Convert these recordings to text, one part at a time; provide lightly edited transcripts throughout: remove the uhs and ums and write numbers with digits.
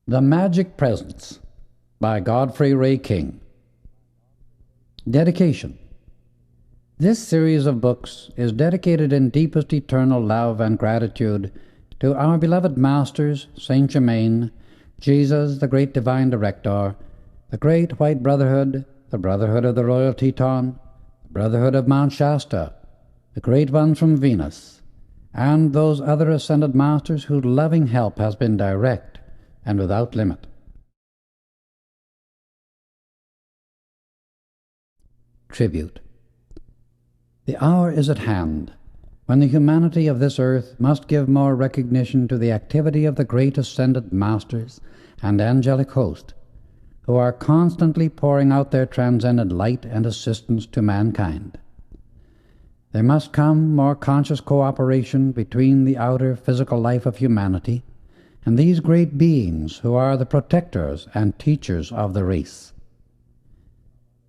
The Magic Presence by Godfrey Ray King. Dedication. This series of books is dedicated in deepest eternal love and gratitude to our beloved Masters, Saint Germain, Jesus, the great divine director, the great White Brotherhood, the Brotherhood of the Royal Teton, the Brotherhood of Mount Shasta, the Great Ones from Venus, and those other ascended Masters whose loving help has been direct and without limit. Tribute. The hour is at hand when the humanity of this earth must give more recognition to the activity of the great ascended Masters and angelic host, who are constantly pouring out their transcendent light and assistance to mankind. There must come more conscious cooperation between the outer physical life of humanity and these great beings who are the protectors and teachers of the race.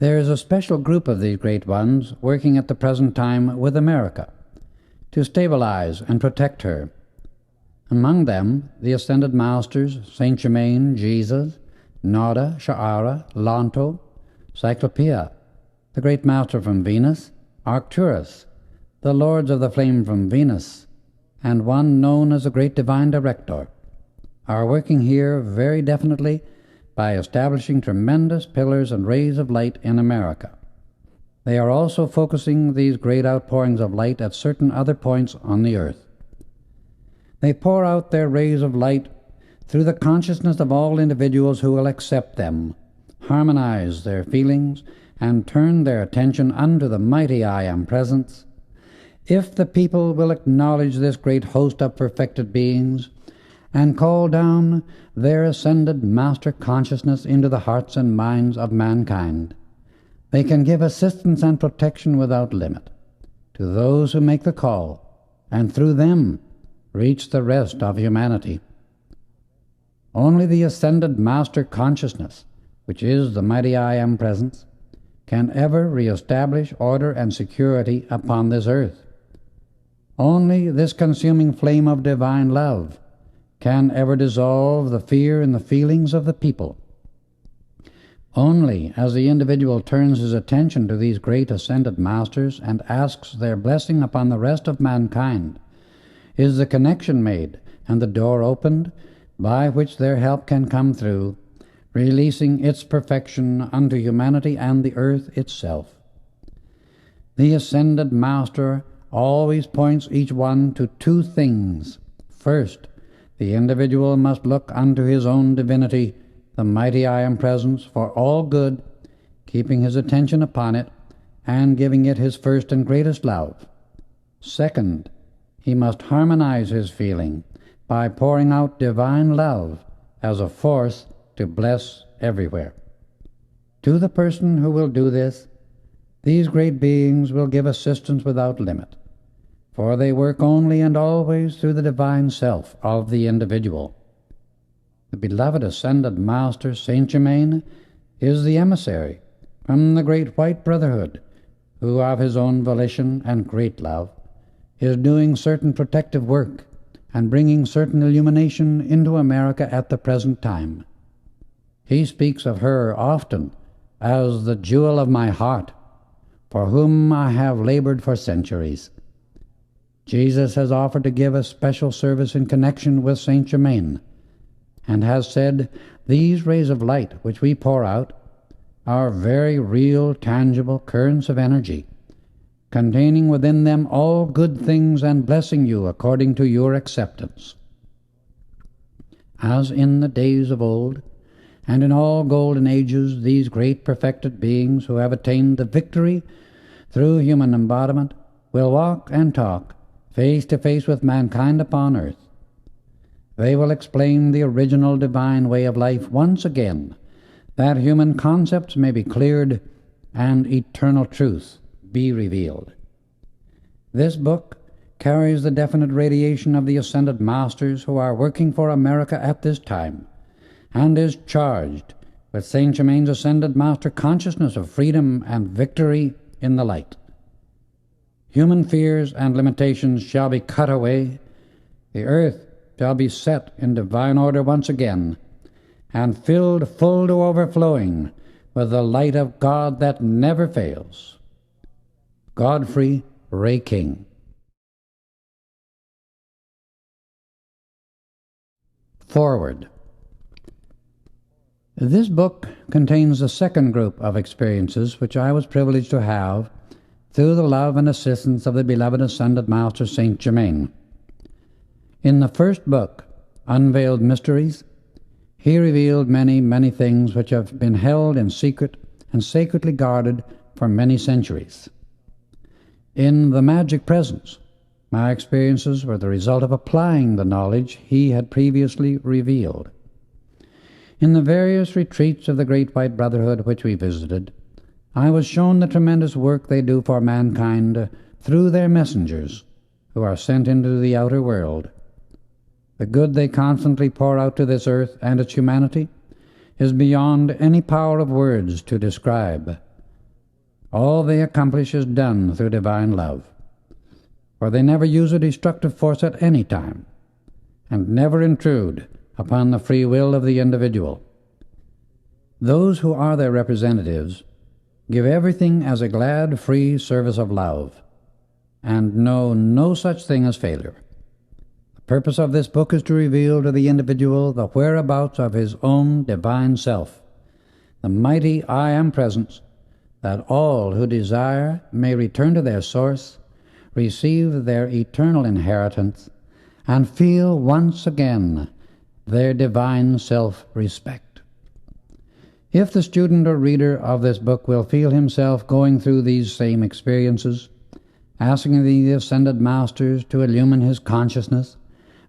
There is a special group of these great ones working at the present time with America to stabilize and protect her. Among them, the ascended Masters, Saint Germain, Jesus, Nada, Sha'ara, Lanto, Cyclopea, the great Master from Venus, Arcturus, the Lords of the Flame from Venus, and one known as the Great Divine Director, are working here very definitely by establishing tremendous pillars and rays of light in America. They are also focusing these great outpourings of light at certain other points on the earth. They pour out their rays of light through the consciousness of all individuals who will accept them, harmonize their feelings, and turn their attention unto the mighty I Am Presence. If the people will acknowledge this great host of perfected beings and call down their ascended master consciousness into the hearts and minds of mankind, they can give assistance and protection without limit to those who make the call, and through them reach the rest of humanity. Only the ascended master consciousness, which is the mighty I Am Presence, can ever re-establish order and security upon this earth. Only this consuming flame of divine love can ever dissolve the fear and the feelings of the people. Only as the individual turns his attention to these great ascended Masters and asks their blessing upon the rest of mankind is the connection made and the door opened by which their help can come through, releasing its perfection unto humanity and the earth itself. The ascended Master always points each one to two things. First, the individual must look unto his own divinity, the mighty I Am Presence, for all good, keeping his attention upon it and giving it his first and greatest love. Second, he must harmonize his feeling by pouring out divine love as a force to bless everywhere. To the person who will do this, these great beings will give assistance without limit, for they work only and always through the divine self of the individual. The beloved ascended Master, Saint Germain, is the emissary from the great White Brotherhood, who of his own volition and great love is doing certain protective work and bringing certain illumination into America at the present time. He speaks of her often as the jewel of my heart, for whom I have labored for centuries. Jesus has offered to give a special service in connection with Saint Germain, and has said, these rays of light which we pour out are very real, tangible currents of energy, containing within them all good things and blessing you according to your acceptance. As in the days of old, and in all golden ages, these great perfected beings who have attained the victory through human embodiment will walk and talk face to face with mankind upon earth. They will explain the original divine way of life once again, that human concepts may be cleared and eternal truth be revealed. This book carries the definite radiation of the ascended Masters who are working for America at this time, and is charged with Saint Germain's ascended Master consciousness of freedom and victory in the light. Human fears and limitations shall be cut away. The earth shall be set in divine order once again, and filled full to overflowing with the light of God that never fails. Godfrey Ray King. Forward. This book contains the second group of experiences which I was privileged to have through the love and assistance of the beloved Ascended Master Saint Germain. In the first book, Unveiled Mysteries, he revealed many, many things which have been held in secret and sacredly guarded for many centuries. In The Magic Presence, my experiences were the result of applying the knowledge he had previously revealed. In the various retreats of the Great White Brotherhood which we visited, I was shown the tremendous work they do for mankind through their messengers, who are sent into the outer world. The good they constantly pour out to this earth and its humanity is beyond any power of words to describe. All they accomplish is done through divine love, for they never use a destructive force at any time, and never intrude upon the free will of the individual. Those who are their representatives give everything as a glad, free service of love, and know no such thing as failure. The purpose of this book is to reveal to the individual the whereabouts of his own divine self, the mighty I Am Presence, that all who desire may return to their source, receive their eternal inheritance, and feel once again their divine self-respect. If the student or reader of this book will feel himself going through these same experiences, asking the Ascended Masters to illumine his consciousness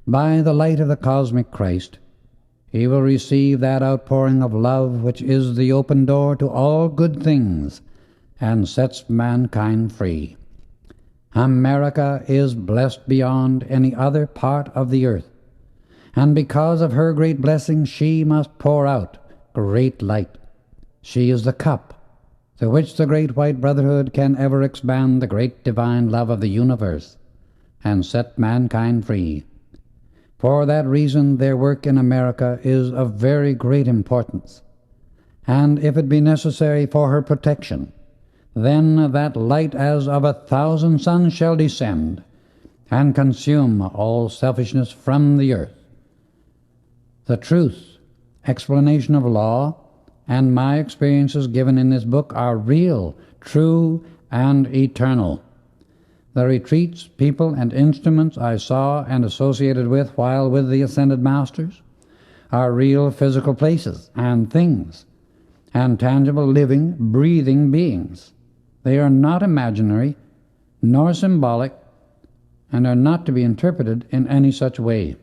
by the light of the cosmic Christ, he will receive that outpouring of love which is the open door to all good things and sets mankind free. America is blessed beyond any other part of the earth, and because of her great blessing she must pour out great light. She is the cup through which the Great White Brotherhood can ever expand the great divine love of the universe and set mankind free. For that reason their work in America is of very great importance, and if it be necessary for her protection, then that light as of 1,000 suns shall descend and consume all selfishness from the earth. The truth, explanation of law, and my experiences given in this book are real, true, and eternal. The retreats, people, and instruments I saw and associated with while with the Ascended Masters are real physical places and things, and tangible, living, breathing beings. They are not imaginary, nor symbolic, and are not to be interpreted in any such way.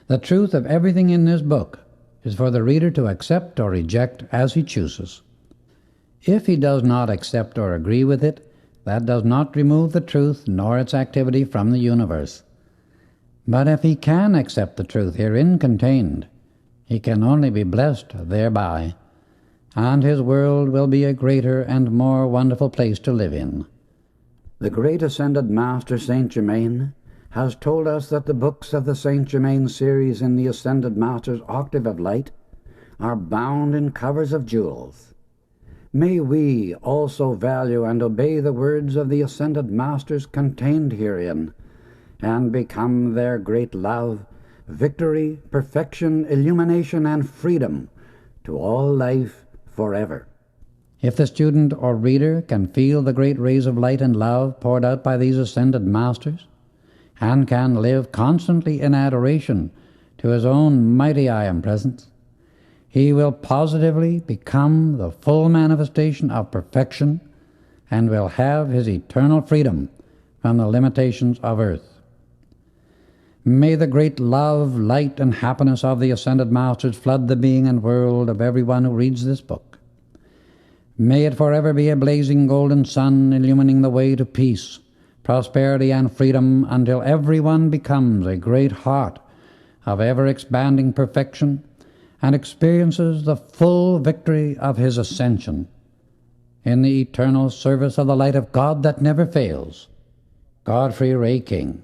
The truth of everything in this book is for the reader to accept or reject as he chooses. If he does not accept or agree with it, that does not remove the truth nor its activity from the universe. But if he can accept the truth herein contained, he can only be blessed thereby, and his world will be a greater and more wonderful place to live in. The great Ascended Master Saint Germain has told us that the books of the Saint Germain series in the Ascended Master's Octave of Light are bound in covers of jewels. May we also value and obey the words of the Ascended Masters contained herein, and become their great love, victory, perfection, illumination, and freedom to all life forever. If the student or reader can feel the great rays of light and love poured out by these Ascended Masters, and can live constantly in adoration to his own mighty I Am Presence, he will positively become the full manifestation of perfection and will have his eternal freedom from the limitations of earth. May the great love, light, and happiness of the Ascended Masters flood the being and world of everyone who reads this book. May it forever be a blazing golden sun illumining the way to peace, prosperity, and freedom until everyone becomes a great heart of ever-expanding perfection and experiences the full victory of his ascension in the eternal service of the light of God that never fails. Godfrey Ray King.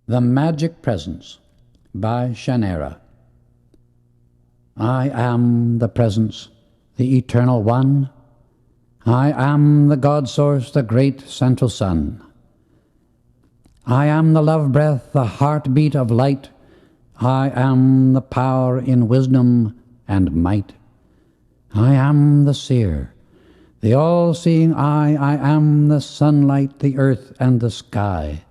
The Magic Presence by Shannara. I am the Presence, the Eternal One. I am the God Source, the great central Sun. I am the love breath, the heartbeat of light. I am the power in wisdom and might. I am the seer, the all-seeing eye. I am the sunlight, the earth, and the sky.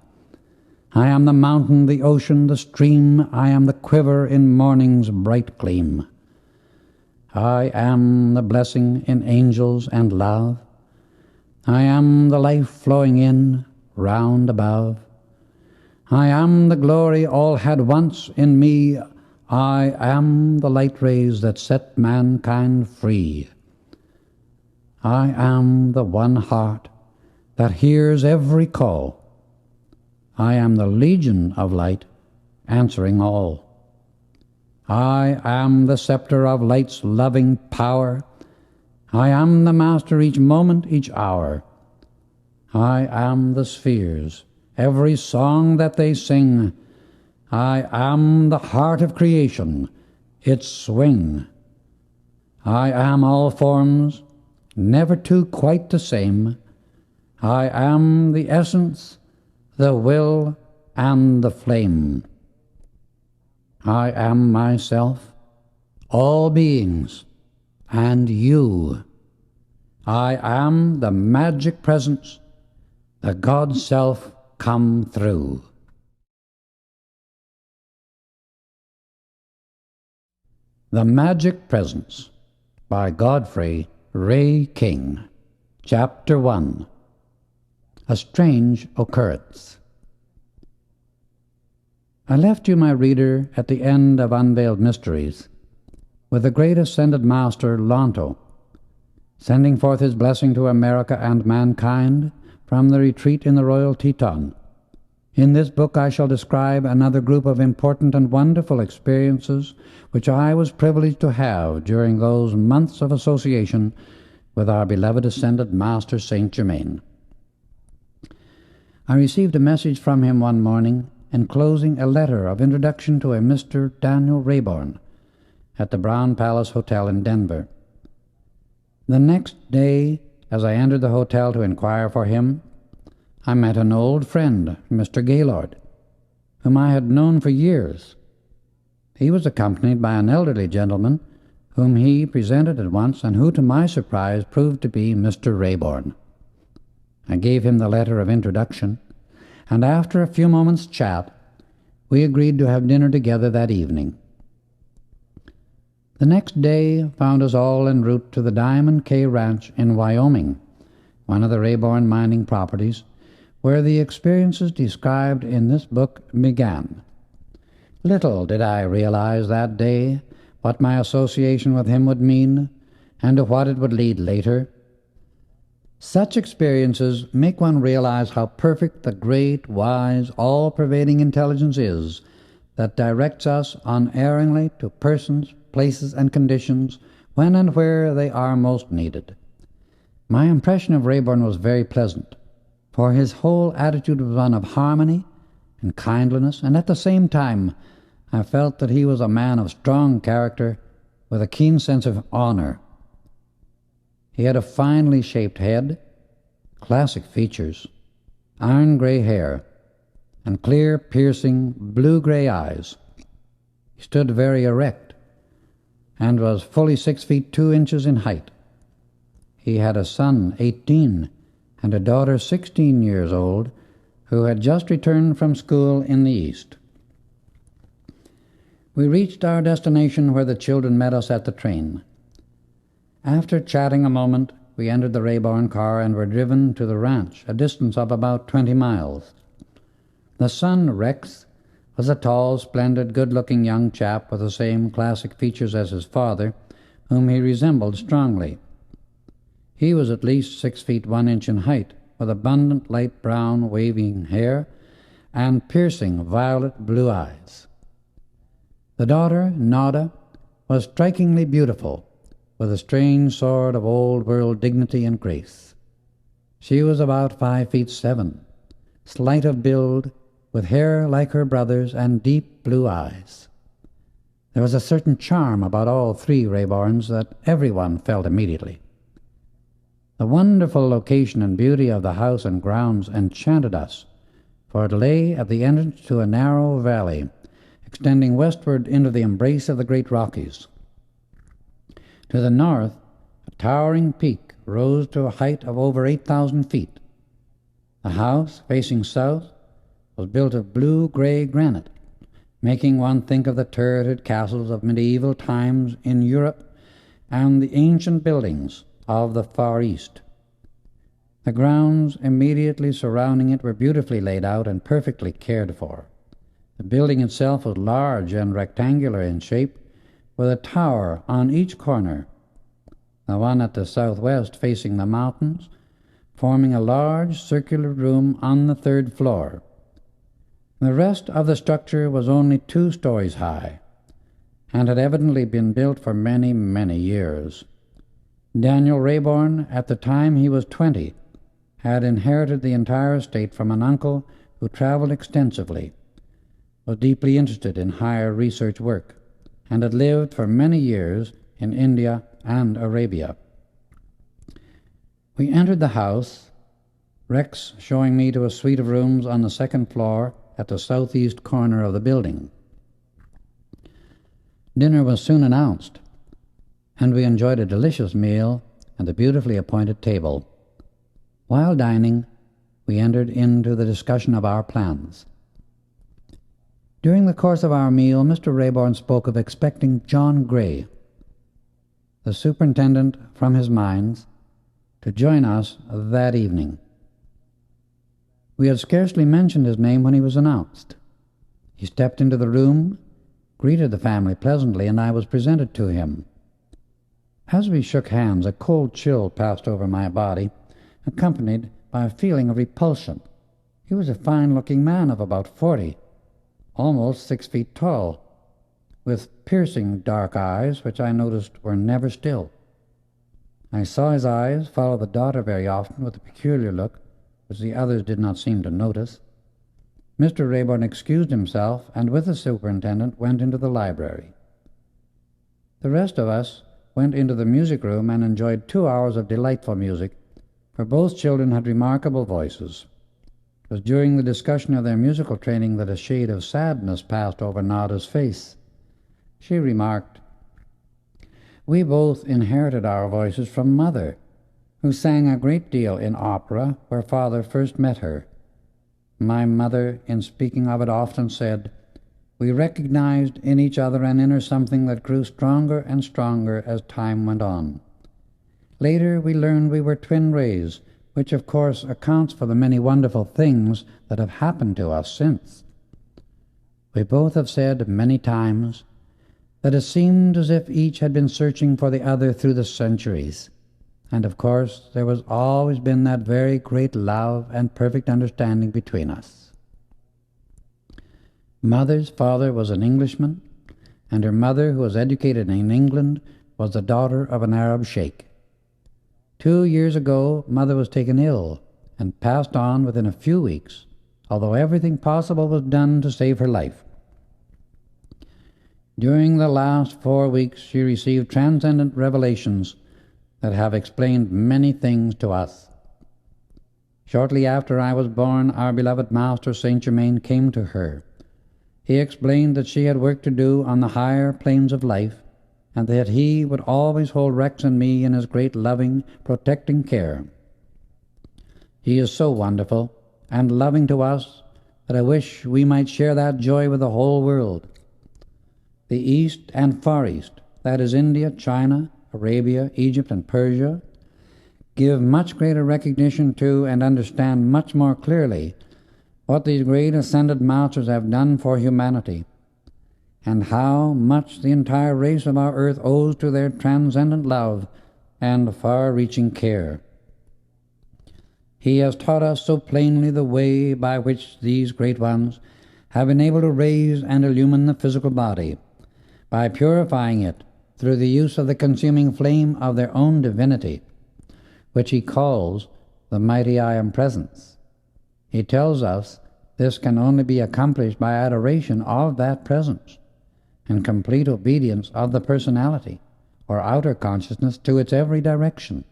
I am the mountain, the ocean, the stream. I am the quiver in morning's bright gleam. I am the blessing in angels and love. I am the life flowing in, round above. I am the glory all had once in me. I am the light rays that set mankind free. I am the one heart that hears every call. I am the legion of light, answering all. I am the scepter of light's loving power. I am the master each moment, each hour. I am the spheres, every song that they sing. I am the heart of creation, its swing. I am all forms, never two quite the same. I am the essence, the will, and the flame. I am myself, all beings, and you. I am the magic presence, the God Self come through. The Magic Presence by Godfrey Ray King. Chapter 1. A Strange Occurrence. I left you, my reader, at the end of Unveiled Mysteries, with the great ascended master, Lonto, sending forth his blessing to America and mankind from the retreat in the Royal Teton. In this book I shall describe another group of important and wonderful experiences which I was privileged to have during those months of association with our beloved ascended master, Saint Germain. I received a message from him one morning enclosing a letter of introduction to a Mr. Daniel Rayborn at the Brown Palace Hotel in Denver. The next day, as I entered the hotel to inquire for him, I met an old friend, Mr. Gaylord, whom I had known for years. He was accompanied by an elderly gentleman whom he presented at once and who, to my surprise, proved to be Mr. Rayborn. I gave him the letter of introduction, and after a few moments' chat, we agreed to have dinner together that evening. The next day found us all en route to the Diamond K Ranch in Wyoming, one of the Rayborn mining properties, where the experiences described in this book began. Little did I realize that day what my association with him would mean, and to what it would lead later. Such experiences make one realize how perfect the great, wise, all-pervading intelligence is that directs us unerringly to persons, places, and conditions when and where they are most needed. My impression of Rayborn was very pleasant, for his whole attitude was one of harmony and kindliness, and at the same time I felt that he was a man of strong character with a keen sense of honor. He had a finely shaped head, classic features, iron-gray hair, and clear, piercing, blue-gray eyes. He stood very erect and was fully 6 feet 2 inches in height. He had a son, 18, and a daughter, 16 years old, who had just returned from school in the East. We reached our destination where the children met us at the train. After chatting a moment, we entered the Rayborn car and were driven to the ranch, a distance of about 20 miles. The son, Rex, was a tall, splendid, good-looking young chap with the same classic features as his father, whom he resembled strongly. He was at least 6 feet 1 inch in height, with abundant light brown waving hair and piercing violet blue eyes. The daughter, Nada, was strikingly beautiful, with a strange sort of old-world dignity and grace. She was about 5 feet 7, slight of build, with hair like her brother's and deep blue eyes. There was a certain charm about all three Rayborns that everyone felt immediately. The wonderful location and beauty of the house and grounds enchanted us, for it lay at the entrance to a narrow valley, extending westward into the embrace of the great Rockies. To the north, a towering peak rose to a height of over 8,000 feet. The house, facing south, was built of blue-gray granite, making one think of the turreted castles of medieval times in Europe and the ancient buildings of the Far East. The grounds immediately surrounding it were beautifully laid out and perfectly cared for. The building itself was large and rectangular in shape, with a tower on each corner, the one at the southwest facing the mountains, forming a large circular room on the third floor. The rest of the structure was only 2 stories high, and had evidently been built for many, many years. Daniel Rayborn, at the time he was 20, had inherited the entire estate from an uncle who traveled extensively, was deeply interested in higher research work, and had lived for many years in India and Arabia. We entered the house, Rex showing me to a suite of rooms on the second floor at the southeast corner of the building. Dinner was soon announced, and we enjoyed a delicious meal and a beautifully appointed table. While dining, we entered into the discussion of our plans. During the course of our meal, Mr. Rayborn spoke of expecting John Gray, the superintendent from his mines, to join us that evening. We had scarcely mentioned his name when he was announced. He stepped into the room, greeted the family pleasantly, and I was presented to him. As we shook hands, a cold chill passed over my body, accompanied by a feeling of repulsion. He was a fine-looking man of about 40, almost 6 feet tall, with piercing dark eyes, which I noticed were never still. I saw his eyes follow the daughter very often with a peculiar look, which the others did not seem to notice. Mr. Rayborn excused himself, and with the superintendent went into the library. The rest of us went into the music room and enjoyed 2 hours of delightful music, for both children had remarkable voices. It was during the discussion of their musical training that a shade of sadness passed over Nada's face. She remarked, "We both inherited our voices from Mother, who sang a great deal in opera where Father first met her. My mother, in speaking of it, often said, 'We recognized in each other an inner something that grew stronger and stronger as time went on.' Later we learned we were twin rays, which of course accounts for the many wonderful things that have happened to us since. We both have said many times that it seemed as if each had been searching for the other through the centuries, and of course there was always been that very great love and perfect understanding between us. Mother's father was an Englishman, and her mother, who was educated in England, was the daughter of an Arab sheikh. 2 years ago, Mother was taken ill and passed on within a few weeks, although everything possible was done to save her life. During the last 4 weeks, she received transcendent revelations that have explained many things to us. Shortly after I was born, our beloved Master Saint Germain came to her. He explained that she had work to do on the higher planes of life, and that he would always hold Rex and me in his great loving, protecting care. He is so wonderful and loving to us that I wish we might share that joy with the whole world. The East and Far East, that is India, China, Arabia, Egypt, and Persia, give much greater recognition to and understand much more clearly what these great ascended masters have done for humanity, and how much the entire race of our earth owes to their transcendent love and far-reaching care. He has taught us so plainly the way by which these great ones have been able to raise and illumine the physical body, by purifying it through the use of the consuming flame of their own divinity, which he calls the mighty I Am Presence. He tells us This can only be accomplished by adoration of that presence and complete obedience of the personality or outer consciousness to its every direction.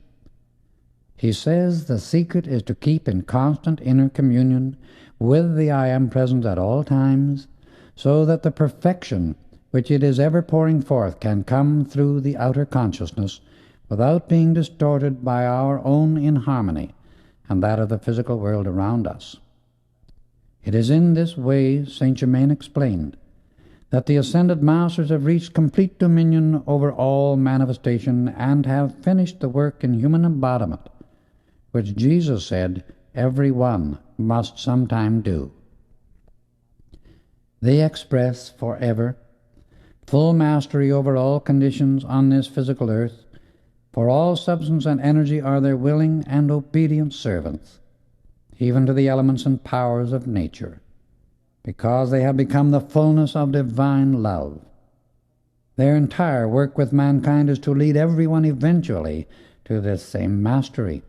He says the secret is to keep in constant inner communion with the I Am presence at all times, so that the perfection which it is ever pouring forth can come through the outer consciousness without being distorted by our own inharmony and that of the physical world around us. It is in this way, Saint Germain explained, that the ascended masters have reached complete dominion over all manifestation and have finished the work in human embodiment, which Jesus said every one must sometime do. They express forever full mastery over all conditions on this physical earth, for all substance and energy are their willing and obedient servants, even to the elements and powers of nature, because they have become the fullness of divine love. Their entire work with mankind is to lead everyone eventually to this same mastery,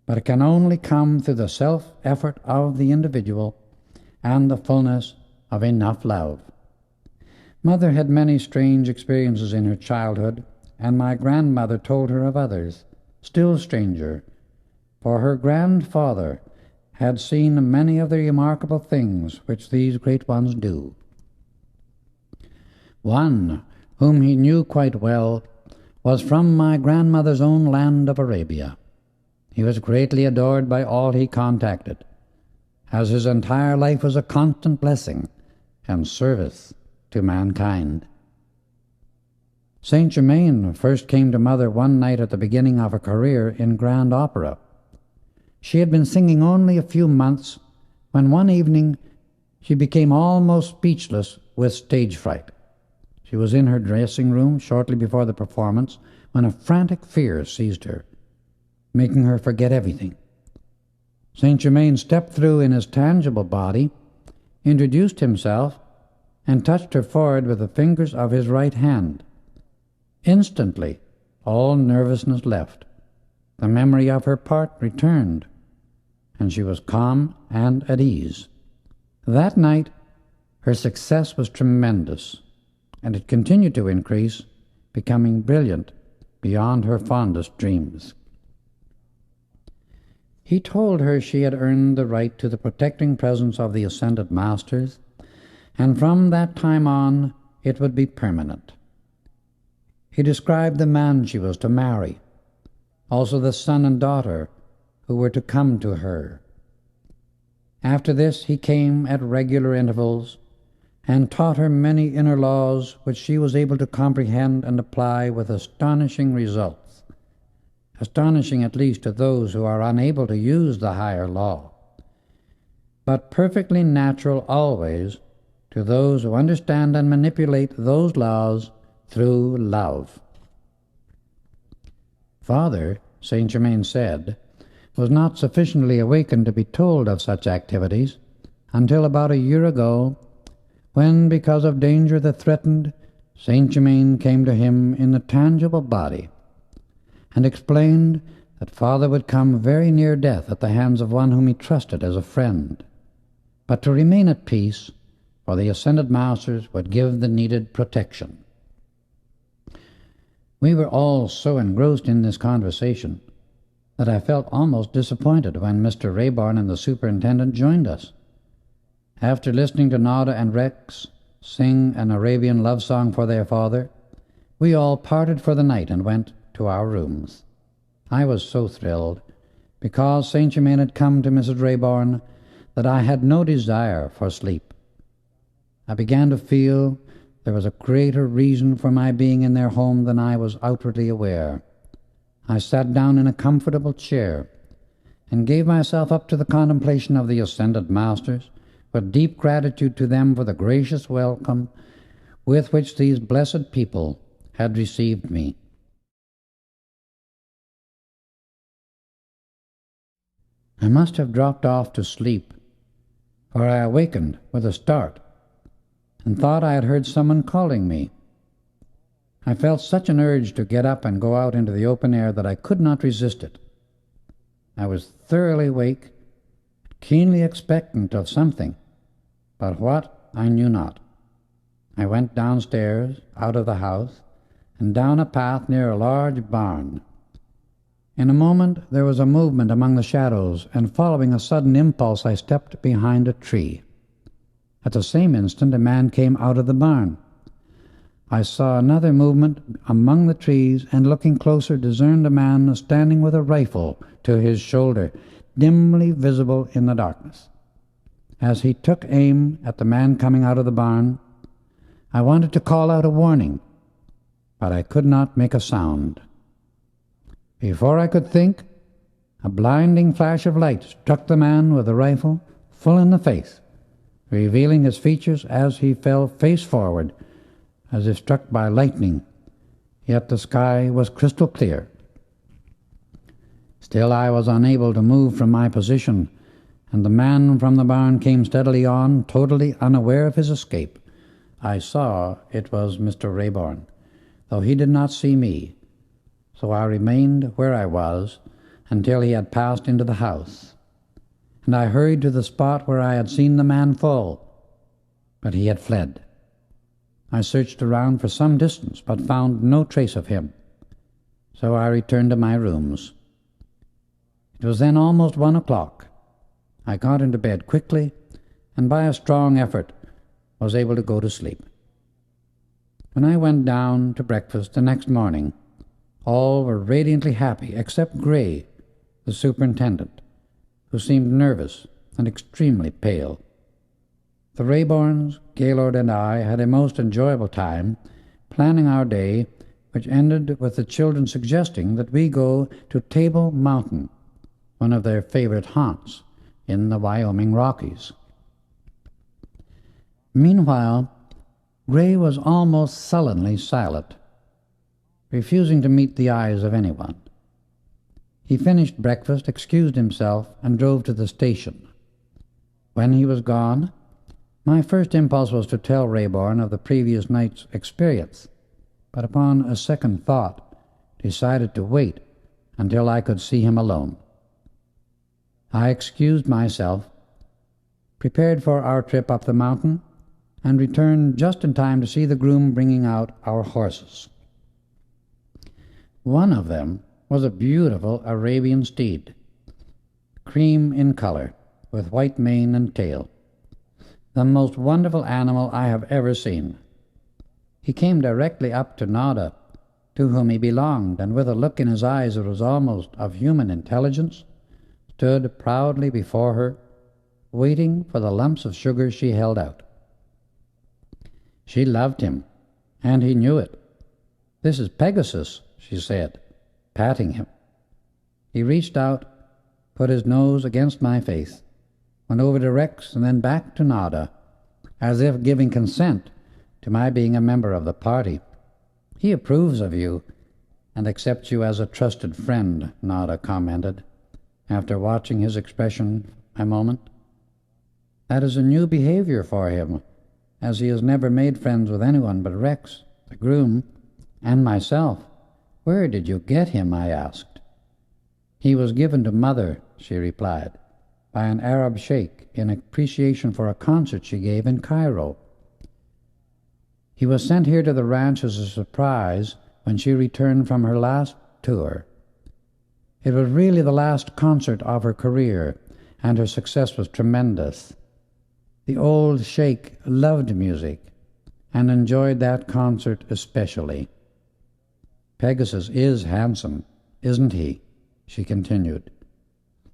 but it can only come through the self-effort of the individual and the fullness of enough love. Mother had many strange experiences in her childhood, and my grandmother told her of others, still stranger, for her grandfather had seen many of the remarkable things which these great ones do. One, whom he knew quite well, was from my grandmother's own land of Arabia. He was greatly adored by all he contacted, as his entire life was a constant blessing and service to mankind. Saint Germain first came to Mother one night at the beginning of her career in grand opera. She had been singing only a few months when one evening she became almost speechless with stage fright. She was in her dressing room shortly before the performance when a frantic fear seized her, making her forget everything. Saint Germain stepped through in his tangible body, introduced himself, and touched her forehead with the fingers of his right hand. Instantly, all nervousness left. The memory of her part returned, and she was calm and at ease. That night, her success was tremendous, and it continued to increase, becoming brilliant beyond her fondest dreams. He told her she had earned the right to the protecting presence of the Ascended Masters, and from that time on it would be permanent. He described the man she was to marry, also the son and daughter who were to come to her. After this he came at regular intervals and taught her many inner laws which she was able to comprehend and apply with astonishing results, astonishing at least to those who are unable to use the higher law, but perfectly natural always to those who understand and manipulate those laws through love. Father, Saint Germain said, was not sufficiently awakened to be told of such activities until about a year ago, when, because of danger that threatened, Saint Germain came to him in the tangible body and explained that Father would come very near death at the hands of one whom he trusted as a friend, but to remain at peace, for the Ascended Masters would give the needed protection. We were all so engrossed in this conversation that I felt almost disappointed when Mr. Rayborn and the superintendent joined us. After listening to Nada and Rex sing an Arabian love song for their father, we all parted for the night and went to our rooms. I was so thrilled, because Saint Germain had come to Mrs. Rayborn, that I had no desire for sleep. I began to feel there was a greater reason for my being in their home than I was outwardly aware. I sat down in a comfortable chair and gave myself up to the contemplation of the Ascended Masters, with deep gratitude to them for the gracious welcome with which these blessed people had received me. I must have dropped off to sleep, for I awakened with a start and thought I had heard someone calling me. I felt such an urge to get up and go out into the open air that I could not resist it. I was thoroughly awake, keenly expectant of something, but what I knew not. I went downstairs, out of the house, and down a path near a large barn. In a moment there was a movement among the shadows, and following a sudden impulse I stepped behind a tree. At the same instant a man came out of the barn. I saw another movement among the trees, and looking closer discerned a man standing with a rifle to his shoulder, dimly visible in the darkness. As he took aim at the man coming out of the barn, I wanted to call out a warning, but I could not make a sound. Before I could think, a blinding flash of light struck the man with the rifle full in the face, revealing his features as he fell face forward, as if struck by lightning, yet the sky was crystal clear. Still I was unable to move from my position, and the man from the barn came steadily on, totally unaware of his escape. I saw it was Mr. Rayborn, though he did not see me, so I remained where I was until he had passed into the house, and I hurried to the spot where I had seen the man fall, but he had fled. I searched around for some distance, but found no trace of him, so I returned to my rooms. It was then almost 1 o'clock. I got into bed quickly, and by a strong effort was able to go to sleep. When I went down to breakfast the next morning, all were radiantly happy except Gray, the superintendent, who seemed nervous and extremely pale. The Rayborns, Gaylord, and I had a most enjoyable time planning our day, which ended with the children suggesting that we go to Table Mountain, one of their favorite haunts in the Wyoming Rockies. Meanwhile, Gray was almost sullenly silent, refusing to meet the eyes of anyone. He finished breakfast, excused himself, and drove to the station. When he was gone, my first impulse was to tell Rayborn of the previous night's experience, but upon a second thought decided to wait until I could see him alone. I excused myself, prepared for our trip up the mountain, and returned just in time to see the groom bringing out our horses. One of them was a beautiful Arabian steed, cream in color, with white mane and tail, the most wonderful animal I have ever seen. He came directly up to Nada, to whom he belonged, and with a look in his eyes that was almost of human intelligence, stood proudly before her, waiting for the lumps of sugar she held out. She loved him, and he knew it. "This is Pegasus," she said, patting him. He reached out, put his nose against my face, went over to Rex, and then back to Nada, as if giving consent to my being a member of the party. "He approves of you, and accepts you as a trusted friend," Nada commented, after watching his expression a moment. "That is a new behavior for him, as he has never made friends with anyone but Rex, the groom, and myself." "Where did you get him?" I asked. "He was given to Mother," she replied, "by an Arab sheikh in appreciation for a concert she gave in Cairo. He was sent here to the ranch as a surprise when she returned from her last tour. It was really the last concert of her career, and her success was tremendous. The old sheikh loved music and enjoyed that concert especially. Pegasus is handsome, isn't he?" she continued.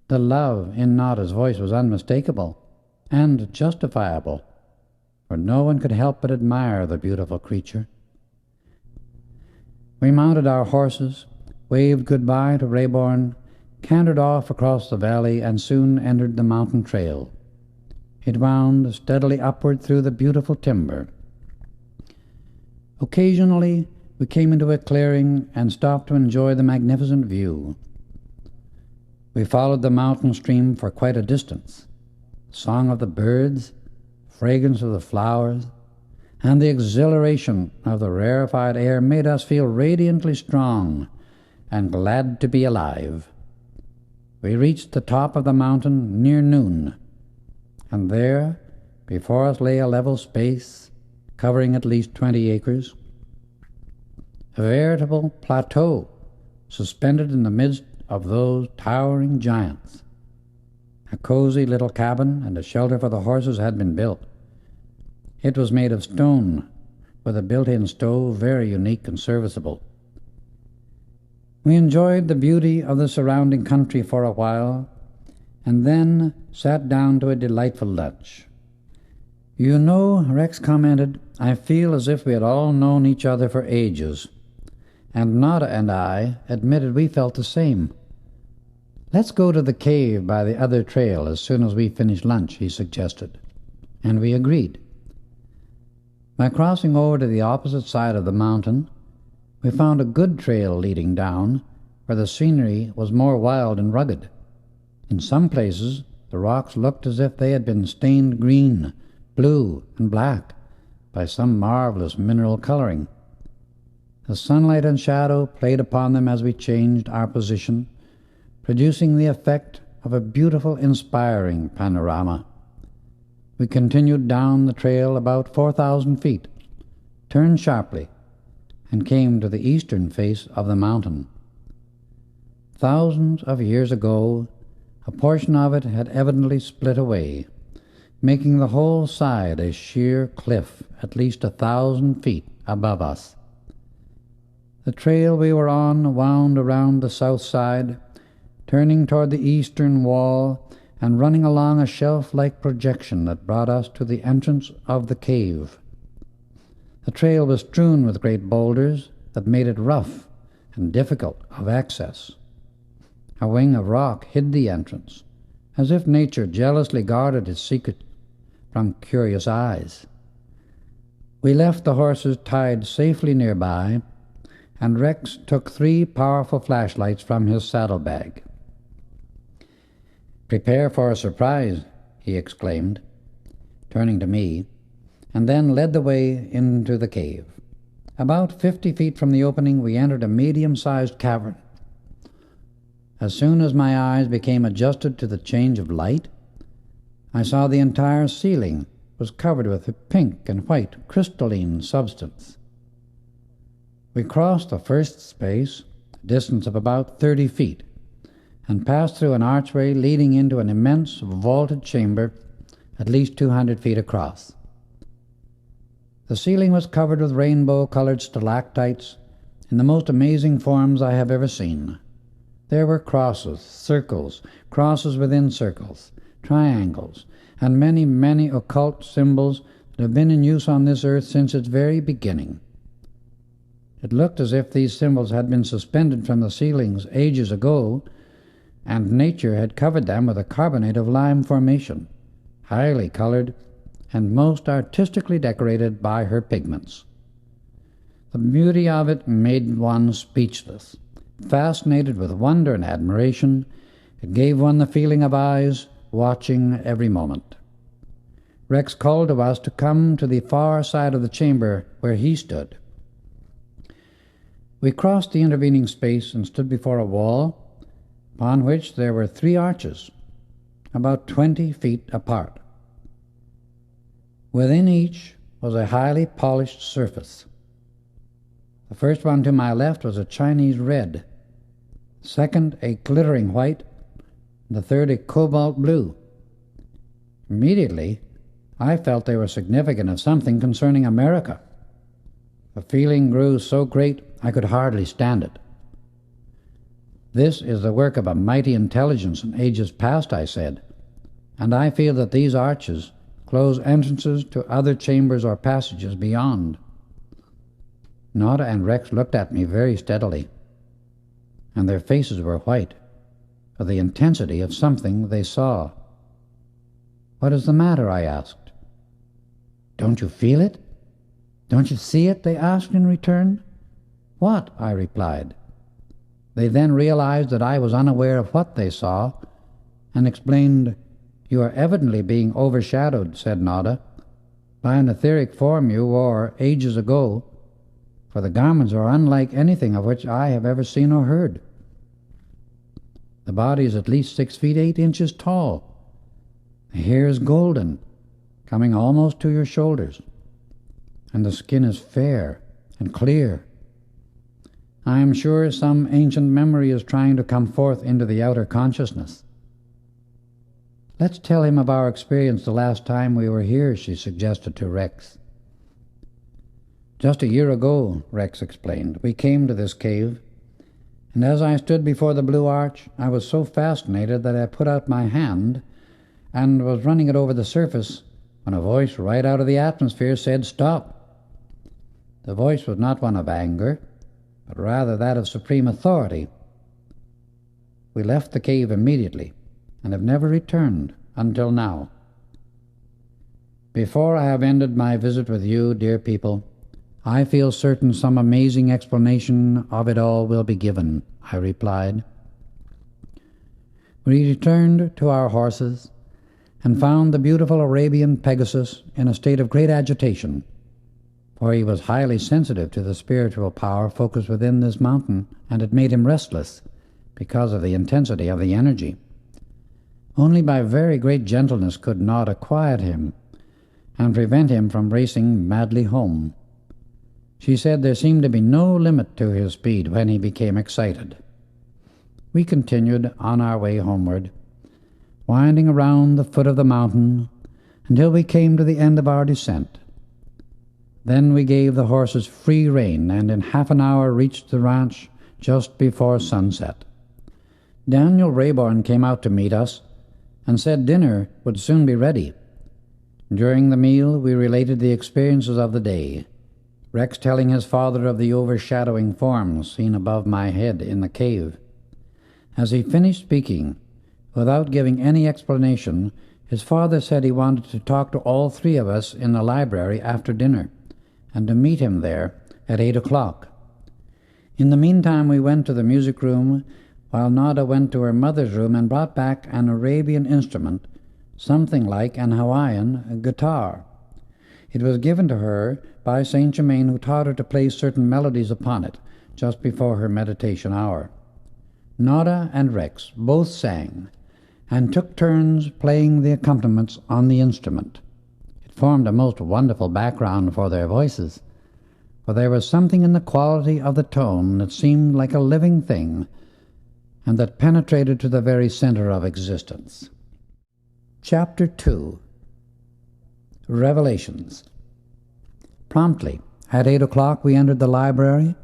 The love in Nada's voice was unmistakable and justifiable, for no one could help but admire the beautiful creature. We mounted our horses, waved goodbye to Rayborn, cantered off across the valley, and soon entered the mountain trail. It wound steadily upward through the beautiful timber. Occasionally we came into a clearing and stopped to enjoy the magnificent view. We followed the mountain stream for quite a distance. The song of the birds, fragrance of the flowers, and the exhilaration of the rarefied air made us feel radiantly strong and glad to be alive. We reached the top of the mountain near noon, and there before us lay a level space covering at least 20 acres, a veritable plateau suspended in the midst of those towering giants. A cozy little cabin and a shelter for the horses had been built. It was made of stone, with a built-in stove very unique and serviceable. We enjoyed the beauty of the surrounding country for a while, and then sat down to a delightful lunch. "You know," Rex commented, "I feel as if we had all known each other for ages." And Nada and I admitted we felt the same. "Let's go to the cave by the other trail as soon as we finish lunch," he suggested, and we agreed. By crossing over to the opposite side of the mountain, we found a good trail leading down, where the scenery was more wild and rugged. In some places, the rocks looked as if they had been stained green, blue, and black by some marvelous mineral coloring. The sunlight and shadow played upon them as we changed our position, producing the effect of a beautiful, inspiring panorama. We continued down the trail about 4,000 feet, turned sharply, and came to the eastern face of the mountain. Thousands of years ago, a portion of it had evidently split away, making the whole side a sheer cliff at least 1,000 feet above us. The trail we were on wound around the south side, turning toward the eastern wall and running along a shelf-like projection that brought us to the entrance of the cave. The trail was strewn with great boulders that made it rough and difficult of access. A wing of rock hid the entrance, as if nature jealously guarded its secret from curious eyes. We left the horses tied safely nearby, and Rex took 3 powerful flashlights from his saddlebag. "Prepare for a surprise," he exclaimed, turning to me, and then led the way into the cave. About 50 feet from the opening, we entered a medium-sized cavern. As soon as my eyes became adjusted to the change of light, I saw the entire ceiling was covered with a pink and white crystalline substance. We crossed the first space, a distance of about 30 feet, and passed through an archway leading into an immense vaulted chamber at least 200 feet across. The ceiling was covered with rainbow-colored stalactites in the most amazing forms I have ever seen. There were crosses, circles, crosses within circles, triangles, and many, many occult symbols that have been in use on this earth since its very beginning. It looked as if these symbols had been suspended from the ceilings ages ago, and nature had covered them with a carbonate of lime formation, highly colored and most artistically decorated by her pigments. The beauty of it made one speechless. Fascinated with wonder and admiration, it gave one the feeling of eyes watching every moment. Rex called to us to come to the far side of the chamber where he stood. We crossed the intervening space and stood before a wall upon which there were 3 arches, about 20 feet apart. Within each was a highly polished surface. The first one to my left was a Chinese red, the second a glittering white, and the third a cobalt blue. Immediately, I felt they were significant of something concerning America. The feeling grew so great I could hardly stand it. "This is the work of a mighty intelligence in ages past," I said, "and I feel that these arches close entrances to other chambers or passages beyond." Nada and Rex looked at me very steadily, and their faces were white for the intensity of something they saw. "What is the matter?" I asked. "Don't you feel it? Don't you see it?" they asked in return. "What?" I replied. They then realized that I was unaware of what they saw, and explained, "You are evidently being overshadowed," said Nada, "by an etheric form you wore ages ago, for the garments are unlike anything of which I have ever seen or heard." The body is at least 6 feet 8 inches tall. The hair is golden, coming almost to your shoulders, and the skin is fair and clear. I am sure some ancient memory is trying to come forth into the outer consciousness. Let's tell him of our experience the last time we were here, she suggested to Rex. Just a year ago, Rex explained, we came to this cave, and as I stood before the Blue Arch, I was so fascinated that I put out my hand and was running it over the surface when a voice right out of the atmosphere said, "Stop." The voice was not one of anger, but rather that of supreme authority. We left the cave immediately and have never returned until now. Before I have ended my visit with you, dear people, I feel certain some amazing explanation of it all will be given, I replied. We returned to our horses and found the beautiful Arabian Pegasus in a state of great agitation, for he was highly sensitive to the spiritual power focused within this mountain, and it made him restless because of the intensity of the energy. Only by very great gentleness could Nada quiet him and prevent him from racing madly home. She said there seemed to be no limit to his speed when he became excited. We continued on our way homeward, winding around the foot of the mountain until we came to the end of our descent. Then we gave the horses free rein, and in half an hour reached the ranch just before sunset. Daniel Rayborn came out to meet us and said dinner would soon be ready. During the meal we related the experiences of the day, Rex telling his father of the overshadowing forms seen above my head in the cave. As he finished speaking, without giving any explanation, his father said he wanted to talk to all three of us in the library after dinner, and to meet him there at 8 o'clock. In the meantime we went to the music room, while Nada went to her mother's room and brought back an Arabian instrument, something like an Hawaiian guitar. It was given to her by Saint Germain, who taught her to play certain melodies upon it just before her meditation hour. Nada and Rex both sang, and took turns playing the accompaniments on the instrument. It formed a most wonderful background for their voices, for there was something in the quality of the tone that seemed like a living thing, and that penetrated to the very center of existence. Chapter 2. Revelations. Promptly at 8 o'clock we entered the library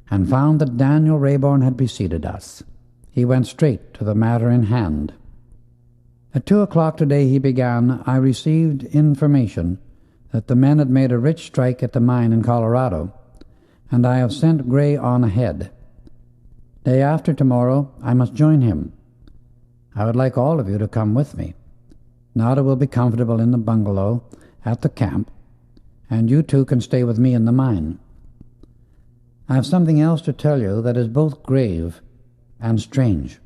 and found that Daniel Rayborn had preceded us. He went straight to the matter in hand. At 2 o'clock today, he began, I received information that the men had made a rich strike at the mine in Colorado, and I have sent Gray on ahead. Day after tomorrow, I must join him. I would like all of you to come with me. Nada will be comfortable in the bungalow at the camp, and you two can stay with me in the mine. I have something else to tell you that is both grave and strange.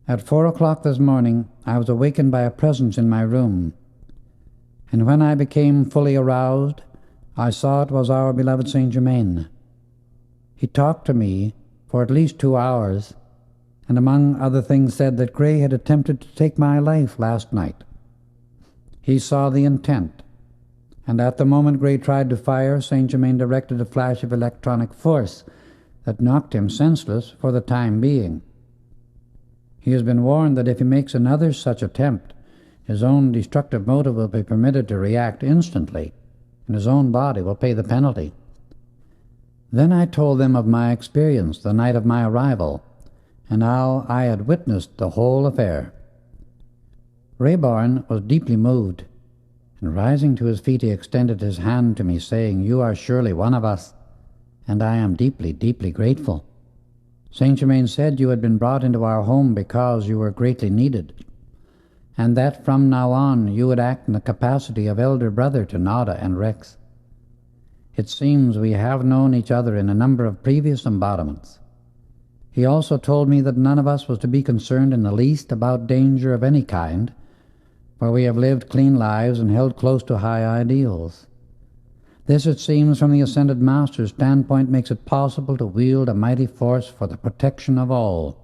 At 4 o'clock this morning, I was awakened by a presence in my room, and when I became fully aroused, I saw it was our beloved Saint Germain. He talked to me for at least 2 hours, and among other things said that Gray had attempted to take my life last night. He saw the intent, and at the moment Gray tried to fire, Saint Germain directed a flash of electronic force that knocked him senseless for the time being. He has been warned that if he makes another such attempt, his own destructive motive will be permitted to react instantly, and his own body will pay the penalty. Then I told them of my experience the night of my arrival, and how I had witnessed the whole affair. Rayborn was deeply moved, and rising to his feet he extended his hand to me, saying, "You are surely one of us, and I am deeply, deeply grateful. Saint Germain said you had been brought into our home because you were greatly needed, and that from now on you would act in the capacity of elder brother to Nada and Rex. It seems we have known each other in a number of previous embodiments. He also told me that none of us was to be concerned in the least about danger of any kind, for we have lived clean lives and held close to high ideals. This, it seems, from the Ascended Master's standpoint, makes it possible to wield a mighty force for the protection of all.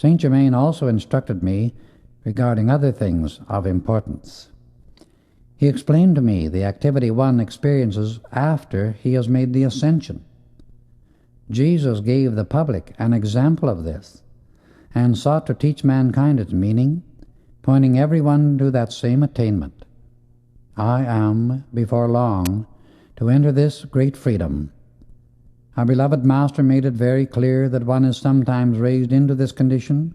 Saint Germain also instructed me regarding other things of importance. He explained to me the activity one experiences after he has made the ascension. Jesus gave the public an example of this, and sought to teach mankind its meaning, pointing everyone to that same attainment. I am, before long, to enter this great freedom. Our beloved Master made it very clear that one is sometimes raised into this condition,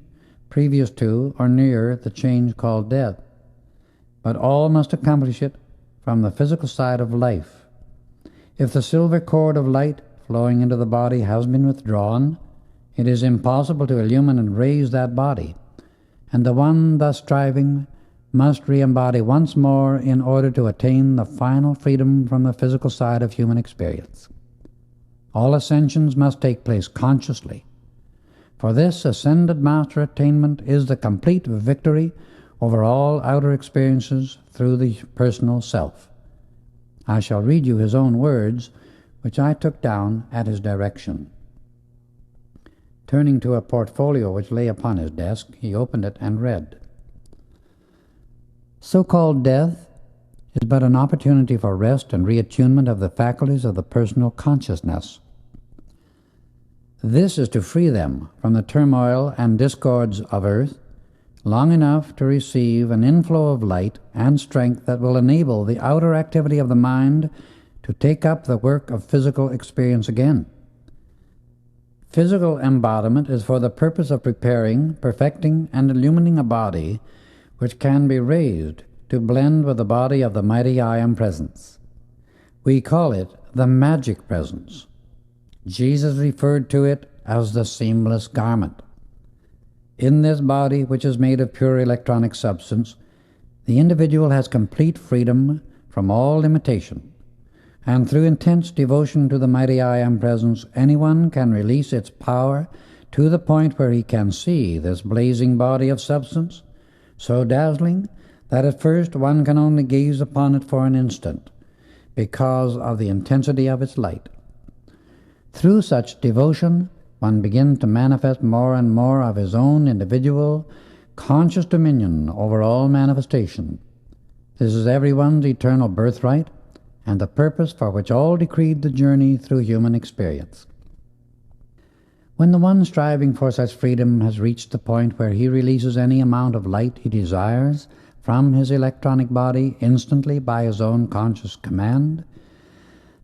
previous to or near the change called death, but all must accomplish it from the physical side of life. If the silver cord of light flowing into the body has been withdrawn, it is impossible to illumine and raise that body, and the one thus striving must re-embody once more in order to attain the final freedom from the physical side of human experience. All ascensions must take place consciously, for this ascended master attainment is the complete victory over all outer experiences through the personal self. I shall read you his own words, which I took down at his direction. Turning to a portfolio which lay upon his desk, he opened it and read, "So-called death is but an opportunity for rest and reattunement of the faculties of the personal consciousness. This is to free them from the turmoil and discords of earth long enough to receive an inflow of light and strength that will enable the outer activity of the mind to take up the work of physical experience again. Physical embodiment is for the purpose of preparing, perfecting, and illumining a body which can be raised to blend with the body of the mighty I Am Presence. We call it the magic presence. Jesus referred to it as the seamless garment. In this body, which is made of pure electronic substance, the individual has complete freedom from all limitation, and through intense devotion to the mighty I Am Presence, anyone can release its power to the point where he can see this blazing body of substance, so dazzling that at first one can only gaze upon it for an instant, because of the intensity of its light. Through such devotion, one begins to manifest more and more of his own individual, conscious dominion over all manifestation. This is everyone's eternal birthright, and the purpose for which all decreed the journey through human experience. When the one striving for such freedom has reached the point where he releases any amount of light he desires from his electronic body instantly by his own conscious command,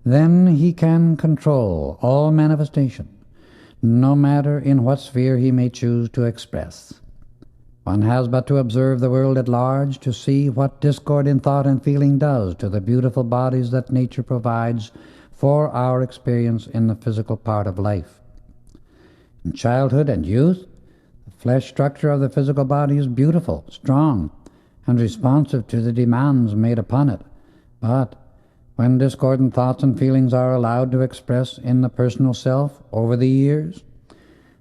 then he can control all manifestation, no matter in what sphere he may choose to express. One has but to observe the world at large to see what discord in thought and feeling does to the beautiful bodies that nature provides for our experience in the physical part of life. In childhood and youth, the flesh structure of the physical body is beautiful, strong, and responsive to the demands made upon it. But when discordant thoughts and feelings are allowed to express in the personal self over the years,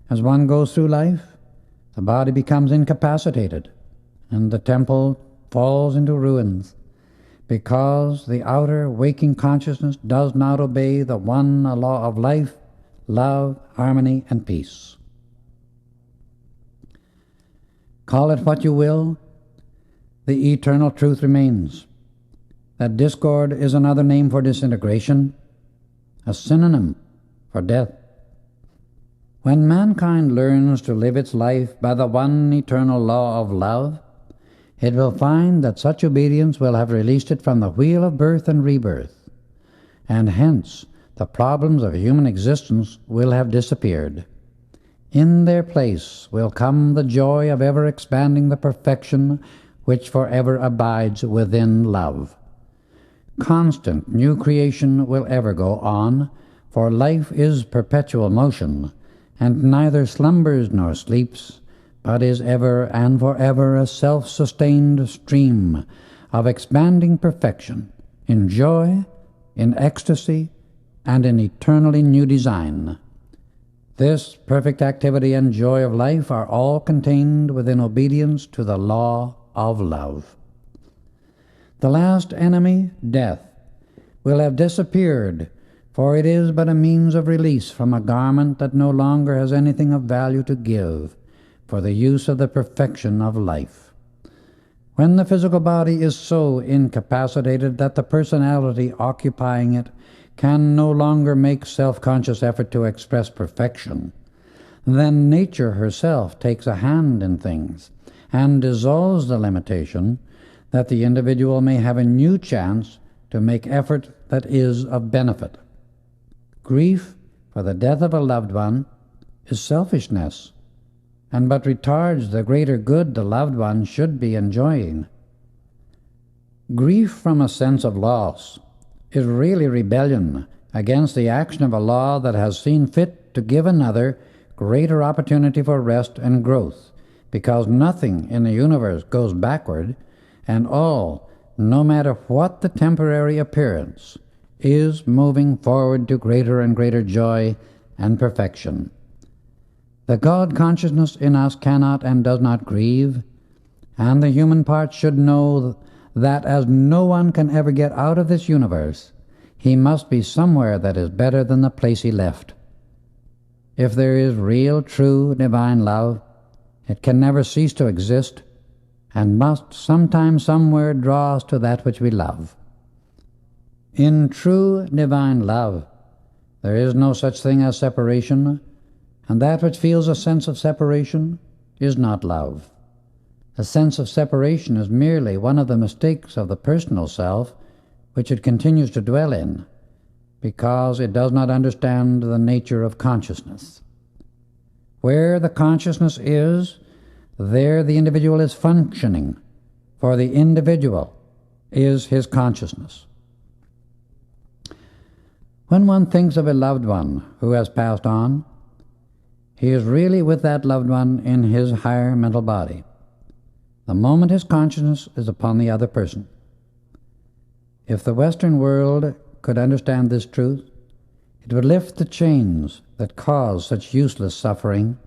as one goes through life, the body becomes incapacitated, and the temple falls into ruins, because the outer waking consciousness does not obey the one law of life, love, harmony, and peace. Call it what you will, the eternal truth remains that discord is another name for disintegration, a synonym for death. When mankind learns to live its life by the one eternal law of love, it will find that such obedience will have released it from the wheel of birth and rebirth, and hence the problems of human existence will have disappeared. In their place will come the joy of ever expanding the perfection which forever abides within love. Constant new creation will ever go on, for life is perpetual motion, and neither slumbers nor sleeps, but is ever and forever a self-sustained stream of expanding perfection, in joy, in ecstasy, and in eternally new design. This perfect activity and joy of life are all contained within obedience to the law of love. The last enemy, death, will have disappeared, for it is but a means of release from a garment that no longer has anything of value to give, for the use of the perfection of life. When the physical body is so incapacitated that the personality occupying it can no longer make self-conscious effort to express perfection, then nature herself takes a hand in things and dissolves the limitation that the individual may have a new chance to make effort that is of benefit. Grief for the death of a loved one is selfishness, and but retards the greater good the loved one should be enjoying. Grief from a sense of loss is really rebellion against the action of a law that has seen fit to give another greater opportunity for rest and growth, because nothing in the universe goes backward, and all, no matter what the temporary appearance, is moving forward to greater and greater joy and perfection. The God consciousness in us cannot and does not grieve, and the human part should know that as no one can ever get out of this universe, he must be somewhere that is better than the place he left. If there is real, true, divine love, it can never cease to exist, and must sometime somewhere draw us to that which we love. In true divine love, there is no such thing as separation, and that which feels a sense of separation is not love. A sense of separation is merely one of the mistakes of the personal self which it continues to dwell in, because it does not understand the nature of consciousness. Where the consciousness is, there the individual is functioning, for the individual is his consciousness. When one thinks of a loved one who has passed on, he is really with that loved one in his higher mental body, the moment his consciousness is upon the other person. If the Western world could understand this truth, it would lift the chains that cause such useless suffering.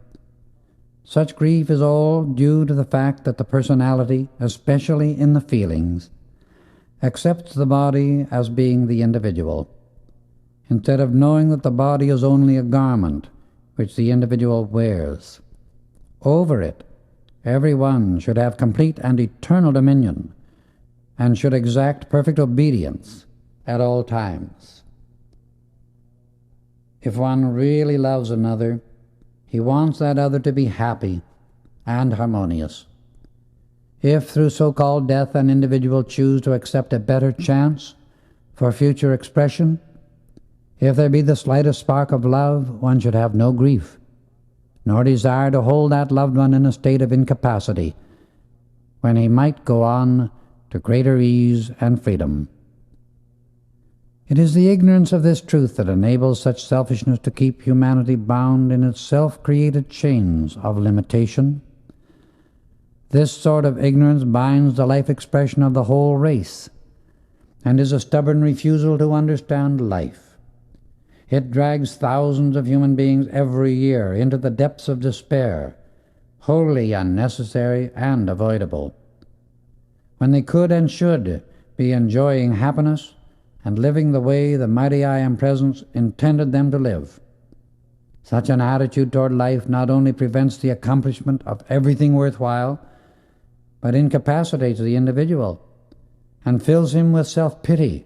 Such grief is all due to the fact that the personality, especially in the feelings, accepts the body as being the individual, instead of knowing that the body is only a garment which the individual wears. Over it, every one should have complete and eternal dominion, and should exact perfect obedience at all times. If one really loves another, he wants that other to be happy and harmonious. If through so-called death an individual choose to accept a better chance for future expression, if there be the slightest spark of love, one should have no grief, nor desire to hold that loved one in a state of incapacity, when he might go on to greater ease and freedom. It is the ignorance of this truth that enables such selfishness to keep humanity bound in its self-created chains of limitation. This sort of ignorance binds the life expression of the whole race, and is a stubborn refusal to understand life. It drags thousands of human beings every year into the depths of despair, wholly unnecessary and avoidable, when they could and should be enjoying happiness and living the way the mighty I Am Presence intended them to live. Such an attitude toward life not only prevents the accomplishment of everything worthwhile, but incapacitates the individual and fills him with self-pity,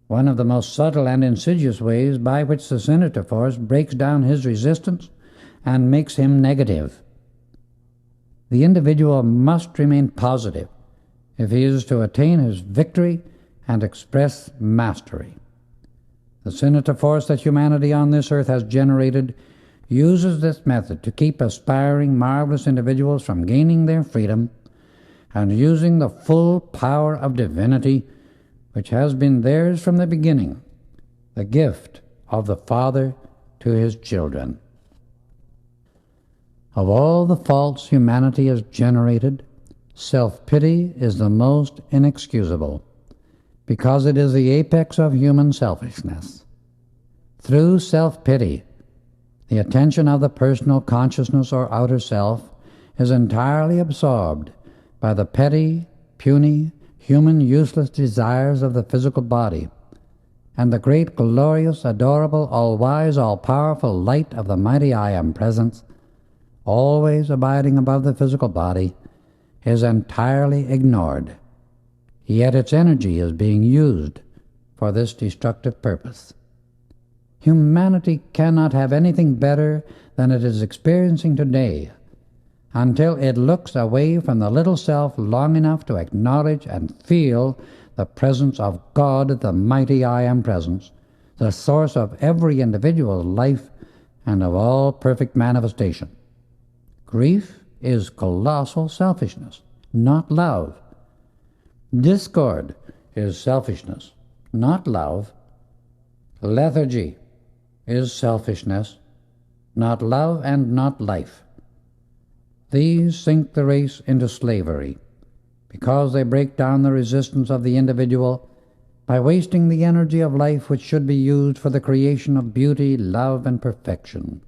one of the most subtle and insidious ways by which the Senator force breaks down his resistance and makes him negative. The individual must remain positive if he is to attain his victory and express mastery. The Senator force that humanity on this earth has generated uses this method to keep aspiring, marvelous individuals from gaining their freedom and using the full power of divinity which has been theirs from the beginning, the gift of the Father to his children. Of all the faults humanity has generated, self-pity is the most inexcusable, because it is the apex of human selfishness. Through self-pity, the attention of the personal consciousness or outer self is entirely absorbed by the petty, puny, human useless desires of the physical body, and the great, glorious, adorable, all-wise, all-powerful light of the mighty I Am Presence always abiding above the physical body, is entirely ignored, yet its energy is being used for this destructive purpose. Humanity cannot have anything better than it is experiencing today until it looks away from the little self long enough to acknowledge and feel the presence of God, the mighty I Am Presence, the source of every individual's life and of all perfect manifestation. Grief is colossal selfishness, not love. Discord is selfishness, not love. Lethargy is selfishness, not love and not life. These sink the race into slavery because they break down the resistance of the individual by wasting the energy of life which should be used for the creation of beauty, love, and perfection.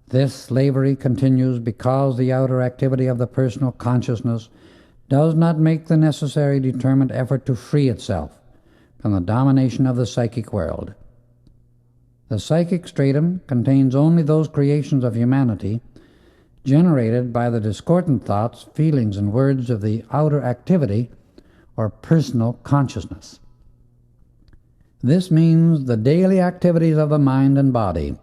This slavery continues because the outer activity of the personal consciousness does not make the necessary determined effort to free itself from the domination of the psychic world. The psychic stratum contains only those creations of humanity generated by the discordant thoughts, feelings, and words of the outer activity or personal consciousness. This means the daily activities of the mind and body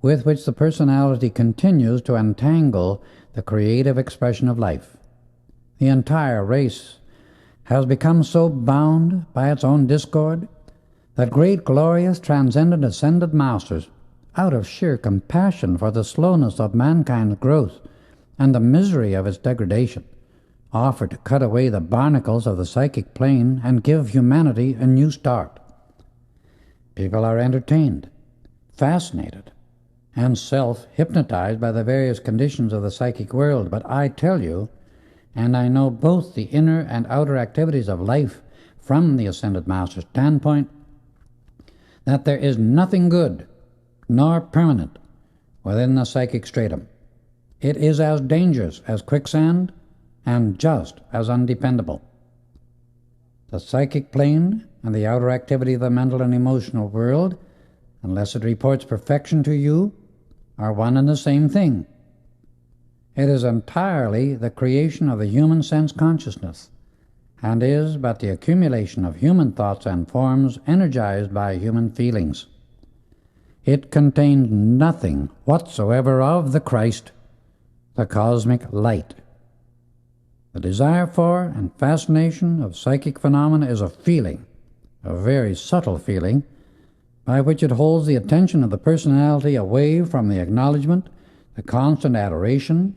with which the personality continues to entangle the creative expression of life. The entire race has become so bound by its own discord that great, glorious, transcendent, ascended masters, out of sheer compassion for the slowness of mankind's growth and the misery of its degradation, offer to cut away the barnacles of the psychic plane and give humanity a new start. People are entertained, fascinated, and self-hypnotized by the various conditions of the psychic world, but I tell you, and I know both the inner and outer activities of life from the Ascended Master's standpoint, that there is nothing good nor permanent within the psychic stratum. It is as dangerous as quicksand and just as undependable. The psychic plane and the outer activity of the mental and emotional world, unless it reports perfection to you, are one and the same thing. It is entirely the creation of the human sense consciousness, and is but the accumulation of human thoughts and forms energized by human feelings. It contains nothing whatsoever of the Christ, the cosmic light. The desire for and fascination of psychic phenomena is a feeling, a very subtle feeling, by which it holds the attention of the personality away from the acknowledgement, the constant adoration,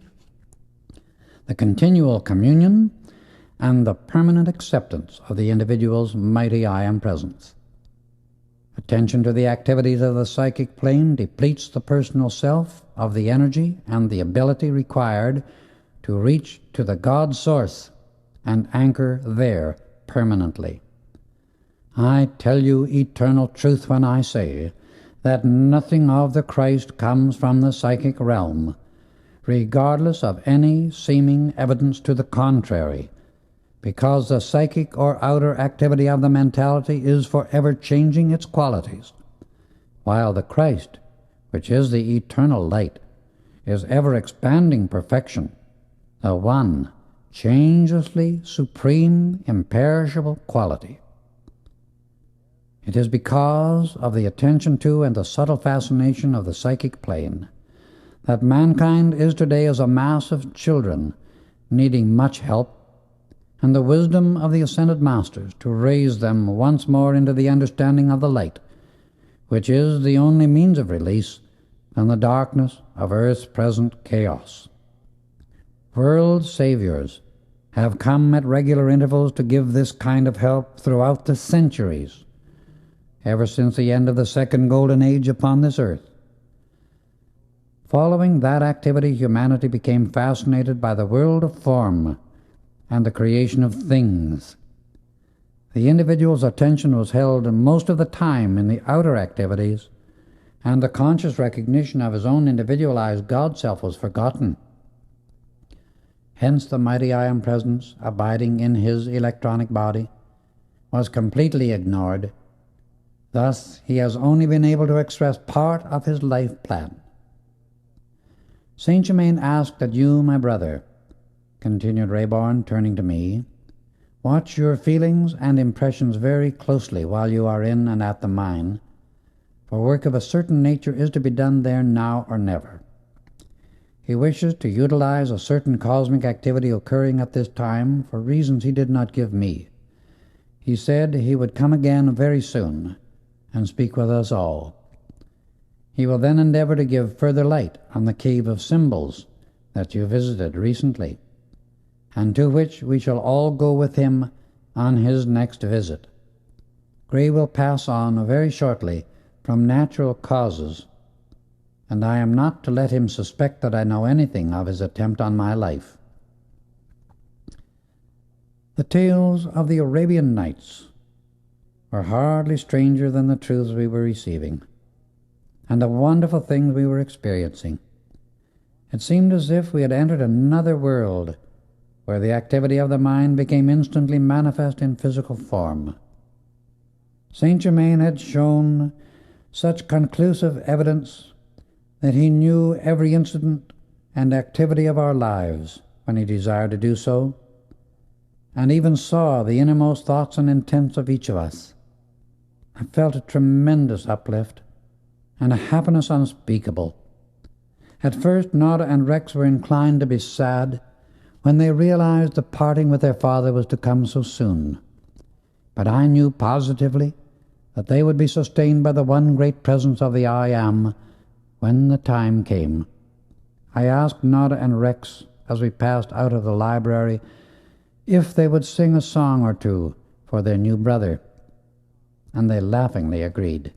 the continual communion, and the permanent acceptance of the individual's mighty I Am Presence. Attention to the activities of the psychic plane depletes the personal self of the energy and the ability required to reach to the God source and anchor there permanently. I tell you eternal truth when I say that nothing of the Christ comes from the psychic realm, regardless of any seeming evidence to the contrary, because the psychic or outer activity of the mentality is forever changing its qualities, while the Christ, which is the eternal light, is ever expanding perfection, the one changelessly supreme, imperishable quality. It is because of the attention to and the subtle fascination of the psychic plane that mankind is today as a mass of children needing much help, and the wisdom of the Ascended Masters to raise them once more into the understanding of the light, which is the only means of release from the darkness of earth's present chaos. World saviors have come at regular intervals to give this kind of help throughout the centuries, ever since the end of the second golden age upon this earth. Following that activity, humanity became fascinated by the world of form and the creation of things. The individual's attention was held most of the time in the outer activities, and the conscious recognition of his own individualized God-self was forgotten. Hence the mighty I Am Presence, abiding in his electronic body, was completely ignored. Thus, he has only been able to express part of his life plan. Saint Germain asked that you, my brother, continued Rayborn, turning to me, watch your feelings and impressions very closely while you are in and at the mine, for work of a certain nature is to be done there now or never. He wishes to utilize a certain cosmic activity occurring at this time for reasons he did not give me. He said he would come again very soon and speak with us all. He will then endeavor to give further light on the Cave of Symbols that you visited recently, and to which we shall all go with him on his next visit. Gray will pass on very shortly from natural causes, and I am not to let him suspect that I know anything of his attempt on my life. The tales of the Arabian Nights were hardly stranger than the truths we were receiving, and the wonderful things we were experiencing. It seemed as if we had entered another world, where the activity of the mind became instantly manifest in physical form. Saint Germain had shown such conclusive evidence that he knew every incident and activity of our lives when he desired to do so, and even saw the innermost thoughts and intents of each of us. I felt a tremendous uplift and a happiness unspeakable. At first, Nora and Rex were inclined to be sad when they realized the parting with their father was to come so soon. But I knew positively that they would be sustained by the one great presence of the I Am when the time came. I asked Nora and Rex, as we passed out of the library, if they would sing a song or two for their new brother, and they laughingly agreed.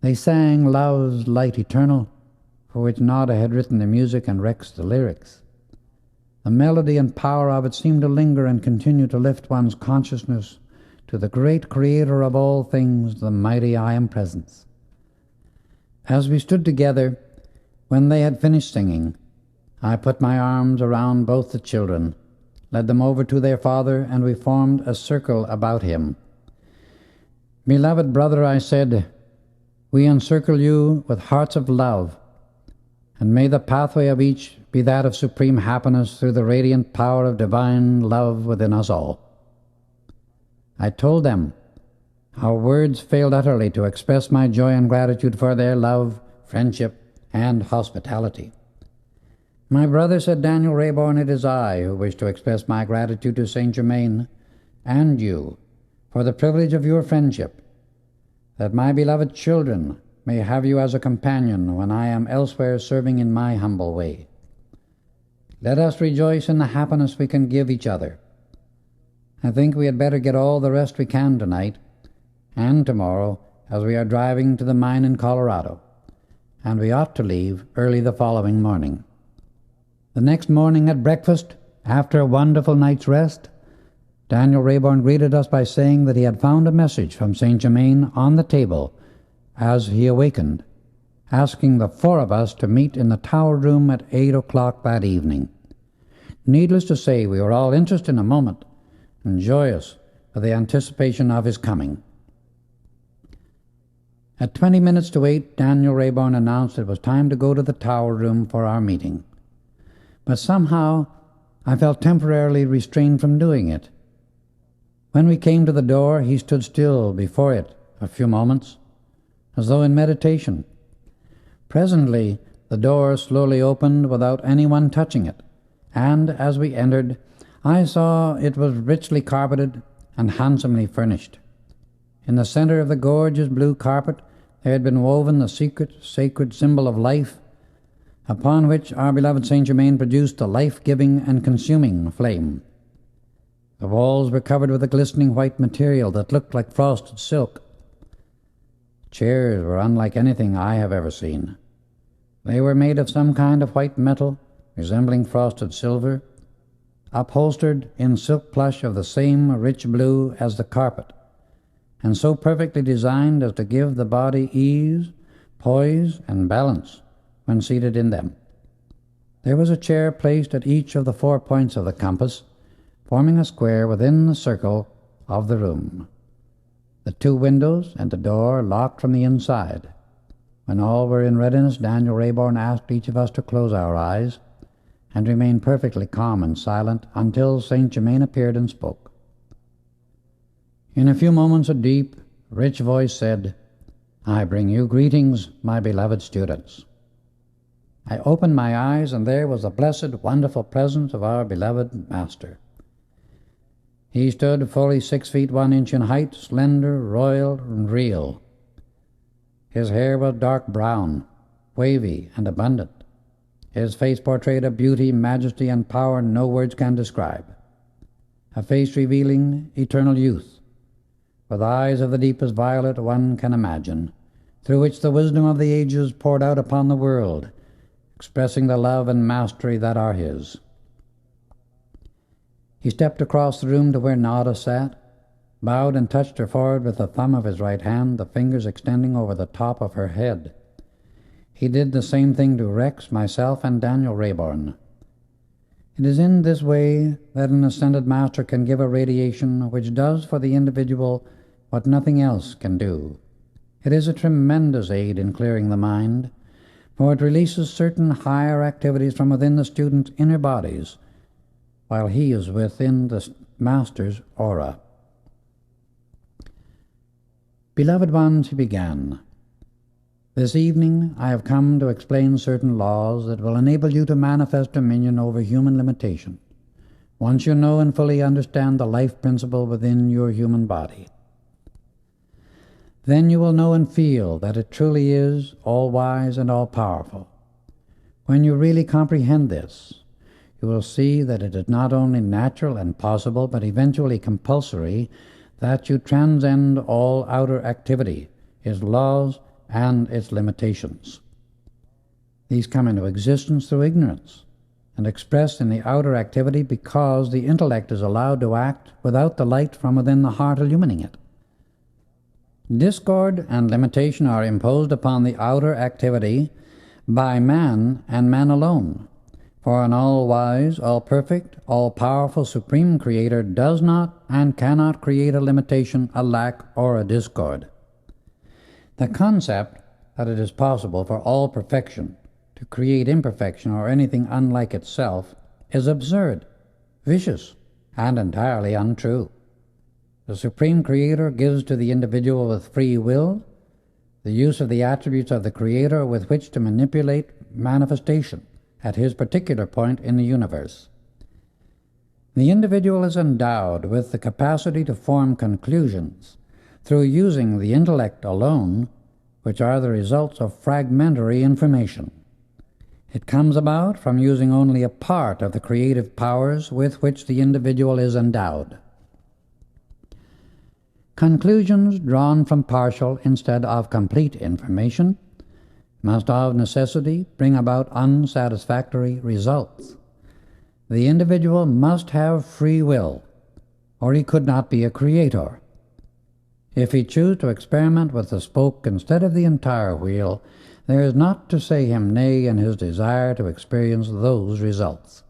They sang Love's Light Eternal, for which Nora had written the music and Rex the lyrics. The melody and power of it seemed to linger and continue to lift one's consciousness to the great Creator of all things, the mighty I Am Presence. As we stood together, when they had finished singing, I put my arms around both the children, led them over to their father, and we formed a circle about him. Beloved brother, I said, we encircle you with hearts of love, and may the pathway of each be that of supreme happiness through the radiant power of divine love within us all. I told them how words failed utterly to express my joy and gratitude for their love, friendship, and hospitality. My brother, said Daniel Rayborn, it is I who wish to express my gratitude to Saint Germain and you for the privilege of your friendship, that my beloved children may have you as a companion when I am elsewhere serving in my humble way. Let us rejoice in the happiness we can give each other. I think we had better get all the rest we can tonight and tomorrow, as we are driving to the mine in Colorado, and we ought to leave early the following morning. The next morning at breakfast, after a wonderful night's rest, Daniel Rayborn greeted us by saying that he had found a message from Saint Germain on the table as he awakened, asking the four of us to meet in the tower room at 8 o'clock that evening. Needless to say, we were all interested in a moment and joyous for the anticipation of his coming. At 20 minutes to 8, Daniel Rayborn announced it was time to go to the tower room for our meeting. But somehow I felt temporarily restrained from doing it. When we came to the door, he stood still before it a few moments, as though in meditation. Presently, the door slowly opened without anyone touching it, and as we entered, I saw it was richly carpeted and handsomely furnished. In the center of the gorgeous blue carpet there had been woven the secret, sacred symbol of life, upon which our beloved Saint Germain produced the life-giving and consuming flame. The walls were covered with a glistening white material that looked like frosted silk. Chairs were unlike anything I have ever seen. They were made of some kind of white metal, resembling frosted silver, upholstered in silk plush of the same rich blue as the carpet, and so perfectly designed as to give the body ease, poise, and balance when seated in them. There was a chair placed at each of the 4 points of the compass, forming a square within the circle of the room. The 2 windows and the door locked from the inside. When all were in readiness, Daniel Rayborn asked each of us to close our eyes and remain perfectly calm and silent until Saint Germain appeared and spoke. In a few moments a deep, rich voice said, "I bring you greetings, my beloved students." I opened my eyes, and there was the blessed, wonderful presence of our beloved Master. He stood fully 6 feet 1 inch in height, slender, royal, and real. His hair was dark brown, wavy, and abundant. His face portrayed a beauty, majesty, and power no words can describe. A face revealing eternal youth, with eyes of the deepest violet one can imagine, through which the wisdom of the ages poured out upon the world, expressing the love and mastery that are his. He stepped across the room to where Nada sat, bowed and touched her forehead with the thumb of his right hand, the fingers extending over the top of her head. He did the same thing to Rex, myself, and Daniel Rayborn. It is in this way that an ascended master can give a radiation which does for the individual what nothing else can do. It is a tremendous aid in clearing the mind, for it releases certain higher activities from within the student's inner bodies, while he is within the master's aura. Beloved ones, he began, this evening I have come to explain certain laws that will enable you to manifest dominion over human limitation, once you know and fully understand the life principle within your human body. Then you will know and feel that it truly is all-wise and all-powerful. When you really comprehend this, you will see that it is not only natural and possible, but eventually compulsory, that you transcend all outer activity, its laws, and its limitations. These come into existence through ignorance and expressed in the outer activity because the intellect is allowed to act without the light from within the heart illumining it. Discord and limitation are imposed upon the outer activity by man and man alone, for an all-wise, all-perfect, all-powerful Supreme Creator does not and cannot create a limitation, a lack, or a discord. The concept that it is possible for all perfection to create imperfection or anything unlike itself is absurd, vicious, and entirely untrue. The Supreme Creator gives to the individual with free will the use of the attributes of the Creator with which to manipulate manifestation at his particular point in the universe. The individual is endowed with the capacity to form conclusions through using the intellect alone, which are the results of fragmentary information. It comes about from using only a part of the creative powers with which the individual is endowed. Conclusions drawn from partial instead of complete information must of necessity bring about unsatisfactory results. The individual must have free will, or he could not be a creator. If he choose to experiment with the spoke instead of the entire wheel, there is not to say him nay in his desire to experience those results.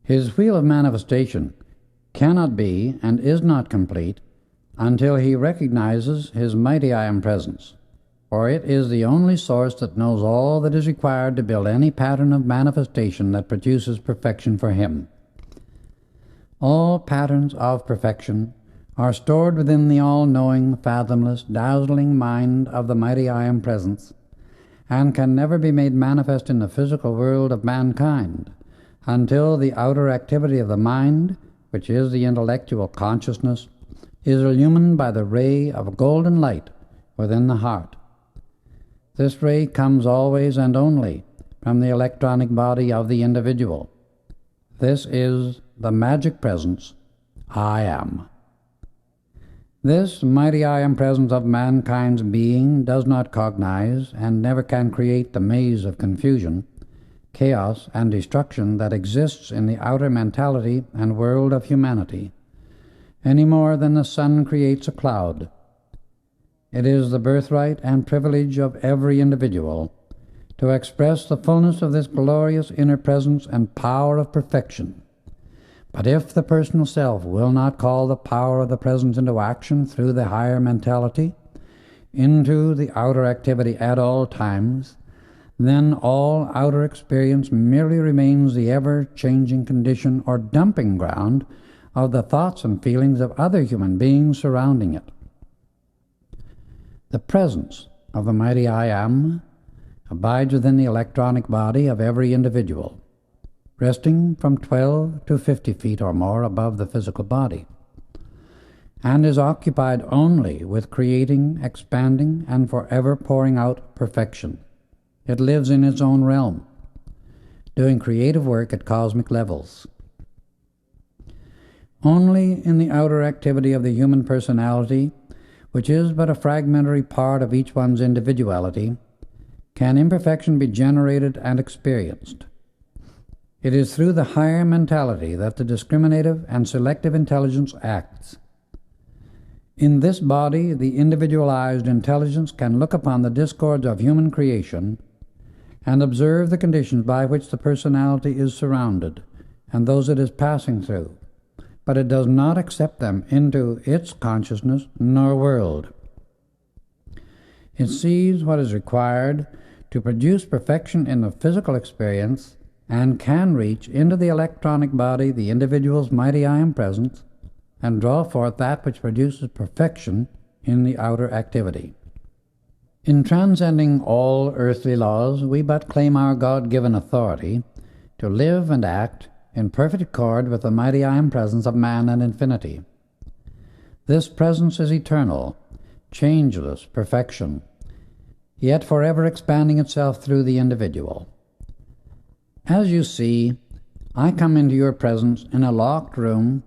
His wheel of manifestation cannot be and is not complete until he recognizes his mighty I Am Presence, for it is the only source that knows all that is required to build any pattern of manifestation that produces perfection for him. All patterns of perfection are stored within the all-knowing, fathomless, dazzling mind of the mighty I Am Presence, and can never be made manifest in the physical world of mankind until the outer activity of the mind, which is the intellectual consciousness, is illumined by the ray of golden light within the heart. This ray comes always and only from the electronic body of the individual. This is the magic presence, I Am. This mighty I Am Presence of mankind's being does not cognize and never can create the maze of confusion, chaos, and destruction that exists in the outer mentality and world of humanity, any more than the sun creates a cloud. It is the birthright and privilege of every individual to express the fullness of this glorious inner presence and power of perfection. But if the personal self will not call the power of the presence into action through the higher mentality, into the outer activity at all times, then all outer experience merely remains the ever-changing condition or dumping ground of the thoughts and feelings of other human beings surrounding it. The presence of the mighty I Am abides within the electronic body of every individual, resting from 12 to 50 feet or more above the physical body, and is occupied only with creating, expanding, and forever pouring out perfection. It lives in its own realm, doing creative work at cosmic levels. Only in the outer activity of the human personality, which is but a fragmentary part of each one's individuality, can imperfection be generated and experienced. It is through the higher mentality that the discriminative and selective intelligence acts. In this body, the individualized intelligence can look upon the discords of human creation and observe the conditions by which the personality is surrounded and those it is passing through, but it does not accept them into its consciousness nor world. It sees what is required to produce perfection in the physical experience and can reach into the electronic body, the individual's mighty I Am presence, and draw forth that which produces perfection in the outer activity. In transcending all earthly laws, we but claim our God-given authority to live and act in perfect accord with the mighty I Am presence of man and infinity. This presence is eternal, changeless perfection, yet forever expanding itself through the individual. As you see, I come into your presence in a locked room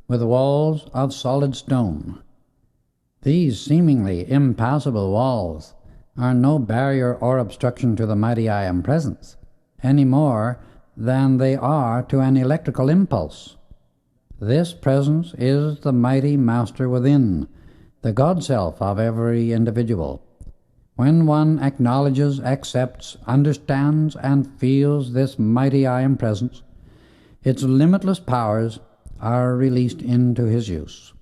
with walls of solid stone. These seemingly impassable walls are no barrier or obstruction to the mighty I Am presence, any more than they are to an electrical impulse. This presence is the mighty Master within, the God-self of every individual. When one acknowledges, accepts, understands, and feels this mighty I Am presence, its limitless powers are released into his use.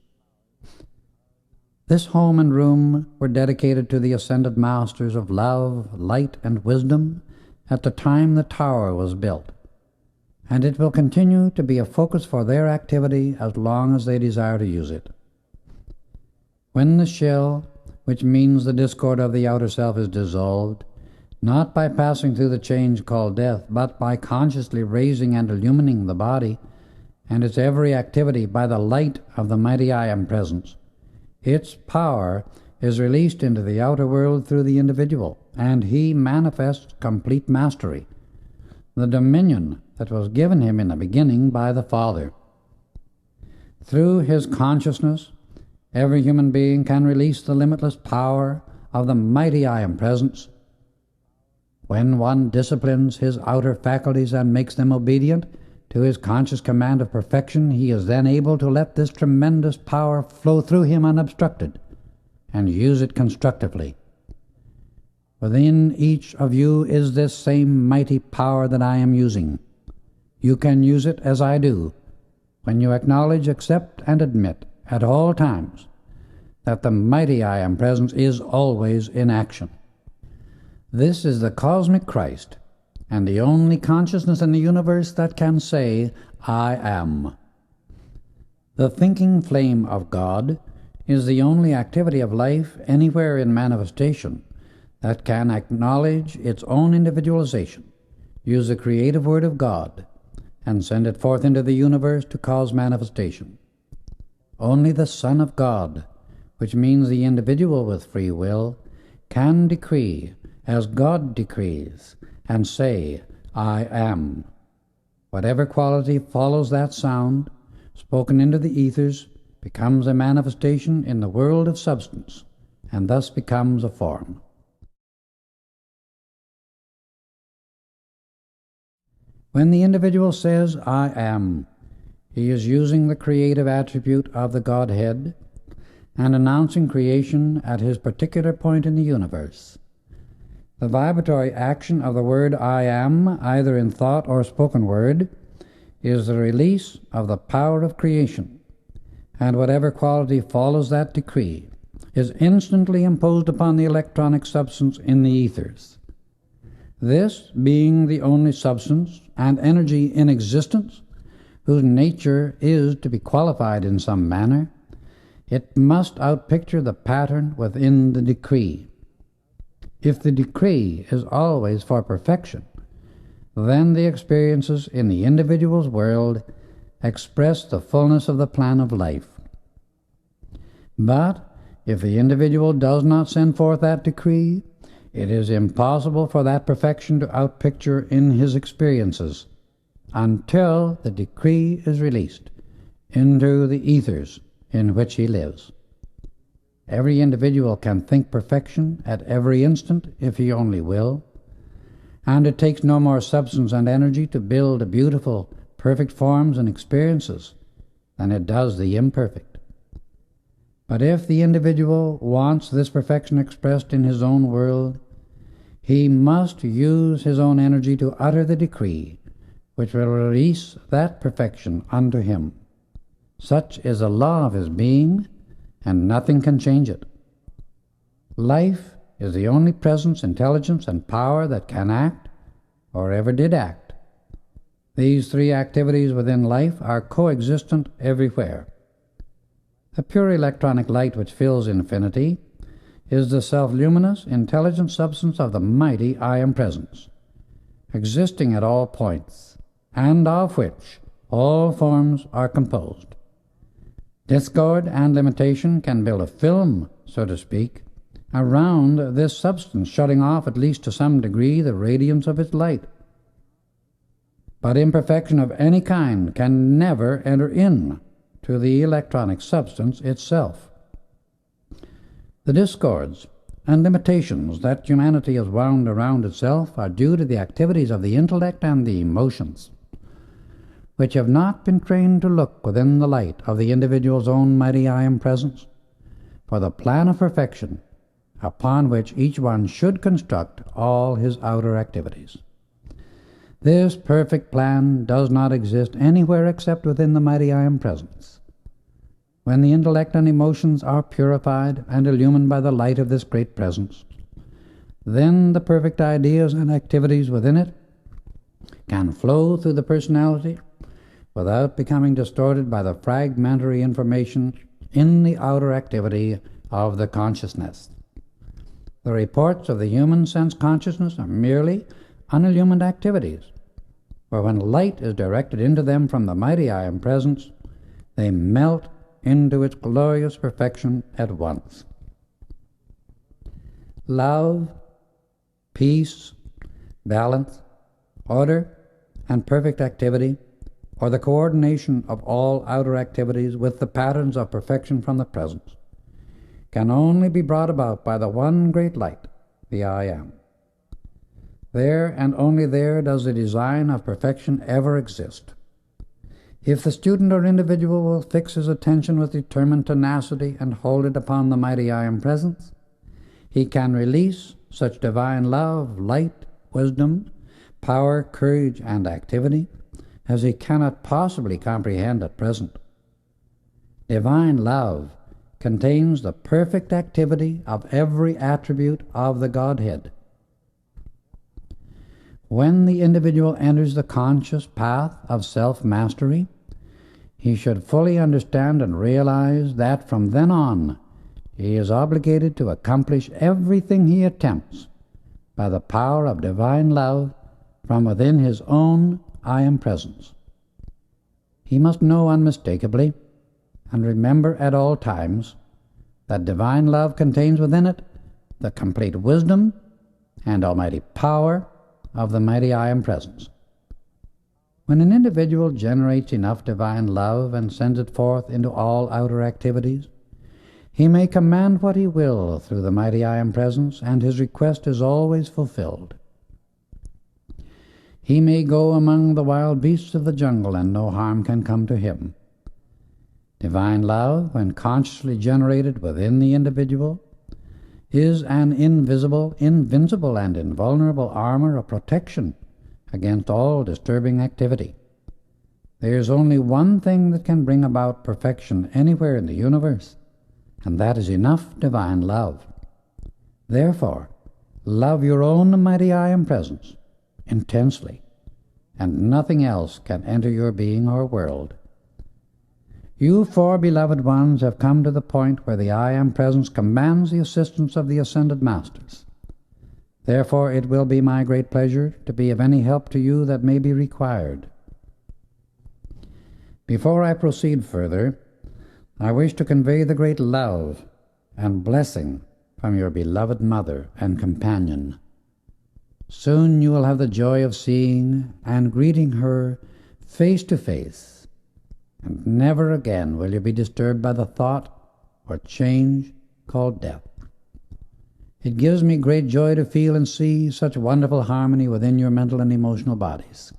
This home and room were dedicated to the ascended masters of love, light, and wisdom at the time the tower was built, and it will continue to be a focus for their activity as long as they desire to use it. When the shell, which means the discord of the outer self, is dissolved, not by passing through the change called death, but by consciously raising and illumining the body and its every activity by the light of the mighty I Am presence, its power is released into the outer world through the individual, and he manifests complete mastery, the dominion that was given him in the beginning by the Father. Through his consciousness, every human being can release the limitless power of the mighty I Am presence. When one disciplines his outer faculties and makes them obedient to his conscious command of perfection, he is then able to let this tremendous power flow through him unobstructed and use it constructively. Within each of you is this same mighty power that I am using. You can use it as I do, when you acknowledge, accept, and admit at all times that the mighty I Am presence is always in action. This is the cosmic Christ, and the only consciousness in the universe that can say, I am. The thinking flame of God is the only activity of life anywhere in manifestation that can acknowledge its own individualization, use the creative word of God, and send it forth into the universe to cause manifestation. Only the Son of God, which means the individual with free will, can decree as God decrees and say, I am. Whatever quality follows that sound, spoken into the ethers, becomes a manifestation in the world of substance, and thus becomes a form. When the individual says, I am, he is using the creative attribute of the Godhead and announcing creation at his particular point in the universe. The vibratory action of the word I am, either in thought or spoken word, is the release of the power of creation, and whatever quality follows that decree is instantly imposed upon the electronic substance in the ethers. This being the only substance and energy in existence whose nature is to be qualified in some manner, it must outpicture the pattern within the decree. If the decree is always for perfection, then the experiences in the individual's world express the fullness of the plan of life. But if the individual does not send forth that decree, it is impossible for that perfection to outpicture in his experiences until the decree is released into the ethers in which he lives. Every individual can think perfection at every instant if he only will, and it takes no more substance and energy to build beautiful, perfect forms and experiences than it does the imperfect. But if the individual wants this perfection expressed in his own world, he must use his own energy to utter the decree which will release that perfection unto him. Such is the law of his being, and nothing can change it. Life is the only presence, intelligence, and power that can act, or ever did act. These three activities within life are coexistent everywhere. The pure electronic light which fills infinity is the self-luminous, intelligent substance of the mighty I Am Presence, existing at all points, and of which all forms are composed. Discord and limitation can build a film, so to speak, around this substance, shutting off at least to some degree the radiance of its light. But imperfection of any kind can never enter in to the electronic substance itself. The discords and limitations that humanity has wound around itself are due to the activities of the intellect and the emotions, which have not been trained to look within the light of the individual's own mighty I Am Presence for the plan of perfection upon which each one should construct all his outer activities. This perfect plan does not exist anywhere except within the mighty I Am Presence. When the intellect and emotions are purified and illumined by the light of this great presence, then the perfect ideas and activities within it can flow through the personality without becoming distorted by the fragmentary information in the outer activity of the consciousness. The reports of the human sense consciousness are merely unillumined activities, for when light is directed into them from the mighty I Am Presence, they melt into its glorious perfection at once. Love, peace, balance, order, and perfect activity, or the coordination of all outer activities with the patterns of perfection from the presence, can only be brought about by the one great light, the I Am. There and only there does the design of perfection ever exist. If the student or individual will fix his attention with determined tenacity and hold it upon the mighty I Am Presence, he can release such divine love, light, wisdom, power, courage, and activity as he cannot possibly comprehend at present. Divine love contains the perfect activity of every attribute of the Godhead. When the individual enters the conscious path of self-mastery, he should fully understand and realize that from then on he is obligated to accomplish everything he attempts by the power of divine love from within his own I Am Presence. He must know unmistakably and remember at all times that divine love contains within it the complete wisdom and almighty power of the mighty I Am Presence. When an individual generates enough divine love and sends it forth into all outer activities, he may command what he will through the mighty I Am Presence, and his request is always fulfilled. He may go among the wild beasts of the jungle, and no harm can come to him. Divine love, when consciously generated within the individual, is an invisible, invincible, and invulnerable armor of protection against all disturbing activity. There is only one thing that can bring about perfection anywhere in the universe, and that is enough divine love. Therefore, love your own mighty I Am Presence intensely, and nothing else can enter your being or world. You four beloved ones have come to the point where the I Am Presence commands the assistance of the Ascended Masters. Therefore, it will be my great pleasure to be of any help to you that may be required. Before I proceed further, I wish to convey the great love and blessing from your beloved mother and companion. Soon you will have the joy of seeing and greeting her face to face, and never again will you be disturbed by the thought or change called death. It gives me great joy to feel and see such wonderful harmony within your mental and emotional bodies.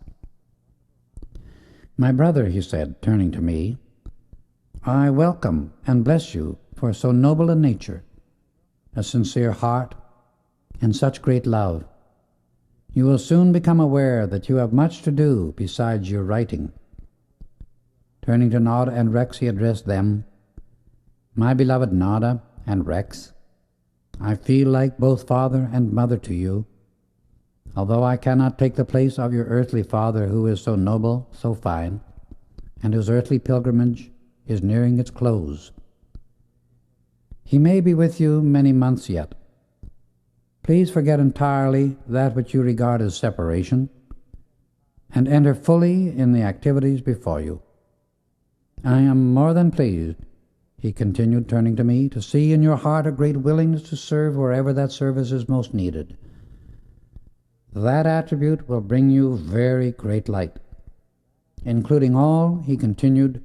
My brother, he said, turning to me, I welcome and bless you for so noble a nature, a sincere heart, and such great love. You will soon become aware that you have much to do besides your writing. Turning to Nada and Rex, he addressed them. My beloved Nada and Rex, I feel like both father and mother to you, although I cannot take the place of your earthly father who is so noble, so fine, and whose earthly pilgrimage is nearing its close. He may be with you many months yet. Please forget entirely that which you regard as separation, and enter fully in the activities before you. I am more than pleased, he continued, turning to me, to see in your heart a great willingness to serve wherever that service is most needed. That attribute will bring you very great light, including all, he continued,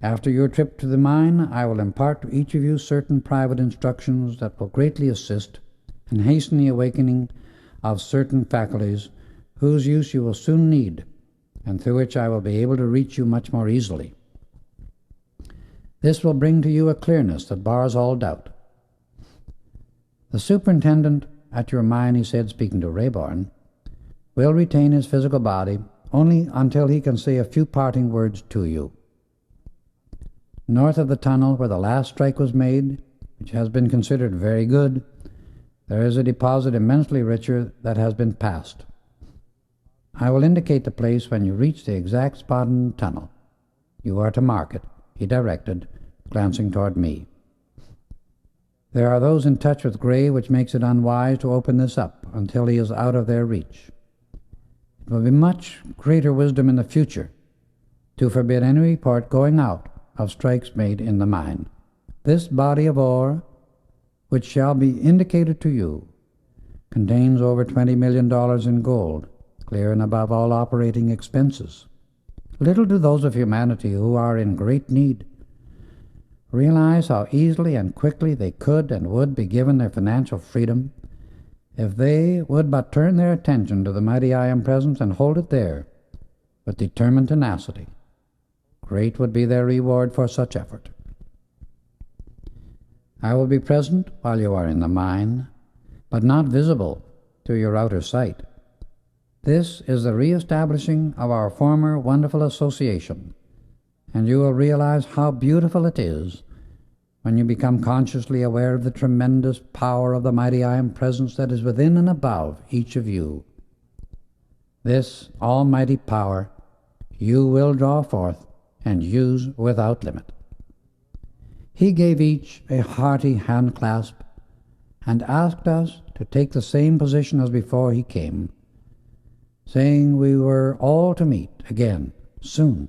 after your trip to the mine, I will impart to each of you certain private instructions that will greatly assist and hasten the awakening of certain faculties whose use you will soon need, and through which I will be able to reach you much more easily. This will bring to you a clearness that bars all doubt. The superintendent at your mine, he said, speaking to Rayborn, will retain his physical body only until he can say a few parting words to you. North of the tunnel where the last strike was made, which has been considered very good, there is a deposit immensely richer that has been passed. I will indicate the place when you reach the exact spot in the tunnel. You are to mark it, he directed, glancing toward me. There are those in touch with Gray, which makes it unwise to open this up until he is out of their reach. It will be much greater wisdom in the future to forbid any report going out of strikes made in the mine. This body of ore, which shall be indicated to you, contains over $20 million in gold, clear and above all operating expenses. Little do those of humanity who are in great need realize how easily and quickly they could and would be given their financial freedom if they would but turn their attention to the mighty I Am Presence and hold it there with determined tenacity. Great would be their reward for such effort. I will be present while you are in the mine, but not visible to your outer sight. This is the re-establishing of our former wonderful association, and you will realize how beautiful it is when you become consciously aware of the tremendous power of the mighty I Am Presence that is within and above each of you. This almighty power you will draw forth and use without limit. He gave each a hearty hand clasp and asked us to take the same position as before he came, saying we were all to meet again soon.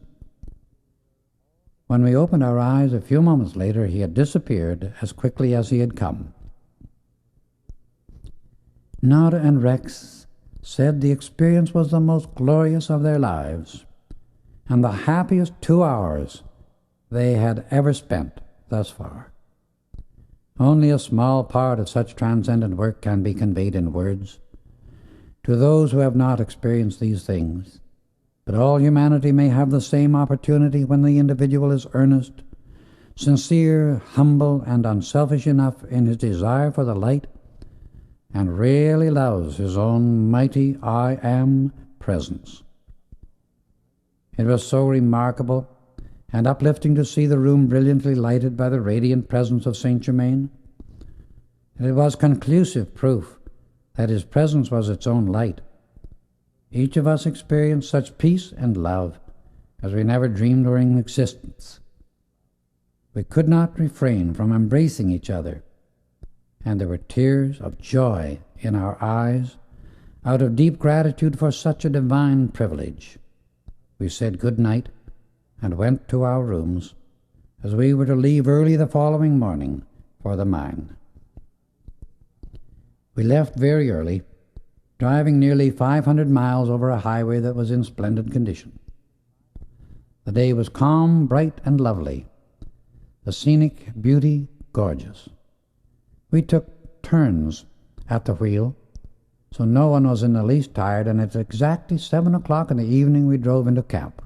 When we opened our eyes a few moments later, he had disappeared as quickly as he had come. Nada and Rex said the experience was the most glorious of their lives, and the happiest 2 hours they had ever spent thus far. Only a small part of such transcendent work can be conveyed in words to those who have not experienced these things, but all humanity may have the same opportunity when the individual is earnest, sincere, humble, and unselfish enough in his desire for the light, and really loves his own mighty I Am Presence. It was so remarkable and uplifting to see the room brilliantly lighted by the radiant presence of Saint Germain. It was conclusive proof that his presence was its own light. Each of us experienced such peace and love as we never dreamed were in existence. We could not refrain from embracing each other, and there were tears of joy in our eyes out of deep gratitude for such a divine privilege. We said good night and went to our rooms, as we were to leave early the following morning for the mine. We left very early, driving nearly 500 miles over a highway that was in splendid condition. The day was calm, bright, and lovely, the scenic beauty gorgeous. We took turns at the wheel, so no one was in the least tired, and at exactly 7 o'clock in the evening we drove into camp.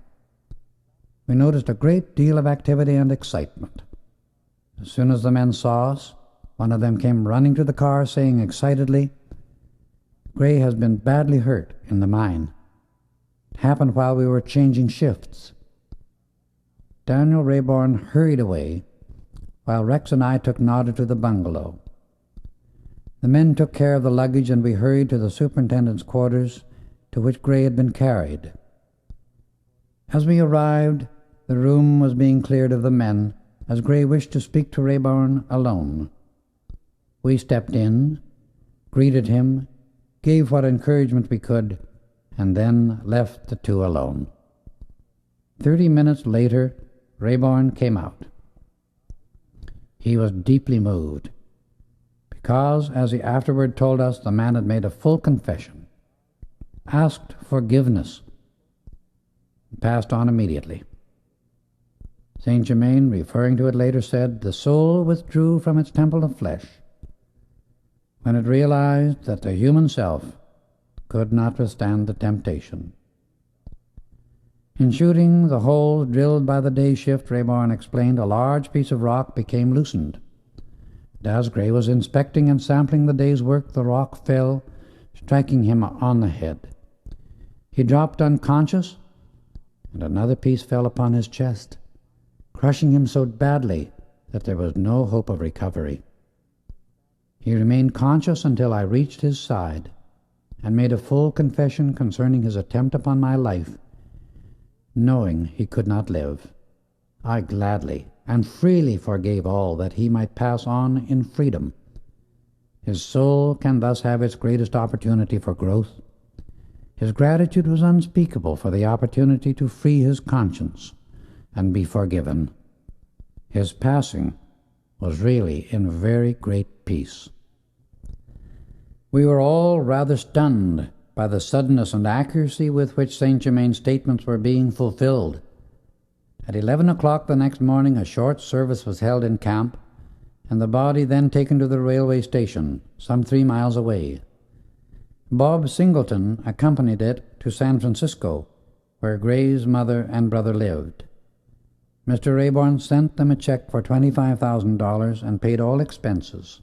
We noticed a great deal of activity and excitement. As soon as the men saw us, one of them came running to the car, saying excitedly, "Gray has been badly hurt in the mine. It happened while we were changing shifts." Daniel Rayborn hurried away, while Rex and I took Nada to the bungalow. The men took care of the luggage, and we hurried to the superintendent's quarters, to which Gray had been carried. As we arrived, the room was being cleared of the men, as Gray wished to speak to Rayborn alone. We stepped in, greeted him, gave what encouragement we could, and then left the two alone. 30 minutes later, Rayborn came out. He was deeply moved, because, as he afterward told us, the man had made a full confession, asked forgiveness, and passed on immediately. Saint Germain, referring to it later, said, "The soul withdrew from its temple of flesh when it realized that the human self could not withstand the temptation." In shooting the holes drilled by the day shift, Rayborn explained, a large piece of rock became loosened. And as Gray was inspecting and sampling the day's work, the rock fell, striking him on the head. He dropped unconscious, and another piece fell upon his chest, crushing him so badly that there was no hope of recovery. He remained conscious until I reached his side and made a full confession concerning his attempt upon my life, knowing he could not live. I gladly and freely forgave all, that he might pass on in freedom. His soul can thus have its greatest opportunity for growth. His gratitude was unspeakable for the opportunity to free his conscience and be forgiven. His passing was really in very great peace. We were all rather stunned by the suddenness and accuracy with which Saint Germain's statements were being fulfilled. At 11 o'clock the next morning, a short service was held in camp, and the body then taken to the railway station, some 3 miles away. Bob Singleton accompanied it to San Francisco, where Gray's mother and brother lived. Mr. Rayborn sent them a check for $25,000 and paid all expenses.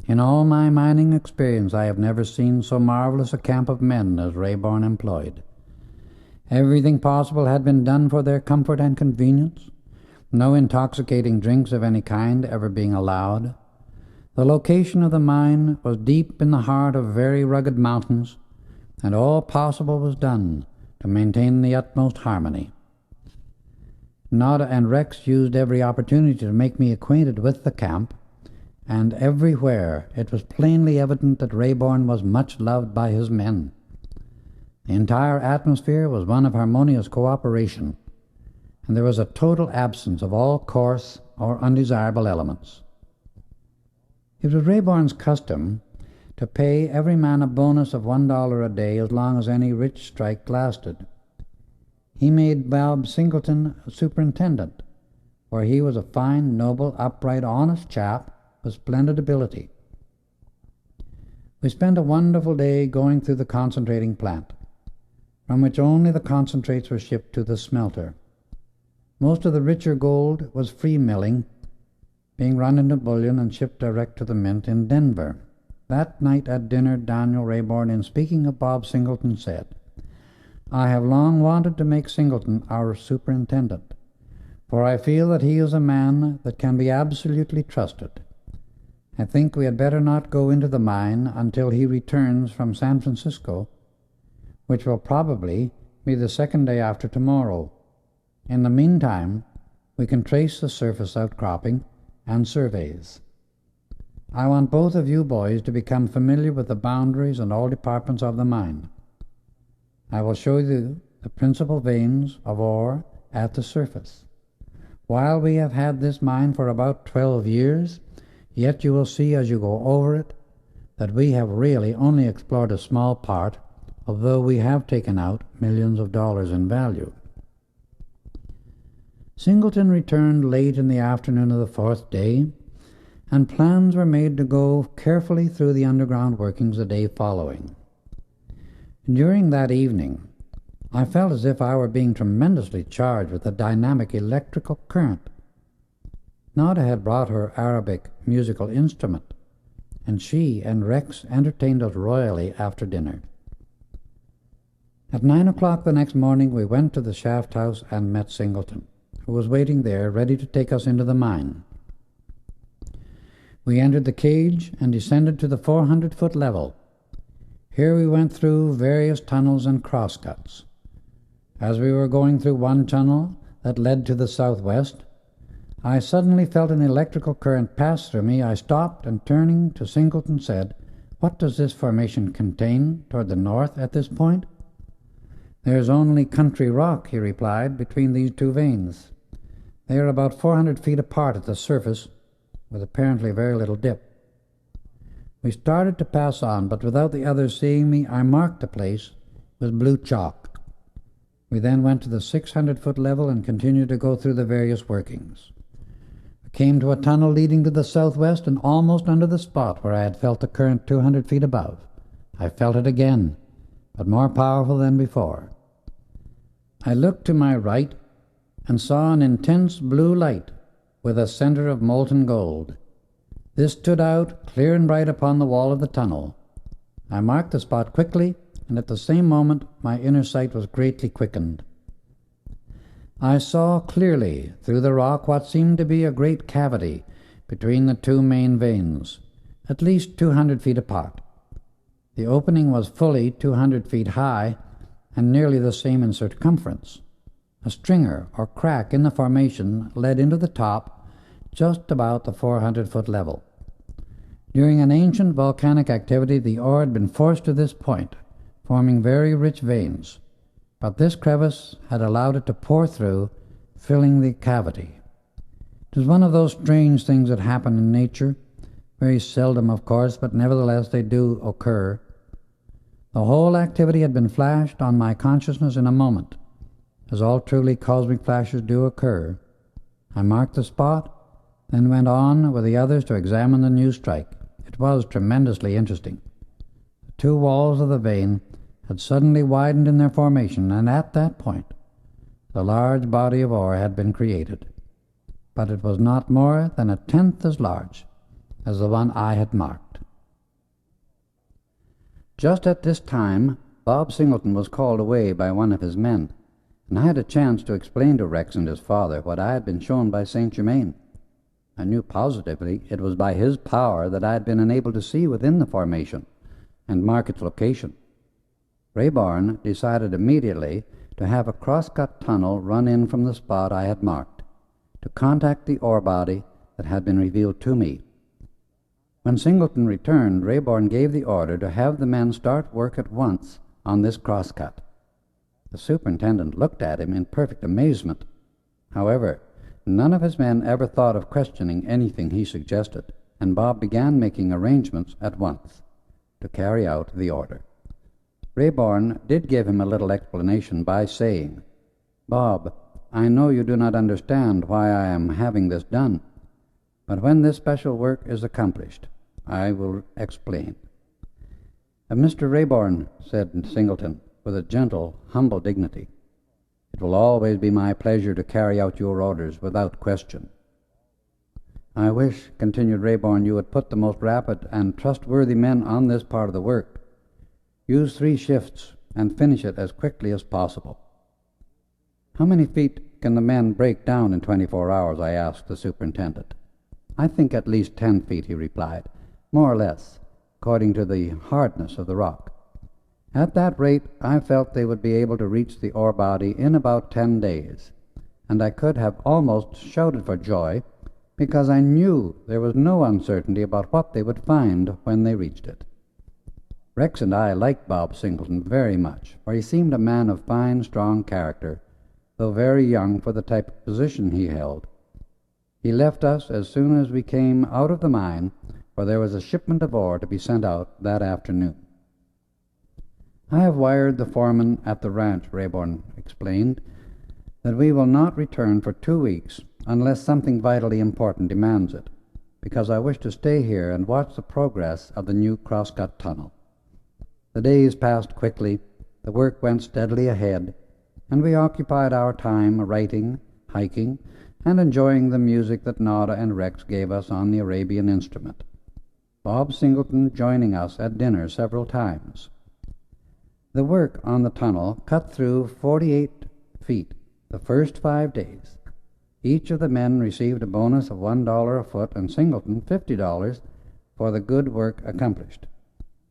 In all my mining experience, I have never seen so marvelous a camp of men as Rayborn employed. Everything possible had been done for their comfort and convenience, no intoxicating drinks of any kind ever being allowed. The location of the mine was deep in the heart of very rugged mountains, and all possible was done to maintain the utmost harmony. Nada and Rex used every opportunity to make me acquainted with the camp, and everywhere it was plainly evident that Rayborn was much loved by his men. The entire atmosphere was one of harmonious cooperation, and there was a total absence of all coarse or undesirable elements. It was Rayborn's custom to pay every man a bonus of $1 a day as long as any rich strike lasted. He made Bob Singleton a superintendent, where he was a fine, noble, upright, honest chap with splendid ability. We spent a wonderful day going through the concentrating plant, from which only the concentrates were shipped to the smelter. Most of the richer gold was free milling, being run into bullion and shipped direct to the mint in Denver. That night at dinner, Daniel Rayborn, in speaking of Bob Singleton, said, "I have long wanted to make Singleton our superintendent. for I feel that he is a man that can be absolutely trusted. I think we had better not go into the mine until he returns from San Francisco, which will probably be the second day after tomorrow. In the meantime, we can trace the surface outcropping and surveys. I want both of you boys to become familiar with the boundaries and all departments of the mine. I will show you the principal veins of ore at the surface. While we have had this mine for about 12 years, yet you will see as you go over it that we have really only explored a small part, although we have taken out millions of dollars in value. Singleton returned late in the afternoon of the fourth day, and plans were made to go carefully through the underground workings the day following. During that evening, I felt as if I were being tremendously charged with a dynamic electrical current. Nada had brought her Arabic musical instrument, and she and Rex entertained us royally after dinner. At 9 o'clock the next morning we went to the shaft house and met Singleton, who was waiting there ready to take us into the mine. We entered the cage and descended to the 400-foot level. Here we went through various tunnels and crosscuts. As we were going through one tunnel that led to the southwest, I suddenly felt an electrical current pass through me. I stopped and, turning to Singleton, said, "What does this formation contain toward the north at this point?" "There's only country rock," he replied, "between these two veins. They are about 400 feet apart at the surface, with apparently very little dip." We started to pass on, but without the others seeing me, I marked the place with blue chalk. We then went to the 600-foot level and continued to go through the various workings. We came to a tunnel leading to the southwest and almost under the spot where I had felt the current 200 feet above. I felt it again, but more powerful than before. I looked to my right and saw an intense blue light with a center of molten gold. This stood out clear and bright upon the wall of the tunnel. I marked the spot quickly, and at the same moment my inner sight was greatly quickened. I saw clearly through the rock what seemed to be a great cavity between the two main veins, at least 200 feet apart. The opening was fully 200 feet high and nearly the same in circumference. A stringer or crack in the formation led into the top just about the 400-foot level. During an ancient volcanic activity, the ore had been forced to this point, forming very rich veins, but this crevice had allowed it to pour through, filling the cavity. It was one of those strange things that happen in nature, very seldom, of course, but nevertheless they do occur. The whole activity had been flashed on my consciousness in a moment, as all truly cosmic flashes do occur. I marked the spot, then went on with the others to examine the new strike. It was tremendously interesting. The two walls of the vein had suddenly widened in their formation, and at that point the large body of ore had been created. But it was not more than a tenth as large as the one I had marked. Just at this time, Bob Singleton was called away by one of his men, and I had a chance to explain to Rex and his father what I had been shown by Saint Germain. I knew positively it was by his power that I had been enabled to see within the formation and mark its location. Rayborn decided immediately to have a cross-cut tunnel run in from the spot I had marked, to contact the ore body that had been revealed to me. When Singleton returned, Rayborn gave the order to have the men start work at once on this cross-cut. The superintendent looked at him in perfect amazement. However, none of his men ever thought of questioning anything he suggested, and Bob began making arrangements at once to carry out the order. Rayborn did give him a little explanation by saying, "Bob, I know you do not understand why I am having this done, but when this special work is accomplished, I will explain." "Mr. Rayborn," said Singleton, with a gentle, humble dignity, "it will always be my pleasure to carry out your orders without question." "I wish," continued Rayborn, "you would put the most rapid and trustworthy men on this part of the work. Use 3 shifts and finish it as quickly as possible." "How many feet can the men break down in 24 hours? I asked the superintendent. I think at least 10 feet, he replied, more or less, according to the hardness of the rock. At that rate, I felt they would be able to reach the ore body in about 10 days, and I could have almost shouted for joy, because I knew there was no uncertainty about what they would find when they reached it. Rex and I liked Bob Singleton very much, for he seemed a man of fine, strong character, though very young for the type of position he held. He left us as soon as we came out of the mine, for there was a shipment of ore to be sent out that afternoon. I have wired the foreman at the ranch, Rayborn explained, that we will not return for 2 weeks unless something vitally important demands it, because I wish to stay here and watch the progress of the new crosscut tunnel. The days passed quickly, the work went steadily ahead, and we occupied our time writing, hiking, and enjoying the music that Nada and Rex gave us on the Arabian instrument, Bob Singleton joining us at dinner several times. The work on the tunnel cut through 48 feet the first 5 days. Each of the men received a bonus of $1 a foot, and Singleton $50 for the good work accomplished.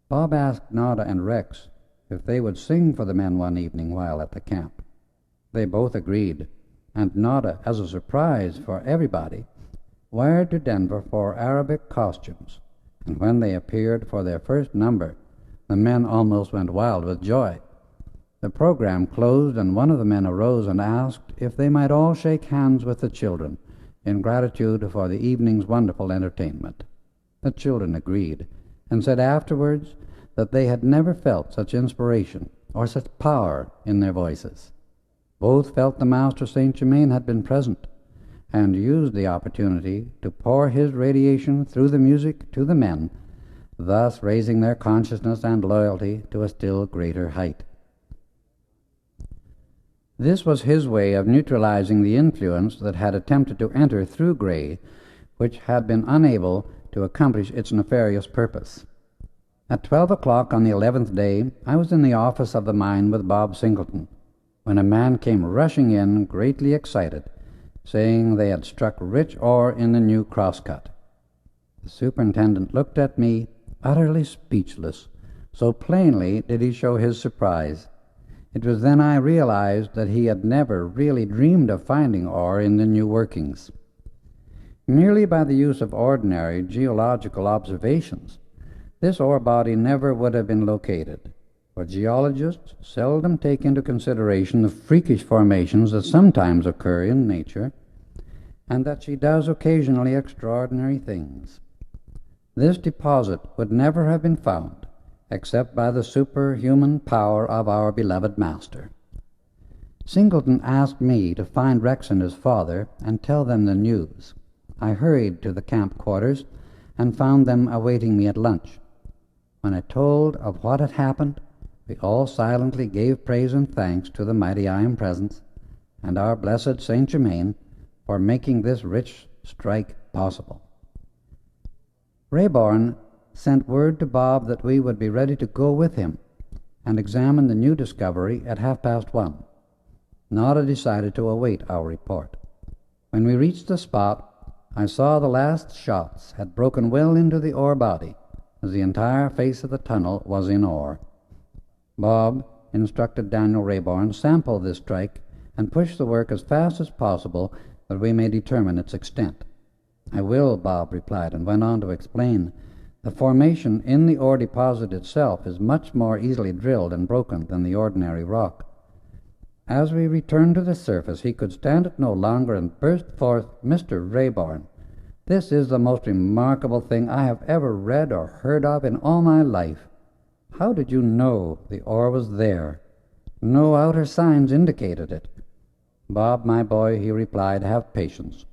Bob asked Nada and Rex if they would sing for the men one evening while at the camp. They both agreed, and Nada, as a surprise for everybody, wired to Denver for Arabic costumes, and when they appeared for their first number, the men almost went wild with joy. The program closed, and one of the men arose and asked if they might all shake hands with the children in gratitude for the evening's wonderful entertainment. The children agreed, and said afterwards that they had never felt such inspiration or such power in their voices. Both felt the Master Saint Germain had been present, and used the opportunity to pour his radiation through the music to the men, thus raising their consciousness and loyalty to a still greater height. This was his way of neutralizing the influence that had attempted to enter through Gray, which had been unable to accomplish its nefarious purpose. At 12 o'clock on the 11th day, I was in the office of the mine with Bob Singleton, when a man came rushing in, greatly excited, saying they had struck rich ore in the new crosscut. The superintendent looked at me, utterly speechless, so plainly did he show his surprise. It was then I realized that he had never really dreamed of finding ore in the new workings. Merely by the use of ordinary geological observations, this ore body never would have been located, for geologists seldom take into consideration the freakish formations that sometimes occur in nature, and that she does occasionally extraordinary things. This deposit would never have been found except by the superhuman power of our beloved Master. Singleton asked me to find Rex and his father and tell them the news. I hurried to the camp quarters and found them awaiting me at lunch. When I told of what had happened, we all silently gave praise and thanks to the mighty I Am Presence and our blessed Saint Germain for making this rich strike possible. Rayborn sent word to Bob that we would be ready to go with him and examine the new discovery at 1:30. Nada decided to await our report. When we reached the spot, I saw the last shots had broken well into the ore body, as the entire face of the tunnel was in ore. Bob instructed Daniel Rayborn sample this strike and push the work as fast as possible that we may determine its extent. I will, Bob replied, and went on to explain. The formation in the ore deposit itself is much more easily drilled and broken than the ordinary rock. As we returned to the surface, he could stand it no longer and burst forth, "Mr. Rayborn, this is the most remarkable thing I have ever read or heard of in all my life. How did you know the ore was there? No outer signs indicated it." "Bob, my boy," he replied, "have patience.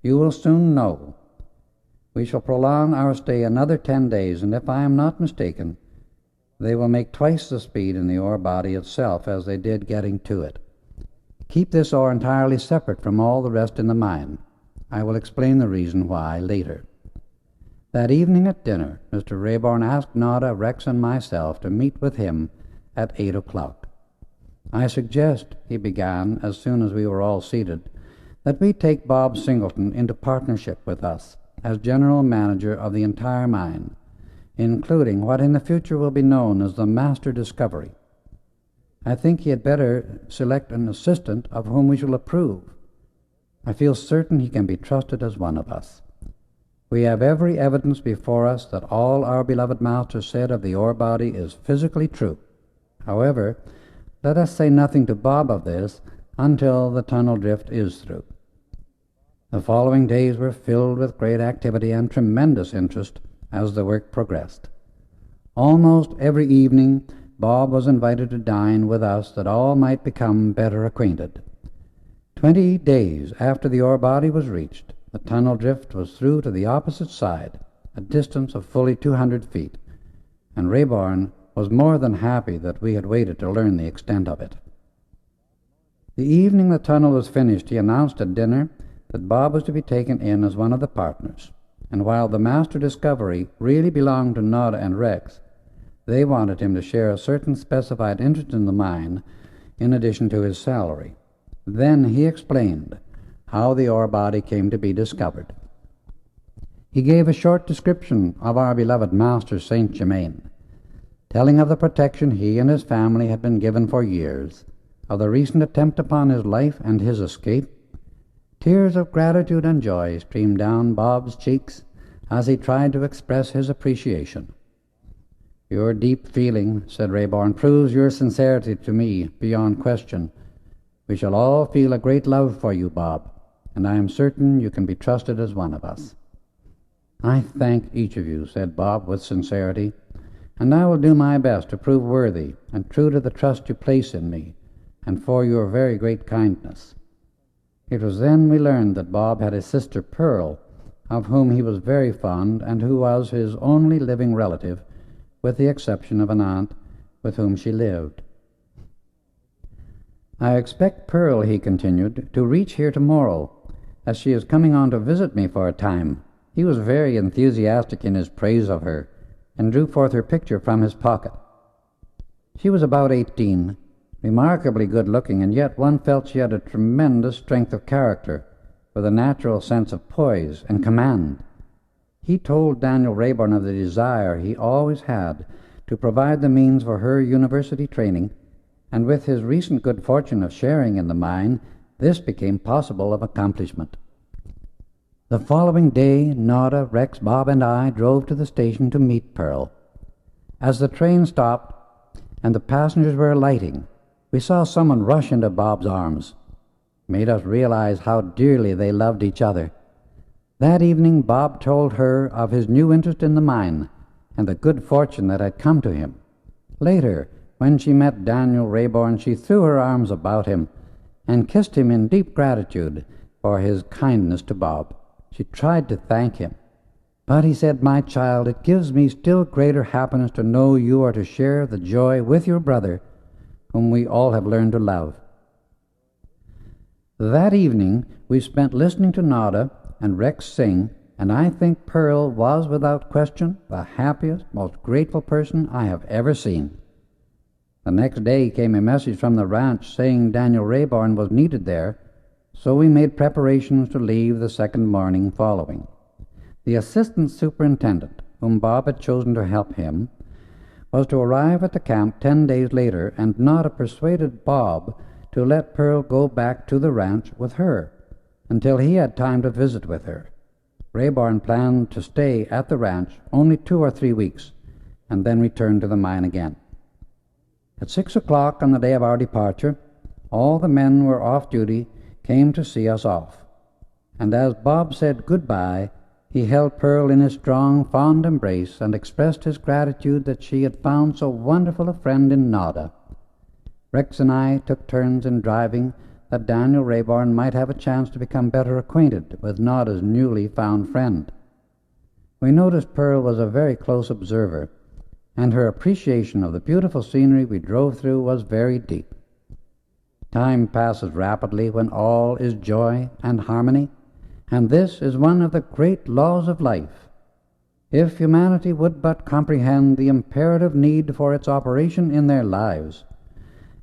You will soon know. We shall prolong our stay another 10 days, and if I am not mistaken, they will make twice the speed in the ore body itself as they did getting to it. Keep this ore entirely separate from all the rest in the mine. I will explain the reason why later." That evening at dinner, Mr. Rayborn asked Nada, Rex, and myself to meet with him at 8 o'clock. "I suggest," he began, as soon as we were all seated, "that we take Bob Singleton into partnership with us as general manager of the entire mine, including what in the future will be known as the Master Discovery. I think he had better select an assistant of whom we shall approve. I feel certain he can be trusted as one of us. We have every evidence before us that all our beloved master said of the ore body is physically true. However, let us say nothing to Bob of this until the tunnel drift is through." The following days were filled with great activity and tremendous interest as the work progressed. Almost every evening Bob was invited to dine with us that all might become better acquainted. 20 days after the ore body was reached, the tunnel drift was through to the opposite side, a distance of fully 200 feet, and Rayborn was more than happy that we had waited to learn the extent of it. The evening the tunnel was finished, he announced at dinner that Bob was to be taken in as one of the partners, and while the Master Discovery really belonged to Nada and Rex, they wanted him to share a certain specified interest in the mine in addition to his salary. Then he explained how the ore body came to be discovered. He gave a short description of our beloved Master Saint Germain, telling of the protection he and his family had been given for years, of the recent attempt upon his life and his escape. Tears of gratitude and joy streamed down Bob's cheeks as he tried to express his appreciation. "Your deep feeling," said Rayborn, "proves your sincerity to me beyond question. We shall all feel a great love for you, Bob, and I am certain you can be trusted as one of us." "I thank each of you," said Bob with sincerity, "and I will do my best to prove worthy and true to the trust you place in me, and for your very great kindness." It was then we learned that Bob had a sister, Pearl, of whom he was very fond, and who was his only living relative, with the exception of an aunt with whom she lived. "I expect Pearl," he continued, "to reach here tomorrow, as she is coming on to visit me for a time." He was very enthusiastic in his praise of her, and drew forth her picture from his pocket. She was about 18, remarkably good-looking, and yet one felt she had a tremendous strength of character, with a natural sense of poise and command. He told Daniel Rayborn of the desire he always had to provide the means for her university training, and with his recent good fortune of sharing in the mine, this became possible of accomplishment. The following day, Nada, Rex, Bob, and I drove to the station to meet Pearl. As the train stopped and the passengers were alighting, we saw someone rush into Bob's arms. It made us realize how dearly they loved each other. That evening Bob told her of his new interest in the mine and the good fortune that had come to him. Later, when she met Daniel Rayborn, she threw her arms about him and kissed him in deep gratitude for his kindness to Bob. She tried to thank him, but he said, "My child, it gives me still greater happiness to know you are to share the joy with your brother, whom we all have learned to love." That evening we spent listening to Nada and Rex sing, and I think Pearl was without question the happiest, most grateful person I have ever seen. The next day came a message from the ranch saying Daniel Rayborn was needed there, so we made preparations to leave the second morning following. The assistant superintendent, whom Bob had chosen to help him, was to arrive at the camp 10 days later, and Nada persuaded Bob to let Pearl go back to the ranch with her until he had time to visit with her. Rayborn planned to stay at the ranch only 2 or 3 weeks and then return to the mine again. At 6 o'clock on the day of our departure, all the men were off duty came to see us off, and as Bob said goodbye, he held Pearl in his strong, fond embrace and expressed his gratitude that she had found so wonderful a friend in Nada. Rex and I took turns in driving that Daniel Rayborn might have a chance to become better acquainted with Nada's newly found friend. We noticed Pearl was a very close observer, and her appreciation of the beautiful scenery we drove through was very deep. Time passes rapidly when all is joy and harmony, and this is one of the great laws of life. If humanity would but comprehend the imperative need for its operation in their lives,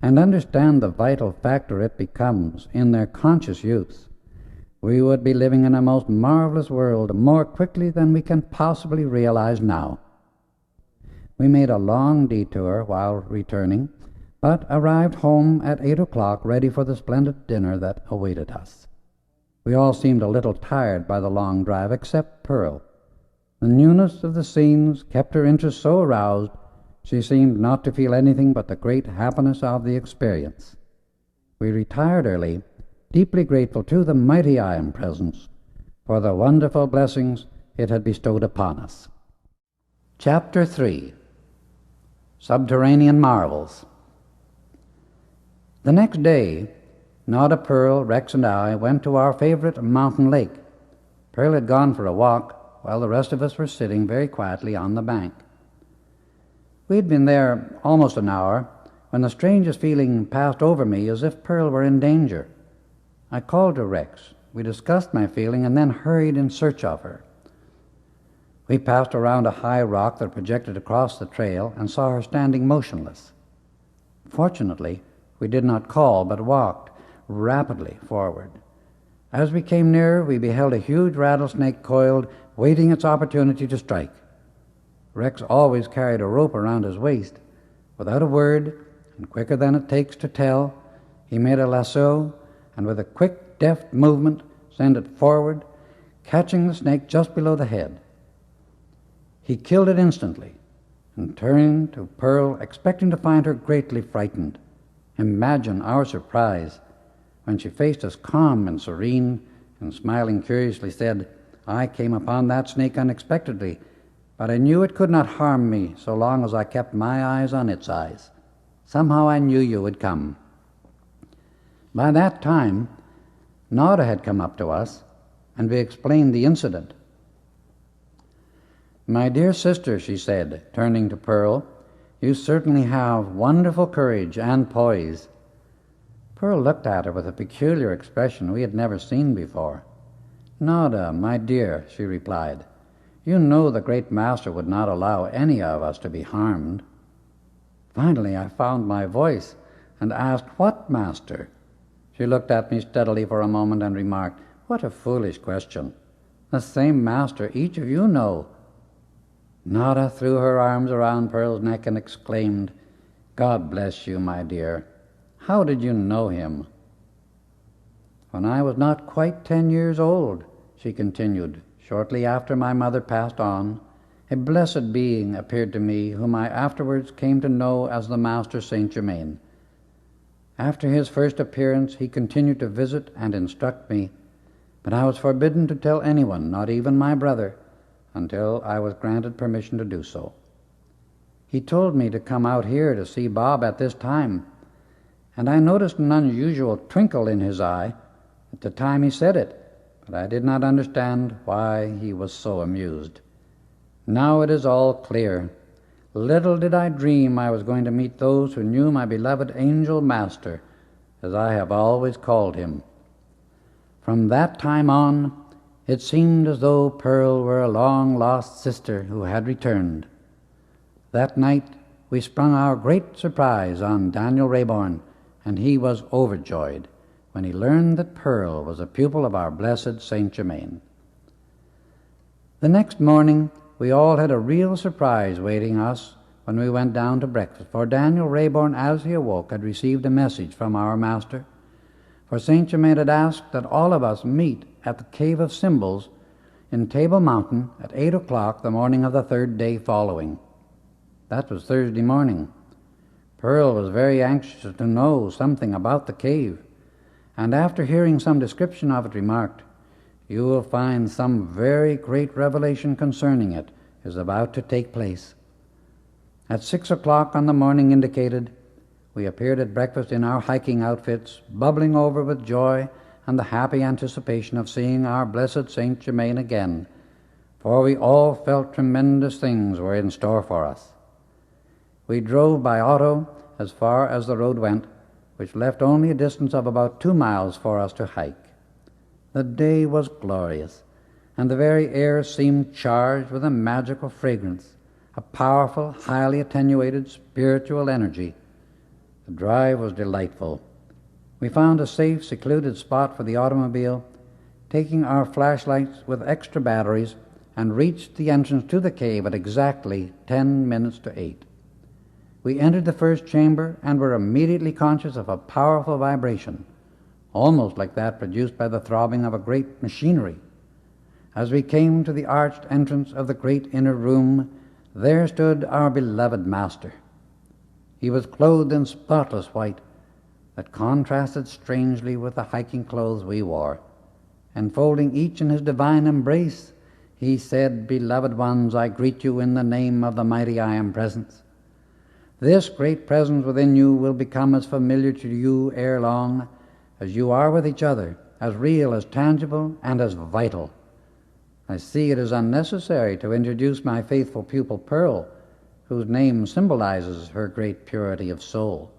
and understand the vital factor it becomes in their conscious use, we would be living in a most marvelous world more quickly than we can possibly realize now. We made a long detour while returning, but arrived home at 8 o'clock ready for the splendid dinner that awaited us. We all seemed a little tired by the long drive, except Pearl. The newness of the scenes kept her interest so aroused, she seemed not to feel anything but the great happiness of the experience. We retired early, deeply grateful to the mighty Iron Presence for the wonderful blessings it had bestowed upon us. Chapter 3. Subterranean Marvels. The next day, Nada, Pearl, Rex, and I went to our favorite mountain lake. Pearl had gone for a walk, while the rest of us were sitting very quietly on the bank. We had been there almost an hour when the strangest feeling passed over me, as if Pearl were in danger. I called to Rex. We discussed my feeling and then hurried in search of her. We passed around a high rock that projected across the trail and saw her standing motionless. Fortunately, we did not call, but walked rapidly forward. As we came nearer, we beheld a huge rattlesnake coiled, waiting its opportunity to strike. Rex always carried a rope around his waist. Without a word, and quicker than it takes to tell, he made a lasso, and with a quick, deft movement, sent it forward, catching the snake just below the head. He killed it instantly, and turned to Pearl, expecting to find her greatly frightened. Imagine our surprise when she faced us calm and serene, and smiling curiously said, "I came upon that snake unexpectedly, but I knew it could not harm me so long as I kept my eyes on its eyes. Somehow I knew you would come." By that time, Nada had come up to us, and we explained the incident. "My dear sister," she said, turning to Pearl, "you certainly have wonderful courage and poise." Pearl looked at her with a peculiar expression we had never seen before. "Nada, my dear," she replied, "you know the great master would not allow any of us to be harmed." Finally I found my voice and asked, "What master?" She looked at me steadily for a moment and remarked, "What a foolish question. The same master each of you know." Nada threw her arms around Pearl's neck and exclaimed, "God bless you, my dear. How did you know him?" "When I was not quite 10 years old," she continued, "shortly after my mother passed on, a blessed being appeared to me whom I afterwards came to know as the Master Saint Germain. After his first appearance he continued to visit and instruct me, but I was forbidden to tell anyone, not even my brother, until I was granted permission to do so. He told me to come out here to see Bob at this time, and I noticed an unusual twinkle in his eye at the time he said it, but I did not understand why he was so amused. Now it is all clear. Little did I dream I was going to meet those who knew my beloved angel master, as I have always called him. From that time on, it seemed as though Pearl were a long-lost sister who had returned. That night we sprung our great surprise on Daniel Rayborn, and he was overjoyed when he learned that Pearl was a pupil of our blessed Saint Germain. The next morning we all had a real surprise waiting us when we went down to breakfast, for Daniel Rayborn, as he awoke, had received a message from our master. For Saint Germain had asked that all of us meet at the Cave of Symbols in Table Mountain at 8 o'clock the morning of the 3rd day following. That was Thursday morning. Pearl was very anxious to know something about the cave, and after hearing some description of it, remarked, "You will find some very great revelation concerning it is about to take place." At 6 o'clock on the morning indicated, we appeared at breakfast in our hiking outfits, bubbling over with joy and the happy anticipation of seeing our blessed Saint Germain again, for we all felt tremendous things were in store for us. We drove by auto as far as the road went, which left only a distance of about 2 miles for us to hike. The day was glorious, and the very air seemed charged with a magical fragrance, a powerful, highly attenuated spiritual energy. The drive was delightful. We found a safe, secluded spot for the automobile, taking our flashlights with extra batteries, and reached the entrance to the cave at exactly 10 minutes to 8. We entered the first chamber and were immediately conscious of a powerful vibration, almost like that produced by the throbbing of a great machinery. As we came to the arched entrance of the great inner room, there stood our beloved master. He was clothed in spotless white that contrasted strangely with the hiking clothes we wore. Enfolding each in his divine embrace, he said, "Beloved ones, I greet you in the name of the mighty I Am Presence. This great presence within you will become as familiar to you ere long as you are with each other, as real, as tangible, and as vital. I see it is unnecessary to introduce my faithful pupil Pearl, whose name symbolizes her great purity of soul.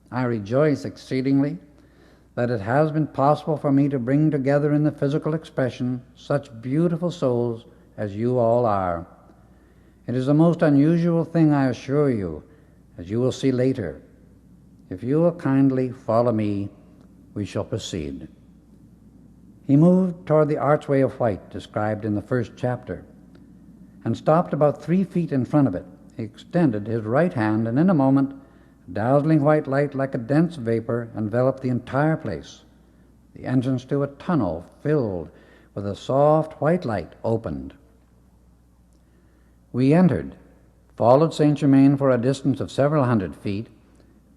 I rejoice exceedingly that it has been possible for me to bring together in the physical expression such beautiful souls as you all are. It is a most unusual thing, I assure you, as you will see later. If you will kindly follow me, we shall proceed." He moved toward the archway of white described in the first chapter, and stopped about 3 feet in front of it. He extended his right hand, and in a moment dazzling white light like a dense vapor enveloped the entire place. The entrance to a tunnel filled with a soft white light opened. We entered, followed Saint Germain for a distance of several hundred feet,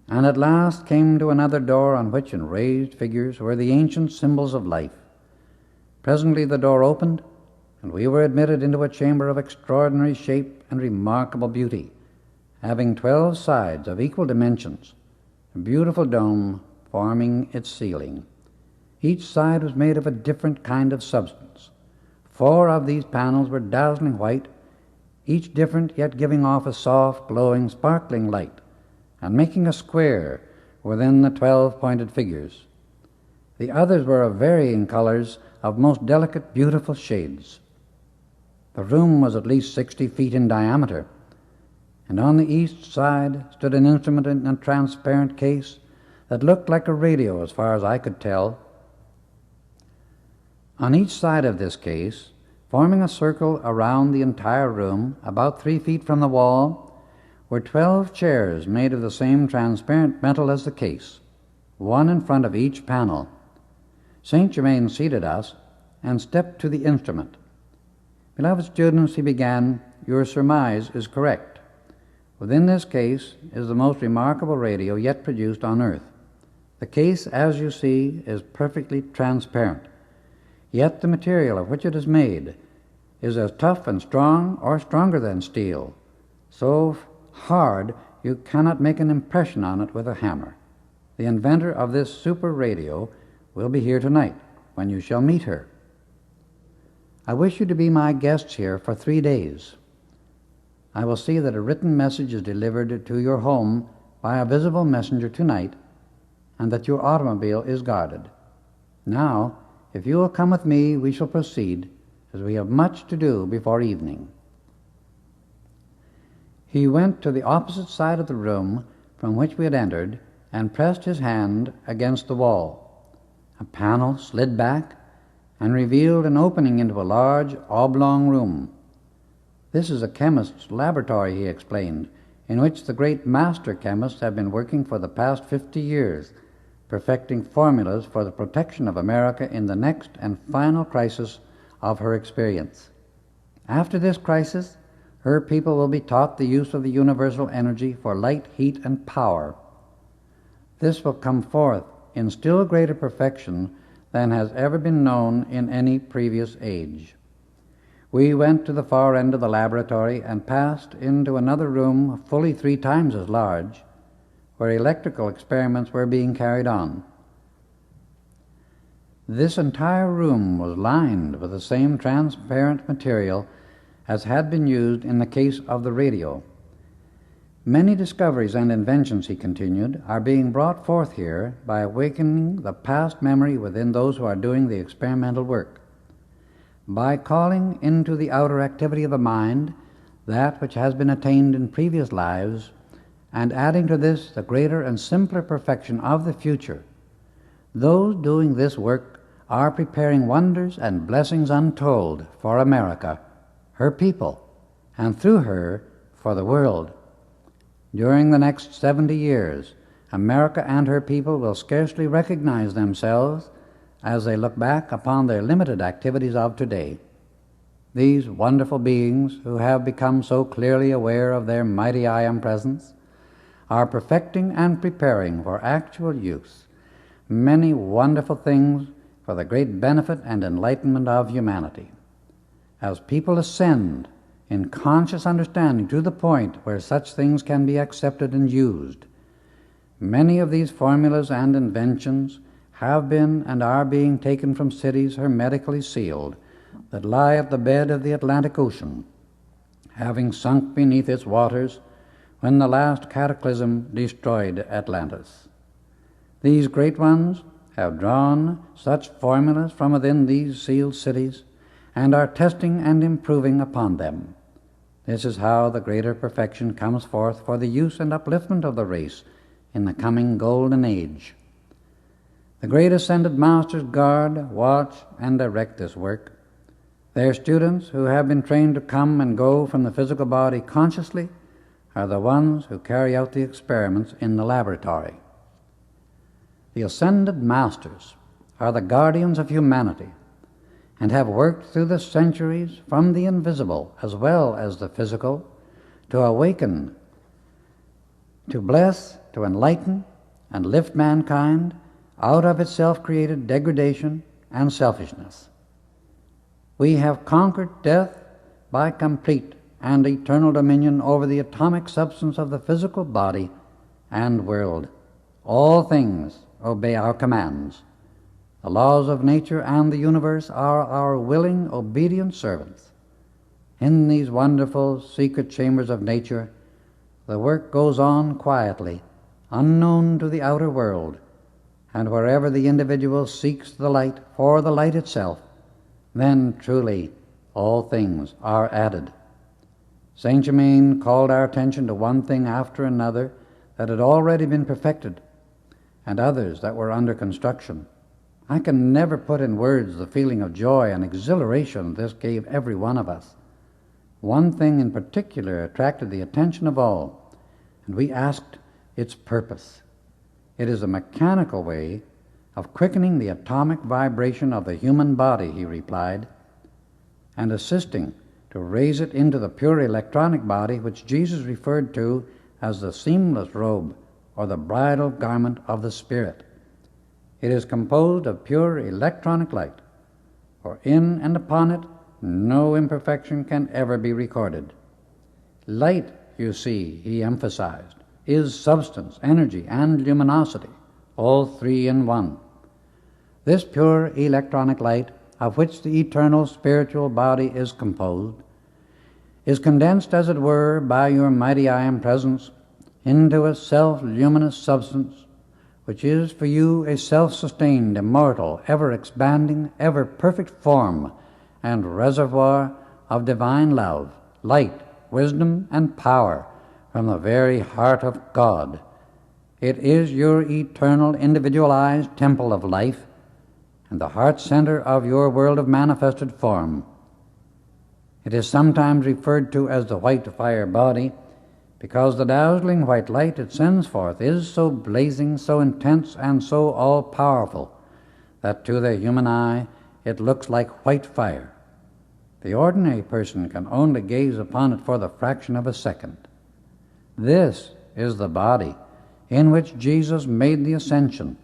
and at last came to another door on which in raised figures were the ancient symbols of life. Presently the door opened, and we were admitted into a chamber of extraordinary shape and remarkable beauty, having 12 sides of equal dimensions, a beautiful dome forming its ceiling. Each side was made of a different kind of substance. 4 of these panels were dazzling white, each different yet giving off a soft, glowing, sparkling light, and making a square within the 12 pointed figures. The others were of varying colors, of most delicate, beautiful shades. The room was at least 60 feet in diameter, and on the east side stood an instrument in a transparent case that looked like a radio as far as I could tell. On each side of this case, forming a circle around the entire room, about 3 feet from the wall, were 12 chairs made of the same transparent metal as the case, one in front of each panel. Saint Germain seated us and stepped to the instrument. "Beloved students," he began, "your surmise is correct. Within this case is the most remarkable radio yet produced on Earth. The case, as you see, is perfectly transparent, yet the material of which it is made is as tough and strong or stronger than steel, so hard you cannot make an impression on it with a hammer. The inventor of this super radio will be here tonight, when you shall meet her. I wish you to be my guests here for 3 days. I will see that a written message is delivered to your home by a visible messenger tonight, and that your automobile is guarded. Now, if you will come with me, we shall proceed, as we have much to do before evening." He went to the opposite side of the room from which we had entered and pressed his hand against the wall. A panel slid back and revealed an opening into a large oblong room. "This is a chemist's laboratory," he explained, "in which the great master chemists have been working for the past 50 years, perfecting formulas for the protection of America in the next and final crisis of her experience. After this crisis, her people will be taught the use of the universal energy for light, heat, and power. This will come forth in still greater perfection than has ever been known in any previous age." We went to the far end of the laboratory and passed into another room fully 3 times as large, where electrical experiments were being carried on. This entire room was lined with the same transparent material as had been used in the case of the radio. "Many discoveries and inventions," he continued, "are being brought forth here by awakening the past memory within those who are doing the experimental work. By calling into the outer activity of the mind that which has been attained in previous lives, and adding to this the greater and simpler perfection of the future, those doing this work are preparing wonders and blessings untold for America, her people, and through her for the world. During the next 70 years, America and her people will scarcely recognize themselves as they look back upon their limited activities of today. These wonderful beings, who have become so clearly aware of their mighty I Am presence, are perfecting and preparing for actual use many wonderful things for the great benefit and enlightenment of humanity. As people ascend in conscious understanding to the point where such things can be accepted and used, many of these formulas and inventions have been and are being taken from cities hermetically sealed that lie at the bed of the Atlantic Ocean, having sunk beneath its waters when the last cataclysm destroyed Atlantis. These great ones have drawn such formulas from within these sealed cities and are testing and improving upon them. This is how the greater perfection comes forth for the use and upliftment of the race in the coming golden age. The great ascended masters guard, watch, and direct this work. Their students, who have been trained to come and go from the physical body consciously, are the ones who carry out the experiments in the laboratory. The ascended masters are the guardians of humanity and have worked through the centuries from the invisible as well as the physical to awaken, to bless, to enlighten, and lift mankind out of its self-created degradation and selfishness. We have conquered death by complete and eternal dominion over the atomic substance of the physical body and world. All things obey our commands. The laws of nature and the universe are our willing, obedient servants. In these wonderful secret chambers of nature, the work goes on quietly, unknown to the outer world, and wherever the individual seeks the light for the light itself, then truly all things are added. Saint Germain called our attention to one thing after another that had already been perfected, and others that were under construction. I can never put in words the feeling of joy and exhilaration this gave every one of us. One thing in particular attracted the attention of all, and we asked its purpose. It is a mechanical way of quickening the atomic vibration of the human body, he replied, and assisting to raise it into the pure electronic body which Jesus referred to as the seamless robe or the bridal garment of the Spirit. It is composed of pure electronic light, for in and upon it no imperfection can ever be recorded. Light, you see, he emphasized, is substance, energy, and luminosity, all three in one. This pure electronic light, of which the eternal spiritual body is composed, is condensed, as it were, by your mighty I Am presence into a self-luminous substance, which is for you a self-sustained, immortal, ever-expanding, ever-perfect form and reservoir of divine love, light, wisdom, and power from the very heart of God. It is your eternal, individualized temple of life and the heart center of your world of manifested form. It is sometimes referred to as the white fire body, because the dazzling white light it sends forth is so blazing, so intense, and so all-powerful that to the human eye it looks like white fire. The ordinary person can only gaze upon it for the fraction of a second. This is the body in which Jesus made the ascension,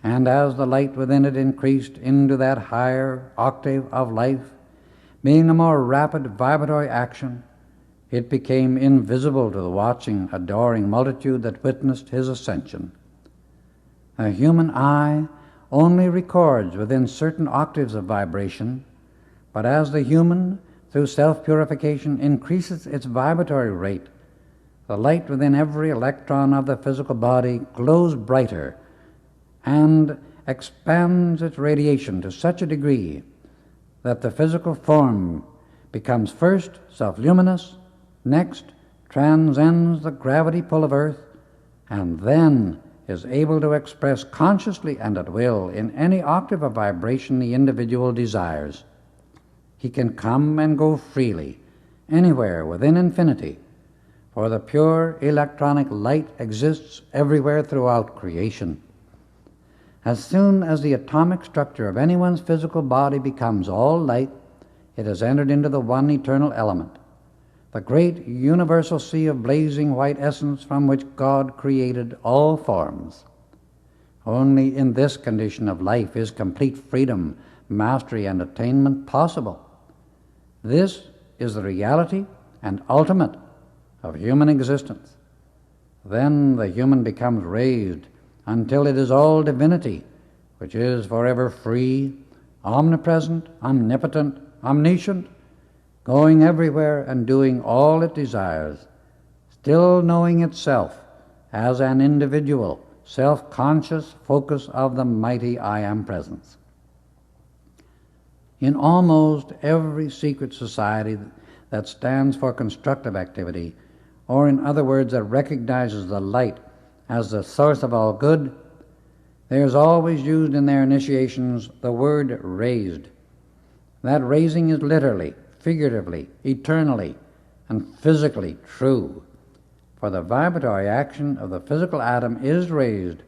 and as the light within it increased into that higher octave of life, being a more rapid vibratory action, it became invisible to the watching, adoring multitude that witnessed his ascension. A human eye only records within certain octaves of vibration, but as the human, through self-purification, increases its vibratory rate, the light within every electron of the physical body glows brighter and expands its radiation to such a degree that the physical form becomes first self-luminous, next transcends the gravity pull of Earth, and then is able to express consciously and at will in any octave of vibration the individual desires. He can come and go freely, anywhere within infinity, for the pure electronic light exists everywhere throughout creation. As soon as the atomic structure of anyone's physical body becomes all light, it has entered into the one eternal element, the great universal sea of blazing white essence from which God created all forms. Only in this condition of life is complete freedom, mastery, and attainment possible. This is the reality and ultimate of human existence. Then the human becomes raised until it is all divinity, which is forever free, omnipresent, omnipotent, omniscient, going everywhere and doing all it desires, still knowing itself as an individual, self-conscious focus of the mighty I Am Presence. In almost every secret society that stands for constructive activity, or in other words, that recognizes the light as the source of all good, there is always used in their initiations the word raised. That raising is literally, figuratively, eternally, and physically true, for the vibratory action of the physical atom is raised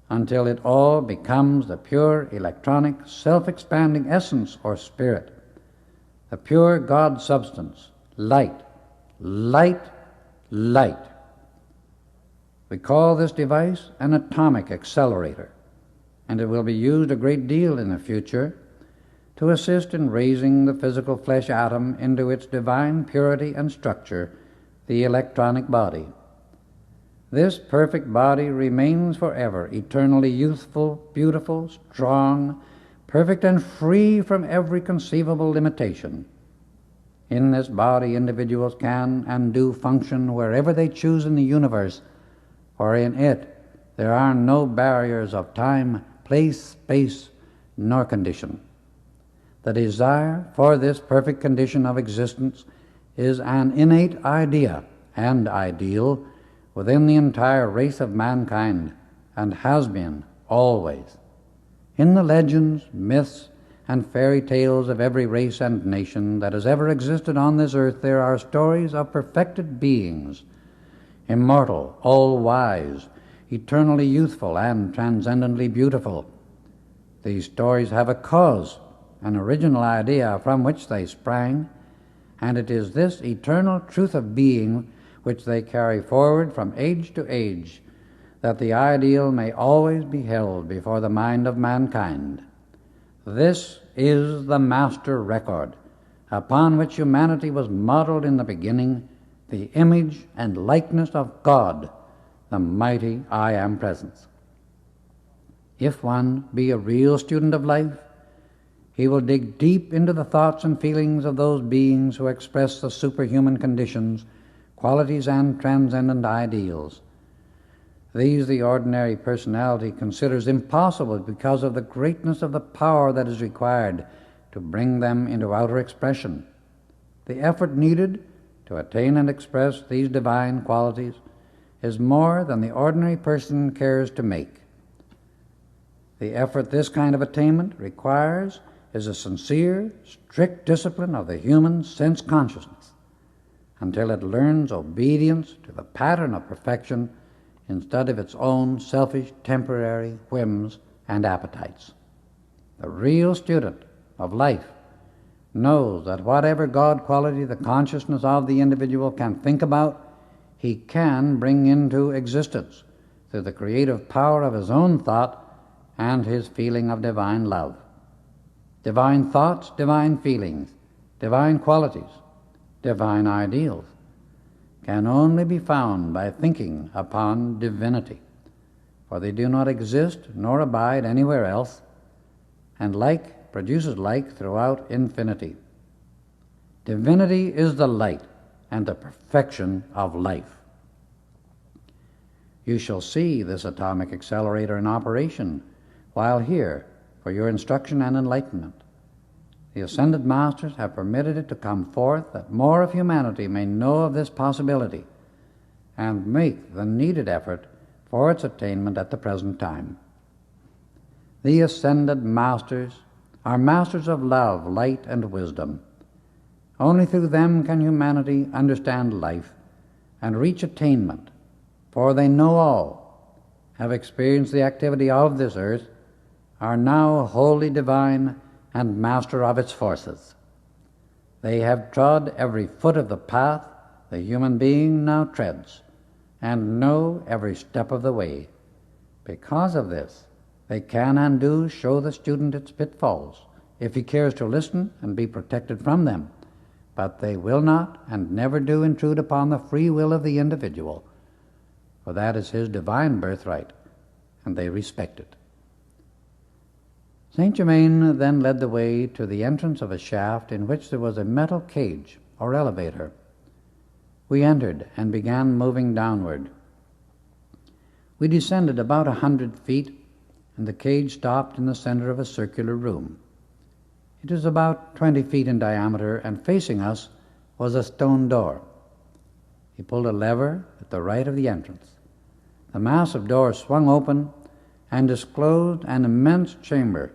until it all becomes the pure electronic self-expanding essence or spirit, the pure God substance, light, light, light. We call this device an atomic accelerator, and it will be used a great deal in the future to assist in raising the physical flesh atom into its divine purity and structure, the electronic body. This perfect body remains forever eternally youthful, beautiful, strong, perfect, and free from every conceivable limitation. In this body, individuals can and do function wherever they choose in the universe, for in it there are no barriers of time, place, space, nor condition. The desire for this perfect condition of existence is an innate idea and ideal within the entire race of mankind, and has been always. In the legends, myths, and fairy tales of every race and nation that has ever existed on this earth, there are stories of perfected beings, immortal, all-wise, eternally youthful, and transcendently beautiful. These stories have a cause, an original idea from which they sprang, and it is this eternal truth of being which they carry forward from age to age, that the ideal may always be held before the mind of mankind. This is the master record upon which humanity was modeled in the beginning, the image and likeness of God, the mighty I Am Presence. If one be a real student of life, he will dig deep into the thoughts and feelings of those beings who express the superhuman conditions, qualities, and transcendent ideals. These the ordinary personality considers impossible because of the greatness of the power that is required to bring them into outer expression. The effort needed to attain and express these divine qualities is more than the ordinary person cares to make. The effort this kind of attainment requires is a sincere, strict discipline of the human sense consciousness until it learns obedience to the pattern of perfection instead of its own selfish, temporary whims and appetites. The real student of life knows that whatever God quality the consciousness of the individual can think about, he can bring into existence through the creative power of his own thought and his feeling of divine love. Divine thoughts, divine feelings, divine qualities, divine ideals can only be found by thinking upon divinity, for they do not exist nor abide anywhere else, and like produces like throughout infinity. Divinity is the light and the perfection of life. You shall see this atomic accelerator in operation while here for your instruction and enlightenment. The ascended masters have permitted it to come forth that more of humanity may know of this possibility, and make the needed effort for its attainment at the present time. The ascended masters are masters of love, light, and wisdom. Only through them can humanity understand life and reach attainment, for they know all, have experienced the activity of this earth, are now wholly divine and master of its forces. They have trod every foot of the path the human being now treads, and know every step of the way. Because of this, they can and do show the student its pitfalls, if he cares to listen and be protected from them, but they will not and never do intrude upon the free will of the individual, for that is his divine birthright, and they respect it. Saint Germain then led the way to the entrance of a shaft in which there was a metal cage or elevator. We entered and began moving downward. We descended about 100 feet, and the cage stopped in the center of a circular room. It was about 20 feet in diameter, and facing us was a stone door. He pulled a lever at the right of the entrance. The massive door swung open and disclosed an immense chamber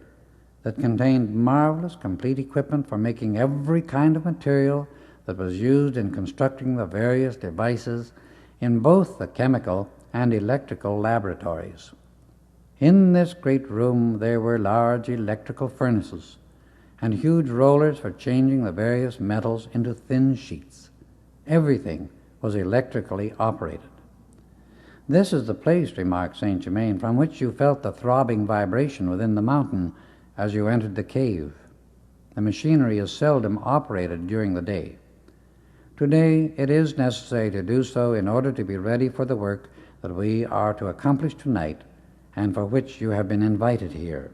that contained marvelous, complete equipment for making every kind of material that was used in constructing the various devices in both the chemical and electrical laboratories. In this great room there were large electrical furnaces and huge rollers for changing the various metals into thin sheets. Everything was electrically operated. "This is the place," remarked Saint Germain, "from which you felt the throbbing vibration within the mountain as you entered the cave. The machinery is seldom operated during the day. Today it is necessary to do so in order to be ready for the work that we are to accomplish tonight and for which you have been invited here.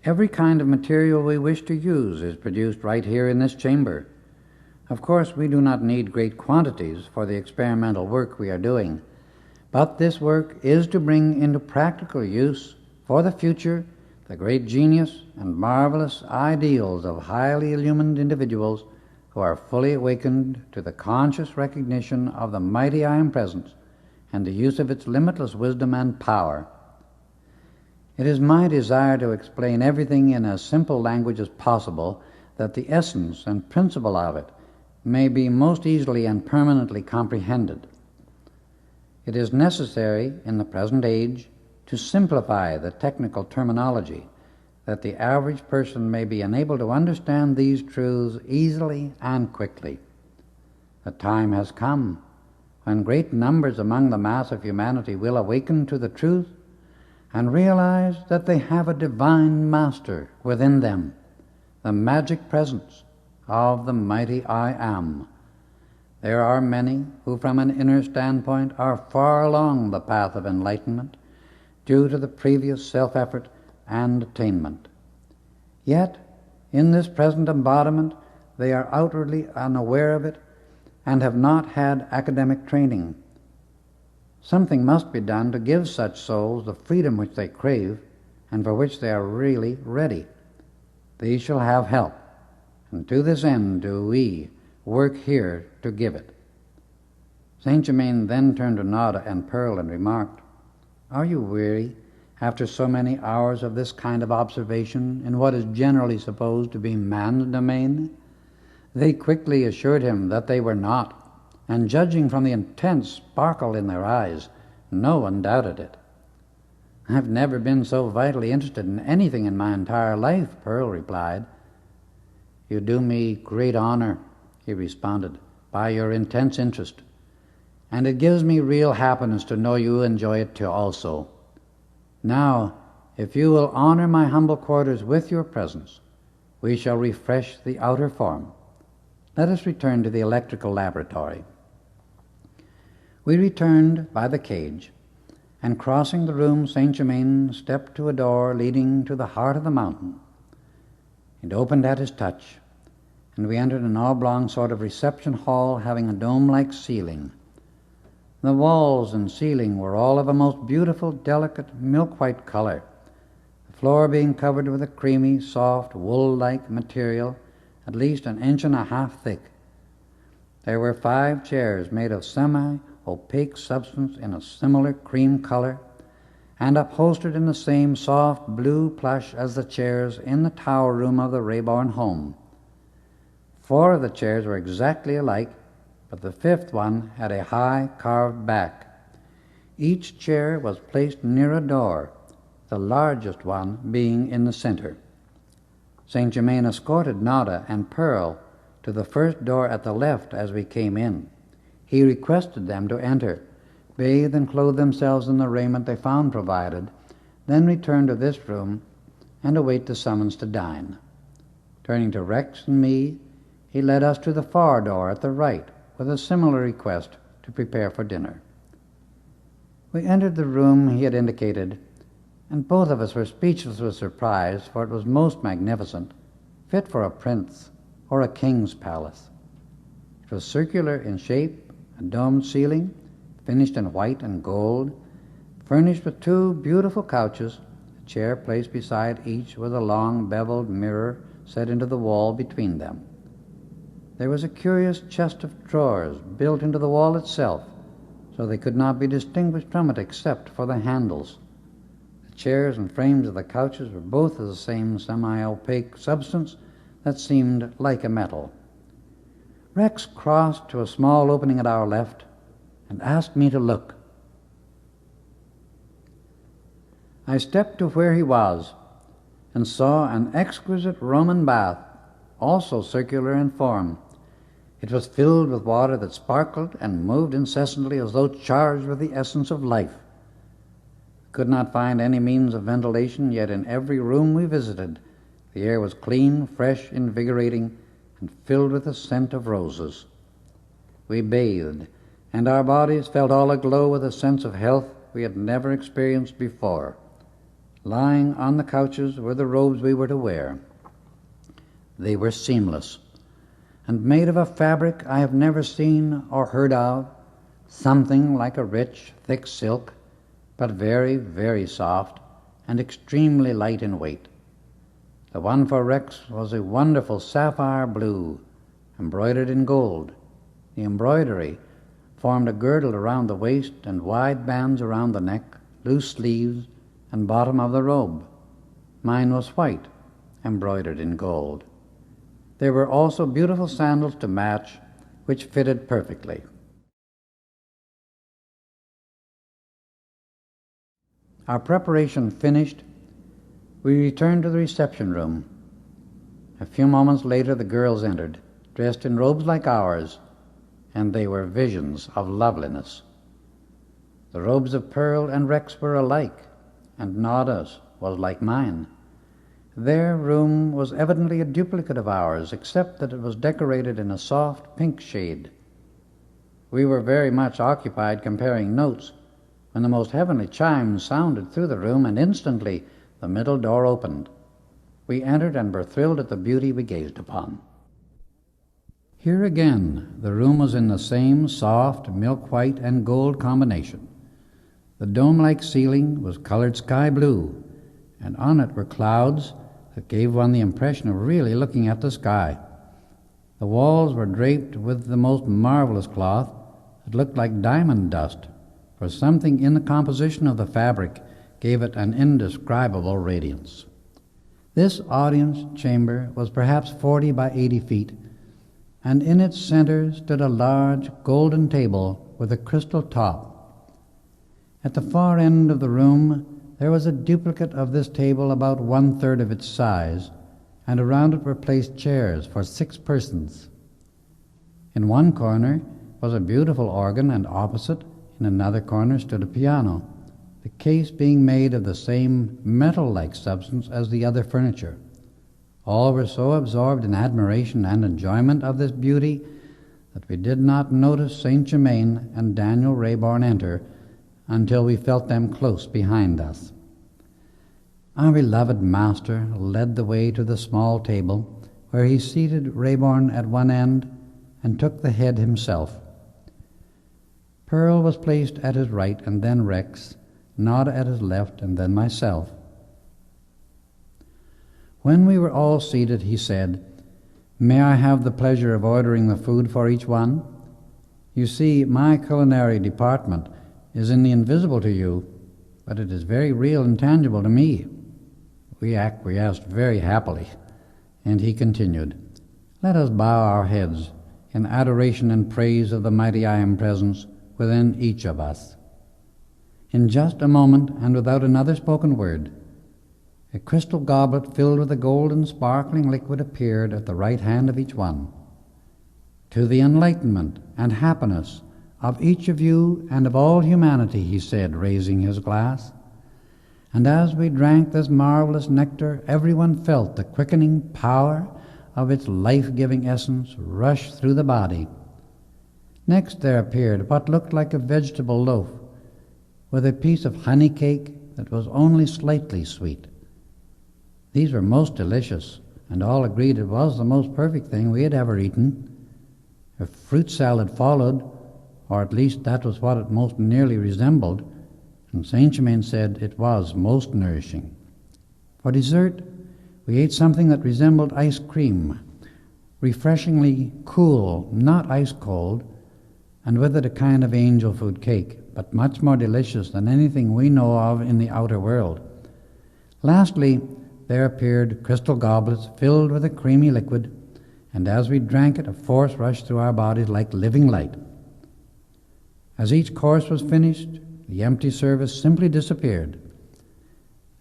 Every kind of material we wish to use is produced right here in this chamber. Of course, we do not need great quantities for the experimental work we are doing, but this work is to bring into practical use for the future the great genius and marvelous ideals of highly illumined individuals who are fully awakened to the conscious recognition of the mighty I Am Presence and the use of its limitless wisdom and power. It is my desire to explain everything in as simple language as possible, that the essence and principle of it may be most easily and permanently comprehended. It is necessary in the present age to simplify the technical terminology, that the average person may be enabled to understand these truths easily and quickly. The time has come when great numbers among the mass of humanity will awaken to the truth and realize that they have a divine master within them, the magic presence of the mighty I Am. There are many who from an inner standpoint are far along the path of enlightenment due to the previous self-effort and attainment. Yet, in this present embodiment, they are outwardly unaware of it and have not had academic training. Something must be done to give such souls the freedom which they crave and for which they are really ready. These shall have help, and to this end do we work here to give it. Saint Germain then turned to Nada and Pearl and remarked, "Are you weary after so many hours of this kind of observation in what is generally supposed to be man's domain?" They quickly assured him that they were not, and judging from the intense sparkle in their eyes, no one doubted it. "I've never been so vitally interested in anything in my entire life," Pearl replied. "You do me great honor," he responded, "by your intense interest, and it gives me real happiness to know you enjoy it too also. Now, if you will honor my humble quarters with your presence, we shall refresh the outer form. Let us return to the electrical laboratory." We returned by the cage, and crossing the room, Saint Germain stepped to a door leading to the heart of the mountain. It opened at his touch, and we entered an oblong sort of reception hall having a dome-like ceiling. The walls and ceiling were all of a most beautiful, delicate, milk-white color, the floor being covered with a creamy, soft, wool-like material, at least 1.5 inches thick. There were 5 chairs made of semi-opaque substance in a similar cream color, and upholstered in the same soft blue plush as the chairs in the tower room of the Rayborn home. 4 of the chairs were exactly alike, but the 5th one had a high carved back. Each chair was placed near a door, the largest one being in the center. St. Germain escorted Nada and Pearl to the first door at the left as we came in. He requested them to enter, bathe and clothe themselves in the raiment they found provided, then return to this room and await the summons to dine. Turning to Rex and me, he led us to the far door at the right with a similar request to prepare for dinner. We entered the room he had indicated, and both of us were speechless with surprise, for it was most magnificent, fit for a prince or a king's palace. It was circular in shape, a domed ceiling, finished in white and gold, furnished with 2 beautiful couches, a chair placed beside each with a long beveled mirror set into the wall between them. There was a curious chest of drawers built into the wall itself, so they could not be distinguished from it except for the handles. The chairs and frames of the couches were both of the same semi-opaque substance that seemed like a metal. Rex crossed to a small opening at our left and asked me to look. I stepped to where he was and saw an exquisite Roman bath, also circular in form. It was filled with water that sparkled and moved incessantly as though charged with the essence of life. We could not find any means of ventilation, yet in every room we visited, the air was clean, fresh, invigorating, and filled with the scent of roses. We bathed, and our bodies felt all aglow with a sense of health we had never experienced before. Lying on the couches were the robes we were to wear. They were seamless, and made of a fabric I have never seen or heard of, something like a rich, thick silk, but very, very soft and extremely light in weight. The one for Rex was a wonderful sapphire blue, embroidered in gold. The embroidery formed a girdle around the waist and wide bands around the neck, loose sleeves, and bottom of the robe. Mine was white, embroidered in gold. There were also beautiful sandals to match, which fitted perfectly. Our preparation finished, we returned to the reception room. A few moments later the girls entered, dressed in robes like ours, and they were visions of loveliness. The robes of Pearl and Rex were alike, and Nada's was like mine. Their room was evidently a duplicate of ours, except that it was decorated in a soft pink shade. We were very much occupied comparing notes when the most heavenly chimes sounded through the room, and instantly the middle door opened. We entered and were thrilled at the beauty we gazed upon. Here again, the room was in the same soft, milk-white and gold combination. The dome-like ceiling was colored sky blue, and on it were clouds that gave one the impression of really looking at the sky. The walls were draped with the most marvelous cloth that looked like diamond dust, for something in the composition of the fabric gave it an indescribable radiance. This audience chamber was perhaps 40 by 80 feet, and in its center stood a large golden table with a crystal top. At the far end of the room there was a duplicate of this table about 1/3 of its size, and around it were placed chairs for 6 persons. In one corner was a beautiful organ, and opposite, in another corner, stood a piano, the case being made of the same metal-like substance as the other furniture. All were so absorbed in admiration and enjoyment of this beauty that we did not notice St. Germain and Daniel Rayborn enter until we felt them close behind us. Our beloved master led the way to the small table, where he seated Rayborn at one end and took the head himself. Pearl was placed at his right, and then Rex, Nada at his left, and then myself. When we were all seated, he said, "May I have the pleasure of ordering the food for each one?" You see, my culinary department is in the invisible to you, but it is very real and tangible to me." We acquiesced very happily, and he continued, "Let us bow our heads in adoration and praise of the mighty I Am Presence within each of us." In just a moment, and without another spoken word, a crystal goblet filled with a golden sparkling liquid appeared at the right hand of each one. "To the enlightenment and happiness of each of you and of all humanity," he said, raising his glass. And as we drank this marvelous nectar, everyone felt the quickening power of its life-giving essence rush through the body. Next there appeared what looked like a vegetable loaf, with a piece of honey cake that was only slightly sweet. These were most delicious, and all agreed it was the most perfect thing we had ever eaten. A fruit salad followed, or at least that was what it most nearly resembled, and Saint-Germain said it was most nourishing. For dessert, we ate something that resembled ice cream, refreshingly cool, not ice cold, and with it a kind of angel food cake, but much more delicious than anything we know of in the outer world. Lastly, there appeared crystal goblets filled with a creamy liquid, and as we drank it, a force rushed through our bodies like living light. As each course was finished, the empty service simply disappeared.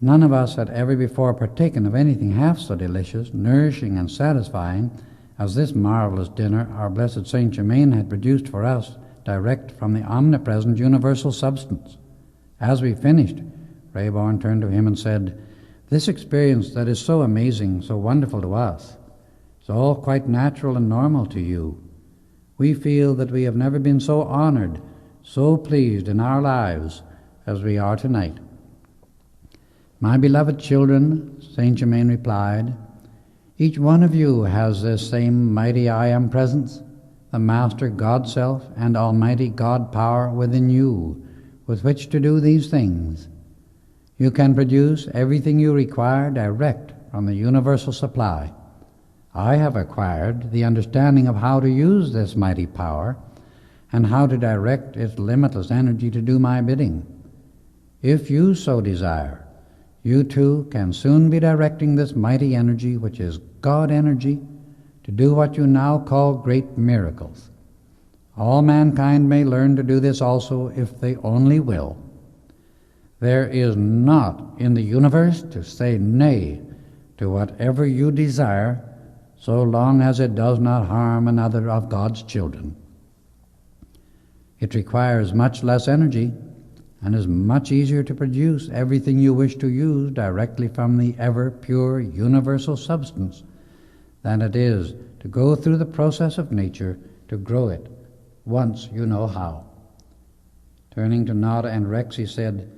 None of us had ever before partaken of anything half so delicious, nourishing, and satisfying as this marvelous dinner our blessed Saint Germain had produced for us direct from the omnipresent universal substance. As we finished, Rayborn turned to him and said, "This experience that is so amazing, so wonderful to us, is all quite natural and normal to you. We feel that we have never been so honored, so pleased in our lives as we are tonight." "My beloved children," Saint Germain replied, "each one of you has this same mighty I Am Presence, the Master God Self and Almighty God Power within you, with which to do these things. You can produce everything you require direct from the universal supply. I have acquired the understanding of how to use this mighty power and how to direct its limitless energy to do my bidding. If you so desire, you too can soon be directing this mighty energy, which is God energy, to do what you now call great miracles. All mankind may learn to do this also if they only will. There is naught in the universe to say nay to whatever you desire, so long as it does not harm another of God's children. It requires much less energy and is much easier to produce everything you wish to use directly from the ever-pure universal substance than it is to go through the process of nature to grow it, once you know how." Turning to Nada and Rex, he said,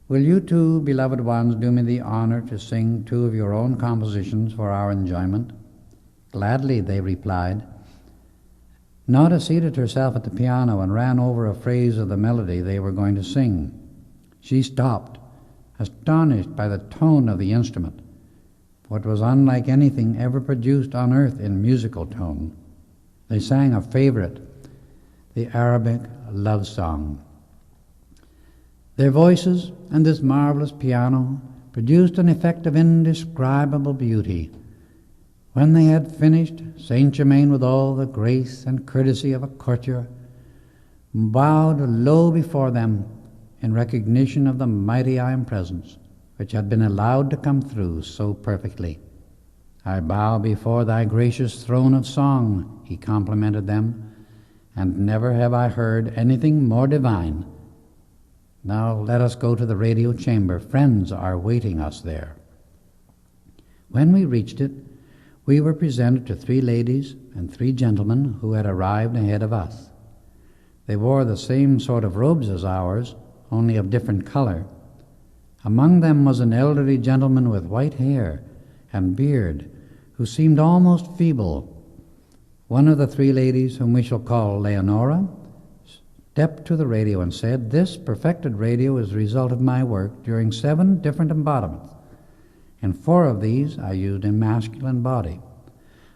"Will you two, beloved ones, do me the honor to sing two of your own compositions for our enjoyment?" "Gladly," they replied. Nada seated herself at the piano and ran over a phrase of the melody they were going to sing. She stopped, astonished by the tone of the instrument, for it was unlike anything ever produced on earth in musical tone. They sang a favorite, the Arabic love song. Their voices and this marvelous piano produced an effect of indescribable beauty. When they had finished, Saint Germain, with all the grace and courtesy of a courtier, bowed low before them in recognition of the mighty I Am Presence, which had been allowed to come through so perfectly. "I bow before thy gracious throne of song," he complimented them, "and never have I heard anything more divine. Now let us go to the radio chamber. Friends are waiting us there." When we reached it, we were presented to 3 ladies and 3 gentlemen who had arrived ahead of us. They wore the same sort of robes as ours, only of different color. Among them was an elderly gentleman with white hair and beard, who seemed almost feeble. One of the 3 ladies, whom we shall call Leonora, stepped to the radio and said, "This perfected radio is the result of my work during 7 different embodiments. In 4 of these I used a masculine body.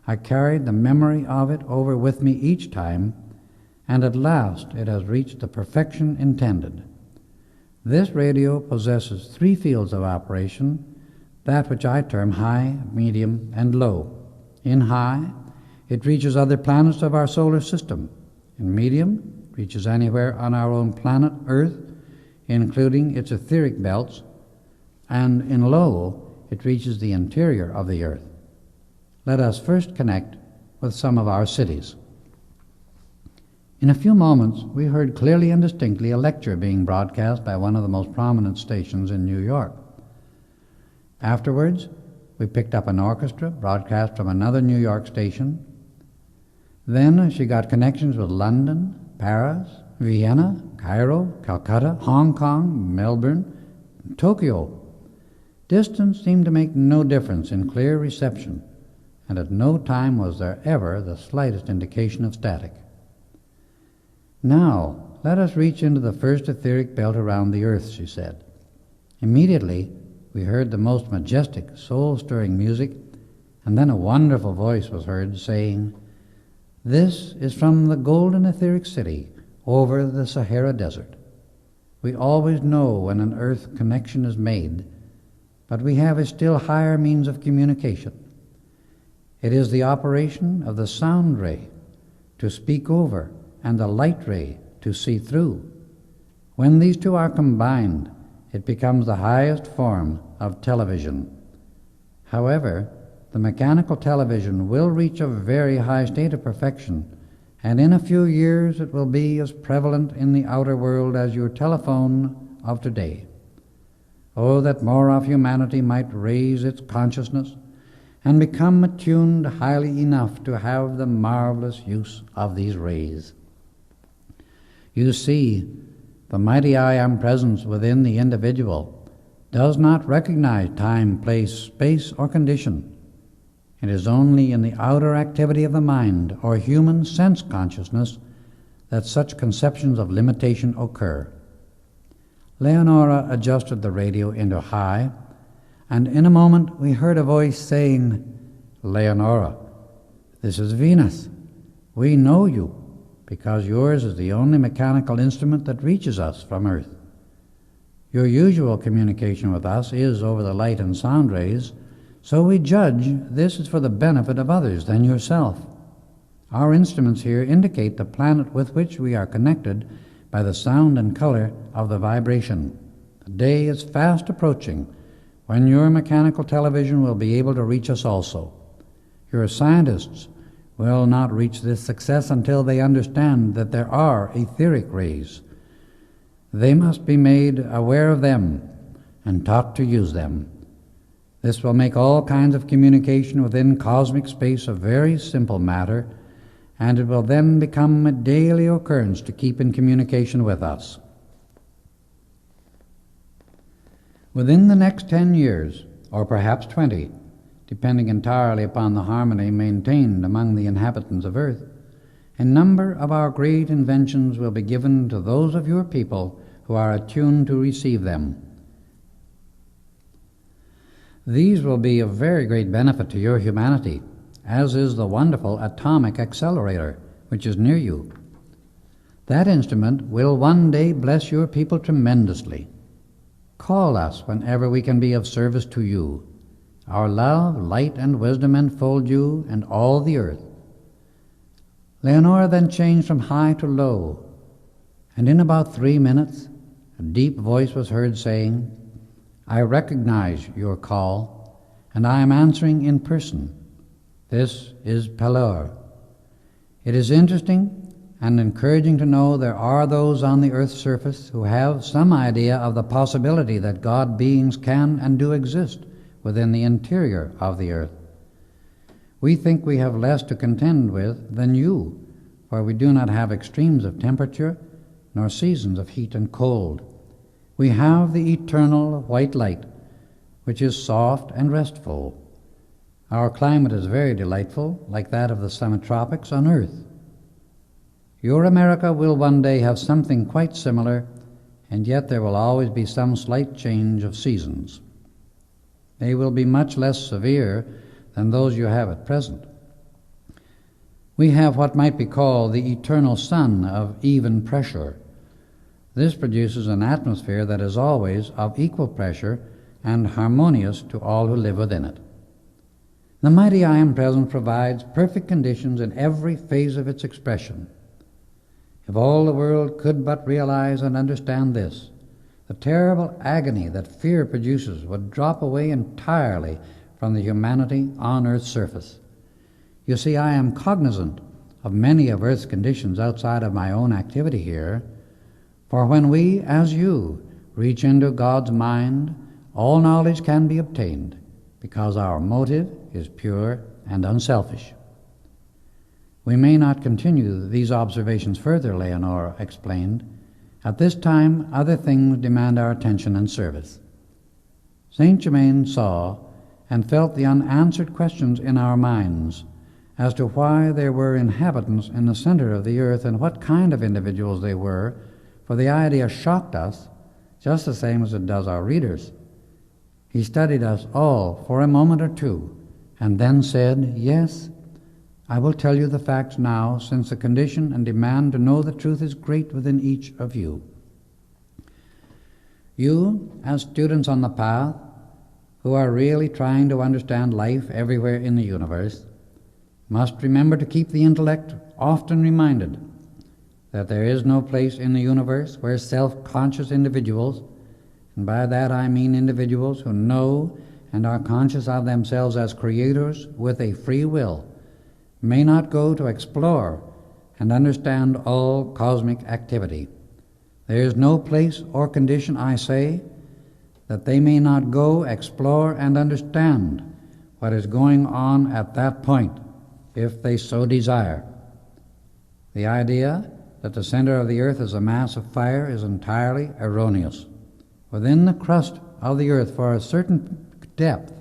I carried the memory of it over with me each time, and at last it has reached the perfection intended. This radio possesses three fields of operation, that which I term high, medium, and low. In high, it reaches other planets of our solar system. In medium, it reaches anywhere on our own planet, Earth, including its etheric belts, and in low, it reaches the interior of the Earth. Let us first connect with some of our cities. In a few moments, we heard clearly and distinctly a lecture being broadcast by one of the most prominent stations in New York. Afterwards, we picked up an orchestra broadcast from another New York station. Then she got connections with London, Paris, Vienna, Cairo, Calcutta, Hong Kong, Melbourne, and Tokyo. Distance seemed to make no difference in clear reception, and at no time was there ever the slightest indication of static. Now, let us reach into the first etheric belt around the earth, she said. Immediately, we heard the most majestic, soul-stirring music, and then a wonderful voice was heard saying, "This is from the golden etheric city over the Sahara Desert. We always know when an earth connection is made, but we have a still higher means of communication. It is the operation of the sound ray to speak over and the light ray to see through. When these two are combined, it becomes the highest form of television. However, the mechanical television will reach a very high state of perfection, and in a few years it will be as prevalent in the outer world as your telephone of today. Oh, that more of humanity might raise its consciousness and become attuned highly enough to have the marvelous use of these rays. You see, the mighty I Am presence within the individual does not recognize time, place, space, or condition. It is only in the outer activity of the mind or human sense consciousness that such conceptions of limitation occur. Leonora adjusted the radio into high, and in a moment we heard a voice saying, "Leonora, this is Venus. We know you, because yours is the only mechanical instrument that reaches us from Earth. Your usual communication with us is over the light and sound rays, so we judge this is for the benefit of others than yourself. Our instruments here indicate the planet with which we are connected by the sound and color of the vibration. The day is fast approaching when your mechanical television will be able to reach us also. Your scientists will not reach this success until they understand that there are etheric rays. They must be made aware of them and taught to use them. This will make all kinds of communication within cosmic space a very simple matter, and it will then become a daily occurrence to keep in communication with us. Within the next 10 years, or perhaps 20, depending entirely upon the harmony maintained among the inhabitants of Earth, a number of our great inventions will be given to those of your people who are attuned to receive them. These will be of very great benefit to your humanity, as is the wonderful atomic accelerator, which is near you. That instrument will one day bless your people tremendously. Call us whenever we can be of service to you. Our love, light, and wisdom enfold you and all the earth." Leonora then changed from high to low, and in about 3 minutes, a deep voice was heard saying, "I recognize your call, and I am answering in person. This is Pelor. It is interesting and encouraging to know there are those on the earth's surface who have some idea of the possibility that God beings can and do exist within the interior of the earth. We think we have less to contend with than you, for we do not have extremes of temperature nor seasons of heat and cold. We have the eternal white light, which is soft and restful. Our climate is very delightful, like that of the semi-tropics on Earth. Your America will one day have something quite similar, and yet there will always be some slight change of seasons. They will be much less severe than those you have at present. We have what might be called the eternal sun of even pressure. This produces an atmosphere that is always of equal pressure and harmonious to all who live within it. The mighty I Am Present provides perfect conditions in every phase of its expression. If all the world could but realize and understand this, the terrible agony that fear produces would drop away entirely from the humanity on Earth's surface. You see, I am cognizant of many of Earth's conditions outside of my own activity here, for when we, as you, reach into God's mind, all knowledge can be obtained, because our motive is pure and unselfish. We may not continue these observations further, Leonora explained. At this time, other things demand our attention and service. Saint Germain saw and felt the unanswered questions in our minds as to why there were inhabitants in the center of the earth and what kind of individuals they were, for the idea shocked us just the same as it does our readers. He studied us all for a moment or two, and then said, "Yes, I will tell you the facts now, since the condition and demand to know the truth is great within each of you. You, as students on the path, who are really trying to understand life everywhere in the universe, must remember to keep the intellect often reminded that there is no place in the universe where self-conscious individuals, and by that I mean individuals who know and are conscious of themselves as creators with a free will, may not go to explore and understand all cosmic activity. There is no place or condition, I say, that they may not go, explore, and understand what is going on at that point, if they so desire. The idea that the center of the earth is a mass of fire is entirely erroneous. Within the crust of the earth, for a certain depth,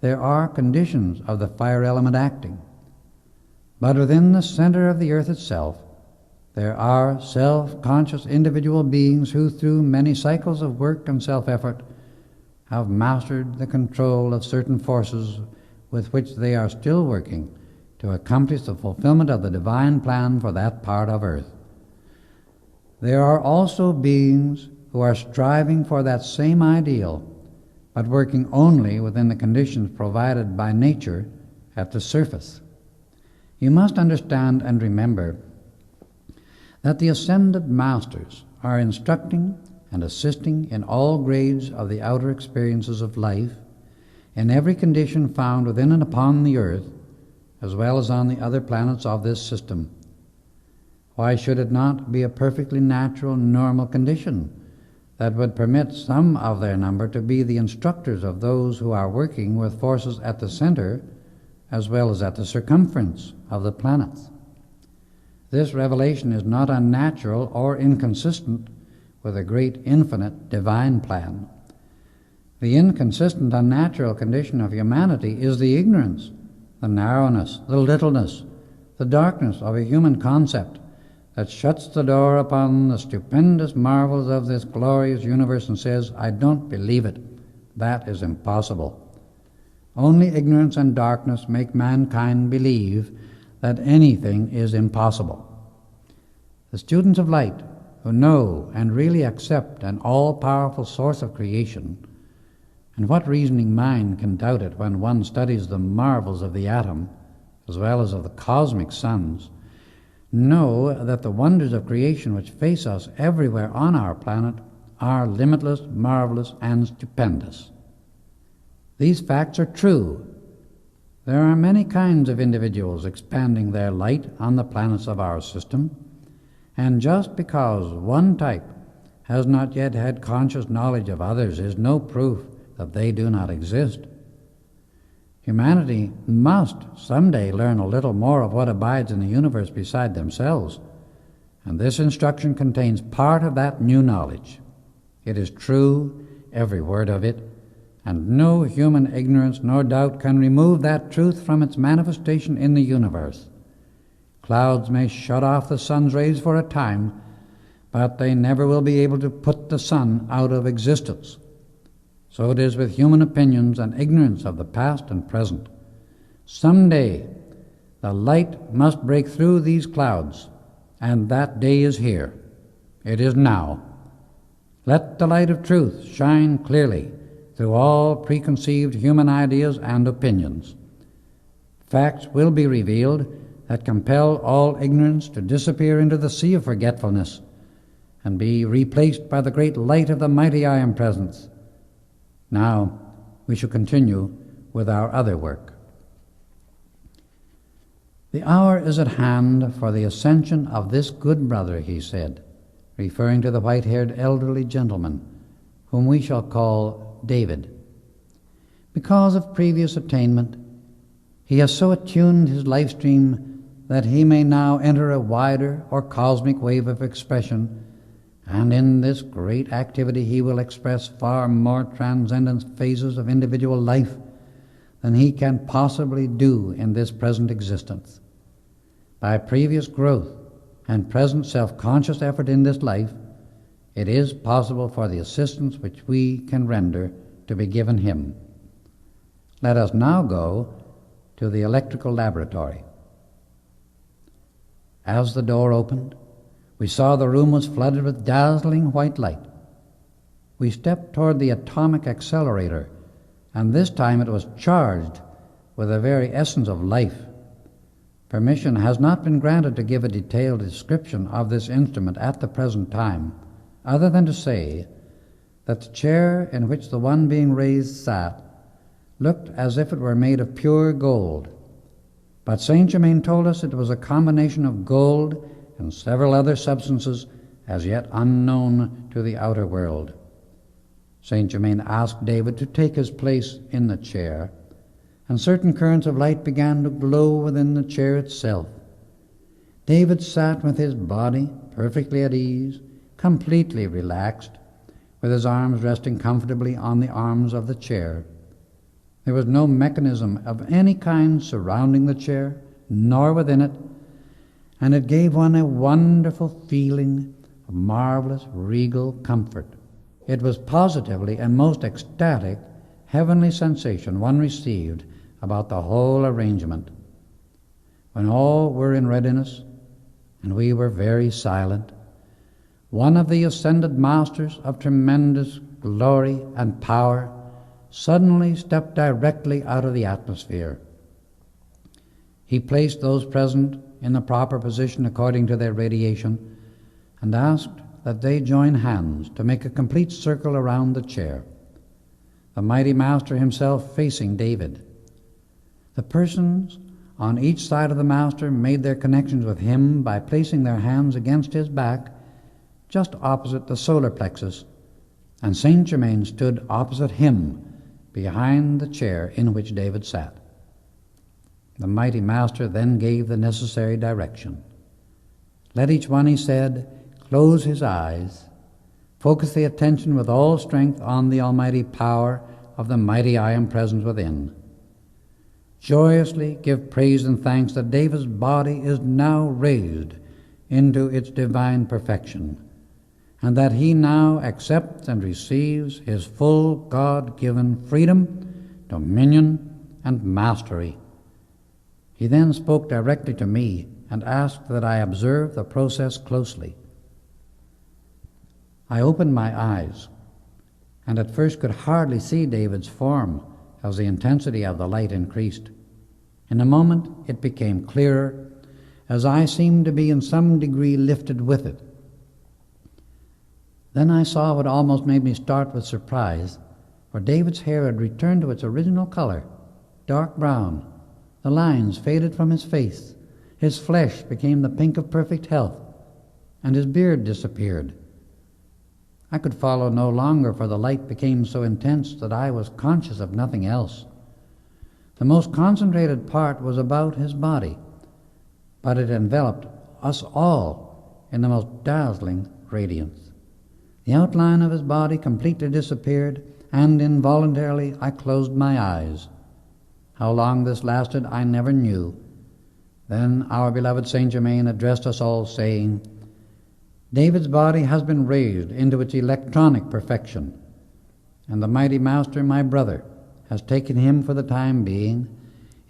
there are conditions of the fire element acting. But within the center of the earth itself, there are self-conscious individual beings who, through many cycles of work and self-effort, have mastered the control of certain forces with which they are still working to accomplish the fulfillment of the divine plan for that part of earth. There are also beings who are striving for that same ideal, but working only within the conditions provided by nature at the surface. You must understand and remember that the ascended masters are instructing and assisting in all grades of the outer experiences of life, in every condition found within and upon the earth, as well as on the other planets of this system. Why should it not be a perfectly natural, normal condition that would permit some of their number to be the instructors of those who are working with forces at the center as well as at the circumference of the planets? This revelation is not unnatural or inconsistent with a great infinite divine plan. The inconsistent, unnatural condition of humanity is the ignorance, the narrowness, the littleness, the darkness of a human concept that shuts the door upon the stupendous marvels of this glorious universe and says, "I don't believe it. That is impossible." Only ignorance and darkness make mankind believe that anything is impossible. The students of light, who know and really accept an all-powerful source of creation, and what reasoning mind can doubt it when one studies the marvels of the atom as well as of the cosmic suns, know that the wonders of creation which face us everywhere on our planet are limitless, marvelous, and stupendous. These facts are true. There are many kinds of individuals expanding their light on the planets of our system, and just because one type has not yet had conscious knowledge of others is no proof that they do not exist. Humanity must someday learn a little more of what abides in the universe beside themselves, and this instruction contains part of that new knowledge. It is true, every word of it, and no human ignorance nor doubt can remove that truth from its manifestation in the universe. Clouds may shut off the sun's rays for a time, but they never will be able to put the sun out of existence. So it is with human opinions and ignorance of the past and present. Someday, The light must break through these clouds, and that day is here. It is now. Let the light of truth shine clearly through all preconceived human ideas and opinions. Facts will be revealed that compel all ignorance to disappear into the sea of forgetfulness and be replaced by the great light of the mighty I Am Presence. Now we shall continue with our other work. The hour is at hand for the ascension of this good brother, he said, referring to the white-haired elderly gentleman, whom we shall call David. Because of previous attainment, he has so attuned his life stream that he may now enter a wider or cosmic wave of expression, and in this great activity he will express far more transcendent phases of individual life than he can possibly do in this present existence. By previous growth and present self-conscious effort in this life, it is possible for the assistance which we can render to be given him. Let us now go to the electrical laboratory. As the door opened, we saw the room was flooded with dazzling white light. We stepped toward the atomic accelerator, and this time it was charged with the very essence of life. Permission has not been granted to give a detailed description of this instrument at the present time, other than to say that the chair in which the one being raised sat looked as if it were made of pure gold. But Saint Germain told us it was a combination of gold and several other substances as yet unknown to the outer world. Saint Germain asked David to take his place in the chair, and certain currents of light began to glow within the chair itself. David sat with his body perfectly at ease, completely relaxed, with his arms resting comfortably on the arms of the chair. There was no mechanism of any kind surrounding the chair, nor within it, and it gave one a wonderful feeling of marvelous, regal comfort. It was positively a most ecstatic, heavenly sensation one received about the whole arrangement. When all were in readiness, and we were very silent, one of the ascended masters of tremendous glory and power suddenly stepped directly out of the atmosphere. He placed those present in the proper position according to their radiation and asked that they join hands to make a complete circle around the chair, the mighty master himself facing David. The persons on each side of the master made their connections with him by placing their hands against his back just opposite the solar plexus, and Saint Germain stood opposite him behind the chair in which David sat. The mighty master then gave the necessary direction. Let each one, he said, close his eyes, focus the attention with all strength on the almighty power of the mighty I Am Present within. Joyously give praise and thanks that David's body is now raised into its divine perfection, and that he now accepts and receives his full God-given freedom, dominion, and mastery. He then spoke directly to me and asked that I observe the process closely. I opened my eyes, and at first could hardly see David's form as the intensity of the light increased. In a moment it became clearer, as I seemed to be in some degree lifted with it. Then I saw what almost made me start with surprise, for David's hair had returned to its original color, dark brown. The lines faded from his face, his flesh became the pink of perfect health, and his beard disappeared. I could follow no longer, for the light became so intense that I was conscious of nothing else. The most concentrated part was about his body, but it enveloped us all in the most dazzling radiance. The outline of his body completely disappeared, and involuntarily I closed my eyes. How long this lasted I never knew. Then our beloved Saint Germain addressed us all, saying, David's body has been raised into its electronic perfection, and the mighty master, my brother, has taken him for the time being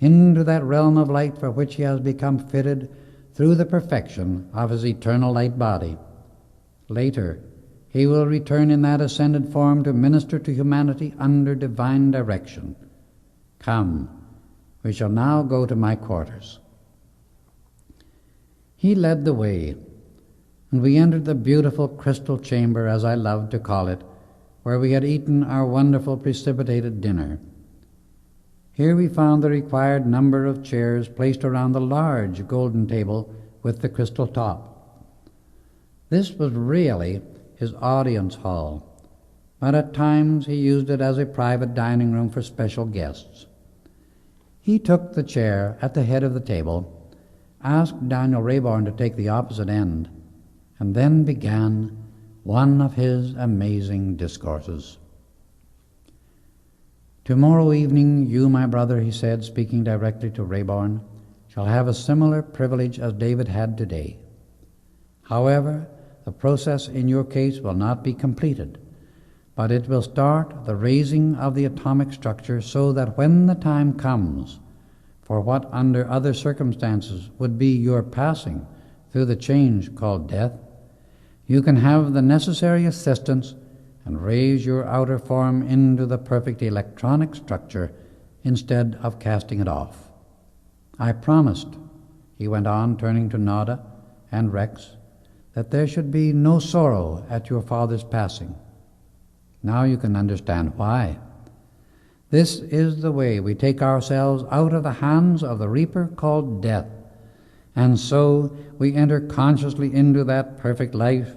into that realm of light for which he has become fitted through the perfection of his eternal light body. Later, he will return in that ascended form to minister to humanity under divine direction. Come, we shall now go to my quarters. He led the way, and we entered the beautiful crystal chamber, as I loved to call it, where we had eaten our wonderful precipitated dinner. Here we found the required number of chairs placed around the large golden table with the crystal top. This was really his audience hall, but at times he used it as a private dining room for special guests. He took the chair at the head of the table, asked Daniel Rayborn to take the opposite end, and then began one of his amazing discourses. Tomorrow evening you, my brother, he said, speaking directly to Rayborn, shall have a similar privilege as David had today. However, the process in your case will not be completed, but it will start the raising of the atomic structure so that when the time comes for what under other circumstances would be your passing through the change called death, you can have the necessary assistance and raise your outer form into the perfect electronic structure instead of casting it off. I promised, he went on, turning to Nada and Rex, that there should be no sorrow at your father's passing. Now you can understand why. This is the way we take ourselves out of the hands of the reaper called death, and so we enter consciously into that perfect life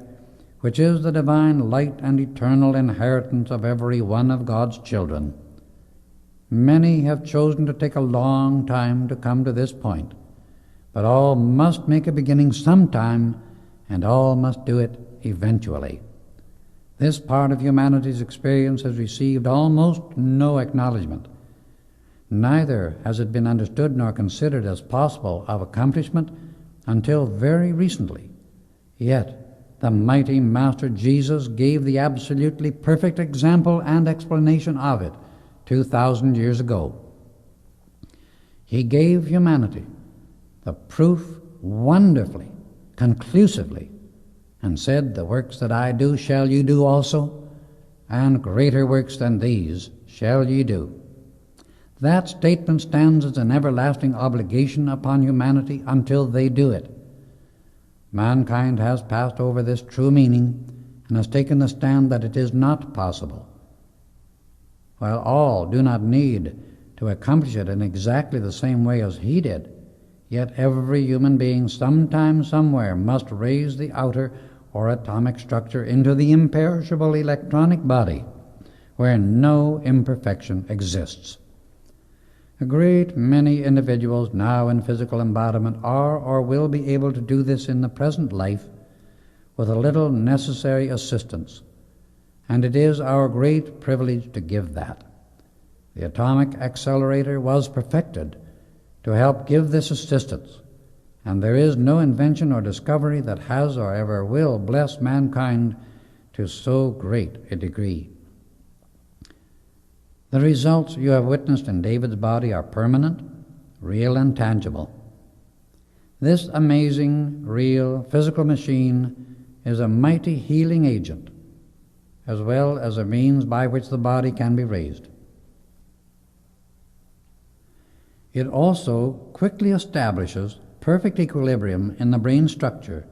which is the divine light and eternal inheritance of every one of God's children. Many have chosen to take a long time to come to this point, but all must make a beginning sometime, and all must do it eventually. This part of humanity's experience has received almost no acknowledgement. Neither has it been understood nor considered as possible of accomplishment until very recently. Yet, the mighty Master Jesus gave the absolutely perfect example and explanation of it 2,000 years ago. He gave humanity the proof wonderfully, conclusively, and said, "The works that I do shall you do also, and greater works than these shall ye do." That statement stands as an everlasting obligation upon humanity until they do it. Mankind has passed over this true meaning and has taken the stand that it is not possible. While all do not need to accomplish it in exactly the same way as he did, yet every human being sometime somewhere must raise the outer or atomic structure into the imperishable electronic body where no imperfection exists. A great many individuals now in physical embodiment are or will be able to do this in the present life with a little necessary assistance, and it is our great privilege to give that. The atomic accelerator was perfected to help give this assistance, and there is no invention or discovery that has or ever will bless mankind to so great a degree. The results you have witnessed in David's body are permanent, real, and tangible. This amazing, real, physical machine is a mighty healing agent, as well as a means by which the body can be raised. It also quickly establishes perfect equilibrium in the brain structure,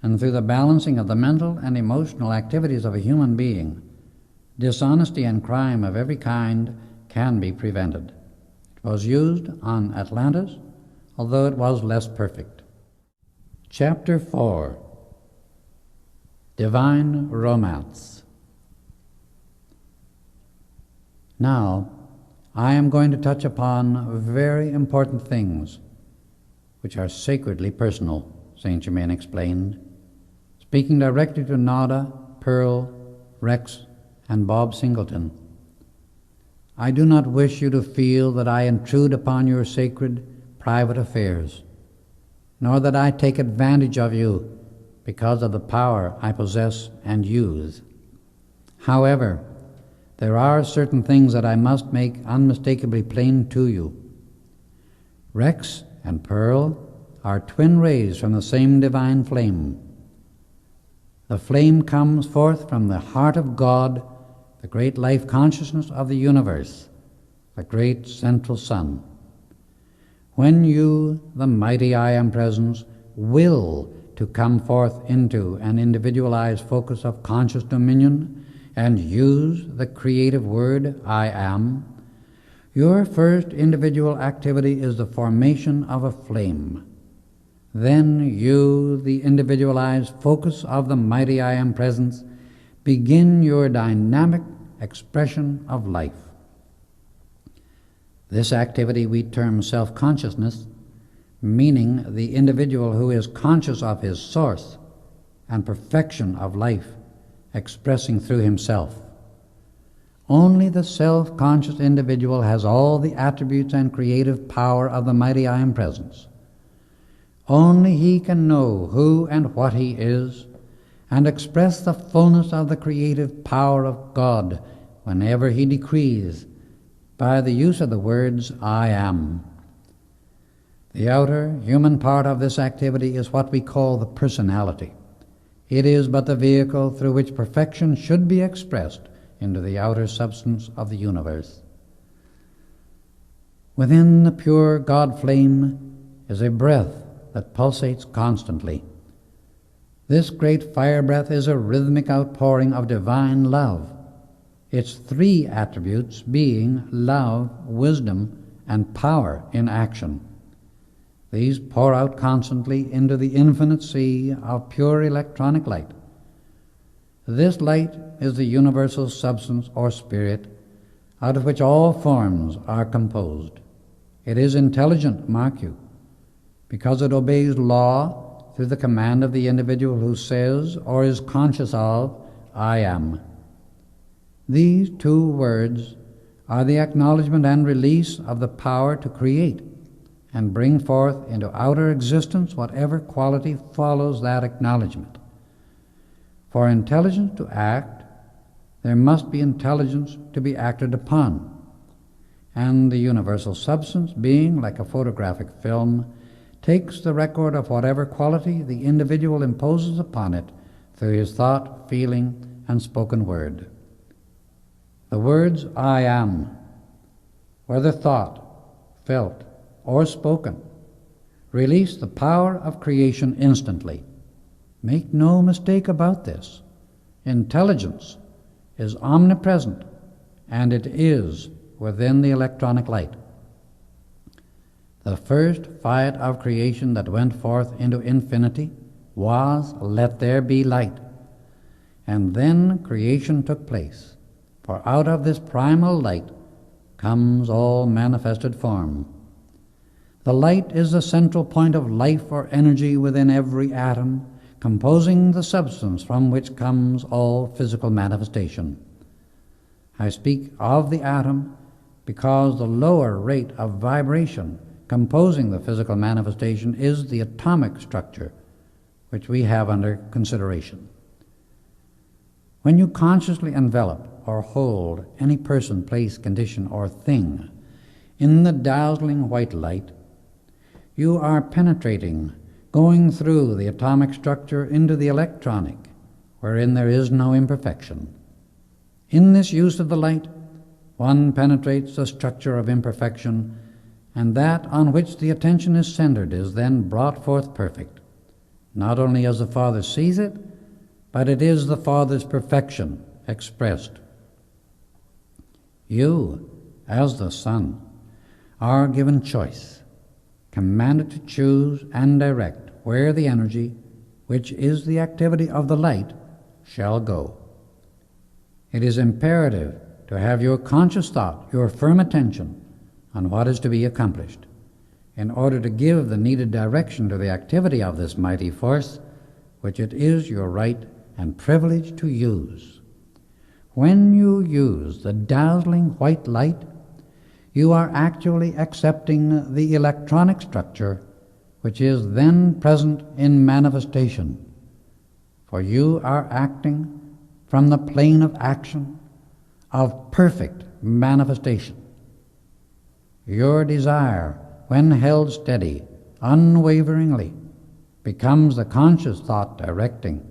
and through the balancing of the mental and emotional activities of a human being, dishonesty and crime of every kind can be prevented. It was used on Atlantis, although it was less perfect. Chapter 4. Divine Romance. Now, I am going to touch upon very important things which are sacredly personal, Saint Germain explained, speaking directly to Nada, Pearl, Rex, and Bob Singleton. I do not wish you to feel that I intrude upon your sacred, private affairs, nor that I take advantage of you because of the power I possess and use. However, there are certain things that I must make unmistakably plain to you. Rex and Pearl are twin rays from the same divine flame. The flame comes forth from the heart of God, the great life consciousness of the universe, the great central sun. When you, the mighty I Am Presence, will to come forth into an individualized focus of conscious dominion and use the creative word I Am, your first individual activity is the formation of a flame. Then you, the individualized focus of the mighty I Am Presence, begin your dynamic expression of life. This activity we term self-consciousness, meaning the individual who is conscious of his source and perfection of life expressing through himself. Only the self-conscious individual has all the attributes and creative power of the mighty I Am Presence. Only he can know who and what he is and express the fullness of the creative power of God whenever he decrees by the use of the words I am. The outer human part of this activity is what we call the personality. It is but the vehicle through which perfection should be expressed into the outer substance of the universe. Within the pure God flame is a breath that pulsates constantly. This great fire breath is a rhythmic outpouring of divine love, its three attributes being love, wisdom, and power in action. These pour out constantly into the infinite sea of pure electronic light. This light is the universal substance or spirit out of which all forms are composed. It is intelligent, mark you, because it obeys law through the command of the individual who says or is conscious of, I am. These two words are the acknowledgement and release of the power to create and bring forth into outer existence whatever quality follows that acknowledgement. For intelligence to act, there must be intelligence to be acted upon, and the universal substance, being like a photographic film, takes the record of whatever quality the individual imposes upon it through his thought, feeling, and spoken word. The words I am, whether thought, felt, or spoken, release the power of creation instantly. Make no mistake about this. Intelligence is omnipresent, and it is within the electronic light. The first fiat of creation that went forth into infinity was, let there be light. And then creation took place, for out of this primal light comes all manifested form. The light is the central point of life or energy within every atom, composing the substance from which comes all physical manifestation. I speak of the atom because the lower rate of vibration composing the physical manifestation is the atomic structure, which we have under consideration. When you consciously envelop or hold any person, place, condition, or thing in the dazzling white light, you are penetrating, going through the atomic structure into the electronic, wherein there is no imperfection. In this use of the light, one penetrates the structure of imperfection, and that on which the attention is centered is then brought forth perfect, not only as the Father sees it, but it is the Father's perfection expressed. You, as the Son, are given choice, commanded to choose and direct where the energy, which is the activity of the light, shall go. It is imperative to have your conscious thought, your firm attention on what is to be accomplished, in order to give the needed direction to the activity of this mighty force, which it is your right and privilege to use. When you use the dazzling white light, you are actually accepting the electronic structure which is then present in manifestation, for you are acting from the plane of action of perfect manifestation. Your desire when held steady, unwaveringly, becomes the conscious thought directing,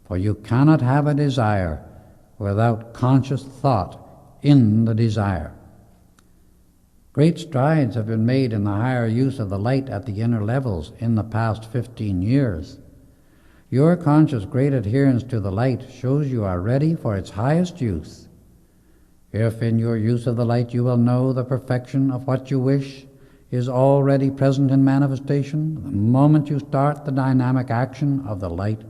for you cannot have a desire without conscious thought in the desire. Great strides have been made in the higher use of the light at the inner levels in the past 15 years. Your conscious great adherence to the light shows you are ready for its highest use. If in your use of the light you will know the perfection of what you wish is already present in manifestation, the moment you start the dynamic action of the light,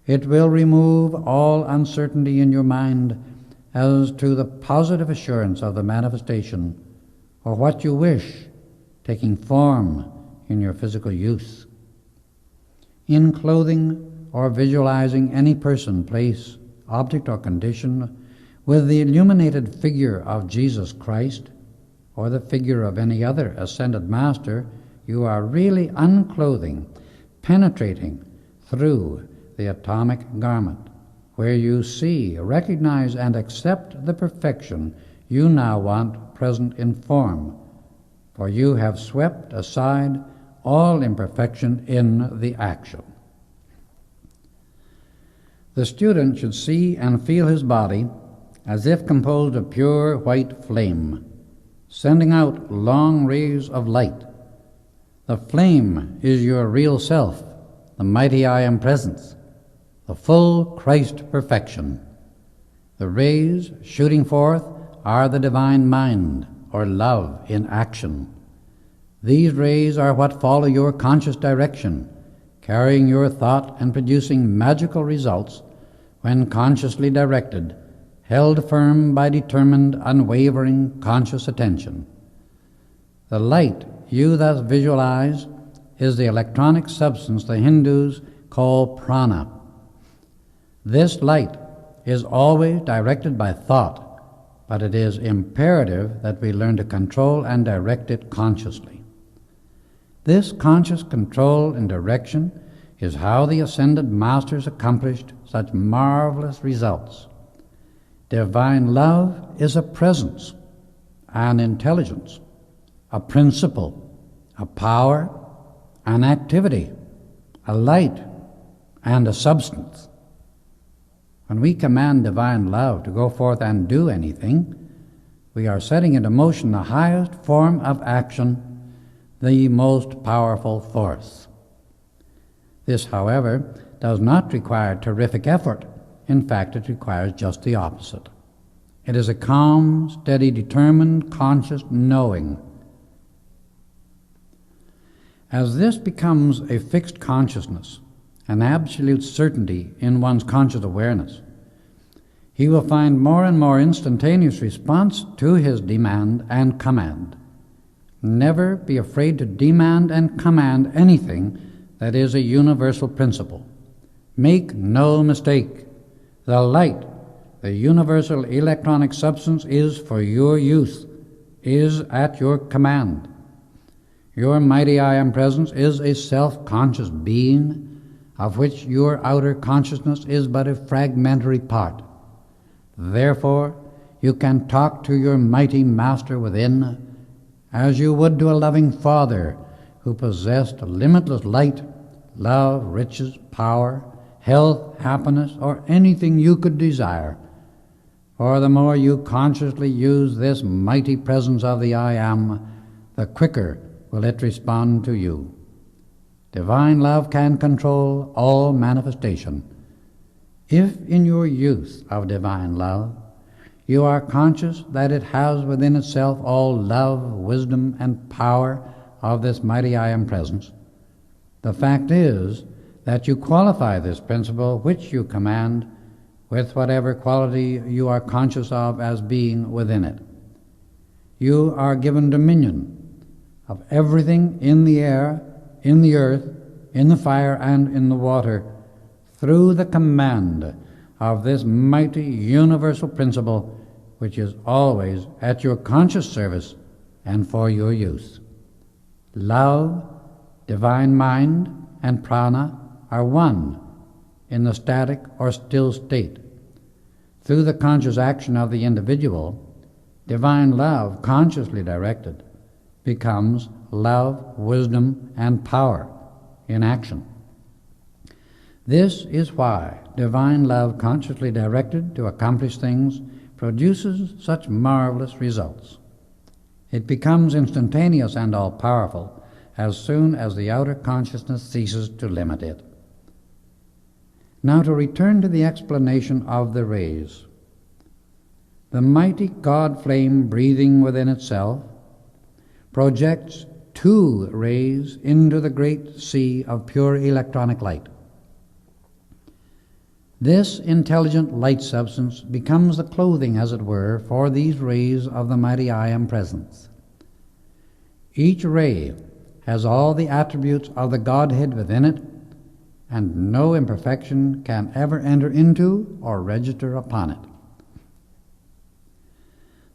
it will remove all uncertainty in your mind as to the positive assurance of the manifestation or what you wish taking form in your physical use. In clothing or visualizing any person, place, object, or condition with the illuminated figure of Jesus Christ or the figure of any other ascended master, you are really unclothing, penetrating through the atomic garment, where you see, recognize, and accept the perfection you now want present in form, for you have swept aside all imperfection in the action. The student should see and feel his body as if composed of pure white flame, sending out long rays of light. The flame is your real self, the mighty I Am Presence, the full Christ perfection. The rays shooting forth are the divine mind, or love in action. These rays are what follow your conscious direction, carrying your thought and producing magical results when consciously directed, held firm by determined, unwavering conscious attention. The light you thus visualize is the electronic substance the Hindus call prana. This light is always directed by thought, but it is imperative that we learn to control and direct it consciously. This conscious control and direction is how the ascended masters accomplished such marvelous results. Divine love is a presence, an intelligence, a principle, a power, an activity, a light, and a substance. When we command divine love to go forth and do anything, we are setting into motion the highest form of action, the most powerful force. This, however, does not require terrific effort. In fact, it requires just the opposite. It is a calm, steady, determined, conscious knowing. As this becomes a fixed consciousness, an absolute certainty in one's conscious awareness, he will find more and more instantaneous response to his demand and command. Never be afraid to demand and command anything that is a universal principle. Make no mistake, the light, the universal electronic substance, is for your use, is at your command. Your mighty I Am Presence is a self-conscious being, of which your outer consciousness is but a fragmentary part. Therefore, you can talk to your mighty Master within as you would to a loving Father who possessed limitless light, love, riches, power, health, happiness, or anything you could desire. For the more you consciously use this mighty presence of the I Am, the quicker will it respond to you. Divine love can control all manifestation. If in your use of divine love, you are conscious that it has within itself all love, wisdom, and power of this mighty I Am Presence, the fact is that you qualify this principle which you command with whatever quality you are conscious of as being within it. You are given dominion of everything in the air, in the earth, in the fire, and in the water through the command of this mighty universal principle which is always at your conscious service and for your use. Love, divine mind, and prana are one in the static or still state. Through the conscious action of the individual, divine love, consciously directed, becomes love, wisdom, and power in action. This is why divine love, consciously directed to accomplish things, produces such marvelous results. It becomes instantaneous and all-powerful as soon as the outer consciousness ceases to limit it. Now to return to the explanation of the rays. The mighty God flame breathing within itself projects 2 rays into the great sea of pure electronic light. This intelligent light substance becomes the clothing, as it were, for these rays of the mighty I Am Presence. Each ray has all the attributes of the Godhead within it, and no imperfection can ever enter into or register upon it.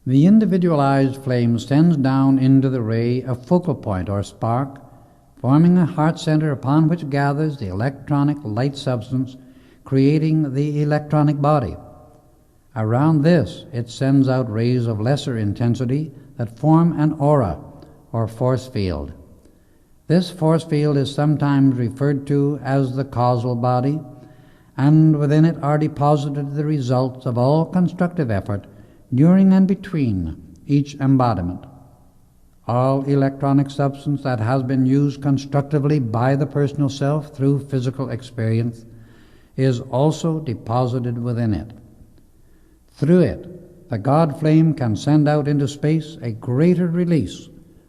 The individualized flame sends down into the ray a focal point or spark, forming a heart center upon which gathers the electronic light substance, creating the electronic body. Around this, it sends out rays of lesser intensity that form an aura or force field. This force field is sometimes referred to as the causal body, and within it are deposited the results of all constructive effort during and between each embodiment. All electronic substance that has been used constructively by the personal self through physical experience is also deposited within it. Through it, the God flame can send out into space a greater release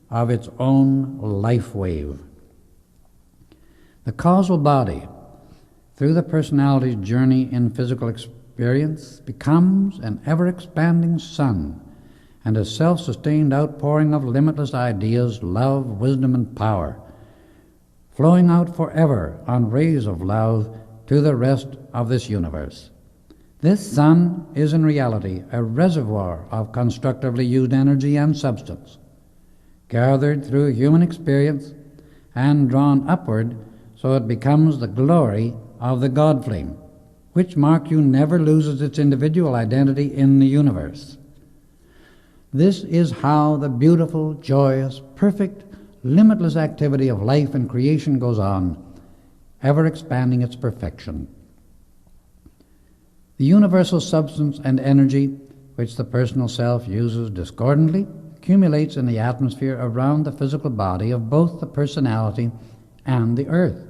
of its own life wave. The causal body, through the personality's journey in physical experience, becomes an ever-expanding sun and a self-sustained outpouring of limitless ideas, love, wisdom, and power, flowing out forever on rays of love to the rest of this universe. This sun is in reality a reservoir of constructively used energy and substance, gathered through human experience and drawn upward so it becomes the glory of the God flame, which, mark you, never loses its individual identity in the universe. This is how the beautiful, joyous, perfect, limitless activity of life and creation goes on, ever expanding its perfection. The universal substance and energy which the personal self uses discordantly accumulates in the atmosphere around the physical body of both the personality and the earth.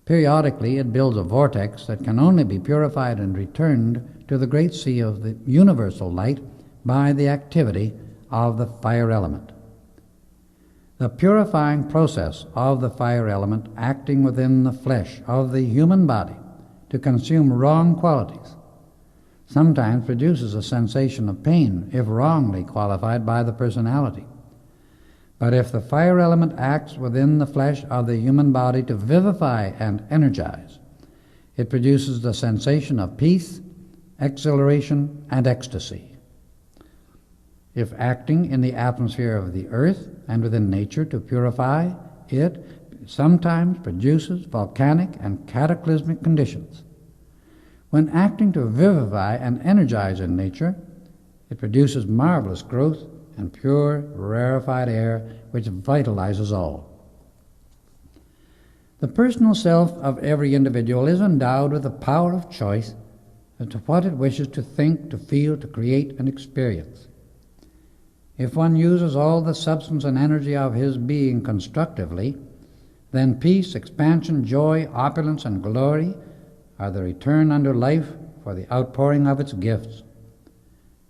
Periodically it builds a vortex that can only be purified and returned to the great sea of the universal light by the activity of the fire element. The purifying process of the fire element acting within the flesh of the human body to consume wrong qualities sometimes produces a sensation of pain if wrongly qualified by the personality. But if the fire element acts within the flesh of the human body to vivify and energize, it produces the sensation of peace, exhilaration, and ecstasy. If acting in the atmosphere of the earth and within nature to purify, it sometimes produces volcanic and cataclysmic conditions. When acting to vivify and energize in nature, it produces marvelous growth and pure, rarefied air which vitalizes all. The personal self of every individual is endowed with the power of choice as to what it wishes to think, to feel, to create, and experience. If one uses all the substance and energy of his being constructively, then peace, expansion, joy, opulence, and glory are the return unto life for the outpouring of its gifts.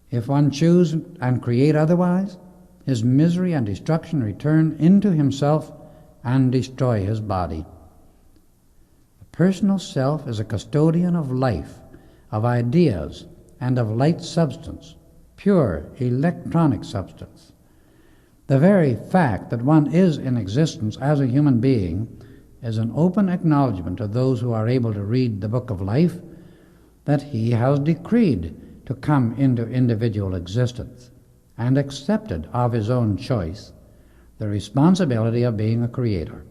If one choose and create otherwise, his misery and destruction return into himself and destroy his body. The personal self is a custodian of life, of ideas, and of light substance, pure electronic substance. The very fact that one is in existence as a human being is an open acknowledgement to those who are able to read the Book of Life that he has decreed to come into individual existence and accepted of his own choice the responsibility of being a creator.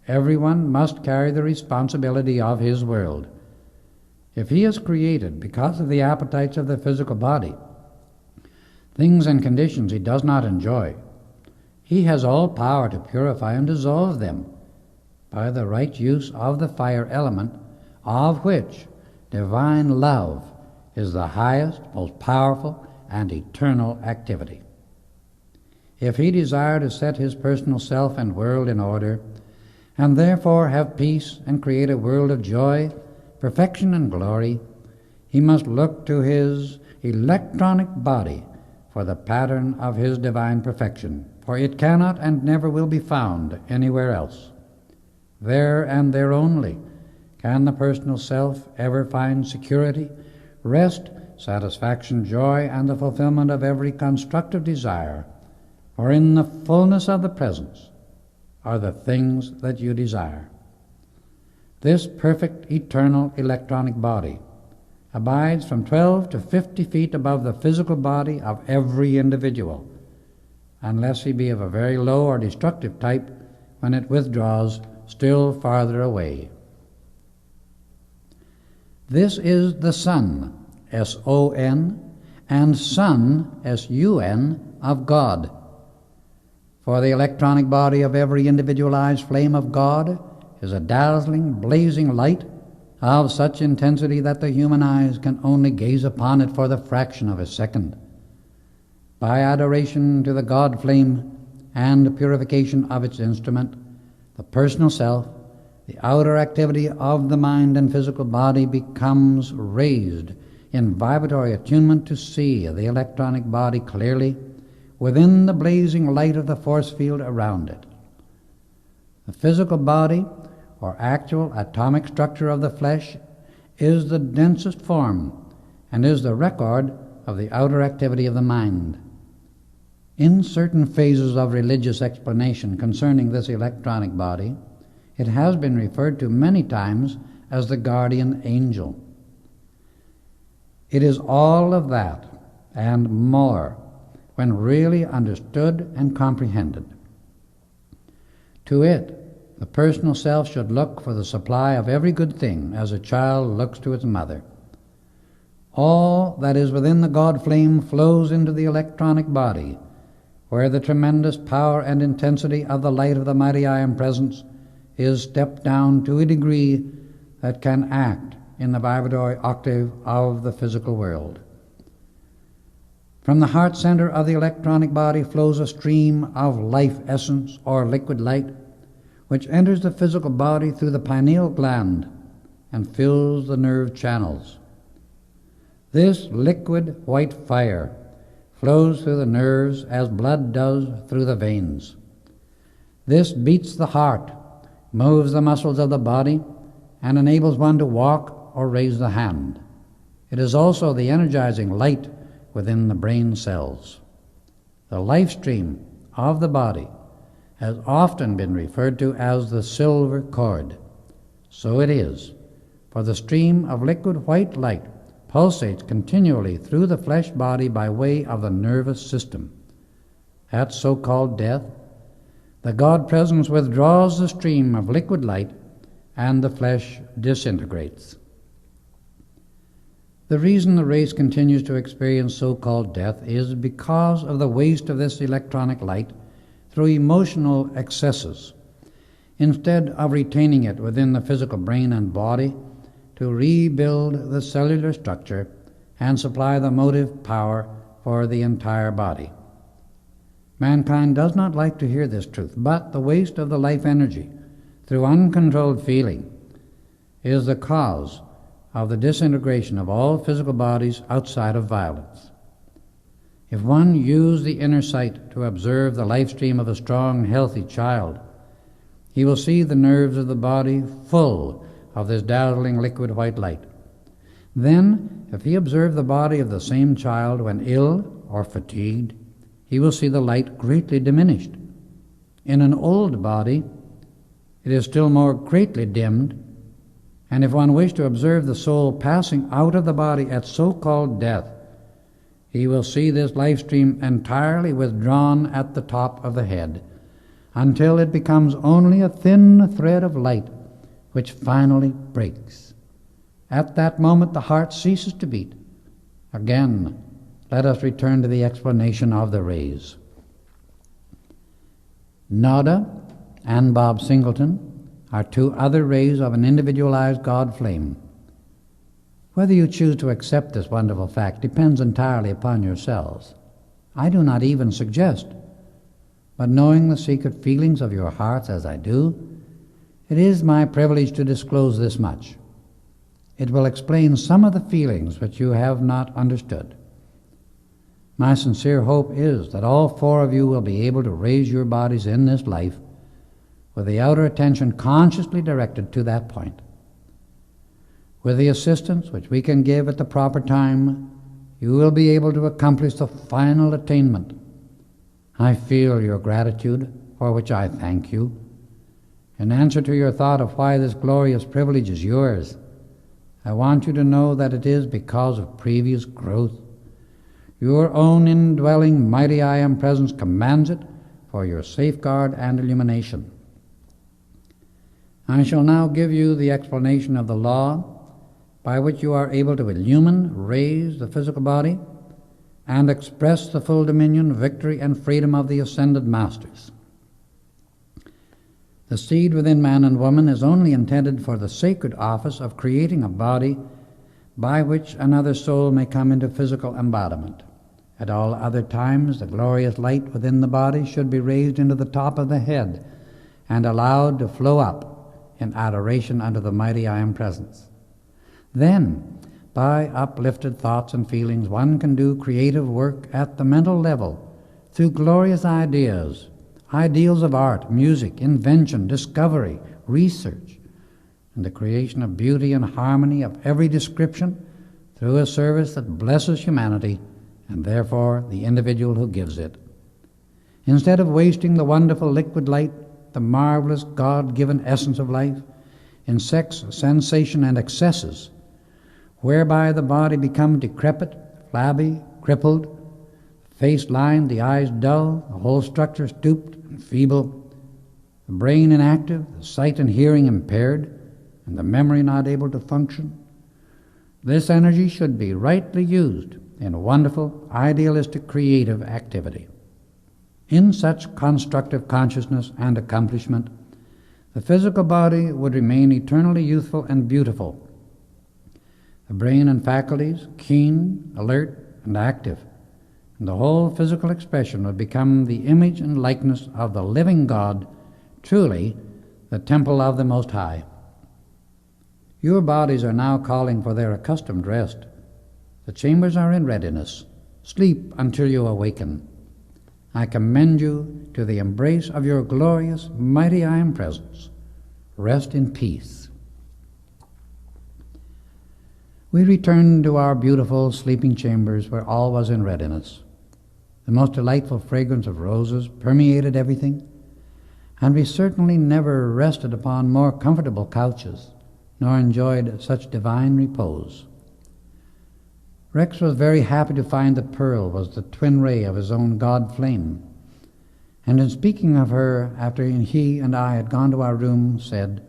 Everyone must carry the responsibility of his world. If he is created because of the appetites of the physical body, things and conditions he does not enjoy, He has all power to purify and dissolve them by the right use of the fire element, of which divine love is the highest, most powerful, and eternal activity. If he desire to set his personal self and world in order, and therefore have peace and create a world of joy, perfection, and glory, he must look to his electronic body for the pattern of his divine perfection, for it cannot and never will be found anywhere else. There and there only can the personal self ever find security, rest, satisfaction, joy, and the fulfillment of every constructive desire, for in the fullness of the presence are the things that you desire. This perfect, eternal electronic body abides from 12 to 50 feet above the physical body of every individual, unless he be of a very low or destructive type, when it withdraws still farther away. This is the Son, S-O-N, and Son, S-U-N, of God. For the electronic body of every individualized flame of God is a dazzling, blazing light of such intensity that the human eyes can only gaze upon it for the fraction of a second. By adoration to the God flame and purification of its instrument, the personal self, the outer activity of the mind and physical body becomes raised in vibratory attunement to see the electronic body clearly within the blazing light of the force field around it. The physical body, or actual atomic structure of the flesh, is the densest form and is the record of the outer activity of the mind. In certain phases of religious explanation concerning this electronic body, it has been referred to many times as the guardian angel. It is all of that and more when really understood and comprehended. To it, the personal self should look for the supply of every good thing as a child looks to its mother. All that is within the God flame flows into the electronic body, where the tremendous power and intensity of the light of the mighty I Am Presence is stepped down to a degree that can act in the vibratory octave of the physical world. From the heart center of the electronic body flows a stream of life essence or liquid light, which enters the physical body through the pineal gland and fills the nerve channels. This liquid white fire flows through the nerves as blood does through the veins. This beats the heart, moves the muscles of the body, and enables one to walk or raise the hand. It is also the energizing light within the brain cells. The life stream of the body has often been referred to as the silver cord. So it is, for the stream of liquid white light pulsates continually through the flesh body by way of the nervous system. At so-called death, the God presence withdraws the stream of liquid light and the flesh disintegrates. The reason the race continues to experience so-called death is because of the waste of this electronic light through emotional excesses, instead of retaining it within the physical brain and body to rebuild the cellular structure and supply the motive power for the entire body. Mankind does not like to hear this truth, but the waste of the life energy through uncontrolled feeling is the cause of the disintegration of all physical bodies outside of violence. If one used the inner sight to observe the life stream of a strong, healthy child, he will see the nerves of the body full of this dazzling liquid white light. Then, if he observe the body of the same child when ill or fatigued, he will see the light greatly diminished. In an old body, it is still more greatly dimmed, and if one wish to observe the soul passing out of the body at so-called death, he will see this life stream entirely withdrawn at the top of the head, until it becomes only a thin thread of light, which finally breaks. At that moment the heart ceases to beat. Again, let us return to the explanation of the rays. Nada and Bob Singleton are two other rays of an individualized God flame. Whether you choose to accept this wonderful fact depends entirely upon yourselves. I do not even suggest, but knowing the secret feelings of your hearts as I do, it is my privilege to disclose this much. It will explain some of the feelings which you have not understood. My sincere hope is that all four of you will be able to raise your bodies in this life with the outer attention consciously directed to that point. With the assistance which we can give at the proper time, you will be able to accomplish the final attainment. I feel your gratitude, for which I thank you. In answer to your thought of why this glorious privilege is yours, I want you to know that it is because of previous growth. Your own indwelling mighty I Am presence commands it for your safeguard and illumination. I shall now give you the explanation of the law by which you are able to illumine, raise the physical body, and express the full dominion, victory, and freedom of the ascended masters. The seed within man and woman is only intended for the sacred office of creating a body by which another soul may come into physical embodiment. At all other times, the glorious light within the body should be raised into the top of the head and allowed to flow up in adoration unto the mighty I Am presence. Then, by uplifted thoughts and feelings, one can do creative work at the mental level through glorious ideas, ideals of art, music, invention, discovery, research, and the creation of beauty and harmony of every description through a service that blesses humanity and therefore the individual who gives it. Instead of wasting the wonderful liquid light, the marvelous God-given essence of life, in sex, sensation, and excesses, whereby the body becomes decrepit, flabby, crippled, face lined, the eyes dull, the whole structure stooped and feeble, the brain inactive, the sight and hearing impaired, and the memory not able to function. This energy should be rightly used in wonderful, idealistic, creative activity. In such constructive consciousness and accomplishment, the physical body would remain eternally youthful and beautiful, the brain and faculties keen, alert, and active, and the whole physical expression would become the image and likeness of the living God, truly the temple of the Most High. Your bodies are now calling for their accustomed rest. The chambers are in readiness. Sleep until you awaken. I commend you to the embrace of your glorious, mighty I Am presence. Rest in peace. We returned to our beautiful sleeping chambers where all was in readiness. The most delightful fragrance of roses permeated everything, and we certainly never rested upon more comfortable couches, nor enjoyed such divine repose. Rex was very happy to find that Pearl was the twin ray of his own God flame, and in speaking of her after he and I had gone to our room, said,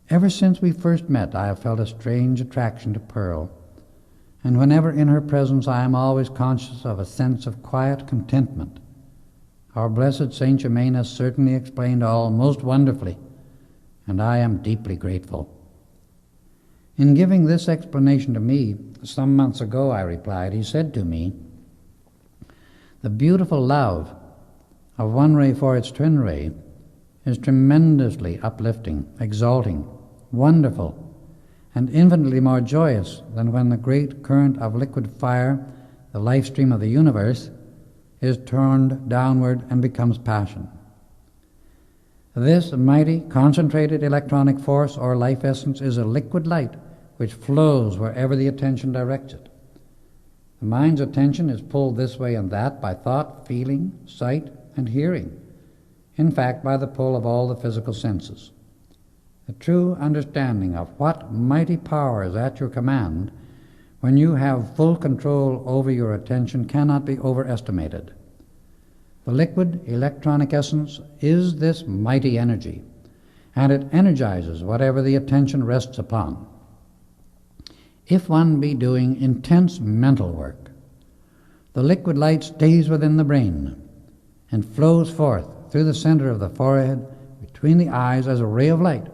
"Ever since we first met, I have felt a strange attraction to Pearl, and whenever in her presence I am always conscious of a sense of quiet contentment. Our blessed Saint Germain has certainly explained all most wonderfully, and I am deeply grateful." In giving this explanation to me some months ago, I replied, he said to me, "The beautiful love of one ray for its twin ray is tremendously uplifting, exalting, wonderful, and infinitely more joyous than when the great current of liquid fire, the life stream of the universe, is turned downward and becomes passion. This mighty, concentrated electronic force or life essence is a liquid light which flows wherever the attention directs it. The mind's attention is pulled this way and that by thought, feeling, sight, and hearing, in fact, by the pull of all the physical senses. The true understanding of what mighty power is at your command when you have full control over your attention cannot be overestimated. The liquid electronic essence is this mighty energy, and it energizes whatever the attention rests upon. If one be doing intense mental work, the liquid light stays within the brain and flows forth through the center of the forehead, between the eyes, as a ray of light.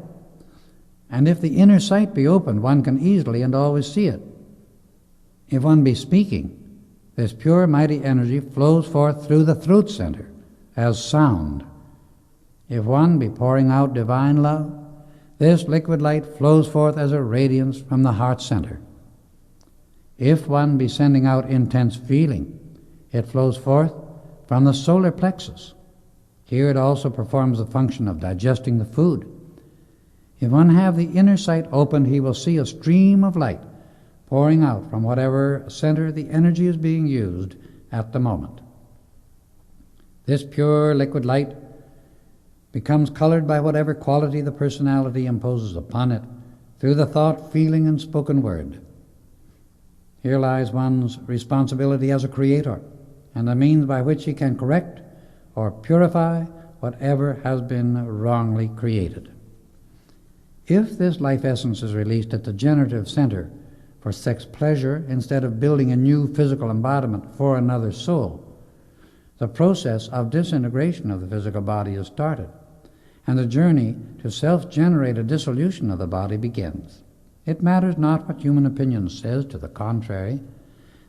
And if the inner sight be opened, one can easily and always see it. If one be speaking, this pure, mighty energy flows forth through the throat center as sound. If one be pouring out divine love, this liquid light flows forth as a radiance from the heart center. If one be sending out intense feeling, it flows forth from the solar plexus. Here it also performs the function of digesting the food. If one have the inner sight opened, he will see a stream of light pouring out from whatever center the energy is being used at the moment. This pure liquid light becomes colored by whatever quality the personality imposes upon it through the thought, feeling, and spoken word. Here lies one's responsibility as a creator and the means by which he can correct or purify whatever has been wrongly created. If this life essence is released at the generative center for sex pleasure instead of building a new physical embodiment for another soul, the process of disintegration of the physical body is started, and the journey to self-generated dissolution of the body begins. It matters not what human opinion says to the contrary.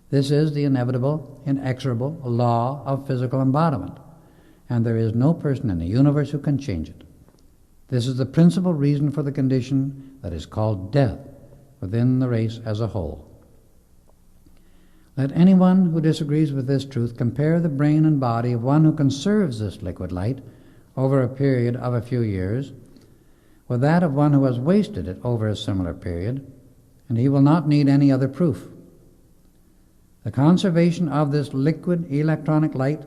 This is the inevitable, inexorable law of physical embodiment, and there is no person in the universe who can change it. This is the principal reason for the condition that is called death within the race as a whole. Let anyone who disagrees with this truth compare the brain and body of one who conserves this liquid light over a period of a few years with that of one who has wasted it over a similar period, and he will not need any other proof. The conservation of this liquid electronic light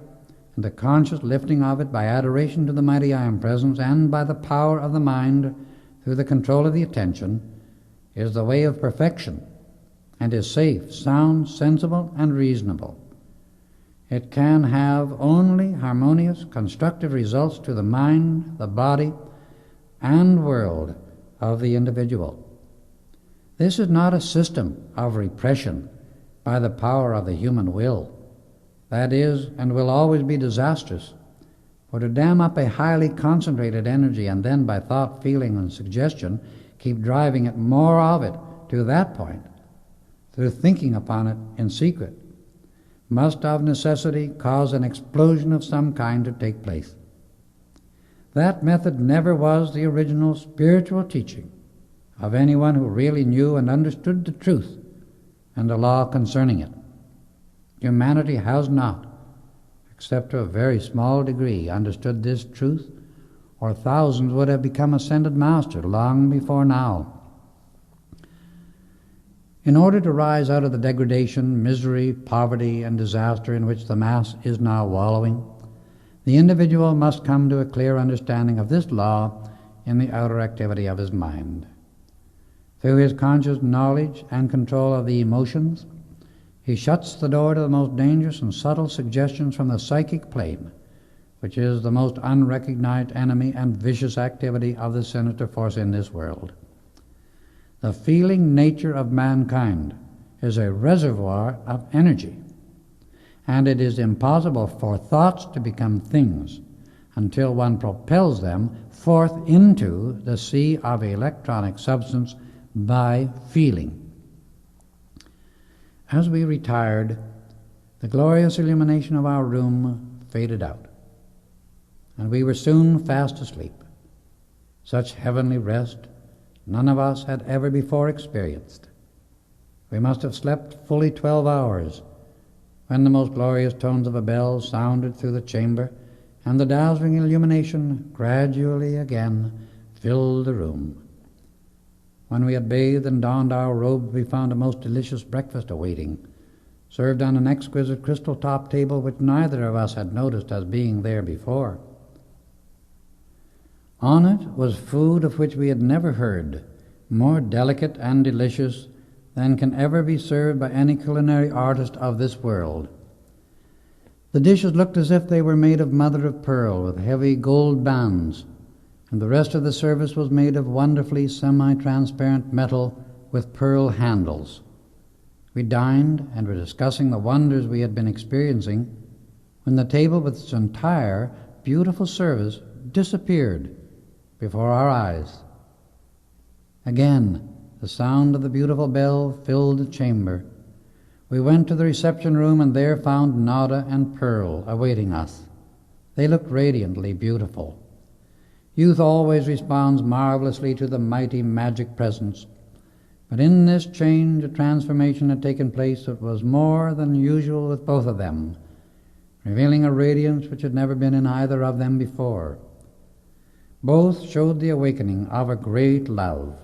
and the conscious lifting of it by adoration to the mighty I Am Presence and by the power of the mind through the control of the attention is the way of perfection and is safe, sound, sensible, and reasonable. It can have only harmonious, constructive results to the mind, the body, and world of the individual. This is not a system of repression by the power of the human will. That is and will always be disastrous, for to dam up a highly concentrated energy and then by thought, feeling, and suggestion keep driving it more of it to that point through thinking upon it in secret must of necessity cause an explosion of some kind to take place. That method never was the original spiritual teaching of anyone who really knew and understood the truth and the law concerning it. Humanity has not, except to a very small degree, understood this truth, or thousands would have become ascended masters long before now. In order to rise out of the degradation, misery, poverty, and disaster in which the mass is now wallowing, the individual must come to a clear understanding of this law in the outer activity of his mind. Through his conscious knowledge and control of the emotions, he shuts the door to the most dangerous and subtle suggestions from the psychic plane, which is the most unrecognized enemy and vicious activity of the sinister force in this world. The feeling nature of mankind is a reservoir of energy, and it is impossible for thoughts to become things until one propels them forth into the sea of electronic substance by feeling. As we retired, the glorious illumination of our room faded out, and we were soon fast asleep. Such heavenly rest none of us had ever before experienced. We must have slept fully 12 hours when the most glorious tones of a bell sounded through the chamber, and the dazzling illumination gradually again filled the room. When we had bathed and donned our robes, we found a most delicious breakfast awaiting, served on an exquisite crystal-top table which neither of us had noticed as being there before. On it was food of which we had never heard, more delicate and delicious than can ever be served by any culinary artist of this world. The dishes looked as if they were made of mother of pearl with heavy gold bands, and the rest of the service was made of wonderfully semi-transparent metal with pearl handles. We dined and were discussing the wonders we had been experiencing when the table with its entire beautiful service disappeared before our eyes. Again, the sound of the beautiful bell filled the chamber. We went to the reception room and there found Nada and Pearl awaiting us. They looked radiantly beautiful. Youth always responds marvelously to the mighty magic presence, but in this change a transformation had taken place that was more than usual with both of them, revealing a radiance which had never been in either of them before. Both showed the awakening of a great love,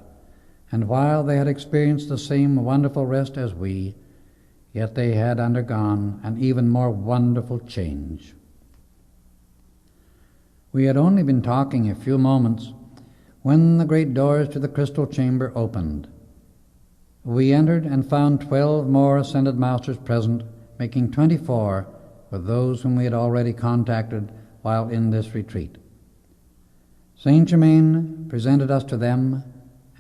and while they had experienced the same wonderful rest as we, yet they had undergone an even more wonderful change. We had only been talking a few moments when the great doors to the crystal chamber opened. We entered and found 12 more ascended masters present, making 24 with those whom we had already contacted while in this retreat. Saint Germain presented us to them,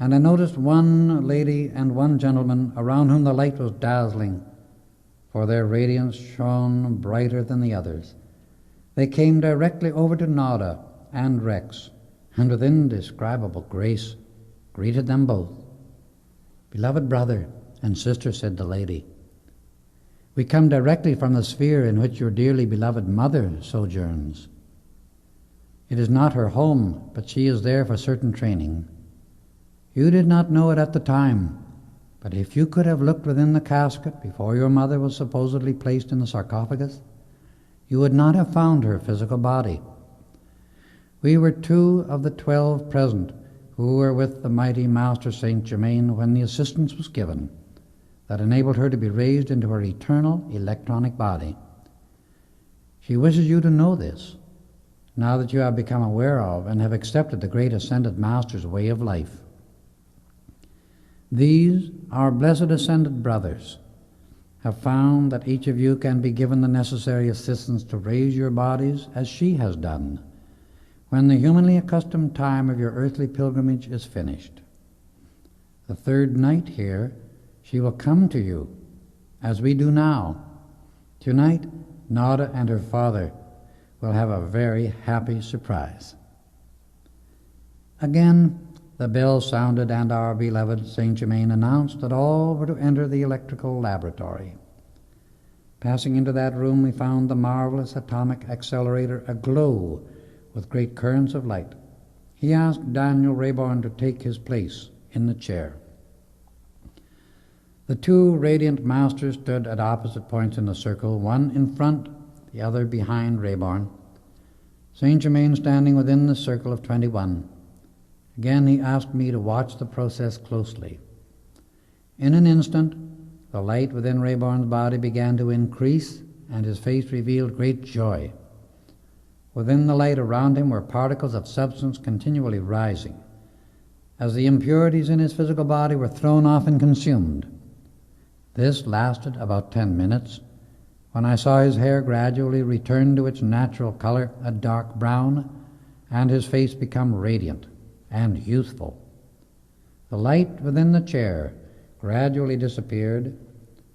and I noticed one lady and one gentleman around whom the light was dazzling, for their radiance shone brighter than the others. They came directly over to Nada and Rex, and with indescribable grace greeted them both. "Beloved brother and sister," said the lady, "we come directly from the sphere in which your dearly beloved mother sojourns. It is not her home, but she is there for certain training. You did not know it at the time, but if you could have looked within the casket before your mother was supposedly placed in the sarcophagus, you would not have found her physical body. We were 2 of the 12 present who were with the mighty Master Saint Germain when the assistance was given that enabled her to be raised into her eternal electronic body. She wishes you to know this, now that you have become aware of and have accepted the great Ascended Master's way of life. These, our blessed Ascended brothers, have found that each of you can be given the necessary assistance to raise your bodies as she has done, when the humanly accustomed time of your earthly pilgrimage is finished. The 3rd night here, she will come to you, as we do now. Tonight, Nada and her father will have a very happy surprise." Again, the bell sounded, and our beloved Saint Germain announced that all were to enter the electrical laboratory. Passing into that room, we found the marvelous atomic accelerator aglow with great currents of light. He asked Daniel Rayborn to take his place in the chair. The 2 radiant masters stood at opposite points in the circle, one in front, the other behind Rayborn, Saint Germain standing within the circle of 21. Again he asked me to watch the process closely. In an instant, the light within Rayborn's body began to increase, and his face revealed great joy. Within the light around him were particles of substance continually rising, as the impurities in his physical body were thrown off and consumed. This lasted about 10 minutes, when I saw his hair gradually return to its natural color, a dark brown, and his face become radiant and youthful. The light within the chair gradually disappeared,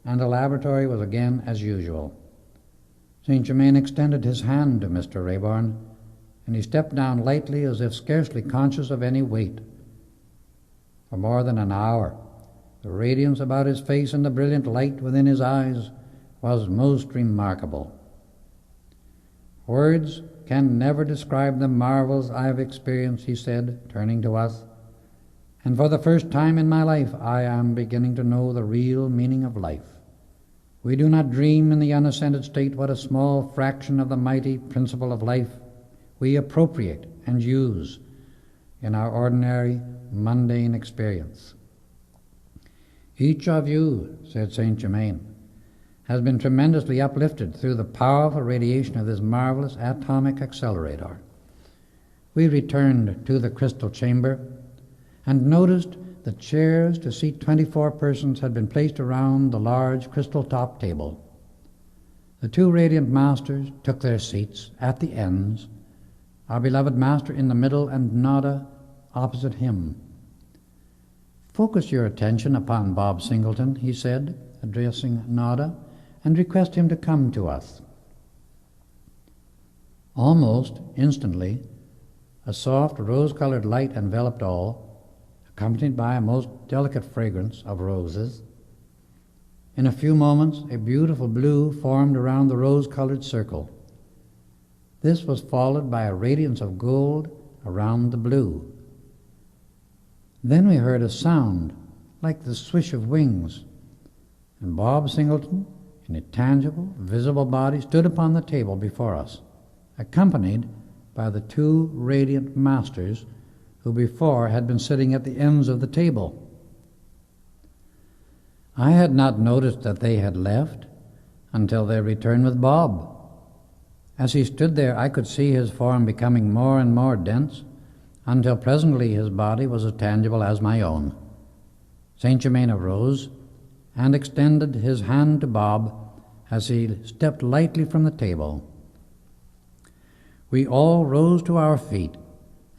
and the laboratory was again as usual. Saint Germain extended his hand to Mr. Rayborn, and he stepped down lightly as if scarcely conscious of any weight. For more than an hour, the radiance about his face and the brilliant light within his eyes was most remarkable. "Words can never describe the marvels I have experienced," he said, turning to us, "and for the first time in my life I am beginning to know the real meaning of life. We do not dream in the unascended state what a small fraction of the mighty principle of life we appropriate and use in our ordinary, mundane experience. Each of you," said Saint Germain, "has been tremendously uplifted through the powerful radiation of this marvelous atomic accelerator." We returned to the crystal chamber and noticed the chairs to seat 24 persons had been placed around the large crystal top table. The 2 radiant masters took their seats at the ends, our beloved master in the middle and Nada opposite him. "Focus your attention upon Bob Singleton," he said, addressing Nada, "and request him to come to us." Almost instantly, a soft rose-colored light enveloped all, accompanied by a most delicate fragrance of roses. In a few moments, a beautiful blue formed around the rose-colored circle. This was followed by a radiance of gold around the blue. Then we heard a sound like the swish of wings, and Bob Singleton, in a tangible, visible body, stood upon the table before us, accompanied by the two radiant masters who before had been sitting at the ends of the table. I had not noticed that they had left until they returned with Bob. As he stood there, I could see his form becoming more and more dense, until presently his body was as tangible as my own. Saint Germain arose and extended his hand to Bob as he stepped lightly from the table. We all rose to our feet,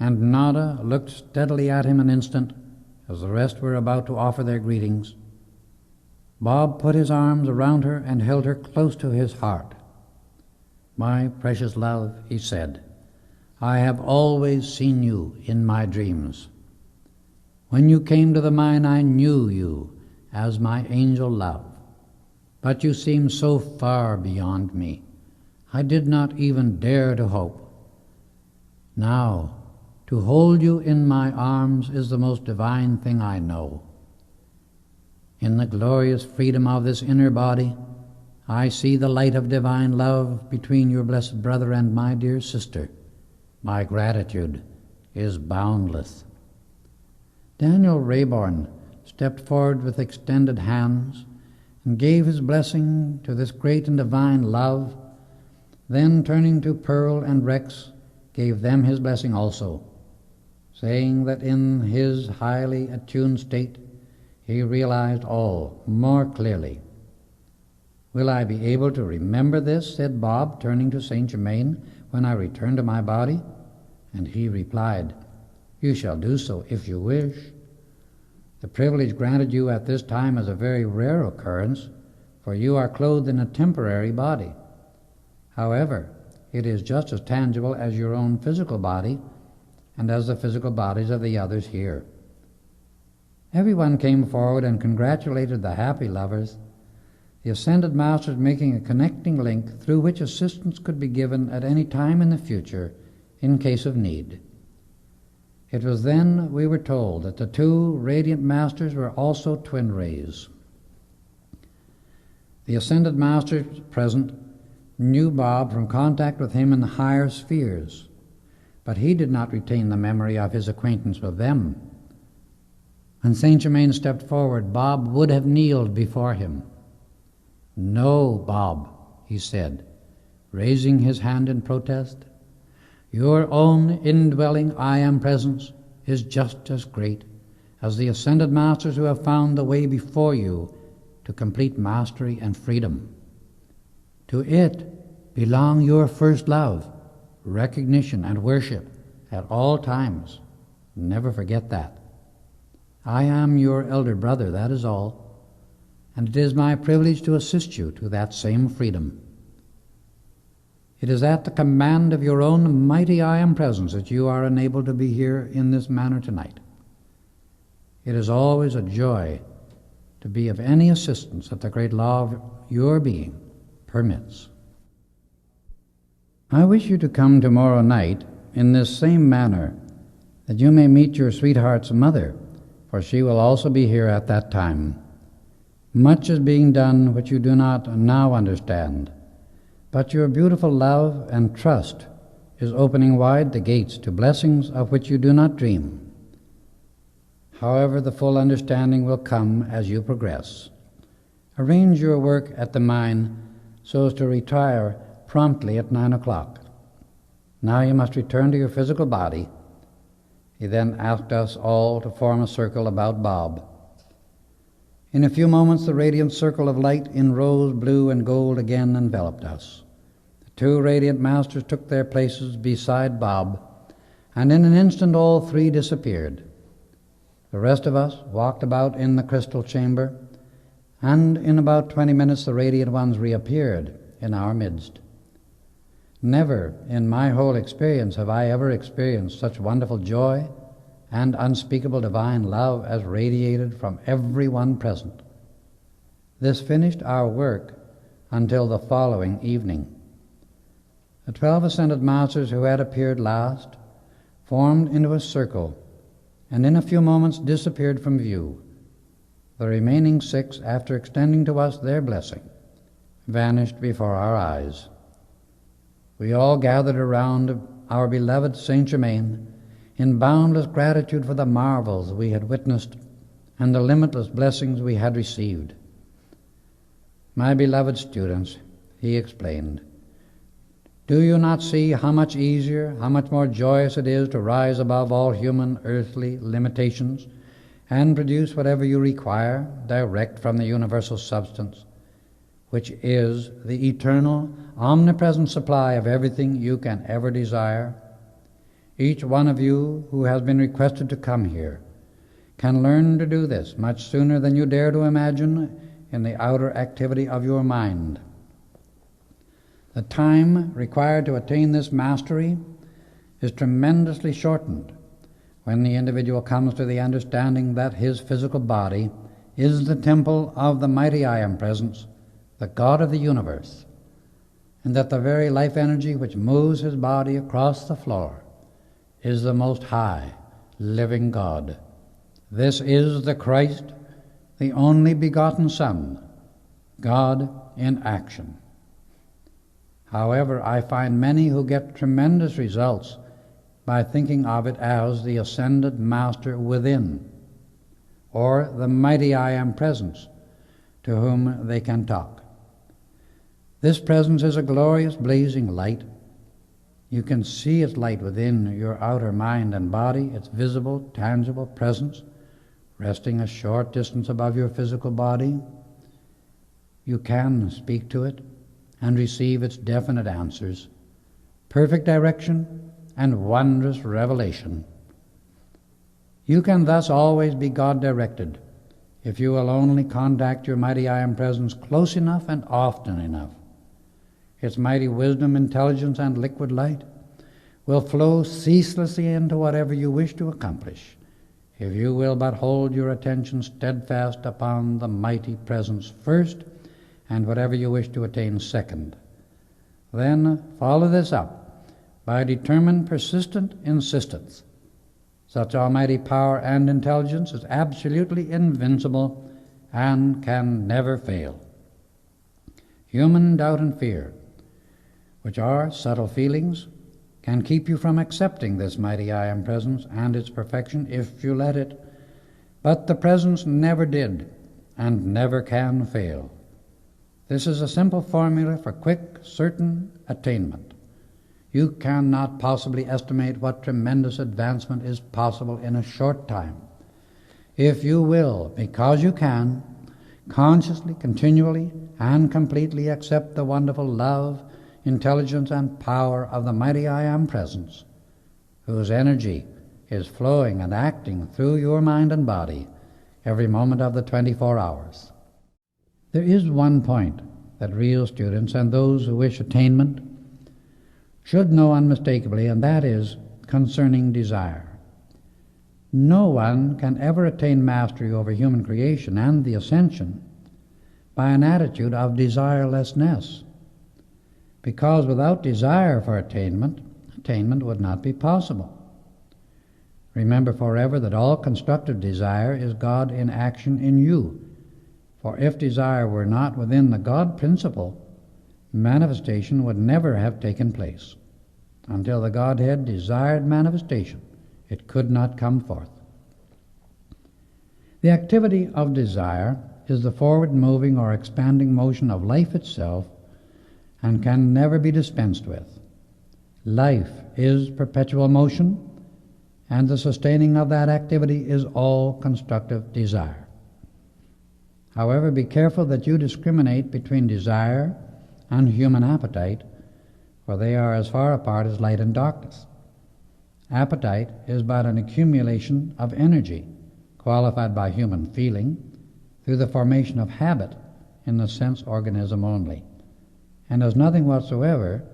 and Nada looked steadily at him an instant as the rest were about to offer their greetings. Bob put his arms around her and held her close to his heart. "My precious love," he said, "I have always seen you in my dreams. When you came to the mine, I knew you as my angel love. But you seemed so far beyond me, I did not even dare to hope. Now, to hold you in my arms is the most divine thing I know. In the glorious freedom of this inner body, I see the light of divine love between your blessed brother and my dear sister. My gratitude is boundless." Daniel Rayborn stepped forward with extended hands and gave his blessing to this great and divine love. Then, turning to Pearl and Rex, gave them his blessing also, saying that in his highly attuned state he realized all more clearly. "Will I be able to remember this," said Bob, turning to Saint Germain, "when I return to my body?" And he replied, "You shall do so if you wish. The privilege granted you at this time is a very rare occurrence, for you are clothed in a temporary body. However, it is just as tangible as your own physical body and as the physical bodies of the others here." Everyone came forward and congratulated the happy lovers, the Ascended Masters making a connecting link through which assistance could be given at any time in the future in case of need. It was then we were told that the two radiant masters were also twin rays. The Ascended Masters present knew Bob from contact with him in the higher spheres, but he did not retain the memory of his acquaintance with them. When Saint Germain stepped forward, Bob would have kneeled before him. "No, Bob," he said, raising his hand in protest. "Your own indwelling I Am presence is just as great as the Ascended Masters who have found the way before you to complete mastery and freedom. To it belong your first love, recognition, and worship at all times. Never forget that. I am your elder brother, that is all, and it is my privilege to assist you to that same freedom. It is at the command of your own mighty I Am presence that you are enabled to be here in this manner tonight. It is always a joy to be of any assistance that the great law of your being permits. I wish you to come tomorrow night in this same manner, that you may meet your sweetheart's mother, for she will also be here at that time. Much is being done which you do not now understand, but your beautiful love and trust is opening wide the gates to blessings of which you do not dream. However, the full understanding will come as you progress. Arrange your work at the mine so as to retire promptly at 9 o'clock. Now you must return to your physical body." He then asked us all to form a circle about Bob. In a few moments, the radiant circle of light in rose, blue, and gold again enveloped us. The two radiant masters took their places beside Bob, and in an instant all three disappeared. The rest of us walked about in the crystal chamber, and in about 20 minutes the radiant ones reappeared in our midst. Never in my whole experience have I ever experienced such wonderful joy and unspeakable divine love as radiated from every one present. This finished our work until the following evening. The 12 ascended masters who had appeared last formed into a circle and in a few moments disappeared from view. The remaining 6, after extending to us their blessing, vanished before our eyes. We all gathered around our beloved Saint Germain in boundless gratitude for the marvels we had witnessed and the limitless blessings we had received. My beloved students, he explained, do you not see how much easier, how much more joyous it is to rise above all human earthly limitations and produce whatever you require direct from the universal substance, which is the eternal, omnipresent supply of everything you can ever desire? Each one of you who has been requested to come here can learn to do this much sooner than you dare to imagine in the outer activity of your mind. The time required to attain this mastery is tremendously shortened when the individual comes to the understanding that his physical body is the temple of the mighty I Am Presence, the God of the universe, and that the very life energy which moves his body across the floor is the Most High, living God. This is the Christ, the only begotten Son, God in action. However, I find many who get tremendous results by thinking of it as the ascended Master within, or the mighty I Am Presence to whom they can talk. This presence is a glorious blazing light. You can see its light within your outer mind and body, its visible, tangible presence, resting a short distance above your physical body. You can speak to it and receive its definite answers, perfect direction, and wondrous revelation. You can thus always be God-directed if you will only contact your mighty I Am Presence close enough and often enough. Its mighty wisdom, intelligence, and liquid light will flow ceaselessly into whatever you wish to accomplish, if you will but hold your attention steadfast upon the mighty Presence first, and whatever you wish to attain second. Then follow this up by determined, persistent insistence. Such almighty power and intelligence is absolutely invincible and can never fail. Human doubt and fear, which are subtle feelings, can keep you from accepting this mighty I Am Presence and its perfection if you let it. But the Presence never did and never can fail. This is a simple formula for quick, certain attainment. You cannot possibly estimate what tremendous advancement is possible in a short time. If you will, because you can, consciously, continually, and completely accept the wonderful love, intelligence, and power of the mighty I Am Presence, whose energy is flowing and acting through your mind and body every moment of the 24 hours. There is one point that real students and those who wish attainment should know unmistakably, and that is concerning desire. No one can ever attain mastery over human creation and the ascension by an attitude of desirelessness, because without desire for attainment would not be possible. Remember forever that all constructive desire is God in action in you. For if desire were not within the God principle, manifestation would never have taken place. Until the Godhead desired manifestation, it could not come forth. The activity of desire is the forward-moving or expanding motion of life itself and can never be dispensed with. Life is perpetual motion, and the sustaining of that activity is all constructive desire. However, be careful that you discriminate between desire and human appetite, for they are as far apart as light and darkness. Appetite is but an accumulation of energy, qualified by human feeling, through the formation of habit in the sense organism only, and has nothing whatsoever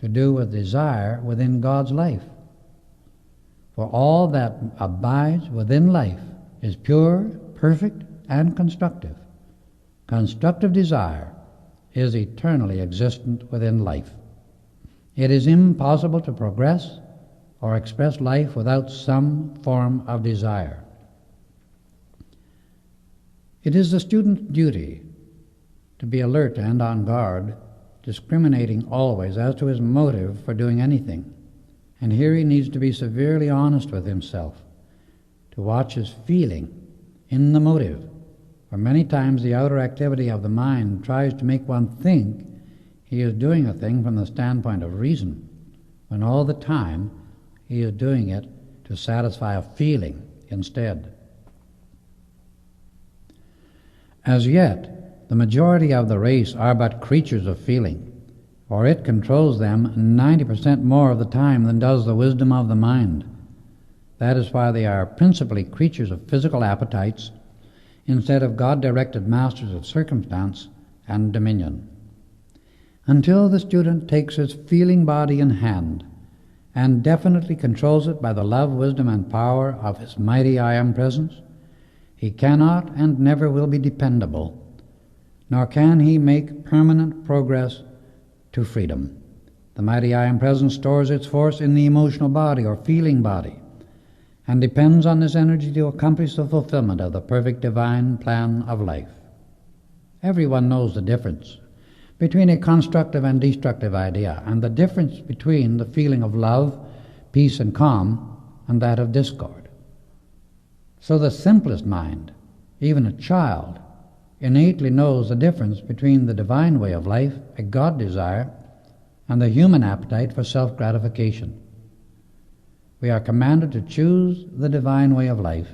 to do with desire within God's life. For all that abides within life is pure, perfect, and constructive. Constructive desire is eternally existent within life. It is impossible to progress or express life without some form of desire. It is the student's duty to be alert and on guard, discriminating always as to his motive for doing anything. And here he needs to be severely honest with himself, to watch his feeling in the motive. For many times the outer activity of the mind tries to make one think he is doing a thing from the standpoint of reason, when all the time he is doing it to satisfy a feeling instead. As yet, the majority of the race are but creatures of feeling, for it controls them 90% more of the time than does the wisdom of the mind. That is why they are principally creatures of physical appetites, instead of God-directed masters of circumstance and dominion. Until the student takes his feeling body in hand and definitely controls it by the love, wisdom, and power of his mighty I Am Presence, he cannot and never will be dependable, nor can he make permanent progress to freedom. The mighty I Am Presence stores its force in the emotional body or feeling body, and depends on this energy to accomplish the fulfillment of the perfect divine plan of life. Everyone knows the difference between a constructive and destructive idea, and the difference between the feeling of love, peace, and calm, and that of discord. So the simplest mind, even a child, innately knows the difference between the divine way of life, a God desire, and the human appetite for self-gratification. We are commanded to choose the divine way of life,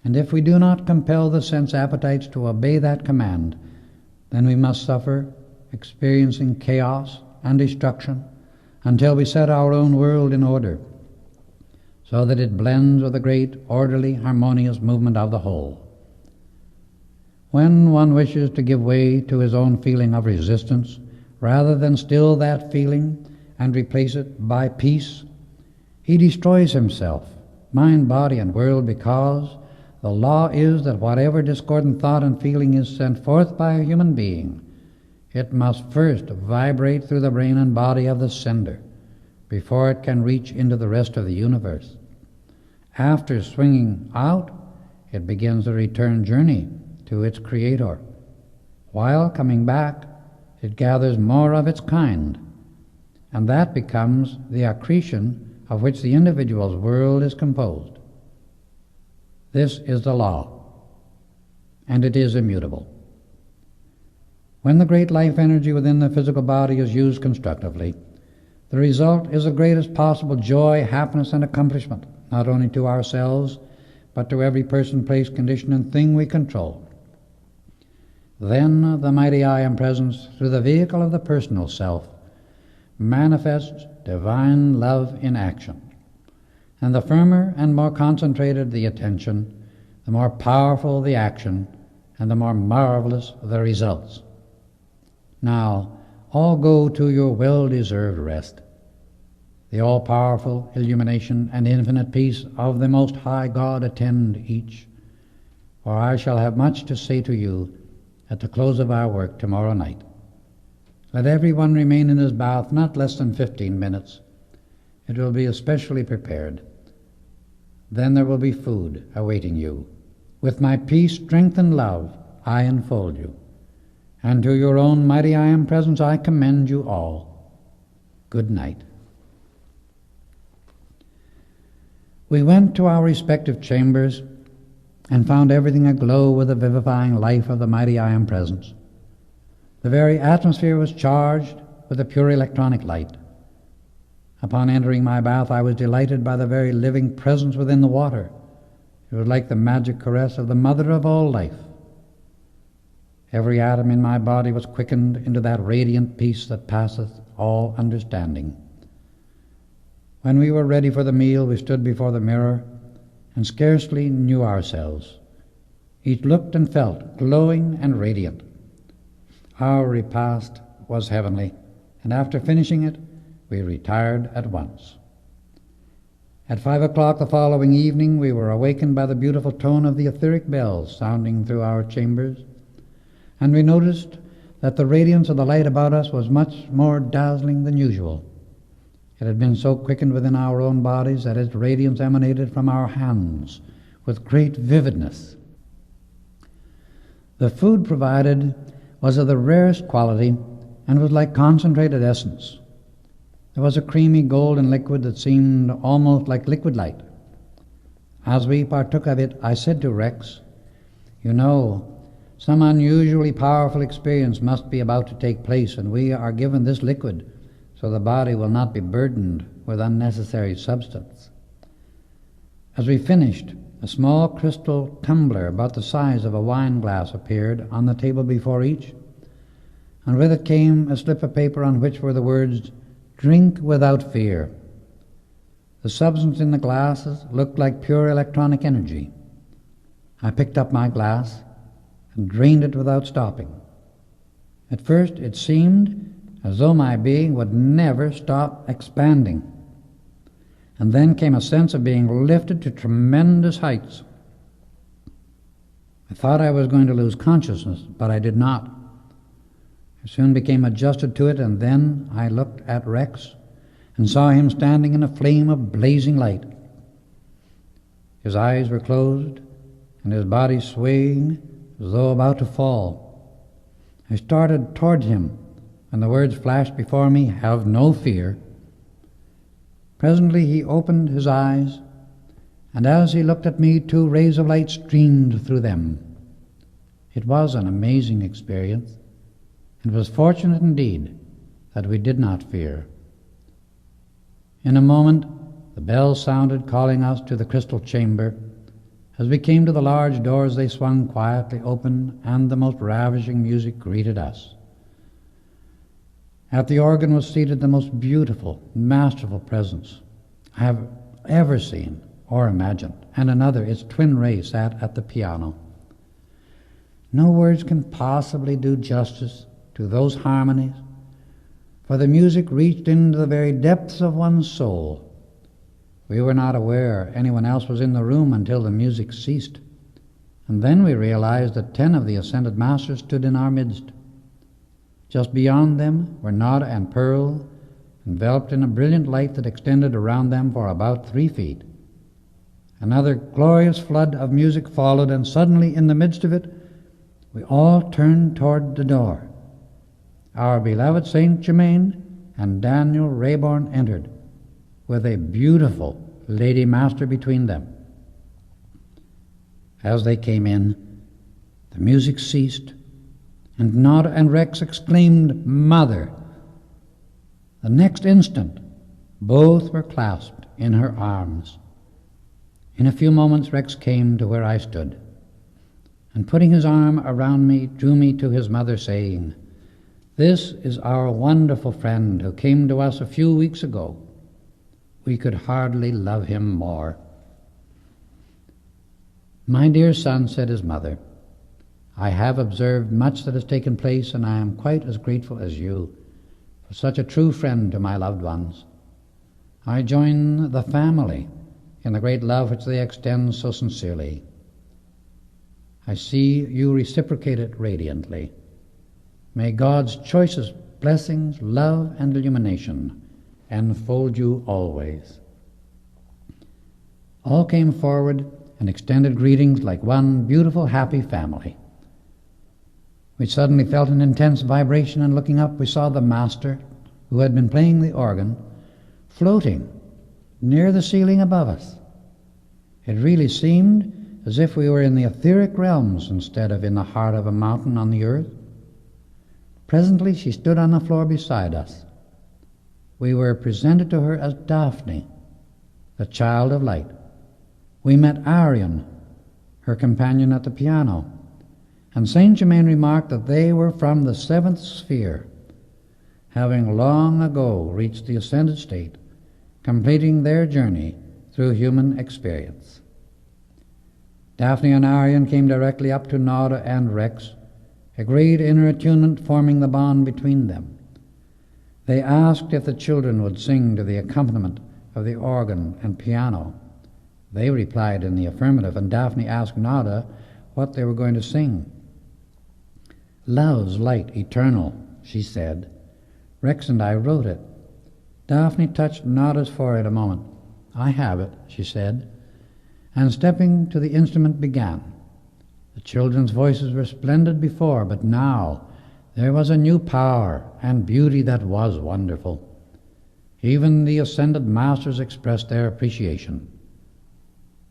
and if we do not compel the sense appetites to obey that command, then we must suffer, experiencing chaos and destruction until we set our own world in order, so that it blends with the great, orderly, harmonious movement of the whole. When one wishes to give way to his own feeling of resistance, rather than still that feeling and replace it by peace, he destroys himself, mind, body, and world, because the law is that whatever discordant thought and feeling is sent forth by a human being, it must first vibrate through the brain and body of the sender before it can reach into the rest of the universe. After swinging out, it begins a return journey to its creator. While coming back, it gathers more of its kind, and that becomes the accretion of which the individual's world is composed. This is the law, and it is immutable. When the great life energy within the physical body is used constructively, the result is the greatest possible joy, happiness, and accomplishment, not only to ourselves, but to every person, place, condition, and thing we control. Then the mighty I Am Presence, through the vehicle of the personal self, manifests divine love in action. And the firmer and more concentrated the attention, the more powerful the action, and the more marvelous the results. Now, all go to your well-deserved rest. The all-powerful illumination and infinite peace of the Most High God attend each, for I shall have much to say to you at the close of our work tomorrow night. Let everyone remain in his bath not less than 15 minutes. It will be especially prepared. Then there will be food awaiting you. With my peace, strength, and love, I enfold you. And to your own mighty I Am Presence I commend you all. Good night. We went to our respective chambers and found everything aglow with the vivifying life of the mighty I Am Presence. The very atmosphere was charged with the pure electronic light. Upon entering my bath, I was delighted by the very living presence within the water. It was like the magic caress of the mother of all life. Every atom in my body was quickened into that radiant peace that passeth all understanding. When we were ready for the meal, we stood before the mirror and scarcely knew ourselves. Each looked and felt glowing and radiant. Our repast was heavenly, and after finishing it, we retired at once. At 5 o'clock the following evening we were awakened by the beautiful tone of the etheric bells sounding through our chambers, and we noticed that the radiance of the light about us was much more dazzling than usual. It had been so quickened within our own bodies that its radiance emanated from our hands with great vividness. The food provided was of the rarest quality and was like concentrated essence. There was a creamy golden liquid that seemed almost like liquid light. As we partook of it, I said to Rex, "You know, some unusually powerful experience must be about to take place, and we are given this liquid so the body will not be burdened with unnecessary substance." As we finished, a small crystal tumbler about the size of a wine glass appeared on the table before each, and with it came a slip of paper on which were the words, "Drink without fear." The substance in the glasses looked like pure electronic energy. I picked up my glass and drained it without stopping. At first it seemed as though my being would never stop expanding. And then came a sense of being lifted to tremendous heights. I thought I was going to lose consciousness, but I did not. I soon became adjusted to it, and then I looked at Rex and saw him standing in a flame of blazing light. His eyes were closed and his body swaying as though about to fall. I started toward him, and the words flashed before me, "Have no fear." Presently he opened his eyes, and as he looked at me, 2 rays of light streamed through them. It was an amazing experience. It was fortunate indeed that we did not fear. In a moment, the bell sounded, calling us to the crystal chamber. As we came to the large doors, they swung quietly open, and the most ravishing music greeted us. At the organ was seated the most beautiful, masterful presence I have ever seen or imagined, and another, its twin ray, sat at the piano. No words can possibly do justice to those harmonies, for the music reached into the very depths of one's soul. We were not aware anyone else was in the room until the music ceased, and then we realized that 10 of the Ascended Masters stood in our midst. Just beyond them were Nada and Pearl, enveloped in a brilliant light that extended around them for about 3 feet. Another glorious flood of music followed, and suddenly, in the midst of it, we all turned toward the door. Our beloved Saint Germain and Daniel Rayborn entered, with a beautiful Lady Master between them. As they came in, the music ceased, and Nada and Rex exclaimed, "Mother!" The next instant, both were clasped in her arms. In a few moments, Rex came to where I stood, and putting his arm around me, drew me to his mother, saying, "This is our wonderful friend who came to us a few weeks ago. We could hardly love him more." "My dear son," said his mother, "I have observed much that has taken place, and I am quite as grateful as you for such a true friend to my loved ones. I join the family in the great love which they extend so sincerely. I see you reciprocate it radiantly. May God's choicest blessings, love, and illumination enfold you always." All came forward and extended greetings like one beautiful, happy family. We suddenly felt an intense vibration, and looking up, we saw the Master, who had been playing the organ, floating near the ceiling above us. It really seemed as if we were in the etheric realms instead of in the heart of a mountain on the earth. Presently she stood on the floor beside us. We were presented to her as Daphne, the child of light. We met Arion, her companion at the piano, and Saint Germain remarked that they were from the 7th sphere, having long ago reached the ascended state, completing their journey through human experience. Daphne and Arion came directly up to Nada and Rex, a great inner attunement forming the bond between them. They asked if the children would sing to the accompaniment of the organ and piano. They replied in the affirmative, and Daphne asked Nada what they were going to sing. "Love's light eternal," she said. "Rex and I wrote it." Daphne touched Nada's forehead a moment. "I have it," she said, and stepping to the instrument began. The children's voices were splendid before, but now there was a new power and beauty that was wonderful. Even the ascended masters expressed their appreciation.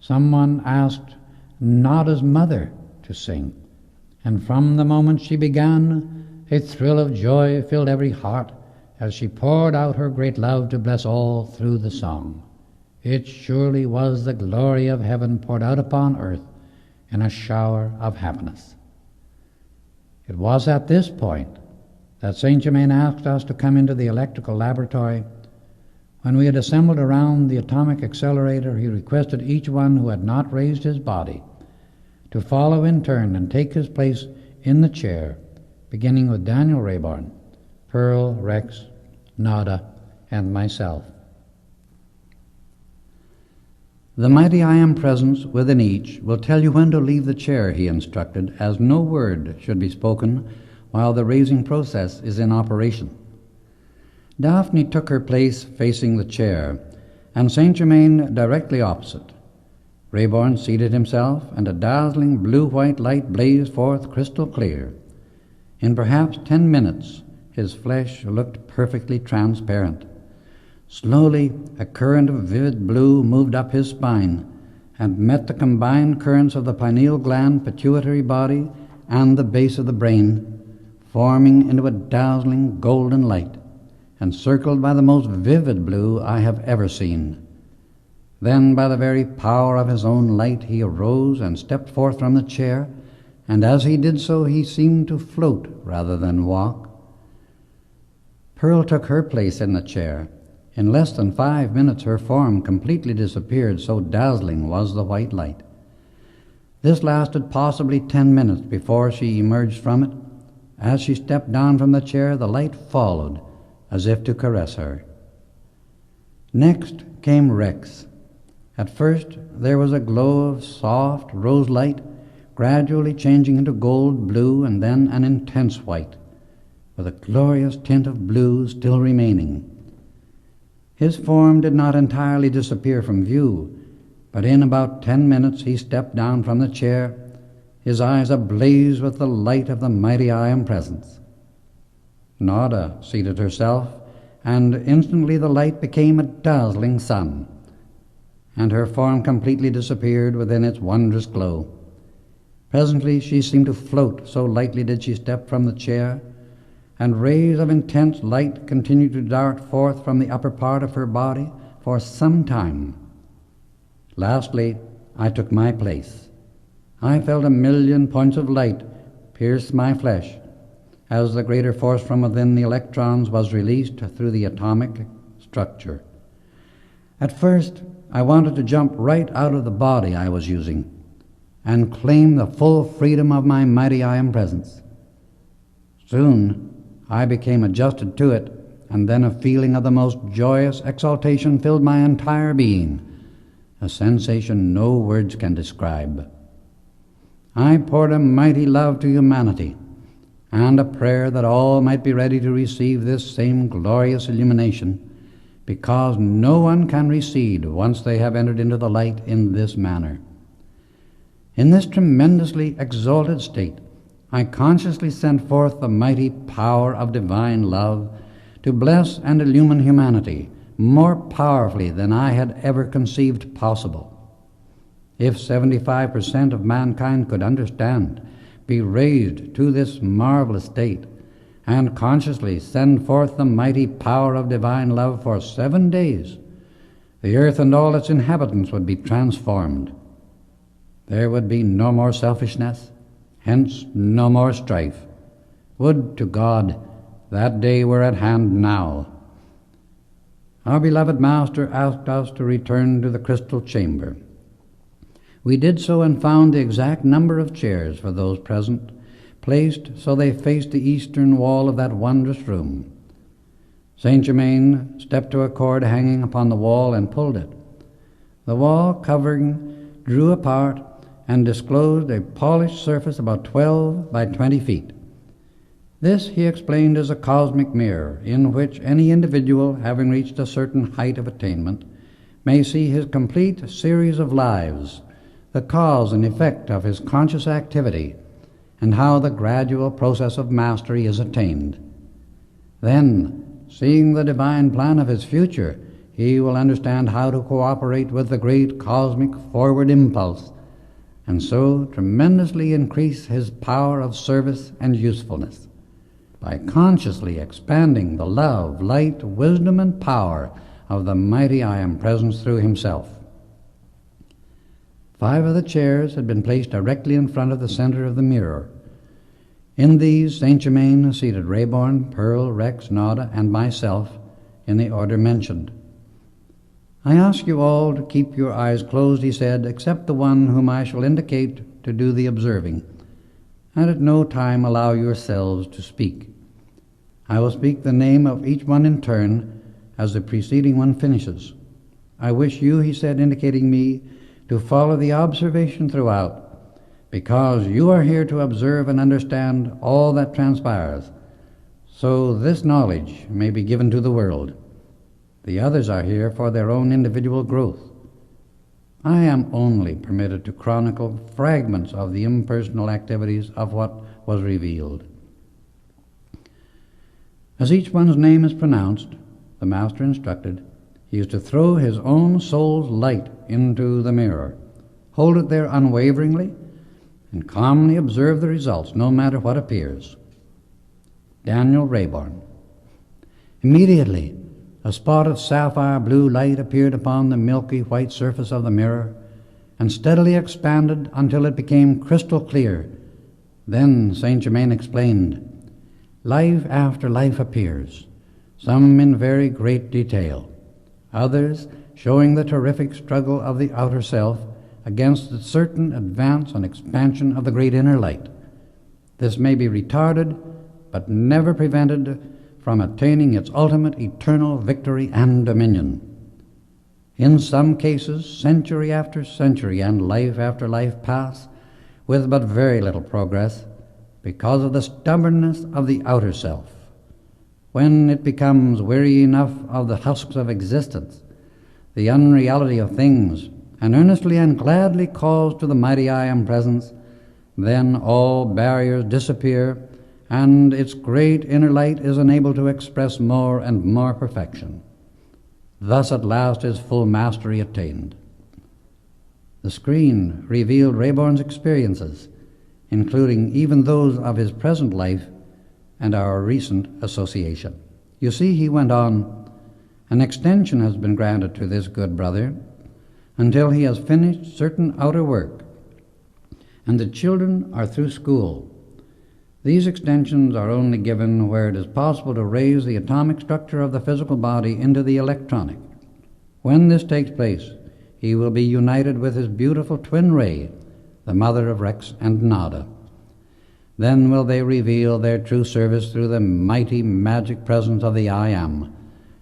Someone asked Nada's mother to sing, and from the moment she began, a thrill of joy filled every heart as she poured out her great love to bless all through the song. It surely was the glory of heaven poured out upon earth in a shower of happiness. It was at this point that Saint Germain asked us to come into the electrical laboratory. When we had assembled around the atomic accelerator, he requested each one who had not raised his body to follow in turn and take his place in the chair, beginning with Daniel Rayborn, Pearl, Rex, Nada, and myself. "The mighty I Am Presence within each will tell you when to leave the chair," he instructed, "as no word should be spoken while the raising process is in operation." Daphne took her place facing the chair, and Saint Germain directly opposite. Rayborn seated himself, and a dazzling blue-white light blazed forth crystal clear. In perhaps 10 minutes, his flesh looked perfectly transparent. Slowly, a current of vivid blue moved up his spine and met the combined currents of the pineal gland, pituitary body, and the base of the brain, forming into a dazzling golden light, encircled by the most vivid blue I have ever seen. Then, by the very power of his own light, he arose and stepped forth from the chair, and as he did so, he seemed to float rather than walk. Pearl took her place in the chair. In less than 5 minutes, her form completely disappeared, so dazzling was the white light. This lasted possibly 10 minutes before she emerged from it. As she stepped down from the chair, the light followed, as if to caress her. Next came Rex. At first, there was a glow of soft rose light, gradually changing into gold blue and then an intense white, with a glorious tint of blue still remaining. His form did not entirely disappear from view, but in about 10 minutes he stepped down from the chair, his eyes ablaze with the light of the mighty I Am Presence. Nada seated herself, and instantly the light became a dazzling sun, and her form completely disappeared within its wondrous glow. Presently she seemed to float, so lightly did she step from the chair, and rays of intense light continued to dart forth from the upper part of her body for some time. Lastly, I took my place. I felt 1,000,000 points of light pierce my flesh as the greater force from within the electrons was released through the atomic structure. At first, I wanted to jump right out of the body I was using and claim the full freedom of my mighty I Am Presence. Soon, I became adjusted to it, and then a feeling of the most joyous exaltation filled my entire being, a sensation no words can describe. I poured a mighty love to humanity, and a prayer that all might be ready to receive this same glorious illumination, because no one can recede once they have entered into the light in this manner. In this tremendously exalted state, I consciously sent forth the mighty power of divine love to bless and illumine humanity more powerfully than I had ever conceived possible. If 75% of mankind could understand, be raised to this marvelous state, and consciously send forth the mighty power of divine love for 7 days, the earth and all its inhabitants would be transformed. There would be no more selfishness, hence no more strife. Would to God that day were at hand now. Our beloved Master asked us to return to the crystal chamber. We did so and found the exact number of chairs for those present, placed so they faced the eastern wall of that wondrous room. Saint Germain stepped to a cord hanging upon the wall and pulled it. The wall covering drew apart and disclosed a polished surface about 12 by 20 feet. This, he explained, is a cosmic mirror in which any individual, having reached a certain height of attainment, may see his complete series of lives, the cause and effect of his conscious activity, and how the gradual process of mastery is attained. Then, seeing the divine plan of his future, he will understand how to cooperate with the great cosmic forward impulse, and so tremendously increase his power of service and usefulness, by consciously expanding the love, light, wisdom, and power of the mighty I Am Presence through himself. 5 of the chairs had been placed directly in front of the center of the mirror. In these, Saint Germain seated Rayborn, Pearl, Rex, Nada, and myself in the order mentioned. "I ask you all to keep your eyes closed," he said, "except the one whom I shall indicate to do the observing, and at no time allow yourselves to speak. I will speak the name of each one in turn as the preceding one finishes. I wish you," he said, indicating me, "to follow the observation throughout, because you are here to observe and understand all that transpires, so this knowledge may be given to the world. The others are here for their own individual growth. I am only permitted to chronicle fragments of the impersonal activities of what was revealed." As each one's name is pronounced, the Master instructed, he is to throw his own soul's light into the mirror, hold it there unwaveringly, and calmly observe the results, no matter what appears. Daniel Rayborn. Immediately, a spot of sapphire blue light appeared upon the milky white surface of the mirror, and steadily expanded until it became crystal clear. Then Saint Germain explained, "Life after life appears, some in very great detail, others showing the terrific struggle of the outer self against the certain advance and expansion of the great inner light. This may be retarded, but never prevented from attaining its ultimate eternal victory and dominion. In some cases, century after century and life after life pass with but very little progress because of the stubbornness of the outer self. When it becomes weary enough of the husks of existence, the unreality of things, and earnestly and gladly calls to the mighty I Am Presence, then all barriers disappear, and its great inner light is enabled to express more and more perfection. Thus at last is full mastery attained." The screen revealed Rayborn's experiences, including even those of his present life and our recent association. "You see," he went on, "an extension has been granted to this good brother until he has finished certain outer work, and the children are through school. These extensions are only given where it is possible to raise the atomic structure of the physical body into the electronic. When this takes place, he will be united with his beautiful twin ray, the mother of Rex and Nada. Then will they reveal their true service through the mighty magic presence of the I Am,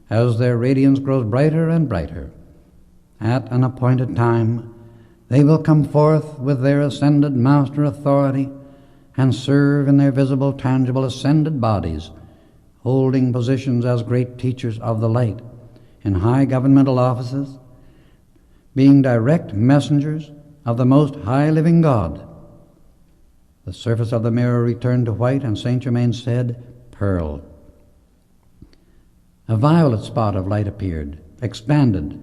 as their radiance grows brighter and brighter. At an appointed time, they will come forth with their ascended master authority and serve in their visible, tangible, ascended bodies, holding positions as great teachers of the light in high governmental offices, being direct messengers of the most high living God." The surface of the mirror returned to white, and Saint Germain said, "Pearl." A violet spot of light appeared, expanded,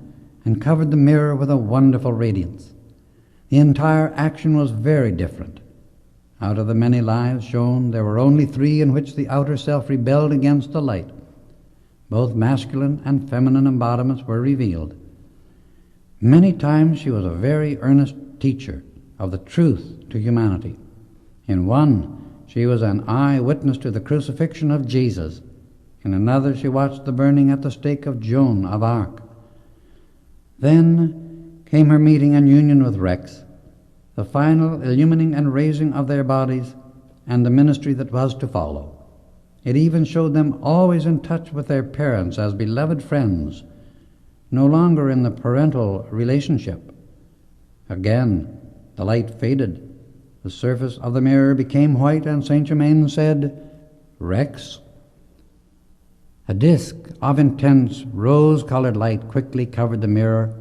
and covered the mirror with a wonderful radiance. The entire action was very different. Out of the many lives shown, there were only 3 in which the outer self rebelled against the light. Both masculine and feminine embodiments were revealed. Many times she was a very earnest teacher of the truth to humanity. In one, she was an eye-witness to the crucifixion of Jesus. In another, she watched the burning at the stake of Joan of Arc. Then came her meeting and union with Rex, the final illumining and raising of their bodies, and the ministry that was to follow. It even showed them always in touch with their parents as beloved friends, no longer in the parental relationship. Again, the light faded. The surface of the mirror became white, and Saint Germain said, "Rex." A disk of intense rose-colored light quickly covered the mirror,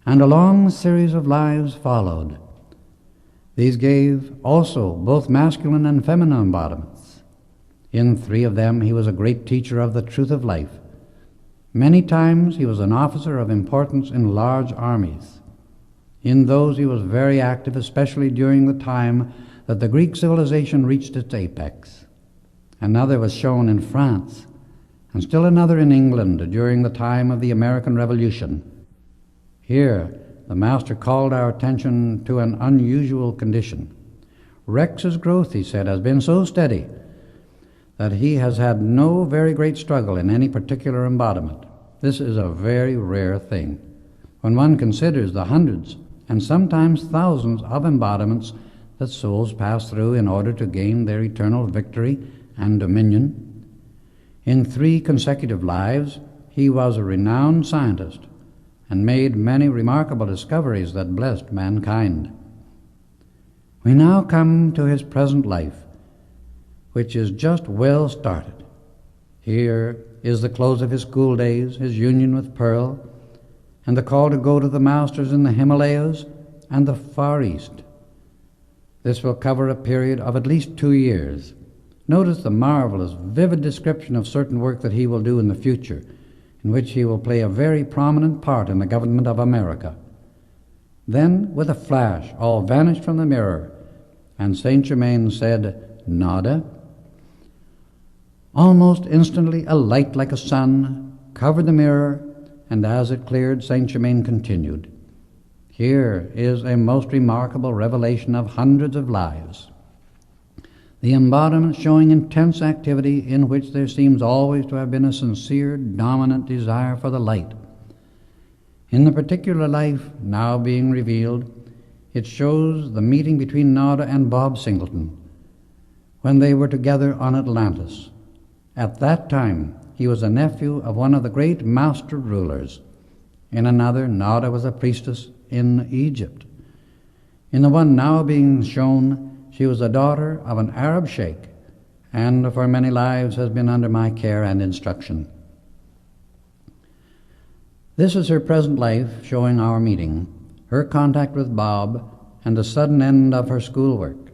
and a long series of lives followed. These gave also both masculine and feminine embodiments. In 3 of them he was a great teacher of the truth of life. Many times he was an officer of importance in large armies. In those he was very active, especially during the time that the Greek civilization reached its apex. Another was shown in France, and still another in England during the time of the American Revolution. Here, the Master called our attention to an unusual condition. Rex's growth, he said, has been so steady that he has had no very great struggle in any particular embodiment. This is a very rare thing. When one considers the hundreds and sometimes thousands of embodiments that souls pass through in order to gain their eternal victory and dominion. In 3 consecutive lives, he was a renowned scientist and made many remarkable discoveries that blessed mankind. We now come to his present life, which is just well started. Here is the close of his school days, his union with Pearl, and the call to go to the masters in the Himalayas and the Far East. This will cover a period of at least 2 years. Notice the marvelous, vivid description of certain work that he will do in the future, in which he will play a very prominent part in the government of America. Then, with a flash, all vanished from the mirror, and Saint Germain said, "Nada." Almost instantly, a light like a sun covered the mirror, and as it cleared, Saint Germain continued, "Here is a most remarkable revelation of hundreds of lives. The embodiment showing intense activity in which there seems always to have been a sincere, dominant desire for the light. In the particular life now being revealed, it shows the meeting between Nada and Bob Singleton when they were together on Atlantis. At that time, he was a nephew of one of the great master rulers. In another, Nada was a priestess in Egypt. In the one now being shown, she was the daughter of an Arab sheikh, and for many lives has been under my care and instruction. This is her present life, showing our meeting, her contact with Bob, and the sudden end of her schoolwork.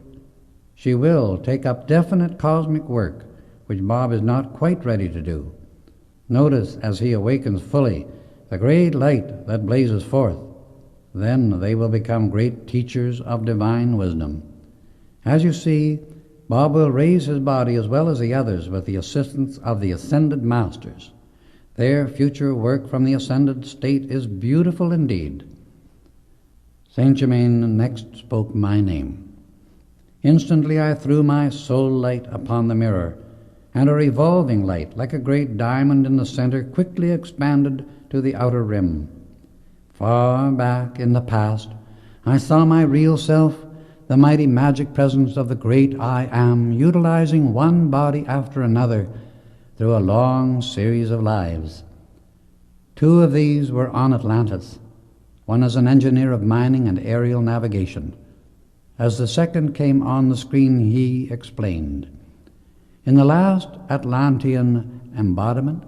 She will take up definite cosmic work, which Bob is not quite ready to do. Notice, as he awakens fully, the great light that blazes forth. Then they will become great teachers of divine wisdom. As you see, Bob will raise his body as well as the others with the assistance of the ascended masters. Their future work from the ascended state is beautiful indeed. Saint Germain next spoke my name. Instantly I threw my soul light upon the mirror, and a revolving light, like a great diamond in the center, quickly expanded to the outer rim. Far back in the past, I saw my real self, the mighty magic presence of the great I Am, utilizing one body after another through a long series of lives. 2 of these were on Atlantis, one as an engineer of mining and aerial navigation. As the second came on the screen, he explained, "In the last Atlantean embodiment,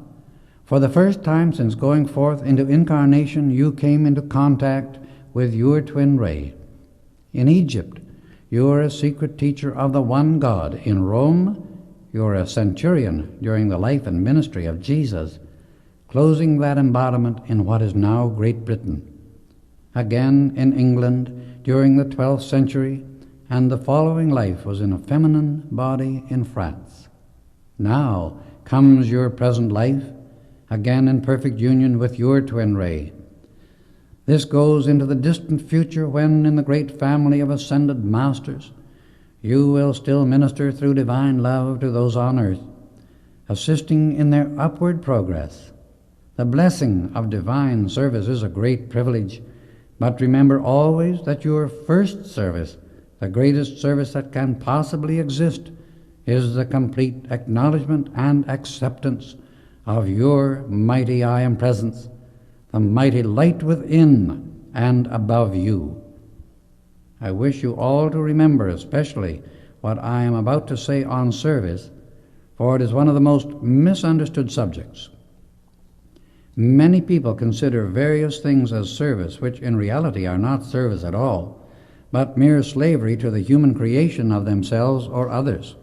for the first time since going forth into incarnation, you came into contact with your twin ray. In Egypt, you are a secret teacher of the one God. In Rome, you are a centurion during the life and ministry of Jesus, closing that embodiment in what is now Great Britain. Again in England during the 12th century, and the following life was in a feminine body in France. Now comes your present life, again in perfect union with your twin ray. This goes into the distant future when, in the great family of ascended masters, you will still minister through divine love to those on earth, assisting in their upward progress. The blessing of divine service is a great privilege, but remember always that your first service, the greatest service that can possibly exist, is the complete acknowledgement and acceptance of your mighty I Am Presence, the mighty light within and above you. I wish you all to remember especially what I am about to say on service, for it is one of the most misunderstood subjects. Many people consider various things as service which in reality are not service at all, but mere slavery to the human creation of themselves or others.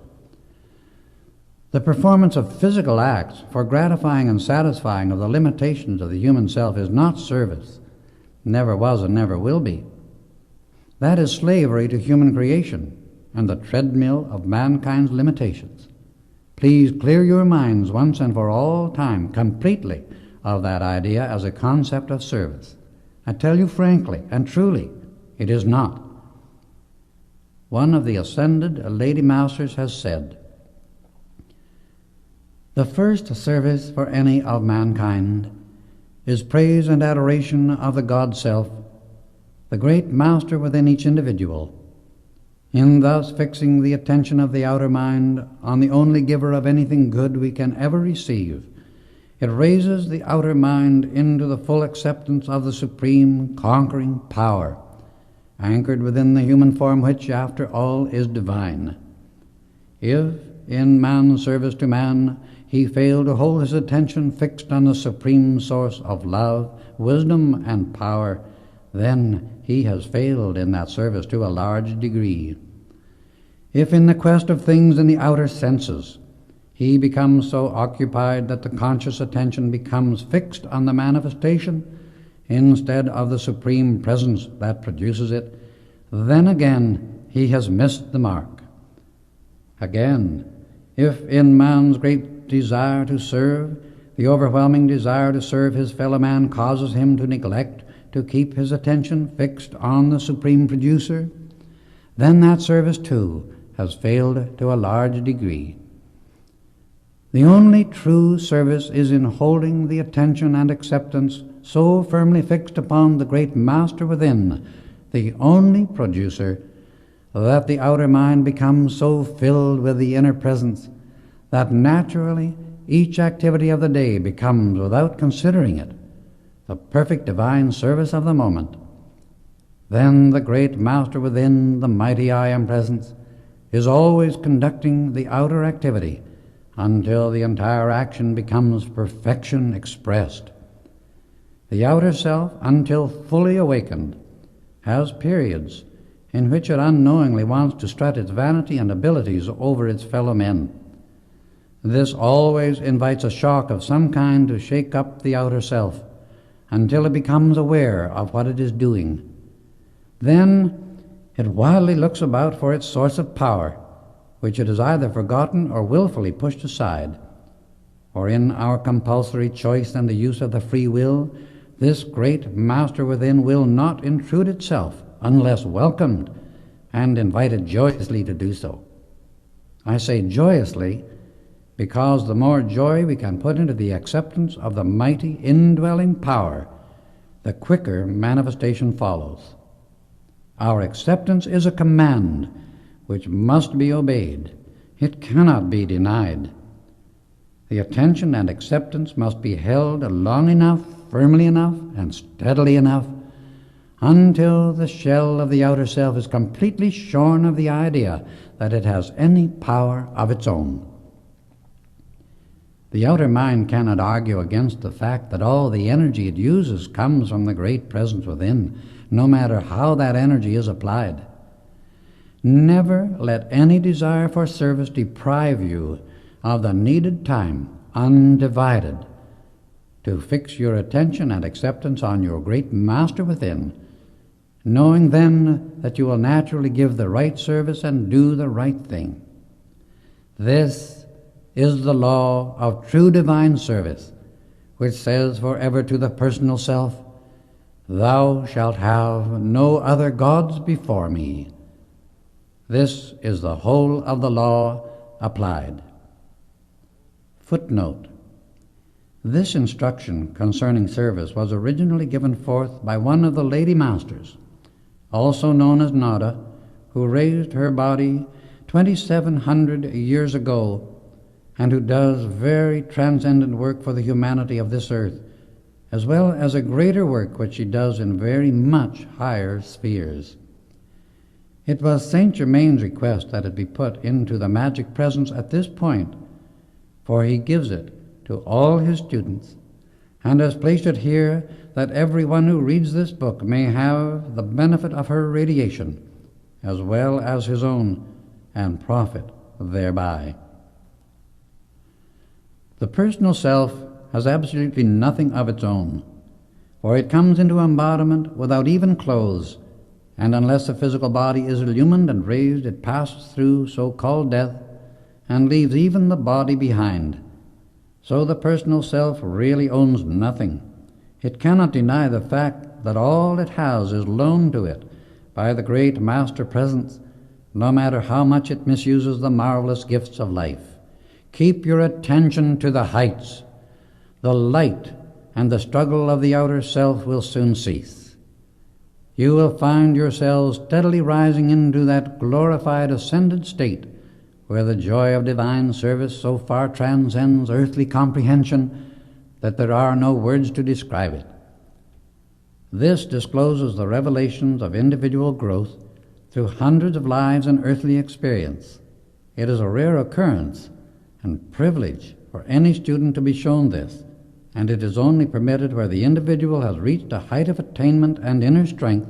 The performance of physical acts for gratifying and satisfying of the limitations of the human self is not service, never was and never will be. That is slavery to human creation and the treadmill of mankind's limitations. Please clear your minds once and for all time completely of that idea as a concept of service. I tell you frankly and truly, it is not. One of the ascended Lady Masters has said, "The first service for any of mankind is praise and adoration of the God Self, the great Master within each individual. In thus fixing the attention of the outer mind on the only giver of anything good we can ever receive, it raises the outer mind into the full acceptance of the supreme conquering power, anchored within the human form which, after all, is divine. If, in man's service to man, he fail to hold his attention fixed on the supreme source of love, wisdom, and power, then he has failed in that service to a large degree. If in the quest of things in the outer senses, he becomes so occupied that the conscious attention becomes fixed on the manifestation instead of the supreme presence that produces it, then again he has missed the mark. Again, if in man's great desire to serve, the overwhelming desire to serve his fellow man causes him to neglect to keep his attention fixed on the supreme producer, then that service too has failed to a large degree. The only true service is in holding the attention and acceptance so firmly fixed upon the great Master within, the only producer, that the outer mind becomes so filled with the inner presence that naturally each activity of the day becomes, without considering it, the perfect divine service of the moment. Then the great Master within, the mighty I Am Presence, is always conducting the outer activity until the entire action becomes perfection expressed. The outer self, until fully awakened, has periods in which it unknowingly wants to strut its vanity and abilities over its fellow men. This always invites a shock of some kind to shake up the outer self until it becomes aware of what it is doing. Then it wildly looks about for its source of power, which it has either forgotten or willfully pushed aside. For in our compulsory choice and the use of the free will, this great Master within will not intrude itself unless welcomed and invited joyously to do so. I say joyously because the more joy we can put into the acceptance of the mighty indwelling power, the quicker manifestation follows. Our acceptance is a command which must be obeyed. It cannot be denied. The attention and acceptance must be held long enough, firmly enough, and steadily enough until the shell of the outer self is completely shorn of the idea that it has any power of its own. The outer mind cannot argue against the fact that all the energy it uses comes from the great presence within, no matter how that energy is applied. Never let any desire for service deprive you of the needed time, undivided, to fix your attention and acceptance on your great Master within, knowing then that you will naturally give the right service and do the right thing. This is the law of true divine service, which says forever to the personal self, "Thou shalt have no other gods before me." This is the whole of the law applied. Footnote: This instruction concerning service was originally given forth by one of the Lady Masters, also known as Nada, who raised her body 2,700 years ago, and who does very transcendent work for the humanity of this earth, as well as a greater work which he does in very much higher spheres. It was Saint Germain's request that it be put into the magic presence at this point, for he gives it to all his students, and has placed it here that everyone who reads this book may have the benefit of her radiation, as well as his own, and profit thereby. The personal self has absolutely nothing of its own, for it comes into embodiment without even clothes, and unless the physical body is illumined and raised, it passes through so-called death and leaves even the body behind. So the personal self really owns nothing. It cannot deny the fact that all it has is loaned to it by the great Master Presence, no matter how much it misuses the marvelous gifts of life. Keep your attention to the heights. The light and the struggle of the outer self will soon cease. You will find yourselves steadily rising into that glorified ascended state where the joy of divine service so far transcends earthly comprehension that there are no words to describe it. This discloses the revelations of individual growth through hundreds of lives and earthly experience. It is a rare occurrence and privilege for any student to be shown this, and it is only permitted where the individual has reached a height of attainment and inner strength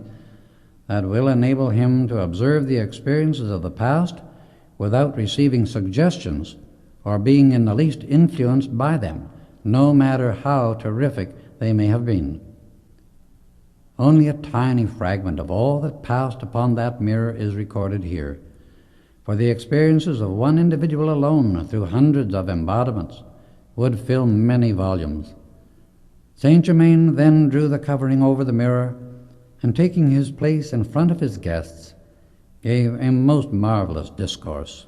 that will enable him to observe the experiences of the past without receiving suggestions or being in the least influenced by them, no matter how terrific they may have been. Only a tiny fragment of all that passed upon that mirror is recorded here, for the experiences of one individual alone through hundreds of embodiments would fill many volumes. Saint Germain then drew the covering over the mirror, and taking his place in front of his guests, gave a most marvelous discourse.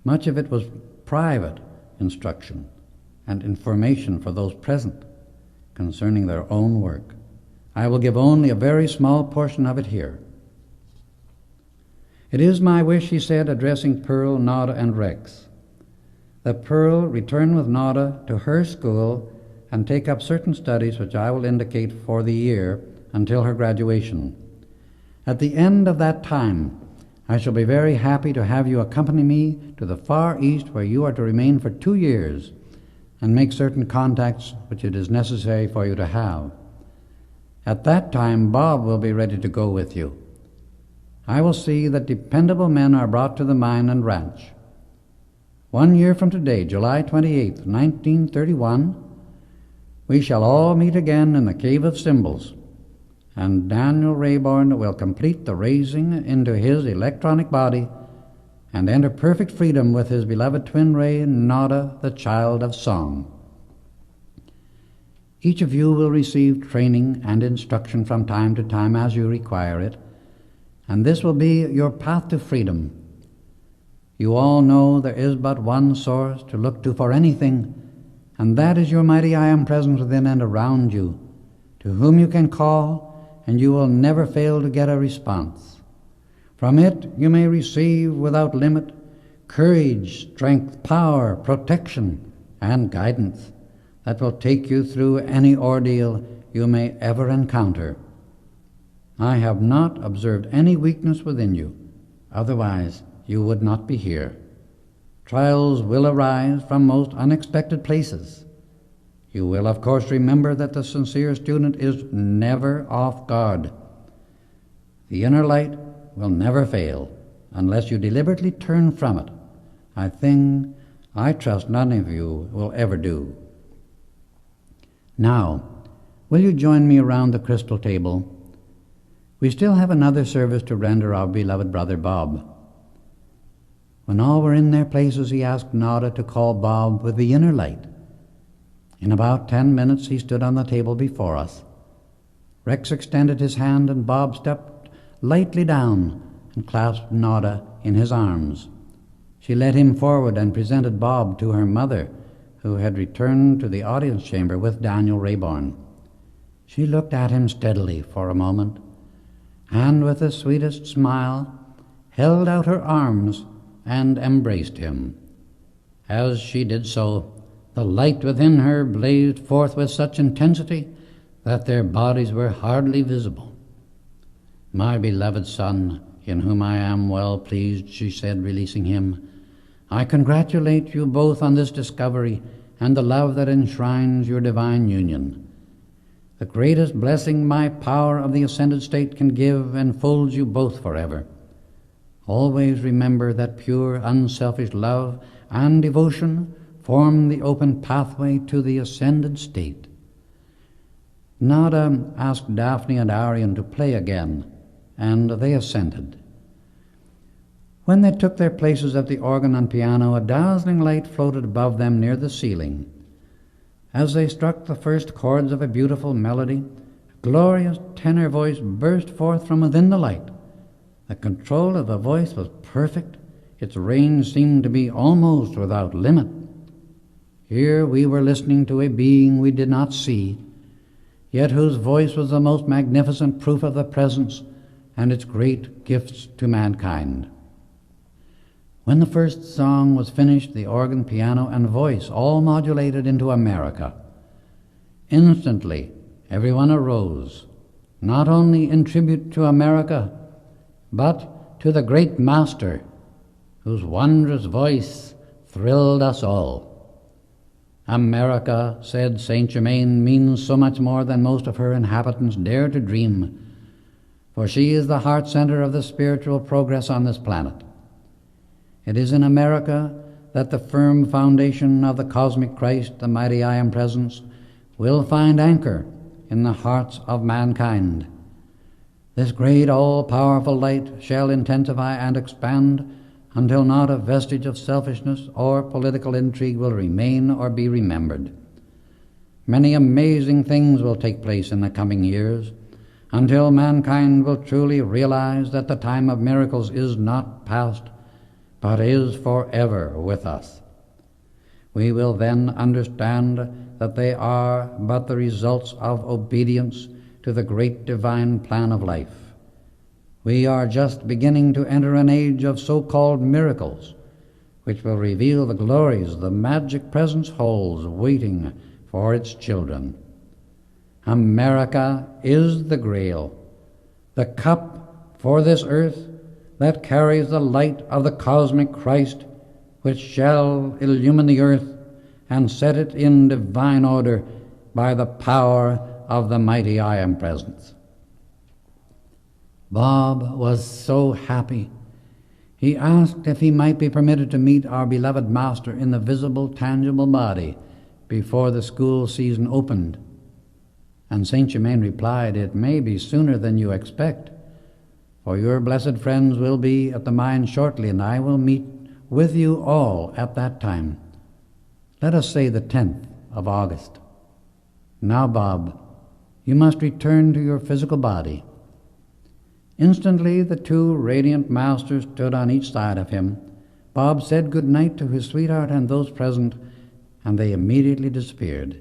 Much of it was private instruction and information for those present concerning their own work. I will give only a very small portion of it here. It is my wish, he said, addressing Pearl, Nada, and Rex, that Pearl return with Nada to her school and take up certain studies which I will indicate for the year until her graduation. At the end of that time, I shall be very happy to have you accompany me to the Far East, where you are to remain for 2 years and make certain contacts which it is necessary for you to have. At that time, Bob will be ready to go with you. I will see that dependable men are brought to the mine and ranch. 1 year from today, July 28th, 1931, we shall all meet again in the Cave of Symbols, and Daniel Rayborn will complete the raising into his electronic body and enter perfect freedom with his beloved twin ray, Nada, the child of song. Each of you will receive training and instruction from time to time as you require it, and this will be your path to freedom. You all know there is but one source to look to for anything, and that is your mighty I Am present within and around you, to whom you can call, and you will never fail to get a response. From it you may receive without limit courage, strength, power, protection, and guidance that will take you through any ordeal you may ever encounter. I have not observed any weakness within you, otherwise you would not be here. Trials will arise from most unexpected places. You will, of course, remember that the sincere student is never off guard. The inner light will never fail unless you deliberately turn from it, a thing I trust none of you will ever do. Now, will you join me around the crystal table? We still have another service to render our beloved brother Bob. When all were in their places, he asked Nada to call Bob with the inner light. In about 10 minutes he stood on the table before us. Rex extended his hand, and Bob stepped lightly down and clasped Nada in his arms. She led him forward and presented Bob to her mother, who had returned to the audience chamber with Daniel Rayborn. She looked at him steadily for a moment, and with the sweetest smile held out her arms and embraced him. As she did so, the light within her blazed forth with such intensity that their bodies were hardly visible. "My beloved son, in whom I am well pleased," she said, releasing him, "I congratulate you both on this discovery and the love that enshrines your divine union. The greatest blessing my power of the ascended state can give enfolds you both forever. Always remember that pure, unselfish love and devotion form the open pathway to the ascended state." Nada asked Daphne and Arion to play again, and they assented. When they took their places at the organ and piano, a dazzling light floated above them near the ceiling. As they struck the first chords of a beautiful melody, a glorious tenor voice burst forth from within the light. The control of the voice was perfect. Its range seemed to be almost without limit. Here we were listening to a being we did not see, yet whose voice was the most magnificent proof of the presence and its great gifts to mankind. When the first song was finished, the organ, piano, and voice all modulated into America. Instantly, everyone arose, not only in tribute to America, but to the great Master, whose wondrous voice thrilled us all. America, said Saint Germain, means so much more than most of her inhabitants dare to dream, for she is the heart center of the spiritual progress on this planet. It is in America that the firm foundation of the cosmic Christ, the mighty I Am Presence, will find anchor in the hearts of mankind. This great all-powerful light shall intensify and expand until not a vestige of selfishness or political intrigue will remain or be remembered. Many amazing things will take place in the coming years until mankind will truly realize that the time of miracles is not past, but is forever with us. We will then understand that they are but the results of obedience to the great divine plan of life. We are just beginning to enter an age of so-called miracles, which will reveal the glories the magic presence holds waiting for its children. America is the Grail, the cup for this earth that carries the light of the cosmic Christ, which shall illumine the earth and set it in divine order by the power of the mighty I Am Presence. Bob was so happy. He asked if he might be permitted to meet our beloved Master in the visible, tangible body before the school season opened. And Saint Germain replied, "It may be sooner than you expect, for your blessed friends will be at the mine shortly, and I will meet with you all at that time. Let us say the 10th of August. Now, Bob, you must return to your physical body." Instantly, the two radiant masters stood on each side of him. Bob said good night to his sweetheart and those present, and they immediately disappeared.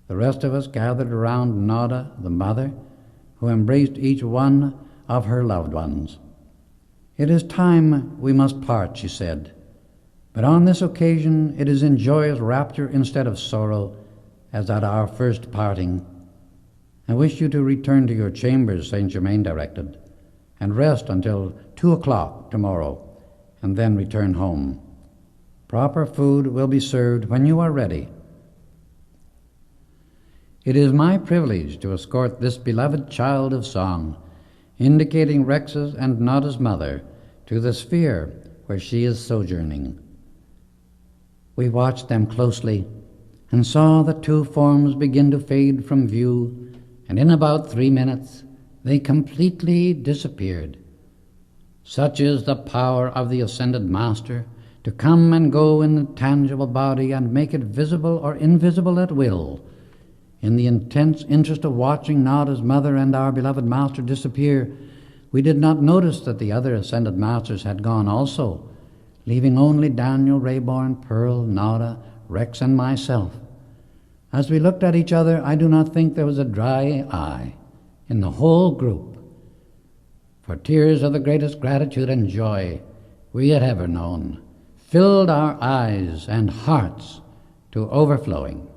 The rest of us gathered around Nada, the mother, who embraced each one of her loved ones. "It is time we must part," she said, "but on this occasion it is in joyous rapture instead of sorrow, as at our first parting. I wish you to return to your chambers," Saint Germain directed, "and rest until 2 o'clock tomorrow, and then return home. Proper food will be served when you are ready. It is my privilege to escort this beloved child of song, indicating Rex's and Nada's mother, to the sphere where she is sojourning." We watched them closely and saw the two forms begin to fade from view, and in about 3 minutes they completely disappeared. Such is the power of the Ascended Master to come and go in the tangible body and make it visible or invisible at will. In the intense interest of watching Nada's mother and our beloved Master disappear, we did not notice that the other Ascended Masters had gone also, leaving only Daniel, Rayborn, Pearl, Nada, Rex, and myself. As we looked at each other, I do not think there was a dry eye in the whole group. for tears of the greatest gratitude and joy we had ever known filled our eyes and hearts to overflowing.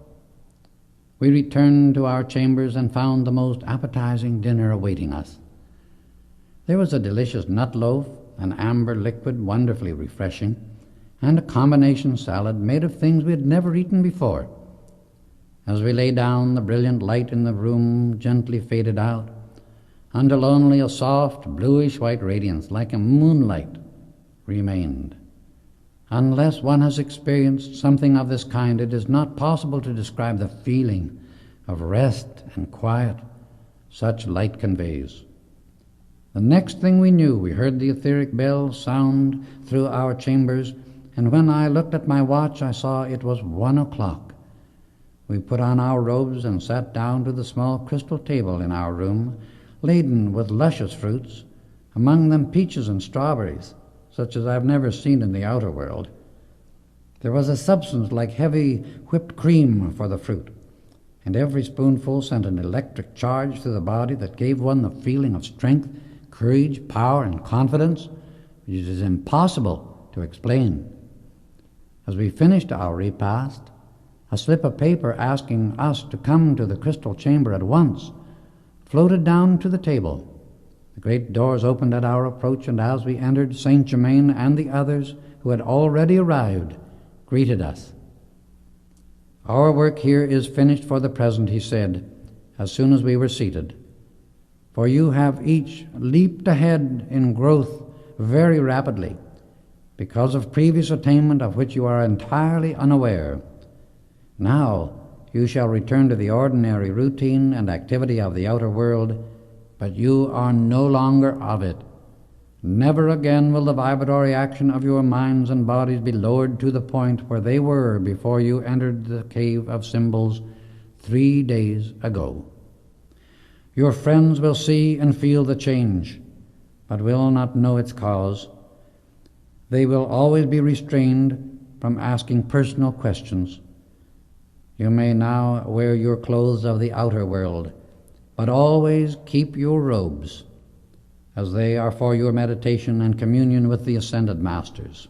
We returned to our chambers and found the most appetizing dinner awaiting us. There was a delicious nut loaf, an amber liquid wonderfully refreshing, and a combination salad made of things we had never eaten before. As we lay down, the brilliant light in the room gently faded out, until only a soft, bluish-white radiance, like a moonlight, remained. Unless one has experienced something of this kind, it is not possible to describe the feeling of rest and quiet such light conveys. The next thing we knew, we heard the etheric bell sound through our chambers, and when I looked at my watch, I saw it was 1 o'clock. We put on our robes and sat down to the small crystal table in our room, laden with luscious fruits, among them peaches and strawberries, such as I've never seen in the outer world. There was a substance like heavy whipped cream for the fruit, and every spoonful sent an electric charge through the body that gave one the feeling of strength, courage, power, and confidence, which it is impossible to explain. As we finished our repast, a slip of paper asking us to come to the crystal chamber at once floated down to the table. The great doors opened at our approach, and as we entered, Saint Germain and the others who had already arrived greeted us. "Our work here is finished for the present," he said, as soon as we were seated. "For you have each leaped ahead in growth very rapidly, because of previous attainment of which you are entirely unaware. Now you shall return to the ordinary routine and activity of the outer world, but you are no longer of it. Never again will the vibratory action of your minds and bodies be lowered to the point where they were before you entered the cave of symbols 3 days ago. Your friends will see and feel the change, but will not know its cause. They will always be restrained from asking personal questions. You may now wear your clothes of the outer world, but always keep your robes, as they are for your meditation and communion with the ascended masters.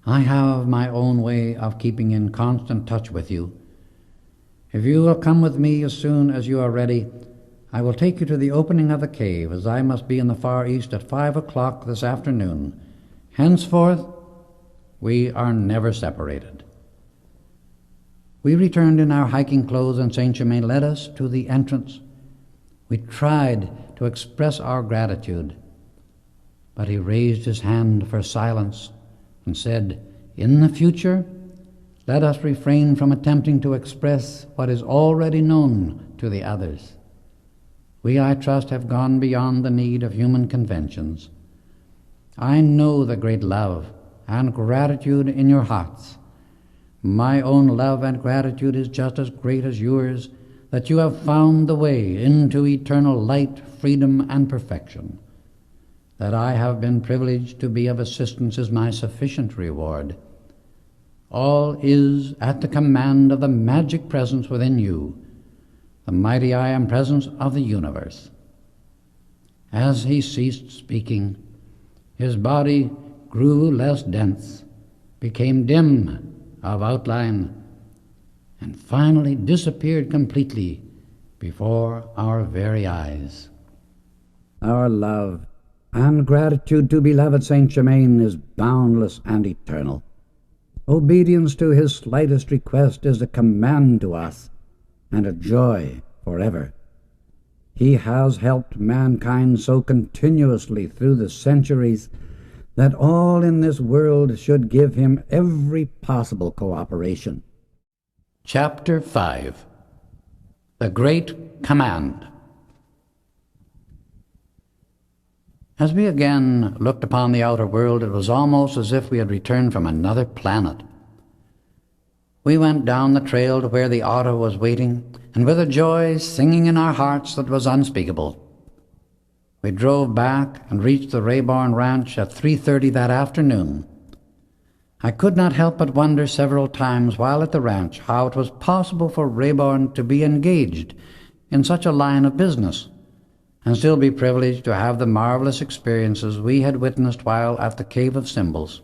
I have my own way of keeping in constant touch with you. If you will come with me as soon as you are ready, I will take you to the opening of the cave, as I must be in the Far East at 5 o'clock this afternoon. Henceforth, we are never separated." We returned in our hiking clothes, and Saint Germain led us to the entrance. We tried to express our gratitude, but he raised his hand for silence and said, "In the future, let us refrain from attempting to express what is already known to the others. We, I trust, have gone beyond the need of human conventions. I know the great love and gratitude in your hearts. My own love and gratitude is just as great as yours, that you have found the way into eternal light, freedom, and perfection. That I have been privileged to be of assistance is my sufficient reward. All is at the command of the magic presence within you, the mighty I Am presence of the universe." As he ceased speaking, his body grew less dense, became dim of outline, and finally disappeared completely before our very eyes. Our love and gratitude to beloved Saint Germain is boundless and eternal. Obedience to his slightest request is a command to us and a joy forever. He has helped mankind so continuously through the centuries that all in this world should give him every possible cooperation. Chapter 5. The Great Command. As we again looked upon the outer world, it was almost as if we had returned from another planet. We went down the trail to where the auto was waiting, and with a joy singing in our hearts that was unspeakable. We drove back and reached the Rayborn Ranch at 3:30 that afternoon. I could not help but wonder several times while at the ranch how it was possible for Rayborn to be engaged in such a line of business, and still be privileged to have the marvelous experiences we had witnessed while at the Cave of Symbols.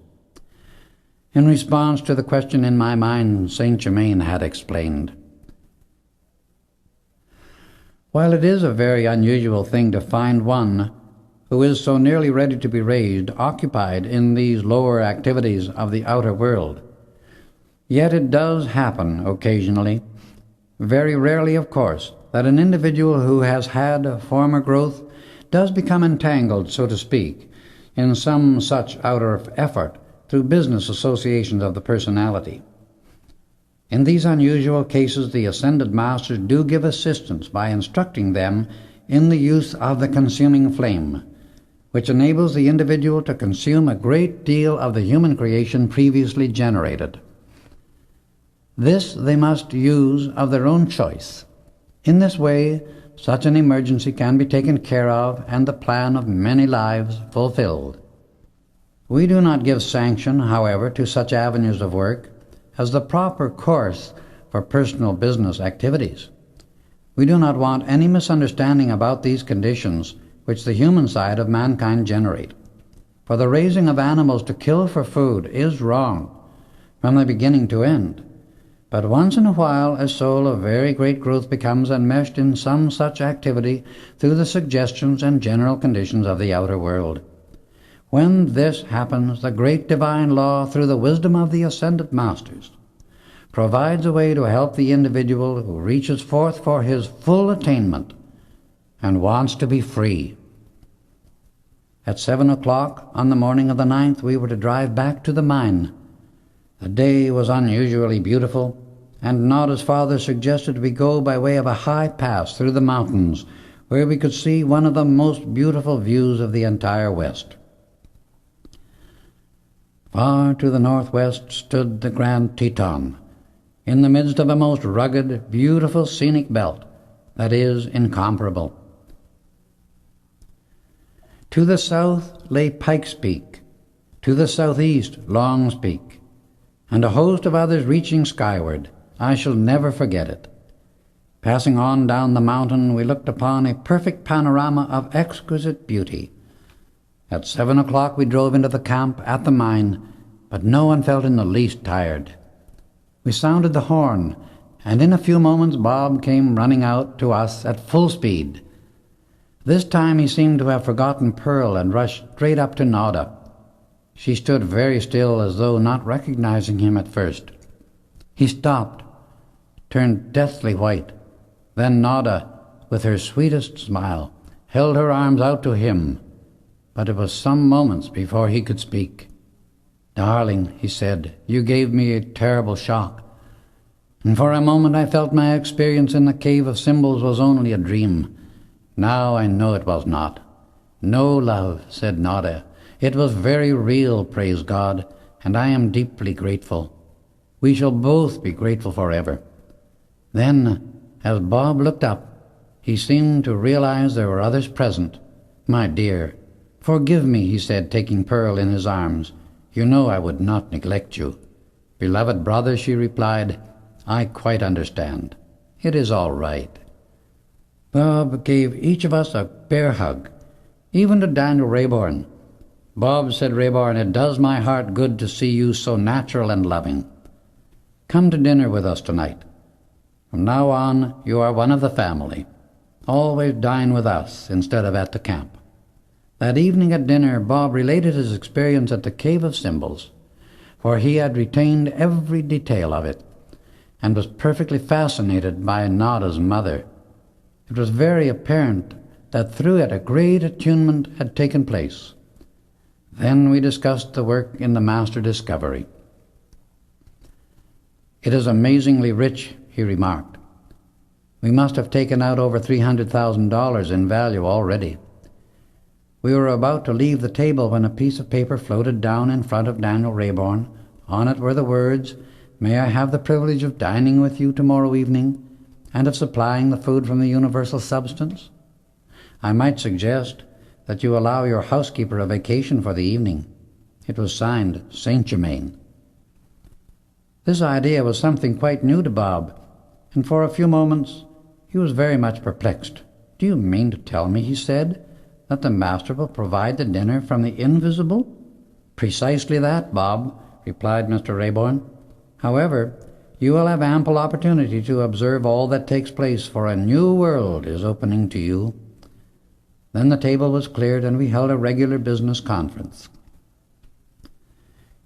In response to the question in my mind, Saint Germain had explained, "While it is a very unusual thing to find one who is so nearly ready to be raised occupied in these lower activities of the outer world, yet it does happen occasionally, very rarely of course, that an individual who has had a former growth does become entangled, so to speak, in some such outer effort through business associations of the personality. In these unusual cases, the Ascended Masters do give assistance by instructing them in the use of the consuming flame, which enables the individual to consume a great deal of the human creation previously generated. This they must use of their own choice. In this way, such an emergency can be taken care of and the plan of many lives fulfilled. We do not give sanction, however, to such avenues of work as the proper course for personal business activities. We do not want any misunderstanding about these conditions which the human side of mankind generate. For the raising of animals to kill for food is wrong from the beginning to end. But once in a while a soul of very great growth becomes enmeshed in some such activity through the suggestions and general conditions of the outer world. When this happens, the great divine law, through the wisdom of the Ascended Masters, provides a way to help the individual who reaches forth for his full attainment and wants to be free. At 7 o'clock on the morning of the 9th, we were to drive back to the mine. The day was unusually beautiful, and Nada's father suggested we go by way of a high pass through the mountains, where we could see one of the most beautiful views of the entire West. Far to the northwest stood the Grand Teton, in the midst of a most rugged, beautiful scenic belt that is incomparable. To the south lay Pikes Peak, to the southeast Long's Peak, and a host of others reaching skyward. I shall never forget it. Passing on down the mountain, we looked upon a perfect panorama of exquisite beauty. At 7 o'clock we drove into the camp at the mine, but no one felt in the least tired. We sounded the horn, and in a few moments Bob came running out to us at full speed. This time he seemed to have forgotten Pearl and rushed straight up to Nada. She stood very still, as though not recognizing him at first. He stopped, turned deathly white. Then Nada, with her sweetest smile, held her arms out to him, but it was some moments before he could speak. "Darling," he said, "you gave me a terrible shock, and for a moment I felt my experience in the Cave of Symbols was only a dream. Now I know it was not." "No, love," said Nada. "It was very real, praise God, and I am deeply grateful. We shall both be grateful forever." Then, as Bob looked up, he seemed to realize there were others present. "My dear, forgive me," he said, taking Pearl in his arms. "You know I would not neglect you." "Beloved brother," she replied, "I quite understand. It is all right." Bob gave each of us a bear hug, even to Daniel Rayborn. "Bob," said Rayborn, "it does my heart good to see you so natural and loving. Come to dinner with us tonight. From now on, you are one of the family. Always dine with us instead of at the camp." That evening at dinner, Bob related his experience at the Cave of Symbols, for he had retained every detail of it, and was perfectly fascinated by Nada's mother. It was very apparent that through it a great attunement had taken place. Then we discussed the work in the Master Discovery. "It is amazingly rich," he remarked. "We must have taken out over $300,000 in value already." We were about to leave the table when a piece of paper floated down in front of Daniel Rayborn. On it were the words, "May I have the privilege of dining with you tomorrow evening, and of supplying the food from the universal substance? I might suggest that you allow your housekeeper a vacation for the evening." It was signed Saint Germain. This idea was something quite new to Bob, and for a few moments he was very much perplexed. "Do you mean to tell me," he said, "that the master will provide the dinner from the invisible?" "Precisely that, Bob," replied Mr. Rayborn. "However, you will have ample opportunity to observe all that takes place, for a new world is opening to you." Then the table was cleared, and we held a regular business conference.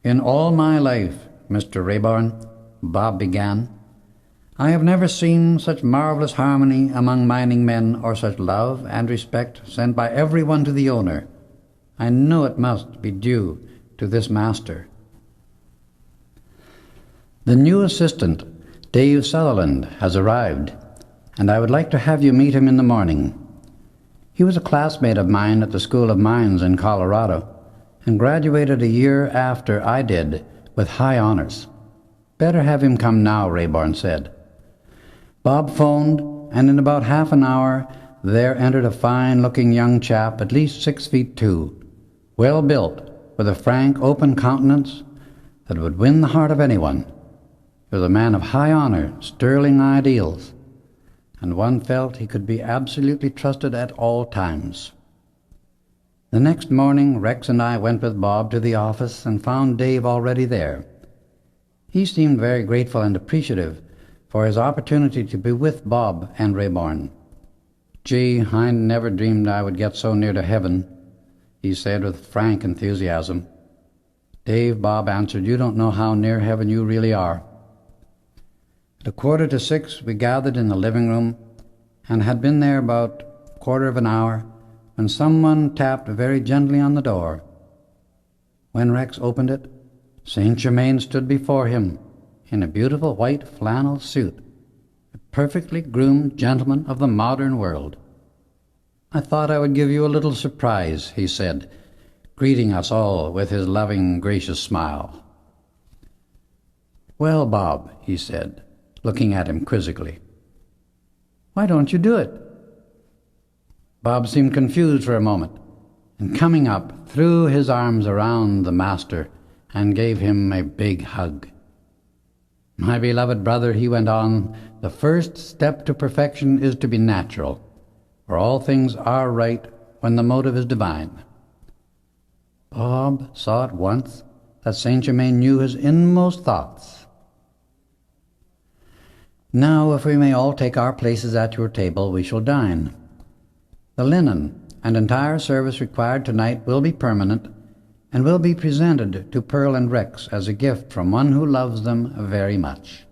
"In all my life, Mr. Rayborn," Bob began, "I have never seen such marvelous harmony among mining men, or such love and respect sent by everyone to the owner. I know it must be due to this master. The new assistant, Dave Sutherland, has arrived, and I would like to have you meet him in the morning. He was a classmate of mine at the School of Mines in Colorado, and graduated a year after I did with high honors." "Better have him come now," Rayborn said. Bob phoned, and in about half an hour there entered a fine-looking young chap, at least 6 feet 2, well built, with a frank, open countenance that would win the heart of anyone. He was a man of high honor, sterling ideals, and one felt he could be absolutely trusted at all times. The next morning, Rex and I went with Bob to the office and found Dave already there. He seemed very grateful and appreciative for his opportunity to be with Bob and Rayborn. "Gee, I never dreamed I would get so near to heaven," he said with frank enthusiasm. "Dave," Bob answered, "you don't know how near heaven you really are." At 5:45 we gathered in the living room, and had been there about a quarter of an hour when someone tapped very gently on the door. When Rex opened it, Saint Germain stood before him in a beautiful white flannel suit, a perfectly groomed gentleman of the modern world. "I thought I would give you a little surprise," he said, greeting us all with his loving, gracious smile. "Well, Bob," he said, looking at him quizzically, "why don't you do it?" Bob seemed confused for a moment, and coming up, threw his arms around the master and gave him a big hug. "My beloved brother," he went on, "the first step to perfection is to be natural, for all things are right when the motive is divine." Bob saw at once that Saint Germain knew his inmost thoughts. "Now, if we may all take our places at your table, we shall dine. The linen and entire service required tonight will be permanent, and will be presented to Pearl and Rex as a gift from one who loves them very much."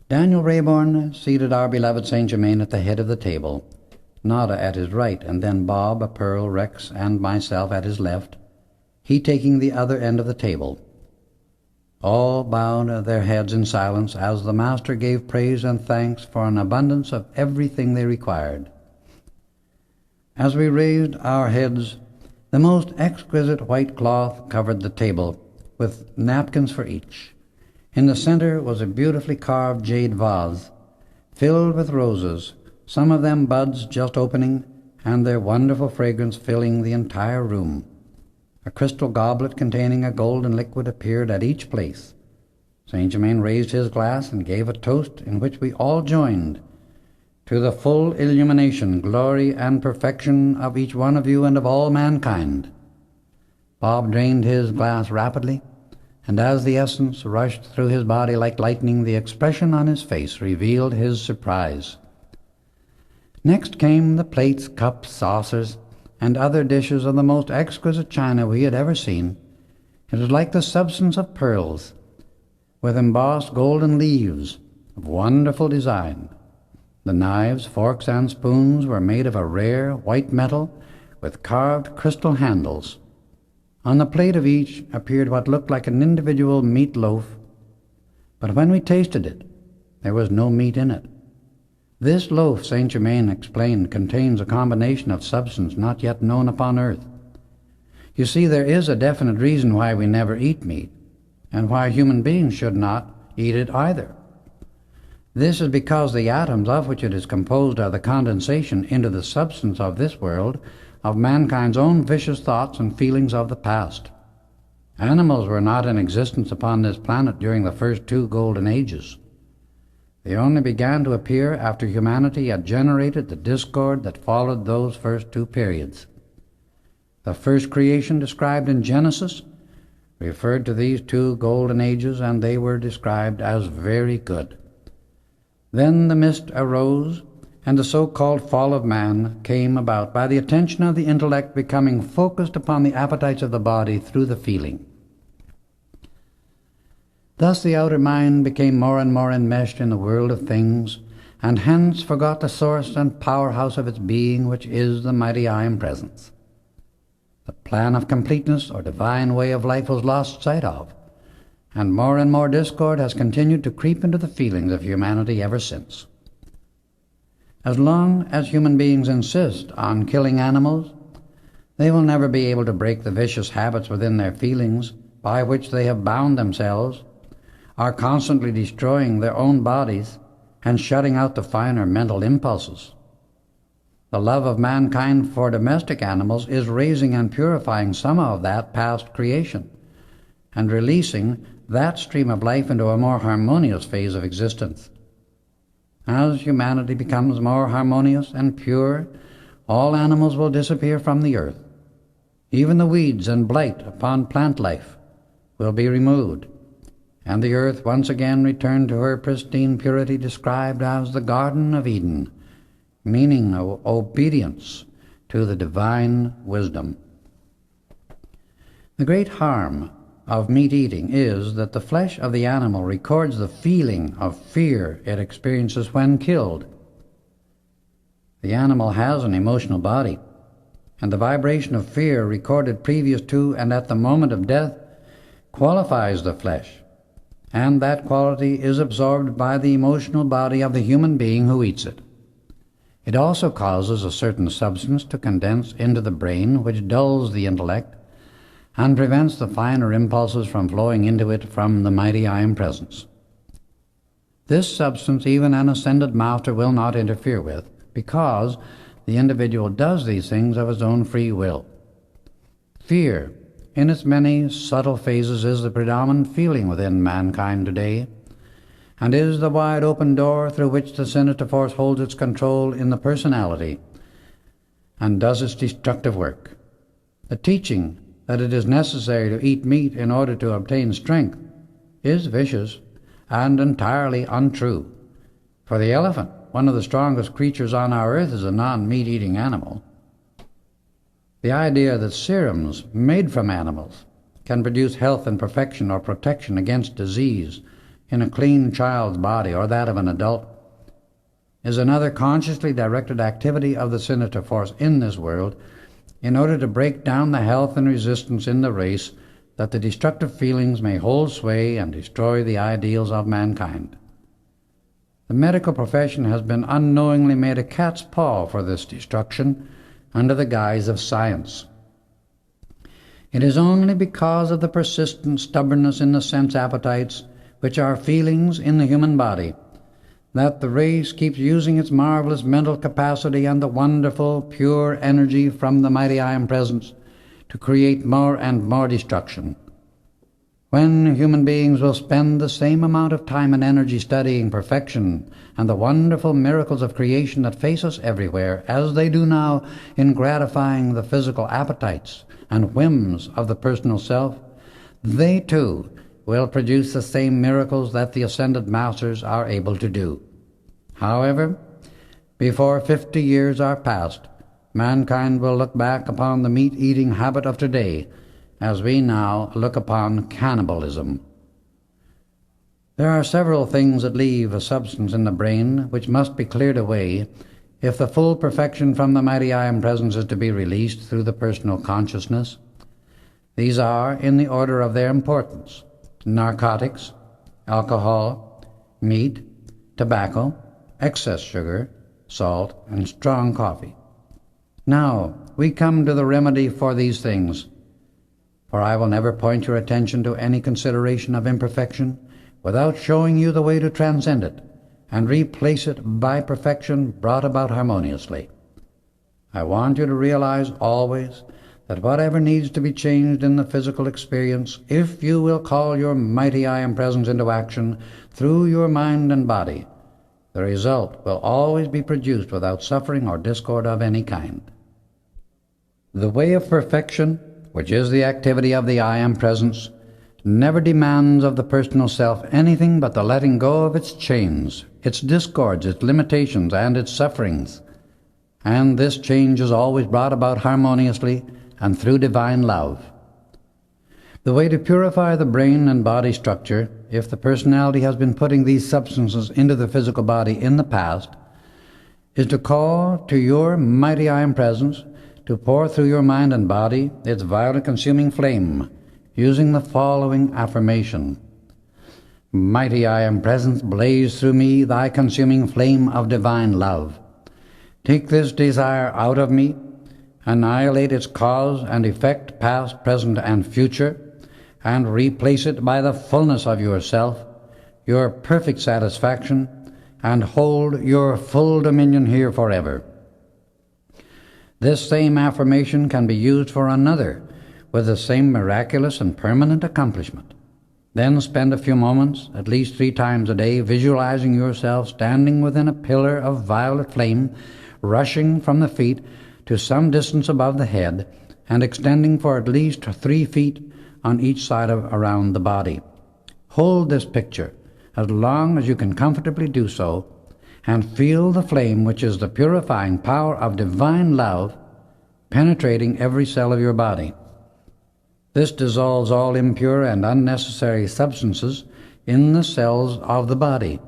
Daniel Rayborn seated our beloved Saint Germain at the head of the table, Nada at his right, and then Bob, Pearl, Rex, and myself at his left, he taking the other end of the table. All bowed their heads in silence as the master gave praise and thanks for an abundance of everything they required. As we raised our heads, the most exquisite white cloth covered the table, with napkins for each. In the center was a beautifully carved jade vase, filled with roses, some of them buds just opening, and their wonderful fragrance filling the entire room. A crystal goblet containing a golden liquid appeared at each place. Saint Germain raised his glass and gave a toast in which we all joined. "To the full illumination, glory, and perfection of each one of you and of all mankind." Bob drained his glass rapidly, and as the essence rushed through his body like lightning, the expression on his face revealed his surprise. Next came the plates, cups, saucers, and other dishes of the most exquisite china we had ever seen. It was like the substance of pearls, with embossed golden leaves of wonderful design. The knives, forks, and spoons were made of a rare white metal with carved crystal handles. On the plate of each appeared what looked like an individual meat loaf, but when we tasted it, there was no meat in it. This loaf, Saint Germain explained, contains a combination of substance not yet known upon earth. You see, there is a definite reason why we never eat meat, and why human beings should not eat it either. This is because the atoms of which it is composed are the condensation into the substance of this world of mankind's own vicious thoughts and feelings of the past. Animals were not in existence upon this planet during the first 2 golden ages. They only began to appear after humanity had generated the discord that followed those first two periods. The first creation described in Genesis referred to these two golden ages, and they were described as very good. Then the mist arose, and the so-called fall of man came about by the attention of the intellect becoming focused upon the appetites of the body through the feeling. Thus the outer mind became more and more enmeshed in the world of things, and hence forgot the source and powerhouse of its being, which is the mighty I Am Presence. The plan of completeness or divine way of life was lost sight of, and more discord has continued to creep into the feelings of humanity ever since. As long as human beings insist on killing animals, they will never be able to break the vicious habits within their feelings by which they have bound themselves, are constantly destroying their own bodies and shutting out the finer mental impulses. The love of mankind for domestic animals is raising and purifying some of that past creation and releasing that stream of life into a more harmonious phase of existence. As humanity becomes more harmonious and pure, all animals will disappear from the earth. Even the weeds and blight upon plant life will be removed, and the earth once again return to her pristine purity described as the Garden of Eden, meaning obedience to the divine wisdom. The great harm of meat eating is that the flesh of the animal records the feeling of fear it experiences when killed. The animal has an emotional body, and the vibration of fear recorded previous to and at the moment of death qualifies the flesh, and that quality is absorbed by the emotional body of the human being who eats it. It also causes a certain substance to condense into the brain, which dulls the intellect and prevents the finer impulses from flowing into it from the mighty I Am Presence. This substance even an ascended master will not interfere with, because the individual does these things of his own free will. Fear, in its many subtle phases, is the predominant feeling within mankind today, and is the wide open door through which the sinister force holds its control in the personality and does its destructive work. The teaching that it is necessary to eat meat in order to obtain strength is vicious and entirely untrue. For the elephant, one of the strongest creatures on our earth, is a non-meat eating animal. The idea that serums made from animals can produce health and perfection or protection against disease in a clean child's body or that of an adult is another consciously directed activity of the sinister force in this world in order to break down the health and resistance in the race, that the destructive feelings may hold sway and destroy the ideals of mankind. The medical profession has been unknowingly made a cat's paw for this destruction under the guise of science. It is only because of the persistent stubbornness in the sense appetites, which are feelings in the human body, that the race keeps using its marvelous mental capacity and the wonderful, pure energy from the mighty I Am Presence to create more and more destruction. When human beings will spend the same amount of time and energy studying perfection and the wonderful miracles of creation that face us everywhere, as they do now in gratifying the physical appetites and whims of the personal self, they too will produce the same miracles that the ascended masters are able to do. However, before 50 years are past, mankind will look back upon the meat-eating habit of today as we now look upon cannibalism. There are several things that leave a substance in the brain which must be cleared away if the full perfection from the mighty I Am Presence is to be released through the personal consciousness. These are, in the order of their importance: narcotics, alcohol, meat, tobacco, excess sugar, salt, and strong coffee. Now, we come to the remedy for these things, for I will never point your attention to any consideration of imperfection without showing you the way to transcend it and replace it by perfection brought about harmoniously. I want you to realize always that whatever needs to be changed in the physical experience, if you will call your mighty I Am Presence into action through your mind and body, the result will always be produced without suffering or discord of any kind. The way of perfection, which is the activity of the I Am Presence, never demands of the personal self anything but the letting go of its chains, its discords, its limitations, and its sufferings. And this change is always brought about harmoniously and through divine love. The way to purify the brain and body structure, if the personality has been putting these substances into the physical body in the past, is to call to your mighty I Am Presence to pour through your mind and body its violent consuming flame, using the following affirmation: Mighty I Am Presence, blaze through me thy consuming flame of divine love. Take this desire out of me, annihilate its cause and effect, past, present, and future, and replace it by the fullness of yourself, your perfect satisfaction, and hold your full dominion here forever. This same affirmation can be used for another with the same miraculous and permanent accomplishment. Then spend a few moments, at least 3 times a day, visualizing yourself standing within a pillar of violet flame, rushing from the feet to some distance above the head, and extending for at least 3 feet on each side around the body. Hold this picture as long as you can comfortably do so, and feel the flame, which is the purifying power of divine love, penetrating every cell of your body. This dissolves all impure and unnecessary substances in the cells of the body,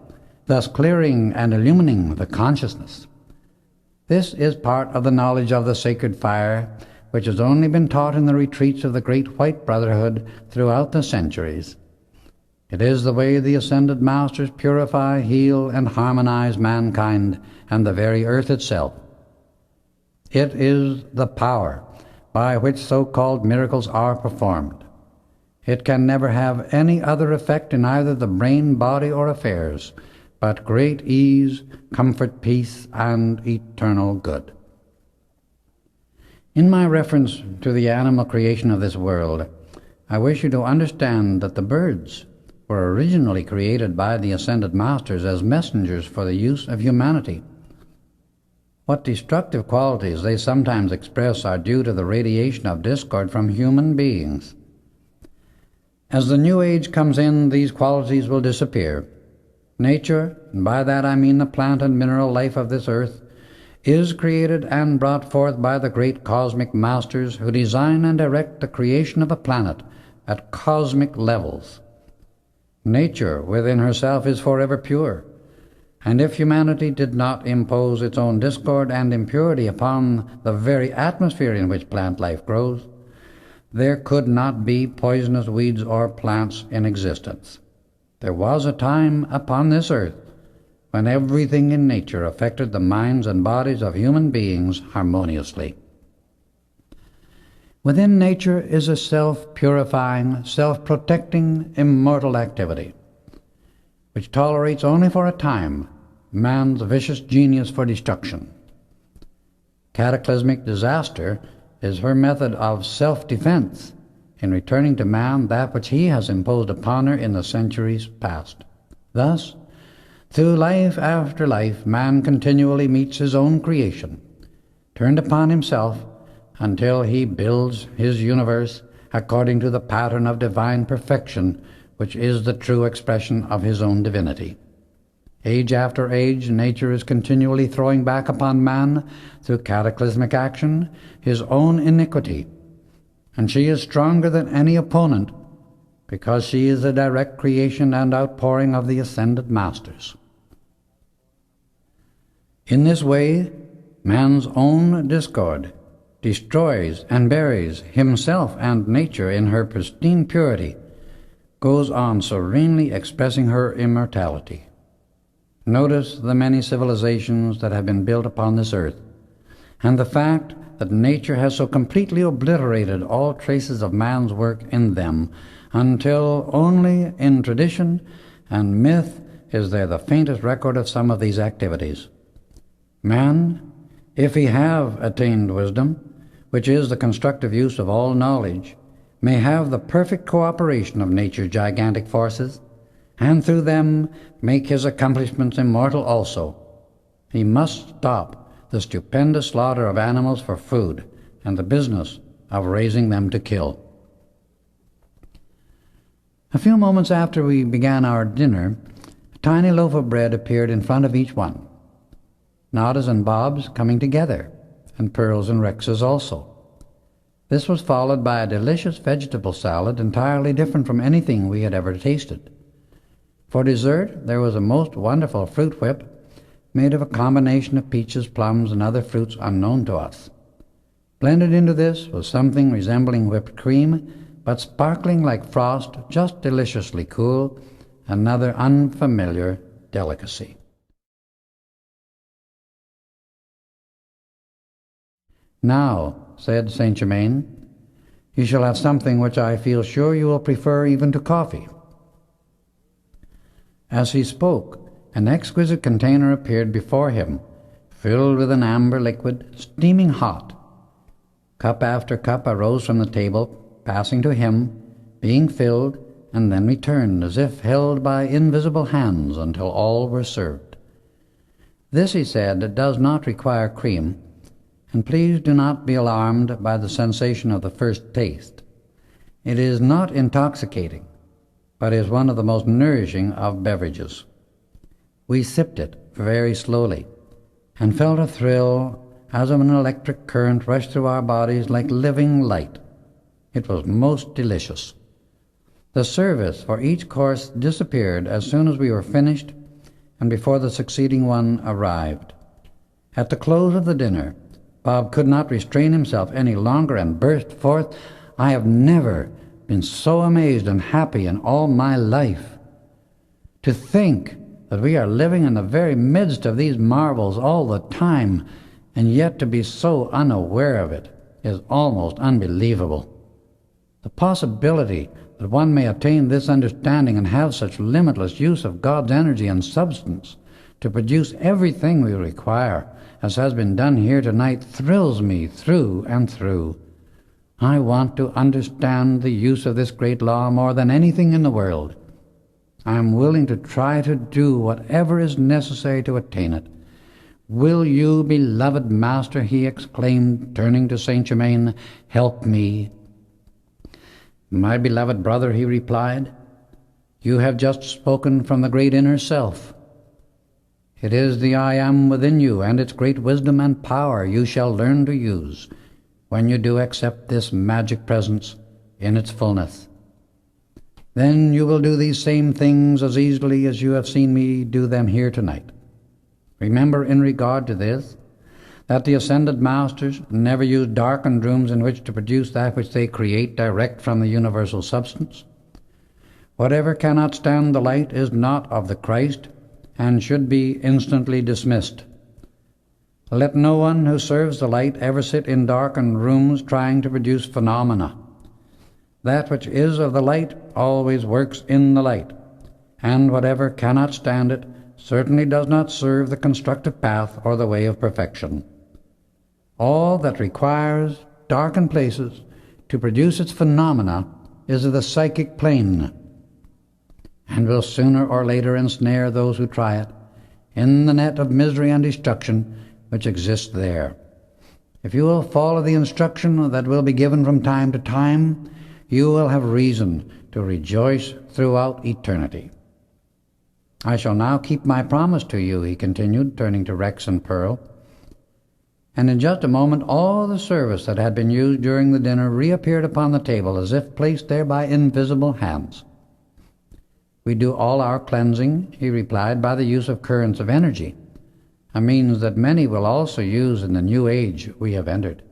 thus clearing and illumining the consciousness. This is part of the knowledge of the sacred fire, which has only been taught in the retreats of the Great White Brotherhood throughout the centuries. It is the way the Ascended Masters purify, heal, and harmonize mankind and the very earth itself. It is the power by which so-called miracles are performed. It can never have any other effect in either the brain, body, or affairs, but great ease, comfort, peace, and eternal good. In my reference to the animal creation of this world, I wish you to understand that the birds were originally created by the Ascended Masters as messengers for the use of humanity. What destructive qualities they sometimes express are due to the radiation of discord from human beings. As the New Age comes in, these qualities will disappear. Nature, and by that I mean the plant and mineral life of this earth, is created and brought forth by the great cosmic masters who design and direct the creation of a planet at cosmic levels. Nature within herself is forever pure, and if humanity did not impose its own discord and impurity upon the very atmosphere in which plant life grows, there could not be poisonous weeds or plants in existence. There was a time upon this earth when everything in nature affected the minds and bodies of human beings harmoniously. Within nature is a self-purifying, self-protecting, immortal activity, which tolerates only for a time man's vicious genius for destruction. Cataclysmic disaster is her method of self-defense in returning to man that which he has imposed upon her in the centuries past. Thus, through life after life, man continually meets his own creation, turned upon himself, until he builds his universe according to the pattern of divine perfection, which is the true expression of his own divinity. Age after age, nature is continually throwing back upon man, through cataclysmic action, his own iniquity, and she is stronger than any opponent, because she is a direct creation and outpouring of the Ascended Masters. In this way, man's own discord destroys and buries himself and nature in her pristine purity, goes on serenely expressing her immortality. Notice the many civilizations that have been built upon this earth, and the fact that nature has so completely obliterated all traces of man's work in them, until only in tradition and myth is there the faintest record of some of these activities. Man, if he have attained wisdom, which is the constructive use of all knowledge, may have the perfect cooperation of nature's gigantic forces, and through them make his accomplishments immortal also. He must stop the stupendous slaughter of animals for food and the business of raising them to kill. A few moments after we began our dinner, a tiny loaf of bread appeared in front of each one, Nada's and Bob's coming together, and Pearl's and Rex's also. This was followed by a delicious vegetable salad entirely different from anything we had ever tasted. For dessert, there was a most wonderful fruit whip made of a combination of peaches, plums, and other fruits unknown to us. Blended into this was something resembling whipped cream, but sparkling like frost, just deliciously cool, another unfamiliar delicacy. "Now," said Saint-Germain, "you shall have something which I feel sure you will prefer even to coffee." As he spoke, an exquisite container appeared before him, filled with an amber liquid, steaming hot. Cup after cup arose from the table, passing to him, being filled, and then returned, as if held by invisible hands until all were served. "This," he said, "does not require cream, and please do not be alarmed by the sensation of the first taste. It is not intoxicating, but is one of the most nourishing of beverages." We sipped it very slowly, and felt a thrill as of an electric current rush through our bodies like living light. It was most delicious. The service for each course disappeared as soon as we were finished and before the succeeding one arrived. At the close of the dinner, Bob could not restrain himself any longer and burst forth, "I have never been so amazed and happy in all my life. To think that we are living in the very midst of these marvels all the time, and yet to be so unaware of it is almost unbelievable. The possibility that one may attain this understanding and have such limitless use of God's energy and substance to produce everything we require, as has been done here tonight, thrills me through and through. I want to understand the use of this great law more than anything in the world. I am willing to try to do whatever is necessary to attain it. Will you, beloved Master," he exclaimed, turning to Saint-Germain, "help me?" "My beloved brother," he replied, "you have just spoken from the great inner self. It is the I Am within you, and its great wisdom and power you shall learn to use when you do accept this magic presence in its fullness. Then you will do these same things as easily as you have seen me do them here tonight. Remember, in regard to this, that the ascended masters never use darkened rooms in which to produce that which they create direct from the universal substance. Whatever cannot stand the light is not of the Christ, and should be instantly dismissed. Let no one who serves the light ever sit in darkened rooms trying to produce phenomena. That which is of the light always works in the light, and whatever cannot stand it certainly does not serve the constructive path or the way of perfection. All that requires darkened places to produce its phenomena is of the psychic plane, and will sooner or later ensnare those who try it in the net of misery and destruction which exists there. If you will follow the instruction that will be given from time to time, you will have reason to rejoice throughout eternity. I shall now keep my promise to you," he continued, turning to Rex and Pearl. And in just a moment all the service that had been used during the dinner reappeared upon the table as if placed there by invisible hands. "We do all our cleansing," he replied, "by the use of currents of energy, a means that many will also use in the new age we have entered.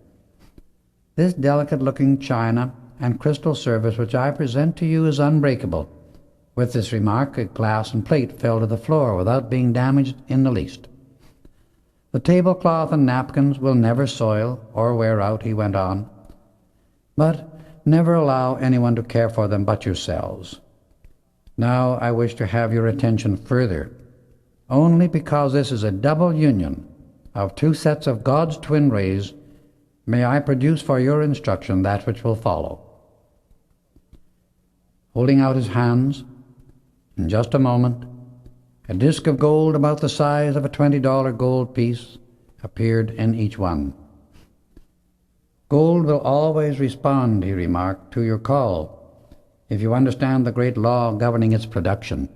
This delicate-looking china and crystal service which I present to you is unbreakable." With this remark, a glass and plate fell to the floor without being damaged in the least. "The tablecloth and napkins will never soil or wear out," he went on, "but never allow anyone to care for them but yourselves. Now I wish to have your attention further, only because this is a double union of two sets of God's twin rays, may I produce for your instruction that which will follow." Holding out his hands, In just a moment, a disc of gold about the size of a $20 gold piece appeared in each one. "Gold will always respond," he remarked, "to your call, if you understand the great law governing its production.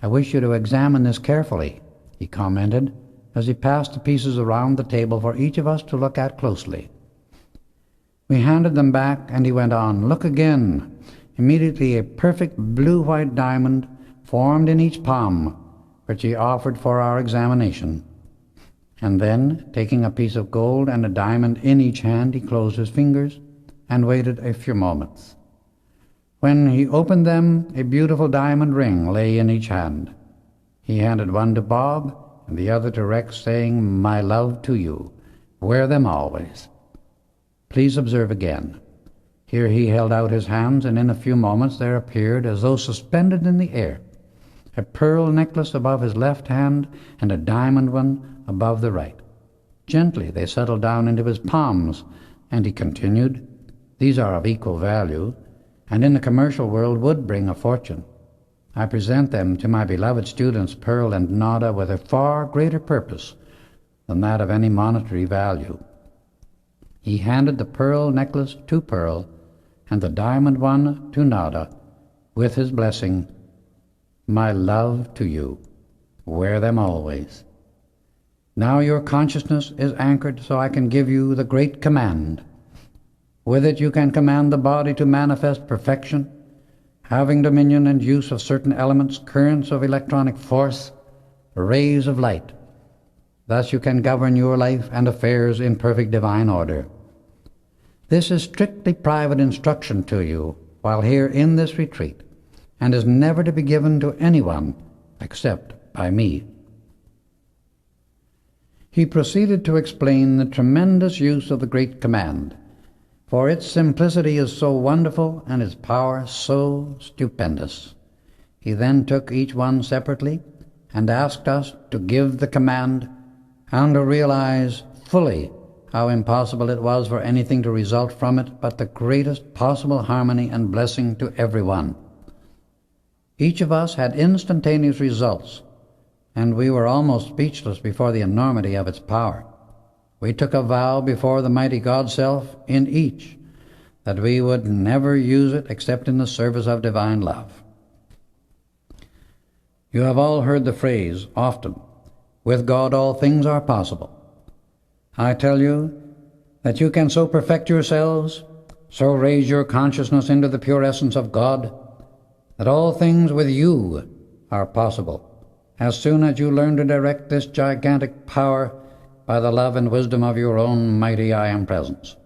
I wish you to examine this carefully," he commented, as he passed the pieces around the table for each of us to look at closely. We handed them back, and he went on, "Look again." Immediately a perfect blue-white diamond formed in each palm, which he offered for our examination. And then, taking a piece of gold and a diamond in each hand, he closed his fingers and waited a few moments. When he opened them, a beautiful diamond ring lay in each hand. He handed one to Bob and the other to Rex, saying, "My love to you. Wear them always." Please observe again. Here he held out his hands, and in a few moments there appeared, as though suspended in the air, a pearl necklace above his left hand and a diamond one above the right. Gently they settled down into his palms, and he continued, "These are of equal value, and in the commercial world would bring a fortune. I present them to my beloved students, Pearl and Nada, with a far greater purpose than that of any monetary value." He handed the pearl necklace to Pearl and the diamond one to Nada, with his blessing, "My love to you. Wear them always. Now your consciousness is anchored, so I can give you the great command. With it you can command the body to manifest perfection, having dominion and use of certain elements, currents of electronic force, rays of light. Thus you can govern your life and affairs in perfect divine order. This is strictly private instruction to you while here in this retreat, and is never to be given to anyone except by me." He proceeded to explain the tremendous use of the great command, for its simplicity is so wonderful and its power so stupendous. He then took each one separately and asked us to give the command and to realize fully how impossible it was for anything to result from it but the greatest possible harmony and blessing to everyone. Each of us had instantaneous results, and we were almost speechless before the enormity of its power. We took a vow before the mighty God-self in each that we would never use it except in the service of divine love. You have all heard the phrase often, "With God all things are possible." I tell you that you can so perfect yourselves, so raise your consciousness into the pure essence of God, that all things with you are possible, as soon as you learn to direct this gigantic power by the love and wisdom of your own mighty I Am Presence.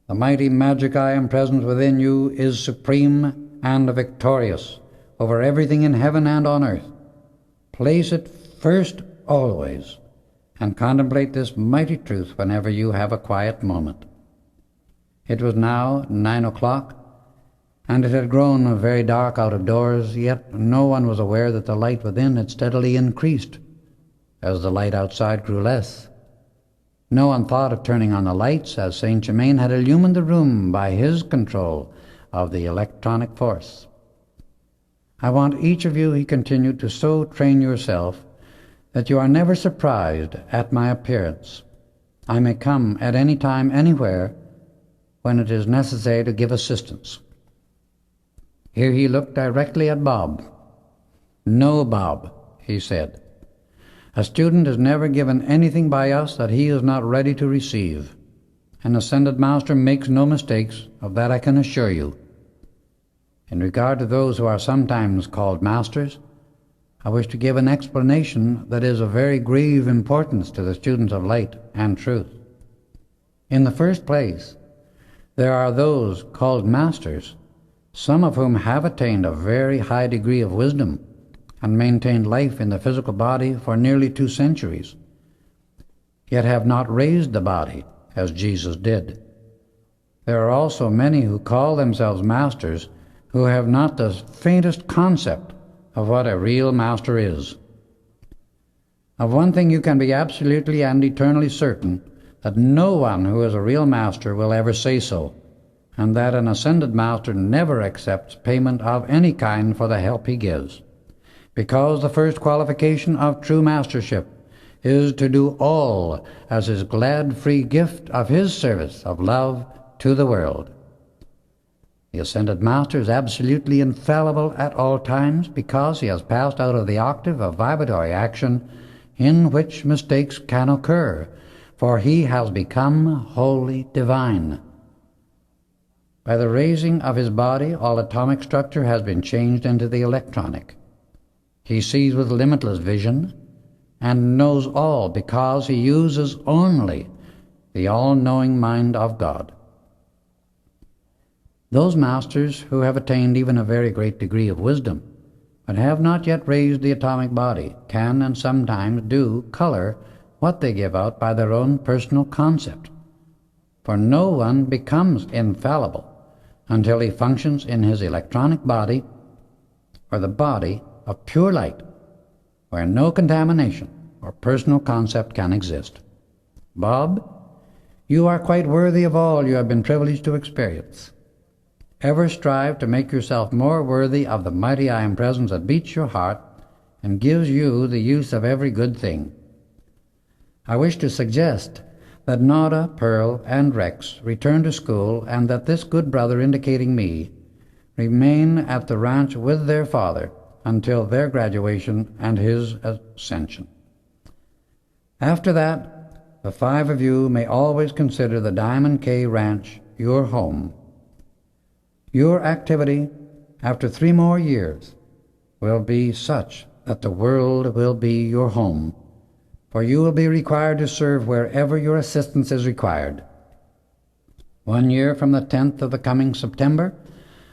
The mighty magic I Am Presence within you is supreme and victorious over everything in heaven and on earth. Place it first always, and contemplate this mighty truth whenever you have a quiet moment. It was now 9 o'clock, and it had grown very dark out of doors, yet no one was aware that the light within had steadily increased as the light outside grew less. No one thought of turning on the lights, as Saint Germain had illumined the room by his control of the electronic force. I want each of you, he continued, to so train yourself that you are never surprised at my appearance. I may come at any time, anywhere, when it is necessary to give assistance. Here he looked directly at Bob. "No, Bob," he said. "A student is never given anything by us that he is not ready to receive. An ascended master makes no mistakes, of that I can assure you. In regard to those who are sometimes called masters, I wish to give an explanation that is of very grave importance to the students of light and truth. In the first place, there are those called masters, some of whom have attained a very high degree of wisdom and maintained life in the physical body for nearly 2 centuries, yet have not raised the body as Jesus did. There are also many who call themselves masters who have not the faintest concept of what a real master is. Of one thing you can be absolutely and eternally certain, that no one who is a real master will ever say so, and that an ascended master never accepts payment of any kind for the help he gives, because the first qualification of true mastership is to do all as his glad free gift of his service of love to the world. The ascended master is absolutely infallible at all times, because he has passed out of the octave of vibratory action in which mistakes can occur, for he has become wholly divine. By the raising of his body, all atomic structure has been changed into the electronic. He sees with limitless vision and knows all, because he uses only the all-knowing mind of God. Those masters who have attained even a very great degree of wisdom, but have not yet raised the atomic body, can and sometimes do color what they give out by their own personal concept. For no one becomes infallible until he functions in his electronic body, or the body of pure light, where no contamination or personal concept can exist. Bob, you are quite worthy of all you have been privileged to experience. Ever strive to make yourself more worthy of the mighty I Am Presence that beats your heart and gives you the use of every good thing. I wish to suggest that Nada, Pearl, and Rex return to school, and that this good brother, indicating me, remain at the ranch with their father until their graduation and his ascension. After that, the 5 of you may always consider the Diamond K Ranch your home. Your activity, after 3 more years, will be such that the world will be your home, for you will be required to serve wherever your assistance is required. 1 year from the 10th of the coming September,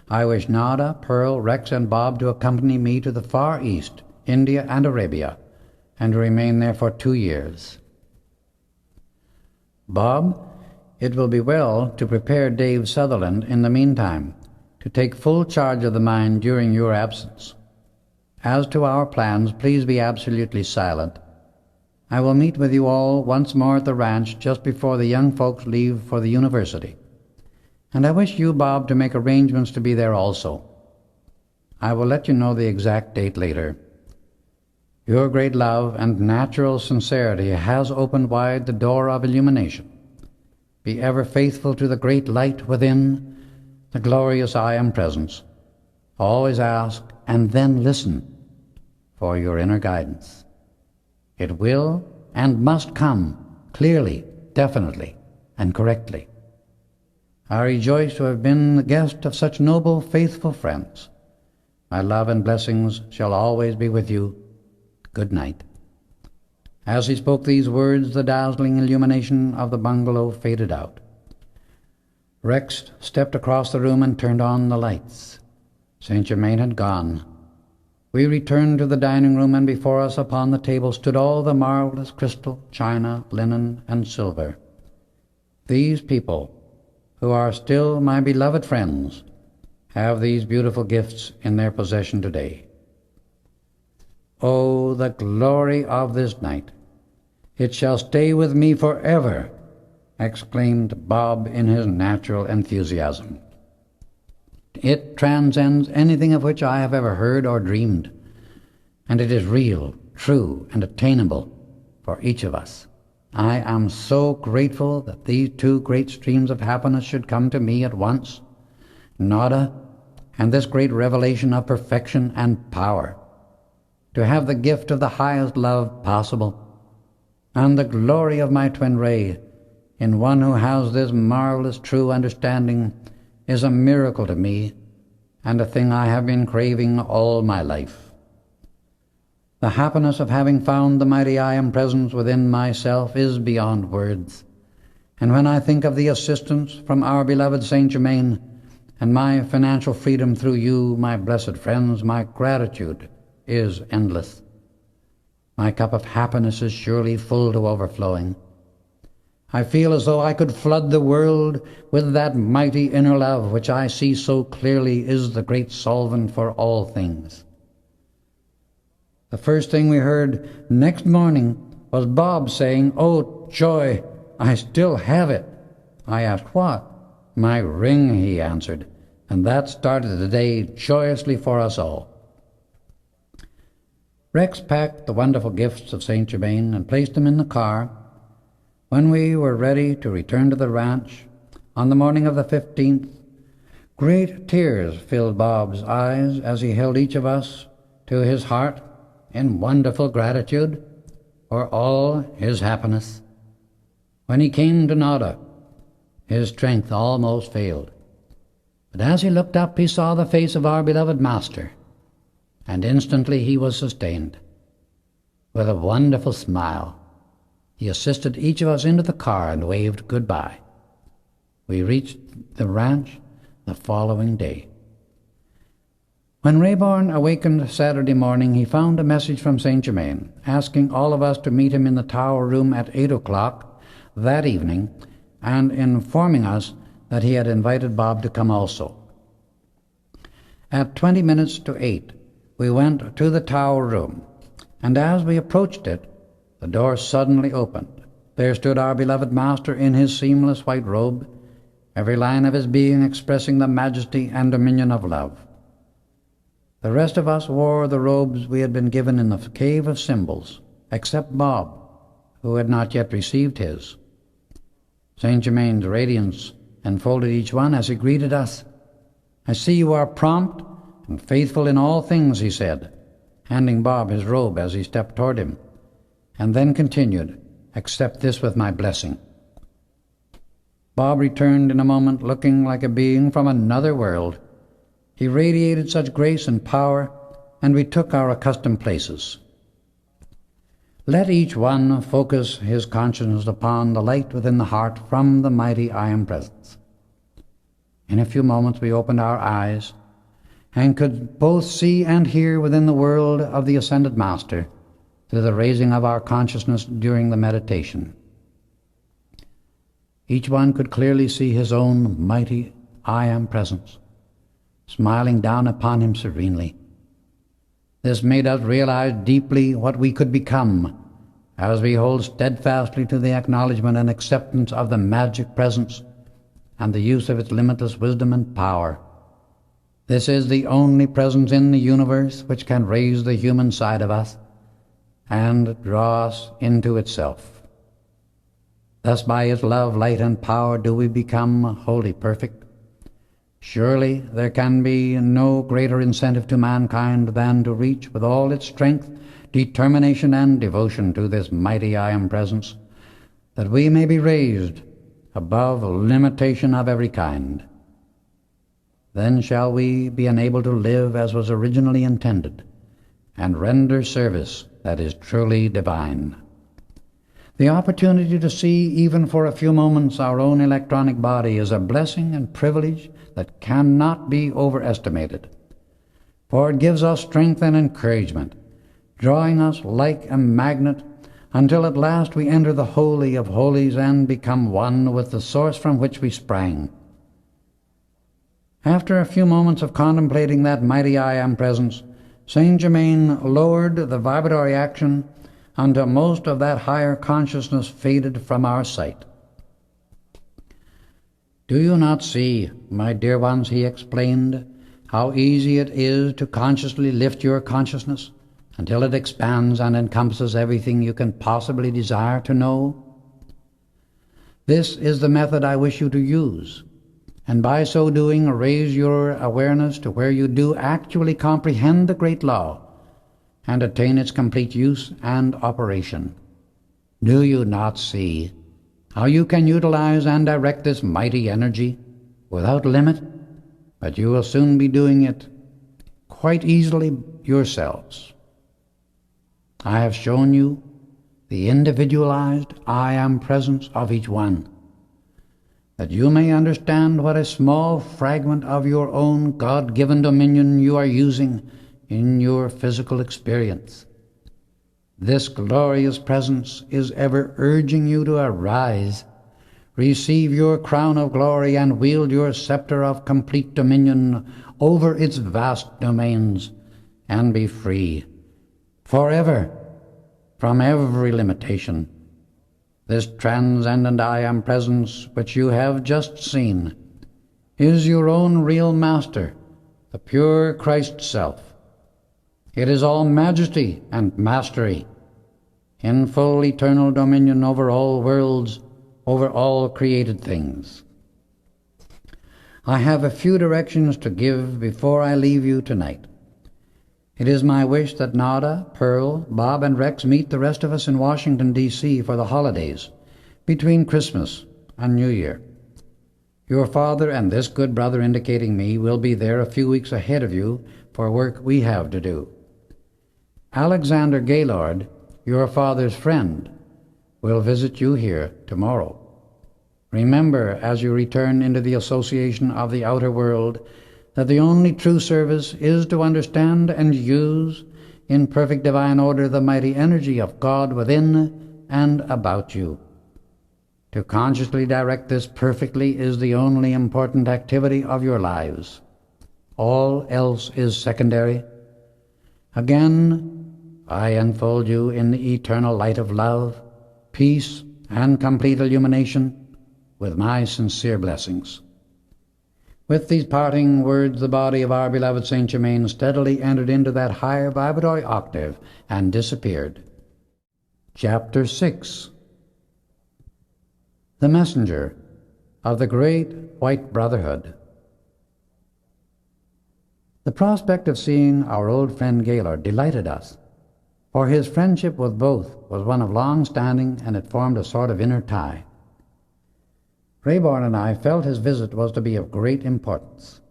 I wish Nada, Pearl, Rex, and Bob to accompany me to the Far East, India, and Arabia, and to remain there for 2 years. Bob, it will be well to prepare Dave Sutherland in the meantime to take full charge of the mine during your absence. As to our plans, please be absolutely silent. I will meet with you all once more at the ranch just before the young folks leave for the university, and I wish you, Bob, to make arrangements to be there also. I will let you know the exact date later. Your great love and natural sincerity has opened wide the door of illumination. Be ever faithful to the great light within, the glorious I Am Presence. Always ask and then listen for your inner guidance. It will and must come clearly, definitely, and correctly. I rejoice to have been the guest of such noble, faithful friends. My love and blessings shall always be with you. Good night. As he spoke these words, the dazzling illumination of the bungalow faded out. Rex stepped across the room and turned on the lights. Saint Germain had gone. We returned to the dining room, and before us upon the table stood all the marvelous crystal, china, linen, and silver. These people, who are still my beloved friends, have these beautiful gifts in their possession today. Oh, the glory of this night! It shall stay with me forever, exclaimed Bob in his natural enthusiasm. It transcends anything of which I have ever heard or dreamed, and it is real, true, and attainable for each of us. I am so grateful that these 2 great streams of happiness should come to me at once, Nada, and this great revelation of perfection and power, to have the gift of the highest love possible, and the glory of my twin ray in one who has this marvelous true understanding is a miracle to me, and a thing I have been craving all my life. The happiness of having found the mighty I Am Presence within myself is beyond words, and when I think of the assistance from our beloved Saint Germain and my financial freedom through you, my blessed friends, my gratitude is endless. My cup of happiness is surely full to overflowing. I feel as though I could flood the world with that mighty inner love which I see so clearly is the great solvent for all things. The first thing we heard next morning was Bob saying, "Oh, joy, I still have it." I asked, "What?" "My ring," he answered, and that started the day joyously for us all. Rex packed the wonderful gifts of Saint Germain and placed them in the car. When we were ready to return to the ranch, on the morning of the 15th, great tears filled Bob's eyes as he held each of us to his heart in wonderful gratitude for all his happiness. When he came to Nodda, his strength almost failed. But as he looked up, he saw the face of our beloved Master, and instantly he was sustained. With a wonderful smile, he assisted each of us into the car and waved goodbye. We reached the ranch the following day. When Rayborn awakened Saturday morning, he found a message from Saint Germain asking all of us to meet him in the tower room at 8 o'clock that evening, and informing us that he had invited Bob to come also. At 20 minutes to 8, we went to the tower room, and as we approached it, the door suddenly opened. There stood our beloved Master in his seamless white robe, every line of his being expressing the majesty and dominion of love. The rest of us wore the robes we had been given in the Cave of Symbols, except Bob, who had not yet received his. Saint Germain's radiance enfolded each one as he greeted us. "I see you are prompt and faithful in all things," he said, handing Bob his robe as he stepped toward him, and then continued, "Accept this with my blessing." Bob returned in a moment, looking like a being from another world. He radiated such grace and power, and we took our accustomed places. Let each one focus his consciousness upon the light within the heart from the mighty I Am Presence. In a few moments we opened our eyes and could both see and hear within the world of the Ascended Master through the raising of our consciousness during the meditation. Each one could clearly see his own mighty I Am Presence smiling down upon him serenely. This made us realize deeply what we could become as we hold steadfastly to the acknowledgement and acceptance of the magic presence and the use of its limitless wisdom and power. This is the only presence in the universe which can raise the human side of us and draw us into itself. Thus by its love, light, and power do we become wholly perfect. Surely there can be no greater incentive to mankind than to reach with all its strength, determination, and devotion to this mighty I Am Presence, that we may be raised above limitation of every kind. Then shall we be enabled to live as was originally intended, and render service that is truly divine. The opportunity to see, even for a few moments, our own electronic body is a blessing and privilege that cannot be overestimated, for it gives us strength and encouragement, drawing us like a magnet until at last we enter the Holy of Holies and become one with the source from which we sprang. After a few moments of contemplating that mighty I Am Presence, Saint Germain lowered the vibratory action until most of that higher consciousness faded from our sight. "Do you not see, my dear ones," he explained, "how easy it is to consciously lift your consciousness until it expands and encompasses everything you can possibly desire to know? This is the method I wish you to use, and by so doing raise your awareness to where you do actually comprehend the great law and attain its complete use and operation. Do you not see how you can utilize and direct this mighty energy without limit? But you will soon be doing it quite easily yourselves. I have shown you the individualized I Am Presence of each one, that you may understand what a small fragment of your own God-given dominion you are using in your physical experience. This glorious presence is ever urging you to arise, receive your crown of glory, and wield your scepter of complete dominion over its vast domains, and be free forever from every limitation. This transcendent I Am Presence which you have just seen is your own real master, the pure Christ self. It is all majesty and mastery, in full eternal dominion over all worlds, over all created things. I have a few directions to give before I leave you tonight. It is my wish that Nada, Pearl, Bob, and Rex meet the rest of us in Washington, D.C. for the holidays, between Christmas and New Year. Your father and this good brother indicating me will be there a few weeks ahead of you for work we have to do. Alexander Gaylord, your father's friend, will visit you here tomorrow. Remember, as you return into the association of the outer world, that the only true service is to understand and use in perfect divine order the mighty energy of God within and about you. To consciously direct this perfectly is the only important activity of your lives. All else is secondary. Again, I enfold you in the eternal light of love, peace, and complete illumination, with my sincere blessings. With these parting words, the body of our beloved Saint Germain steadily entered into that higher vibratory octave and disappeared. Chapter 6. The Messenger of the Great White Brotherhood. The prospect of seeing our old friend Gaylord delighted us, for his friendship with both was one of long standing, and it formed a sort of inner tie. Rayborn and I felt his visit was to be of great importance.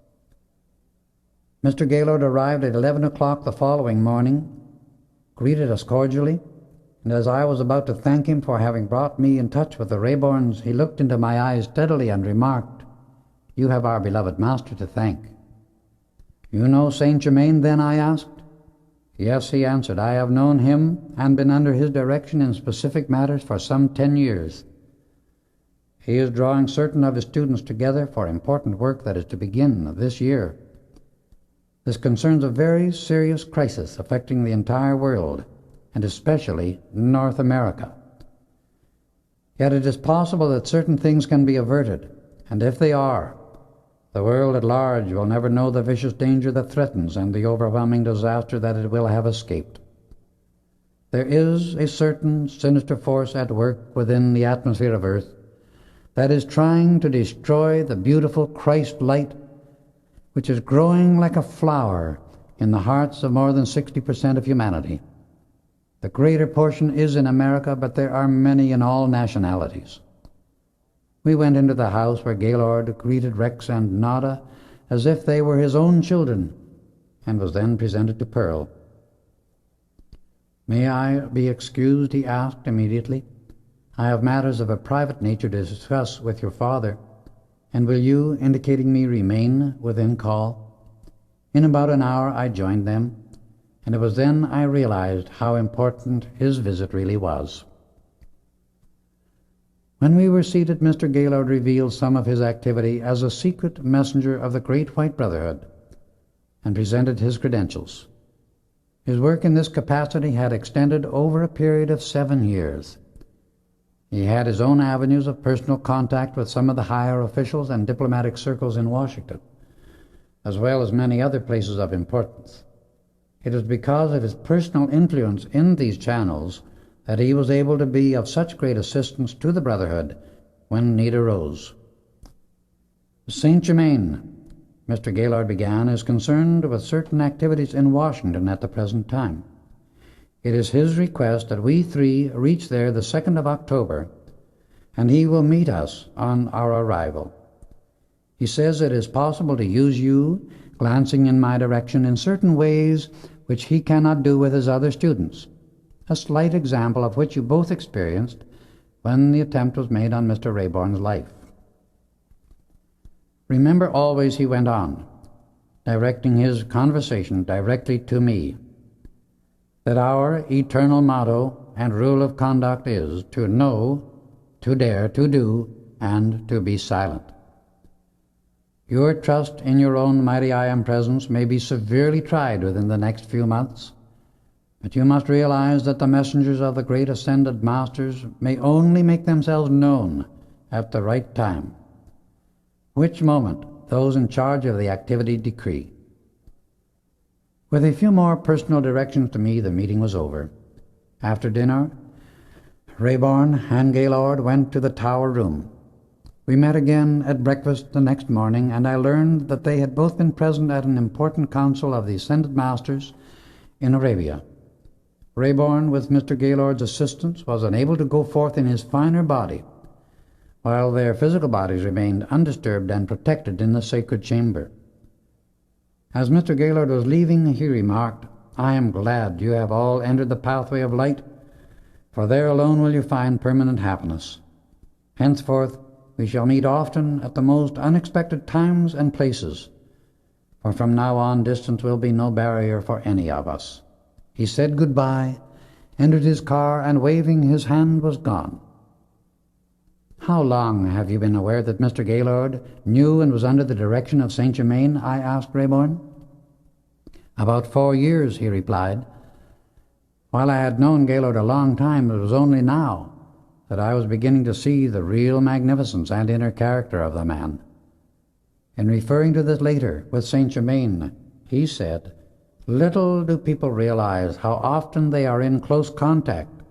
Mr. Gaylord arrived at 11 o'clock the following morning, greeted us cordially, and as I was about to thank him for having brought me in touch with the Rayborns, he looked into my eyes steadily and remarked, "You have our beloved master to thank." "You know Saint Germain, then?" I asked. "Yes," he answered. "I have known him and been under his direction in specific matters for some 10 years. He is drawing certain of his students together for important work that is to begin this year. This concerns a very serious crisis affecting the entire world, and especially North America. Yet it is possible that certain things can be averted, and if they are, the world at large will never know the vicious danger that threatens and the overwhelming disaster that it will have escaped. There is a certain sinister force at work within the atmosphere of Earth that is trying to destroy the beautiful Christ light which is growing like a flower in the hearts of more than 60% of humanity. The greater portion is in America, but there are many in all nationalities. We went into the house where Gaylord greeted Rex and Nada as if they were his own children, and was then presented to Pearl. "May I be excused?" he asked immediately. "I have matters of a private nature to discuss with your father, and will you," indicating me, "remain within call?" In about an hour I joined them, and it was then I realized how important his visit really was. When we were seated, Mr. Gaylord revealed some of his activity as a secret messenger of the Great White Brotherhood, and presented his credentials. His work in this capacity had extended over a period of 7 years. He had his own avenues of personal contact with some of the higher officials and diplomatic circles in Washington, as well as many other places of importance. It was because of his personal influence in these channels that he was able to be of such great assistance to the Brotherhood when need arose. Saint Germain, Mr. Gaylord began, is concerned with certain activities in Washington at the present time. It is his request that we 3 reach there the 2nd of October, and he will meet us on our arrival. He says it is possible to use you, glancing in my direction, in certain ways which he cannot do with his other students, a slight example of which you both experienced when the attempt was made on Mr. Rayborn's life. Remember always," he went on, directing his conversation directly to me, "that our eternal motto and rule of conduct is to know, to dare, to do, and to be silent. Your trust in your own mighty I Am presence may be severely tried within the next few months, but you must realize that the messengers of the great ascended masters may only make themselves known at the right time, which moment those in charge of the activity decree. With a few more personal directions to me, the meeting was over. After dinner, Rayborn and Gaylord went to the tower room. We met again at breakfast the next morning, and I learned that they had both been present at an important council of the Ascended Masters in Arabia. Rayborn, with Mr. Gaylord's assistance, was unable to go forth in his finer body, while their physical bodies remained undisturbed and protected in the sacred chamber. As Mr. Gaylord was leaving, he remarked, "I am glad you have all entered the pathway of light, for there alone will you find permanent happiness. Henceforth we shall meet often at the most unexpected times and places, for from now on distance will be no barrier for any of us." He said goodbye, entered his car, and waving his hand was gone. "How long have you been aware that Mr. Gaylord knew and was under the direction of Saint Germain?" I asked Rayborn. "About 4 years," he replied. "While I had known Gaylord a long time, it was only now that I was beginning to see the real magnificence and inner character of the man." In referring to this later with Saint Germain, he said, "Little do people realize how often they are in close contact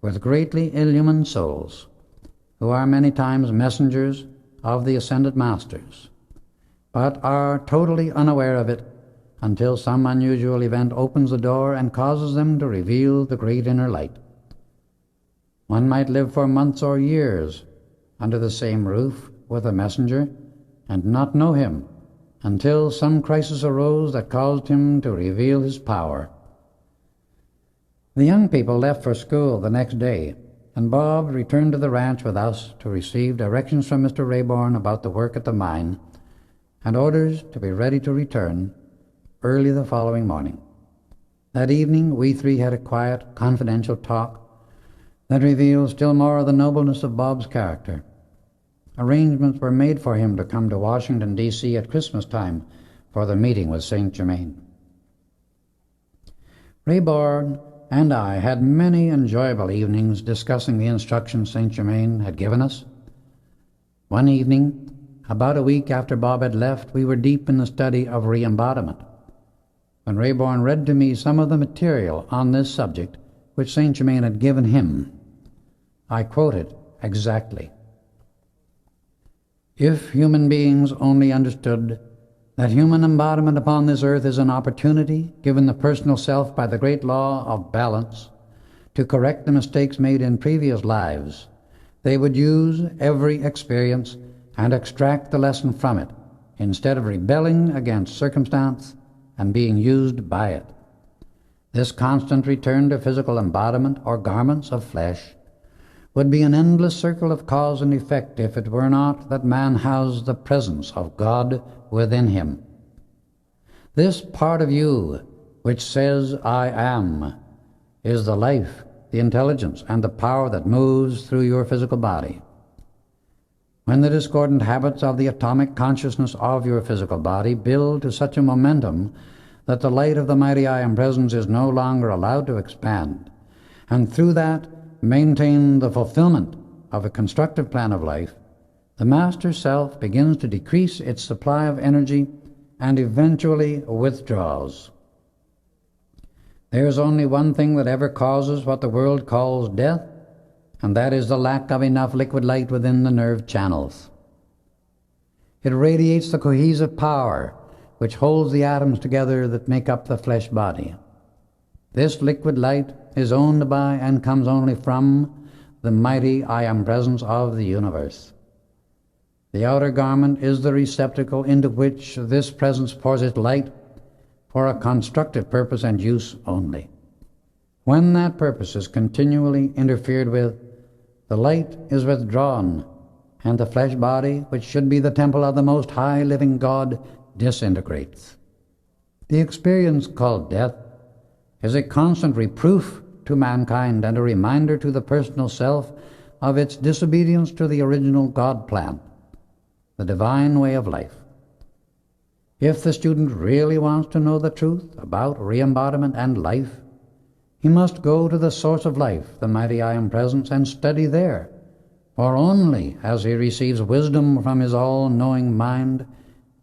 with greatly illumined souls, who are many times messengers of the Ascended Masters, but are totally unaware of it until some unusual event opens the door and causes them to reveal the great inner light. One might live for months or years under the same roof with a messenger and not know him until some crisis arose that caused him to reveal his power." The young people left for school the next day, and Bob returned to the ranch with us to receive directions from Mr. Rayborn about the work at the mine, and orders to be ready to return early the following morning. That evening we three had a quiet, confidential talk that revealed still more of the nobleness of Bob's character. Arrangements were made for him to come to Washington, D.C. at Christmas time for the meeting with Saint Germain. Rayborn and I had many enjoyable evenings discussing the instructions Saint Germain had given us. One evening, about a week after Bob had left, we were deep in the study of re-embodiment, when Rayborn read to me some of the material on this subject which Saint Germain had given him. I quote it exactly. "If human beings only understood that human embodiment upon this earth is an opportunity given the personal self by the great law of balance to correct the mistakes made in previous lives, they would use every experience and extract the lesson from it, instead of rebelling against circumstance and being used by it. This constant return to physical embodiment or garments of flesh would be an endless circle of cause and effect if it were not that man has the presence of God within him. This part of you which says, 'I am,' is the life, the intelligence, and the power that moves through your physical body. When the discordant habits of the atomic consciousness of your physical body build to such a momentum that the light of the mighty I Am Presence is no longer allowed to expand, and through that maintain the fulfillment of a constructive plan of life, the master self begins to decrease its supply of energy and eventually withdraws. There is only one thing that ever causes what the world calls death, and that is the lack of enough liquid light within the nerve channels. It radiates the cohesive power which holds the atoms together that make up the flesh body. This liquid light is owned by and comes only from the mighty I Am Presence of the universe. The outer garment is the receptacle into which this presence pours its light for a constructive purpose and use only. When that purpose is continually interfered with, the light is withdrawn, and the flesh body, which should be the temple of the Most High Living God, disintegrates. The experience called death is a constant reproof to mankind and a reminder to the personal self of its disobedience to the original God plan, the divine way of life. If the student really wants to know the truth about re-embodiment and life, he must go to the source of life, the mighty I Am Presence, and study there, for only as he receives wisdom from his all-knowing mind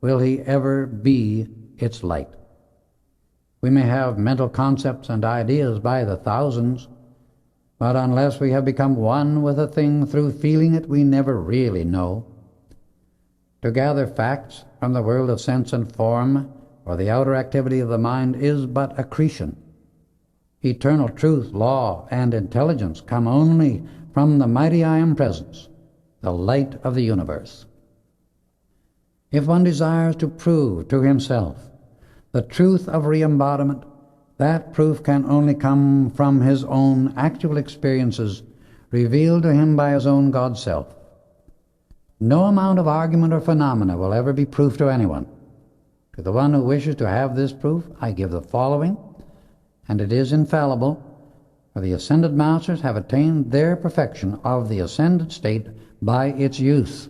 will he ever be its light. We may have mental concepts and ideas by the thousands, but unless we have become one with a thing through feeling it, we never really know. To gather facts from the world of sense and form, or the outer activity of the mind, is but accretion. Eternal truth, law, and intelligence come only from the mighty I Am Presence, the light of the universe. If one desires to prove to himself the truth of re-embodiment, that proof can only come from his own actual experiences revealed to him by his own God-self. No amount of argument or phenomena will ever be proof to anyone. To the one who wishes to have this proof, I give the following, and it is infallible, for the ascended masters have attained their perfection of the ascended state by its use,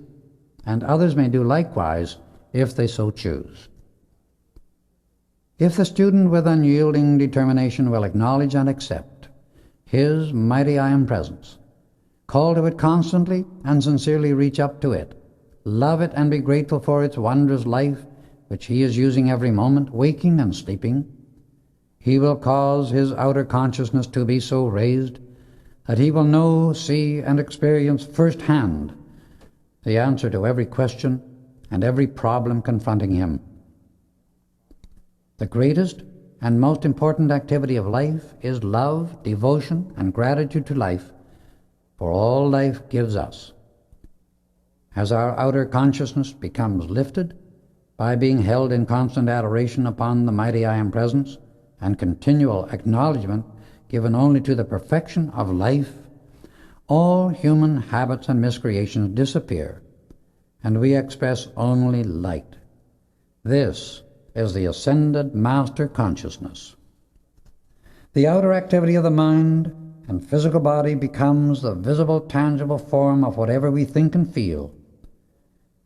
and others may do likewise if they so choose. If the student with unyielding determination will acknowledge and accept his mighty I Am Presence, call to it constantly and sincerely reach up to it, love it and be grateful for its wondrous life which he is using every moment, waking and sleeping, he will cause his outer consciousness to be so raised that he will know, see, and experience firsthand the answer to every question and every problem confronting him. The greatest and most important activity of life is love, devotion, and gratitude to life for all life gives us. As our outer consciousness becomes lifted by being held in constant adoration upon the mighty I Am Presence and continual acknowledgement given only to the perfection of life, all human habits and miscreations disappear, and we express only light. This is the ascended master consciousness. The outer activity of the mind and physical body becomes the visible, tangible form of whatever we think and feel.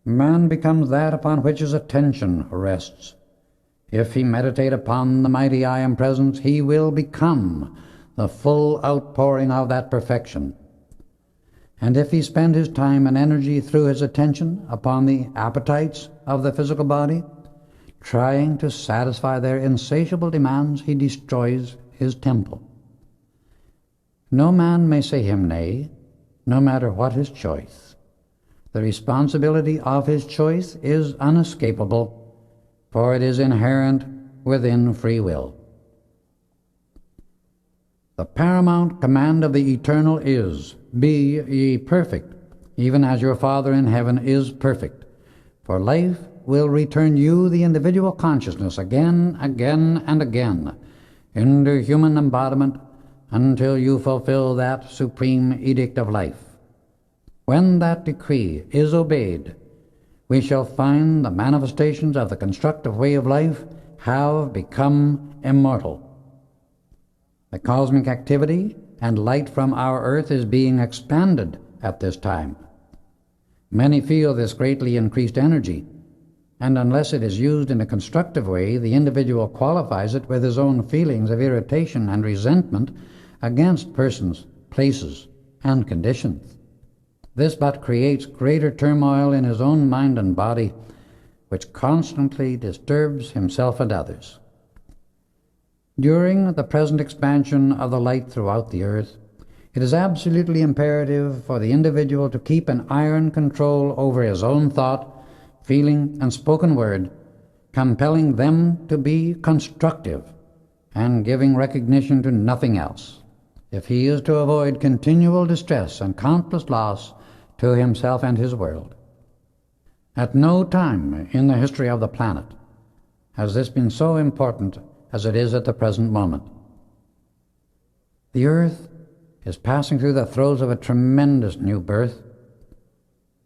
Man becomes that upon which his attention rests. If he meditate upon the mighty I Am Presence, he will become the full outpouring of that perfection. And if he spend his time and energy through his attention upon the appetites of the physical body, trying to satisfy their insatiable demands, he destroys his temple. No man may say him nay, no matter what his choice. The responsibility of his choice is unescapable, for it is inherent within free will. The paramount command of the Eternal is, Be ye perfect, even as your Father in heaven is perfect. For life will return you the individual consciousness again, and again, into human embodiment until you fulfill that supreme edict of life. When that decree is obeyed, we shall find the manifestations of the constructive way of life have become immortal. The cosmic activity and light from our earth is being expanded at this time. Many feel this greatly increased energy, and unless it is used in a constructive way, the individual qualifies it with his own feelings of irritation and resentment against persons, places, and conditions. This but creates greater turmoil in his own mind and body, which constantly disturbs himself and others. During the present expansion of the light throughout the earth, it is absolutely imperative for the individual to keep an iron control over his own thought, feeling, and spoken word, compelling them to be constructive and giving recognition to nothing else, if he is to avoid continual distress and countless loss to himself and his world. At no time in the history of the planet has this been so important as it is at the present moment. The earth is passing through the throes of a tremendous new birth,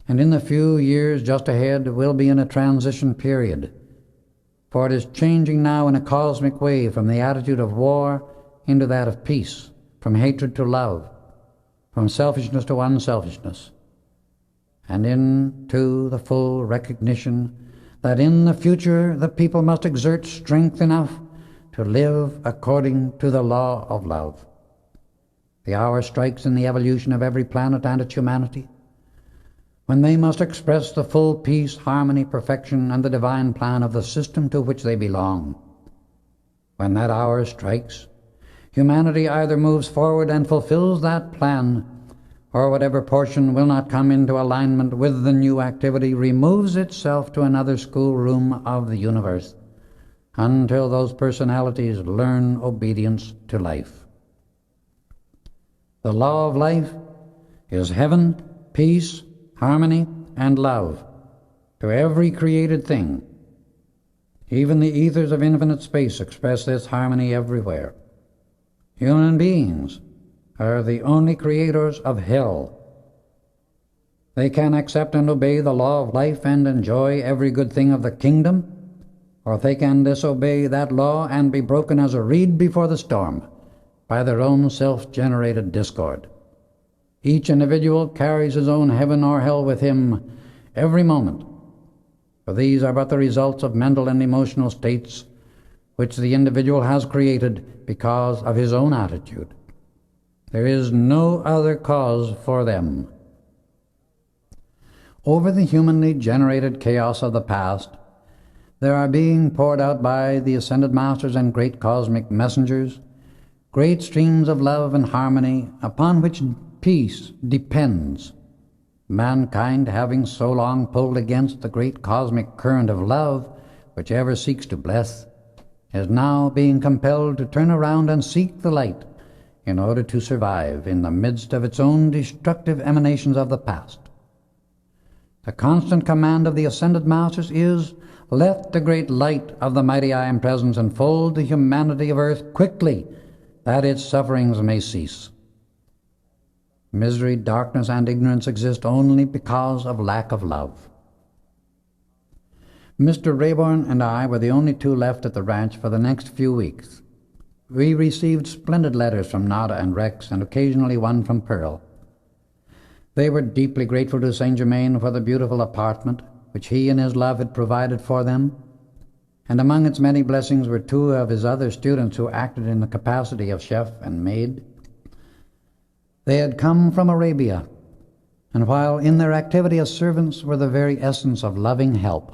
and in the few years just ahead will be in a transition period, for it is changing now in a cosmic way from the attitude of war into that of peace, from hatred to love, from selfishness to unselfishness, and into the full recognition that in the future the people must exert strength enough to live according to the law of love. The hour strikes in the evolution of every planet and its humanity when they must express the full peace, harmony, perfection, and the divine plan of the system to which they belong. When that hour strikes, humanity either moves forward and fulfills that plan, or whatever portion will not come into alignment with the new activity removes itself to another schoolroom of the universe, until those personalities learn obedience to life. The law of life is heaven, peace, harmony, and love to every created thing. Even the ethers of infinite space express this harmony everywhere. Human beings are the only creators of hell. They can accept and obey the law of life and enjoy every good thing of the kingdom, or they can disobey that law and be broken as a reed before the storm by their own self-generated discord. Each individual carries his own heaven or hell with him every moment, for these are but the results of mental and emotional states which the individual has created because of his own attitude. There is no other cause for them. Over the humanly generated chaos of the past, there are being poured out by the ascended masters and great cosmic messengers great streams of love and harmony upon which peace depends. Mankind, having so long pulled against the great cosmic current of love, which ever seeks to bless, is now being compelled to turn around and seek the light in order to survive in the midst of its own destructive emanations of the past. The constant command of the ascended masters is, let the great light of the mighty I Am Presence enfold the humanity of earth quickly, that its sufferings may cease. Misery, darkness, and ignorance exist only because of lack of love. Mr. Rayborn and I were the only two left at the ranch for the next few weeks. We received splendid letters from Nada and Rex, and occasionally one from Pearl. They were deeply grateful to Saint Germain for the beautiful apartment which he and his love had provided for them, and among its many blessings were two of his other students who acted in the capacity of chef and maid. They had come from Arabia, and while in their activity as servants were the very essence of loving help.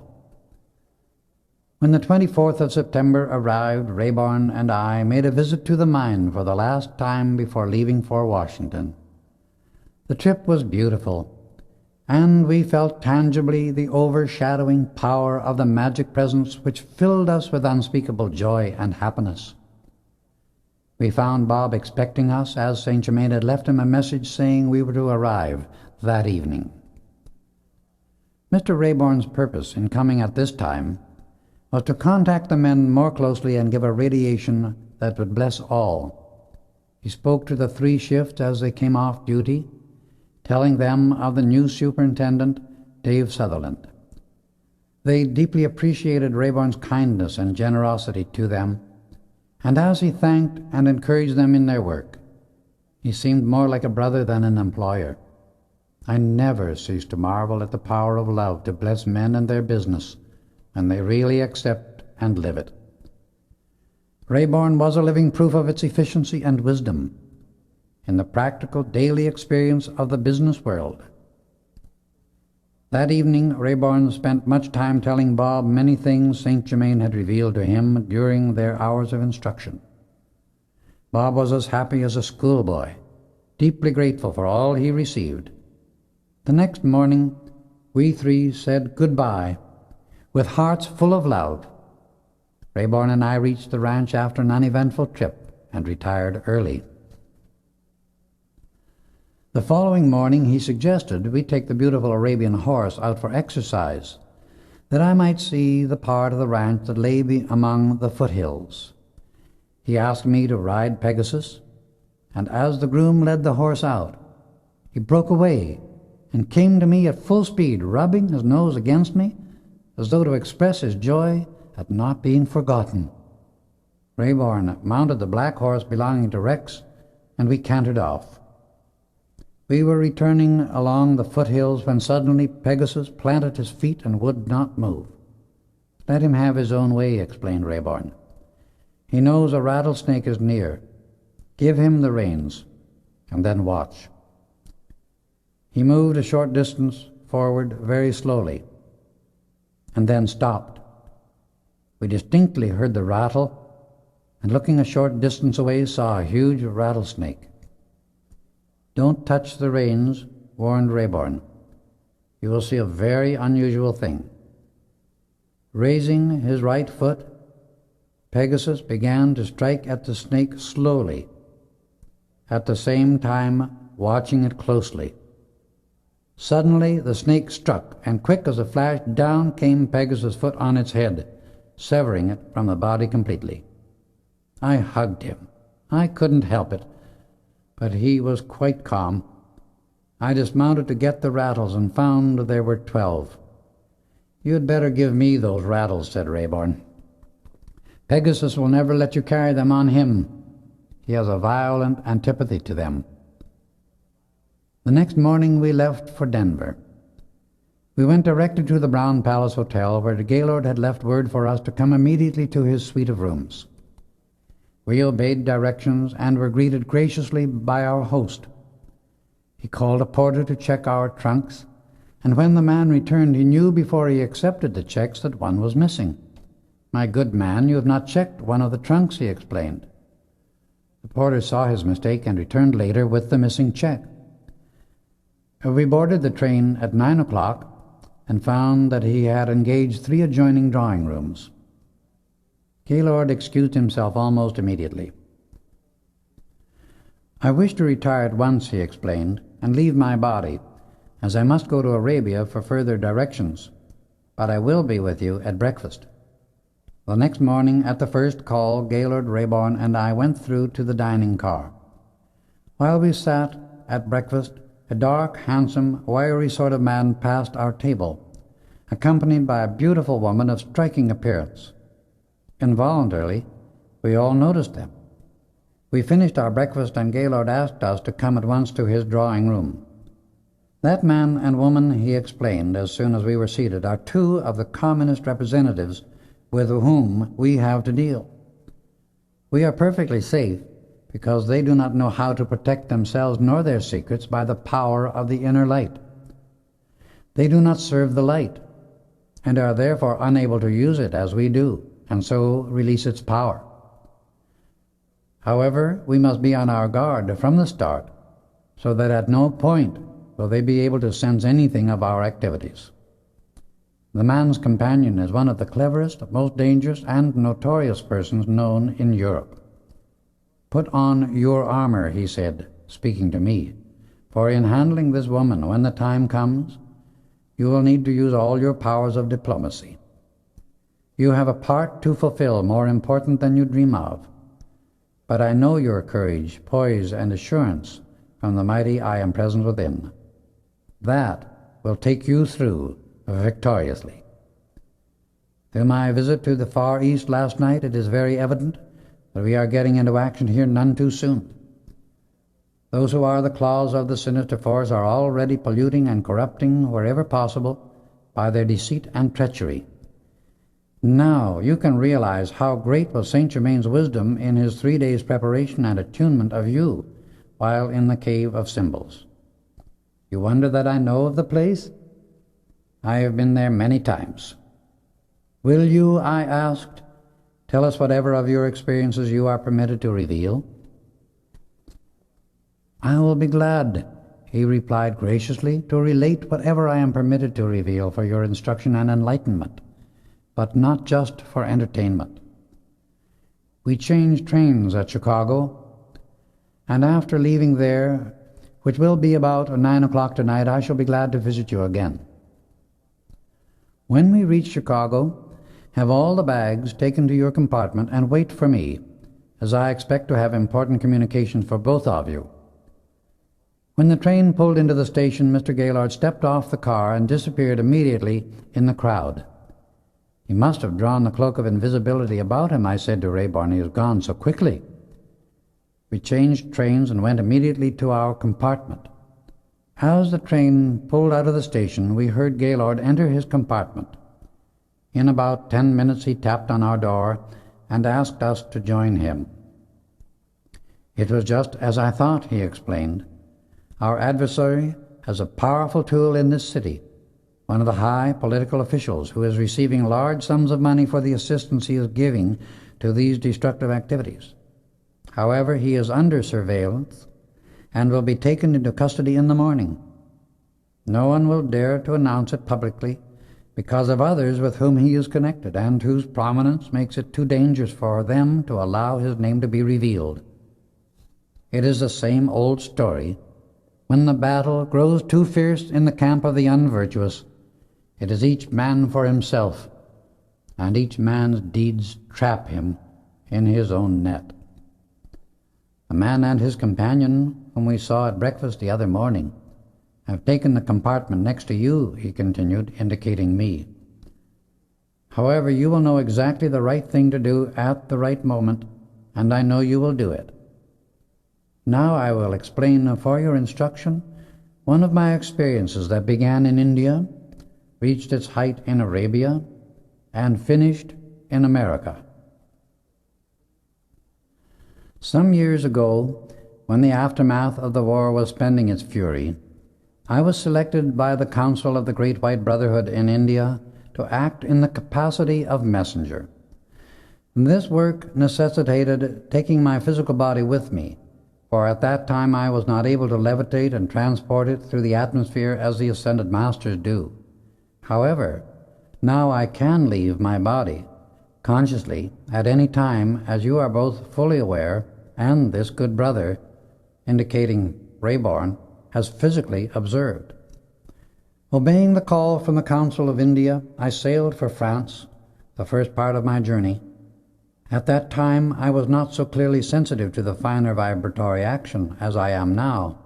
When the 24th of September arrived, Rayborn and I made a visit to the mine for the last time before leaving for Washington. The trip was beautiful, and we felt tangibly the overshadowing power of the magic presence which filled us with unspeakable joy and happiness. We found Bob expecting us, as Saint Germain had left him a message saying we were to arrive that evening. Mr. Rayborn's purpose in coming at this time was to contact the men more closely and give a radiation that would bless all. He spoke to the 3 shifts as they came off duty, telling them of the new superintendent, Dave Sutherland. They deeply appreciated Rayborn's kindness and generosity to them, and as he thanked and encouraged them in their work, he seemed more like a brother than an employer. I never cease to marvel at the power of love to bless men and their business when they really accept and live it. Rayborn was a living proof of its efficiency and wisdom in the practical daily experience of the business world. That evening, Rayborn spent much time telling Bob many things Saint Germain had revealed to him during their hours of instruction. Bob was as happy as a schoolboy, deeply grateful for all he received. The next morning, we 3 said goodbye with hearts full of love. Rayborn and I reached the ranch after an uneventful trip and retired early. The following morning he suggested we take the beautiful Arabian horse out for exercise, that I might see the part of the ranch that lay among the foothills. He asked me to ride Pegasus, and as the groom led the horse out, he broke away and came to me at full speed, rubbing his nose against me, as though to express his joy at not being forgotten. Rayborn mounted the black horse belonging to Rex, and we cantered off. We were returning along the foothills when suddenly Pegasus planted his feet and would not move. Let him have his own way, explained Rayborn. He knows a rattlesnake is near. Give him the reins, and then watch. He moved a short distance, forward very slowly, and then stopped. We distinctly heard the rattle, and looking a short distance away, saw a huge rattlesnake. "Don't touch the reins," warned Rayborn. "You will see a very unusual thing." Raising his right foot, Pegasus began to strike at the snake slowly, at the same time watching it closely. Suddenly the snake struck, and quick as a flash, down came Pegasus' foot on its head, severing it from the body completely. I hugged him. I couldn't help it, but he was quite calm. I dismounted to get the rattles and found there were 12. "You'd better give me those rattles," said Rayborn. "Pegasus will never let you carry them on him. He has a violent antipathy to them." The next morning we left for Denver. We went directly to the Brown Palace Hotel, where Gaylord had left word for us to come immediately to his suite of rooms. We obeyed directions and were greeted graciously by our host. He called a porter to check our trunks, and when the man returned, he knew before he accepted the checks that one was missing. "My good man, you have not checked one of the trunks," he explained. The porter saw his mistake and returned later with the missing check. We boarded the train at 9 o'clock and found that he had engaged 3 adjoining drawing rooms. Gaylord excused himself almost immediately. "I wish to retire at once," he explained, "and leave my body, as I must go to Arabia for further directions, but I will be with you at breakfast." The next morning, at the first call, Gaylord, Rayborn, and I went through to the dining car. While we sat at breakfast, a dark, handsome, wiry sort of man passed our table, accompanied by a beautiful woman of striking appearance. Involuntarily, we all noticed them. We finished our breakfast, and Gaylord asked us to come at once to his drawing room. "That man and woman," he explained as soon as we were seated, "are 2 of the communist representatives with whom we have to deal. We are perfectly safe, because they do not know how to protect themselves nor their secrets by the power of the inner light. They do not serve the light, and are therefore unable to use it as we do, and so release its power. However, we must be on our guard from the start, so that at no point will they be able to sense anything of our activities. The man's companion is one of the cleverest, most dangerous, and notorious persons known in Europe. "Put on your armor," he said, speaking to me, "for in handling this woman, when the time comes, you will need to use all your powers of diplomacy. You have a part to fulfill more important than you dream of, but I know your courage, poise, and assurance from the mighty I am present within. That will take you through victoriously." Through my visit to the Far East last night, it is very evident that we are getting into action here none too soon. Those who are the claws of the sinister force are already polluting and corrupting wherever possible by their deceit and treachery. Now you can realize how great was Saint Germain's wisdom in his 3 days' preparation and attunement of you while in the Cave of Symbols. You wonder that I know of the place? I have been there many times. "Will you," I asked, "tell us whatever of your experiences you are permitted to reveal?" "I will be glad," he replied graciously, "to relate whatever I am permitted to reveal for your instruction and enlightenment, but not just for entertainment. We changed trains at Chicago, and after leaving there, which will be about 9 o'clock tonight, I shall be glad to visit you again. When we reach Chicago, have all the bags taken to your compartment and wait for me, as I expect to have important communications for both of you." When the train pulled into the station, Mr. Gaylord stepped off the car and disappeared immediately in the crowd. "He must have drawn the cloak of invisibility about him," I said to Rayborn. "He has gone so quickly." We changed trains and went immediately to our compartment. As the train pulled out of the station, we heard Gaylord enter his compartment. In about 10 minutes he tapped on our door and asked us to join him. "It was just as I thought," he explained. "Our adversary has a powerful tool in this city, one of the high political officials who is receiving large sums of money for the assistance he is giving to these destructive activities. However, he is under surveillance and will be taken into custody in the morning. No one will dare to announce it publicly because of others with whom he is connected and whose prominence makes it too dangerous for them to allow his name to be revealed. It is the same old story. When the battle grows too fierce in the camp of the unvirtuous, it is each man for himself, and each man's deeds trap him in his own net. The man and his companion, whom we saw at breakfast the other morning, have taken the compartment next to you, he continued, indicating me. However, you will know exactly the right thing to do at the right moment, and I know you will do it. Now I will explain for your instruction one of my experiences that began in India, reached its height in Arabia, and finished in America. Some years ago, when the aftermath of the war was spending its fury, I was selected by the Council of the Great White Brotherhood in India to act in the capacity of messenger. This work necessitated taking my physical body with me, for at that time I was not able to levitate and transport it through the atmosphere as the ascended masters do. However, now I can leave my body consciously at any time, as you are both fully aware, and this good brother, indicating Rayborn, has physically observed. Obeying the call from the Council of India, I sailed for France, the first part of my journey. At that time, I was not so clearly sensitive to the finer vibratory action as I am now,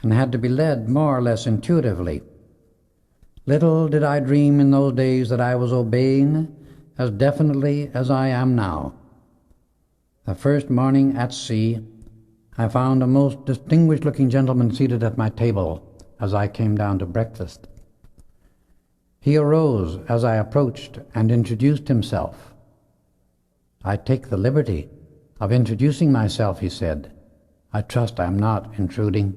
and had to be led more or less intuitively. Little did I dream in those days that I was obeying as definitely as I am now. The first morning at sea, I found a most distinguished-looking gentleman seated at my table as I came down to breakfast. He arose as I approached and introduced himself. "I take the liberty of introducing myself," he said. "I trust I am not intruding."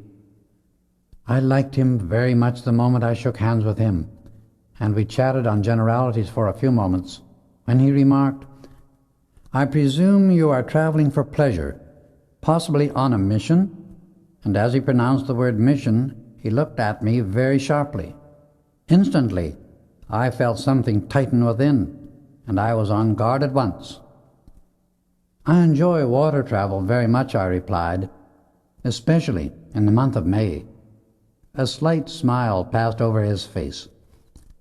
I liked him very much the moment I shook hands with him, and we chatted on generalities for a few moments, when he remarked, "I presume you are traveling for pleasure, possibly on a mission?" And as he pronounced the word mission, he looked at me very sharply. Instantly, I felt something tighten within, and I was on guard at once. "I enjoy water travel very much," I replied, "especially in the month of May." A slight smile passed over his face,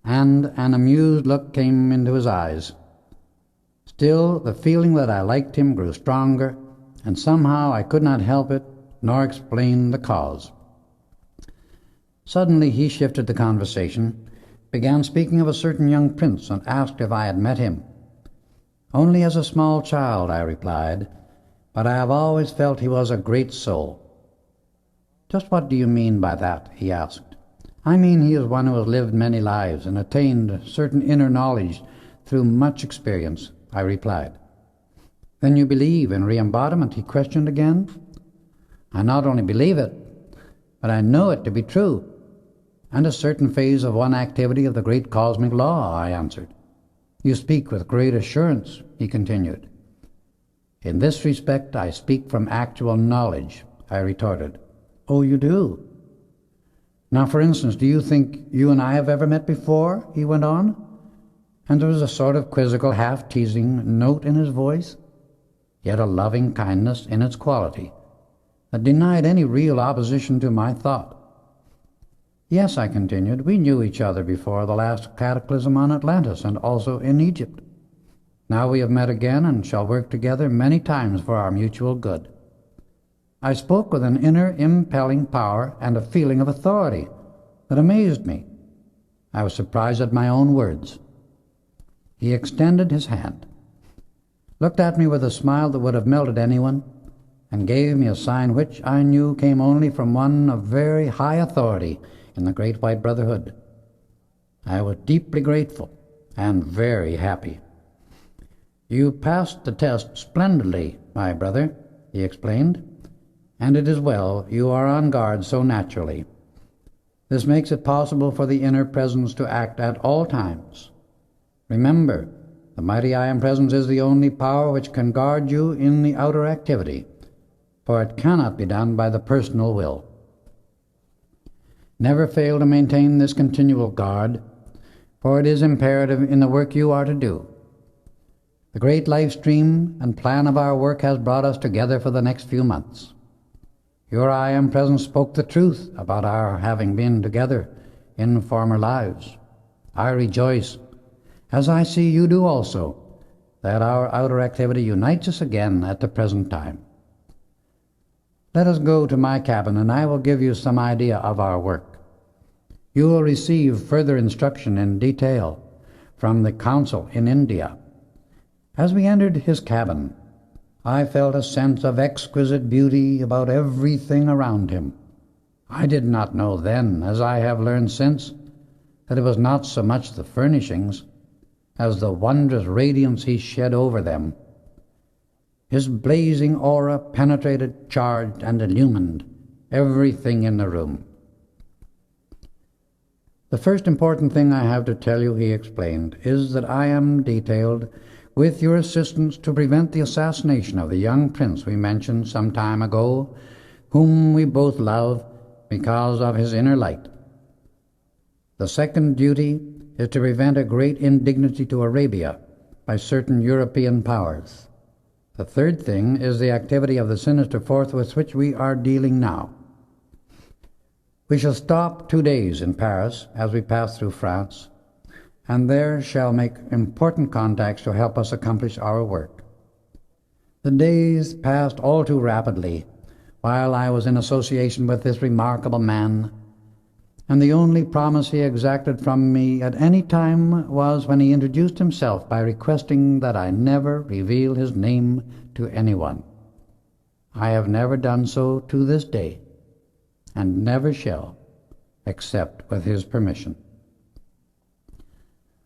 and an amused look came into his eyes. Still, the feeling that I liked him grew stronger, and somehow I could not help it, nor explain the cause. Suddenly he shifted the conversation, began speaking of a certain young prince, and asked if I had met him. "Only as a small child," I replied, "but I have always felt he was a great soul." "Just what do you mean by that?" he asked. "I mean he is one who has lived many lives and attained certain inner knowledge through much experience," I replied. "Then you believe in re-embodiment?" he questioned again. "I not only believe it, but I know it to be true, and a certain phase of one activity of the great cosmic law," I answered. "You speak with great assurance," he continued. "In this respect I speak from actual knowledge," I retorted. "Oh, you do? Now, for instance, do you think you and I have ever met before?" he went on, and there was a sort of quizzical, half-teasing note in his voice, yet a loving kindness in its quality, that denied any real opposition to my thought. "Yes," I continued, "we knew each other before the last cataclysm on Atlantis, and also in Egypt. Now we have met again and shall work together many times for our mutual good." I spoke with an inner impelling power and a feeling of authority that amazed me. I was surprised at my own words. He extended his hand, looked at me with a smile that would have melted anyone, and gave me a sign which I knew came only from one of very high authority in the Great White Brotherhood. I was deeply grateful and very happy. "You passed the test splendidly, my brother," he explained, "and it is well you are on guard so naturally. This makes it possible for the inner presence to act at all times. Remember, the mighty I Am Presence is the only power which can guard you in the outer activity, for it cannot be done by the personal will. Never fail to maintain this continual guard, for it is imperative in the work you are to do. The great life stream and plan of our work has brought us together for the next few months. Your I Am Presence spoke the truth about our having been together in former lives. I rejoice, as I see you do also, that our outer activity unites us again at the present time. Let us go to my cabin, and I will give you some idea of our work. You will receive further instruction in detail from the council in India. As we entered his cabin, I felt a sense of exquisite beauty about everything around him. I did not know then, as I have learned since, that it was not so much the furnishings as the wondrous radiance he shed over them. His blazing aura penetrated, charged, and illumined everything in the room. The first important thing I have to tell you, he explained, is that I am detailed with your assistance to prevent the assassination of the young prince we mentioned some time ago, whom we both love because of his inner light. The second duty is to prevent a great indignity to Arabia by certain European powers. The third thing is the activity of the sinister force with which we are dealing now. We shall stop 2 days in Paris as we pass through France, and there shall make important contacts to help us accomplish our work. The days passed all too rapidly while I was in association with this remarkable man, and the only promise he exacted from me at any time was when he introduced himself by requesting that I never reveal his name to anyone. I have never done so to this day, and never shall, except with his permission.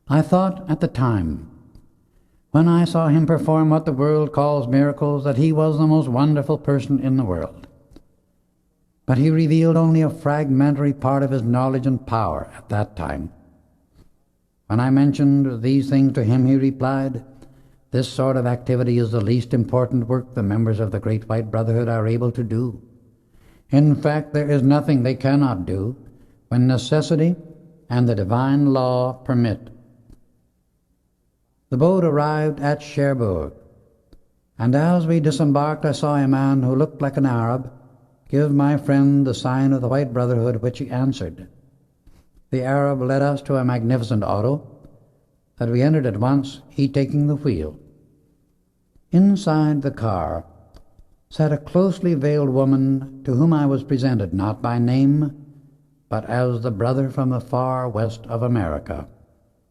I thought at the time, when I saw him perform what the world calls miracles, that he was the most wonderful person in the world. But he revealed only a fragmentary part of his knowledge and power at that time. When I mentioned these things to him, he replied, "This sort of activity is the least important work the members of the Great White Brotherhood are able to do. In fact, there is nothing they cannot do when necessity and the divine law permit." The boat arrived at Cherbourg, and as we disembarked I saw a man who looked like an Arab give my friend the sign of the White Brotherhood, which he answered. The Arab led us to a magnificent auto that we entered at once, he taking the wheel. Inside the car sat a closely veiled woman to whom I was presented not by name, but as the brother from the far west of America,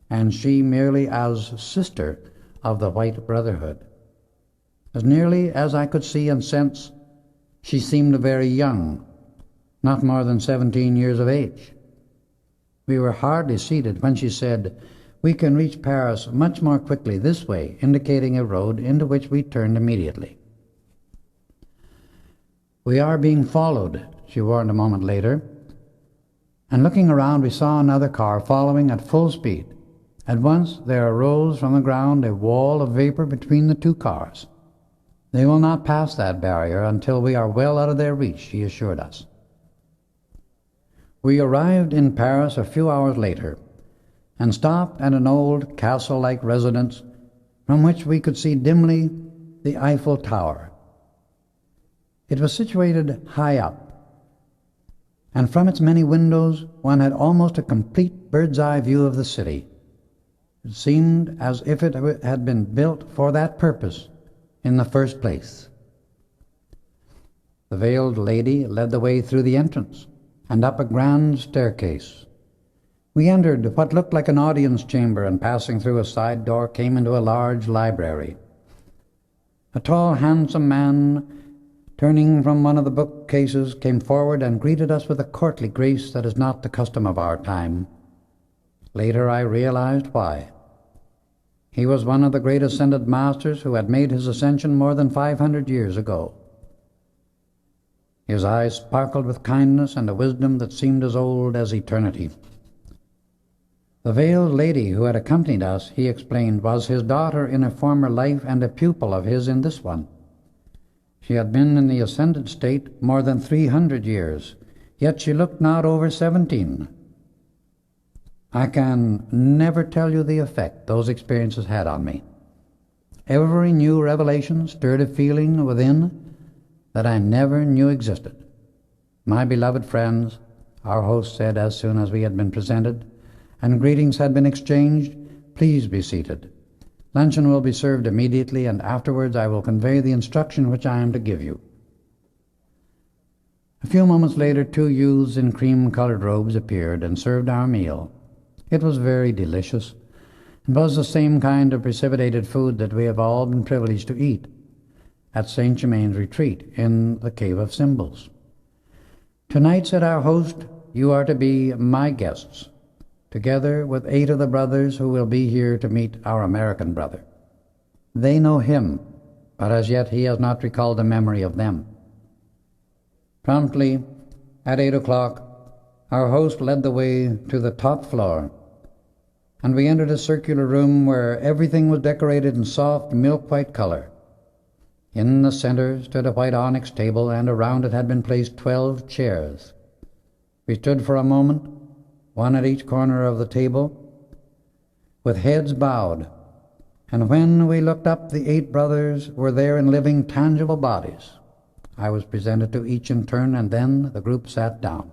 and she merely as sister of the White Brotherhood. As nearly as I could see and sense, she seemed very young, not more than 17 years of age. We were hardly seated when she said, "We can reach Paris much more quickly this way," indicating a road into which we turned immediately. "We are being followed," she warned a moment later, and looking around we saw another car following at full speed. At once there arose from the ground a wall of vapor between the two cars. "They will not pass that barrier until we are well out of their reach," she assured us. We arrived in Paris a few hours later and stopped at an old castle-like residence from which we could see dimly the Eiffel Tower. It was situated high up, and from its many windows one had almost a complete bird's-eye view of the city. It seemed as if it had been built for that purpose in the first place. The veiled lady led the way through the entrance and up a grand staircase. We entered what looked like an audience chamber, and passing through a side door came into a large library. A tall, handsome man, turning from one of the bookcases, came forward and greeted us with a courtly grace that is not the custom of our time. Later I realized why. He was one of the great ascended masters who had made his ascension more than 500 years ago. His eyes sparkled with kindness and a wisdom that seemed as old as eternity. The veiled lady who had accompanied us, he explained, was his daughter in a former life and a pupil of his in this one. She had been in the ascended state more than 300 years, yet she looked not over 17. I can never tell you the effect those experiences had on me. Every new revelation stirred a feeling within that I never knew existed. My beloved friends, our host said as soon as we had been presented and greetings had been exchanged, please be seated. Luncheon will be served immediately, and afterwards I will convey the instruction which I am to give you. A few moments later, 2 youths in cream-colored robes appeared and served our meal. It was very delicious, and was the same kind of precipitated food that we have all been privileged to eat at St. Germain's retreat in the Cave of Symbols. Tonight, said our host, you are to be my guests, together with 8 of the brothers who will be here to meet our American brother. They know him, but as yet he has not recalled the memory of them. Promptly, at 8 o'clock, our host led the way to the top floor, and we entered a circular room where everything was decorated in soft milk-white color. In the center stood a white onyx table, and around it had been placed 12 chairs. We stood for a moment, one at each corner of the table, with heads bowed, and when we looked up, the 8 brothers were there in living, tangible bodies. I was presented to each in turn, and then the group sat down.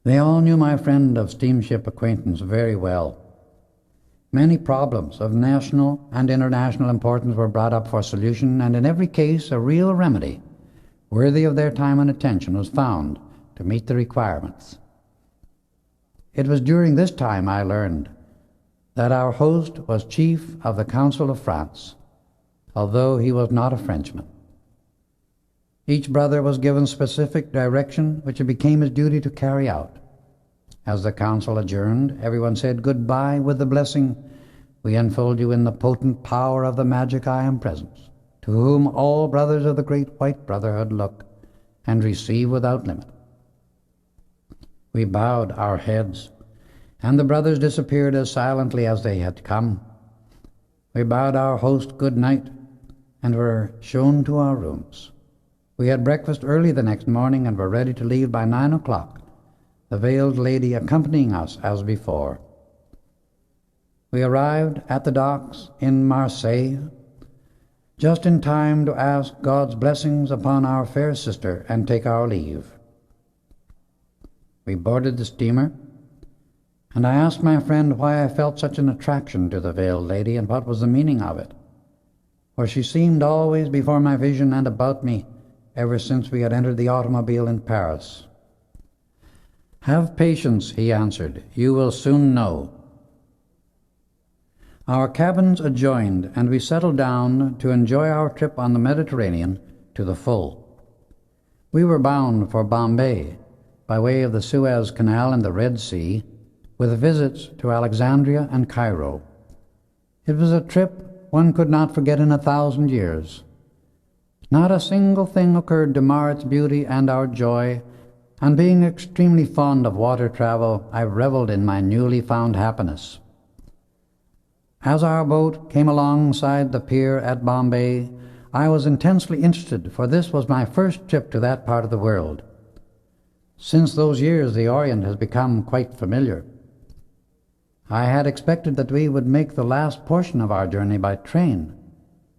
They all knew my friend of steamship acquaintance very well. Many problems of national and international importance were brought up for solution, and in every case a real remedy, worthy of their time and attention, was found to meet the requirements. It was during this time I learned that our host was chief of the Council of France, although he was not a Frenchman. Each brother was given specific direction which it became his duty to carry out. As the council adjourned, everyone said goodbye with the blessing, we enfold you in the potent power of the magic I am presence, to whom all brothers of the great white brotherhood look and receive without limit. We bowed our heads, and the brothers disappeared as silently as they had come. We bade our host good night and were shown to our rooms. We had breakfast early the next morning and were ready to leave by 9 o'clock, the veiled lady accompanying us as before. We arrived at the docks in Marseille just in time to ask God's blessings upon our fair sister and take our leave. We boarded the steamer, and I asked my friend why I felt such an attraction to the veiled lady and what was the meaning of it, for she seemed always before my vision and about me ever since we had entered the automobile in Paris. Have patience, he answered. You will soon know. Our cabins adjoined, and we settled down to enjoy our trip on the Mediterranean to the full. We were bound for Bombay by way of the Suez Canal and the Red Sea, with visits to Alexandria and Cairo. It was a trip one could not forget in 1,000 years. Not a single thing occurred to mar its beauty and our joy, and being extremely fond of water travel, I reveled in my newly found happiness. As our boat came alongside the pier at Bombay, I was intensely interested, for this was my first trip to that part of the world. Since those years, the Orient has become quite familiar. I had expected that we would make the last portion of our journey by train,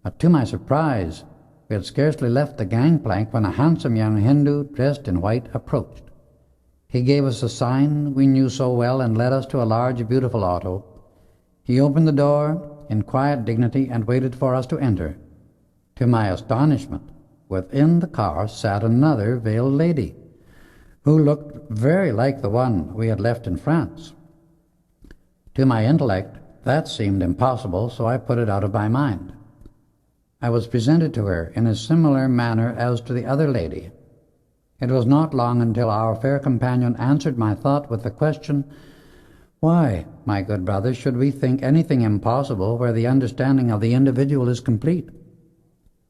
but to my surprise, we had scarcely left the gangplank when a handsome young Hindu dressed in white approached. He gave us a sign we knew so well and led us to a large, beautiful auto. He opened the door in quiet dignity and waited for us to enter. To my astonishment, within the car sat another veiled lady, who looked very like the one we had left in France. To my intellect, that seemed impossible, so I put it out of my mind. I was presented to her in a similar manner as to the other lady. It was not long until our fair companion answered my thought with the question, "Why, my good brother, should we think anything impossible where the understanding of the individual is complete?"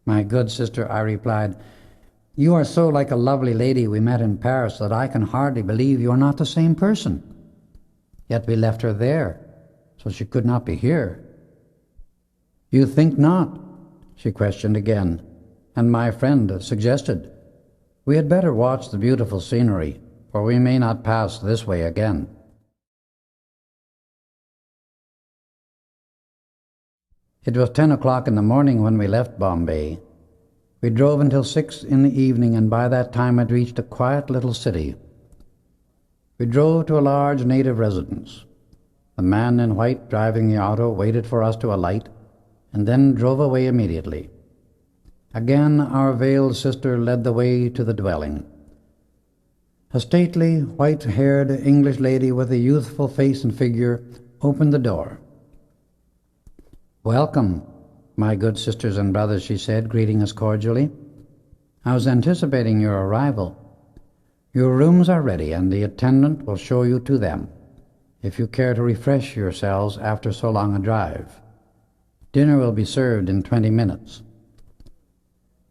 "My good sister," I replied, You are so like a lovely lady we met in Paris that I can hardly believe you are not the same person. Yet we left her there, so she could not be here. You think not? She questioned again, and my friend suggested, we had better watch the beautiful scenery, for we may not pass this way again. It was 10 o'clock in the morning when we left Bombay. We drove until 6 in the evening, and by that time had reached a quiet little city. We drove to a large native residence. The man in white driving the auto waited for us to alight, and then drove away immediately. Again our veiled sister led the way to the dwelling. A stately, white-haired English lady with a youthful face and figure opened the door. "Welcome, my good sisters and brothers," she said, greeting us cordially. "I was anticipating your arrival. Your rooms are ready, and the attendant will show you to them, if you care to refresh yourselves after so long a drive. Dinner will be served in 20 minutes.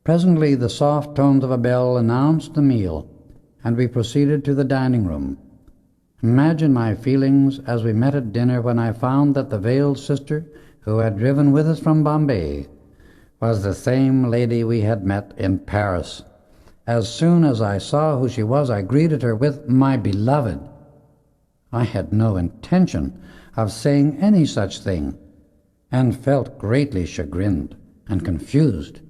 Presently the soft tones of a bell announced the meal, and we proceeded to the dining room. Imagine my feelings as we met at dinner when I found that the veiled sister who had driven with us from Bombay was the same lady we had met in Paris. As soon as I saw who she was, I greeted her with "my beloved." I had no intention of saying any such thing, and felt greatly chagrined and confused.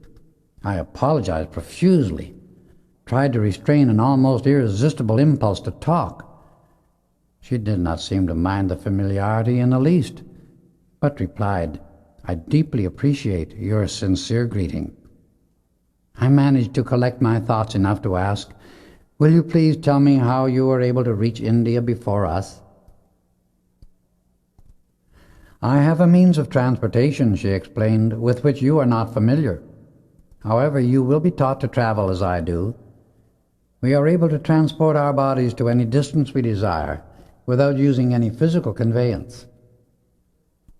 I apologized profusely, tried to restrain an almost irresistible impulse to talk. She did not seem to mind the familiarity in the least, but replied, "I deeply appreciate your sincere greeting." I managed to collect my thoughts enough to ask, "Will you please tell me how you were able to reach India before us?" "I have a means of transportation," she explained, "with which you are not familiar. However, you will be taught to travel as I do. We are able to transport our bodies to any distance we desire, without using any physical conveyance."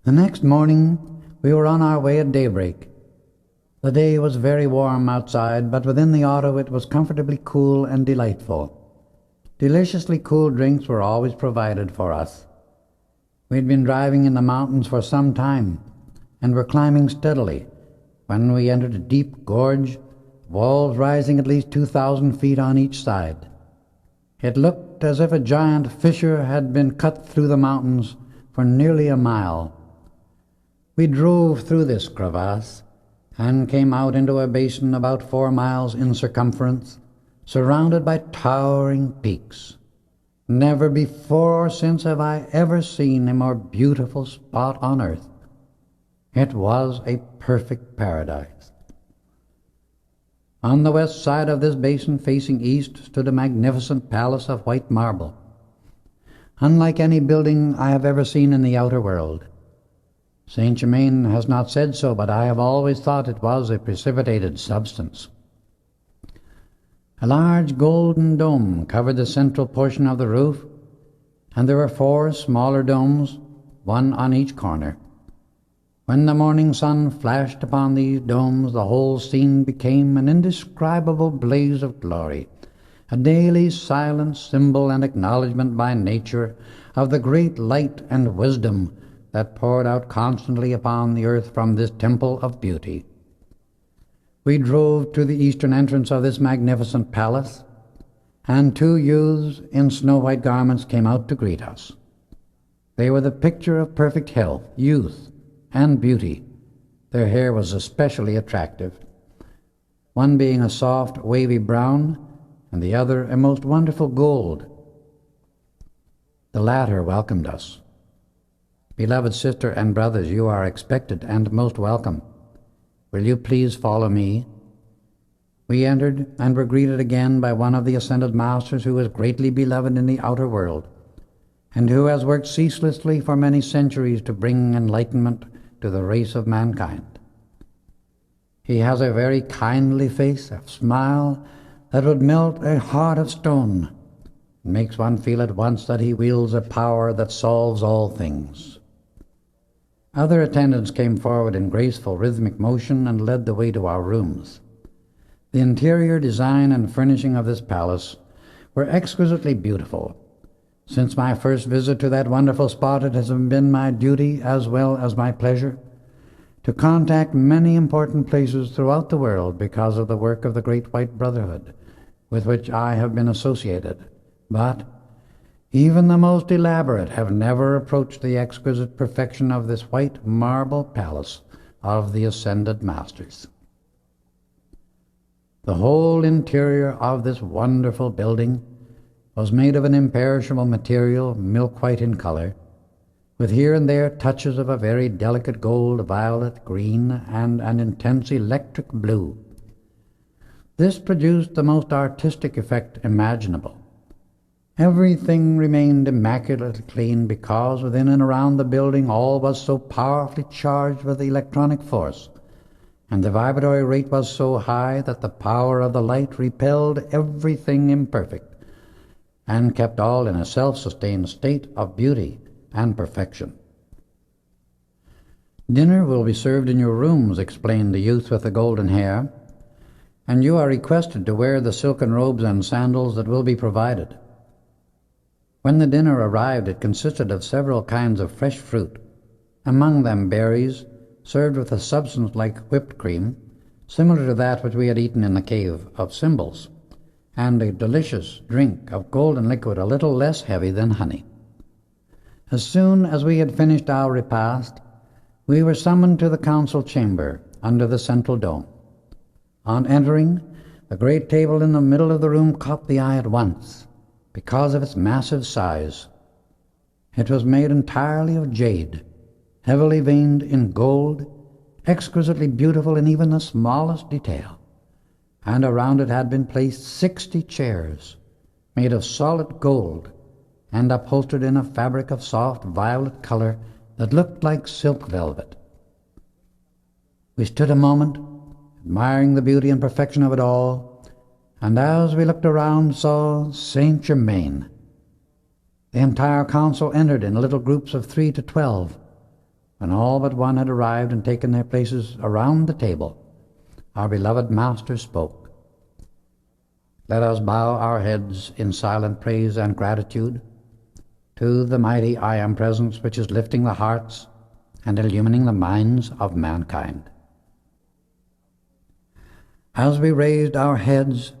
The next morning we were on our way at daybreak. The day was very warm outside, but within the auto it was comfortably cool and delightful. Deliciously cool drinks were always provided for us. We had been driving in the mountains for some time, and were climbing steadily, when we entered a deep gorge, walls rising at least 2,000 feet on each side. It looked as if a giant fissure had been cut through the mountains for nearly a mile. We drove through this crevasse, and came out into a basin about 4 miles in circumference, surrounded by towering peaks. Never before or since have I ever seen a more beautiful spot on earth. It was a perfect paradise. On the west side of this basin, facing east, stood a magnificent palace of white marble, unlike any building I have ever seen in the outer world. Saint Germain has not said so, but I have always thought it was a precipitated substance. A large golden dome covered the central portion of the roof, and there were 4 smaller domes, one on each corner. When the morning sun flashed upon these domes, the whole scene became an indescribable blaze of glory, a daily silent symbol and acknowledgment by nature of the great light and wisdom that poured out constantly upon the earth from this temple of beauty. We drove to the eastern entrance of this magnificent palace, and 2 youths in snow-white garments came out to greet us. They were the picture of perfect health, youth, and beauty. Their hair was especially attractive, one being a soft, wavy brown, and the other a most wonderful gold. The latter welcomed us. "Beloved sister and brothers, you are expected and most welcome. Will you please follow me?" We entered, and were greeted again by one of the ascended masters who is greatly beloved in the outer world, and who has worked ceaselessly for many centuries to bring enlightenment to the race of mankind. He has a very kindly face, a smile that would melt a heart of stone, and makes one feel at once that he wields a power that solves all things. Other attendants came forward in graceful rhythmic motion and led the way to our rooms. The interior design and furnishing of this palace were exquisitely beautiful. Since my first visit to that wonderful spot, it has been my duty as well as my pleasure to contact many important places throughout the world because of the work of the Great White Brotherhood with which I have been associated. But even the most elaborate have never approached the exquisite perfection of this white marble palace of the Ascended Masters. The whole interior of this wonderful building was made of an imperishable material, milk-white in color, with here and there touches of a very delicate gold, violet, green, and an intense electric blue. This produced the most artistic effect imaginable. Everything remained immaculately clean because within and around the building all was so powerfully charged with electronic force, and the vibratory rate was so high that the power of the light repelled everything imperfect and kept all in a self-sustained state of beauty and perfection. "Dinner will be served in your rooms," explained the youth with the golden hair, "and you are requested to wear the silken robes and sandals that will be provided." When the dinner arrived, it consisted of several kinds of fresh fruit, among them berries, served with a substance like whipped cream, similar to that which we had eaten in the cave of Symbols, and a delicious drink of golden liquid a little less heavy than honey. As soon as we had finished our repast, we were summoned to the council chamber under the central dome. On entering, the great table in the middle of the room caught the eye at once because of its massive size. It was made entirely of jade, heavily veined in gold, exquisitely beautiful in even the smallest detail, and around it had been placed 60 chairs made of solid gold and upholstered in a fabric of soft violet color that looked like silk velvet. We stood a moment, admiring the beauty and perfection of it all, and as we looked around saw Saint Germain. The entire council entered in little groups of 3 to 12. When all but one had arrived and taken their places around the table, our beloved Master spoke. "Let us bow our heads in silent praise and gratitude to the mighty I Am Presence which is lifting the hearts and illumining the minds of mankind." As we raised our heads,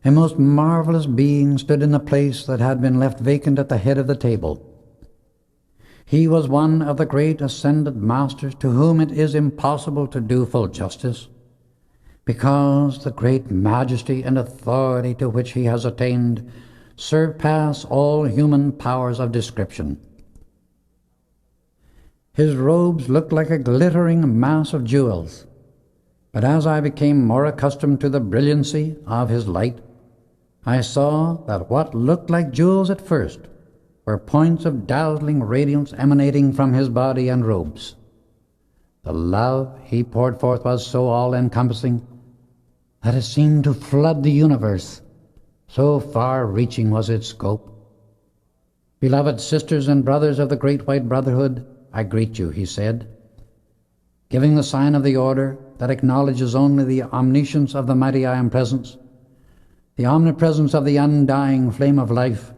a most marvelous being stood in the place that had been left vacant at the head of the table. He was one of the great Ascended Masters to whom it is impossible to do full justice, because the great majesty and authority to which he has attained surpass all human powers of description. His robes looked like a glittering mass of jewels, but as I became more accustomed to the brilliancy of his light, I saw that what looked like jewels at first were points of dazzling radiance emanating from his body and robes. The love he poured forth was so all-encompassing that it seemed to flood the universe. So far-reaching was its scope. "Beloved sisters and brothers of the Great White Brotherhood, I greet you," he said, giving the sign of the order that acknowledges only the omniscience of the mighty I Am Presence, the omnipresence of the undying flame of life,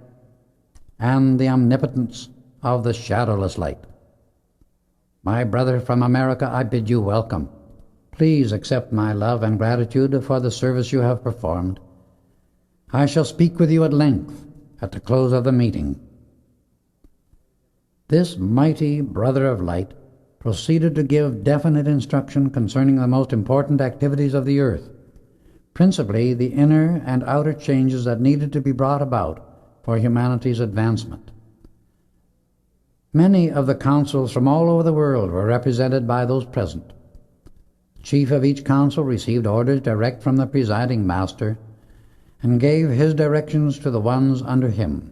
and the omnipotence of the shadowless light. "My brother from America, I bid you welcome. Please accept my love and gratitude for the service you have performed. I shall speak with you at length at the close of the meeting." This mighty brother of light proceeded to give definite instruction concerning the most important activities of the earth, principally the inner and outer changes that needed to be brought about for humanity's advancement. Many of the councils from all over the world were represented by those present. The chief of each council received orders direct from the presiding master and gave his directions to the ones under him.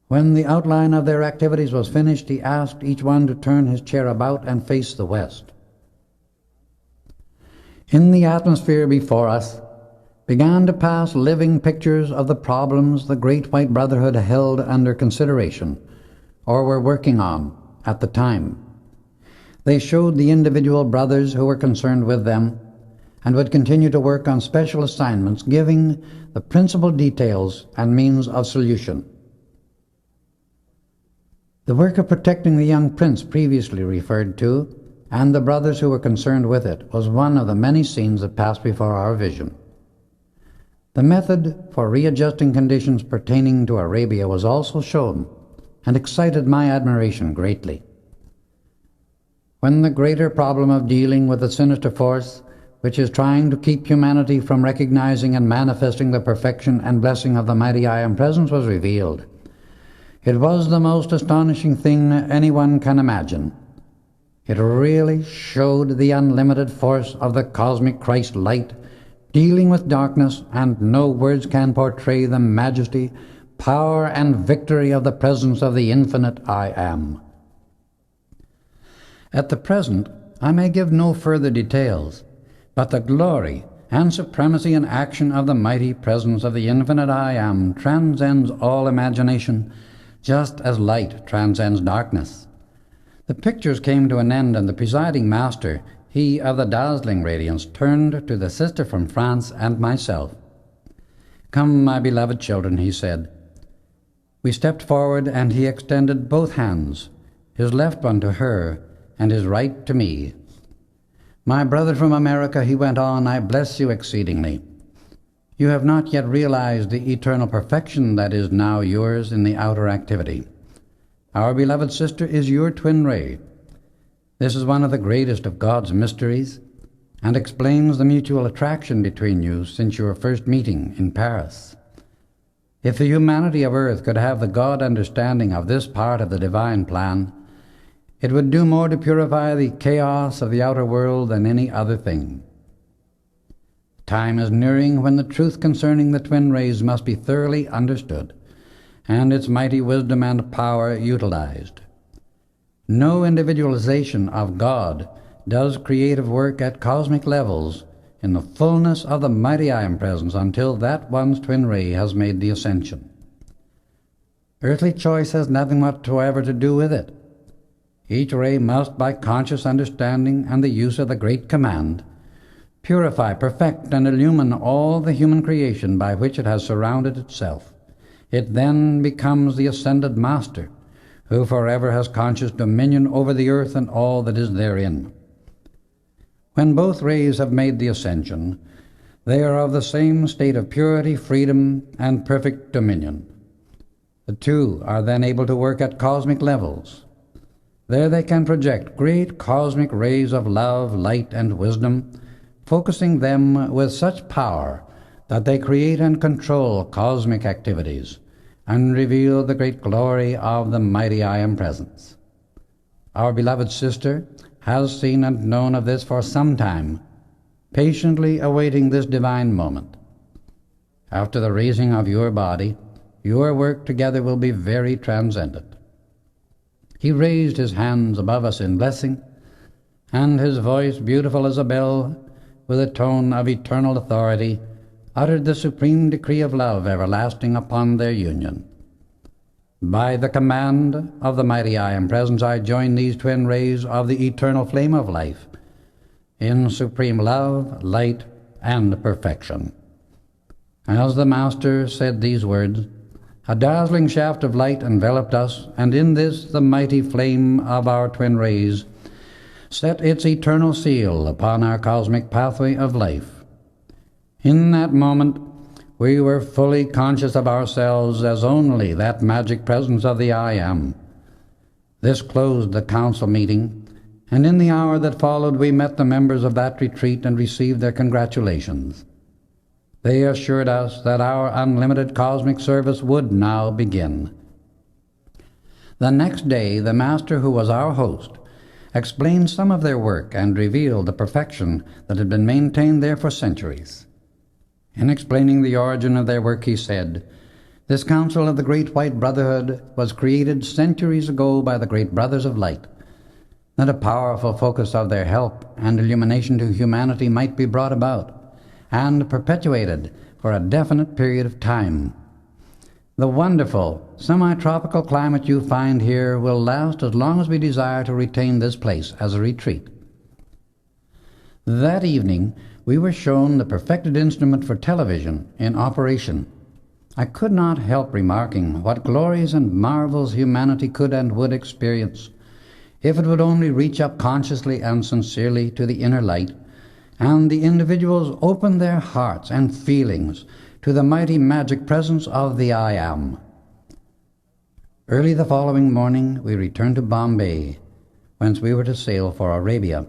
When the outline of their activities was finished, he asked each one to turn his chair about and face the west. In the atmosphere before us began to pass living pictures of the problems the Great White Brotherhood held under consideration or were working on at the time. They showed the individual brothers who were concerned with them and would continue to work on special assignments, giving the principal details and means of solution. The work of protecting the young prince previously referred to, and the brothers who were concerned with it, was one of the many scenes that passed before our vision. The method for readjusting conditions pertaining to Arabia was also shown, and excited my admiration greatly. When the greater problem of dealing with the sinister force which is trying to keep humanity from recognizing and manifesting the perfection and blessing of the mighty I Am Presence was revealed, it was the most astonishing thing anyone can imagine. It really showed the unlimited force of the cosmic Christ light dealing with darkness, and no words can portray the majesty, power, and victory of the presence of the infinite I Am. At the present, I may give no further details, but the glory and supremacy and action of the mighty presence of the infinite I Am transcends all imagination, just as light transcends darkness. The pictures came to an end, and the presiding master, he of the dazzling radiance, turned to the sister from France and myself. "Come, my beloved children," he said. We stepped forward, and he extended both hands, his left one to her, and his right to me. "My brother from America," he went on, "I bless you exceedingly. You have not yet realized the eternal perfection that is now yours in the outer activity. Our beloved sister is your twin ray. This is one of the greatest of God's mysteries, and explains the mutual attraction between you since your first meeting in Paris. If the humanity of earth could have the God understanding of this part of the divine plan, it would do more to purify the chaos of the outer world than any other thing. Time is nearing when the truth concerning the twin rays must be thoroughly understood, and its mighty wisdom and power utilized. No individualization of God does creative work at cosmic levels in the fullness of the mighty I Am Presence until that one's twin ray has made the ascension. Earthly choice has nothing whatsoever to do with it. Each ray must, by conscious understanding and the use of the great command, purify, perfect, and illumine all the human creation by which it has surrounded itself. It then becomes the ascended master, who forever has conscious dominion over the earth and all that is therein. When both rays have made the ascension, they are of the same state of purity, freedom, and perfect dominion. The two are then able to work at cosmic levels. There they can project great cosmic rays of love, light, and wisdom, focusing them with such power that they create and control cosmic activities and reveal the great glory of the mighty I Am Presence. Our beloved sister has seen and known of this for some time, patiently awaiting this divine moment. After the raising of your body, your work together will be very transcendent. He raised his hands above us in blessing, and his voice, beautiful as a bell, with a tone of eternal authority, uttered the supreme decree of love everlasting upon their union. By the command of the mighty I Am Presence, I join these twin rays of the eternal flame of life in supreme love, light, and perfection. As the Master said these words, a dazzling shaft of light enveloped us, and in this the mighty flame of our twin rays set its eternal seal upon our cosmic pathway of life. In that moment, we were fully conscious of ourselves as only that magic presence of the I Am. This closed the council meeting, and in the hour that followed we met the members of that retreat and received their congratulations. They assured us that our unlimited cosmic service would now begin. The next day, the Master, who was our host, explained some of their work and revealed the perfection that had been maintained there for centuries. In explaining the origin of their work, he said, "This Council of the Great White Brotherhood was created centuries ago by the Great Brothers of Light, that a powerful focus of their help and illumination to humanity might be brought about and perpetuated for a definite period of time. The wonderful semi-tropical climate you find here will last as long as we desire to retain this place as a retreat." That evening, we were shown the perfected instrument for television in operation. I could not help remarking what glories and marvels humanity could and would experience if it would only reach up consciously and sincerely to the inner light, and the individuals open their hearts and feelings to the mighty magic presence of the I Am. Early the following morning we returned to Bombay, whence we were to sail for Arabia.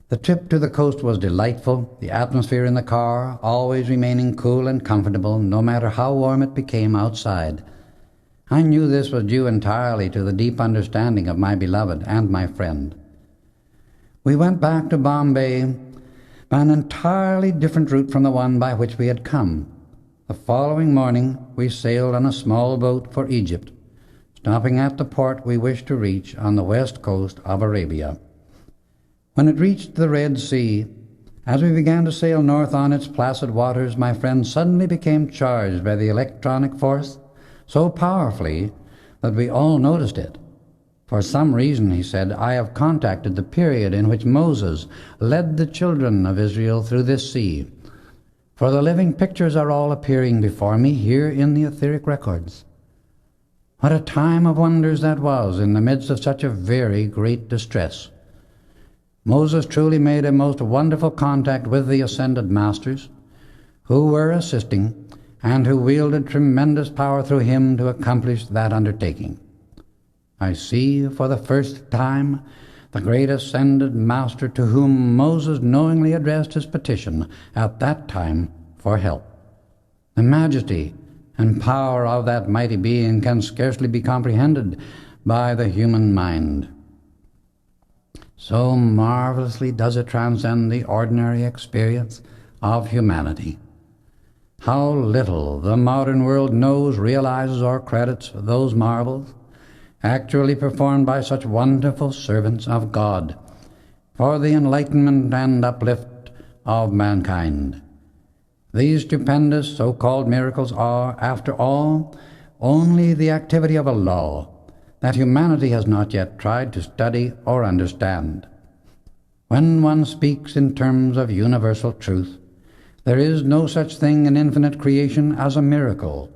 The trip to the coast was delightful, the atmosphere in the car always remaining cool and comfortable no matter how warm it became outside. I knew this was due entirely to the deep understanding of my beloved and my friend. We went back to Bombay by an entirely different route from the one by which we had come. The following morning we sailed on a small boat for Egypt, stopping at the port we wished to reach on the west coast of Arabia. When it reached the Red Sea, as we began to sail north on its placid waters, my friend suddenly became charged by the electronic force so powerfully that we all noticed it. For some reason, he said, I have contacted the period in which Moses led the children of Israel through this sea, for the living pictures are all appearing before me here in the etheric records. What a time of wonders that was in the midst of such a very great distress. Moses truly made a most wonderful contact with the ascended masters, who were assisting, and who wielded tremendous power through him to accomplish that undertaking. I see for the first time the great ascended master to whom Moses knowingly addressed his petition at that time for help. The majesty and power of that mighty being can scarcely be comprehended by the human mind. So marvelously does it transcend the ordinary experience of humanity. How little the modern world knows, realizes, or credits those marvels actually performed by such wonderful servants of God for the enlightenment and uplift of mankind. These stupendous so-called miracles are, after all, only the activity of a law that humanity has not yet tried to study or understand. When one speaks in terms of universal truth, there is no such thing in infinite creation as a miracle,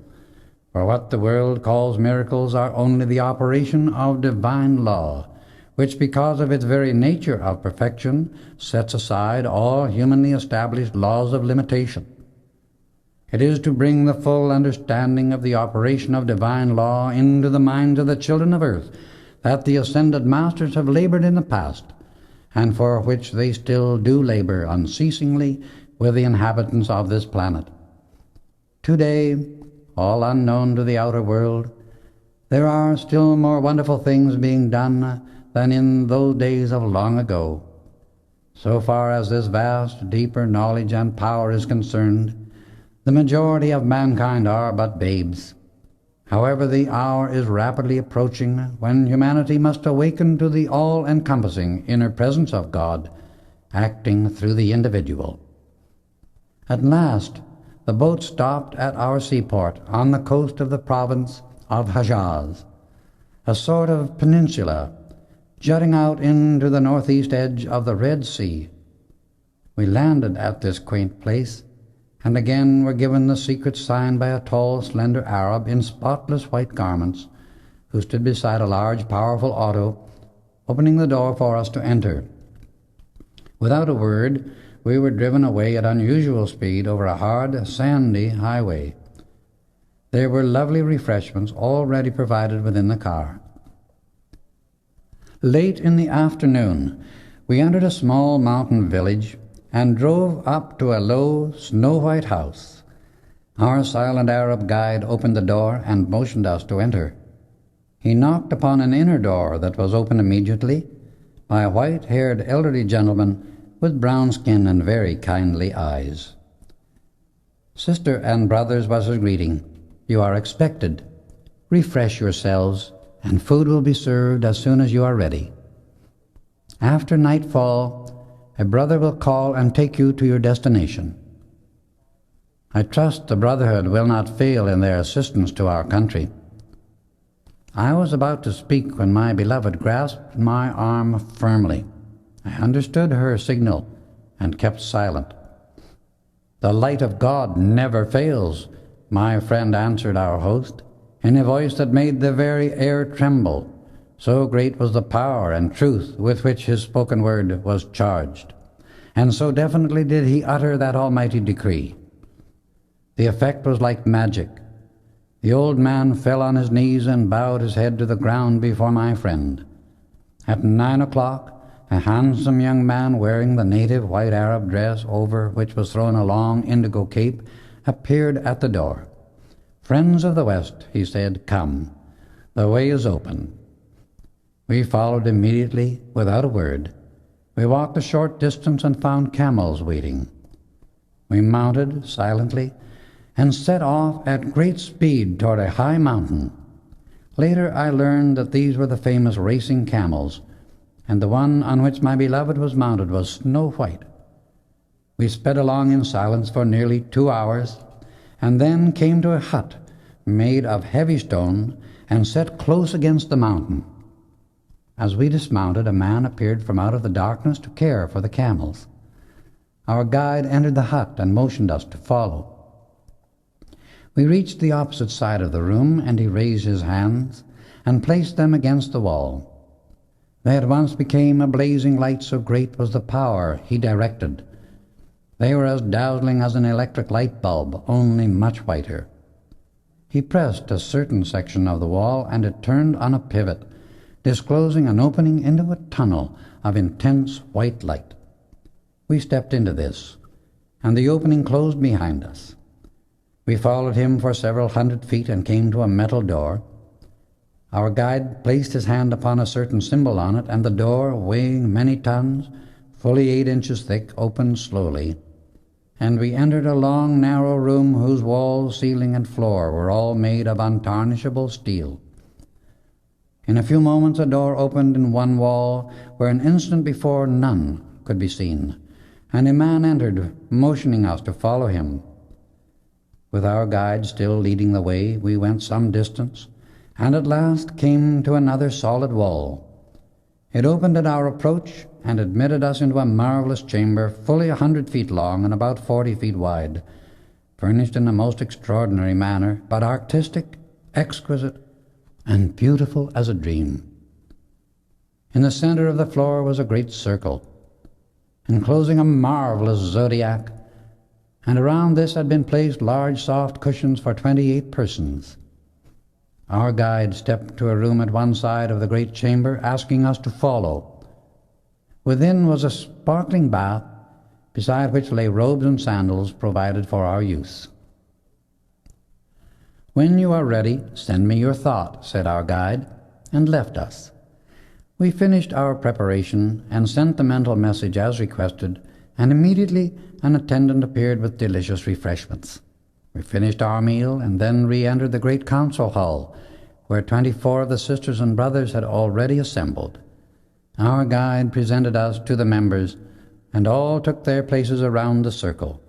for what the world calls miracles are only the operation of divine law, which, because of its very nature of perfection, sets aside all humanly established laws of limitation. It is to bring the full understanding of the operation of divine law into the minds of the children of earth that the ascended masters have labored in the past, and for which they still do labor unceasingly with the inhabitants of this planet. Today, all unknown to the outer world, there are still more wonderful things being done than in those days of long ago. So far as this vast, deeper knowledge and power is concerned, the majority of mankind are but babes. However, the hour is rapidly approaching when humanity must awaken to the all-encompassing inner presence of God, acting through the individual. At last, the boat stopped at our seaport on the coast of the province of Hejaz, a sort of peninsula jutting out into the northeast edge of the Red Sea. We landed at this quaint place, and again were given the secret sign by a tall, slender Arab in spotless white garments, who stood beside a large, powerful auto, opening the door for us to enter. Without a word, we were driven away at unusual speed over a hard, sandy highway. There were lovely refreshments already provided within the car. Late in the afternoon, we entered a small mountain village and drove up to a low, snow-white house. Our silent Arab guide opened the door and motioned us to enter. He knocked upon an inner door that was opened immediately by a white-haired elderly gentleman with brown skin and very kindly eyes. "Sister and brothers," was his greeting, "you are expected. Refresh yourselves, and food will be served as soon as you are ready. After nightfall, a brother will call and take you to your destination. I trust the Brotherhood will not fail in their assistance to our country." I was about to speak when my beloved grasped my arm firmly. I understood her signal and kept silent. "The light of God never fails," my friend answered our host, in a voice that made the very air tremble, so great was the power and truth with which his spoken word was charged, and so definitely did he utter that almighty decree. The effect was like magic. The old man fell on his knees and bowed his head to the ground before my friend. At 9 o'clock, a handsome young man wearing the native white Arab dress over which was thrown a long indigo cape appeared at the door. "Friends of the West," he said, "come. The way is open." We followed immediately without a word. We walked a short distance and found camels waiting. We mounted silently and set off at great speed toward a high mountain. Later I learned that these were the famous racing camels, and the one on which my beloved was mounted was snow white. We sped along in silence for nearly 2 hours, and then came to a hut made of heavy stone and set close against the mountain. As we dismounted, a man appeared from out of the darkness to care for the camels. Our guide entered the hut and motioned us to follow. We reached the opposite side of the room, and he raised his hands and placed them against the wall. They at once became a blazing light, so great was the power he directed. They were as dazzling as an electric light bulb, only much whiter. He pressed a certain section of the wall, and it turned on a pivot, disclosing an opening into a tunnel of intense white light. We stepped into this, and the opening closed behind us. We followed him for several hundred feet and came to a metal door. Our guide placed his hand upon a certain symbol on it, and the door, weighing many tons, fully 8 inches thick, opened slowly, and we entered a long, narrow room whose walls, ceiling, and floor were all made of untarnishable steel. In a few moments a door opened in one wall where an instant before none could be seen, and a man entered, motioning us to follow him. With our guide still leading the way, we went some distance, and at last came to another solid wall. It opened at our approach and admitted us into a marvelous chamber fully 100 feet long and about 40 feet wide, furnished in a most extraordinary manner, but artistic, exquisite, and beautiful as a dream. In the center of the floor was a great circle, enclosing a marvelous zodiac, and around this had been placed large soft cushions for 28 persons. Our guide stepped to a room at one side of the great chamber, asking us to follow. Within was a sparkling bath, beside which lay robes and sandals provided for our use. "When you are ready, send me your thought," said our guide, and left us. We finished our preparation and sent the mental message as requested, and immediately an attendant appeared with delicious refreshments. We finished our meal and then re-entered the great council hall, where 24 of the sisters and brothers had already assembled. Our guide presented us to the members, and all took their places around the circle.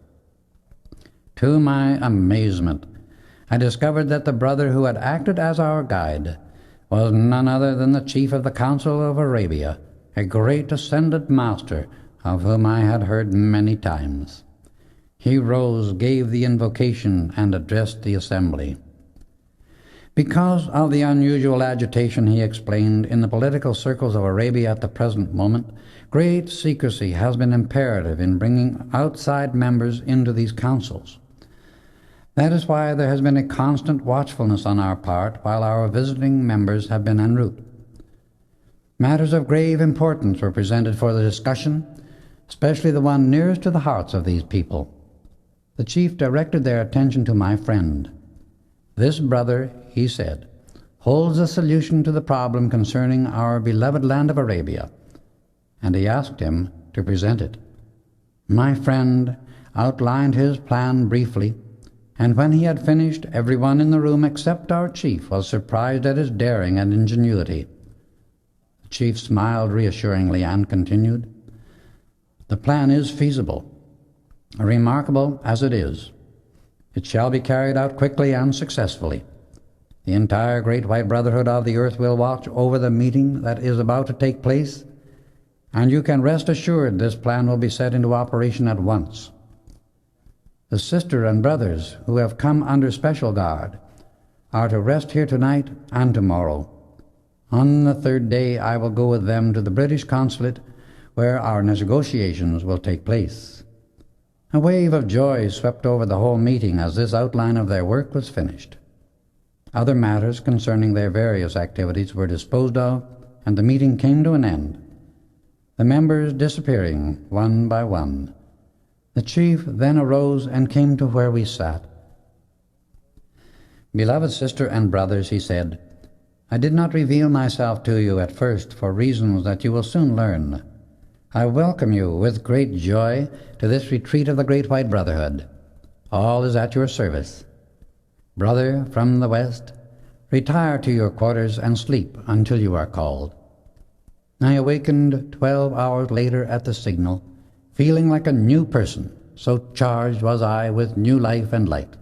To my amazement, I discovered that the brother who had acted as our guide was none other than the chief of the Council of Arabia, a great ascended master of whom I had heard many times. He rose, gave the invocation, and addressed the assembly. Because of the unusual agitation, he explained, in the political circles of Arabia at the present moment, great secrecy has been imperative in bringing outside members into these councils. That is why there has been a constant watchfulness on our part while our visiting members have been en route. Matters of grave importance were presented for the discussion, especially the one nearest to the hearts of these people. The chief directed their attention to my friend. "This brother," he said, "holds a solution to the problem concerning our beloved land of Arabia," and he asked him to present it. My friend outlined his plan briefly, and when he had finished, everyone in the room except our chief was surprised at his daring and ingenuity. The chief smiled reassuringly and continued, "The plan is feasible, remarkable as it is. It shall be carried out quickly and successfully. The entire great white brotherhood of the earth will watch over the meeting that is about to take place, and you can rest assured this plan will be set into operation at once." The sister and brothers who have come under special guard are to rest here tonight and tomorrow. On the third day I will go with them to the British consulate, where our negotiations will take place." A wave of joy swept over the whole meeting as this outline of their work was finished. Other matters concerning their various activities were disposed of, and the meeting came to an end, the members disappearing one by one. The chief then arose and came to where we sat. "Beloved sister and brothers," he said, "I did not reveal myself to you at first for reasons that you will soon learn. I welcome you with great joy to this retreat of the Great White Brotherhood. All is at your service. Brother from the west, retire to your quarters and sleep until you are called." I awakened 12 hours later at the signal, feeling like a new person, so charged was I with new life and light.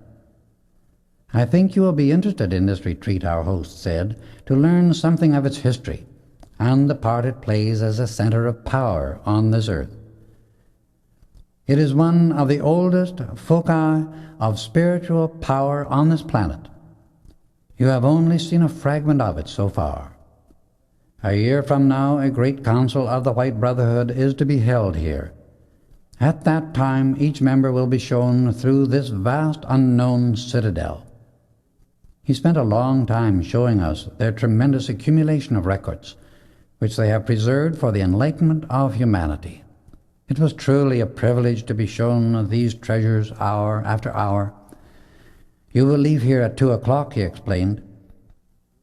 "I think you will be interested in this retreat," our host said, "to learn something of its history and the part it plays as a center of power on this earth. It is one of the oldest foci of spiritual power on this planet. You have only seen a fragment of it so far. A year from now, a great council of the White Brotherhood is to be held here. At that time, each member will be shown through this vast unknown citadel." He spent a long time showing us their tremendous accumulation of records, which they have preserved for the enlightenment of humanity. It was truly a privilege to be shown these treasures hour after hour. "You will leave here at 2 o'clock, he explained.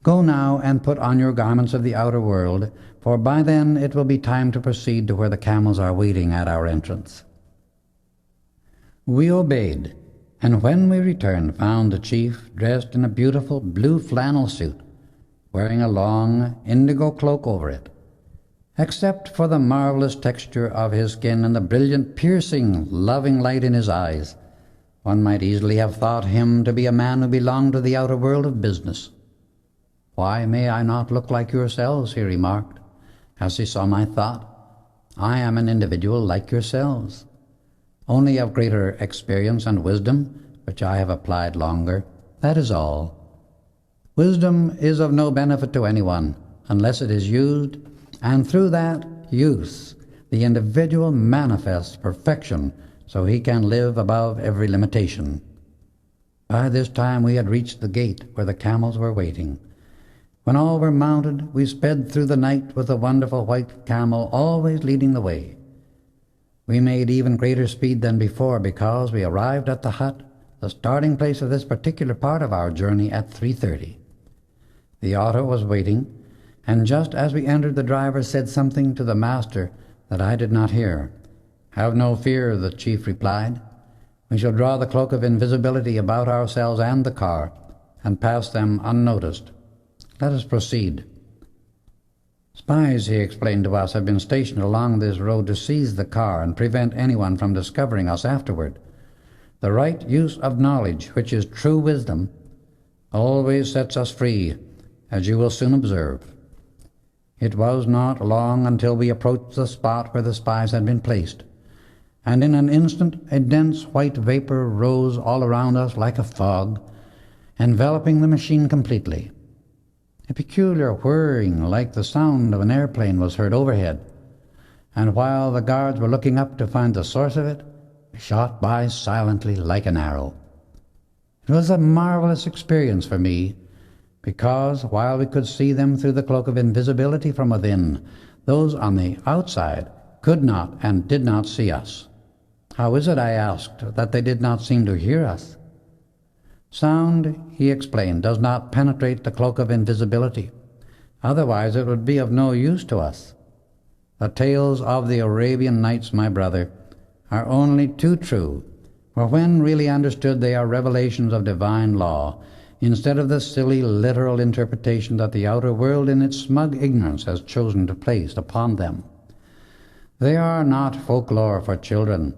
"Go now and put on your garments of the outer world, for by then it will be time to proceed to where the camels are waiting at our entrance." We obeyed, and when we returned found the chief dressed in a beautiful blue flannel suit, wearing a long indigo cloak over it. Except for the marvelous texture of his skin and the brilliant, piercing, loving light in his eyes, one might easily have thought him to be a man who belonged to the outer world of business. "Why may I not look like yourselves?" he remarked, as he saw my thought. "I am an individual like yourselves, only of greater experience and wisdom, which I have applied longer. That is all. Wisdom is of no benefit to anyone unless it is used, and through that use the individual manifests perfection so he can live above every limitation." By this time we had reached the gate where the camels were waiting. When all were mounted, we sped through the night with the wonderful white camel always leading the way. We made even greater speed than before because we arrived at the hut, the starting place of this particular part of our journey, at 3:30. The auto was waiting, and just as we entered the driver said something to the master that I did not hear. "Have no fear," the chief replied. "We shall draw the cloak of invisibility about ourselves and the car, and pass them unnoticed. Let us proceed." "Spies," he explained to us, "have been stationed along this road to seize the car and prevent anyone from discovering us afterward. The right use of knowledge, which is true wisdom, always sets us free, as you will soon observe." It was not long until we approached the spot where the spies had been placed, and in an instant a dense white vapor rose all around us like a fog, enveloping the machine completely. A peculiar whirring like the sound of an airplane was heard overhead, and while the guards were looking up to find the source of it, it shot by silently like an arrow. It was a marvelous experience for me, because while we could see them through the cloak of invisibility from within, those on the outside could not and did not see us. "How is it," I asked, "that they did not seem to hear us?" "Sound," he explained, "does not penetrate the cloak of invisibility. Otherwise it would be of no use to us. The tales of the Arabian Nights, my brother, are only too true, for when really understood they are revelations of divine law, instead of the silly literal interpretation that the outer world in its smug ignorance has chosen to place upon them. They are not folklore for children,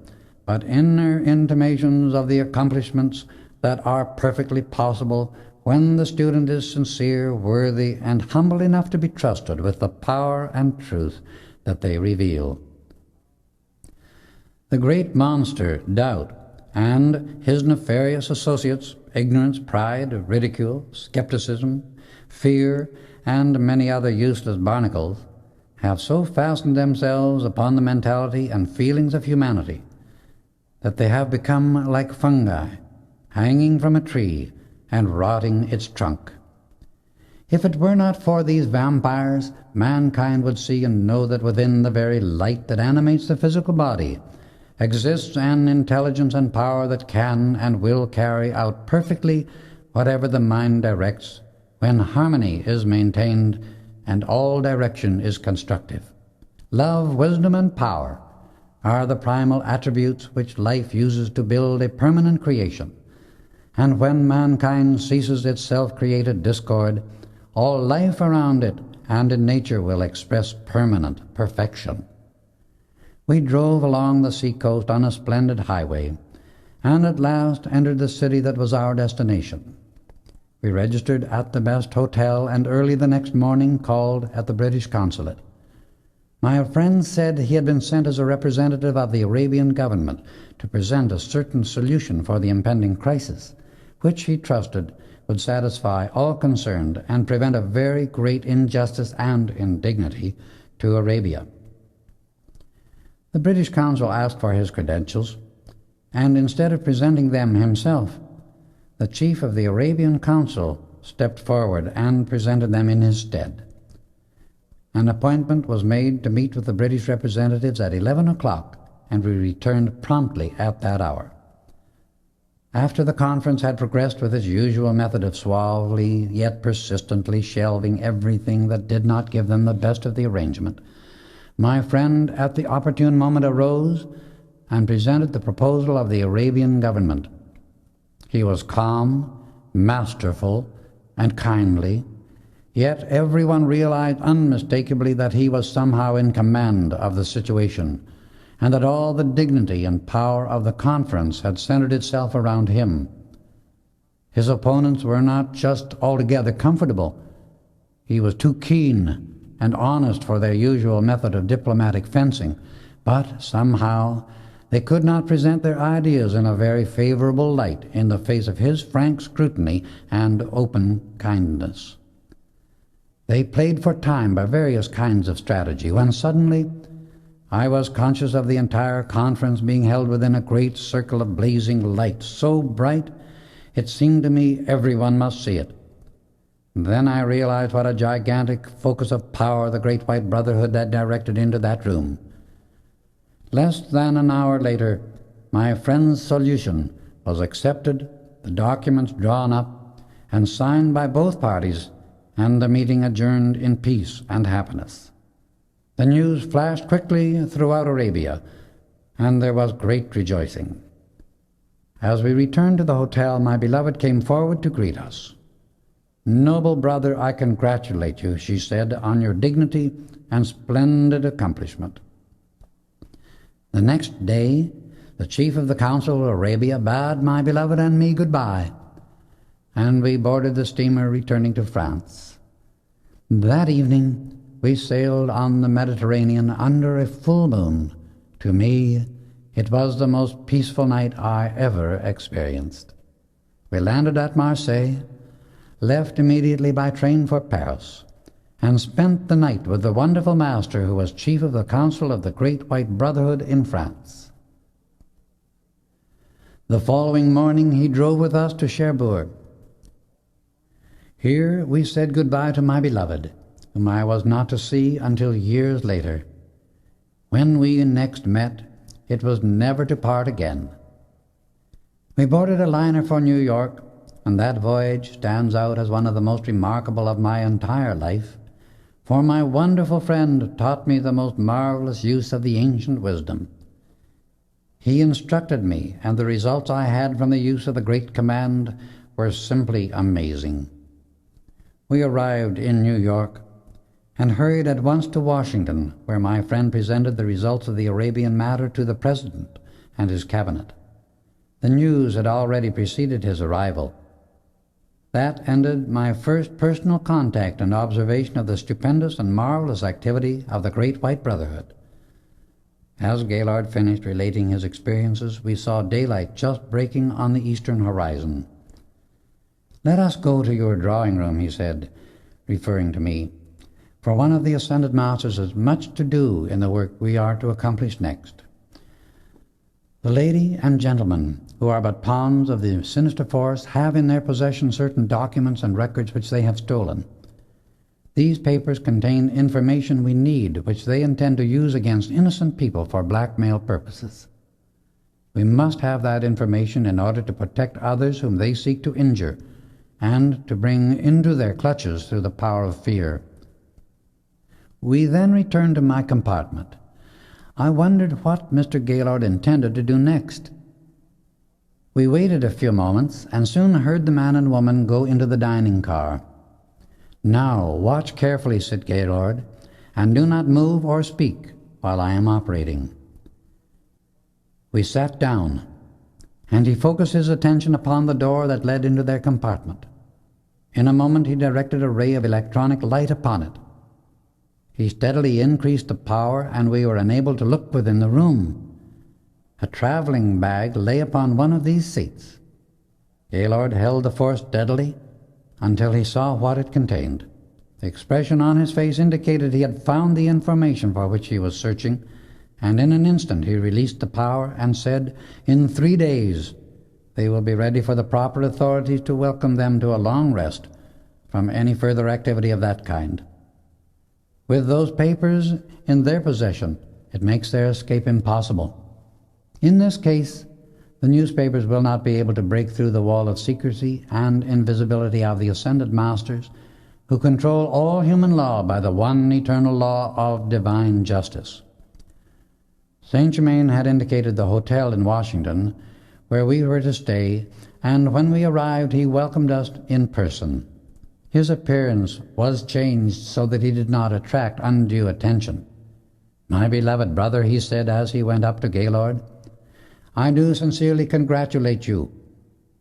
but inner intimations of the accomplishments that are perfectly possible when the student is sincere, worthy, and humble enough to be trusted with the power and truth that they reveal. The great monster, doubt, and his nefarious associates, ignorance, pride, ridicule, skepticism, fear, and many other useless barnacles, have so fastened themselves upon the mentality and feelings of humanity that they have become like fungi, hanging from a tree and rotting its trunk. If it were not for these vampires, mankind would see and know that within the very light that animates the physical body exists an intelligence and power that can and will carry out perfectly whatever the mind directs, when harmony is maintained and all direction is constructive. Love, wisdom, and power are the primal attributes which life uses to build a permanent creation, and when mankind ceases its self-created discord, all life around it and in nature will express permanent perfection. We drove along the seacoast on a splendid highway, and at last entered the city that was our destination. We registered at the best hotel, and early the next morning called at the British consulate. My friend said he had been sent as a representative of the Arabian government to present a certain solution for the impending crisis, which he trusted would satisfy all concerned and prevent a very great injustice and indignity to Arabia. The British consul asked for his credentials, and instead of presenting them himself, the chief of the Arabian council stepped forward and presented them in his stead. An appointment was made to meet with the British representatives at 11 o'clock, and we returned promptly at that hour. After the conference had progressed with its usual method of suavely yet persistently shelving everything that did not give them the best of the arrangement, my friend at the opportune moment arose and presented the proposal of the Arabian government. He was calm, masterful, and kindly, yet everyone realized unmistakably that he was somehow in command of the situation, and that all the dignity and power of the conference had centered itself around him. His opponents were not just altogether comfortable. He was too keen and honest for their usual method of diplomatic fencing, but somehow they could not present their ideas in a very favorable light in the face of his frank scrutiny and open kindness. They played for time by various kinds of strategy, when suddenly I was conscious of the entire conference being held within a great circle of blazing light, so bright it seemed to me everyone must see it. Then I realized what a gigantic focus of power the Great White Brotherhood had directed into that room. Less than an hour later, my friend's solution was accepted, the documents drawn up, and signed by both parties, and the meeting adjourned in peace and happiness. The news flashed quickly throughout Arabia, and there was great rejoicing. As we returned to the hotel, my beloved came forward to greet us. "Noble brother, I congratulate you," she said, "on your dignity and splendid accomplishment." The next day, the chief of the Council of Arabia bade my beloved and me goodbye, and we boarded the steamer returning to France. That evening, we sailed on the Mediterranean under a full moon. To me, it was the most peaceful night I ever experienced. We landed at Marseille, left immediately by train for Paris, and spent the night with the wonderful master who was chief of the Council of the Great White Brotherhood in France. The following morning he drove with us to Cherbourg. Here we said goodbye to my beloved, whom I was not to see until years later. When we next met, it was never to part again. We boarded a liner for New York, and that voyage stands out as one of the most remarkable of my entire life, for my wonderful friend taught me the most marvelous use of the ancient wisdom. He instructed me, and the results I had from the use of the great command were simply amazing. We arrived in New York and hurried at once to Washington, where my friend presented the results of the Arabian matter to the President and his cabinet. The news had already preceded his arrival. That ended my first personal contact and observation of the stupendous and marvelous activity of the Great White Brotherhood. As Gaylord finished relating his experiences, we saw daylight just breaking on the eastern horizon. "Let us go to your drawing room," he said, referring to me, "for one of the Ascended Masters has much to do in the work we are to accomplish next. The lady and gentleman, who are but pawns of the sinister force, have in their possession certain documents and records which they have stolen. These papers contain information we need, which they intend to use against innocent people for blackmail purposes. We must have that information in order to protect others whom they seek to injure, and to bring into their clutches through the power of fear." We then returned to my compartment. I wondered what Mr. Gaylord intended to do next. We waited a few moments, and soon heard the man and woman go into the dining car. "Now, watch carefully," said Gaylord, "and do not move or speak while I am operating." We sat down, and he focused his attention upon the door that led into their compartment. In a moment he directed a ray of electronic light upon it. He steadily increased the power, and we were enabled to look within the room. A traveling bag lay upon one of these seats. Gaylord held the force steadily until he saw what it contained. The expression on his face indicated he had found the information for which he was searching, and in an instant he released the power and said, "In 3 days they will be ready for the proper authorities to welcome them to a long rest from any further activity of that kind. With those papers in their possession, it makes their escape impossible. In this case, the newspapers will not be able to break through the wall of secrecy and invisibility of the Ascended Masters, who control all human law by the one eternal law of divine justice." Saint Germain had indicated the hotel in Washington where we were to stay, and when we arrived he welcomed us in person. His appearance was changed so that he did not attract undue attention. "My beloved brother," he said as he went up to Gaylord, "I do sincerely congratulate you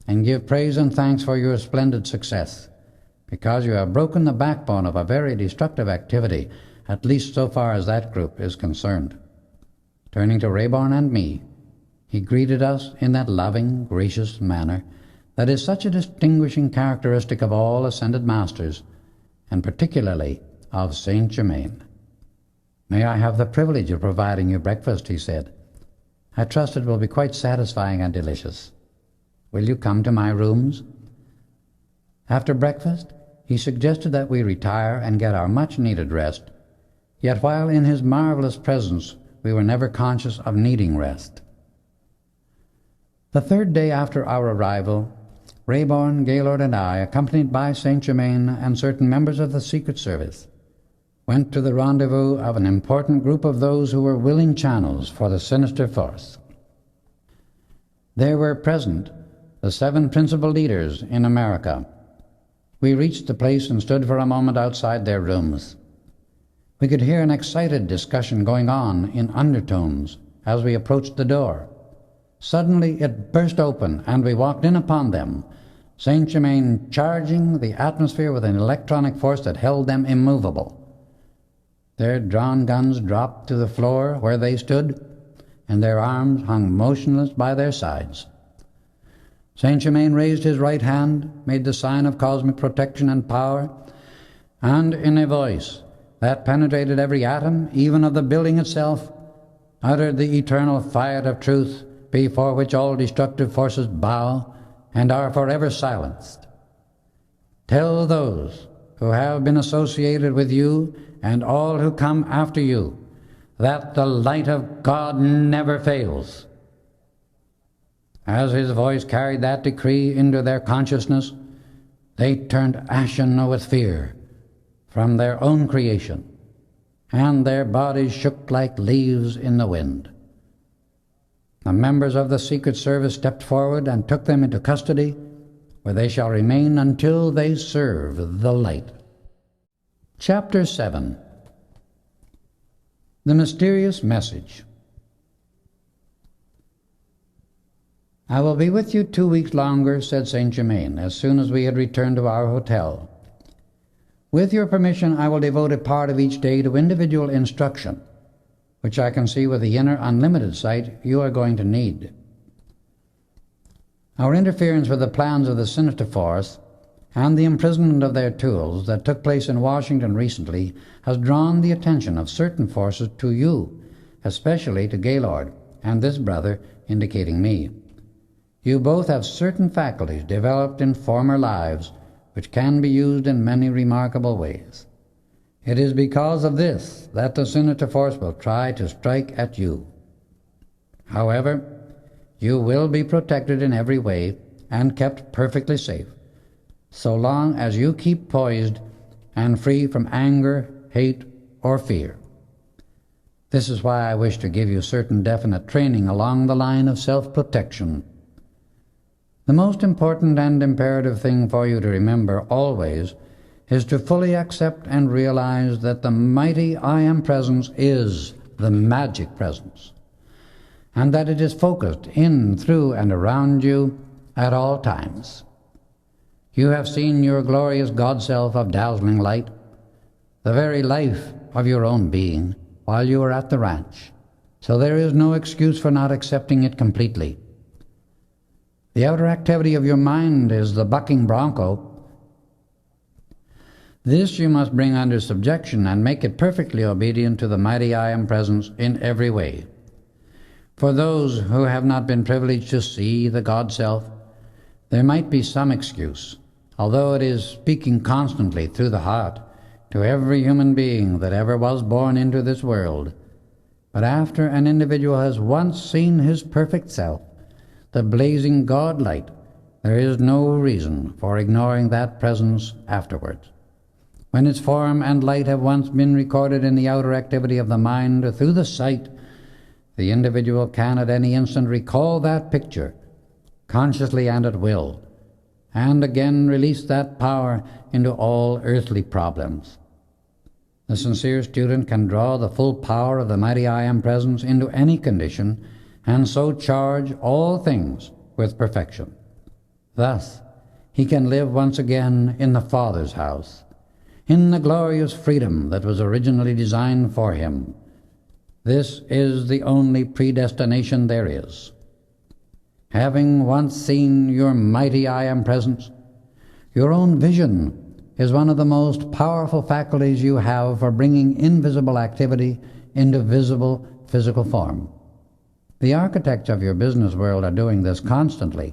and give praise and thanks for your splendid success, because you have broken the backbone of a very destructive activity, at least so far as that group is concerned." Turning to Rayborn and me, he greeted us in that loving, gracious manner that is such a distinguishing characteristic of all Ascended Masters, and particularly of Saint Germain. "May I have the privilege of providing you breakfast?" he said. "I trust it will be quite satisfying and delicious. Will you come to my rooms?" After breakfast, he suggested that we retire and get our much-needed rest, yet while in his marvelous presence we were never conscious of needing rest. The 3rd day after our arrival, Rayborn, Gaylord, and I, accompanied by Saint Germain and certain members of the Secret Service, went to the rendezvous of an important group of those who were willing channels for the sinister force. There were present the 7 principal leaders in America. We reached the place and stood for a moment outside their rooms. We could hear an excited discussion going on in undertones as we approached the door. Suddenly it burst open, and we walked in upon them, Saint Germain charging the atmosphere with an electronic force that held them immovable. Their drawn guns dropped to the floor where they stood, and their arms hung motionless by their sides. Saint Germain raised his right hand, made the sign of cosmic protection and power, and in a voice that penetrated every atom, even of the building itself, uttered the eternal fiat of truth, before which all destructive forces bow and are forever silenced. "Tell those who have been associated with you and all who come after you that the light of God never fails." As his voice carried that decree into their consciousness, they turned ashen with fear from their own creation, and their bodies shook like leaves in the wind. The members of the Secret Service stepped forward and took them into custody, where they shall remain until they serve the light. Chapter 7. The Mysterious Message. "I will be with you 2 weeks longer," said Saint Germain, as soon as we had returned to our hotel. "With your permission, I will devote a part of each day to individual instruction. which I can see with the inner unlimited sight you are going to need. Our interference with the plans of the Sinister Force and the imprisonment of their tools that took place in Washington recently has drawn the attention of certain forces to you, especially to Gaylord and this brother, indicating me. You both have certain faculties developed in former lives which can be used in many remarkable ways. It is because of this that the Sinister Force will try to strike at you. However, you will be protected in every way and kept perfectly safe, so long as you keep poised and free from anger, hate, or fear. This is why I wish to give you certain definite training along the line of self-protection. The most important and imperative thing for you to remember always is to fully accept and realize that the mighty I Am Presence is the magic presence, and that it is focused in, through, and around you at all times. You have seen your glorious God Self of dazzling light, the very life of your own being, while you were at the ranch, so there is no excuse for not accepting it completely. The outer activity of your mind is the bucking bronco. This you must bring under subjection and make it perfectly obedient to the mighty I Am Presence in every way. For those who have not been privileged to see the God Self, there might be some excuse, although it is speaking constantly through the heart to every human being that ever was born into this world. But after an individual has once seen his perfect self, the blazing God light, there is no reason for ignoring that presence afterwards. When its form and light have once been recorded in the outer activity of the mind through the sight, the individual can at any instant recall that picture, consciously and at will, and again release that power into all earthly problems. The sincere student can draw the full power of the mighty I Am Presence into any condition, and so charge all things with perfection. Thus, he can live once again in the Father's house, in the glorious freedom that was originally designed for him. This is the only predestination there is. Having once seen your mighty I Am Presence, your own vision is one of the most powerful faculties you have for bringing invisible activity into visible physical form. The architects of your business world are doing this constantly.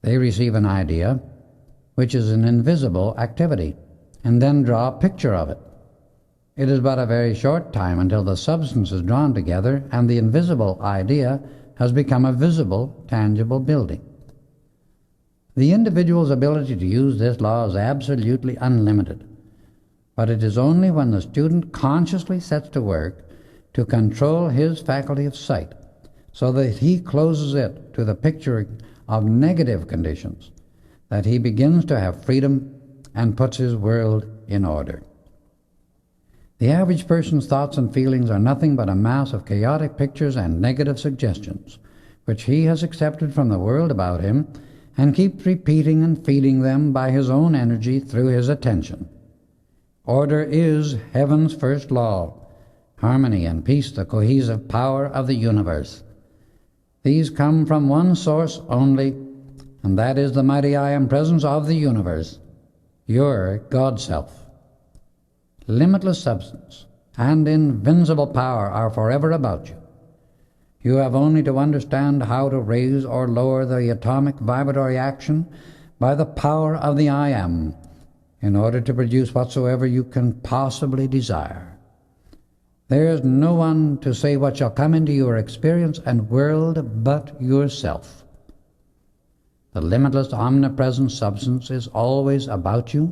They receive an idea, which is an invisible activity, and then draw a picture of it. It is but a very short time until the substance is drawn together and the invisible idea has become a visible, tangible building. The individual's ability to use this law is absolutely unlimited, but it is only when the student consciously sets to work to control his faculty of sight, so that he closes it to the picturing of negative conditions, that he begins to have freedom and puts his world in order. The average person's thoughts and feelings are nothing but a mass of chaotic pictures and negative suggestions, which he has accepted from the world about him and keeps repeating and feeding them by his own energy through his attention. Order is heaven's first law, harmony and peace the cohesive power of the universe. These come from one source only, and that is the mighty I Am Presence of the universe, your God Self. Limitless substance and invincible power are forever about you. You have only to understand how to raise or lower the atomic vibratory action by the power of the I Am in order to produce whatsoever you can possibly desire. There is no one to say what shall come into your experience and world but yourself. The limitless omnipresent substance is always about you,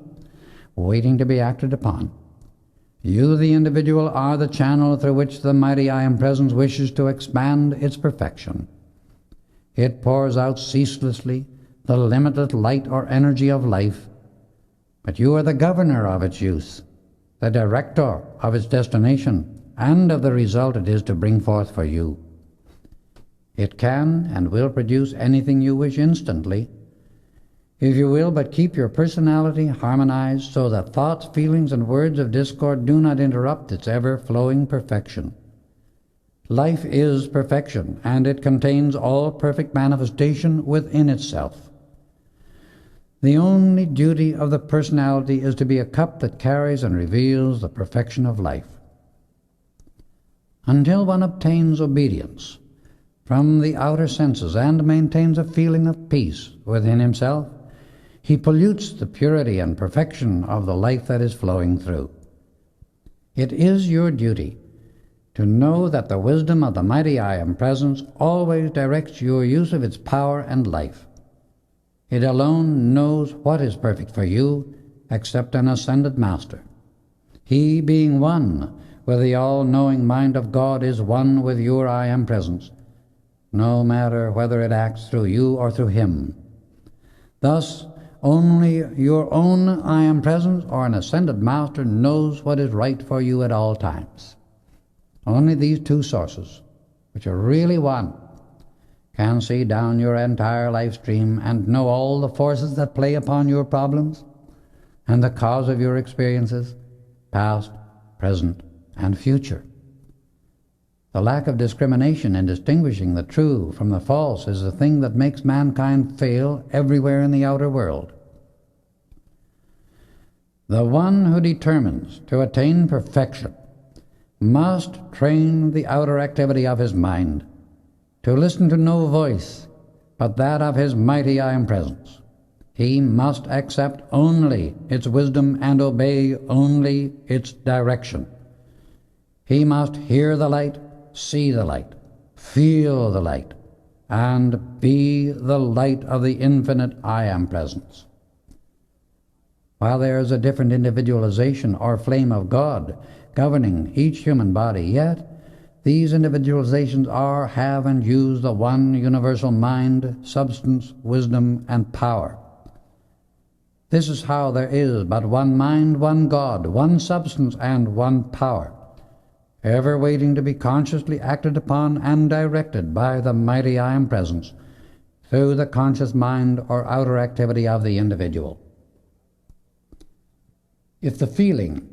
waiting to be acted upon. You, the individual, are the channel through which the mighty I Am Presence wishes to expand its perfection. It pours out ceaselessly the limitless light or energy of life, but you are the governor of its use, the director of its destination, and of the result it is to bring forth for you. It can and will produce anything you wish instantly, if you will but keep your personality harmonized so that thoughts, feelings, and words of discord do not interrupt its ever-flowing perfection. Life is perfection, and it contains all perfect manifestation within itself. The only duty of the personality is to be a cup that carries and reveals the perfection of life. Until one obtains obedience from the outer senses and maintains a feeling of peace within himself, he pollutes the purity and perfection of the life that is flowing through. It is your duty to know that the wisdom of the mighty I Am Presence always directs your use of its power and life. It alone knows what is perfect for you, except an ascended Master. He, being one with the all-knowing mind of God, is one with your I Am Presence, no matter whether it acts through you or through him. Thus, only your own I Am Presence or an ascended Master knows what is right for you at all times. Only these two sources, which are really one, can see down your entire life stream and know all the forces that play upon your problems and the cause of your experiences, past, present, and future. The lack of discrimination in distinguishing the true from the false is the thing that makes mankind fail everywhere in the outer world. The one who determines to attain perfection must train the outer activity of his mind to listen to no voice but that of his mighty I Am Presence. He must accept only its wisdom and obey only its direction. He must hear the light, see the light, feel the light, and be the light of the infinite I Am Presence. While there is a different individualization or flame of God governing each human body, yet these individualizations are, have, and use the one universal mind, substance, wisdom, and power. This is how there is but one mind, one God, one substance, and one power, ever waiting to be consciously acted upon and directed by the mighty I Am Presence through the conscious mind or outer activity of the individual. If the feeling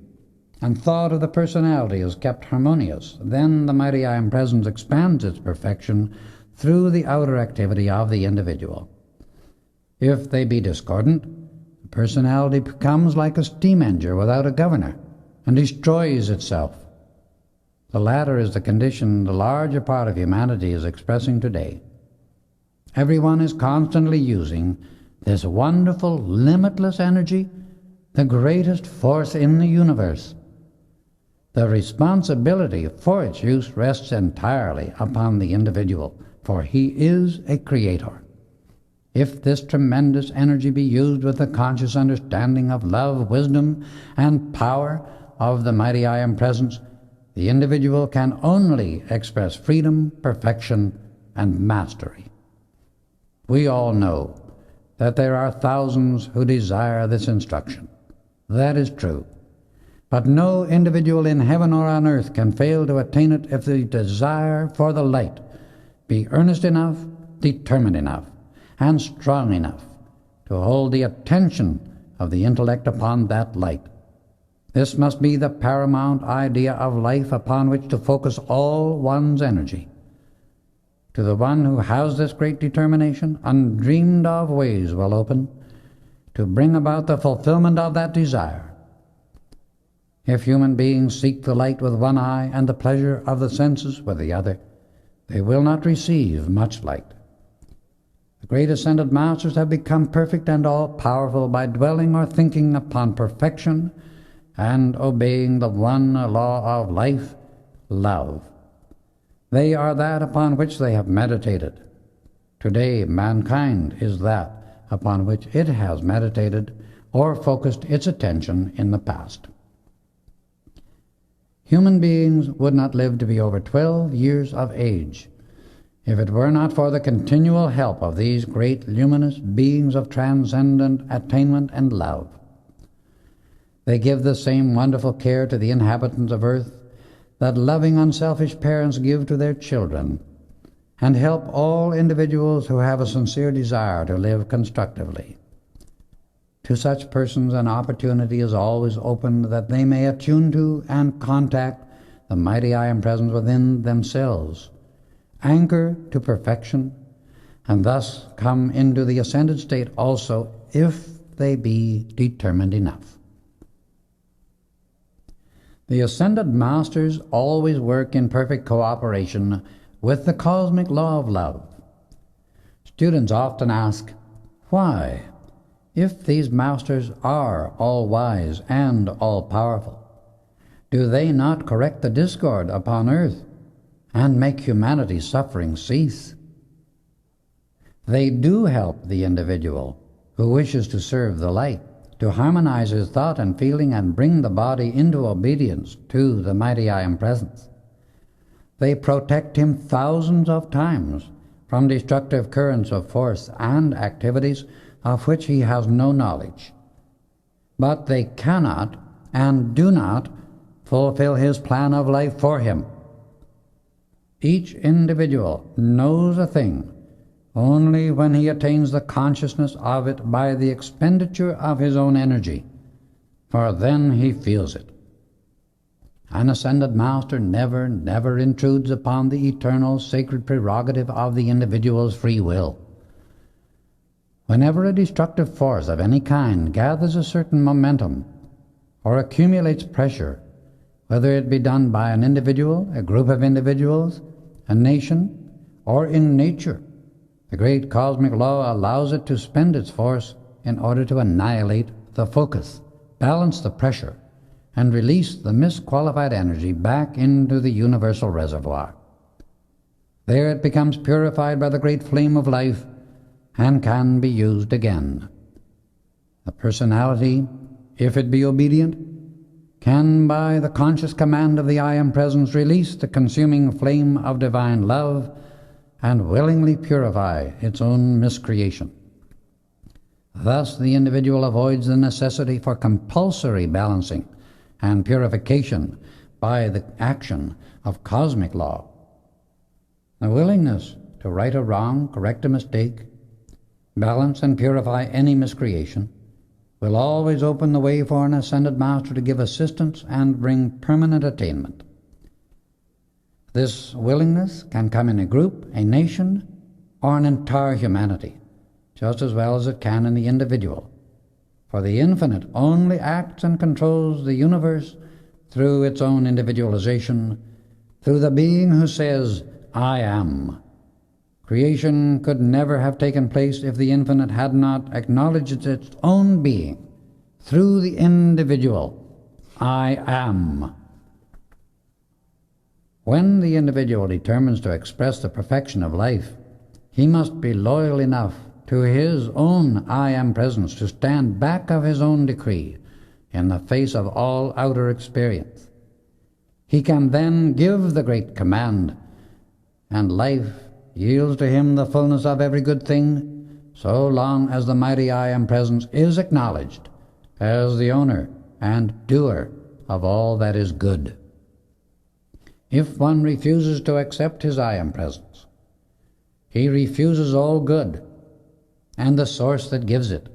and thought of the personality is kept harmonious, then the mighty I Am Presence expands its perfection through the outer activity of the individual. If they be discordant, the personality becomes like a steam engine without a governor and destroys itself. The latter is the condition the larger part of humanity is expressing today. Everyone is constantly using this wonderful, limitless energy, the greatest force in the universe. The responsibility for its use rests entirely upon the individual, for he is a creator. If this tremendous energy be used with the conscious understanding of love, wisdom, and power of the mighty I Am Presence, the individual can only express freedom, perfection, and mastery. We all know that there are thousands who desire this instruction. That is true. But no individual in heaven or on earth can fail to attain it if the desire for the light be earnest enough, determined enough, and strong enough to hold the attention of the intellect upon that light. This must be the paramount idea of life upon which to focus all one's energy. To the one who has this great determination, undreamed of ways will open to bring about the fulfillment of that desire. If human beings seek the light with one eye and the pleasure of the senses with the other, they will not receive much light. The great ascended masters have become perfect and all-powerful by dwelling or thinking upon perfection and obeying the one law of life, love. They are that upon which they have meditated. Today, mankind is that upon which it has meditated or focused its attention in the past. Human beings would not live to be over 12 years of age if it were not for the continual help of these great luminous beings of transcendent attainment and love. They give the same wonderful care to the inhabitants of earth that loving, unselfish parents give to their children, and help all individuals who have a sincere desire to live constructively. To such persons an opportunity is always opened that they may attune to and contact the mighty I Am Presence within themselves, anchor to perfection, and thus come into the ascended state also if they be determined enough. The ascended masters always work in perfect cooperation with the cosmic law of love. Students often ask, why, if these masters are all-wise and all-powerful, do they not correct the discord upon earth and make humanity's suffering cease? They do help the individual who wishes to serve the light, to harmonize his thought and feeling and bring the body into obedience to the mighty I Am Presence. They protect him thousands of times from destructive currents of force and activities of which he has no knowledge. But they cannot and do not fulfill his plan of life for him. Each individual knows a thing only when he attains the consciousness of it by the expenditure of his own energy, for then he feels it. An ascended master never intrudes upon the eternal sacred prerogative of the individual's free will. Whenever a destructive force of any kind gathers a certain momentum or accumulates pressure, whether it be done by an individual, a group of individuals, a nation, or in nature, the great cosmic law allows it to spend its force in order to annihilate the focus, balance the pressure, and release the misqualified energy back into the universal reservoir. There it becomes purified by the great flame of life and can be used again. The personality, if it be obedient, can by the conscious command of the I Am Presence release the consuming flame of divine love and willingly purify its own miscreation. Thus the individual avoids the necessity for compulsory balancing and purification by the action of cosmic law. The willingness to right a wrong, correct a mistake, balance and purify any miscreation will always open the way for an ascended master to give assistance and bring permanent attainment. This willingness can come in a group, a nation, or an entire humanity, just as well as it can in the individual. For the infinite only acts and controls the universe through its own individualization, through the being who says, I am. Creation could never have taken place if the infinite had not acknowledged its own being through the individual, I am. When the individual determines to express the perfection of life, he must be loyal enough to his own I Am Presence to stand back of his own decree in the face of all outer experience. He can then give the great command, and life yields to him the fullness of every good thing, so long as the mighty I Am Presence is acknowledged as the owner and doer of all that is good. If one refuses to accept his I Am Presence, he refuses all good and the source that gives it.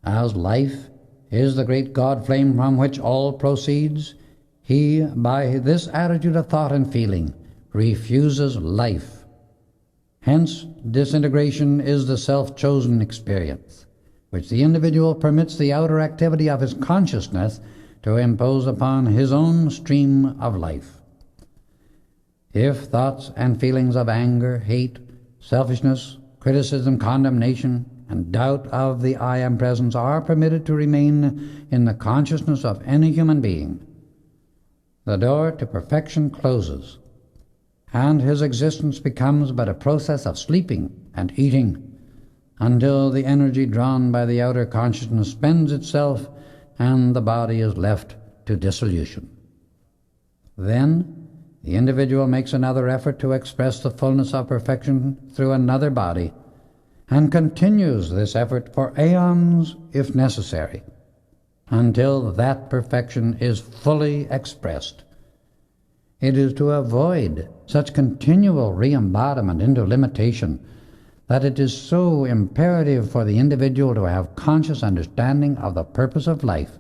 As life is the great God flame from which all proceeds, he, by this attitude of thought and feeling, refuses life. Hence, disintegration is the self-chosen experience, which the individual permits the outer activity of his consciousness to impose upon his own stream of life. If thoughts and feelings of anger, hate, selfishness, criticism, condemnation, and doubt of the I Am Presence are permitted to remain in the consciousness of any human being, the door to perfection closes, and his existence becomes but a process of sleeping and eating until the energy drawn by the outer consciousness spends itself and the body is left to dissolution. Then the individual makes another effort to express the fullness of perfection through another body, and continues this effort for aeons if necessary, until that perfection is fully expressed. It is to avoid such continual re-embodiment into limitation that it is so imperative for the individual to have conscious understanding of the purpose of life,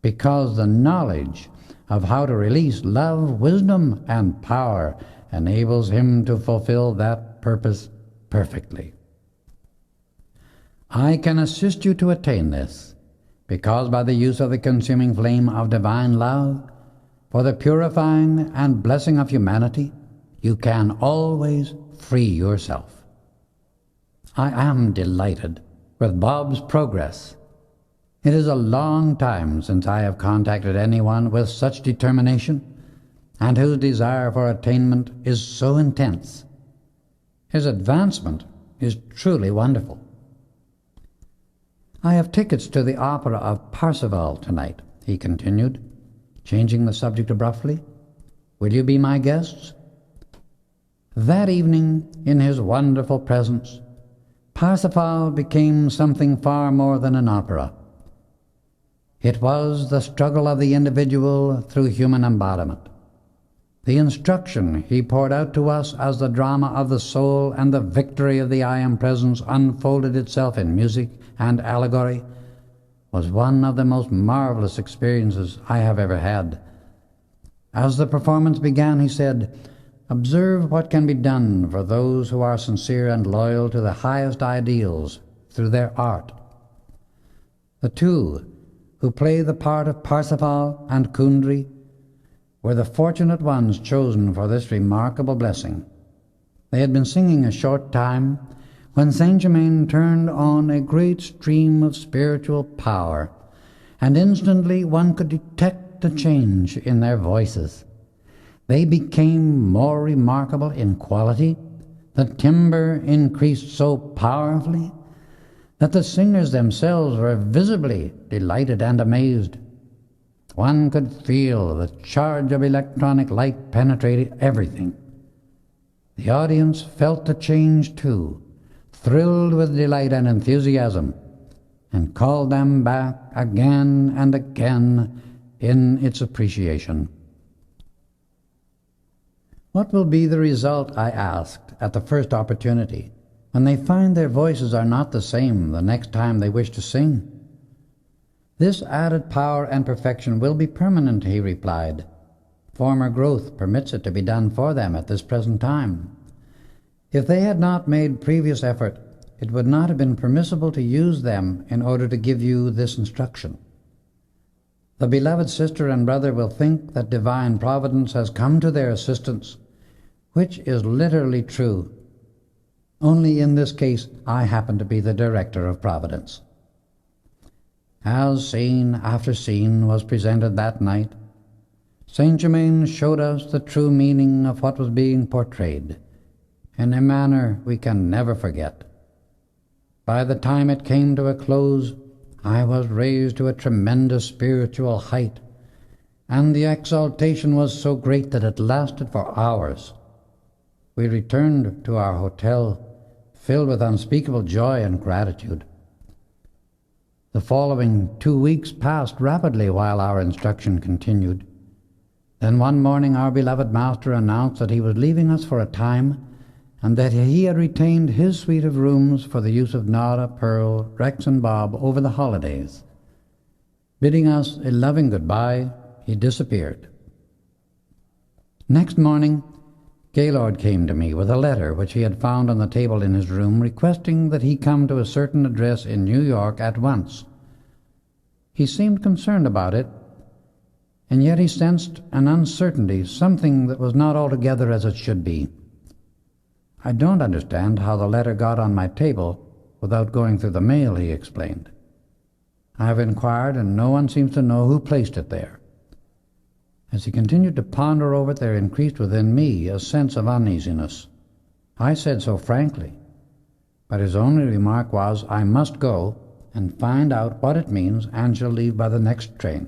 because the knowledge of how to release love, wisdom, and power enables him to fulfill that purpose perfectly. I can assist you to attain this, because by the use of the consuming flame of divine love, for the purifying and blessing of humanity, you can always free yourself. I am delighted with Bob's progress. It is a long time since I have contacted anyone with such determination and whose desire for attainment is so intense. His advancement is truly wonderful. I have tickets to the opera of Parsifal tonight, he continued, changing the subject abruptly. Will you be my guests? That evening, in his wonderful presence, Parsifal became something far more than an opera. It was the struggle of the individual through human embodiment. The instruction he poured out to us as the drama of the soul and the victory of the I Am Presence unfolded itself in music and allegory was one of the most marvelous experiences I have ever had. As the performance began, he said, "Observe what can be done for those who are sincere and loyal to the highest ideals through their art." The two who play the part of Parsifal and Kundry were the fortunate ones chosen for this remarkable blessing. They had been singing a short time when Saint-Germain turned on a great stream of spiritual power, and instantly one could detect a change in their voices. They became more remarkable in quality, the timbre increased so powerfully that the singers themselves were visibly delighted and amazed. One could feel the charge of electronic light penetrating everything. The audience felt the change too, thrilled with delight and enthusiasm, and called them back again and again in its appreciation. What will be the result, I asked, at the first opportunity, when they find their voices are not the same the next time they wish to sing? This added power and perfection will be permanent, he replied. Former growth permits it to be done for them at this present time. If they had not made previous effort, it would not have been permissible to use them in order to give you this instruction. The beloved sister and brother will think that divine providence has come to their assistance, which is literally true. Only in this case, I happen to be the director of providence. As scene after scene was presented that night, Saint-Germain showed us the true meaning of what was being portrayed, in a manner we can never forget. By the time it came to a close, I was raised to a tremendous spiritual height, and the exaltation was so great that it lasted for hours. We returned to our hotel, filled with unspeakable joy and gratitude. The following 2 weeks passed rapidly while our instruction continued. Then one morning our beloved master announced that he was leaving us for a time, and that he had retained his suite of rooms for the use of Nora, Pearl, Rex, and Bob over the holidays. Bidding us a loving goodbye, he disappeared. Next morning, Gaylord came to me with a letter which he had found on the table in his room, requesting that he come to a certain address in New York at once. He seemed concerned about it, and yet he sensed an uncertainty, something that was not altogether as it should be. "I don't understand how the letter got on my table without going through the mail," he explained. "I have inquired, and no one seems to know who placed it there." As he continued to ponder over it, there increased within me a sense of uneasiness. I said so frankly, but his only remark was, "I must go and find out what it means, and shall leave by the next train."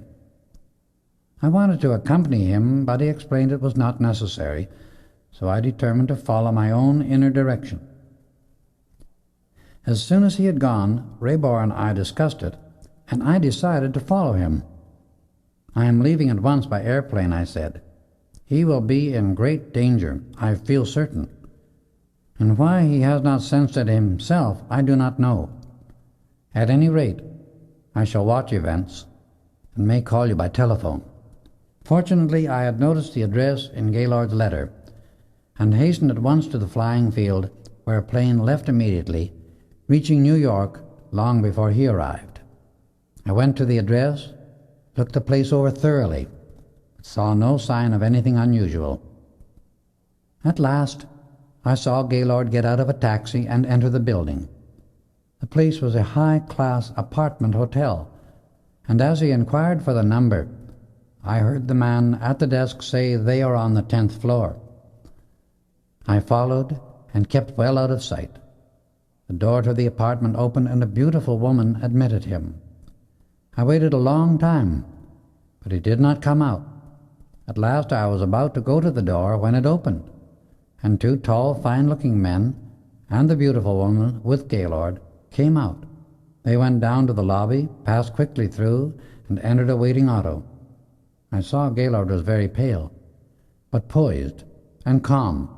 I wanted to accompany him, but he explained it was not necessary, so I determined to follow my own inner direction. As soon as he had gone, Raybor and I discussed it, and I decided to follow him. "I am leaving at once by airplane," I said. "He will be in great danger, I feel certain. And why he has not sensed it himself, I do not know. At any rate, I shall watch events, and may call you by telephone." Fortunately, I had noticed the address in Gaylord's letter, and hastened at once to the flying field, where a plane left immediately, reaching New York long before he arrived. I went to the address, looked the place over thoroughly, but saw no sign of anything unusual. At last, I saw Gaylord get out of a taxi and enter the building. The place was a high-class apartment hotel, and as he inquired for the number, I heard the man at the desk say they are on the 10th floor. I followed and kept well out of sight. The door to the apartment opened, and a beautiful woman admitted him. I waited a long time, but he did not come out. At last I was about to go to the door when it opened, and two tall, fine-looking men and the beautiful woman with Gaylord came out. They went down to the lobby, passed quickly through, and entered a waiting auto. I saw Gaylord was very pale, but poised and calm.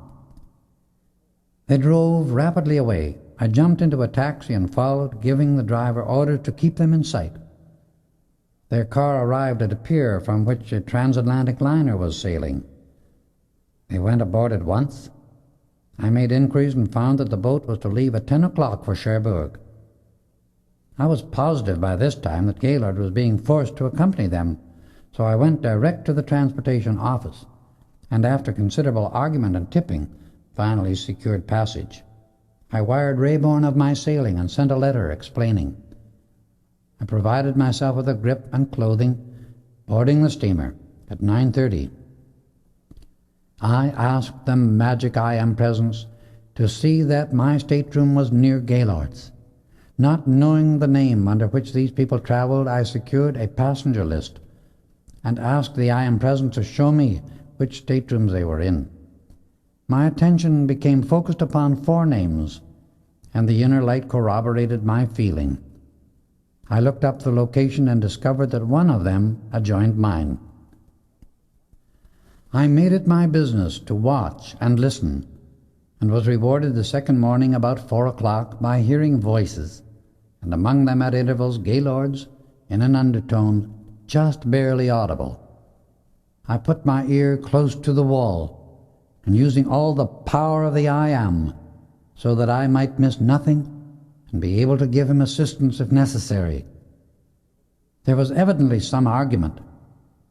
They drove rapidly away. I jumped into a taxi and followed, giving the driver orders to keep them in sight. Their car arrived at a pier from which a transatlantic liner was sailing. They went aboard at once. I made inquiries and found that the boat was to leave at 10 o'clock for Cherbourg. I was positive by this time that Gaylord was being forced to accompany them, so I went direct to the transportation office, and after considerable argument and tipping, finally secured passage. I wired Rayborn of my sailing and sent a letter explaining. I provided myself with a grip and clothing, boarding the steamer at 9:30. I asked the magic I Am presence to see that my stateroom was near Gaylord's. Not knowing the name under which these people traveled, I secured a passenger list and asked the I Am presence to show me which staterooms they were in. My attention became focused upon 4 names, and the inner light corroborated my feeling. I looked up the location and discovered that one of them adjoined mine. I made it my business to watch and listen, and was rewarded the second morning about 4 o'clock by hearing voices, and among them at intervals Gaylord's in an undertone, just barely audible. I put my ear close to the wall, and using all the power of the I Am, so that I might miss nothing and be able to give him assistance if necessary. There was evidently some argument,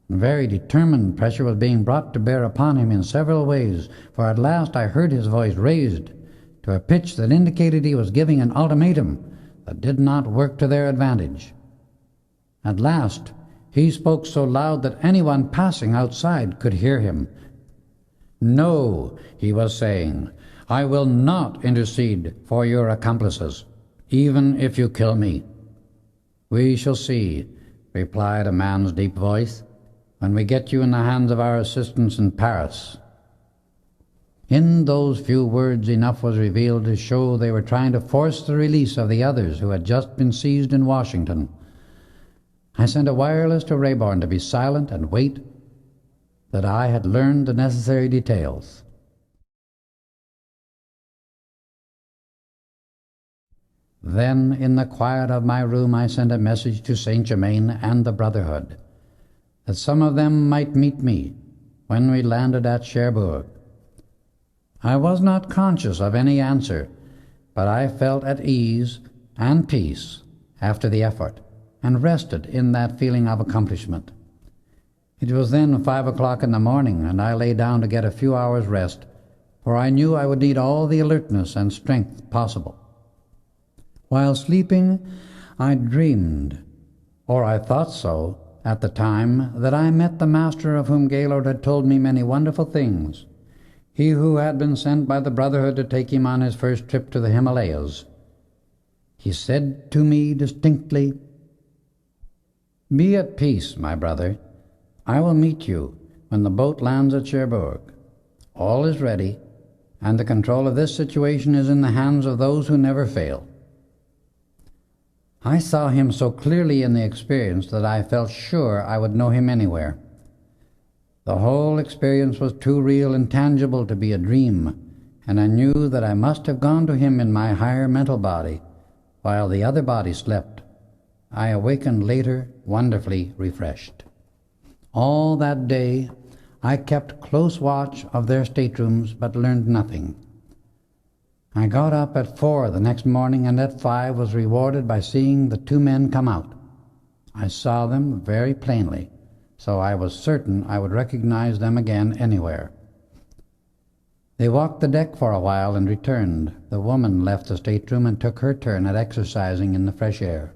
and very determined pressure was being brought to bear upon him in several ways, for at last I heard his voice raised to a pitch that indicated he was giving an ultimatum that did not work to their advantage. At last he spoke so loud that anyone passing outside could hear him. "No," he was saying, "I will not intercede for your accomplices, even if you kill me." "We shall see," replied a man's deep voice, "when we get you in the hands of our assistants in Paris." In those few words enough was revealed to show they were trying to force the release of the others who had just been seized in Washington. I sent a wireless to Rayborn to be silent and wait, that I had learned the necessary details. Then, in the quiet of my room, I sent a message to Saint Germain and the Brotherhood, that some of them might meet me when we landed at Cherbourg. I was not conscious of any answer, but I felt at ease and peace after the effort, and rested in that feeling of accomplishment. It was then 5 o'clock in the morning, and I lay down to get a few hours' rest, for I knew I would need all the alertness and strength possible. While sleeping, I dreamed, or I thought so at the time, that I met the master of whom Gaylord had told me many wonderful things, he who had been sent by the Brotherhood to take him on his first trip to the Himalayas. He said to me distinctly, "Be at peace, my brother. I will meet you when the boat lands at Cherbourg. All is ready, and the control of this situation is in the hands of those who never fail." I saw him so clearly in the experience that I felt sure I would know him anywhere. The whole experience was too real and tangible to be a dream, and I knew that I must have gone to him in my higher mental body, while the other body slept. I awakened later, wonderfully refreshed. All that day I kept close watch of their staterooms, but learned nothing. I got up at 4 the next morning, and at 5 was rewarded by seeing the two men come out. I saw them very plainly, so I was certain I would recognize them again anywhere. They walked the deck for a while and returned. The woman left the stateroom and took her turn at exercising in the fresh air.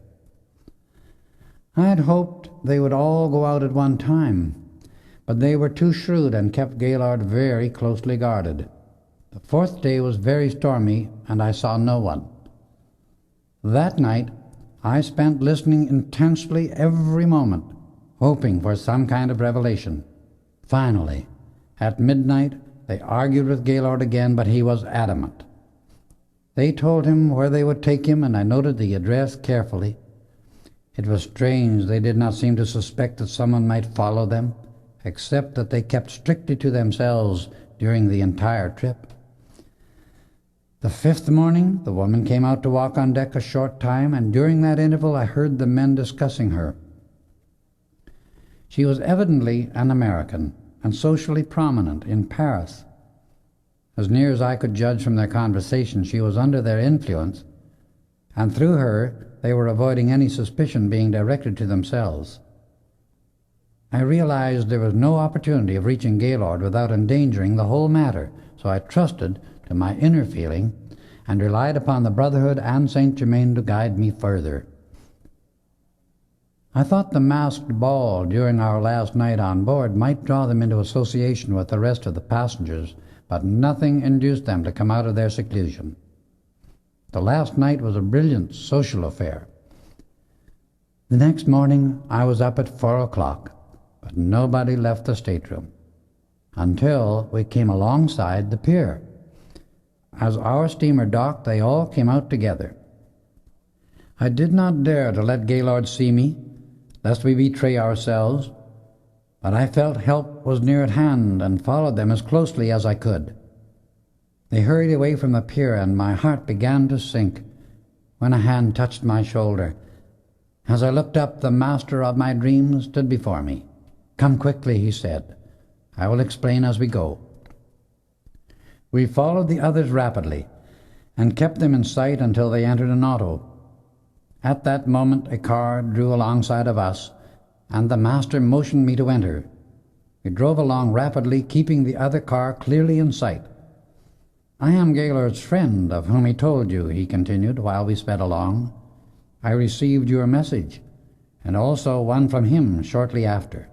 I had hoped they would all go out at one time, but they were too shrewd and kept Gaylord very closely guarded. The fourth day was very stormy, and I saw no one. That night I spent listening intensely every moment, hoping for some kind of revelation. Finally, at midnight, they argued with Gaylord again, but he was adamant. They told him where they would take him, and I noted the address carefully. It was strange they did not seem to suspect that someone might follow them, except that they kept strictly to themselves during the entire trip. The fifth morning, the woman came out to walk on deck a short time, and during that interval I heard the men discussing her. She was evidently an American, and socially prominent in Paris. As near as I could judge from their conversation, she was under their influence, and through her they were avoiding any suspicion being directed to themselves. I realized there was no opportunity of reaching Gaylord without endangering the whole matter, so I trusted to my inner feeling and relied upon the Brotherhood and Saint Germain to guide me further. I thought the masked ball during our last night on board might draw them into association with the rest of the passengers, but nothing induced them to come out of their seclusion. The last night was a brilliant social affair. The next morning I was up at 4 o'clock, but nobody left the stateroom until we came alongside the pier. As our steamer docked, they all came out together. I did not dare to let Gaylord see me, lest we betray ourselves, but I felt help was near at hand and followed them as closely as I could. They hurried away from the pier, and my heart began to sink when a hand touched my shoulder. As I looked up, the master of my dreams stood before me. "Come quickly," he said. "I will explain as we go." We followed the others rapidly and kept them in sight until they entered an auto. At that moment a car drew alongside of us, and the master motioned me to enter. We drove along rapidly, keeping the other car clearly in sight. "I am Gaylord's friend, of whom he told you," he continued while we sped along. "I received your message, and also one from him shortly after."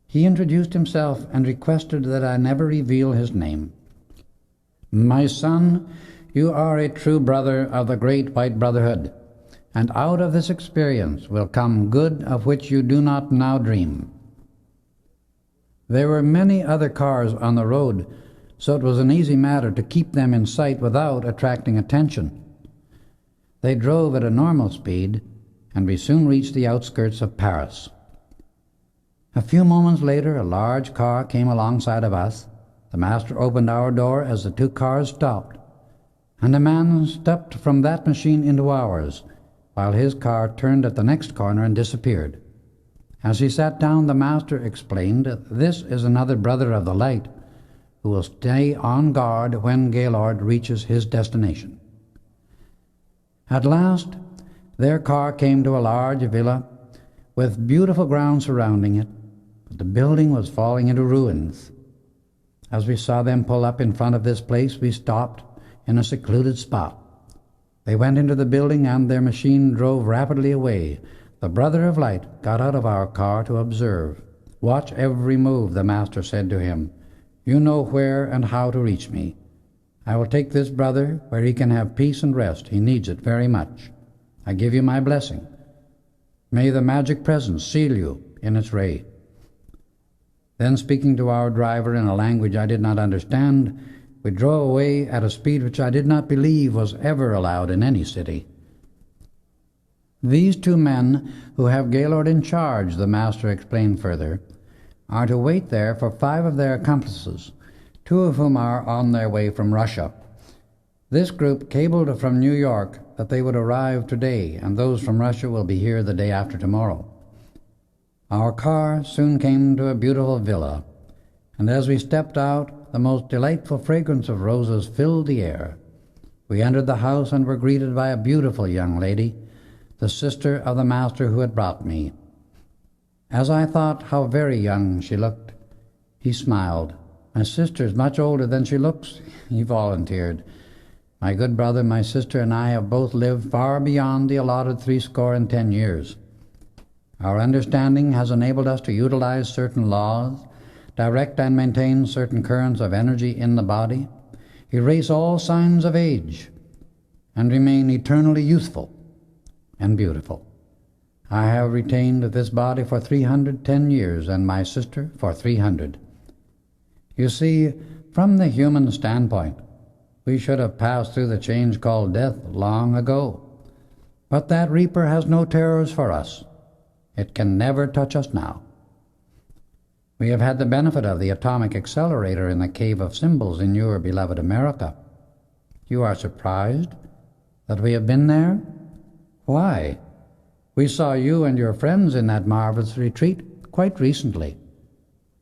He introduced himself and requested that I never reveal his name. "My son, you are a true brother of the great White Brotherhood, and out of this experience will come good of which you do not now dream." There were many other cars on the road, so it was an easy matter to keep them in sight without attracting attention. They drove at a normal speed, and we soon reached the outskirts of Paris. A few moments later, a large car came alongside of us. The master opened our door as the two cars stopped, and a man stepped from that machine into ours, while his car turned at the next corner and disappeared. As he sat down, the master explained, "This is another brother of the light, who will stay on guard when Gaylord reaches his destination." At last, their car came to a large villa with beautiful grounds surrounding it, but the building was falling into ruins. As we saw them pull up in front of this place, we stopped in a secluded spot. They went into the building, and their machine drove rapidly away. The Brother of Light got out of our car to observe. "Watch every move," the master said to him. "You know where and how to reach me. I will take this brother where he can have peace and rest. He needs it very much. I give you my blessing. May the magic presence seal you in its ray." Then, speaking to our driver in a language I did not understand, we drove away at a speed which I did not believe was ever allowed in any city. "These two men who have Gaylord in charge," the master explained further, "are to wait there for 5 of their accomplices, 2 of whom are on their way from Russia. This group cabled from New York that they would arrive today, and those from Russia will be here the day after tomorrow. Our car soon came to a beautiful villa, and as we stepped out, the most delightful fragrance of roses filled the air. We entered the house and were greeted by a beautiful young lady, the sister of the master who had brought me. As I thought how very young she looked, he smiled. "My sister is much older than she looks," he volunteered. "My good brother, my sister, and I have both lived far beyond the allotted 70 years. Our understanding has enabled us to utilize certain laws, direct and maintain certain currents of energy in the body, erase all signs of age, and remain eternally youthful and beautiful. I have retained this body for 310 years, and my sister for 300. You see, from the human standpoint, we should have passed through the change called death long ago. But that reaper has no terrors for us. It can never touch us now. We have had the benefit of the atomic accelerator in the Cave of Symbols in your beloved America. You are surprised that we have been there? Why? We saw you and your friends in that marvelous retreat quite recently.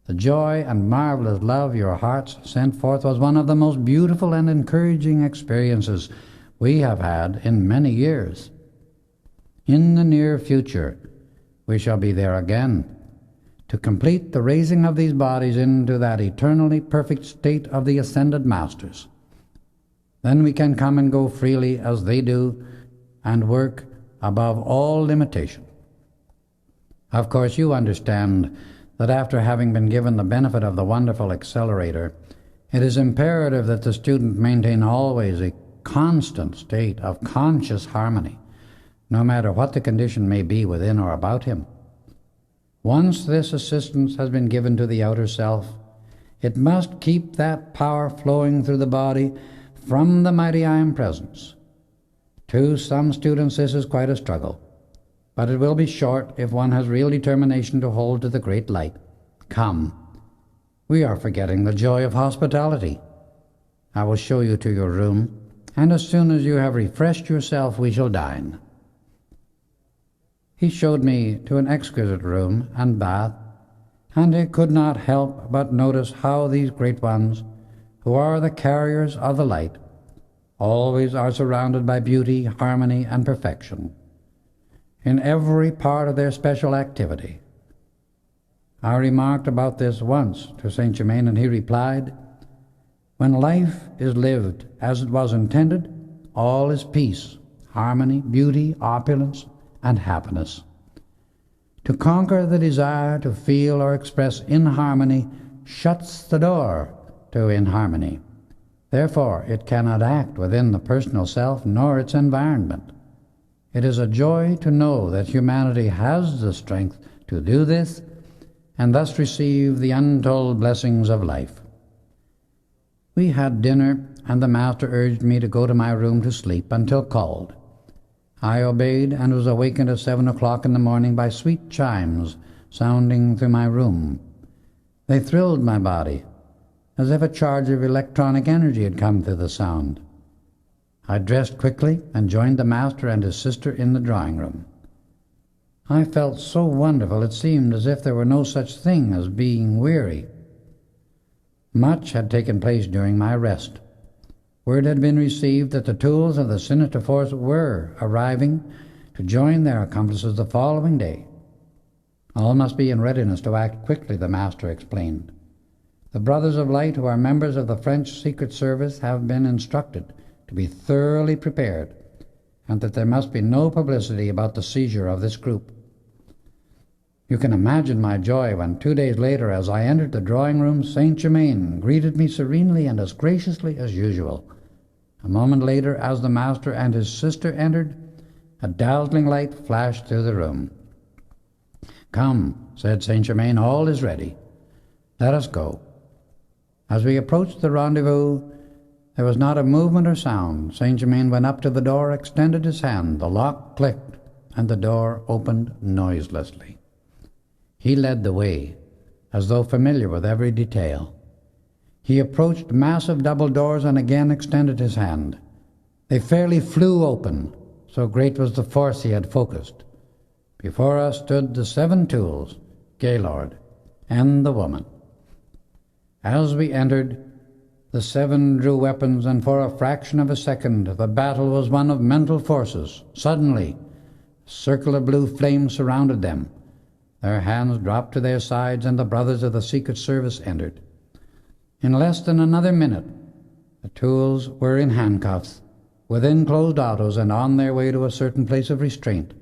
The joy and marvelous love your hearts sent forth was one of the most beautiful and encouraging experiences we have had in many years. In the near future, we shall be there again, to complete the raising of these bodies into that eternally perfect state of the ascended masters. Then we can come and go freely as they do, and work above all limitation. Of course, you understand that after having been given the benefit of the wonderful accelerator, it is imperative that the student maintain always a constant state of conscious harmony, no matter what the condition may be within or about him. Once this assistance has been given to the outer self, it must keep that power flowing through the body from the mighty I Am Presence. To some students this is quite a struggle, but it will be short if one has real determination to hold to the great light. Come, we are forgetting the joy of hospitality. I will show you to your room, and as soon as you have refreshed yourself, we shall dine. He showed me to an exquisite room and bath, and I could not help but notice how these great ones, who are the carriers of the light, always are surrounded by beauty, harmony, and perfection in every part of their special activity. I remarked about this once to Saint Germain, and he replied, "When life is lived as it was intended, all is peace, harmony, beauty, opulence, and happiness. To conquer the desire to feel or express inharmony shuts the door to inharmony. Therefore, it cannot act within the personal self nor its environment. It is a joy to know that humanity has the strength to do this and thus receive the untold blessings of life." We had dinner, and the master urged me to go to my room to sleep until called. I obeyed and was awakened at 7 o'clock in the morning by sweet chimes sounding through my room. They thrilled my body, as if a charge of electronic energy had come through the sound. I dressed quickly and joined the master and his sister in the drawing room. I felt so wonderful it seemed as if there were no such thing as being weary. Much had taken place during my rest. Word had been received that the tools of the sinister force were arriving to join their accomplices the following day. All must be in readiness to act quickly, the master explained. The Brothers of Light, who are members of the French Secret Service, have been instructed to be thoroughly prepared, and that there must be no publicity about the seizure of this group. You can imagine my joy when 2 days later, as I entered the drawing room, Saint Germain greeted me serenely and as graciously as usual. A moment later, as the master and his sister entered, a dazzling light flashed through the room. "Come," said Saint Germain, "all is ready. Let us go." As we approached the rendezvous, there was not a movement or sound. Saint Germain went up to the door, extended his hand, the lock clicked, and the door opened noiselessly. He led the way, as though familiar with every detail. He approached massive double doors and again extended his hand. They fairly flew open, so great was the force he had focused. Before us stood the 7 tools, Gaylord, and the woman. As we entered, the seven drew weapons, and for a fraction of a second the battle was one of mental forces. Suddenly, a circle of blue flame surrounded them. Their hands dropped to their sides, and the brothers of the Secret Service entered. In less than another minute, the tools were in handcuffs, within closed autos, and on their way to a certain place of restraint,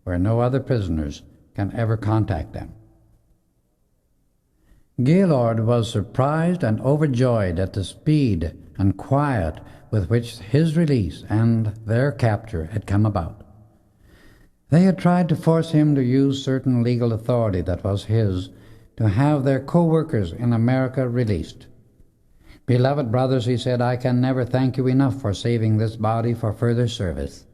where no other prisoners can ever contact them. Gaylord was surprised and overjoyed at the speed and quiet with which his release and their capture had come about. They had tried to force him to use certain legal authority that was his to have their co-workers in America released. "Beloved brothers," he said, "I can never thank you enough for saving this body for further service.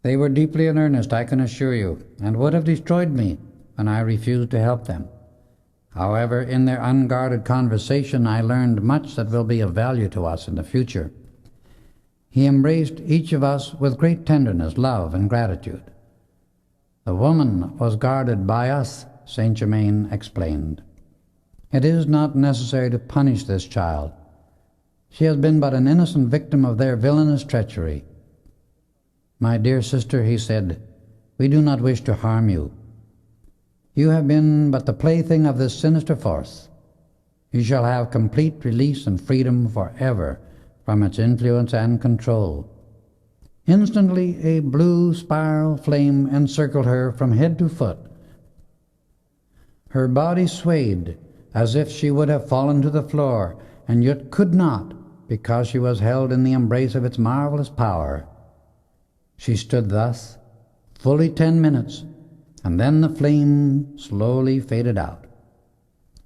They were deeply in earnest, I can assure you, and would have destroyed me when I refused to help them. However, in their unguarded conversation, I learned much that will be of value to us in the future." He embraced each of us with great tenderness, love, and gratitude. "The woman was guarded by us," Saint Germain explained. "It is not necessary to punish this child. She has been but an innocent victim of their villainous treachery. My dear sister," he said, "we do not wish to harm you. You have been but the plaything of this sinister force. You shall have complete release and freedom forever from its influence and control." Instantly a blue spiral flame encircled her from head to foot. Her body swayed as if she would have fallen to the floor, and yet could not, because she was held in the embrace of its marvelous power. She stood thus fully 10 minutes, and then the flame slowly faded out.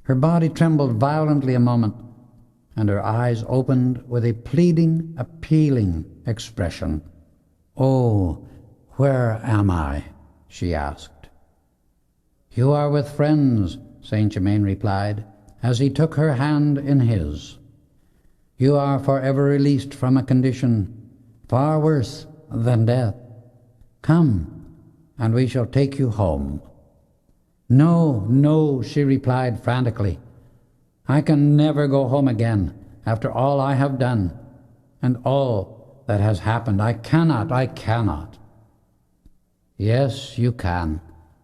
Her body trembled violently a moment, and her eyes opened with a pleading, appealing expression. "Oh, where am I?" she asked. "You are with friends," Saint Germain replied, as he took her hand in his. "You are forever released from a condition far worse than death. Come, and we shall take you home." "No, no," she replied frantically. "I can never go home again after all I have done and all that has happened. I cannot. "Yes, you can,"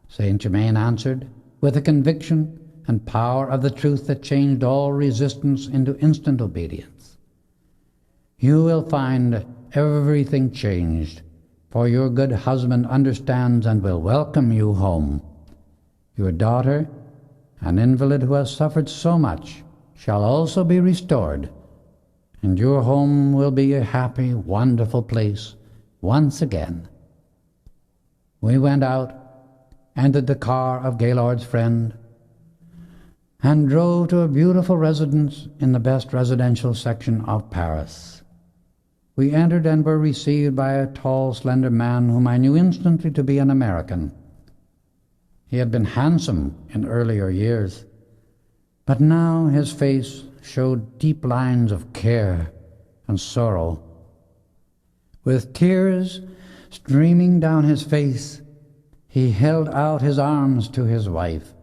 Saint Germain answered, with a conviction and power of the truth that changed all resistance into instant obedience. "You will find everything changed, for your good husband understands and will welcome you home. Your daughter, an invalid who has suffered so much, shall also be restored, and your home will be a happy, wonderful place once again." We went out, entered the car of Gaylord's friend, and drove to a beautiful residence in the best residential section of Paris. We entered and were received by a tall, slender man whom I knew instantly to be an American. He had been handsome in earlier years, but now his face showed deep lines of care and sorrow. With tears streaming down his face, he held out his arms to his wife.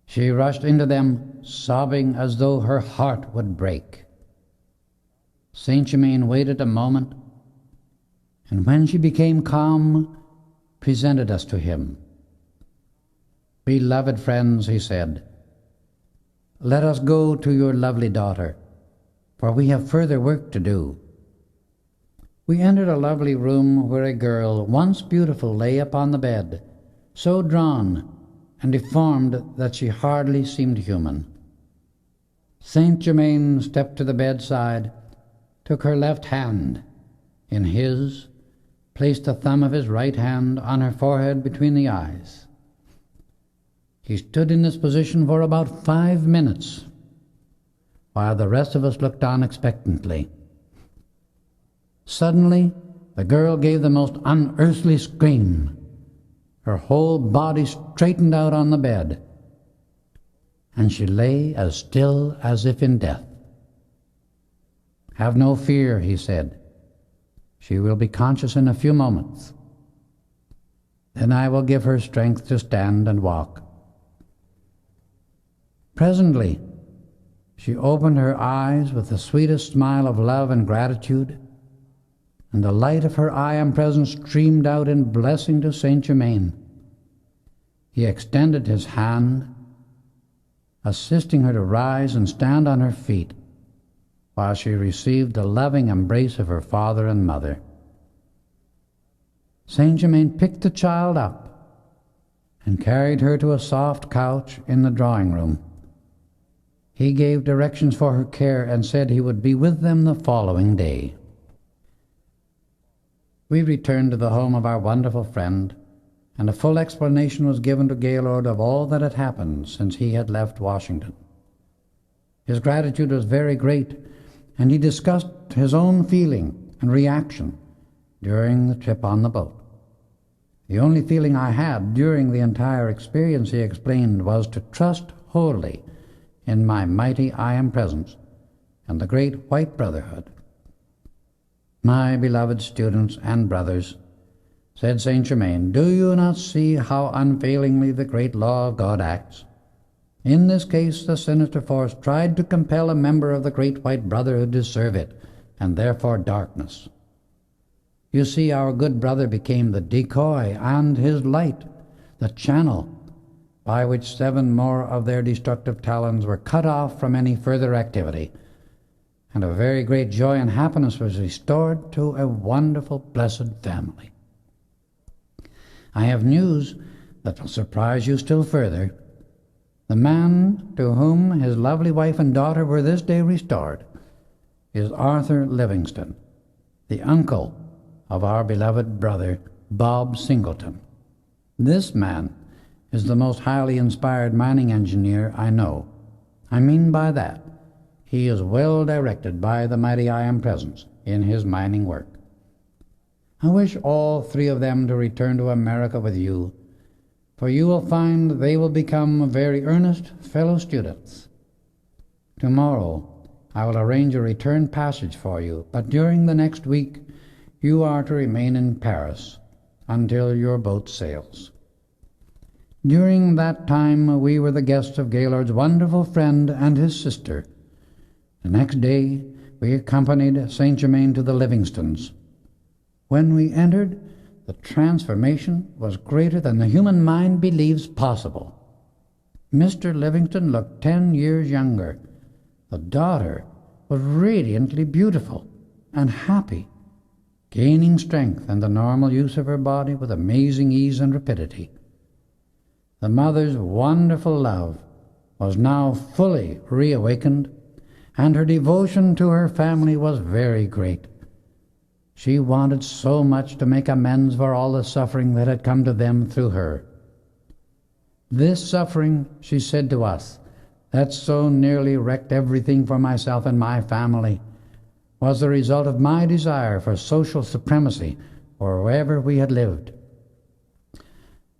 She rushed into them, sobbing as though her heart would break. Saint Germain waited a moment, and when she became calm, presented us to him. "Beloved friends," he said, "let us go to your lovely daughter, for we have further work to do." We entered a lovely room where a girl, once beautiful, lay upon the bed, so drawn and deformed that she hardly seemed human. Saint Germain stepped to the bedside, took her left hand in his, placed the thumb of his right hand on her forehead between the eyes. He stood in this position for about 5 minutes, while the rest of us looked on expectantly. Suddenly, the girl gave the most unearthly scream. Her whole body straightened out on the bed, and she lay as still as if in death. "Have no fear," he said. "She will be conscious in a few moments. Then I will give her strength to stand and walk, Presently, she opened her eyes with the sweetest smile of love and gratitude, and the light of her I am present streamed out in blessing to Saint Germain. He extended his hand, assisting her to rise and stand on her feet, while she received the loving embrace of her father and mother. Saint Germain picked the child up and carried her to a soft couch in the drawing room. He gave directions for her care and said he would be with them the following day. We returned to the home of our wonderful friend, and a full explanation was given to Gaylord of all that had happened since he had left Washington. His gratitude was very great, and he discussed his own feeling and reaction during the trip on the boat. The only feeling I had during the entire experience, he explained, was to trust wholly in my mighty I Am Presence and the great White Brotherhood. My beloved students and brothers, said Saint Germain, do you not see how unfailingly the great law of God acts? In this case, the sinister force tried to compel a member of the great White Brotherhood to serve it, and therefore darkness. You see, our good brother became the decoy, and his light, the channel, by which 7 more of their destructive talons were cut off from any further activity, and a very great joy and happiness was restored to a wonderful, blessed family. I have news that will surprise you still further. The man to whom his lovely wife and daughter were this day restored is Arthur Livingston, the uncle of our beloved brother, Bob Singleton. This man is the most highly inspired mining engineer I know. I mean by that, he is well directed by the mighty I Am Presence in his mining work. I wish all 3 of them to return to America with you, for you will find they will become very earnest fellow students. Tomorrow I will arrange a return passage for you, but during the next week you are to remain in Paris until your boat sails. During that time we were the guests of Gaylord's wonderful friend and his sister. The next day we accompanied Saint Germain to the Livingstons. When we entered, the transformation was greater than the human mind believes possible. Mr. Livingston looked 10 years younger. The daughter was radiantly beautiful and happy, gaining strength and the normal use of her body with amazing ease and rapidity. The mother's wonderful love was now fully reawakened, and her devotion to her family was very great. She wanted so much to make amends for all the suffering that had come to them through her. This suffering, she said to us, that so nearly wrecked everything for myself and my family, was the result of my desire for social supremacy wherever we had lived.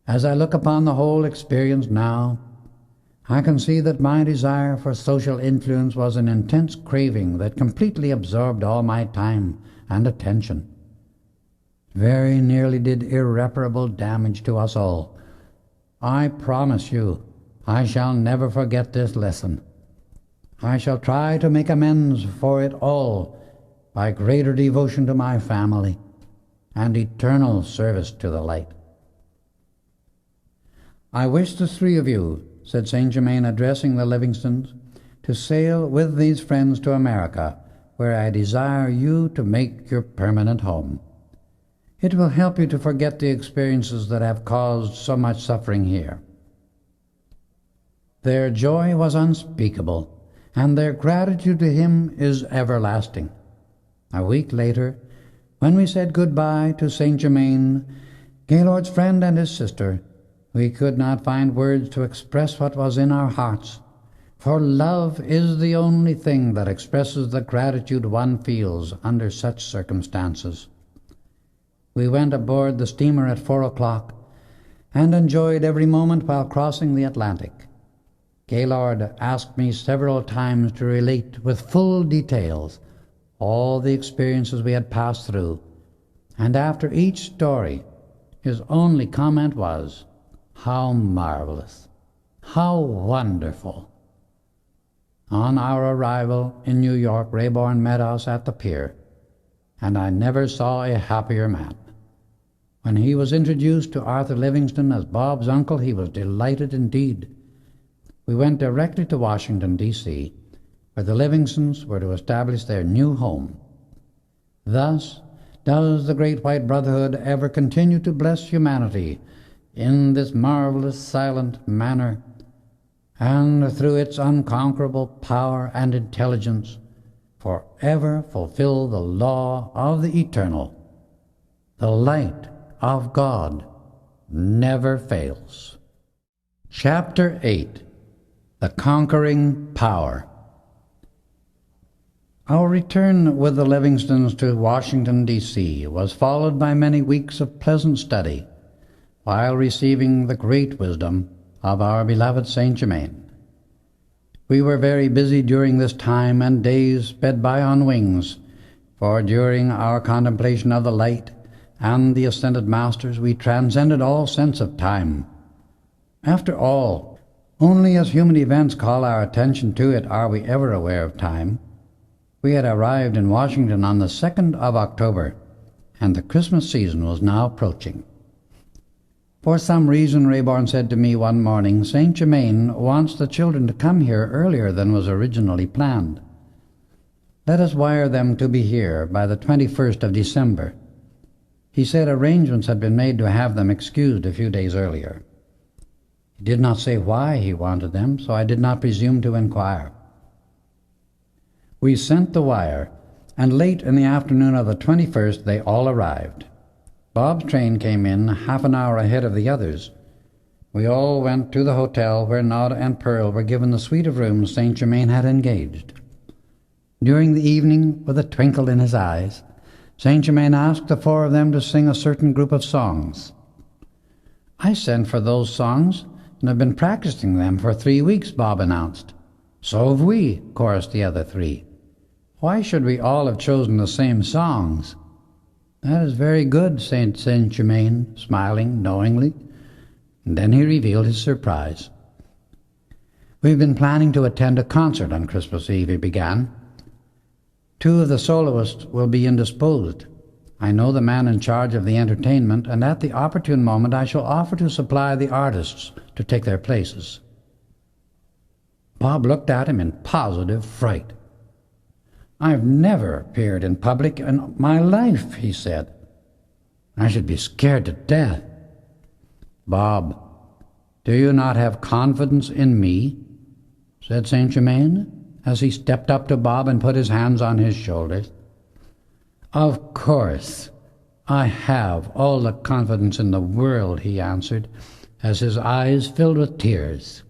As I look upon the whole experience now, I can see that my desire for social influence was an intense craving that completely absorbed all my time and attention. Very nearly did irreparable damage to us all. I promise you, I shall never forget this lesson. I shall try to make amends for it all by greater devotion to my family and eternal service to the light. I wish the 3 of you, said Saint Germain, addressing the Livingstons, to sail with these friends to America, where I desire you to make your permanent home. It will help you to forget the experiences that have caused so much suffering here. Their joy was unspeakable, and their gratitude to him is everlasting. A week later, when we said goodbye to Saint Germain, Gaylord's friend and his sister, we could not find words to express what was in our hearts, for love is the only thing that expresses the gratitude one feels under such circumstances. We went aboard the steamer at 4 o'clock and enjoyed every moment while crossing the Atlantic. Gaylord asked me several times to relate with full details all the experiences we had passed through, and after each story his only comment was, "How marvelous! How wonderful!" On our arrival in New York, Rayborn met us at the pier, and I never saw a happier man. When he was introduced to Arthur Livingston as Bob's uncle, he was delighted indeed. We went directly to Washington, D.C., where the Livingstons were to establish their new home. Thus does the Great White Brotherhood ever continue to bless humanity in this marvelous silent manner, and through its unconquerable power and intelligence forever fulfill the law of the eternal. The light of God never fails. Chapter 8. The Conquering Power. Our return with the Livingstons to Washington, D.C. was followed by many weeks of pleasant study, while receiving the great wisdom of our beloved Saint Germain. We were very busy during this time, and days sped by on wings, for during our contemplation of the light and the ascended masters we transcended all sense of time. After all, only as human events call our attention to it are we ever aware of time. We had arrived in Washington on the 2nd of October, and the Christmas season was now approaching. For some reason, Rayborn said to me one morning, Saint Germain wants the children to come here earlier than was originally planned. Let us wire them to be here by the 21st of December. He said arrangements had been made to have them excused a few days earlier. He did not say why he wanted them, so I did not presume to inquire. We sent the wire, and late in the afternoon of the 21st they all arrived. Bob's train came in half an hour ahead of the others. We all went to the hotel where Nod and Pearl were given the suite of rooms Saint Germain had engaged. During the evening, with a twinkle in his eyes, Saint Germain asked the four of them to sing a certain group of songs. I sent for those songs and have been practicing them for 3 weeks, Bob announced. So have we, chorused the other three. Why should we all have chosen the same songs? That is very good, Saint Germain, smiling knowingly. And then he revealed his surprise. We've been planning to attend a concert on Christmas Eve, he began. 2 of the soloists will be indisposed. I know the man in charge of the entertainment, and at the opportune moment I shall offer to supply the artists to take their places. Bob looked at him in positive fright. I've never appeared in public in my life, he said. I should be scared to death. Bob, do you not have confidence in me? Said Saint Germain, as he stepped up to Bob and put his hands on his shoulders. Of course, I have all the confidence in the world, he answered, as his eyes filled with tears.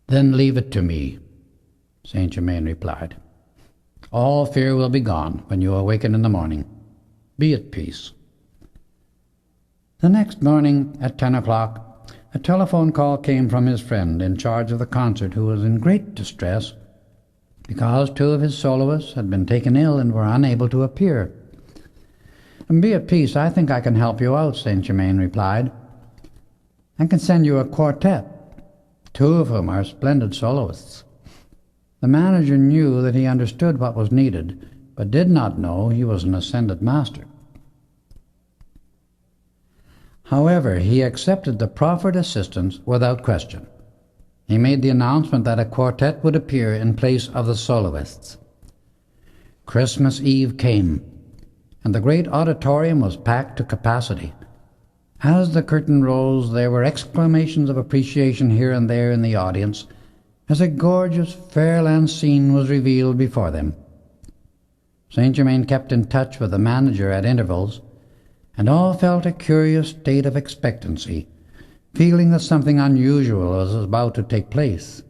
Then leave it to me, Saint Germain replied. All fear will be gone when you awaken in the morning. Be at peace. The next morning at 10 o'clock, a telephone call came from his friend in charge of the concert, who was in great distress because 2 of his soloists had been taken ill and were unable to appear. Be at peace, I think I can help you out, Saint Germain replied. I can send you a quartet, 2 of whom are splendid soloists. The manager knew that he understood what was needed, but did not know he was an ascended master. However, he accepted the proffered assistance without question. He made the announcement that a quartet would appear in place of the soloists. Christmas Eve came, and the great auditorium was packed to capacity. As the curtain rose, there were exclamations of appreciation here and there in the audience, as a gorgeous fairyland scene was revealed before them. Saint Germain kept in touch with the manager at intervals, and all felt a curious state of expectancy, feeling that something unusual was about to take place.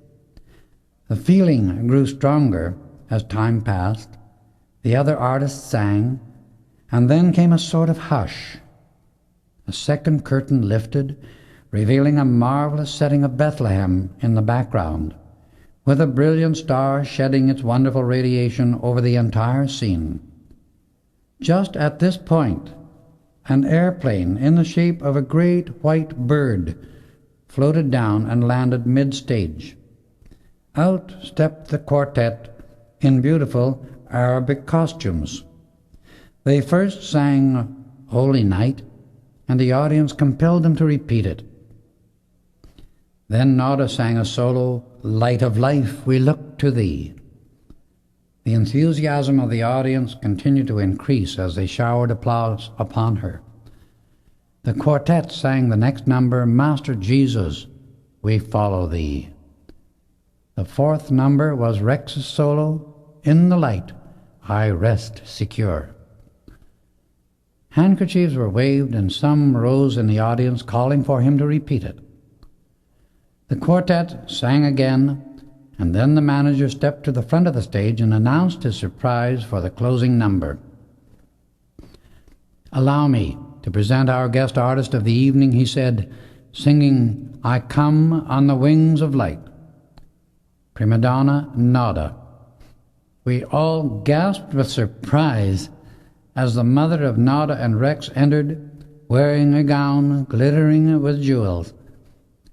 The feeling grew stronger as time passed. The other artists sang, and then came a sort of hush. A second curtain lifted, revealing a marvelous setting of Bethlehem in the background, with a brilliant star shedding its wonderful radiation over the entire scene. Just at this point, an airplane in the shape of a great white bird floated down and landed mid-stage. Out stepped the quartet in beautiful Arabic costumes. They first sang Holy Night, and the audience compelled them to repeat it. Then Nada sang a solo, Light of Life, We Look to Thee. The enthusiasm of the audience continued to increase as they showered applause upon her. The quartet sang the next number, Master Jesus, We Follow Thee. The fourth number was Rex's solo, In the Light, I Rest Secure. Handkerchiefs were waved and some rose in the audience calling for him to repeat it. The quartet sang again, and then the manager stepped to the front of the stage and announced his surprise for the closing number. Allow me to present our guest artist of the evening, he said, singing I Come on the Wings of Light. Prima donna Nada. We all gasped with surprise as the mother of Nada and Rex entered, wearing a gown glittering with jewels.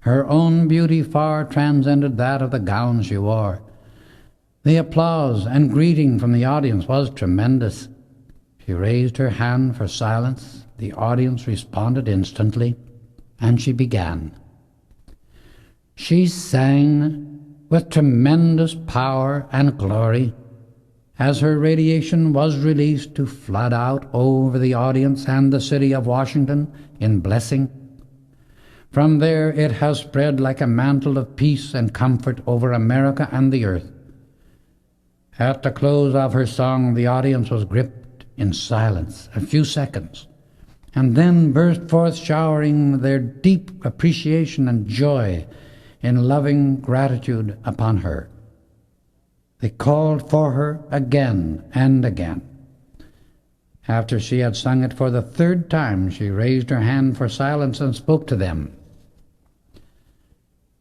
Her own beauty far transcended that of the gown she wore. The applause and greeting from the audience was tremendous. She raised her hand for silence. The audience responded instantly, and she began. She sang with tremendous power and glory as her radiation was released to flood out over the audience and the city of Washington in blessing. From there it has spread like a mantle of peace and comfort over America and the earth. At the close of her song, the audience was gripped in silence a few seconds, and then burst forth showering their deep appreciation and joy in loving gratitude upon her. They called for her again and again. After she had sung it for the third time, she raised her hand for silence and spoke to them.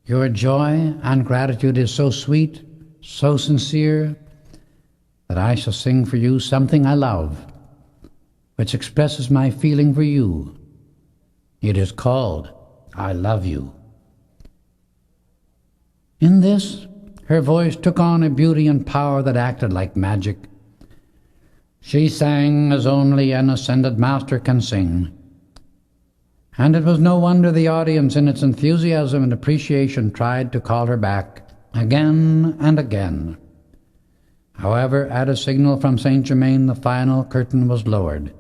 Your joy and gratitude is so sweet, so sincere, that I shall sing for you something I love, which expresses my feeling for you. It is called I Love You. In this, her voice took on a beauty and power that acted like magic. She sang as only an ascended master can sing. And it was no wonder the audience, in its enthusiasm and appreciation, tried to call her back again and again. However, at a signal from Saint Germain, the final curtain was lowered.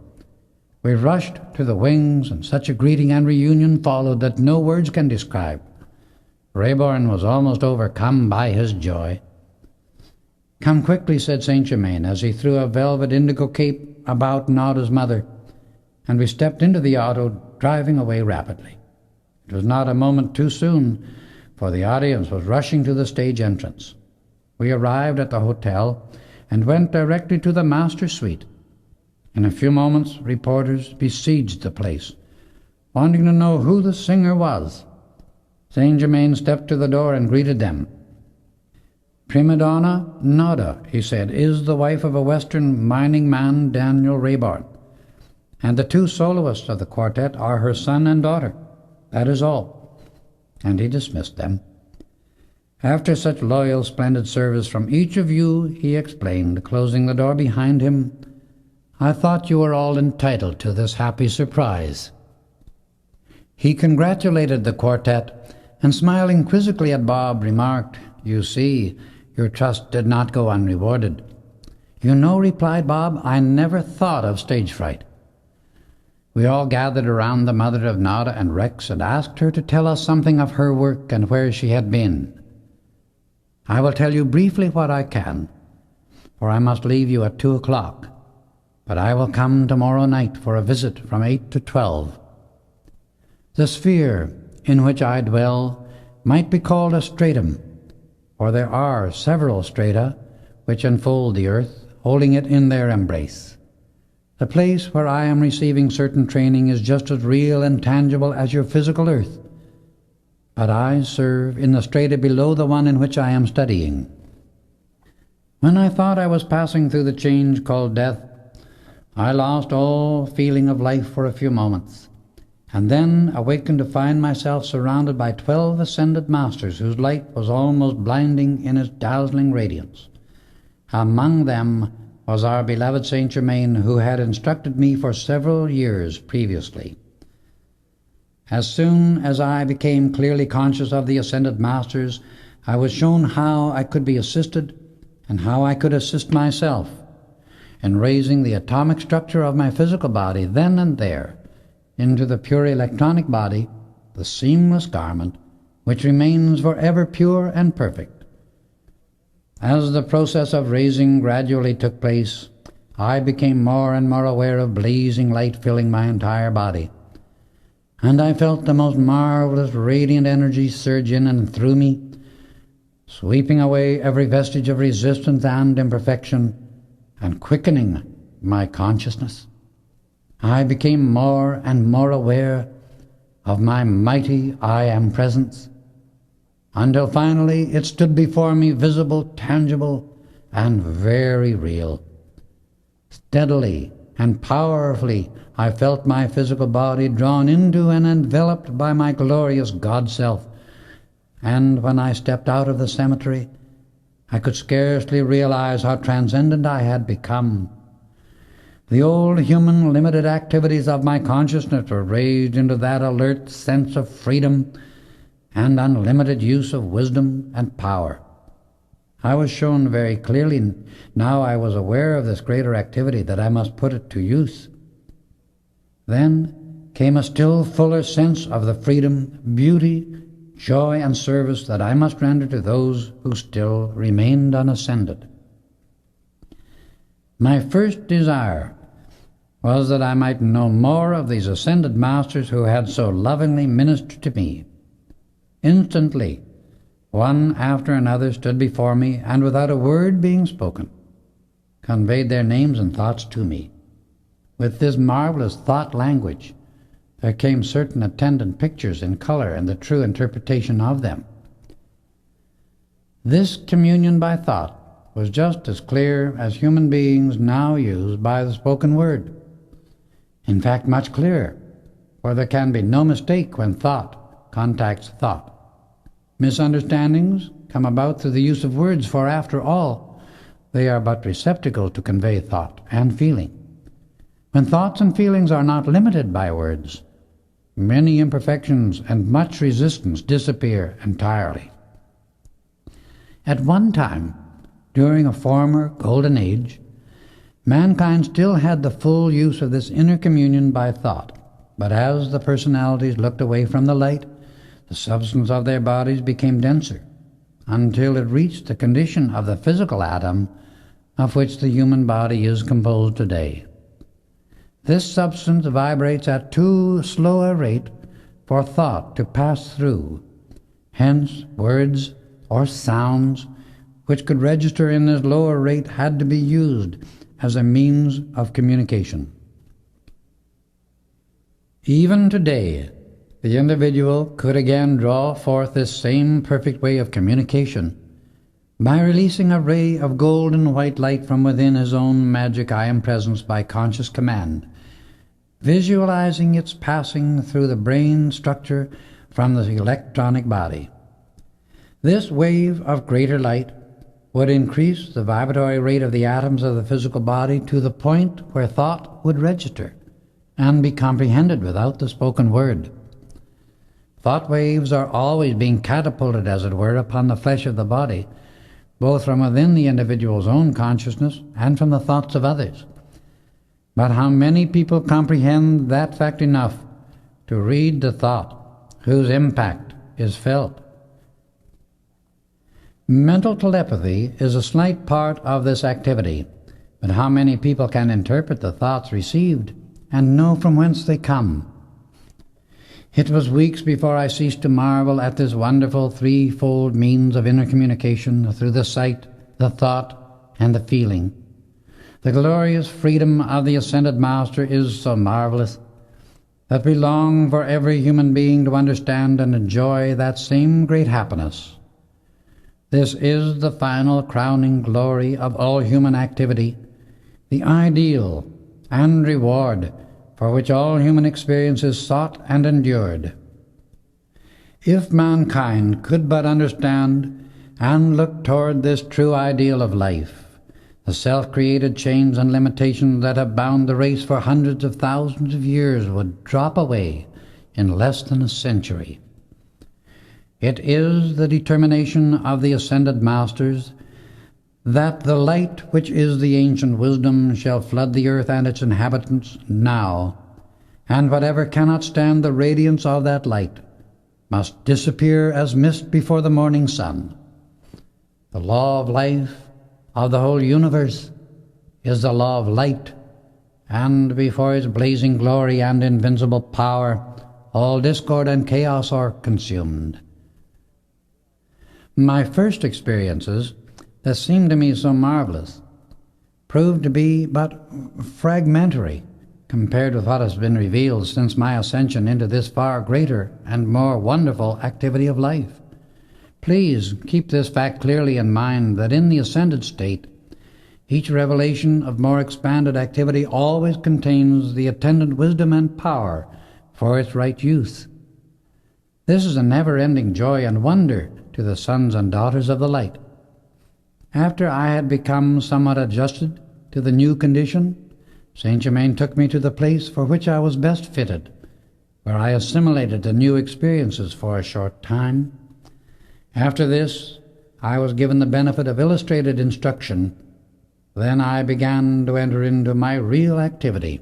We rushed to the wings, and such a greeting and reunion followed that no words can describe. Rayborn was almost overcome by his joy. Come quickly, said Saint Germain, as he threw a velvet indigo cape about Nada's mother, and we stepped into the auto, driving away rapidly. It was not a moment too soon, for the audience was rushing to the stage entrance. We arrived at the hotel and went directly to the master's suite. In a few moments, reporters besieged the place, wanting to know who the singer was. Saint Germain stepped to the door and greeted them. Prima donna Nada, he said, is the wife of a Western mining man, Daniel Rayborn, and the two soloists of the quartet are her son and daughter. That is all. And he dismissed them. After such loyal, splendid service from each of you, he explained, closing the door behind him, I thought you were all entitled to this happy surprise. He congratulated the quartet, and smiling quizzically at Bob, remarked, You see, your trust did not go unrewarded. You know, replied Bob, I never thought of stage fright. We all gathered around the mother of Nada and Rex and asked her to tell us something of her work and where she had been. I will tell you briefly what I can, for I must leave you at 2 o'clock, but I will come tomorrow night for a visit from 8 to 12. The sphere in which I dwell might be called a stratum, for there are several strata which enfold the earth, holding it in their embrace. The place where I am receiving certain training is just as real and tangible as your physical earth, but I serve in the strata below the one in which I am studying. When I thought I was passing through the change called death, I lost all feeling of life for a few moments, and then awakened to find myself surrounded by 12 ascended masters whose light was almost blinding in its dazzling radiance. Among them was our beloved Saint Germain, who had instructed me for several years previously. As soon as I became clearly conscious of the ascended masters, I was shown how I could be assisted and how I could assist myself in raising the atomic structure of my physical body then and there into the pure electronic body, the seamless garment, which remains forever pure and perfect. As the process of raising gradually took place, I became more and more aware of blazing light filling my entire body, and I felt the most marvelous radiant energy surge in and through me, sweeping away every vestige of resistance and imperfection, and quickening my consciousness. I became more and more aware of my mighty I Am presence, until finally it stood before me visible, tangible, and very real. Steadily and powerfully I felt my physical body drawn into and enveloped by my glorious God-self, and when I stepped out of the cemetery, I could scarcely realize how transcendent I had become. The old human limited activities of my consciousness were raised into that alert sense of freedom and unlimited use of wisdom and power. I was shown very clearly, now I was aware of this greater activity, that I must put it to use. Then came a still fuller sense of the freedom, beauty, joy, and service that I must render to those who still remained unascended. My first desire was that I might know more of these ascended masters who had so lovingly ministered to me. Instantly, one after another stood before me, and without a word being spoken, conveyed their names and thoughts to me. With this marvelous thought language, there came certain attendant pictures in color and the true interpretation of them. This communion by thought was just as clear as human beings now use by the spoken word. In fact, much clearer, for there can be no mistake when thought contacts thought. Misunderstandings come about through the use of words, for after all, they are but receptacles to convey thought and feeling. When thoughts and feelings are not limited by words, many imperfections and much resistance disappear entirely. At one time, during a former golden age, mankind still had the full use of this inner communion by thought, but as the personalities looked away from the light, the substance of their bodies became denser, until it reached the condition of the physical atom of which the human body is composed today. This substance vibrates at too slow a rate for thought to pass through. Hence, words or sounds which could register in this lower rate had to be used as a means of communication. Even today, the individual could again draw forth this same perfect way of communication by releasing a ray of golden white light from within his own magic I Am presence by conscious command, visualizing its passing through the brain structure from the electronic body. This wave of greater light would increase the vibratory rate of the atoms of the physical body to the point where thought would register and be comprehended without the spoken word. Thought waves are always being catapulted, as it were, upon the flesh of the body, both from within the individual's own consciousness and from the thoughts of others. But how many people comprehend that fact enough to read the thought whose impact is felt? Mental telepathy is a slight part of this activity, but how many people can interpret the thoughts received and know from whence they come? It was weeks before I ceased to marvel at this wonderful threefold means of inner communication through the sight, the thought, and the feeling. The glorious freedom of the Ascended Master is so marvelous that we long for every human being to understand and enjoy that same great happiness. This is the final crowning glory of all human activity, the ideal and reward for which all human experience is sought and endured. If mankind could but understand and look toward this true ideal of life, the self-created chains and limitations that have bound the race for hundreds of thousands of years would drop away in less than a century. It is the determination of the ascended masters that the light which is the ancient wisdom shall flood the earth and its inhabitants now, and whatever cannot stand the radiance of that light must disappear as mist before the morning sun. The law of life of the whole universe is the law of light, and before its blazing glory and invincible power, all discord and chaos are consumed. My first experiences, that seemed to me so marvelous, proved to be but fragmentary compared with what has been revealed since my ascension into this far greater and more wonderful activity of life. Please keep this fact clearly in mind, that in the ascended state, each revelation of more expanded activity always contains the attendant wisdom and power for its right use. This is a never-ending joy and wonder to the sons and daughters of the light. After I had become somewhat adjusted to the new condition, Saint Germain took me to the place for which I was best fitted, where I assimilated the new experiences for a short time. After this, I was given the benefit of illustrated instruction. Then I began to enter into my real activity,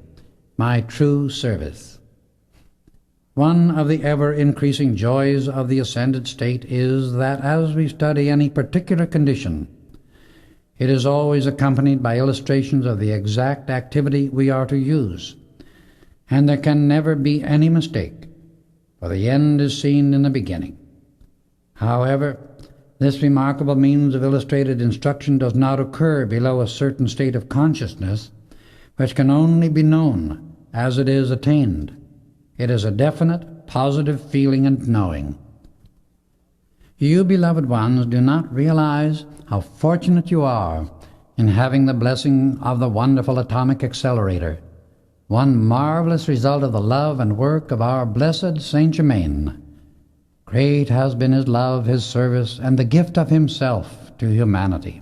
my true service. One of the ever-increasing joys of the ascended state is that as we study any particular condition, it is always accompanied by illustrations of the exact activity we are to use, and there can never be any mistake, for the end is seen in the beginning. However, this remarkable means of illustrated instruction does not occur below a certain state of consciousness, which can only be known as it is attained. It is a definite, positive feeling and knowing. You, beloved ones, do not realize how fortunate you are in having the blessing of the wonderful atomic accelerator, one marvelous result of the love and work of our blessed Saint Germain. Great has been his love, his service, and the gift of himself to humanity.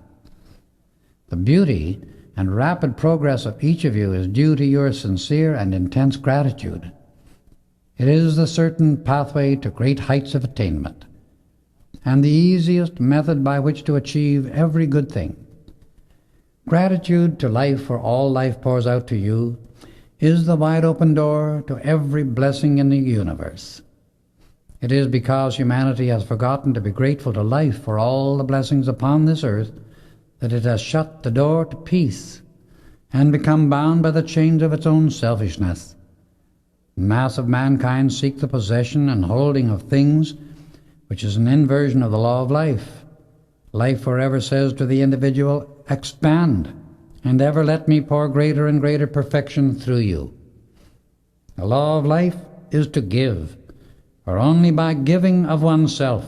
The beauty and rapid progress of each of you is due to your sincere and intense gratitude. It is the certain pathway to great heights of attainment, and the easiest method by which to achieve every good thing. Gratitude to life for all life pours out to you is the wide open door to every blessing in the universe. It is because humanity has forgotten to be grateful to life for all the blessings upon this earth that it has shut the door to peace and become bound by the chains of its own selfishness. The mass of mankind seek the possession and holding of things, which is an inversion of the law of life. Life forever says to the individual, expand, and ever let me pour greater and greater perfection through you. The law of life is to give, for only by giving of oneself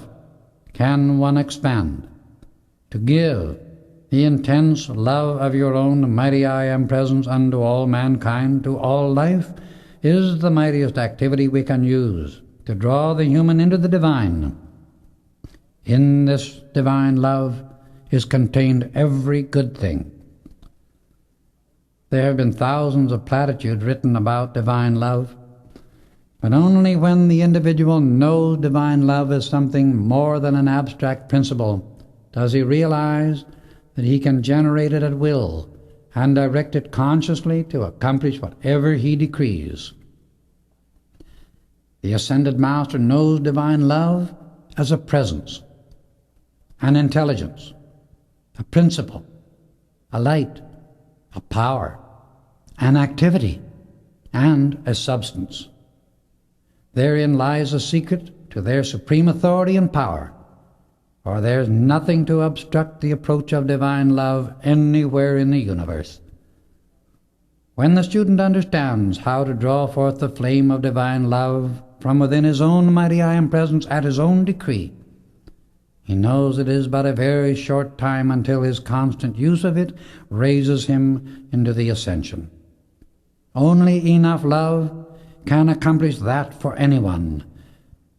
can one expand. To give the intense love of your own mighty I Am presence unto all mankind, to all life, is the mightiest activity we can use to draw the human into the divine. In this divine love is contained every good thing. There have been thousands of platitudes written about divine love, but only when the individual knows divine love is something more than an abstract principle does he realize that he can generate it at will and direct it consciously to accomplish whatever he decrees. The Ascended Master knows divine love as a presence, an intelligence, a principle, a light, a power, an activity, and a substance. Therein lies a secret to their supreme authority and power, for there is nothing to obstruct the approach of divine love anywhere in the universe. When the student understands how to draw forth the flame of divine love from within his own mighty I Am presence at his own decree, he knows it is but a very short time until his constant use of it raises him into the ascension. Only enough love can accomplish that for anyone,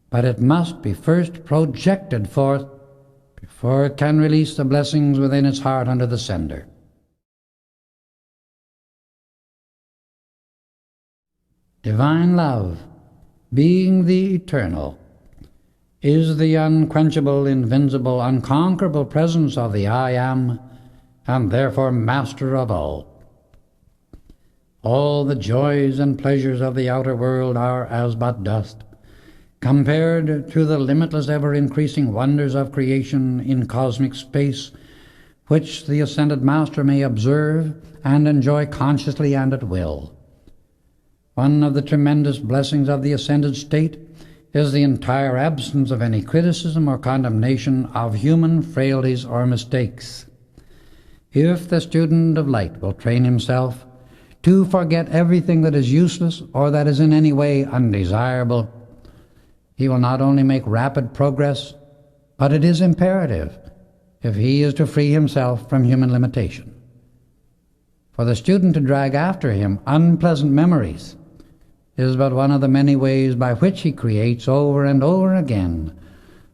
but it must be first projected forth before it can release the blessings within its heart unto the sender. Divine love, being the eternal, is the unquenchable, invincible, unconquerable presence of the I Am, and therefore master of all. All the joys and pleasures of the outer world are as but dust, compared to the limitless, ever-increasing wonders of creation in cosmic space, which the Ascended Master may observe and enjoy consciously and at will. One of the tremendous blessings of the Ascended State is the entire absence of any criticism or condemnation of human frailties or mistakes. If the student of light will train himself to forget everything that is useless or that is in any way undesirable, he will not only make rapid progress, but it is imperative if he is to free himself from human limitation. For the student to drag after him unpleasant memories is but one of the many ways by which he creates over and over again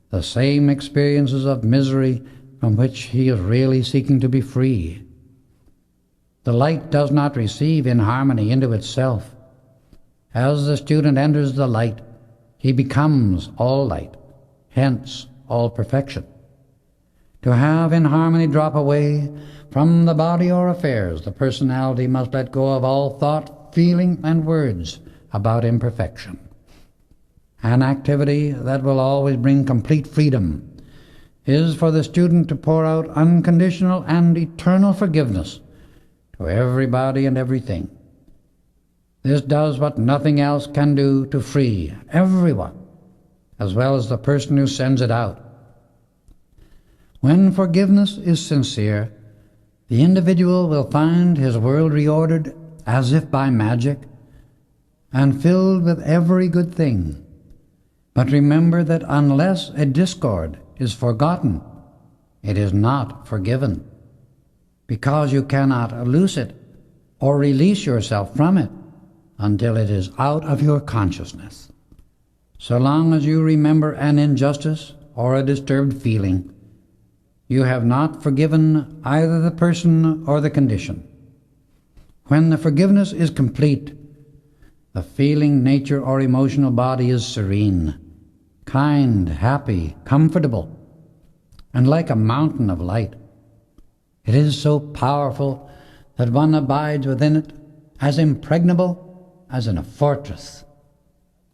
the same experiences of misery from which he is really seeking to be free. The light does not receive inharmony into itself. As the student enters the light, he becomes all light, hence all perfection. To have inharmony drop away from the body or affairs, the personality must let go of all thought, feeling, and words about imperfection. An activity that will always bring complete freedom is for the student to pour out unconditional and eternal forgiveness to everybody and everything. This does what nothing else can do to free everyone, as well as the person who sends it out. When forgiveness is sincere, the individual will find his world reordered as if by magic and filled with every good thing. But remember that unless a discord is forgotten, it is not forgiven, because you cannot loose it or release yourself from it until it is out of your consciousness. So long as you remember an injustice or a disturbed feeling, you have not forgiven either the person or the condition. When the forgiveness is complete, the feeling, nature, or emotional body is serene, kind, happy, comfortable, and like a mountain of light. It is so powerful that one abides within it as impregnable as in a fortress.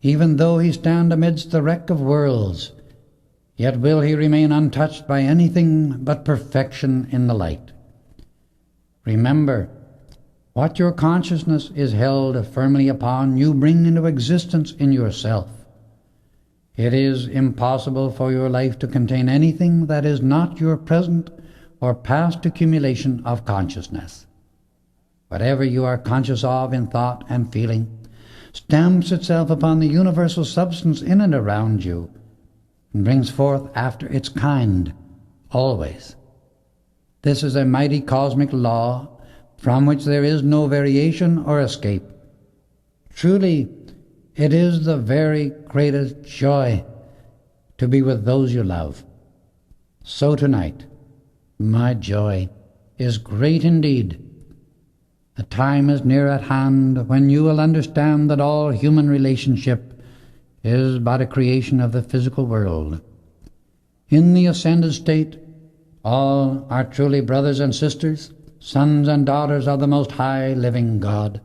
Even though he stand amidst the wreck of worlds, yet will he remain untouched by anything but perfection in the light. Remember, what your consciousness is held firmly upon, you bring into existence in yourself. It is impossible for your life to contain anything that is not your present or past accumulation of consciousness. Whatever you are conscious of in thought and feeling stamps itself upon the universal substance in and around you, and brings forth after its kind, always. This is a mighty cosmic law from which there is no variation or escape. Truly, it is the very greatest joy to be with those you love. So tonight, my joy is great indeed. The time is near at hand when you will understand that all human relationship is but a creation of the physical world. In the ascended state, all are truly brothers and sisters, sons and daughters of the Most High Living God.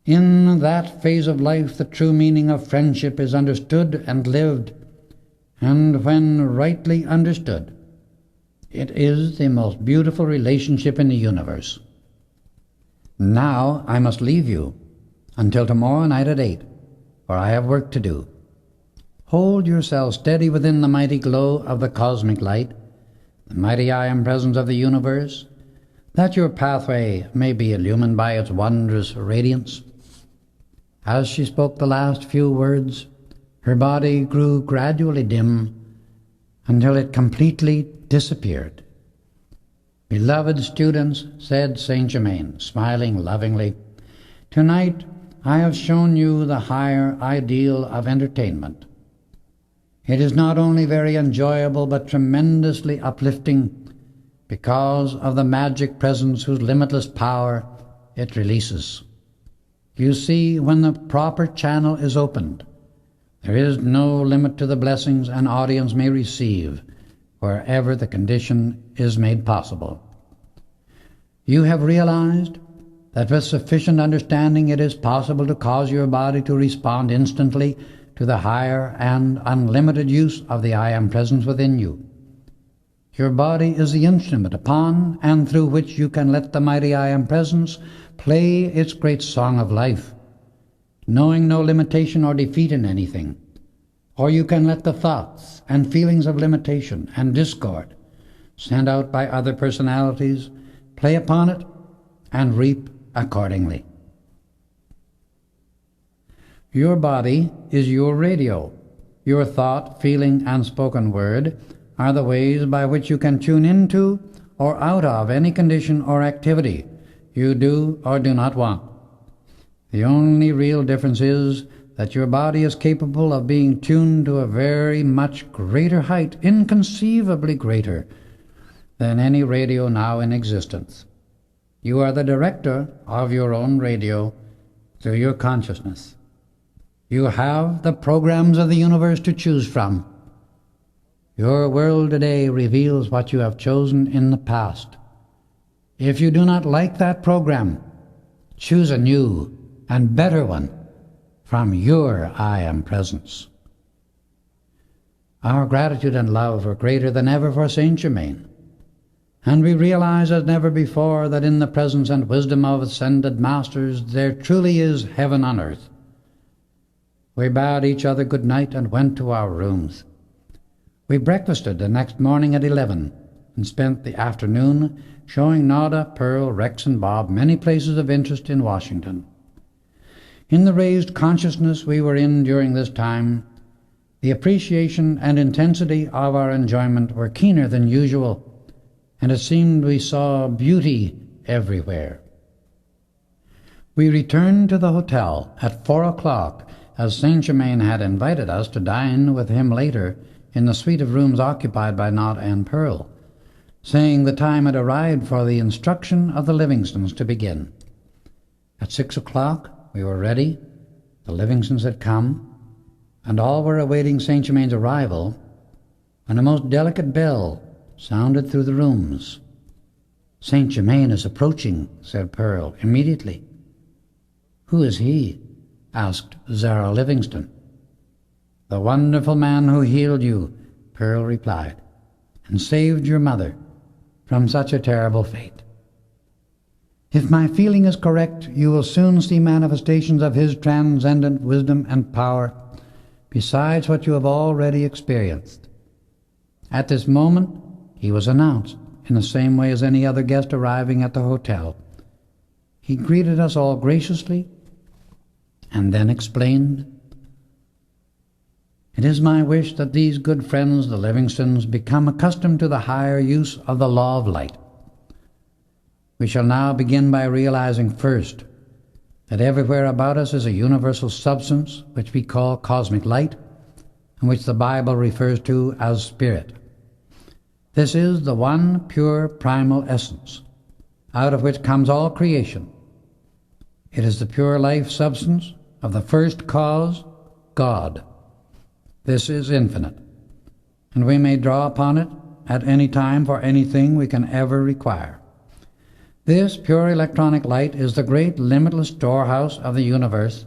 In that phase of life, the true meaning of friendship is understood and lived, and when rightly understood, it is the most beautiful relationship in the universe. Now I must leave you until tomorrow night at 8, for I have work to do. Hold yourself steady within the mighty glow of the cosmic light, the mighty I Am presence of the universe, that your pathway may be illumined by its wondrous radiance. As she spoke the last few words, her body grew gradually dim until it completely disappeared. Beloved students, said Saint Germain, smiling lovingly, Tonight I have shown you the higher ideal of entertainment. It is not only very enjoyable but tremendously uplifting because of the magic presence whose limitless power it releases. You see, when the proper channel is opened, there is no limit to the blessings an audience may receive wherever the condition is made possible. You have realized that with sufficient understanding it is possible to cause your body to respond instantly to the higher and unlimited use of the I Am Presence within you. Your body is the instrument upon and through which you can let the mighty I Am Presence play its great song of life, knowing no limitation or defeat in anything. Or you can let the thoughts and feelings of limitation and discord sent out by other personalities play upon it and reap accordingly. Your body is your radio. Your thought, feeling, and spoken word are the ways by which you can tune into or out of any condition or activity you do or do not want. The only real difference is that your body is capable of being tuned to a very much greater height, inconceivably greater than any radio now in existence. You are the director of your own radio through your consciousness. You have the programs of the universe to choose from. Your world today reveals what you have chosen in the past. If you do not like that program, choose a new and better one from your I Am Presence. Our gratitude and love are greater than ever for Saint Germain, and we realize as never before that in the presence and wisdom of ascended masters there truly is heaven on earth. We bade each other good night and went to our rooms. We breakfasted the next morning at 11 and spent the afternoon showing Nada, Pearl, Rex, and Bob many places of interest in Washington. In the raised consciousness we were in during this time, the appreciation and intensity of our enjoyment were keener than usual, and it seemed we saw beauty everywhere. We returned to the hotel at 4 o'clock, as Saint Germain had invited us to dine with him later in the suite of rooms occupied by Nada and Pearl, saying the time had arrived for the instruction of the Livingstons to begin. At 6 o'clock we were ready, the Livingstons had come, and all were awaiting Saint Germain's arrival, when a most delicate bell sounded through the rooms. "Saint Germain is approaching," said Pearl immediately. "Who is he?" asked Zara Livingston. "The wonderful man who healed you," Pearl replied, "and saved your mother from such a terrible fate. If my feeling is correct, you will soon see manifestations of his transcendent wisdom and power, besides what you have already experienced." At this moment he was announced in the same way as any other guest arriving at the hotel. He greeted us all graciously and then explained, "It is my wish that these good friends, the Livingstons, become accustomed to the higher use of the law of light. We shall now begin by realizing first that everywhere about us is a universal substance which we call cosmic light, and which the Bible refers to as spirit. This is the one pure primal essence, out of which comes all creation. It is the pure life substance of the first cause, God. This is infinite, and we may draw upon it at any time for anything we can ever require. This pure electronic light is the great limitless storehouse of the universe.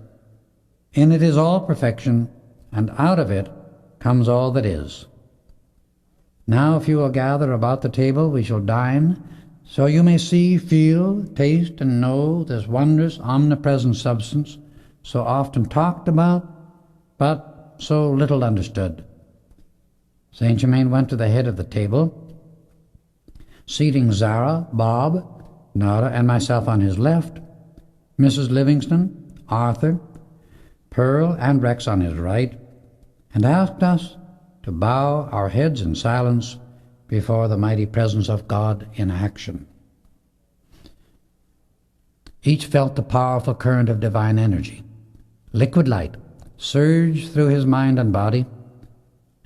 In it is all perfection, and out of it comes all that is. Now if you will gather about the table, we shall dine, so you may see, feel, taste, and know this wondrous omnipresent substance so often talked about, but so little understood." Saint Germain went to the head of the table, seating Zara, Bob, Nada, and myself on his left, Mrs. Livingston, Arthur, Pearl, and Rex on his right, and asked us to bow our heads in silence before the mighty presence of God in action. Each felt the powerful current of divine energy, liquid light, surge through his mind and body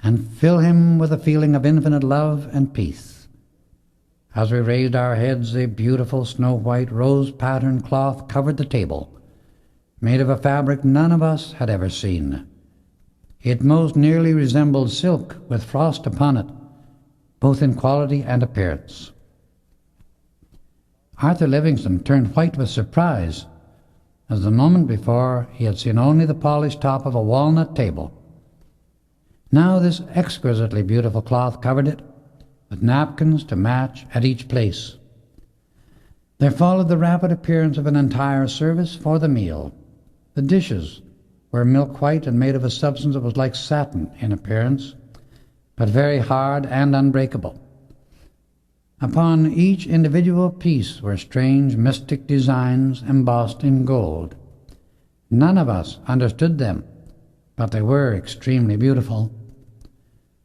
and fill him with a feeling of infinite love and peace. As we raised our heads, a beautiful snow-white rose-patterned cloth covered the table, made of a fabric none of us had ever seen. It most nearly resembled silk with frost upon it, both in quality and appearance. Arthur Livingston turned white with surprise, as the moment before he had seen only the polished top of a walnut table. Now this exquisitely beautiful cloth covered it, with napkins to match at each place. There followed the rapid appearance of an entire service for the meal. The dishes were milk white and made of a substance that was like satin in appearance, but very hard and unbreakable. Upon each individual piece were strange mystic designs embossed in gold. None of us understood them, but they were extremely beautiful.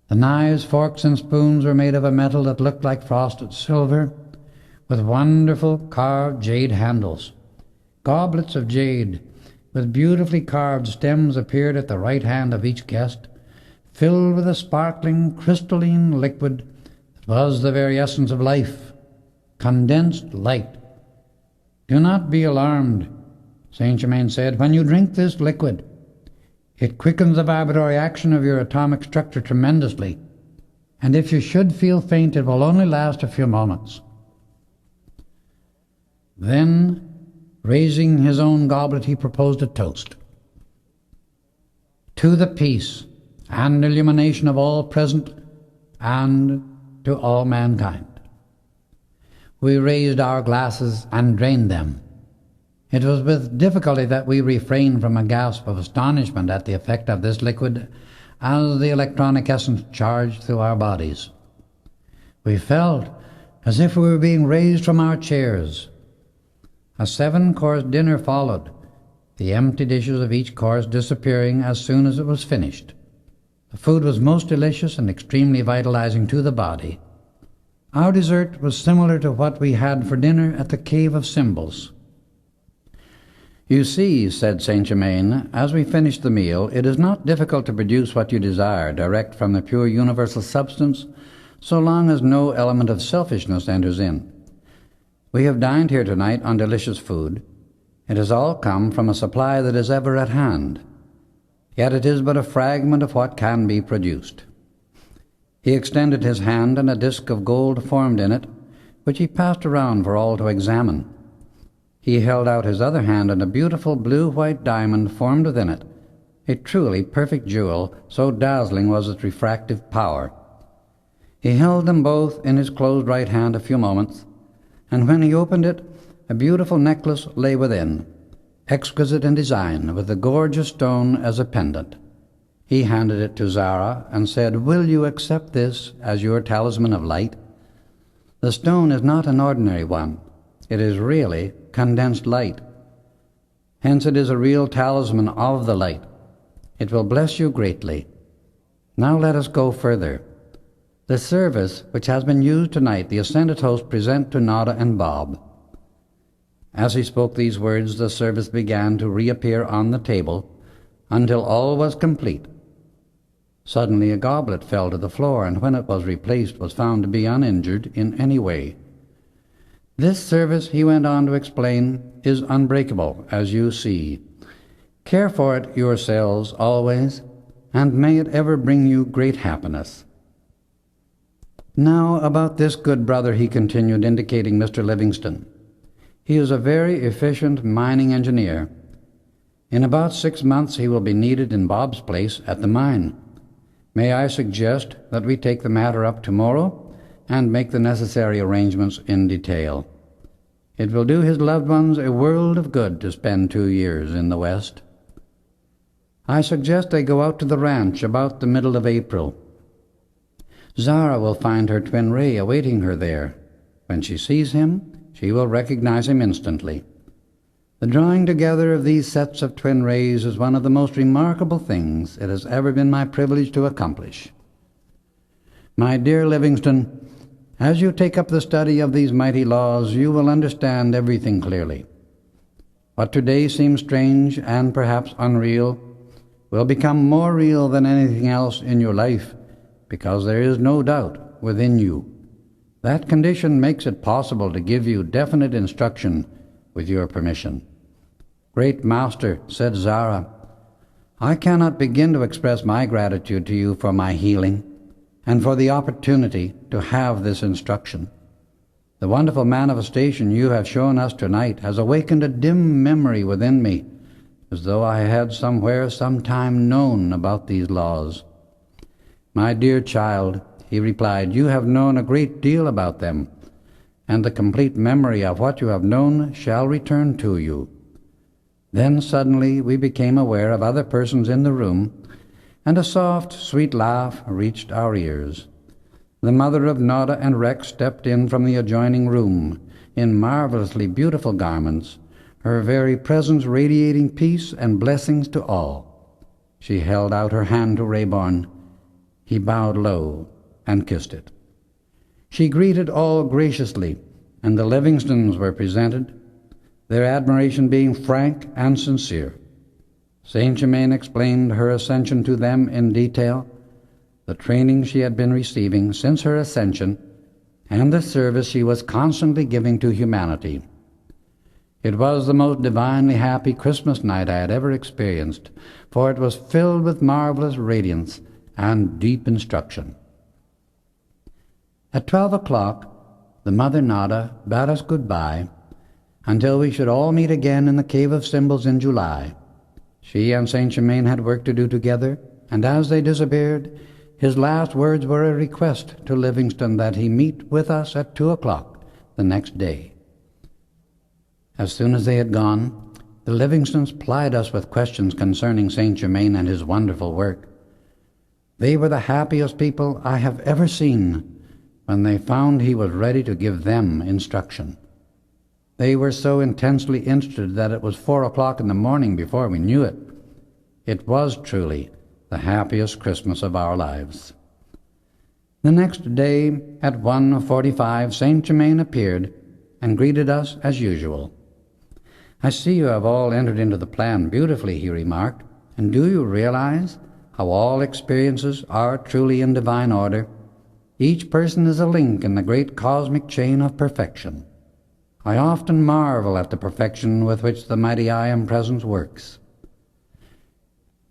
The knives, forks, and spoons were made of a metal that looked like frosted silver, with wonderful carved jade handles. Goblets of jade, with beautifully carved stems, appeared at the right hand of each guest, filled with a sparkling, crystalline liquid that was the very essence of life, condensed light. "Do not be alarmed," Saint Germain said. "When you drink this liquid, it quickens the vibratory action of your atomic structure tremendously, and if you should feel faint, it will only last a few moments." Then, raising his own goblet, he proposed a toast. "To the peace and illumination of all present, and to all mankind." We raised our glasses and drained them. It was with difficulty that we refrained from a gasp of astonishment at the effect of this liquid as the electronic essence charged through our bodies. We felt as if we were being raised from our chairs. A 7-course dinner followed, the empty dishes of each course disappearing as soon as it was finished. The food was most delicious and extremely vitalizing to the body. Our dessert was similar to what we had for dinner at the Cave of Symbols. "You see," said Saint Germain, "as we finished the meal, it is not difficult to produce what you desire direct from the pure universal substance, so long as no element of selfishness enters in. We have dined here tonight on delicious food. It has all come from a supply that is ever at hand. Yet it is but a fragment of what can be produced." He extended his hand, and a disk of gold formed in it, which he passed around for all to examine. He held out his other hand, and a beautiful blue-white diamond formed within it, a truly perfect jewel, so dazzling was its refractive power. He held them both in his closed right hand a few moments, and when he opened it, a beautiful necklace lay within, exquisite in design, with a gorgeous stone as a pendant. He handed it to Zara and said, "Will you accept this as your talisman of light? The stone is not an ordinary one. It is really condensed light. Hence it is a real talisman of the light. It will bless you greatly. Now let us go further. The service which has been used tonight, the ascended host present to Nada and Bob." As he spoke these words, the service began to reappear on the table until all was complete. Suddenly a goblet fell to the floor, and when it was replaced was found to be uninjured in any way. "This service," he went on to explain, "is unbreakable, as you see. Care for it yourselves always, and may it ever bring you great happiness. Now about this good brother," he continued, indicating Mr. Livingston. "He is a very efficient mining engineer. In about 6 months he will be needed in Bob's place at the mine. May I suggest that we take the matter up tomorrow and make the necessary arrangements in detail? It will do his loved ones a world of good to spend 2 years in the West. I suggest they go out to the ranch about the middle of April. Zara will find her twin Ray awaiting her there. When she sees him, she will recognize him instantly. The drawing together of these sets of twin rays is one of the most remarkable things it has ever been my privilege to accomplish. My dear Livingston, as you take up the study of these mighty laws, you will understand everything clearly. What today seems strange and perhaps unreal will become more real than anything else in your life, because there is no doubt within you. That condition makes it possible to give you definite instruction with your permission. "Great Master," said Zara, "I cannot begin to express my gratitude to you for my healing and for the opportunity to have this instruction. The wonderful manifestation you have shown us tonight has awakened a dim memory within me, as though I had somewhere sometime known about these laws." "My dear child," he replied, "you have known a great deal about them, and the complete memory of what you have known shall return to you." Then suddenly we became aware of other persons in the room, and a soft, sweet laugh reached our ears. The mother of Nada and Rex stepped in from the adjoining room in marvelously beautiful garments, her very presence radiating peace and blessings to all. She held out her hand to Rayborn. He bowed low and kissed it. She greeted all graciously, and the Livingstons were presented, their admiration being frank and sincere. Saint Germain explained her ascension to them in detail, the training she had been receiving since her ascension, and the service she was constantly giving to humanity. It was the most divinely happy Christmas night I had ever experienced, for it was filled with marvelous radiance and deep instruction. At 12 o'clock, the Mother Nada bade us goodbye until we should all meet again in the Cave of Symbols in July. She and Saint Germain had work to do together, and as they disappeared, his last words were a request to Livingston that he meet with us at 2 o'clock the next day. As soon as they had gone, the Livingstons plied us with questions concerning Saint Germain and his wonderful work. They were the happiest people I have ever seen when they found he was ready to give them instruction. They were so intensely interested that it was 4 o'clock in the morning before we knew it. It was truly the happiest Christmas of our lives. The next day, at 1:45, Saint Germain appeared and greeted us as usual. "I see you have all entered into the plan beautifully," he remarked, "and do you realize how all experiences are truly in divine order? Each person is a link in the great cosmic chain of perfection. I often marvel at the perfection with which the mighty I Am Presence works."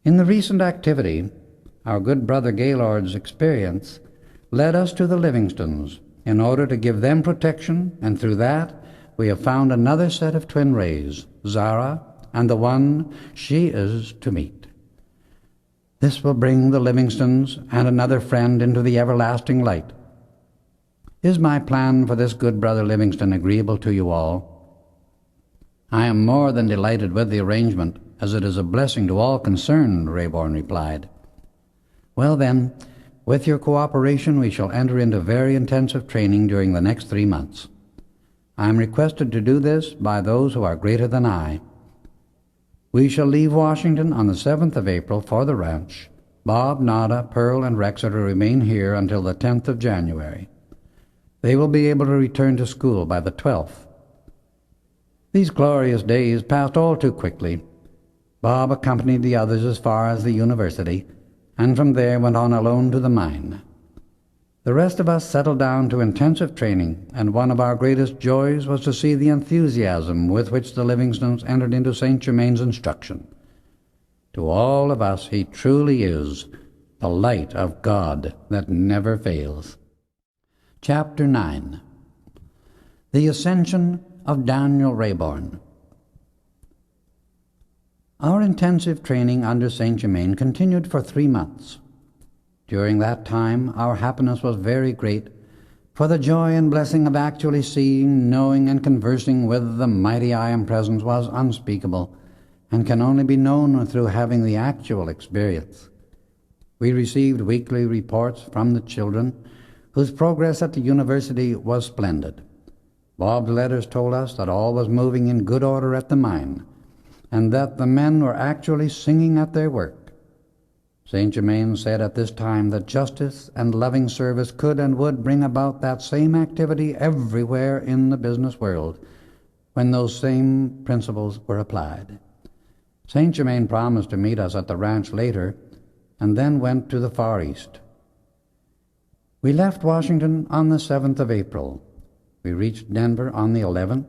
In the recent activity, our good brother Gaylord's experience led us to the Livingstons in order to give them protection, and through that we have found another set of twin rays, Zara and the one she is to meet. This will bring the Livingstons and another friend into the everlasting light. Is my plan for this good brother Livingston agreeable to you all? "I am more than delighted with the arrangement, as it is a blessing to all concerned," Rayborn replied. "Well then, with your cooperation we shall enter into very intensive training during the next 3 months. I am requested to do this by those who are greater than I. We shall leave Washington on the 7th of April for the ranch. Bob, Nada, Pearl, and Rex are to remain here until the 10th of January. They will be able to return to school by the 12th. These glorious days passed all too quickly. Bob accompanied the others as far as the university, and from there went on alone to the mine. The rest of us settled down to intensive training, and one of our greatest joys was to see the enthusiasm with which the Livingstons entered into Saint Germain's instruction. To all of us he truly is the light of God that never fails. Chapter 9. The Ascension of Daniel Rayborn. Our intensive training under Saint Germain continued for 3 months. During that time our happiness was very great, for the joy and blessing of actually seeing, knowing, and conversing with the mighty I Am Presence was unspeakable, and can only be known through having the actual experience. We received weekly reports from the children, whose progress at the university was splendid. Bob's letters told us that all was moving in good order at the mine, and that the men were actually singing at their work. Saint Germain said at this time that justice and loving service could and would bring about that same activity everywhere in the business world, when those same principles were applied. Saint Germain promised to meet us at the ranch later, and then went to the Far East. We left Washington on the 7th of April. We reached Denver on the 11th,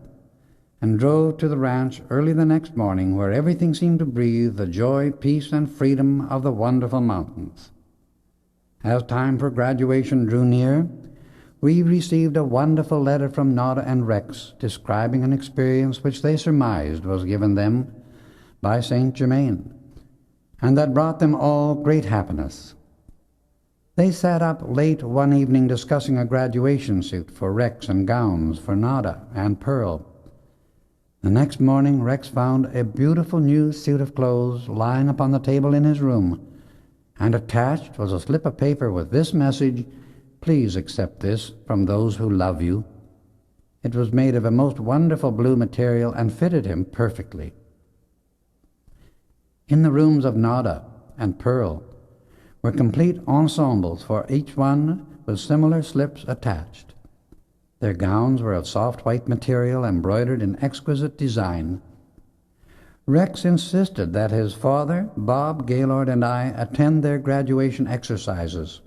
and drove to the ranch early the next morning, where everything seemed to breathe the joy, peace, and freedom of the wonderful mountains. As time for graduation drew near, we received a wonderful letter from Nada and Rex describing an experience which they surmised was given them by Saint Germain, and that brought them all great happiness. They sat up late one evening discussing a graduation suit for Rex and gowns for Nada and Pearl. The next morning Rex found a beautiful new suit of clothes lying upon the table in his room, and attached was a slip of paper with this message: "Please accept this from those who love you." It was made of a most wonderful blue material and fitted him perfectly. In the rooms of Nada and Pearl were complete ensembles for each one with similar slips attached. Their gowns were of soft white material embroidered in exquisite design. Rex insisted that his father, Bob Gaylord, and I attend their graduation exercises,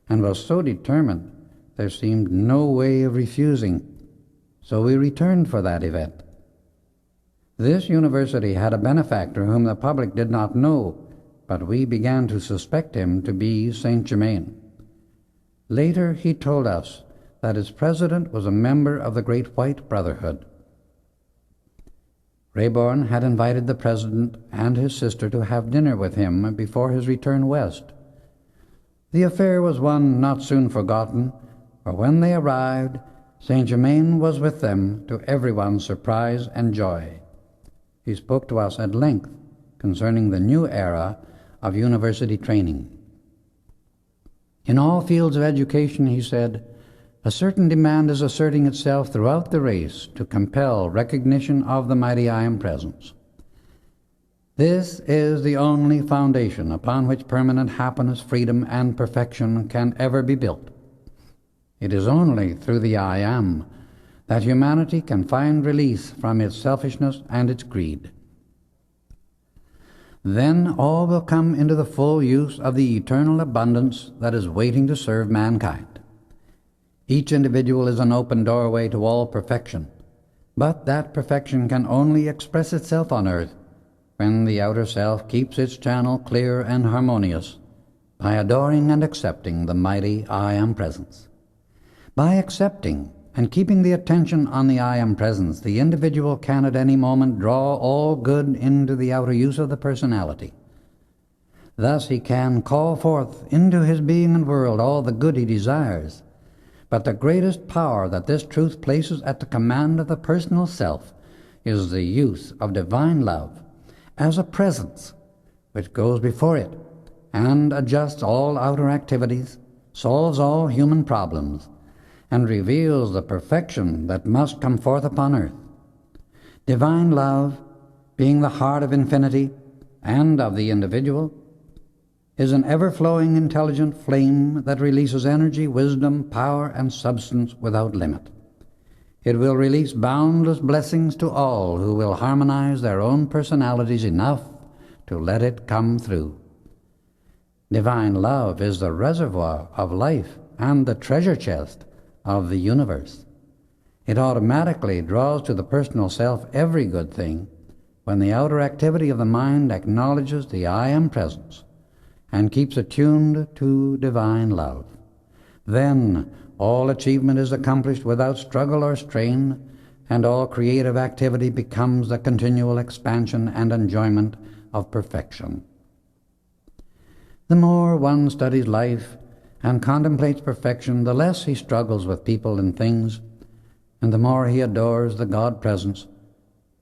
and was so determined there seemed no way of refusing, so we returned for that event. This university had a benefactor whom the public did not know, but we began to suspect him to be Saint Germain. Later he told us that its president was a member of the Great White Brotherhood. Rayborn had invited the president and his sister to have dinner with him before his return west. The affair was one not soon forgotten, for when they arrived, Saint Germain was with them, to everyone's surprise and joy. He spoke to us at length concerning the new era of university training. In all fields of education, he said, a certain demand is asserting itself throughout the race to compel recognition of the mighty I Am Presence. This is the only foundation upon which permanent happiness, freedom, and perfection can ever be built. It is only through the I Am that humanity can find release from its selfishness and its greed. Then all will come into the full use of the eternal abundance that is waiting to serve mankind. Each individual is an open doorway to all perfection, but that perfection can only express itself on earth when the outer self keeps its channel clear and harmonious by adoring and accepting the mighty I Am Presence. By accepting and keeping the attention on the I Am Presence, the individual can at any moment draw all good into the outer use of the personality. Thus he can call forth into his being and world all the good he desires. But the greatest power that this truth places at the command of the personal self is the use of divine love as a presence which goes before it and adjusts all outer activities, solves all human problems, and reveals the perfection that must come forth upon earth. Divine love, being the heart of infinity and of the individual, is an ever-flowing intelligent flame that releases energy, wisdom, power, and substance without limit. It will release boundless blessings to all who will harmonize their own personalities enough to let it come through. Divine love is the reservoir of life and the treasure chest of the universe. It automatically draws to the personal self every good thing when the outer activity of the mind acknowledges the I Am Presence and keeps attuned to divine love. Then all achievement is accomplished without struggle or strain, and all creative activity becomes the continual expansion and enjoyment of perfection. The more one studies life and contemplates perfection, the less he struggles with people and things, and the more he adores the God Presence.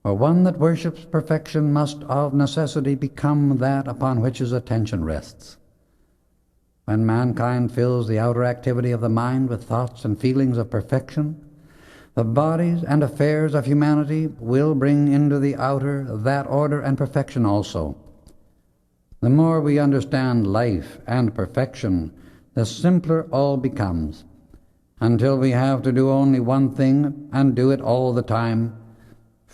For one that worships perfection must of necessity become that upon which his attention rests. When mankind fills the outer activity of the mind with thoughts and feelings of perfection, the bodies and affairs of humanity will bring into the outer that order and perfection also. The more we understand life and perfection, the simpler all becomes, until we have to do only one thing and do it all the time.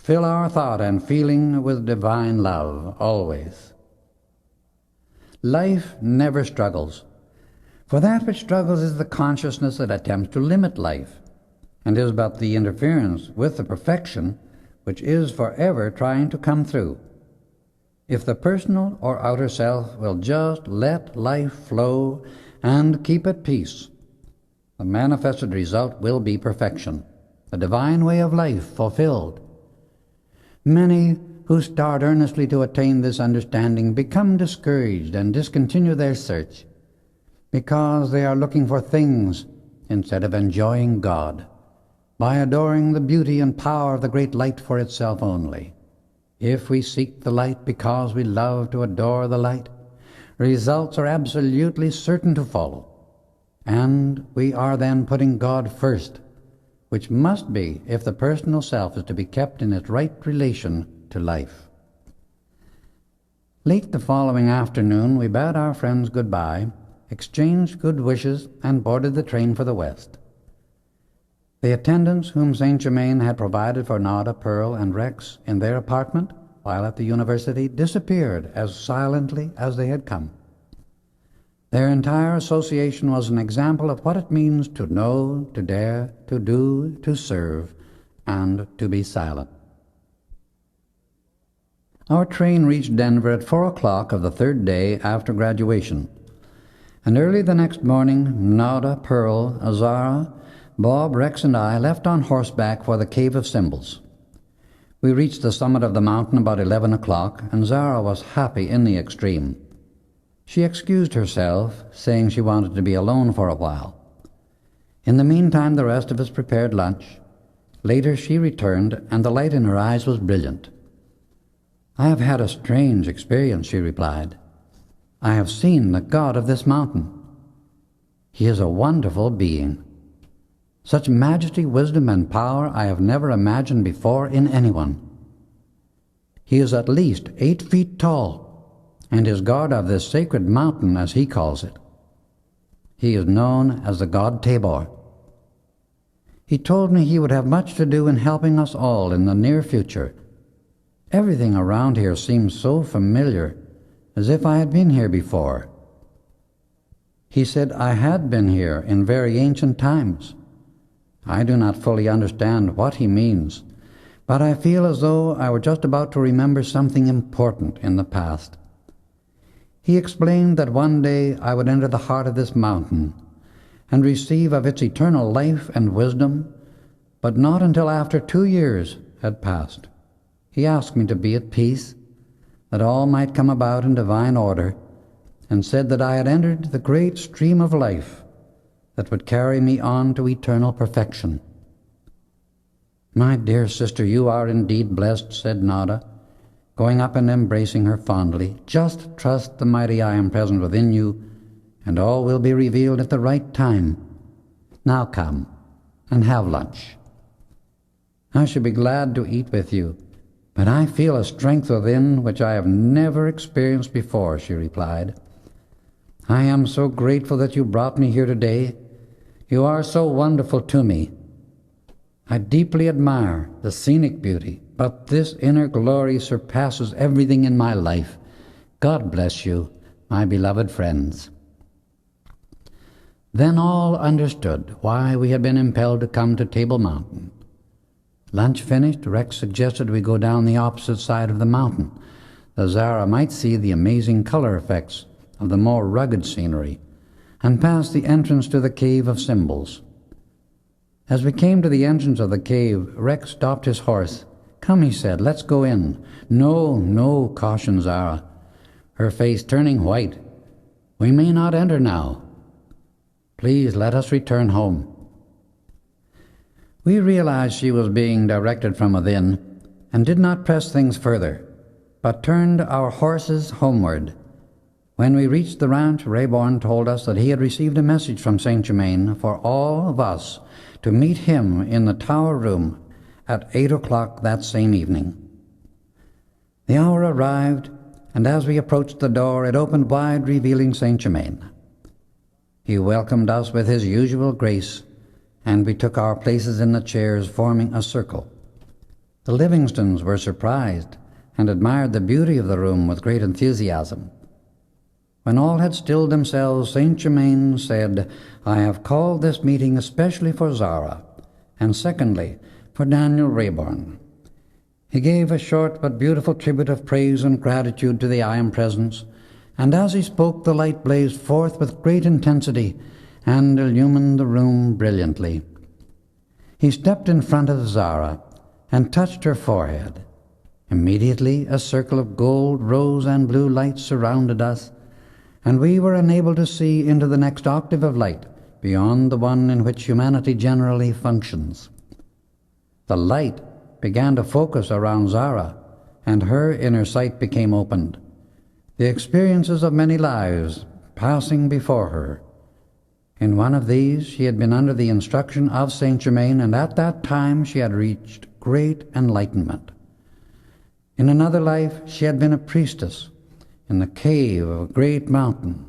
fill our thought and feeling with divine love always. Life never struggles, for that which struggles is the consciousness that attempts to limit life, and is but the interference with the perfection which is forever trying to come through. If the personal or outer self will just let life flow and keep at peace, the manifested result will be perfection, the divine way of life fulfilled. Many who start earnestly to attain this understanding become discouraged and discontinue their search, because they are looking for things instead of enjoying God, by adoring the beauty and power of the great light for itself only. If we seek the light because we love to adore the light, results are absolutely certain to follow, and we are then putting God first, which must be if the personal self is to be kept in its right relation to life. Late the following afternoon, we bade our friends goodbye, exchanged good wishes, and boarded the train for the West. The attendants whom Saint Germain had provided for Nada, Pearl, and Rex in their apartment while at the university disappeared as silently as they had come. Their entire association was an example of what it means to know, to dare, to do, to serve, and to be silent. Our train reached Denver at 4 o'clock of the third day after graduation, and early the next morning, Nada, Pearl, Azara, Bob, Rex, and I left on horseback for the Cave of Symbols. We reached the summit of the mountain about 11 o'clock, and Zara was happy in the extreme. She excused herself, saying she wanted to be alone for a while. In the meantime, the rest of us prepared lunch. Later she returned, and the light in her eyes was brilliant. "I have had a strange experience," she replied. "I have seen the God of this mountain. He is a wonderful being. Such majesty, wisdom, and power I have never imagined before in anyone. He is at least 8 feet tall, and is God of this sacred mountain, as he calls it. He is known as the god Tabor. He told me he would have much to do in helping us all in the near future. Everything around here seems so familiar, as if I had been here before. He said I had been here in very ancient times. I do not fully understand what he means, but I feel as though I were just about to remember something important in the past. He explained that one day I would enter the heart of this mountain and receive of its eternal life and wisdom, but not until after 2 years had passed. He asked me to be at peace, that all might come about in divine order, and said that I had entered the great stream of life that would carry me on to eternal perfection. "My dear sister, you are indeed blessed," said Nada, going up and embracing her fondly. "Just trust the mighty I am present within you, and all will be revealed at the right time. Now come and have lunch." "I should be glad to eat with you, but I feel a strength within which I have never experienced before," she replied. "I am so grateful that you brought me here today. You are so wonderful to me. I deeply admire the scenic beauty, but this inner glory surpasses everything in my life. God bless you, my beloved friends." Then all understood why we had been impelled to come to Table Mountain. Lunch finished, Rex suggested we go down the opposite side of the mountain, that Zara might see the amazing color effects of the more rugged scenery, and pass the entrance to the Cave of Symbols. As we came to the entrance of the cave, Rex stopped his horse. "Come," he said, "let's go in." "No, no," cautioned Zara, her face turning white. "We may not enter now. Please let us return home." We realized she was being directed from within, and did not press things further, but turned our horses homeward. When we reached the ranch, Rayborn told us that he had received a message from Saint Germain for all of us to meet him in the tower room at 8 o'clock that same evening. The hour arrived, and as we approached the door, it opened wide, revealing Saint Germain. He welcomed us with his usual grace, and we took our places in the chairs, forming a circle. The Livingstons were surprised and admired the beauty of the room with great enthusiasm. When all had stilled themselves, Saint Germain said, "I have called this meeting especially for Zara, and secondly, for Daniel Rayborn." He gave a short but beautiful tribute of praise and gratitude to the I Am Presence, and as he spoke the light blazed forth with great intensity and illumined the room brilliantly. He stepped in front of Zara and touched her forehead. Immediately a circle of gold, rose, and blue light surrounded us, and we were enabled to see into the next octave of light beyond the one in which humanity generally functions. The light began to focus around Zara, and her inner sight became opened. The experiences of many lives passing before her. In one of these she had been under the instruction of Saint Germain, and at that time she had reached great enlightenment. In another life she had been a priestess in the cave of a great mountain,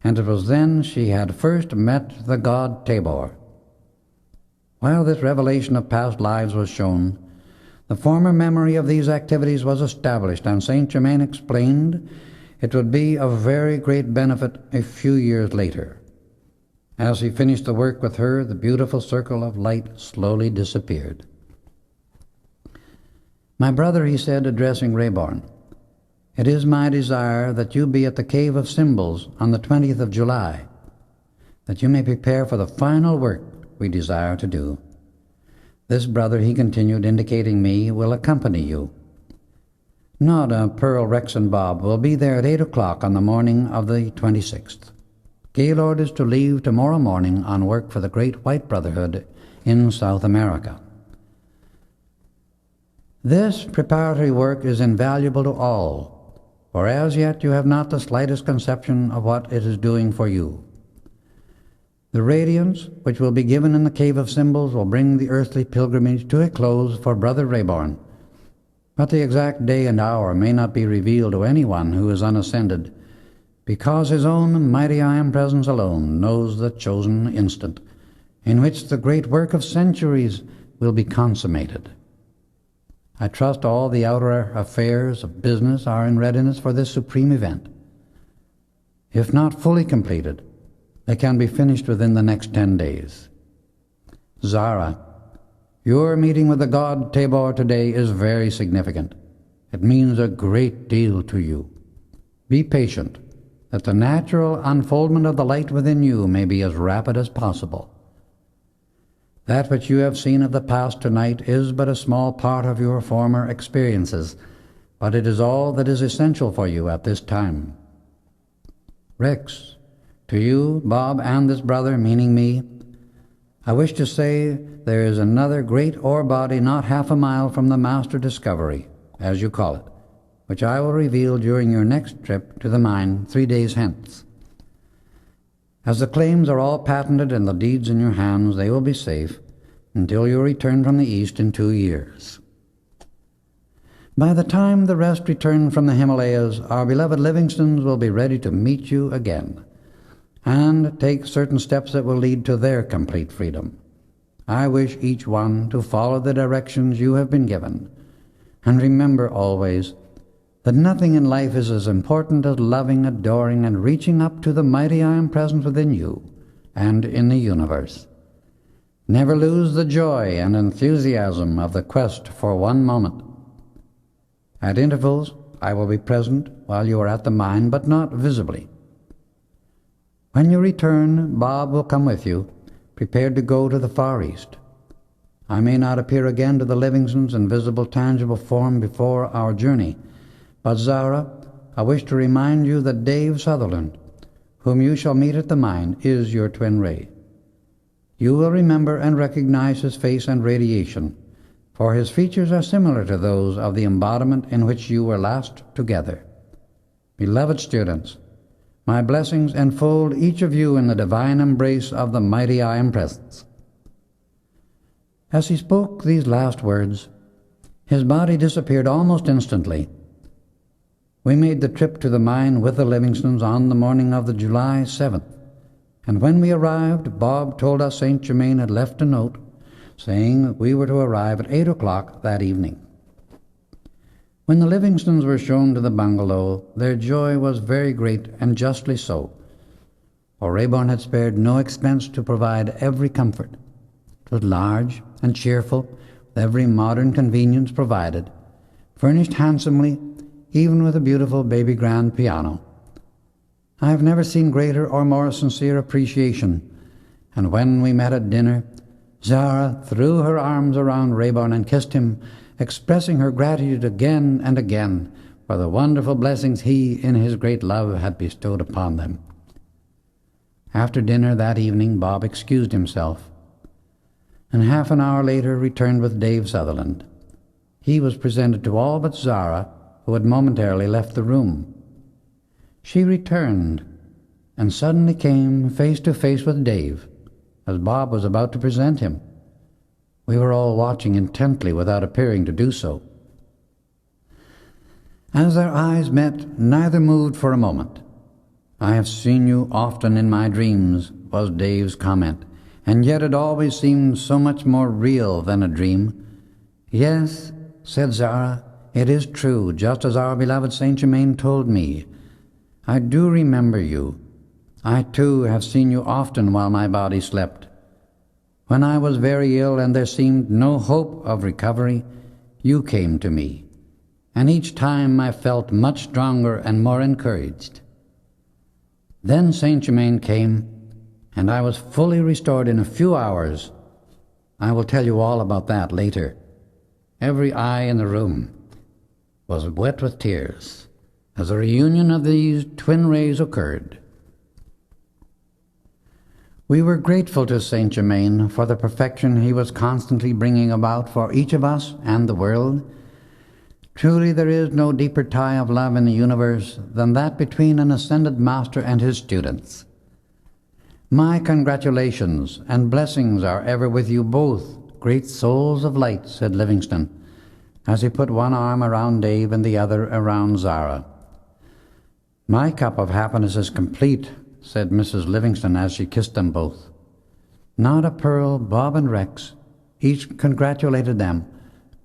and it was then she had first met the god Tabor. While this revelation of past lives was shown, the former memory of these activities was established, and Saint Germain explained it would be of very great benefit a few years later. As he finished the work with her, the beautiful circle of light slowly disappeared. "My brother," he said, addressing Rayborn, "it is my desire that you be at the Cave of Symbols on the 20th of July, that you may prepare for the final work we desire to do. This brother," he continued, indicating me, "will accompany you. Nodda, Pearl, Rex, and Bob will be there at 8 o'clock on the morning of the 26th. Gaylord is to leave tomorrow morning on work for the Great White Brotherhood in South America. This preparatory work is invaluable to all, for as yet you have not the slightest conception of what it is doing for you. The radiance which will be given in the Cave of Symbols will bring the earthly pilgrimage to a close for Brother Rayborn, but the exact day and hour may not be revealed to anyone who is unascended, because his own mighty I Am Presence alone knows the chosen instant in which the great work of centuries will be consummated. I trust all the outer affairs of business are in readiness for this supreme event. If not fully completed, they can be finished within the next 10 days. Zara, your meeting with the god Tabor today is very significant. It means a great deal to you. Be patient, that the natural unfoldment of the light within you may be as rapid as possible. That which you have seen of the past tonight is but a small part of your former experiences, but it is all that is essential for you at this time. Rex, to you, Bob, and this brother, meaning me, I wish to say there is another great ore body not half a mile from the master discovery, as you call it, which I will reveal during your next trip to the mine 3 days hence. As the claims are all patented and the deeds in your hands, they will be safe until you return from the East in 2 years. By the time the rest return from the Himalayas, our beloved Livingstons will be ready to meet you again and take certain steps that will lead to their complete freedom. I wish each one to follow the directions you have been given, and remember always that nothing in life is as important as loving, adoring, and reaching up to the mighty I Am Present within you and in the universe. Never lose the joy and enthusiasm of the quest for one moment. At intervals, I will be present while you are at the mine, but not visibly. When you return, Bob will come with you, prepared to go to the Far East. I may not appear again to the Livingstons in visible, tangible form before our journey, but Zara, I wish to remind you that Dave Sutherland, whom you shall meet at the mine, is your twin ray. You will remember and recognize his face and radiation, for his features are similar to those of the embodiment in which you were last together. Beloved students, my blessings enfold each of you in the divine embrace of the mighty I Am Presence. As he spoke these last words, his body disappeared almost instantly. We made the trip to the mine with the Livingstons on the morning of the July 7th, and when we arrived, Bob told us Saint Germain had left a note saying that we were to arrive at 8 o'clock that evening. When the Livingstons were shown to the bungalow, their joy was very great, and justly so, for Raeburn had spared no expense to provide every comfort. It was large and cheerful, with every modern convenience provided, furnished handsomely, even with a beautiful baby grand piano. I have never seen greater or more sincere appreciation, and when we met at dinner, Zara threw her arms around Raeburn and kissed him, expressing her gratitude again and again for the wonderful blessings he, in his great love, had bestowed upon them. After dinner that evening, Bob excused himself, and half an hour later returned with Dave Sutherland. He was presented to all but Zara, who had momentarily left the room. She returned, and suddenly came face to face with Dave, as Bob was about to present him. We were all watching intently without appearing to do so. As their eyes met, neither moved for a moment. "I have seen you often in my dreams," was Dave's comment, "and yet it always seemed so much more real than a dream." "Yes," said Zara, "it is true, just as our beloved Saint Germain told me. I do remember you. I, too, have seen you often while my body slept. When I was very ill and there seemed no hope of recovery, you came to me, and each time I felt much stronger and more encouraged. Then Saint Germain came, and I was fully restored in a few hours. I will tell you all about that later." Every eye in the room was wet with tears as a reunion of these twin rays occurred. We were grateful to Saint Germain for the perfection he was constantly bringing about for each of us and the world. Truly there is no deeper tie of love in the universe than that between an ascended master and his students. "My congratulations and blessings are ever with you both, great souls of light," said Livingston, as he put one arm around Dave and the other around Zara. "My cup of happiness is complete," said Mrs. Livingston as she kissed them both. Nada Pearl, Bob, and Rex each congratulated them,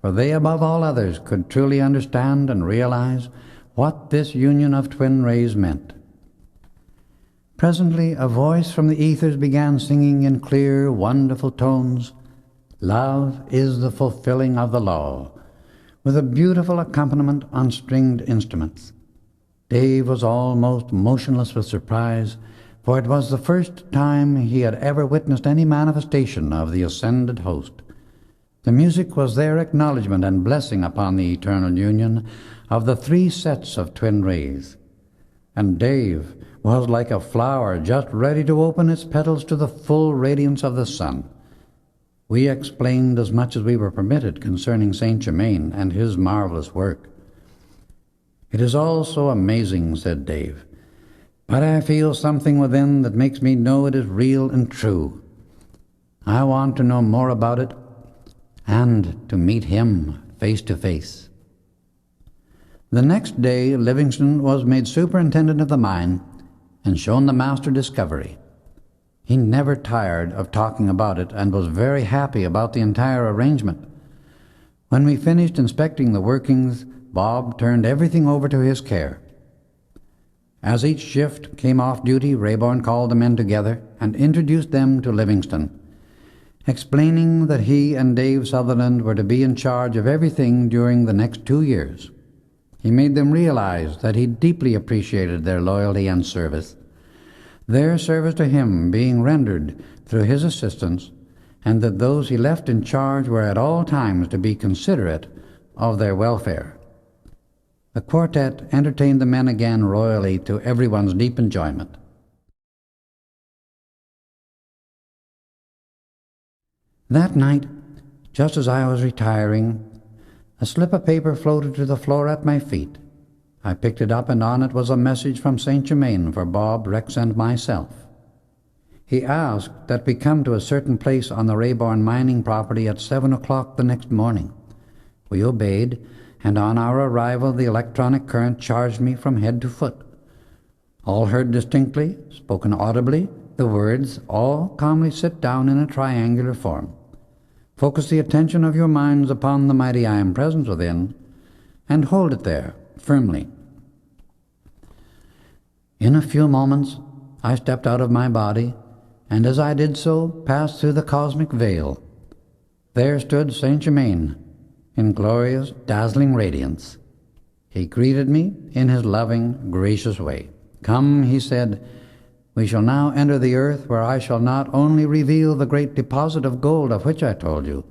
for they above all others could truly understand and realize what this union of twin rays meant. Presently a voice from the ethers began singing in clear, wonderful tones, "Love is the fulfilling of the law," with a beautiful accompaniment on stringed instruments. Dave was almost motionless with surprise, for it was the first time he had ever witnessed any manifestation of the ascended host. The music was their acknowledgment and blessing upon the eternal union of the three sets of twin rays. And Dave was like a flower just ready to open its petals to the full radiance of the sun. We explained as much as we were permitted concerning Saint Germain and his marvelous work. "It is all so amazing," said Dave, "but I feel something within that makes me know it is real and true. I want to know more about it and to meet him face to face." The next day Livingston was made superintendent of the mine and shown the master discovery. He never tired of talking about it and was very happy about the entire arrangement. When we finished inspecting the workings, Bob turned everything over to his care. As each shift came off duty, Raeburn called the men together and introduced them to Livingston, explaining that he and Dave Sutherland were to be in charge of everything during the next 2 years. He made them realize that he deeply appreciated their loyalty and service, their service to him being rendered through his assistance, and that those he left in charge were at all times to be considerate of their welfare. The quartet entertained the men again royally to everyone's deep enjoyment. That night, just as I was retiring, a slip of paper floated to the floor at my feet. I picked it up, and on it was a message from Saint Germain for Bob, Rex, and myself. He asked that we come to a certain place on the Raeburn mining property at 7 o'clock the next morning. We obeyed, and on our arrival the electronic current charged me from head to foot. All heard distinctly, spoken audibly, the words, "All calmly sit down in a triangular form." Focus the attention of your minds upon the mighty I Am present within, and hold it there firmly. In a few moments, I stepped out of my body, and as I did so, passed through the cosmic veil. There stood Saint Germain, in glorious, dazzling radiance. He greeted me in his loving, gracious way. "Come," he said, "we shall now enter the earth, where I shall not only reveal the great deposit of gold of which I told you,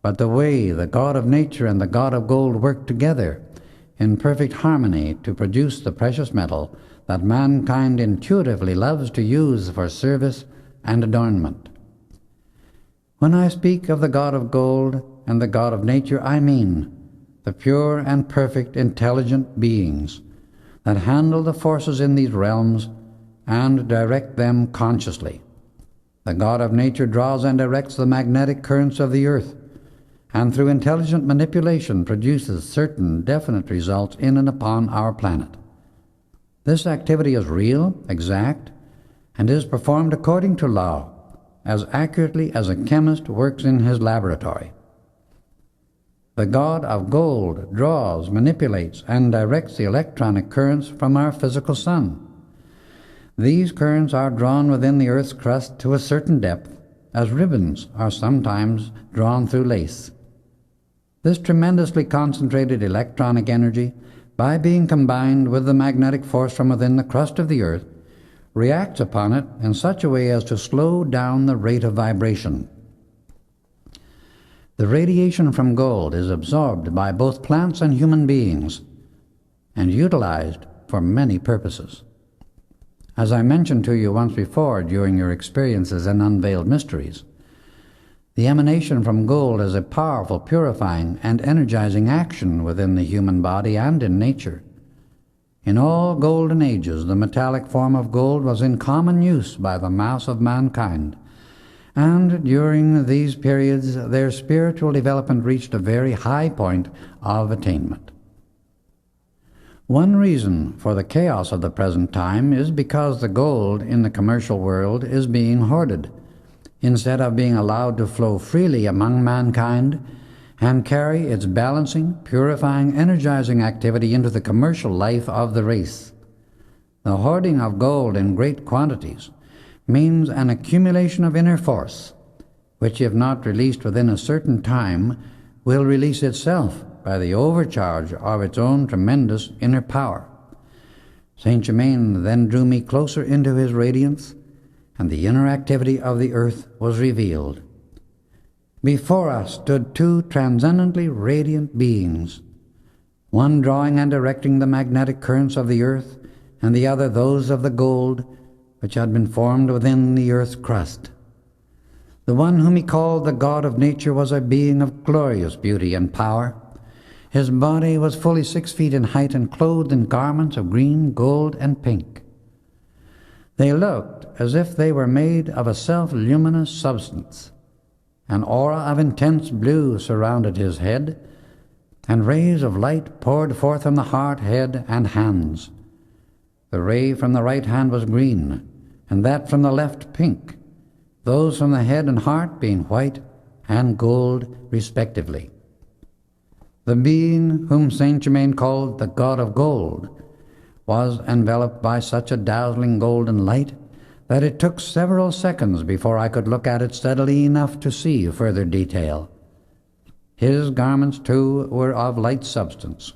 but the way the God of nature and the God of gold work together in perfect harmony to produce the precious metal that mankind intuitively loves to use for service and adornment. When I speak of the God of gold and the God of nature, I mean the pure and perfect intelligent beings that handle the forces in these realms and direct them consciously. The God of nature draws and directs the magnetic currents of the earth, and through intelligent manipulation produces certain definite results in and upon our planet. This activity is real, exact, and is performed according to law, as accurately as a chemist works in his laboratory. The God of gold draws, manipulates, and directs the electronic currents from our physical sun. These currents are drawn within the earth's crust to a certain depth, as ribbons are sometimes drawn through lace. This tremendously concentrated electronic energy, by being combined with the magnetic force from within the crust of the earth, reacts upon it in such a way as to slow down the rate of vibration. The radiation from gold is absorbed by both plants and human beings and utilized for many purposes. As I mentioned to you once before during your experiences in Unveiled Mysteries, the emanation from gold is a powerful, purifying, and energizing action within the human body and in nature. In all golden ages, the metallic form of gold was in common use by the mass of mankind, and during these periods their spiritual development reached a very high point of attainment. One reason for the chaos of the present time is because the gold in the commercial world is being hoarded, instead of being allowed to flow freely among mankind and carry its balancing, purifying, energizing activity into the commercial life of the race. The hoarding of gold in great quantities means an accumulation of inner force, which, if not released within a certain time, will release itself by the overcharge of its own tremendous inner power. Saint Germain then drew me closer into his radiance, and the inner activity of the earth was revealed. Before us stood two transcendently radiant beings, one drawing and directing the magnetic currents of the earth, and the other those of the gold which had been formed within the earth's crust. The one whom he called the God of nature was a being of glorious beauty and power. His body was fully 6 feet in height and clothed in garments of green, gold, and pink. They looked as if they were made of a self-luminous substance. An aura of intense blue surrounded his head, and rays of light poured forth from the heart, head, and hands. The ray from the right hand was green, and that from the left pink, those from the head and heart being white and gold respectively. The being whom Saint Germain called the God of Gold was enveloped by such a dazzling golden light that it took several seconds before I could look at it steadily enough to see further detail. His garments, too, were of light substance,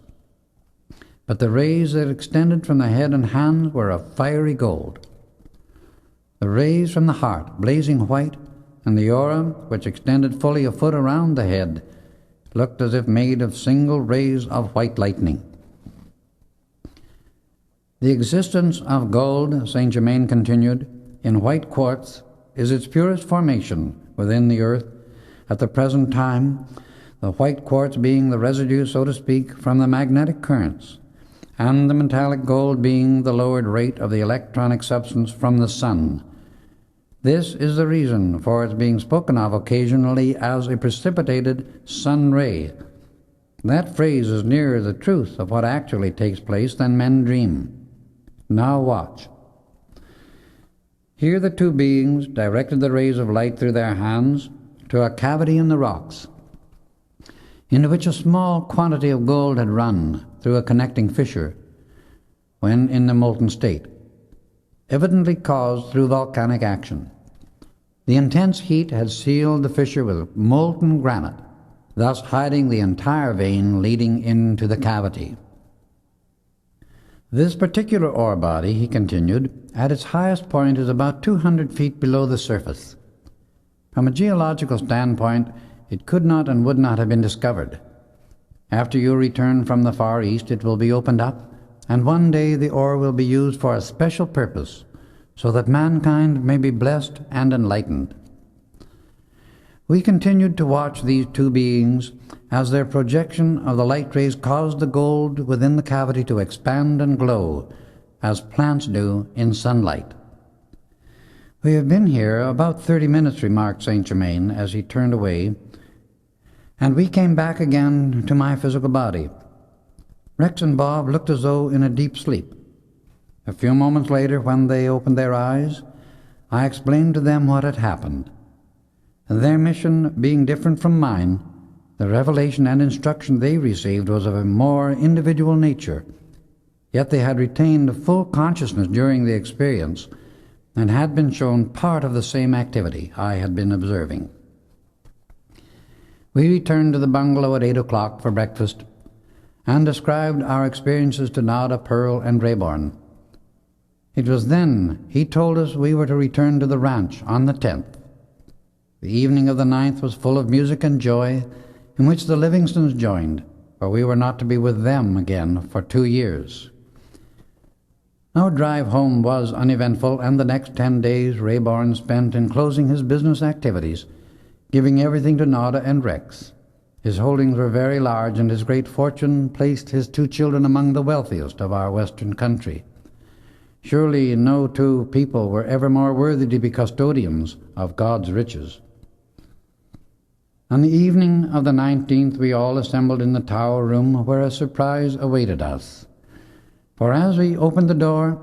but the rays that extended from the head and hands were of fiery gold. The rays from the heart, blazing white, and the aura, which extended fully a foot around the head, looked as if made of single rays of white lightning. The existence of gold, Saint Germain continued, in white quartz is its purest formation within the earth at the present time, the white quartz being the residue, so to speak, from the magnetic currents, and the metallic gold being the lowered rate of the electronic substance from the sun. This is the reason for its being spoken of occasionally as a precipitated sun ray. That phrase is nearer the truth of what actually takes place than men dream. Now watch. Here the two beings directed the rays of light through their hands, to a cavity in the rocks, into which a small quantity of gold had run through a connecting fissure when in the molten state, evidently caused through volcanic action. The intense heat had sealed the fissure with molten granite, thus hiding the entire vein leading into the cavity. This particular ore body, he continued, at its highest point is about 200 feet below the surface. From a geological standpoint, it could not and would not have been discovered. After you return from the Far East, it will be opened up, and one day the ore will be used for a special purpose, so that mankind may be blessed and enlightened. We continued to watch these two beings as their projection of the light rays caused the gold within the cavity to expand and glow, as plants do in sunlight. "We have been here about 30 minutes, remarked Saint Germain as he turned away, and we came back again to my physical body. Rex and Bob looked as though in a deep sleep. A few moments later, when they opened their eyes, I explained to them what had happened. Their mission being different from mine, the revelation and instruction they received was of a more individual nature, yet they had retained full consciousness during the experience and had been shown part of the same activity I had been observing. We returned to the bungalow at 8 o'clock for breakfast and described our experiences to Nada, Pearl, and Rayborn. It was then he told us we were to return to the ranch on the 10th. The evening of the 9th was full of music and joy, in which the Livingstons joined, for we were not to be with them again for 2 years. Our drive home was uneventful, and the next 10 days Rayborn spent in closing his business activities, giving everything to Nada and Rex. His holdings were very large, and his great fortune placed his 2 children among the wealthiest of our western country. Surely no 2 people were ever more worthy to be custodians of God's riches. On the evening of the 19th, we all assembled in the tower room, where a surprise awaited us. For as we opened the door,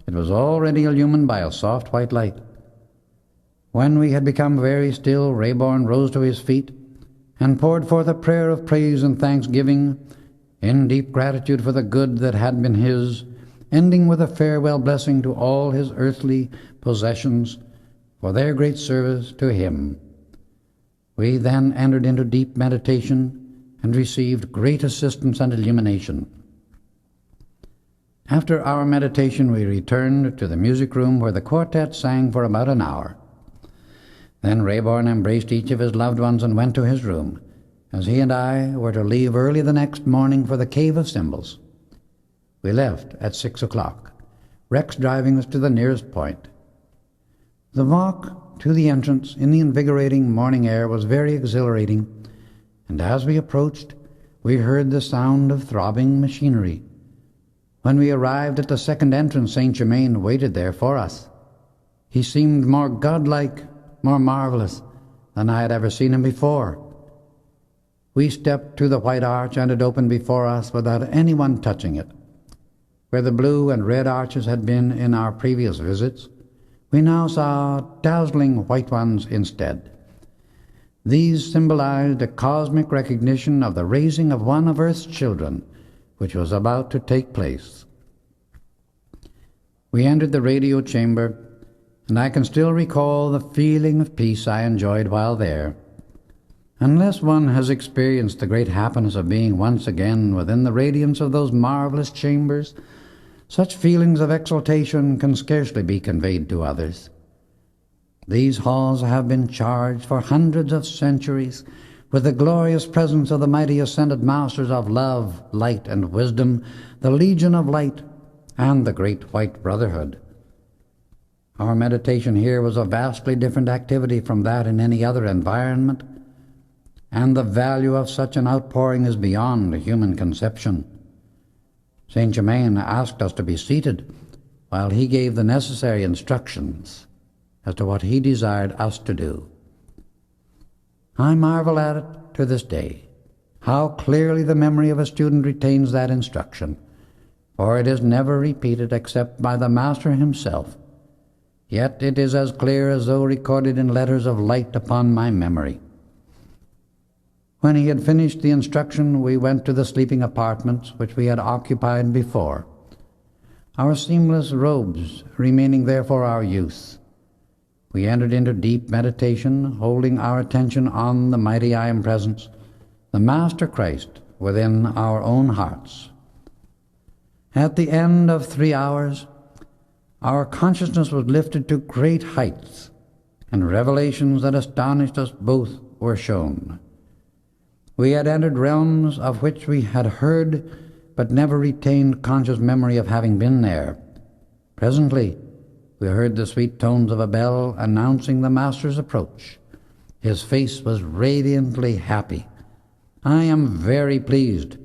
it was already illumined by a soft white light. When we had become very still, Rayborn rose to his feet and poured forth a prayer of praise and thanksgiving, in deep gratitude for the good that had been his, ending with a farewell blessing to all his earthly possessions for their great service to him. We then entered into deep meditation and received great assistance and illumination. After our meditation, we returned to the music room, where the quartet sang for about an hour. Then Rayborn embraced each of his loved ones and went to his room, as he and I were to leave early the next morning for the Cave of Symbols. We left at 6 o'clock, Rex driving us to the nearest point. The walk to the entrance in the invigorating morning air was very exhilarating, and as we approached, we heard the sound of throbbing machinery. When we arrived at the second entrance, Saint Germain waited there for us. He seemed more godlike, more marvelous than I had ever seen him before. We stepped to the white arch, and it opened before us without anyone touching it. Where the blue and red arches had been in our previous visits, we now saw dazzling white ones instead. These symbolized a cosmic recognition of the raising of one of Earth's children, which was about to take place. We entered the radio chamber, and I can still recall the feeling of peace I enjoyed while there. Unless one has experienced the great happiness of being once again within the radiance of those marvelous chambers, such feelings of exaltation can scarcely be conveyed to others. These halls have been charged for hundreds of centuries with the glorious presence of the mighty ascended masters of love, light, and wisdom, the Legion of Light, and the Great White Brotherhood. Our meditation here was a vastly different activity from that in any other environment, and the value of such an outpouring is beyond human conception. Saint Germain asked us to be seated while he gave the necessary instructions as to what he desired us to do. I marvel at it to this day, how clearly the memory of a student retains that instruction, for it is never repeated except by the Master himself, yet it is as clear as though recorded in letters of light upon my memory. When he had finished the instruction, we went to the sleeping apartments which we had occupied before, our seamless robes remaining there for our use. We entered into deep meditation, holding our attention on the mighty I Am Presence, the Master Christ, within our own hearts. At the end of 3 hours, our consciousness was lifted to great heights, and revelations that astonished us both were shown. We had entered realms of which we had heard, but never retained conscious memory of having been there. Presently, we heard the sweet tones of a bell announcing the Master's approach. His face was radiantly happy. "I am very pleased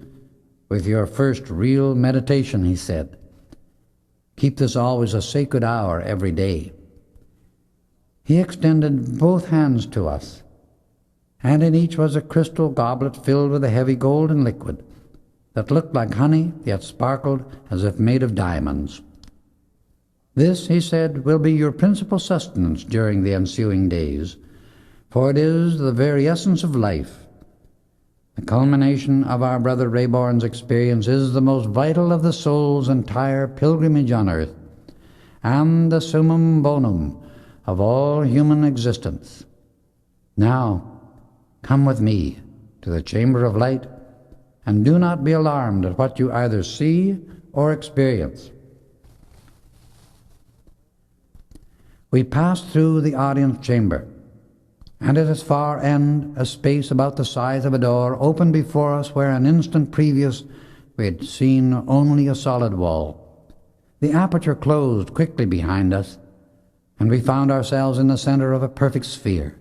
with your first real meditation," he said. "Keep this always a sacred hour every day." He extended both hands to us, and in each was a crystal goblet filled with a heavy golden liquid that looked like honey, yet sparkled as if made of diamonds. "This," he said, "will be your principal sustenance during the ensuing days, for it is the very essence of life. The culmination of our brother Rayborn's experience is the most vital of the soul's entire pilgrimage on earth, and the summum bonum of all human existence. Now, come with me to the chamber of light, and do not be alarmed at what you either see or experience." We passed through the audience chamber, and at its far end a space about the size of a door opened before us where an instant previous we had seen only a solid wall. The aperture closed quickly behind us, and we found ourselves in the center of a perfect sphere.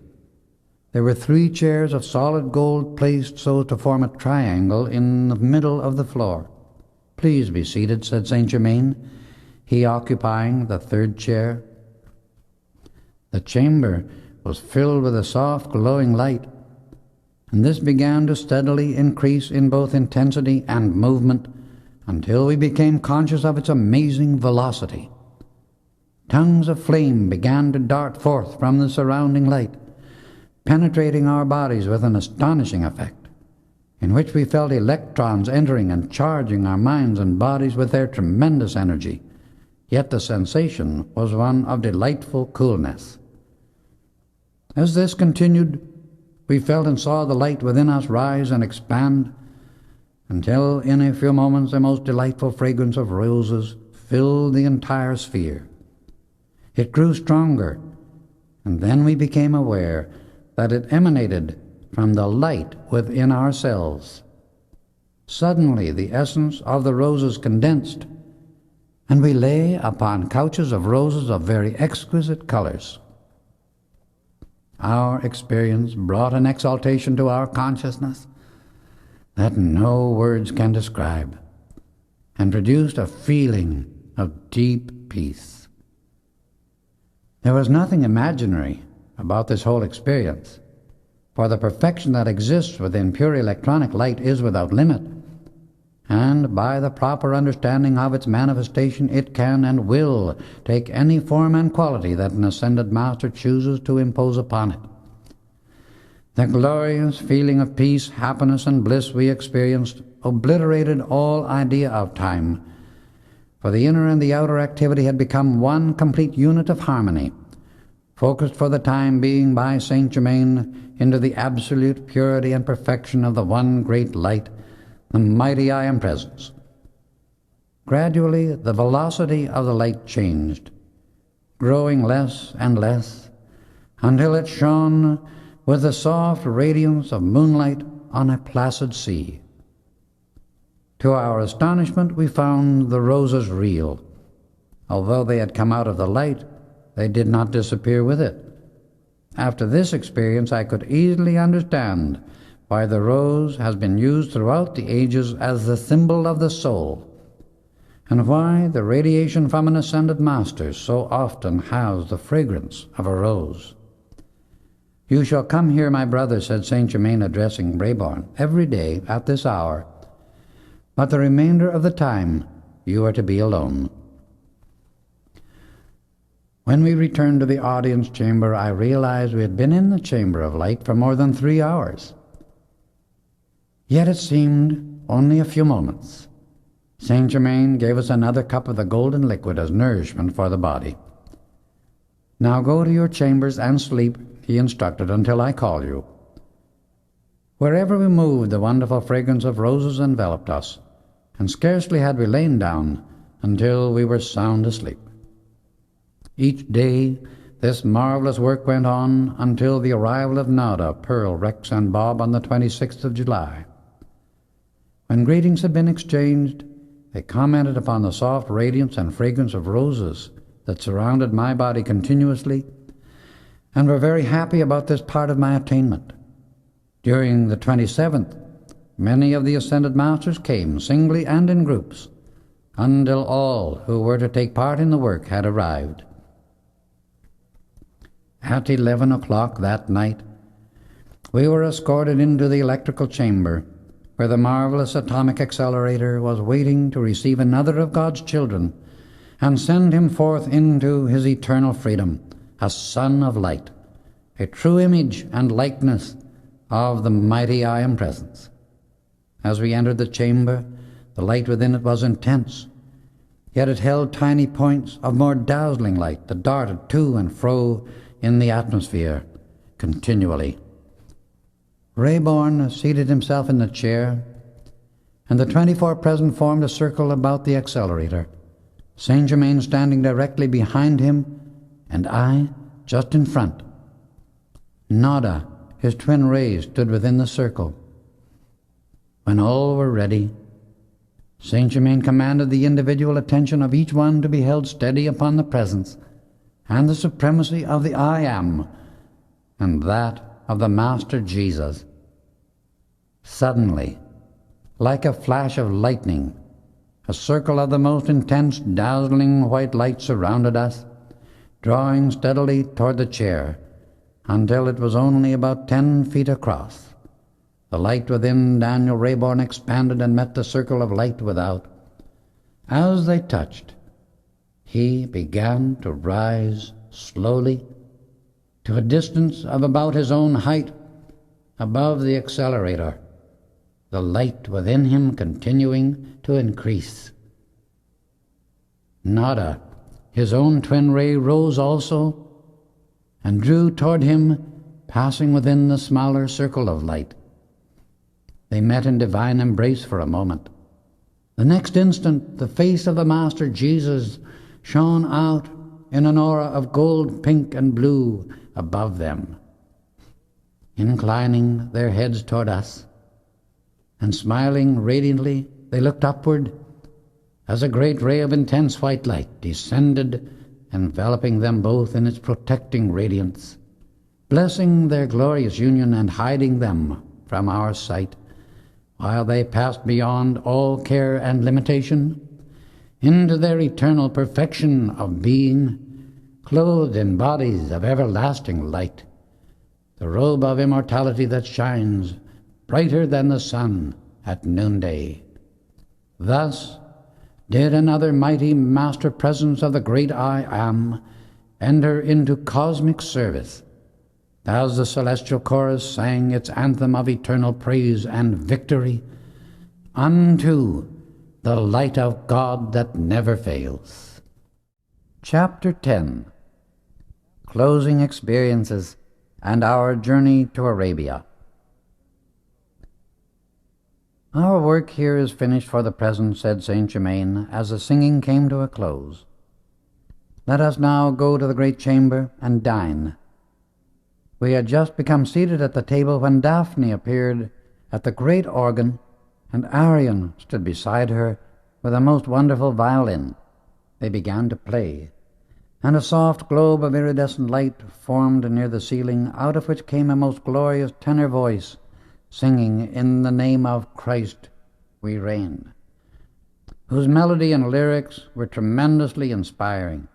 There were 3 chairs of solid gold placed so to form a triangle in the middle of the floor. "Please be seated," said Saint Germain, he occupying the 3rd chair. The chamber was filled with a soft, glowing light, and this began to steadily increase in both intensity and movement until we became conscious of its amazing velocity. Tongues of flame began to dart forth from the surrounding light, penetrating our bodies with an astonishing effect, in which we felt electrons entering and charging our minds and bodies with their tremendous energy, yet the sensation was one of delightful coolness. As this continued, we felt and saw the light within us rise and expand, until in a few moments the most delightful fragrance of roses filled the entire sphere. It grew stronger, and then we became aware that it emanated from the light within ourselves. Suddenly the essence of the roses condensed, and we lay upon couches of roses of very exquisite colors. Our experience brought an exaltation to our consciousness that no words can describe, and produced a feeling of deep peace. There was nothing imaginary about this whole experience, for the perfection that exists within pure electronic light is without limit, and by the proper understanding of its manifestation it can and will take any form and quality that an ascended master chooses to impose upon it. The glorious feeling of peace, happiness, and bliss we experienced obliterated all idea of time, for the inner and the outer activity had become one complete unit of harmony, focused for the time being by Saint Germain into the absolute purity and perfection of the one great light, the mighty I Am Presence. Gradually the velocity of the light changed, growing less and less, until it shone with the soft radiance of moonlight on a placid sea. To our astonishment, we found the roses real. Although they had come out of the light, they did not disappear with it. After this experience, I could easily understand why the rose has been used throughout the ages as the symbol of the soul, and why the radiation from an ascended master so often has the fragrance of a rose. "You shall come here, my brother," said Saint Germain, addressing Rayborn, "every day at this hour, but the remainder of the time you are to be alone." When we returned to the audience chamber, I realized we had been in the chamber of light for more than 3 hours. Yet it seemed only a few moments. Saint Germain gave us another cup of the golden liquid as nourishment for the body. "Now go to your chambers and sleep," he instructed, "until I call you." Wherever we moved, the wonderful fragrance of roses enveloped us, and scarcely had we lain down until we were sound asleep. Each day this marvelous work went on until the arrival of Nada, Pearl, Rex, and Bob on the 26th of July. When greetings had been exchanged, they commented upon the soft radiance and fragrance of roses that surrounded my body continuously, and were very happy about this part of my attainment. During the 27th, many of the ascended masters came, singly and in groups, until all who were to take part in the work had arrived. At 11 o'clock that night, we were escorted into the electrical chamber, where the marvelous atomic accelerator was waiting to receive another of God's children and send him forth into his eternal freedom, a son of light, a true image and likeness of the mighty I Am Presence. As we entered the chamber, the light within it was intense, yet it held tiny points of more dazzling light that darted to and fro in the atmosphere continually. Rayborn seated himself in the chair, and the 24 present formed a circle about the accelerator, Saint Germain standing directly behind him, and I just in front. Nada, his twin rays, stood within the circle. When all were ready, Saint Germain commanded the individual attention of each one to be held steady upon the presence and the supremacy of the I Am, and that of the Master Jesus. Suddenly, like a flash of lightning, a circle of the most intense, dazzling white light surrounded us, drawing steadily toward the chair until it was only about 10 feet across. The light within Daniel Rayborn expanded and met the circle of light without. As they touched, he began to rise slowly to a distance of about his own height above the accelerator, the light within him continuing to increase. Nada, his own twin ray, rose also and drew toward him, passing within the smaller circle of light. They met in divine embrace for a moment. The next instant, the face of the Master Jesus shone out in an aura of gold, pink, and blue above them. Inclining their heads toward us and smiling radiantly, they looked upward as a great ray of intense white light descended, enveloping them both in its protecting radiance, blessing their glorious union and hiding them from our sight, while they passed beyond all care and limitation into their eternal perfection of being, clothed in bodies of everlasting light, the robe of immortality that shines brighter than the sun at noonday. Thus did another mighty master presence of the great I Am enter into cosmic service, as the celestial chorus sang its anthem of eternal praise and victory, unto the light of God that never fails. Chapter 10. Closing Experiences and Our Journey to Arabia. "Our work here is finished for the present," said Saint Germain, as the singing came to a close. "Let us now go to the great chamber and dine." We had just become seated at the table when Daphne appeared at the great organ, and Arion stood beside her with a most wonderful violin. They began to play, and a soft globe of iridescent light formed near the ceiling, out of which came a most glorious tenor voice, singing "In the Name of Christ We Reign," whose melody and lyrics were tremendously inspiring.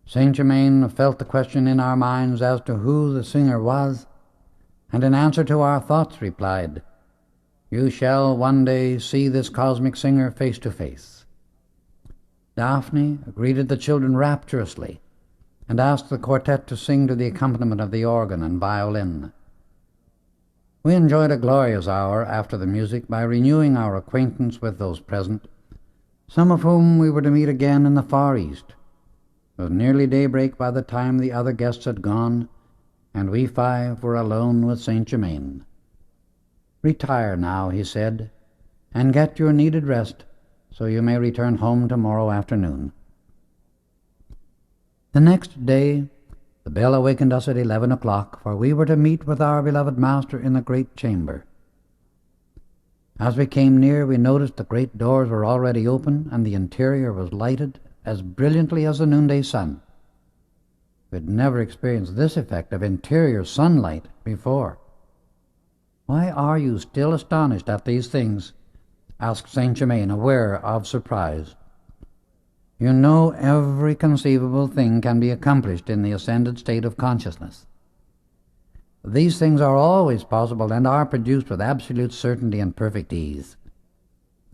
Saint Germain felt the question in our minds as to who the singer was, and in answer to our thoughts replied, "You shall one day see this cosmic singer face to face." Daphne greeted the children rapturously, and asked the quartet to sing to the accompaniment of the organ and violin. We enjoyed a glorious hour after the music by renewing our acquaintance with those present, some of whom we were to meet again in the Far East. It was nearly daybreak by the time the other guests had gone, and we five were alone with Saint Germain. "Retire now," he said, "and get your needed rest, so you may return home tomorrow afternoon." The next day the bell awakened us at 11 o'clock, for we were to meet with our beloved Master in the great chamber. As we came near, we noticed the great doors were already open, and the interior was lighted as brilliantly as the noonday sun. We had never experienced this effect of interior sunlight before. "Why are you still astonished at these things?" asked Saint Germain, aware of surprise. "You know every conceivable thing can be accomplished in the ascended state of consciousness. These things are always possible and are produced with absolute certainty and perfect ease.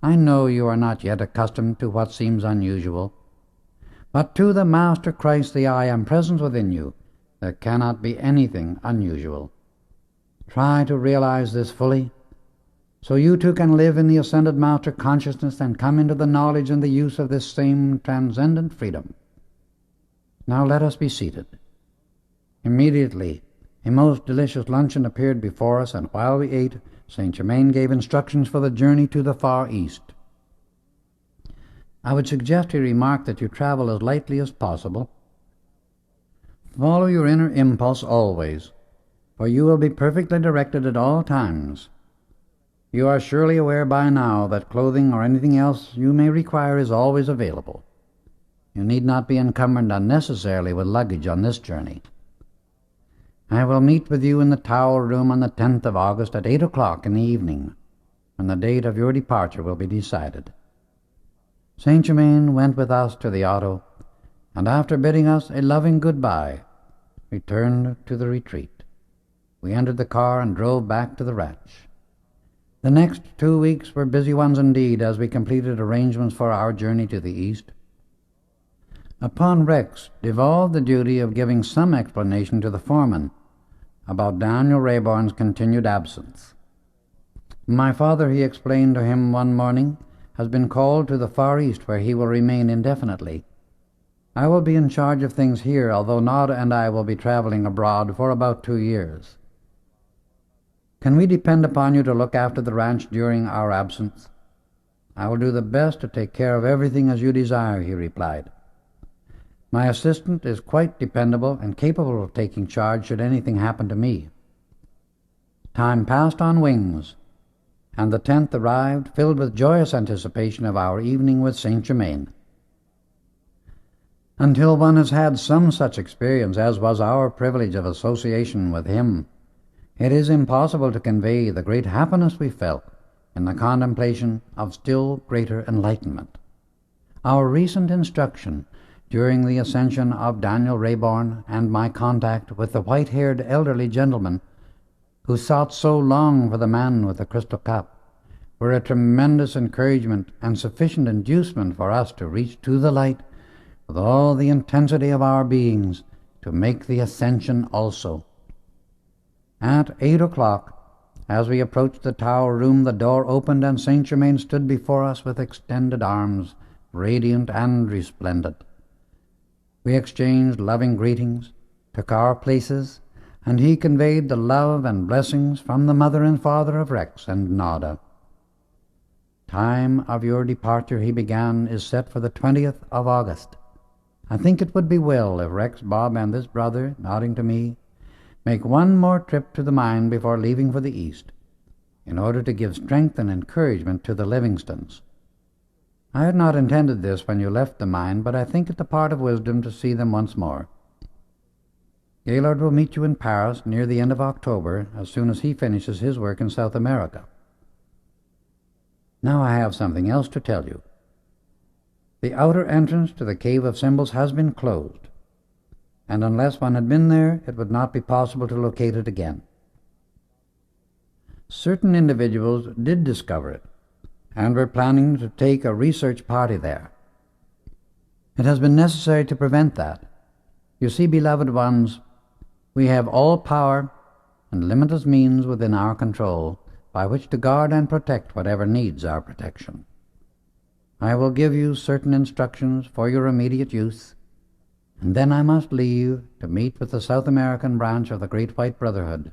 I know you are not yet accustomed to what seems unusual, but to the Master Christ, the I Am present within you, there cannot be anything unusual. Try to realize this fully, so you too can live in the ascended Master consciousness and come into the knowledge and the use of this same transcendent freedom. Now let us be seated." Immediately a most delicious luncheon appeared before us, and while we ate, Saint Germain gave instructions for the journey to the Far East. "I would suggest," he remarked, "that you travel as lightly as possible. Follow your inner impulse always, for you will be perfectly directed at all times. You are surely aware by now that clothing or anything else you may require is always available. You need not be encumbered unnecessarily with luggage on this journey. I will meet with you in the Tower Room on the 10th of August at 8 o'clock in the evening, when the date of your departure will be decided." Saint Germain went with us to the auto, and after bidding us a loving good-bye, returned to the retreat. We entered the car and drove back to the ranch. The next 2 weeks were busy ones indeed, as we completed arrangements for our journey to the East. Upon Rex devolved the duty of giving some explanation to the foreman about Daniel Rayborn's continued absence. "My father," he explained to him one morning, "has been called to the Far East, where he will remain indefinitely. I will be in charge of things here, although Nada and I will be traveling abroad for about 2 years. Can we depend upon you to look after the ranch during our absence?" "I will do the best to take care of everything as you desire," he replied. "My assistant is quite dependable and capable of taking charge should anything happen to me." Time passed on wings, and the 10th arrived, filled with joyous anticipation of our evening with Saint Germain. Until one has had some such experience as was our privilege of association with him, it is impossible to convey the great happiness we felt in the contemplation of still greater enlightenment. Our recent instruction during the ascension of Daniel Rayborn, and my contact with the white-haired elderly gentleman who sought so long for the man with the crystal cup, were a tremendous encouragement and sufficient inducement for us to reach to the light with all the intensity of our beings to make the ascension also. At 8 o'clock, as we approached the Tower Room, the door opened and Saint Germain stood before us with extended arms, radiant and resplendent. We exchanged loving greetings, took our places, and he conveyed the love and blessings from the mother and father of Rex and Nada. "Time of your departure," he began, "is set for the 20th of August. I think it would be well if Rex, Bob, and this brother," nodding to me, "make one more trip to the mine before leaving for the East, in order to give strength and encouragement to the Livingstons. I had not intended this when you left the mine, but I think it the part of wisdom to see them once more. Gaylord will meet you in Paris near the end of October, as soon as he finishes his work in South America. Now I have something else to tell you. The outer entrance to the Cave of Symbols has been closed, and unless one had been there, it would not be possible to locate it again. Certain individuals did discover it, and were planning to take a research party there. It has been necessary to prevent that, You see, beloved ones, we have all power and limitless means within our control by which to guard and protect whatever needs our protection. I will give you certain instructions for your immediate use, and then I must leave to meet with the South American branch of the Great White Brotherhood.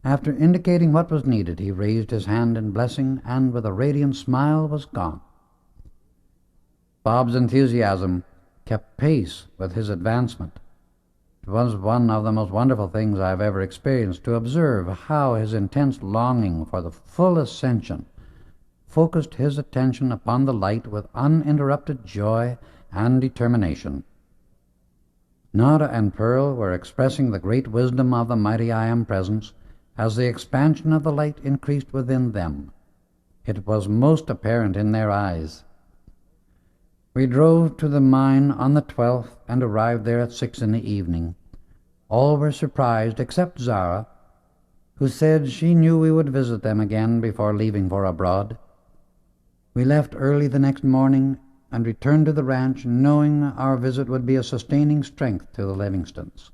After indicating what was needed, he raised his hand in blessing and with a radiant smile was gone. Bob's enthusiasm kept pace with his advancement. It was one of the most wonderful things I have ever experienced to observe how his intense longing for the full ascension focused his attention upon the light with uninterrupted joy and determination. Nada and Pearl were expressing the great wisdom of the mighty I Am Presence as the expansion of the light increased within them. It was most apparent in their eyes. We drove to the mine on the 12th and arrived there at 6 in the evening. All were surprised except Zara, who said she knew we would visit them again before leaving for abroad. We left early the next morning and returned to the ranch, knowing our visit would be a sustaining strength to the Livingstons.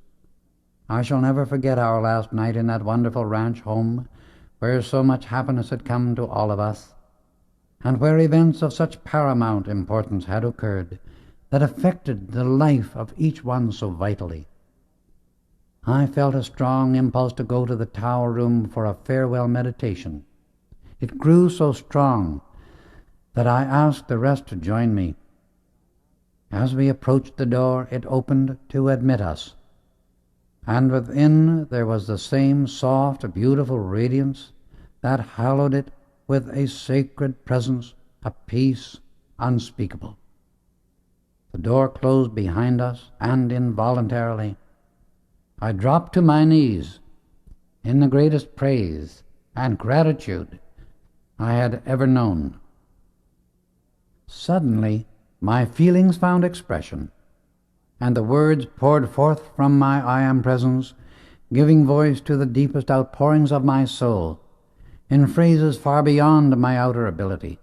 I shall never forget our last night in that wonderful ranch home where so much happiness had come to all of us, and where events of such paramount importance had occurred that affected the life of each one so vitally. I felt a strong impulse to go to the tower room for a farewell meditation. It grew so strong that I asked the rest to join me. As we approached the door, it opened to admit us, and within there was the same soft, beautiful radiance that hallowed it with a sacred presence, a peace unspeakable. The door closed behind us, and involuntarily I dropped to my knees in the greatest praise and gratitude I had ever known. Suddenly, my feelings found expression, and the words poured forth from my I Am Presence, giving voice to the deepest outpourings of my soul, in phrases far beyond my outer ability.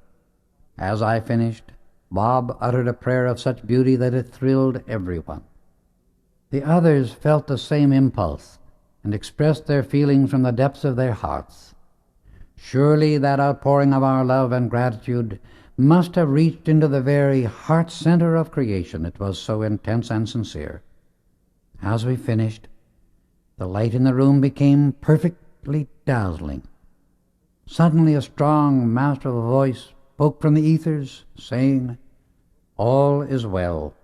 As I finished, Bob uttered a prayer of such beauty that it thrilled everyone. The others felt the same impulse and expressed their feelings from the depths of their hearts. Surely that outpouring of our love and gratitude must have reached into the very heart center of creation, it was so intense and sincere. As we finished, the light in the room became perfectly dazzling. Suddenly a strong, masterful voice spoke from the ethers, saying, "All is well."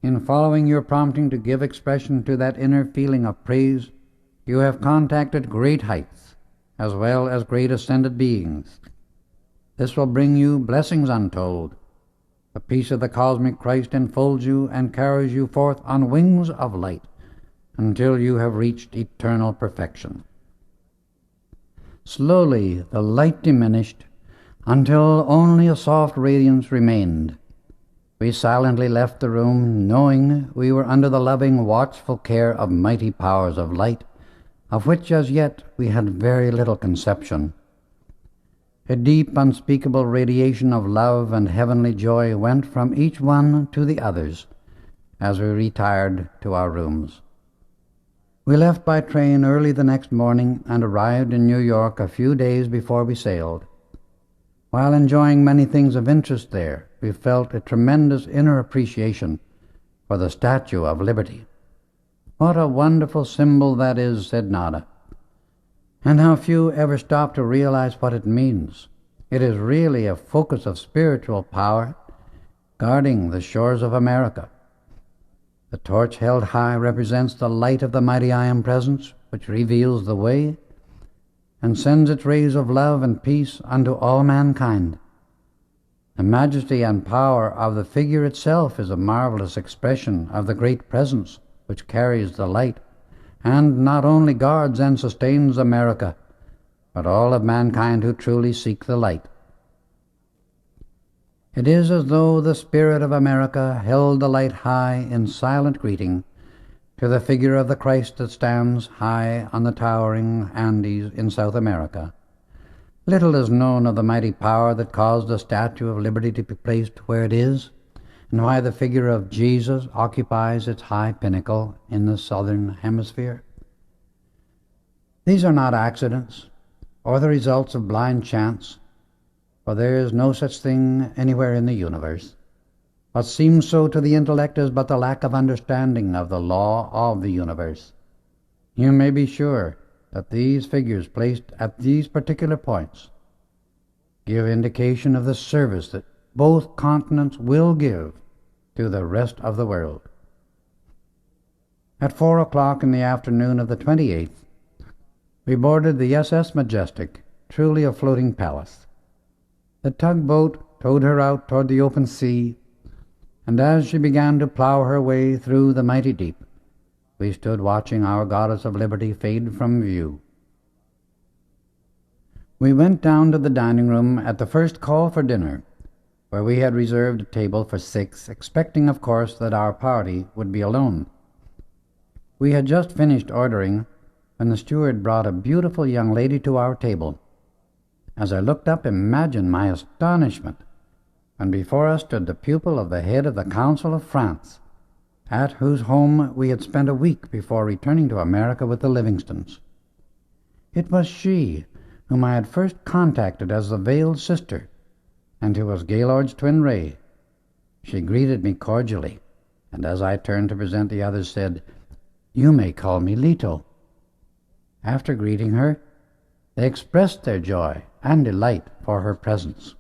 In following your prompting to give expression to that inner feeling of praise, you have contacted great heights, as well as great ascended beings. This will bring you blessings untold. The peace of the cosmic Christ enfolds you and carries you forth on wings of light until you have reached eternal perfection. Slowly the light diminished until only a soft radiance remained. We silently left the room, knowing we were under the loving, watchful care of mighty powers of light, of which as yet we had very little conception. A deep, unspeakable radiation of love and heavenly joy went from each one to the others as we retired to our rooms. We left by train early the next morning and arrived in New York a few days before we sailed. While enjoying many things of interest there, we felt a tremendous inner appreciation for the Statue of Liberty. "What a wonderful symbol that is," said Nada, "and how few ever stop to realize what it means. It is really a focus of spiritual power guarding the shores of America. The torch held high represents the light of the mighty I Am Presence, which reveals the way and sends its rays of love and peace unto all mankind. The majesty and power of the figure itself is a marvelous expression of the great presence which carries the light, and not only guards and sustains America, but all of mankind who truly seek the light. It is as though the spirit of America held the light high in silent greeting to the figure of the Christ that stands high on the towering Andes in South America. Little is known of the mighty power that caused the Statue of Liberty to be placed where it is, and why the figure of Jesus occupies its high pinnacle in the southern hemisphere. These are not accidents or the results of blind chance, for there is no such thing anywhere in the universe. What seems so to the intellect is but the lack of understanding of the law of the universe. You may be sure that these figures placed at these particular points give indication of the service that both continents will give to the rest of the world. At 4 o'clock in the afternoon of the 28th, we boarded the SS Majestic, truly a floating palace. The tugboat towed her out toward the open sea, and as she began to plow her way through the mighty deep, we stood watching our goddess of liberty fade from view. We went down to the dining room at the first call for dinner, where we had reserved a table for 6, expecting, of course, that our party would be alone. We had just finished ordering when the steward brought a beautiful young lady to our table. As I looked up, imagine my astonishment when before us stood the pupil of the head of the Council of France, at whose home we had spent a week before returning to America with the Livingstons. It was she whom I had first contacted as the veiled sister, and who was Gaylord's twin ray. She greeted me cordially, and as I turned to present the others said, "You may call me Leto." After greeting her, they expressed their joy and delight for her presence.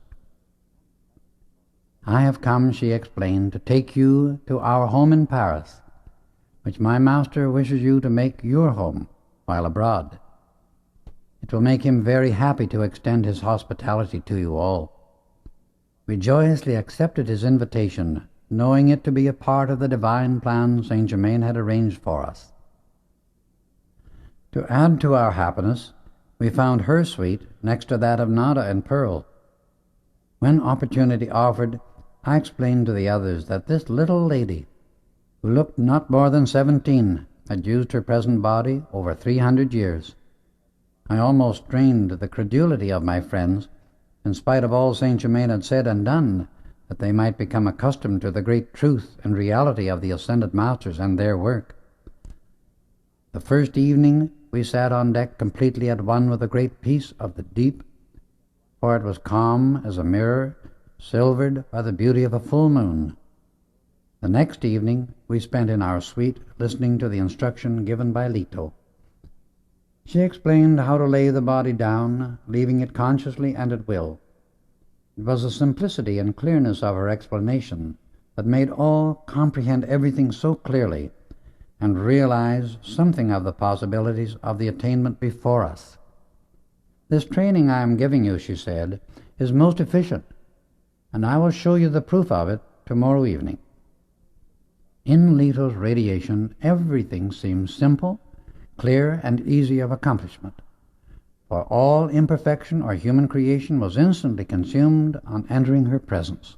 "I have come," she explained, "to take you to our home in Paris, which my master wishes you to make your home while abroad. It will make him very happy to extend his hospitality to you all." We joyously accepted his invitation, knowing it to be a part of the divine plan Saint Germain had arranged for us. To add to our happiness, we found her suite next to that of Nada and Pearl. When opportunity offered, I explained to the others that this little lady, who looked not more than 17, had used her present body over 300 years. I almost strained the credulity of my friends, in spite of all Saint Germain had said and done, that they might become accustomed to the great truth and reality of the Ascended Masters and their work. The first evening we sat on deck completely at one with the great peace of the deep, for it was calm as a mirror, silvered by the beauty of a full moon. The next evening we spent in our suite listening to the instruction given by Leto. She explained how to lay the body down, leaving it consciously and at will. It was the simplicity and clearness of her explanation that made all comprehend everything so clearly and realize something of the possibilities of the attainment before us. "This training I am giving you," she said, "is most efficient, and I will show you the proof of it tomorrow evening." In Leto's radiation, everything seemed simple, clear, and easy of accomplishment, for all imperfection or human creation was instantly consumed on entering her presence.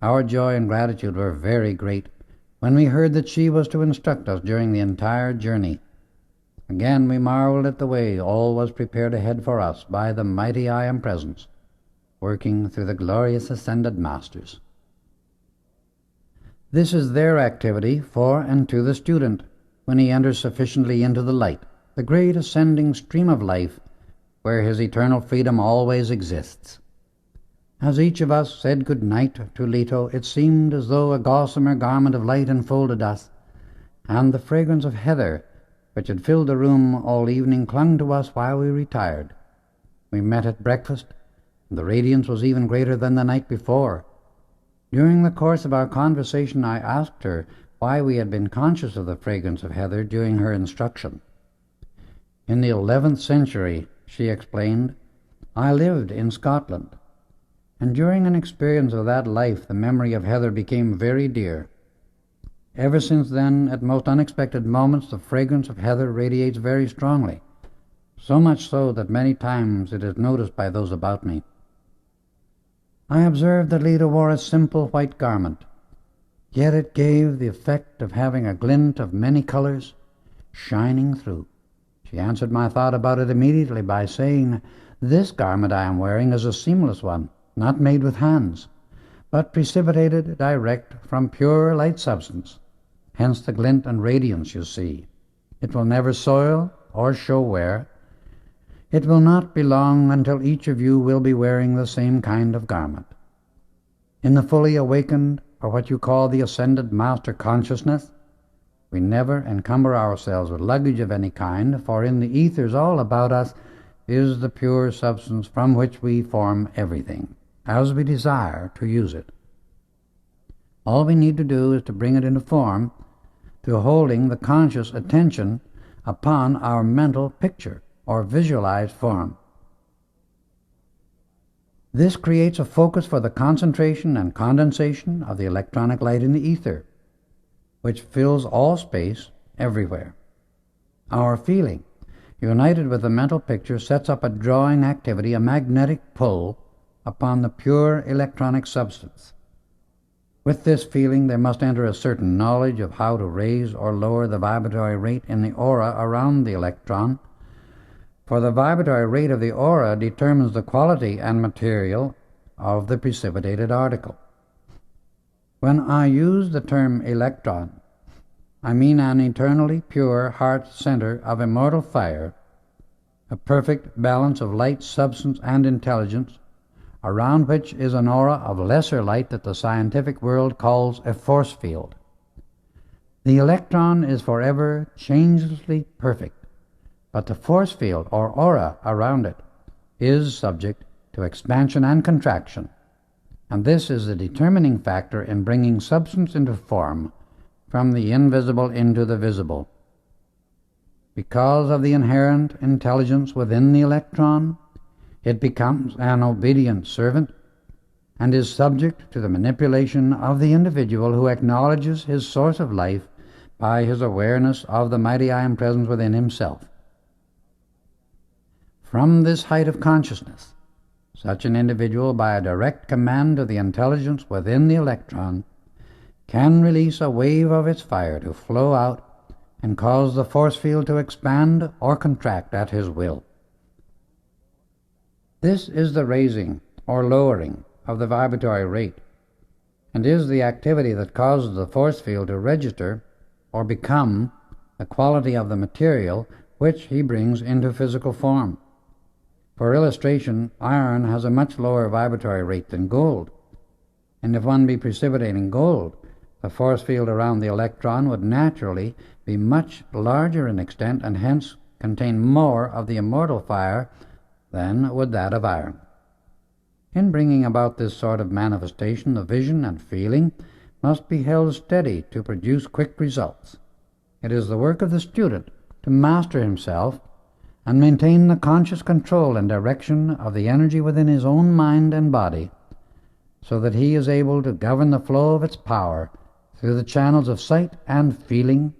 Our joy and gratitude were very great when we heard that she was to instruct us during the entire journey. Again we marveled at the way all was prepared ahead for us by the mighty I Am Presence, working through the glorious Ascended Masters. This is their activity for and to the student when he enters sufficiently into the light, the great ascending stream of life, where his eternal freedom always exists. As each of us said good night to Leto, it seemed as though a gossamer garment of light enfolded us, and the fragrance of heather, which had filled the room all evening, clung to us while we retired. We met at breakfast, and the radiance was even greater than the night before. During the course of our conversation, I asked her why we had been conscious of the fragrance of heather during her instruction. "In the 11th century," she explained, "I lived in Scotland, and during an experience of that life the memory of heather became very dear. Ever since then, at most unexpected moments, the fragrance of heather radiates very strongly, so much so that many times it is noticed by those about me." I observed that Leto wore a simple white garment, yet it gave the effect of having a glint of many colors shining through. She answered my thought about it immediately by saying, "This garment I am wearing is a seamless one, not made with hands, but precipitated direct from pure light substance, hence the glint and radiance you see. It will never soil or show wear. It will not be long until each of you will be wearing the same kind of garment. In the fully awakened, or what you call the ascended master consciousness, we never encumber ourselves with luggage of any kind, for in the ethers all about us is the pure substance from which we form everything, as we desire to use it. All we need to do is to bring it into form through holding the conscious attention upon our mental picture or visualized form. This creates a focus for the concentration and condensation of the electronic light in the ether, which fills all space everywhere. Our feeling, united with the mental picture, sets up a drawing activity, a magnetic pull upon the pure electronic substance. With this feeling there must enter a certain knowledge of how to raise or lower the vibratory rate in the aura around the electron, for the vibratory rate of the aura determines the quality and material of the precipitated article. When I use the term electron, I mean an eternally pure heart center of immortal fire, a perfect balance of light, substance, and intelligence, around which is an aura of lesser light that the scientific world calls a force field. The electron is forever changelessly perfect, but the force field or aura around it is subject to expansion and contraction, and this is the determining factor in bringing substance into form from the invisible into the visible. Because of the inherent intelligence within the electron, it becomes an obedient servant and is subject to the manipulation of the individual who acknowledges his source of life by his awareness of the mighty I Am presence within himself. From this height of consciousness, such an individual, by a direct command of the intelligence within the electron, can release a wave of its fire to flow out and cause the force field to expand or contract at his will. This is the raising or lowering of the vibratory rate, and is the activity that causes the force field to register or become the quality of the material which he brings into physical form. For illustration, iron has a much lower vibratory rate than gold, and if one be precipitating gold, the force field around the electron would naturally be much larger in extent and hence contain more of the immortal fire than would that of iron. In bringing about this sort of manifestation, the vision and feeling must be held steady to produce quick results. It is the work of the student to master himself and maintain the conscious control and direction of the energy within his own mind and body, so that he is able to govern the flow of its power through the channels of sight and feeling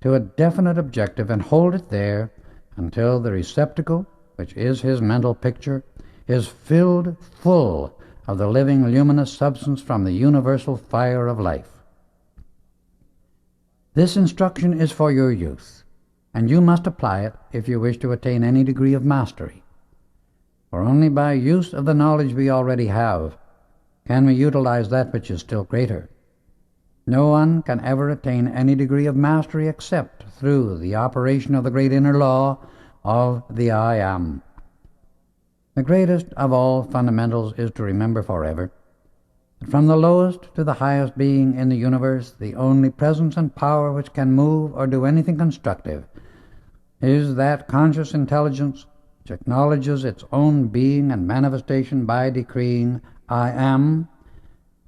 to a definite objective and hold it there until the receptacle, which is his mental picture, is filled full of the living luminous substance from the universal fire of life. This instruction is for your use, and you must apply it if you wish to attain any degree of mastery. For only by use of the knowledge we already have can we utilize that which is still greater. No one can ever attain any degree of mastery except through the operation of the great inner law of the I Am. The greatest of all fundamentals is to remember forever that from the lowest to the highest being in the universe, the only presence and power which can move or do anything constructive is that conscious intelligence which acknowledges its own being and manifestation by decreeing I Am,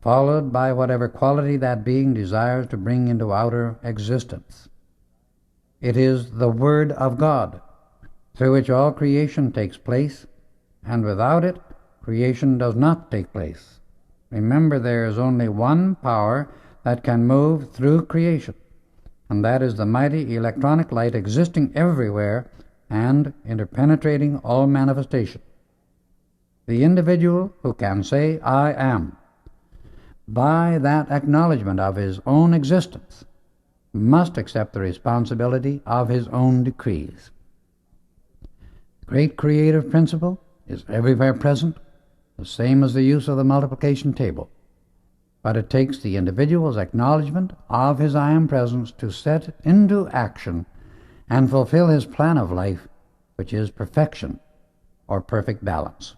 followed by whatever quality that being desires to bring into outer existence. It is the Word of God, through which all creation takes place, and without it, creation does not take place. Remember, there is only one power that can move through creation, and that is the mighty electronic light existing everywhere and interpenetrating all manifestation. The individual who can say, I am, by that acknowledgement of his own existence, must accept the responsibility of his own decrees. The great creative principle is everywhere present, the same as the use of the multiplication table. but it takes the individual's acknowledgement of his I Am Presence to set into action and fulfill his plan of life, which is perfection, or perfect balance.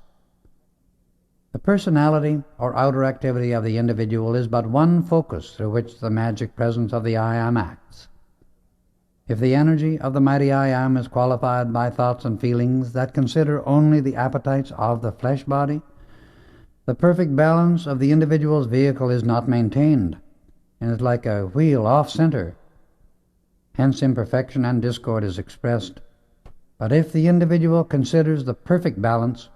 The personality or outer activity of the individual is but one focus through which the magic presence of the I Am acts. If the energy of the mighty I Am is qualified by thoughts and feelings that consider only the appetites of the flesh body, the perfect balance of the individual's vehicle is not maintained, and is like a wheel off-center. Hence imperfection and discord is expressed. But if the individual considers the perfect balance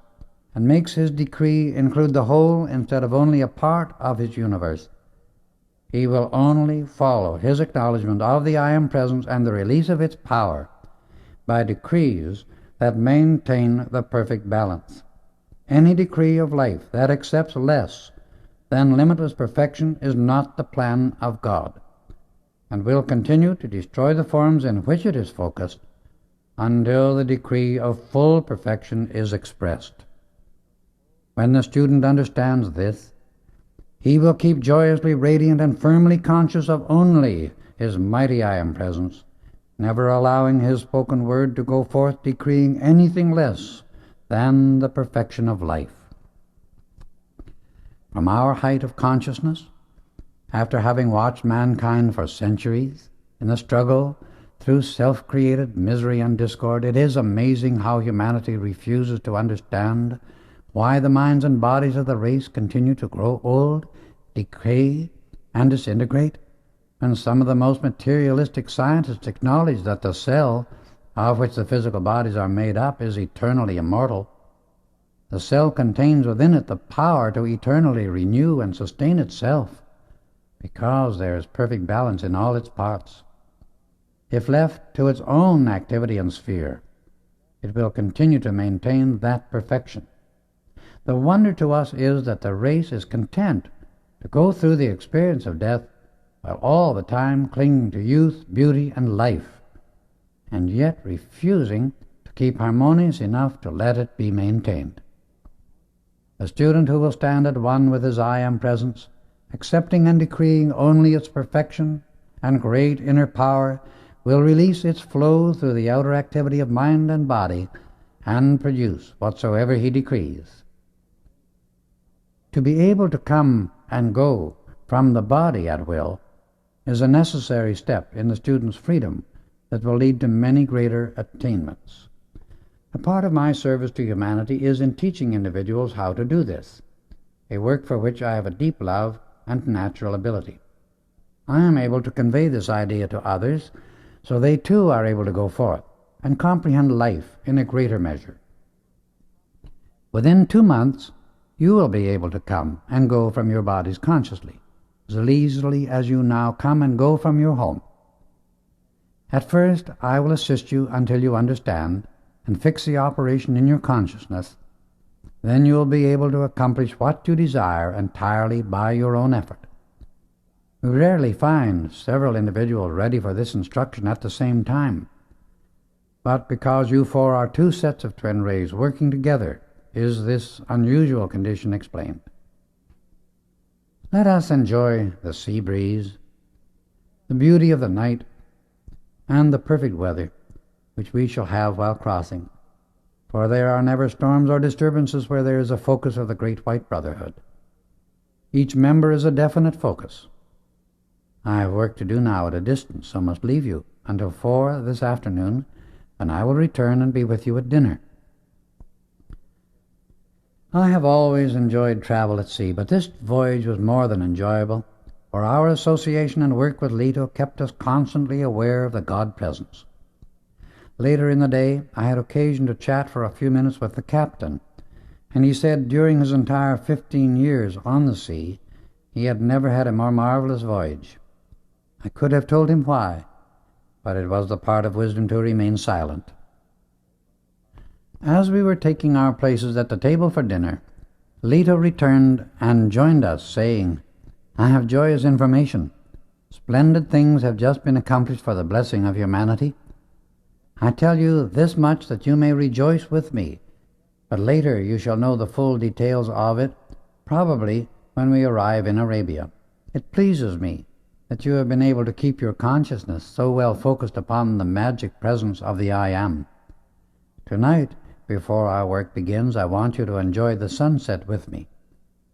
and makes his decree include the whole instead of only a part of his universe, he will only follow his acknowledgement of the I Am Presence and the release of its power by decrees that maintain the perfect balance. Any decree of life that accepts less than limitless perfection is not the plan of God, and will continue to destroy the forms in which it is focused until the decree of full perfection is expressed. When the student understands this, he will keep joyously radiant and firmly conscious of only his mighty I Am Presence, never allowing his spoken word to go forth decreeing anything less than the perfection of life. From our height of consciousness, after having watched mankind for centuries in the struggle through self-created misery and discord, it is amazing how humanity refuses to understand why the minds and bodies of the race continue to grow old, decay, and disintegrate, when some of the most materialistic scientists acknowledge that the cell of which the physical bodies are made up is eternally immortal. The cell contains within it the power to eternally renew and sustain itself, because there is perfect balance in all its parts. If left to its own activity and sphere, it will continue to maintain that perfection. The wonder to us is that the race is content to go through the experience of death while all the time clinging to youth, beauty, and life, and yet refusing to keep harmonious enough to let it be maintained. The student who will stand at one with his I Am Presence, accepting and decreeing only its perfection and great inner power, will release its flow through the outer activity of mind and body and produce whatsoever he decrees. To be able to come and go from the body at will is a necessary step in the student's freedom that will lead to many greater attainments. A part of my service to humanity is in teaching individuals how to do this, a work for which I have a deep love and natural ability. I am able to convey this idea to others so they too are able to go forth and comprehend life in a greater measure. Within 2 months, you will be able to come and go from your bodies consciously, as easily as you now come and go from your home. At first, I will assist you until you understand and fix the operation in your consciousness. Then you will be able to accomplish what you desire entirely by your own effort. We rarely find several individuals ready for this instruction at the same time, but because you four are 2 sets of twin rays working together, is this unusual condition explained. Let us enjoy the sea breeze, the beauty of the night, and the perfect weather which we shall have while crossing, for there are never storms or disturbances where there is a focus of the great white brotherhood. Each member is a definite focus. I have work to do now at a distance, so must leave you until 4 this afternoon, when I will return and be with you at dinner. I have always enjoyed travel at sea, but this voyage was more than enjoyable, for our association and work with Leto kept us constantly aware of the God presence. Later in the day, I had occasion to chat for a few minutes with the captain, and he said during his entire 15 years on the sea, he had never had a more marvelous voyage. I could have told him why, but it was the part of wisdom to remain silent. As we were taking our places at the table for dinner, Leto returned and joined us, saying, "I have joyous information. Splendid things have just been accomplished for the blessing of humanity. I tell you this much that you may rejoice with me, but later you shall know the full details of it, probably when we arrive in Arabia." It pleases me that you have been able to keep your consciousness so well focused upon the magic presence of the I Am. Tonight, before our work begins, I want you to enjoy the sunset with me,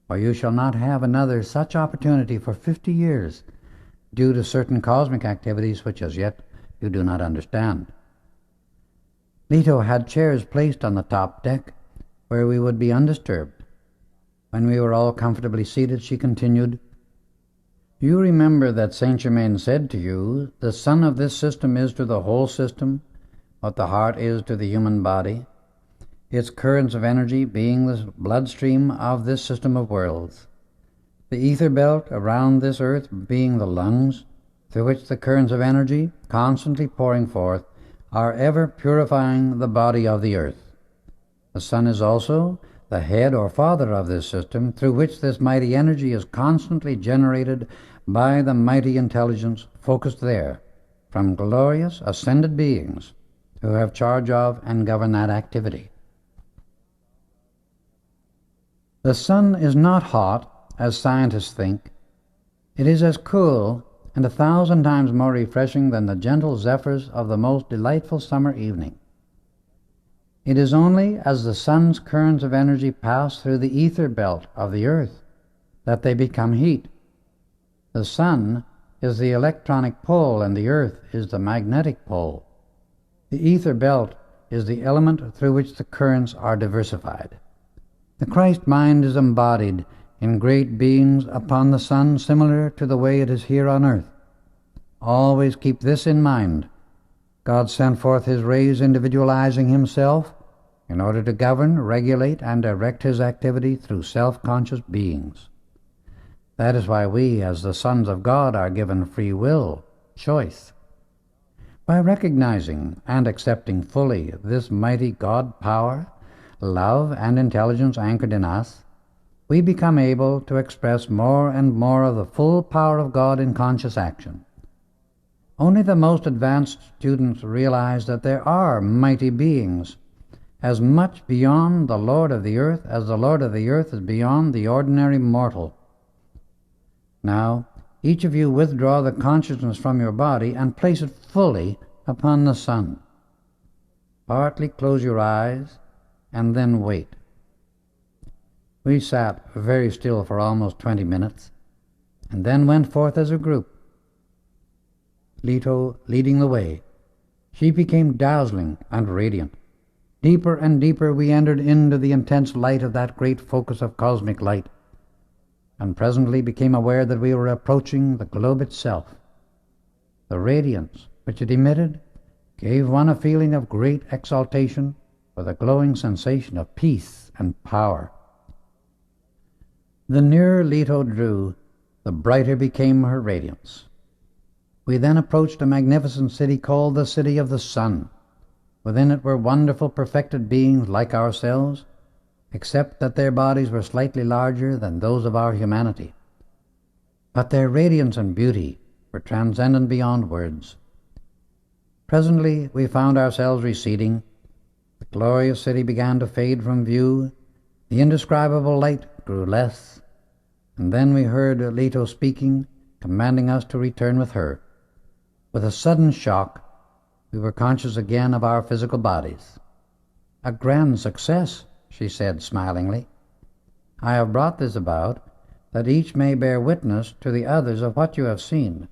for you shall not have another such opportunity for 50 years, due to certain cosmic activities which as yet you do not understand. Leto had chairs placed on the top deck where we would be undisturbed. When we were all comfortably seated, she continued, "You remember that Saint Germain said to you, the sun of this system is to the whole system what the heart is to the human body, its currents of energy being the bloodstream of this system of worlds. The ether belt around this earth being the lungs, through which the currents of energy, constantly pouring forth, are ever purifying the body of the earth. The sun is also the head or father of this system, through which this mighty energy is constantly generated by the mighty intelligence focused there, from glorious ascended beings who have charge of and govern that activity. The sun is not hot, as scientists think. It is as cool and 1,000 times more refreshing than the gentle zephyrs of the most delightful summer evening. It is only as the sun's currents of energy pass through the ether belt of the earth that they become heat. The sun is the electronic pole and the earth is the magnetic pole. The ether belt is the element through which the currents are diversified. The Christ mind is embodied in great beings upon the sun, similar to the way it is here on earth. Always keep this in mind. God sent forth his rays individualizing himself in order to govern, regulate, and direct his activity through self-conscious beings. That is why we, as the sons of God, are given free will, choice. By recognizing and accepting fully this mighty God power, love, and intelligence anchored in us, we become able to express more and more of the full power of God in conscious action. Only the most advanced students realize that there are mighty beings as much beyond the Lord of the earth as the Lord of the earth is beyond the ordinary mortal. Now, each of you withdraw the consciousness from your body and place it fully upon the sun. Partly close your eyes and then wait. We sat very still for almost 20 minutes, and then went forth as a group, Leto leading the way. She became dazzling and radiant. Deeper and deeper we entered into the intense light of that great focus of cosmic light, and presently became aware that we were approaching the globe itself. The radiance which it emitted gave one a feeling of great exaltation, with a glowing sensation of peace and power. The nearer Leto drew, the brighter became her radiance. We then approached a magnificent city called the City of the Sun. Within it were wonderful perfected beings like ourselves, except that their bodies were slightly larger than those of our humanity. But their radiance and beauty were transcendent beyond words. Presently we found ourselves receding. The glorious city began to fade from view. The indescribable light grew less, and then we heard Leto speaking, commanding us to return with her. With a sudden shock, we were conscious again of our physical bodies. "A grand success," she said smilingly. "I have brought this about that each may bear witness to the others of what you have seen,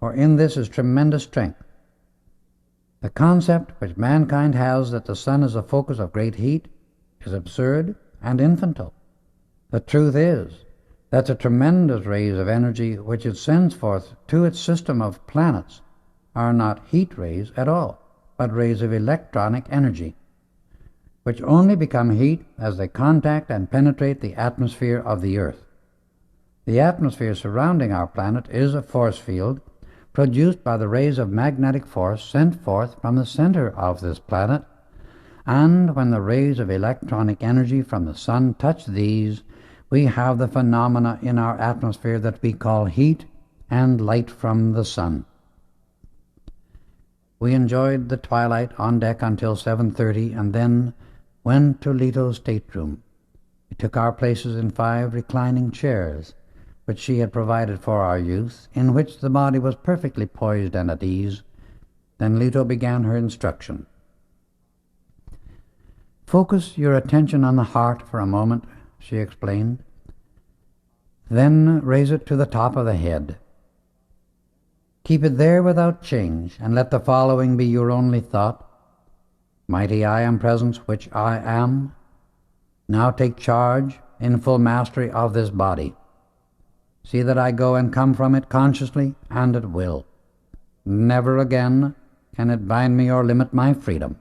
for in this is tremendous strength. The concept which mankind has that the sun is a focus of great heat is absurd and infantile. The truth is that the tremendous rays of energy which it sends forth to its system of planets are not heat rays at all, but rays of electronic energy, which only become heat as they contact and penetrate the atmosphere of the Earth. The atmosphere surrounding our planet is a force field produced by the rays of magnetic force sent forth from the center of this planet, and when the rays of electronic energy from the sun touch these, we have the phenomena in our atmosphere that we call heat and light from the sun. We enjoyed the twilight on deck until 7:30 and then went to Leto's stateroom. We took our places in 5 reclining chairs, which she had provided for our use, in which the body was perfectly poised and at ease. Then Leto began her instruction. "Focus your attention on the heart for a moment," she explained. "Then raise it to the top of the head. Keep it there without change, and let the following be your only thought. Mighty I am presence which I am. Now take charge in full mastery of this body. See that I go and come from it consciously and at will. Never again can it bind me or limit my freedom."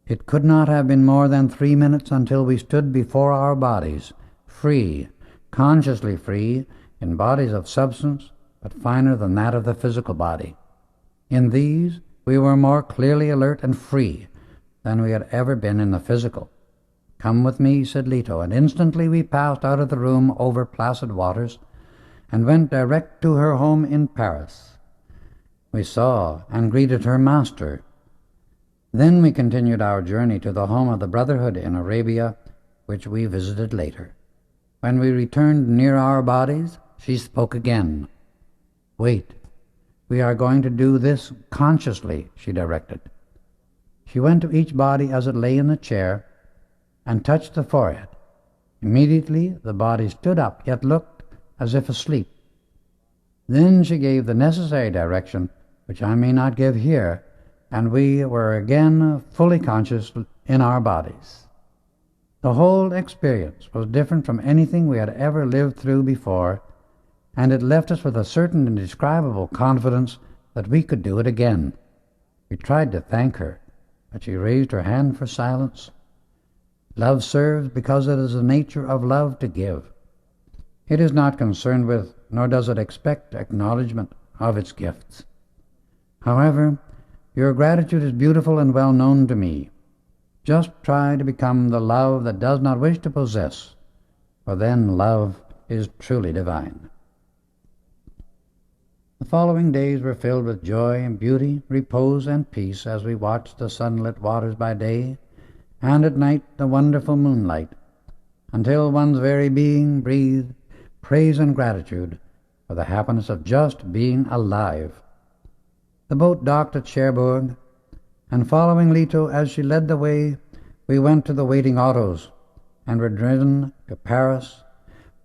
It could not have been more than 3 minutes until we stood before our bodies, free, consciously free, in bodies of substance, but finer than that of the physical body. In these we were more clearly alert and free than we had ever been in the physical. "Come with me," said Leto, and instantly we passed out of the room over placid waters and went direct to her home in Paris. We saw and greeted her master. Then we continued our journey to the home of the Brotherhood in Arabia, which we visited later. When we returned near our bodies, she spoke again. "Wait, we are going to do this consciously," she directed. She went to each body as it lay in the chair and touched the forehead. Immediately the body stood up, yet looked as if asleep. Then she gave the necessary direction, which I may not give here, and we were again fully conscious in our bodies. The whole experience was different from anything we had ever lived through before, and it left us with a certain indescribable confidence that we could do it again. We tried to thank her, but she raised her hand for silence. Love serves because it is the nature of love to give. It is not concerned with, nor does it expect, acknowledgment of its gifts. However, your gratitude is beautiful and well known to me. Just try to become the love that does not wish to possess, for then love is truly divine. The following days were filled with joy and beauty, repose and peace, as we watched the sunlit waters by day, and at night the wonderful moonlight, until one's very being breathed praise and gratitude for the happiness of just being alive. The boat docked at Cherbourg, and following Leto as she led the way, we went to the waiting autos and were driven to Paris,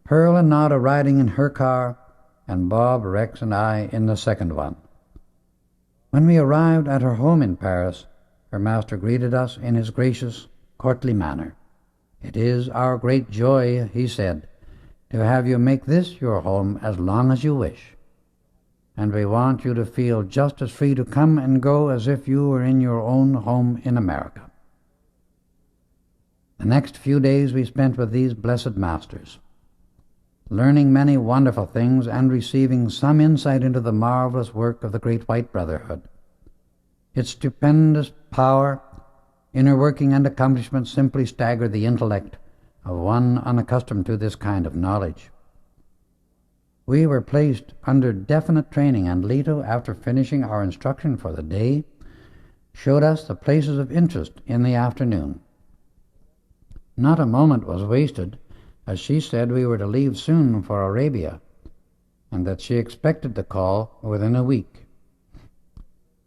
Pearl and Nada riding in her car, and Bob, Rex, and I in the second one. When we arrived at her home in Paris, her master greeted us in his gracious, courtly manner. "It is our great joy," he said, "to have you make this your home as long as you wish. And we want you to feel just as free to come and go as if you were in your own home in America." The next few days we spent with these blessed masters, learning many wonderful things and receiving some insight into the marvelous work of the Great White Brotherhood. Its stupendous power, inner working, and accomplishment simply staggered the intellect of one unaccustomed to this kind of knowledge. We were placed under definite training, and Leto, after finishing our instruction for the day, showed us the places of interest in the afternoon. Not a moment was wasted, as she said we were to leave soon for Arabia, and that she expected the call within a week.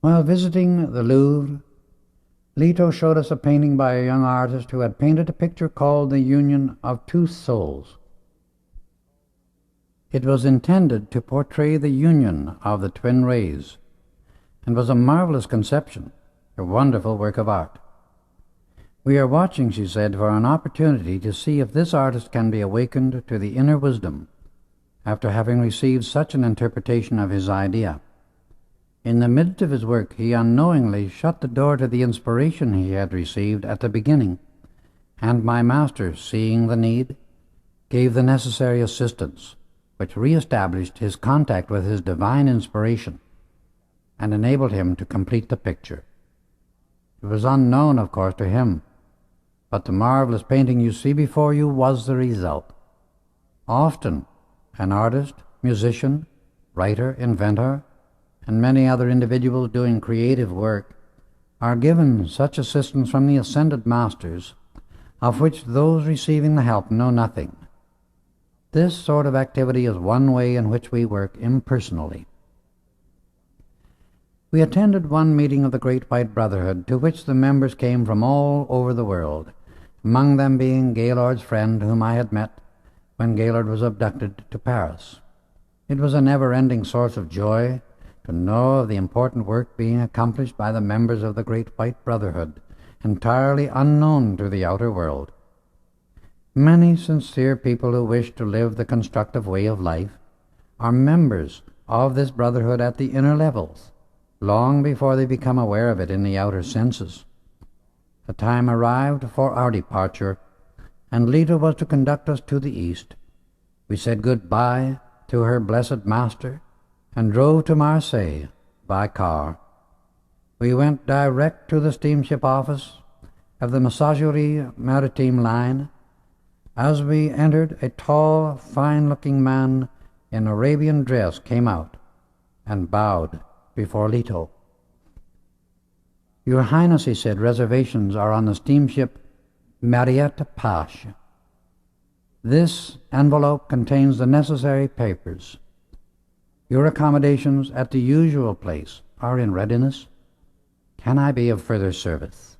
While visiting the Louvre, Leto showed us a painting by a young artist who had painted a picture called "The Union of Two Souls." It was intended to portray the union of the twin rays, and was a marvelous conception, a wonderful work of art. "We are watching," she said, "for an opportunity to see if this artist can be awakened to the inner wisdom after having received such an interpretation of his idea. In the midst of his work, he unknowingly shut the door to the inspiration he had received at the beginning, and my master, seeing the need, gave the necessary assistance, which re-established his contact with his divine inspiration and enabled him to complete the picture. It was unknown, of course, to him, but the marvelous painting you see before you was the result. Often an artist, musician, writer, inventor, and many other individuals doing creative work are given such assistance from the ascended masters, of which those receiving the help know nothing. This sort of activity is one way in which we work impersonally. We attended one meeting of the Great White Brotherhood, to which the members came from all over the world, among them being Gaylord's friend whom I had met when Gaylord was abducted to Paris. It was a never-ending source of joy to know of the important work being accomplished by the members of the Great White Brotherhood, entirely unknown to the outer world. Many sincere people who wish to live the constructive way of life are members of this brotherhood at the inner levels, long before they become aware of it in the outer senses. The time arrived for our departure, and Lita was to conduct us to the east. We said good-bye to her blessed master and drove to Marseille by car. We went direct to the steamship office of the Messageries Maritimes line. As we entered, a tall, fine-looking man in Arabian dress came out and bowed before Leto. "Your Highness," he said, "reservations are on the steamship Mariette Pache. This envelope contains the necessary papers. Your accommodations at the usual place are in readiness. Can I be of further service?"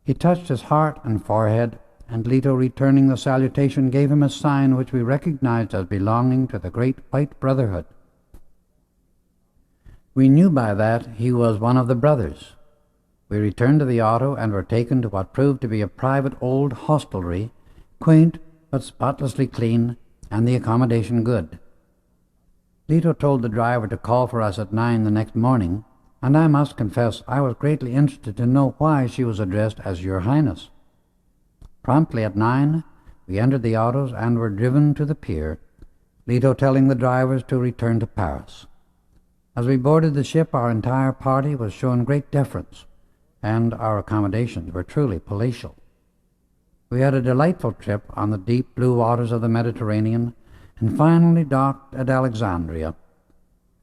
He touched his heart and forehead, and Leto, returning the salutation, gave him a sign which we recognized as belonging to the Great White Brotherhood. We knew by that he was one of the brothers. We returned to the auto and were taken to what proved to be a private old hostelry, quaint but spotlessly clean, and the accommodation good. Leto told the driver to call for us at 9 the next morning, and I must confess I was greatly interested to know why she was addressed as Your Highness. Promptly at 9, we entered the autos and were driven to the pier, Leto telling the drivers to return to Paris. As we boarded the ship, our entire party was shown great deference, and our accommodations were truly palatial. We had a delightful trip on the deep blue waters of the Mediterranean, and finally docked at Alexandria.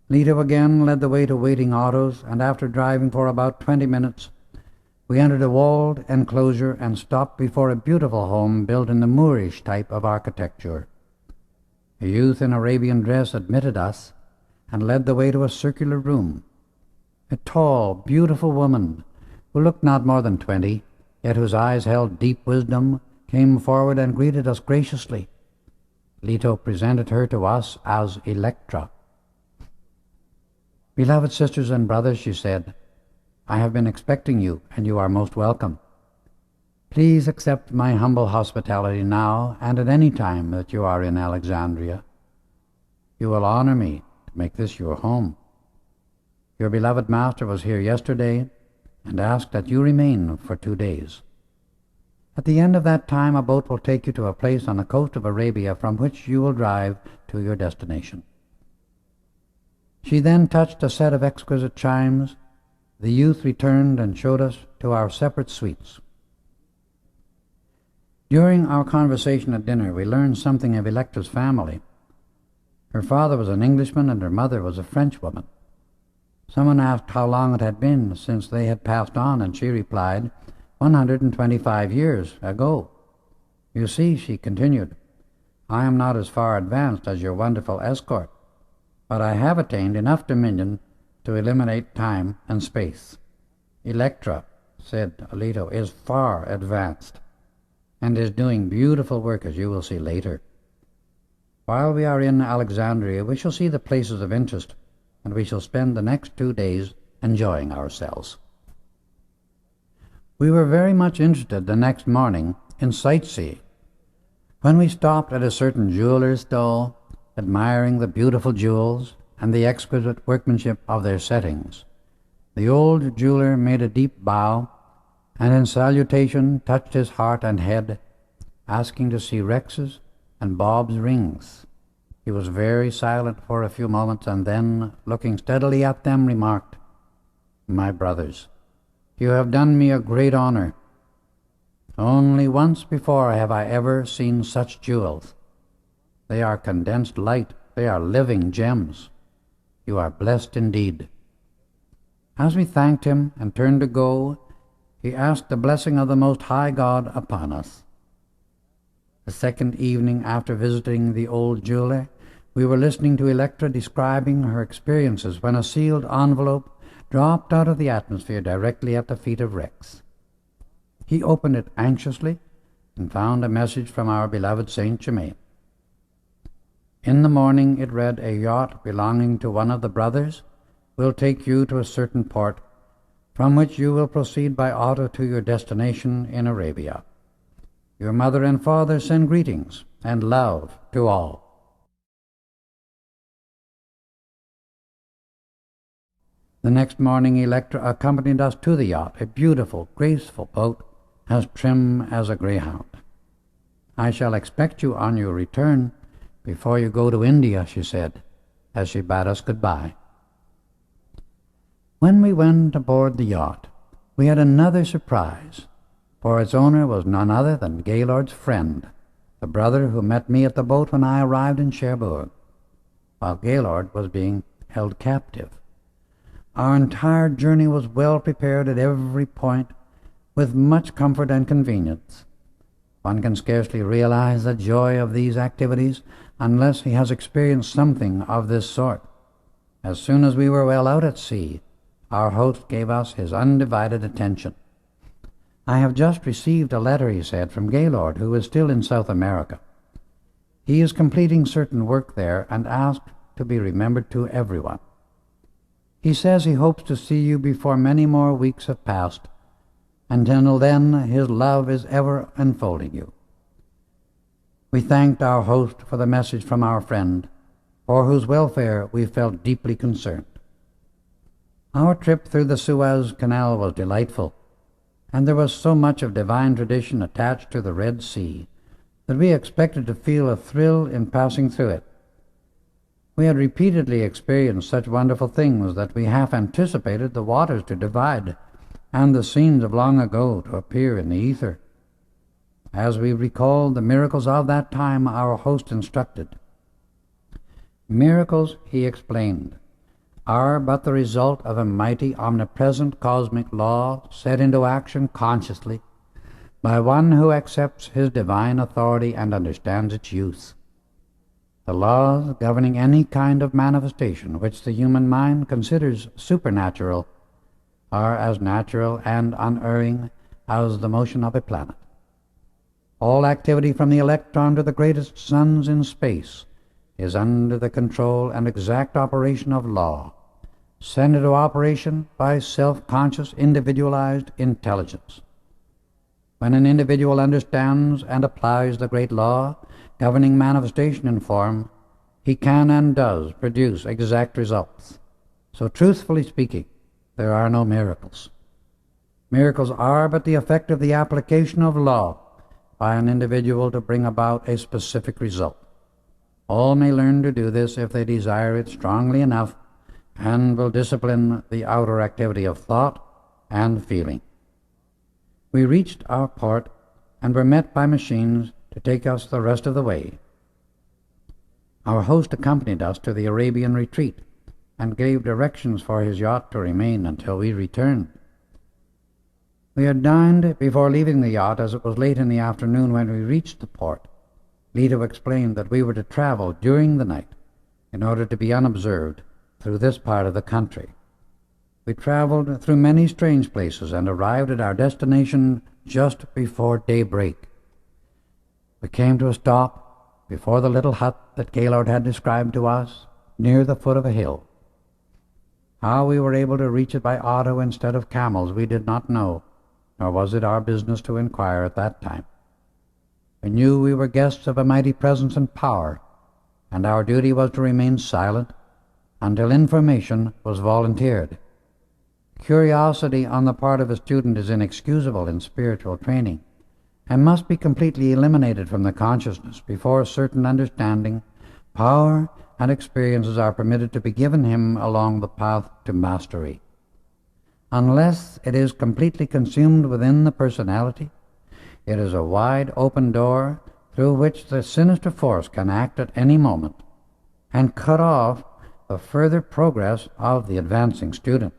Leto again led the way to waiting autos, and after driving for about 20 minutes, we entered a walled enclosure and stopped before a beautiful home built in the Moorish type of architecture. A youth in Arabian dress admitted us and led the way to a circular room. A tall, beautiful woman, who looked not more than 20, yet whose eyes held deep wisdom, came forward and greeted us graciously. Leto presented her to us as Electra. "Beloved sisters and brothers," she said, "I have been expecting you, and you are most welcome. Please accept my humble hospitality now and at any time that you are in Alexandria. You will honor me to make this your home. Your beloved master was here yesterday and asked that you remain for 2 days. At the end of that time, a boat will take you to a place on the coast of Arabia from which you will drive to your destination." She then touched a set of exquisite chimes. The youth returned and showed us to our separate suites. During our conversation at dinner, we learned something of Electra's family. Her father was an Englishman and her mother was a Frenchwoman. Someone asked how long it had been since they had passed on, and she replied, 125 years ago. "You see," she continued, "I am not as far advanced as your wonderful escort, but I have attained enough dominion to eliminate time and space. Electra," said Leto, "is far advanced and is doing beautiful work, as you will see later. While we are in Alexandria, we shall see the places of interest, and we shall spend the next 2 days enjoying ourselves." We were very much interested the next morning in sightseeing. When we stopped at a certain jeweler's stall, admiring the beautiful jewels and the exquisite workmanship of their settings, the old jeweler made a deep bow, and in salutation touched his heart and head, asking to see Rex's and Bob's rings. He was very silent for a few moments, and then, looking steadily at them, remarked, "My brothers, you have done me a great honor. Only once before have I ever seen such jewels. They are condensed light. They are living gems. You are blessed indeed." As we thanked him and turned to go, he asked the blessing of the Most High God upon us. The second evening after visiting the old jeweler, we were listening to Electra describing her experiences when a sealed envelope dropped out of the atmosphere directly at the feet of Rex. He opened it anxiously and found a message from our beloved Saint Germain. In the morning it read, "A yacht belonging to one of the brothers will take you to a certain port, from which you will proceed by auto to your destination in Arabia. Your mother and father send greetings and love to all." The next morning Electra accompanied us to the yacht, a beautiful, graceful boat, as trim as a greyhound. "I shall expect you on your return before you go to India," she said, as she bade us goodbye. When we went aboard the yacht, we had another surprise, for its owner was none other than Gaylord's friend, the brother who met me at the boat when I arrived in Cherbourg, while Gaylord was being held captive. Our entire journey was well prepared at every point, with much comfort and convenience. One can scarcely realize the joy of these activities unless he has experienced something of this sort. As soon as we were well out at sea, our host gave us his undivided attention. "I have just received a letter," he said, "from Gaylord, who is still in South America. He is completing certain work there and asked to be remembered to everyone. He says he hopes to see you before many more weeks have passed. Until then, his love is ever enfolding you." We thanked our host for the message from our friend, for whose welfare we felt deeply concerned. Our trip through the Suez Canal was delightful, and there was so much of divine tradition attached to the Red Sea that we expected to feel a thrill in passing through it. We had repeatedly experienced such wonderful things that we half anticipated the waters to divide and the scenes of long ago to appear in the ether. As we recalled the miracles of that time, our host instructed. "Miracles," he explained, "are but the result of a mighty, omnipresent cosmic law set into action consciously by one who accepts his divine authority and understands its use. The laws governing any kind of manifestation which the human mind considers supernatural are as natural and unerring as the motion of a planet. All activity from the electron to the greatest suns in space is under the control and exact operation of law, sent into operation by self-conscious, individualized intelligence. When an individual understands and applies the great law governing manifestation in form, he can and does produce exact results. So, truthfully speaking, there are no miracles. Miracles are but the effect of the application of law by an individual to bring about a specific result. All may learn to do this if they desire it strongly enough and will discipline the outer activity of thought and feeling. We reached our port and were met by machines to take us the rest of the way. Our host accompanied us to the Arabian retreat and gave directions for his yacht to remain until we returned. We had dined before leaving the yacht, as it was late in the afternoon when we reached the port. Leto explained that we were to travel during the night in order to be unobserved through this part of the country. We traveled through many strange places and arrived at our destination just before daybreak. We came to a stop before the little hut that Gaylord had described to us, near the foot of a hill. How we were able to reach it by auto instead of camels we did not know, nor was it our business to inquire at that time. We knew we were guests of a mighty presence and power, and our duty was to remain silent until information was volunteered. Curiosity on the part of a student is inexcusable in spiritual training, and must be completely eliminated from the consciousness before certain understanding, power, and experiences are permitted to be given him along the path to mastery. Unless it is completely consumed within the personality, it is a wide open door through which the sinister force can act at any moment and cut off the further progress of the advancing student.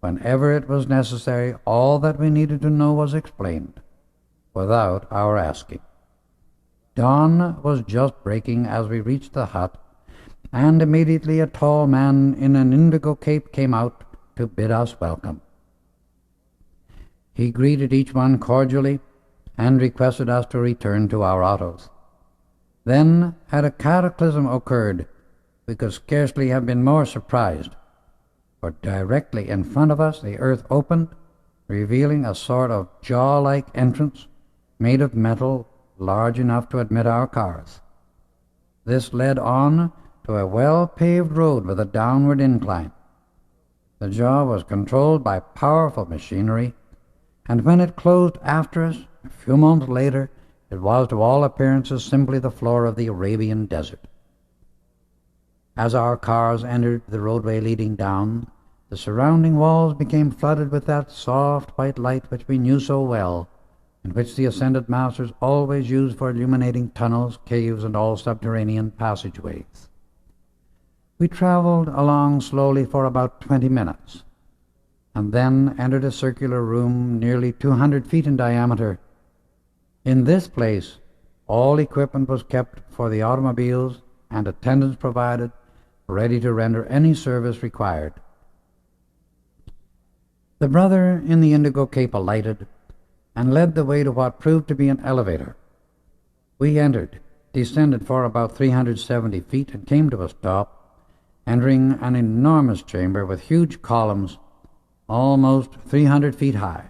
Whenever it was necessary, all that we needed to know was explained, without our asking. Dawn was just breaking as we reached the hut, and immediately a tall man in an indigo cape came out to bid us welcome. He greeted each one cordially and requested us to return to our autos. Then, had a cataclysm occurred, we could scarcely have been more surprised, for directly in front of us the earth opened, revealing a sort of jaw-like entrance made of metal large enough to admit our cars. This led on to a well-paved road with a downward incline. The jaw was controlled by powerful machinery, and when it closed after us, a few moments later, it was to all appearances simply the floor of the Arabian desert. As our cars entered the roadway leading down, the surrounding walls became flooded with that soft white light which we knew so well, and which the ascended masters always used for illuminating tunnels, caves, and all subterranean passageways. We traveled along slowly for about 20 minutes, and then entered a circular room nearly 200 feet in diameter. In this place, all equipment was kept for the automobiles and attendants provided, ready to render any service required. The brother in the indigo cape alighted and led the way to what proved to be an elevator. We entered, descended for about 370 feet, and came to a stop, entering an enormous chamber with huge columns almost 300 feet high.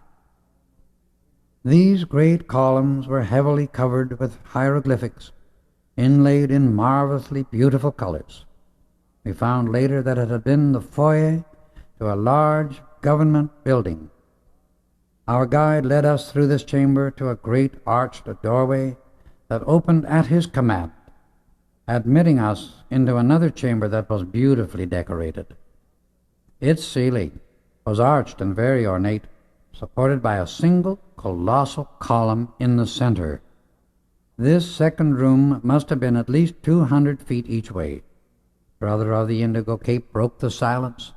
These great columns were heavily covered with hieroglyphics, inlaid in marvelously beautiful colors. We found later that it had been the foyer to a large government building. Our guide led us through this chamber to a great arched doorway that opened at his command, admitting us into another chamber that was beautifully decorated. Its ceiling was arched and very ornate, supported by a single colossal column in the center. This second room must have been at least 200 feet each way. Brother of the indigo cape broke the silence.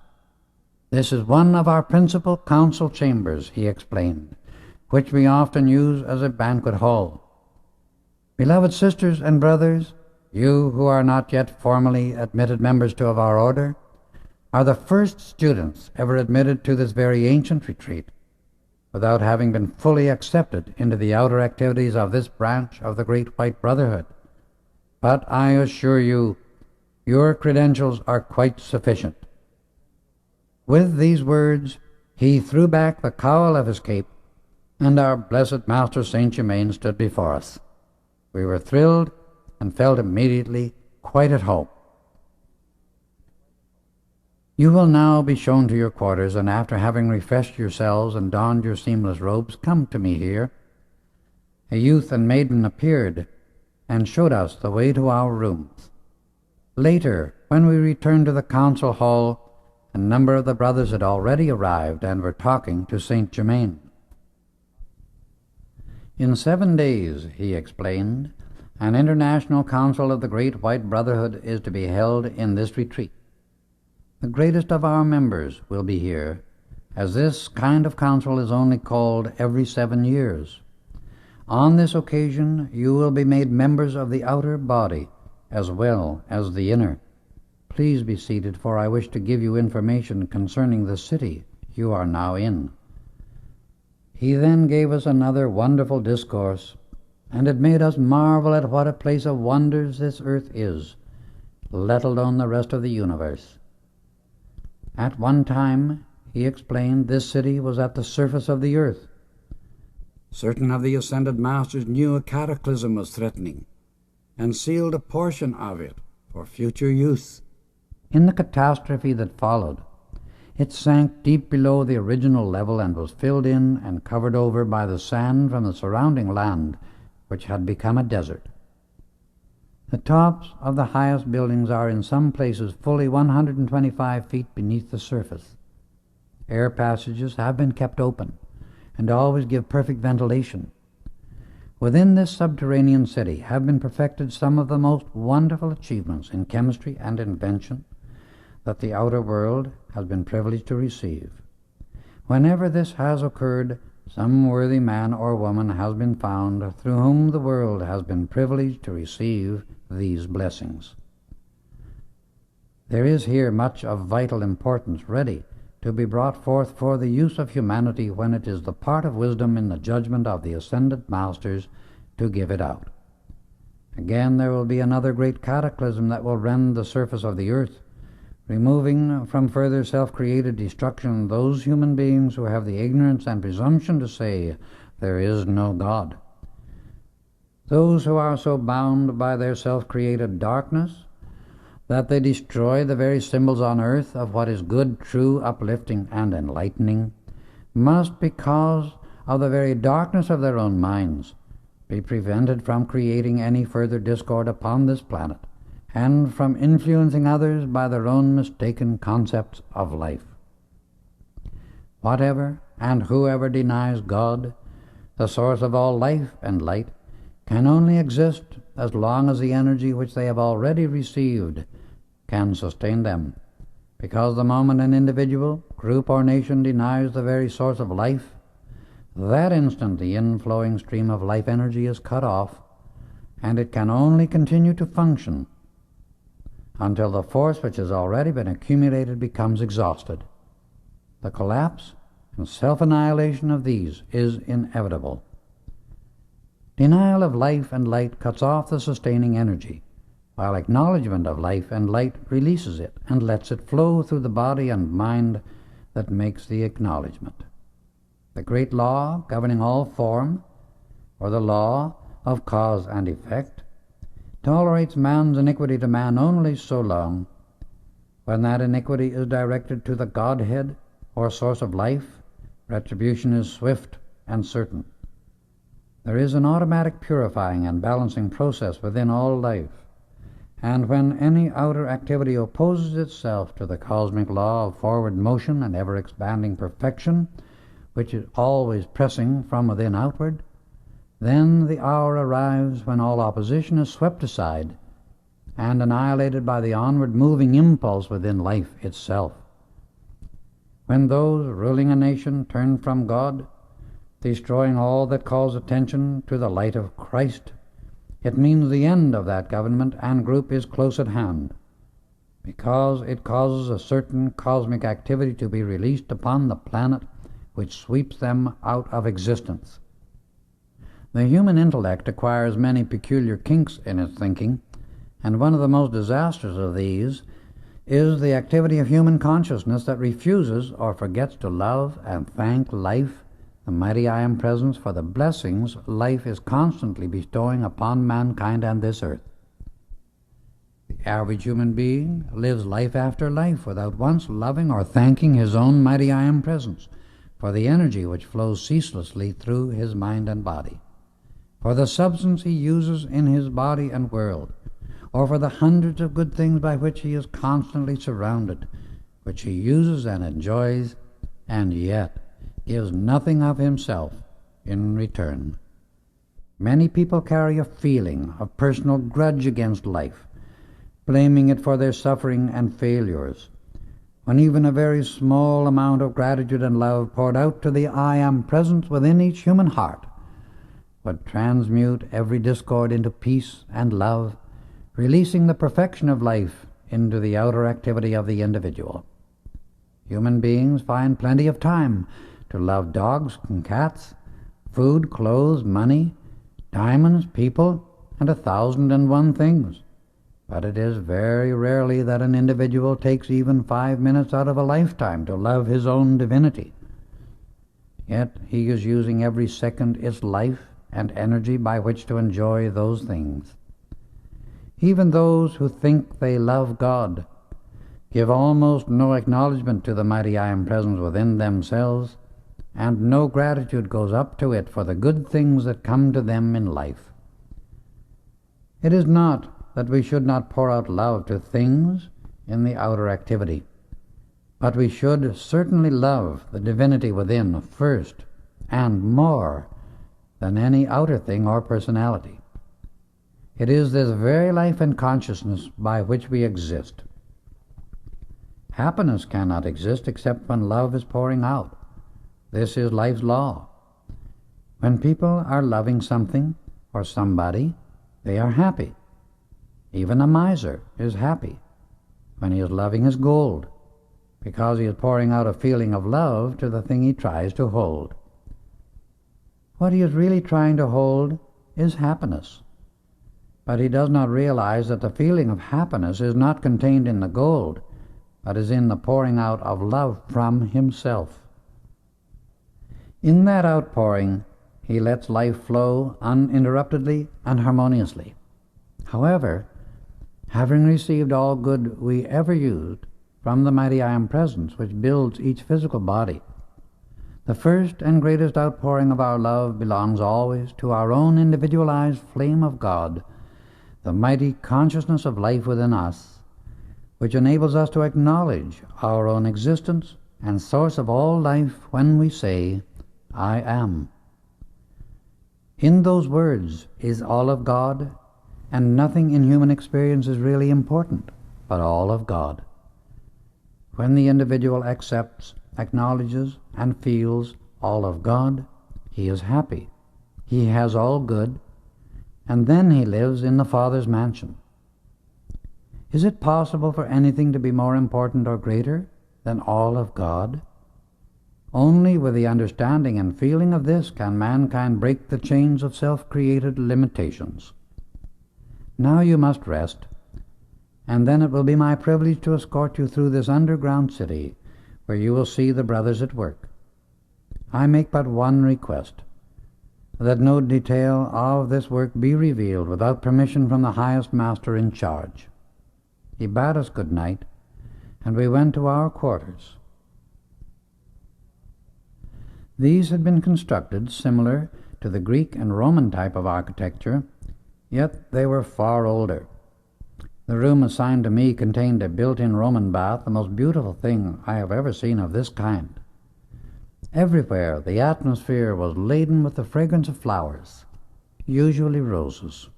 "This is one of our principal council chambers," he explained, "which we often use as a banquet hall. Beloved sisters and brothers, you who are not yet formally admitted members of our order, are the first students ever admitted to this very ancient retreat, without having been fully accepted into the outer activities of this branch of the Great White Brotherhood. But I assure you, your credentials are quite sufficient." With these words, he threw back the cowl of his cape, and our blessed Master Saint Germain stood before us. We were thrilled and felt immediately quite at home. "You will now be shown to your quarters, and after having refreshed yourselves and donned your seamless robes, come to me here." A youth and maiden appeared and showed us the way to our rooms. Later, when we returned to the council hall, a number of the brothers had already arrived and were talking to Saint Germain. "In 7 days," he explained, "an international council of the Great White Brotherhood is to be held in this retreat. The greatest of our members will be here, as this kind of council is only called every 7 years. On this occasion you will be made members of the outer body as well as the inner. Please be seated, for I wish to give you information concerning the city you are now in." He then gave us another wonderful discourse, and it made us marvel at what a place of wonders this earth is, let alone the rest of the universe. At one time, he explained, this city was at the surface of the earth. Certain of the ascended masters knew a cataclysm was threatening, and sealed a portion of it for future use. In the catastrophe that followed, it sank deep below the original level and was filled in and covered over by the sand from the surrounding land, which had become a desert. The tops of the highest buildings are in some places fully 125 feet beneath the surface. Air passages have been kept open and always give perfect ventilation. Within this subterranean city have been perfected some of the most wonderful achievements in chemistry and invention that the outer world has been privileged to receive. Whenever this has occurred, some worthy man or woman has been found through whom the world has been privileged to receive these blessings. There is here much of vital importance ready to be brought forth for the use of humanity when it is the part of wisdom in the judgment of the ascended masters to give it out. Again, there will be another great cataclysm that will rend the surface of the earth, removing from further self-created destruction those human beings who have the ignorance and presumption to say there is no God. Those who are so bound by their self-created darkness that they destroy the very symbols on earth of what is good, true, uplifting, and enlightening, must, because of the very darkness of their own minds, be prevented from creating any further discord upon this planet, and from influencing others by their own mistaken concepts of life. Whatever and whoever denies God, the source of all life and light, can only exist as long as the energy which they have already received can sustain them, because the moment an individual, group, or nation denies the very source of life, that instant the inflowing stream of life energy is cut off, and it can only continue to function until the force which has already been accumulated becomes exhausted. The collapse and self-annihilation of these is inevitable. Denial of life and light cuts off the sustaining energy, while acknowledgement of life and light releases it and lets it flow through the body and mind that makes the acknowledgement. The great law governing all form, or the law of cause and effect, tolerates man's iniquity to man only so long. When that iniquity is directed to the Godhead or source of life, retribution is swift and certain. There is an automatic purifying and balancing process within all life, and when any outer activity opposes itself to the cosmic law of forward motion and ever-expanding perfection, which is always pressing from within outward, then the hour arrives when all opposition is swept aside and annihilated by the onward moving impulse within life itself. When those ruling a nation turn from God, destroying all that calls attention to the light of Christ, it means the end of that government and group is close at hand, because it causes a certain cosmic activity to be released upon the planet which sweeps them out of existence. The human intellect acquires many peculiar kinks in its thinking, and one of the most disastrous of these is the activity of human consciousness that refuses or forgets to love and thank life, the mighty I Am Presence, for the blessings life is constantly bestowing upon mankind and this earth. The average human being lives life after life without once loving or thanking his own mighty I Am Presence for the energy which flows ceaselessly through his mind and body, for the substance he uses in his body and world, or for the hundreds of good things by which he is constantly surrounded, which he uses and enjoys, and yet gives nothing of himself in return. Many people carry a feeling of personal grudge against life, blaming it for their suffering and failures, when even a very small amount of gratitude and love poured out to the I Am Presence within each human heart would transmute every discord into peace and love, releasing the perfection of life into the outer activity of the individual. Human beings find plenty of time to love dogs and cats, food, clothes, money, diamonds, people, and 1,001 things. But it is very rarely that an individual takes even 5 minutes out of a lifetime to love his own divinity. Yet he is using every second its life and energy by which to enjoy those things. Even those who think they love God give almost no acknowledgement to the mighty I Am Presence within themselves, and no gratitude goes up to it for the good things that come to them in life. It is not that we should not pour out love to things in the outer activity, but we should certainly love the divinity within first and more than any outer thing or personality. It is this very life and consciousness by which we exist. Happiness cannot exist except when love is pouring out. This is life's law. When people are loving something or somebody, they are happy. Even a miser is happy when he is loving his gold, because he is pouring out a feeling of love to the thing he tries to hold. What he is really trying to hold is happiness, but he does not realize that the feeling of happiness is not contained in the gold, but is in the pouring out of love from himself. In that outpouring, he lets life flow uninterruptedly and harmoniously. However, having received all good we ever used from the mighty I Am Presence which builds each physical body, the first and greatest outpouring of our love belongs always to our own individualized flame of God, the mighty consciousness of life within us, which enables us to acknowledge our own existence and source of all life when we say, I am. In those words is all of God, and nothing in human experience is really important, but all of God. When the individual accepts, acknowledges, and feels all of God, he is happy. He has all good, and then he lives in the Father's mansion. Is it possible for anything to be more important or greater than all of God? Only with the understanding and feeling of this can mankind break the chains of self-created limitations. Now you must rest, and then it will be my privilege to escort you through this underground city, where you will see the brothers at work. I make but one request, that no detail of this work be revealed without permission from the highest master in charge. He bade us good night, and we went to our quarters. These had been constructed similar to the Greek and Roman type of architecture, yet they were far older. The room assigned to me contained a built-in Roman bath, the most beautiful thing I have ever seen of this kind. Everywhere the atmosphere was laden with the fragrance of flowers, usually roses.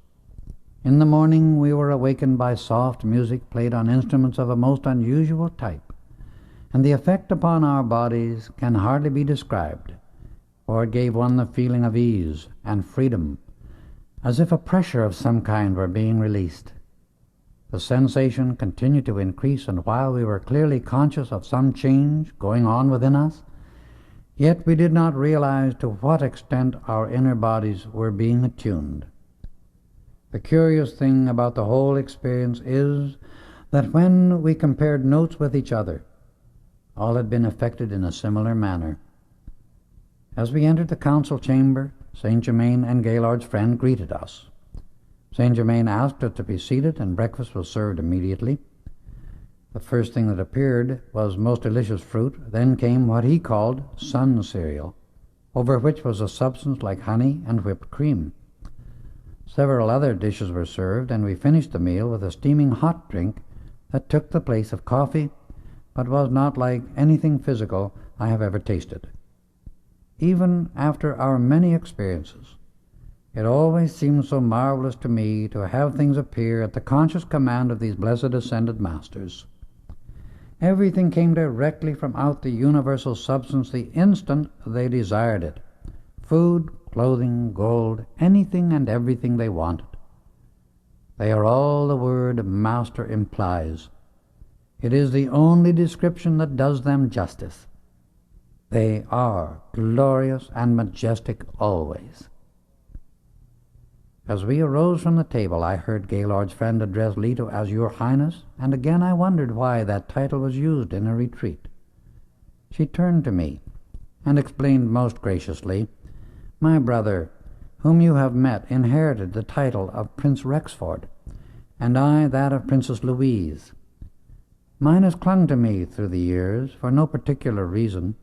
In the morning we were awakened by soft music played on instruments of a most unusual type, and the effect upon our bodies can hardly be described, for it gave one the feeling of ease and freedom, as if a pressure of some kind were being released. The sensation continued to increase, and while we were clearly conscious of some change going on within us, yet we did not realize to what extent our inner bodies were being attuned. The curious thing about the whole experience is that when we compared notes with each other, all had been affected in a similar manner. As we entered the council chamber, Saint Germain and Gaylord's friend greeted us. Saint Germain asked us to be seated, and breakfast was served immediately. The first thing that appeared was most delicious fruit. Then came what he called sun cereal, over which was a substance like honey and whipped cream. Several other dishes were served, and we finished the meal with a steaming hot drink that took the place of coffee, but was not like anything physical I have ever tasted. Even after our many experiences, it always seems so marvelous to me to have things appear at the conscious command of these blessed ascended masters. Everything came directly from out the universal substance the instant they desired it. Food, clothing, gold, anything and everything they wanted. They are all the word master implies. It is the only description that does them justice. They are glorious and majestic always. As we arose from the table, I heard Gaylord's friend address Leto as Your Highness, and again I wondered why that title was used in a retreat. She turned to me and explained most graciously, My brother, whom you have met, inherited the title of Prince Rexford, and I that of Princess Louise. Mine has clung to me through the years for no particular reason.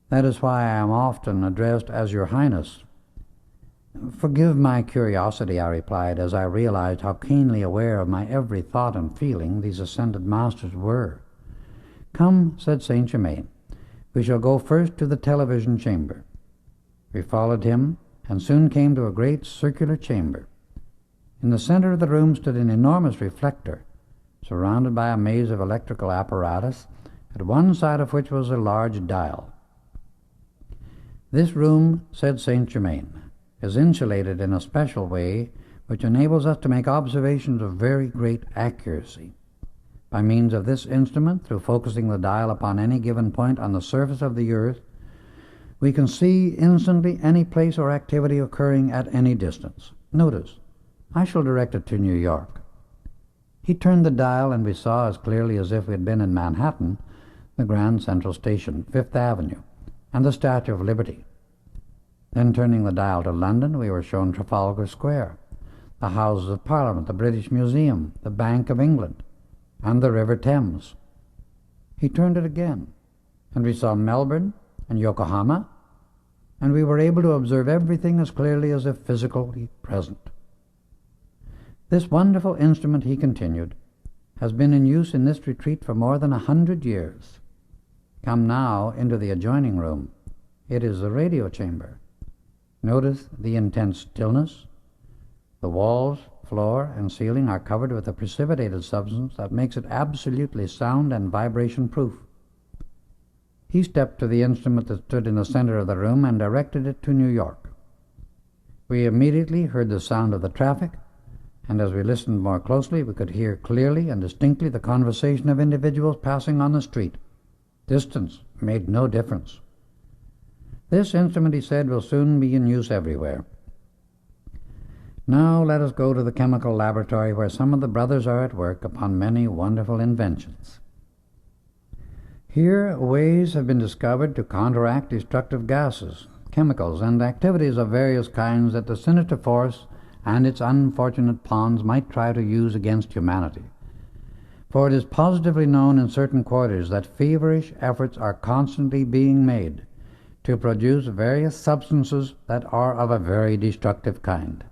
That is why I am often addressed as Your Highness. Forgive my curiosity, I replied, as I realized how keenly aware of my every thought and feeling these ascended masters were. Come, said Saint Germain, we shall go first to the television chamber. We followed him, and soon came to a great circular chamber. In the center of the room stood an enormous reflector, surrounded by a maze of electrical apparatus, at one side of which was a large dial. This room, said Saint Germain, is insulated in a special way which enables us to make observations of very great accuracy. By means of this instrument, through focusing the dial upon any given point on the surface of the earth, we can see instantly any place or activity occurring at any distance. Notice, I shall direct it to New York. He turned the dial, and we saw as clearly as if we had been in Manhattan the Grand Central Station, Fifth Avenue, and the Statue of Liberty. Then turning the dial to London, we were shown Trafalgar Square, the Houses of Parliament, the British Museum, the Bank of England, and the River Thames. He turned it again, and we saw Melbourne and Yokohama, and we were able to observe everything as clearly as if physically present. This wonderful instrument, he continued, has been in use in this retreat for more than 100 years. Come now into the adjoining room. It is the radio chamber. Notice the intense stillness. The walls, floor, and ceiling are covered with a precipitated substance that makes it absolutely sound and vibration-proof. He stepped to the instrument that stood in the center of the room and directed it to New York. We immediately heard the sound of the traffic, and as we listened more closely, we could hear clearly and distinctly the conversation of individuals passing on the street. Distance made no difference. This instrument, he said, will soon be in use everywhere. Now let us go to the chemical laboratory, where some of the brothers are at work upon many wonderful inventions. Here ways have been discovered to counteract destructive gases, chemicals, and activities of various kinds that the sinister force and its unfortunate pawns might try to use against humanity. For it is positively known in certain quarters that feverish efforts are constantly being made to produce various substances that are of a very destructive kind.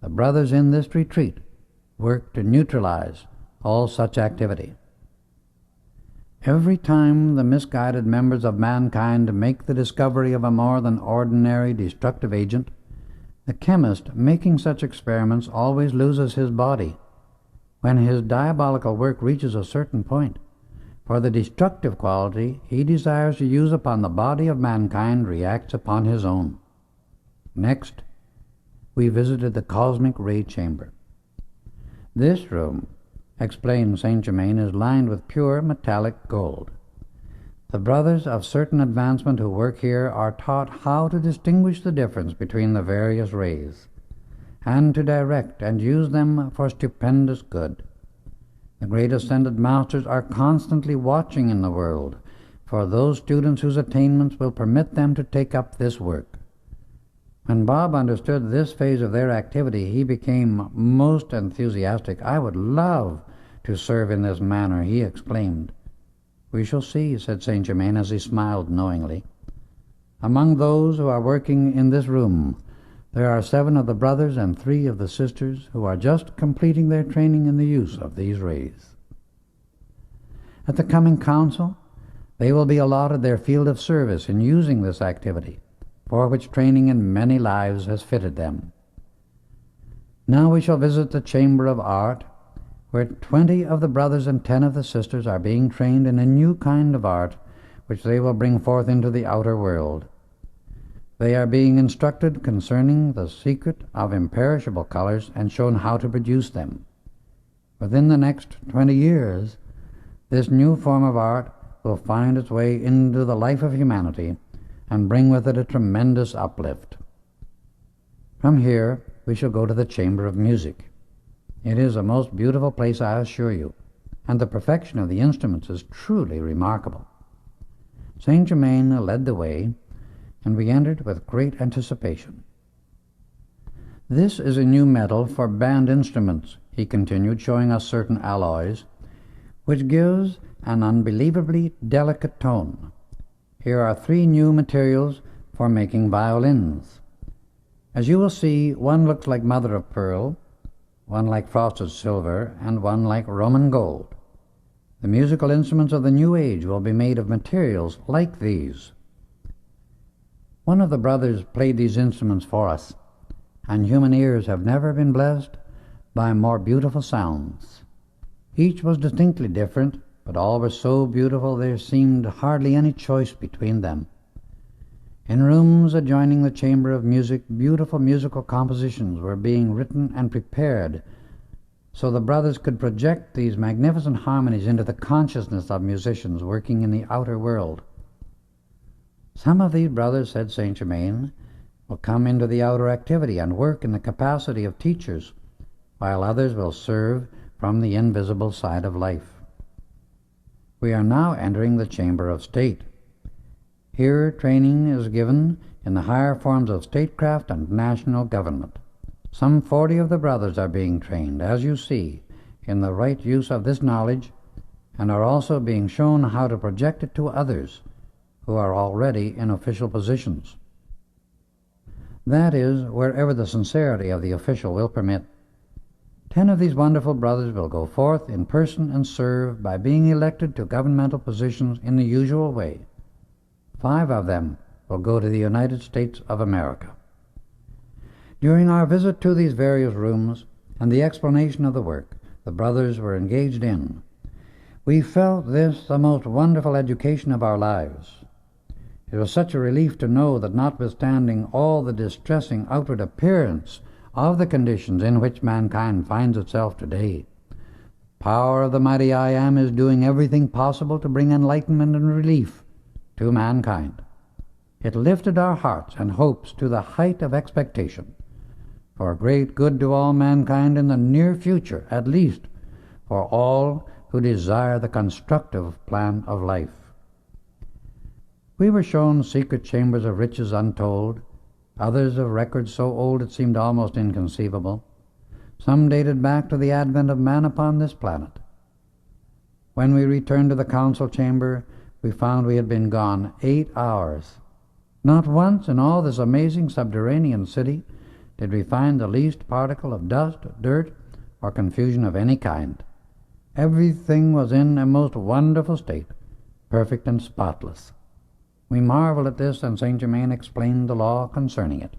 The brothers in this retreat work to neutralize all such activity. Every time the misguided members of mankind make the discovery of a more than ordinary destructive agent, the chemist making such experiments always loses his body when his diabolical work reaches a certain point, for the destructive quality he desires to use upon the body of mankind reacts upon his own. Next, we visited the cosmic ray chamber. This room, explained Saint Germain, is lined with pure metallic gold. The brothers of certain advancement who work here are taught how to distinguish the difference between the various rays, and to direct and use them for stupendous good. The great ascended masters are constantly watching in the world for those students whose attainments will permit them to take up this work. When Bob understood this phase of their activity, he became most enthusiastic. "I would love to serve in this manner," he exclaimed. "We shall see," said Saint Germain as he smiled knowingly. "Among those who are working in this room, there are 7 of the brothers and 3 of the sisters who are just completing their training in the use of these rays. At the coming council, they will be allotted their field of service in using this activity, for which training in many lives has fitted them. Now we shall visit the Chamber of Art, where 20 of the brothers and 10 of the sisters are being trained in a new kind of art which they will bring forth into the outer world. They are being instructed concerning the secret of imperishable colors and shown how to produce them. Within the next 20 years, this new form of art will find its way into the life of humanity and bring with it a tremendous uplift. From here, we shall go to the Chamber of Music. It is a most beautiful place, I assure you, and the perfection of the instruments is truly remarkable." Saint Germain led the way, and we entered with great anticipation. "This is a new metal for band instruments," he continued, showing us certain alloys, "which gives an unbelievably delicate tone. Here are 3 new materials for making violins. As you will see, one looks like mother of pearl, one like frosted silver, and one like Roman gold. The musical instruments of the new age will be made of materials like these." One of the brothers played these instruments for us, and human ears have never been blessed by more beautiful sounds. Each was distinctly different, but all were so beautiful there seemed hardly any choice between them. In rooms adjoining the chamber of music, beautiful musical compositions were being written and prepared so the brothers could project these magnificent harmonies into the consciousness of musicians working in the outer world. Some of these brothers, said Saint Germain, will come into the outer activity and work in the capacity of teachers, while others will serve from the invisible side of life. We are now entering the chamber of state. Here training is given in the higher forms of statecraft and national government. Some 40 of the brothers are being trained, as you see, in the right use of this knowledge, and are also being shown how to project it to others who are already in official positions. That is, wherever the sincerity of the official will permit. 10 of these wonderful brothers will go forth in person and serve by being elected to governmental positions in the usual way. 5 of them will go to the United States of America. During our visit to these various rooms and the explanation of the work the brothers were engaged in, we felt this the most wonderful education of our lives. It was such a relief to know that notwithstanding all the distressing outward appearance of the conditions in which mankind finds itself today, the power of the mighty I Am is doing everything possible to bring enlightenment and relief to mankind. It lifted our hearts and hopes to the height of expectation, for great good to all mankind in the near future, at least for all who desire the constructive plan of life. We were shown secret chambers of riches untold, others of records so old it seemed almost inconceivable. Some dated back to the advent of man upon this planet. When we returned to the council chamber, we found we had been gone 8 hours. Not once in all this amazing subterranean city did we find the least particle of dust, dirt, or confusion of any kind. Everything was in a most wonderful state, perfect and spotless. We marveled at this, and Saint Germain explained the law concerning it.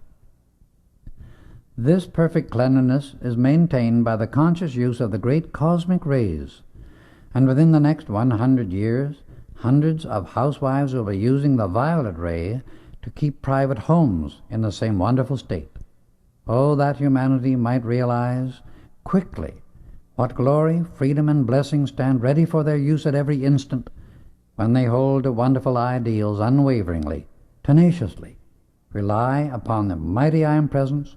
This perfect cleanliness is maintained by the conscious use of the great cosmic rays, and within the next 100 years, hundreds of housewives will be using the violet ray to keep private homes in the same wonderful state. Oh, that humanity might realize quickly what glory, freedom, and blessing stand ready for their use at every instant when they hold to wonderful ideals unwaveringly, tenaciously, rely upon the mighty I Am Presence,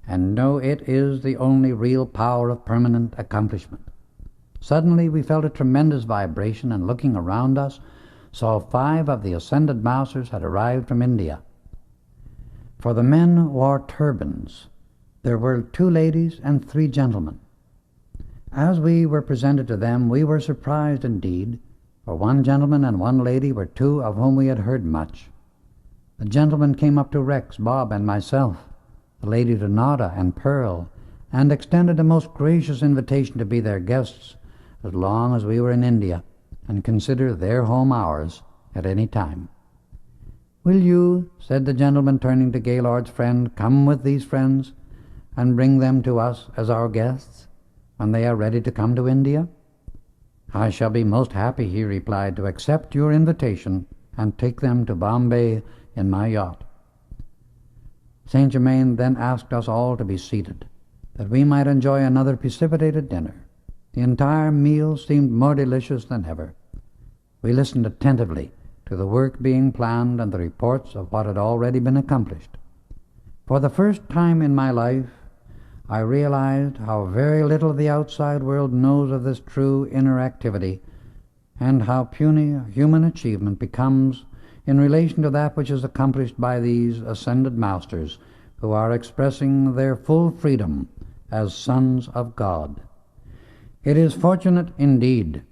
and know it is the only real power of permanent accomplishment. Suddenly we felt a tremendous vibration, and looking around us, saw 5 of the ascended masters had arrived from India. For the men wore turbans. There were 2 ladies and 3 gentlemen. As we were presented to them, we were surprised indeed, for 1 gentleman and 1 lady were 2 of whom we had heard much. The gentleman came up to Rex, Bob, and myself, the lady to Nada and Pearl, and extended a most gracious invitation to be their guests as long as we were in India, and consider their home ours at any time. "Will you," said the gentleman, turning to Gaylord's friend, "come with these friends and bring them to us as our guests when they are ready to come to India?" "I shall be most happy," he replied, "to accept your invitation and take them to Bombay in my yacht." Saint Germain then asked us all to be seated, that we might enjoy another precipitated dinner. The entire meal seemed more delicious than ever. We listened attentively to the work being planned and the reports of what had already been accomplished. For the first time in my life, I realized how very little the outside world knows of this true inner activity, and how puny human achievement becomes in relation to that which is accomplished by these ascended masters, who are expressing their full freedom as sons of God. It is fortunate indeed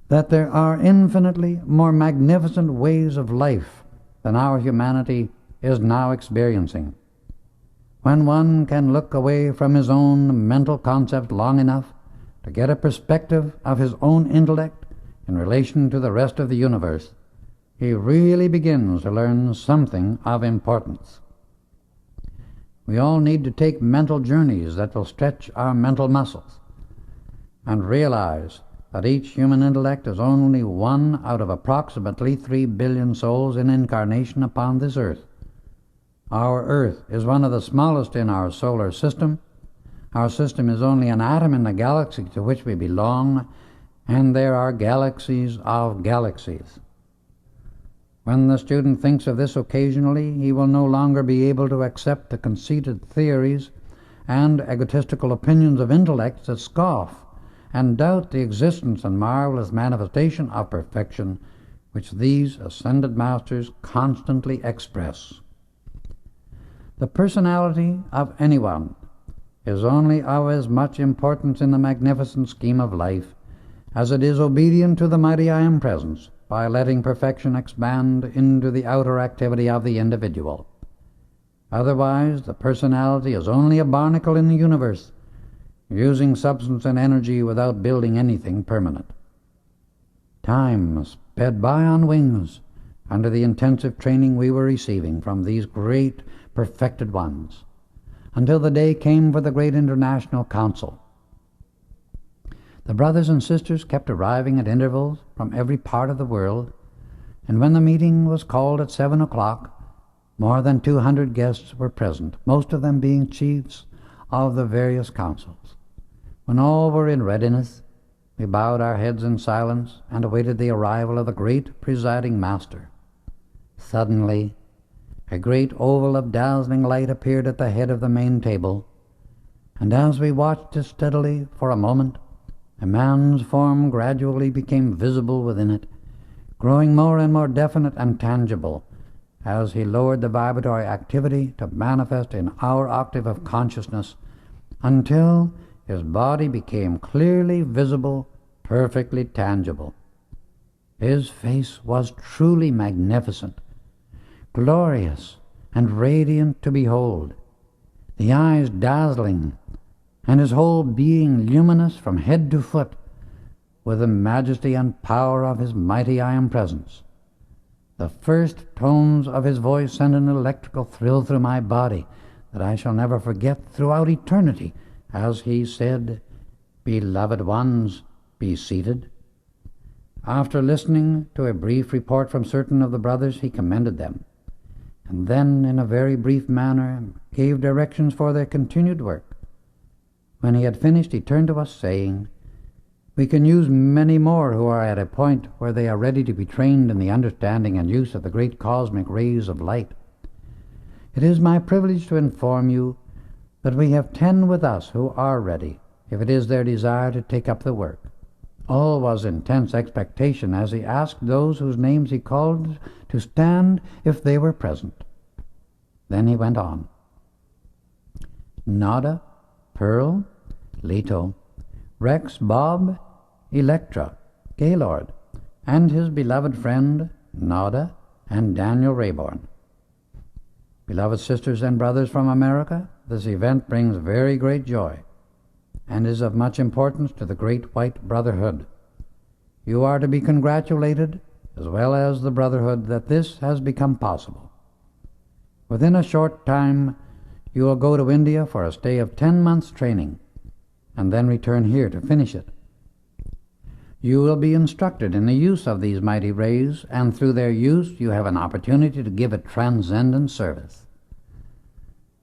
that there are infinitely more magnificent ways of life than our humanity is now experiencing. When one can look away from his own mental concept long enough to get a perspective of his own intellect in relation to the rest of the universe, he really begins to learn something of importance. We all need to take mental journeys that will stretch our mental muscles, and realize that each human intellect is only one out of approximately 3 billion souls in incarnation upon this earth. Our earth is one of the smallest in our solar system. Our system is only an atom in the galaxy to which we belong, and there are galaxies of galaxies. When the student thinks of this occasionally, he will no longer be able to accept the conceited theories and egotistical opinions of intellects that scoff and doubt the existence and marvelous manifestation of perfection which these ascended masters constantly express. The personality of anyone is only of as much importance in the magnificent scheme of life as it is obedient to the mighty I Am Presence by letting perfection expand into the outer activity of the individual. Otherwise, the personality is only a barnacle in the universe, using substance and energy without building anything permanent. Time sped by on wings under the intensive training we were receiving from these great perfected ones, until the day came for the great international council. The brothers and sisters kept arriving at intervals from every part of the world, and when the meeting was called at 7 o'clock, more than 200 guests were present, most of them being chiefs of the various councils. When all were in readiness, we bowed our heads in silence and awaited the arrival of the great presiding master. Suddenly, a great oval of dazzling light appeared at the head of the main table, and as we watched it steadily for a moment, a man's form gradually became visible within it, growing more and more definite and tangible as he lowered the vibratory activity to manifest in our octave of consciousness until his body became clearly visible, perfectly tangible. His face was truly magnificent, glorious and radiant to behold, the eyes dazzling, and his whole being luminous from head to foot with the majesty and power of his mighty I Am Presence. The first tones of his voice sent an electrical thrill through my body that I shall never forget throughout eternity, as he said, "Beloved ones, be seated." After listening to a brief report from certain of the brothers, he commended them, and then in a very brief manner gave directions for their continued work. When he had finished, he turned to us, saying, "We can use many more who are at a point where they are ready to be trained in the understanding and use of the great cosmic rays of light. It is my privilege to inform you that we have 10 with us who are ready, if it is their desire to take up the work." All was intense expectation as he asked those whose names he called to stand if they were present. Then he went on. Nada, Pearl, Leto, Rex, Bob, Electra, Gaylord, and his beloved friend, Nada, and Daniel Rayborn. Beloved sisters and brothers from America, this event brings very great joy and is of much importance to the great white brotherhood. You are to be congratulated, as well as the brotherhood, that this has become possible. Within a short time, you will go to India for a stay of 10 months' training, and then return here to finish it. You will be instructed in the use of these mighty rays, and through their use you have an opportunity to give it transcendent service.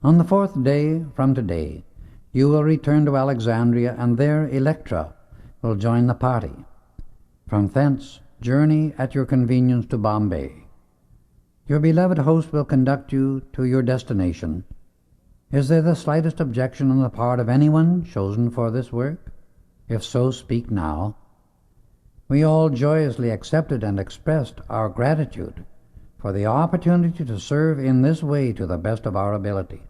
On the 4th day from today, you will return to Alexandria, and there Electra will join the party. From thence, journey at your convenience to Bombay. Your beloved host will conduct you to your destination. Is there the slightest objection on the part of anyone chosen for this work? If so, speak now. We all joyously accepted and expressed our gratitude for the opportunity to serve in this way to the best of our ability.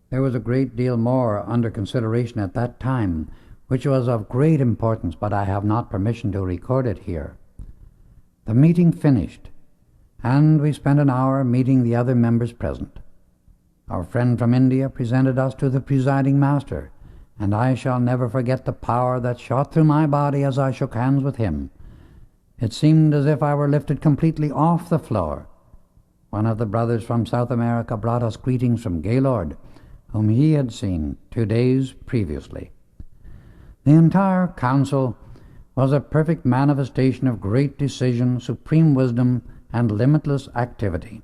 There was a great deal more under consideration at that time, which was of great importance, but I have not permission to record it here. The meeting finished, and we spent an hour meeting the other members present. Our friend from India presented us to the presiding master, and I shall never forget the power that shot through my body as I shook hands with him. It seemed as if I were lifted completely off the floor. One of the brothers from South America brought us greetings from Gaylord, whom he had seen 2 days previously. The entire council was a perfect manifestation of great decision, supreme wisdom, and limitless activity.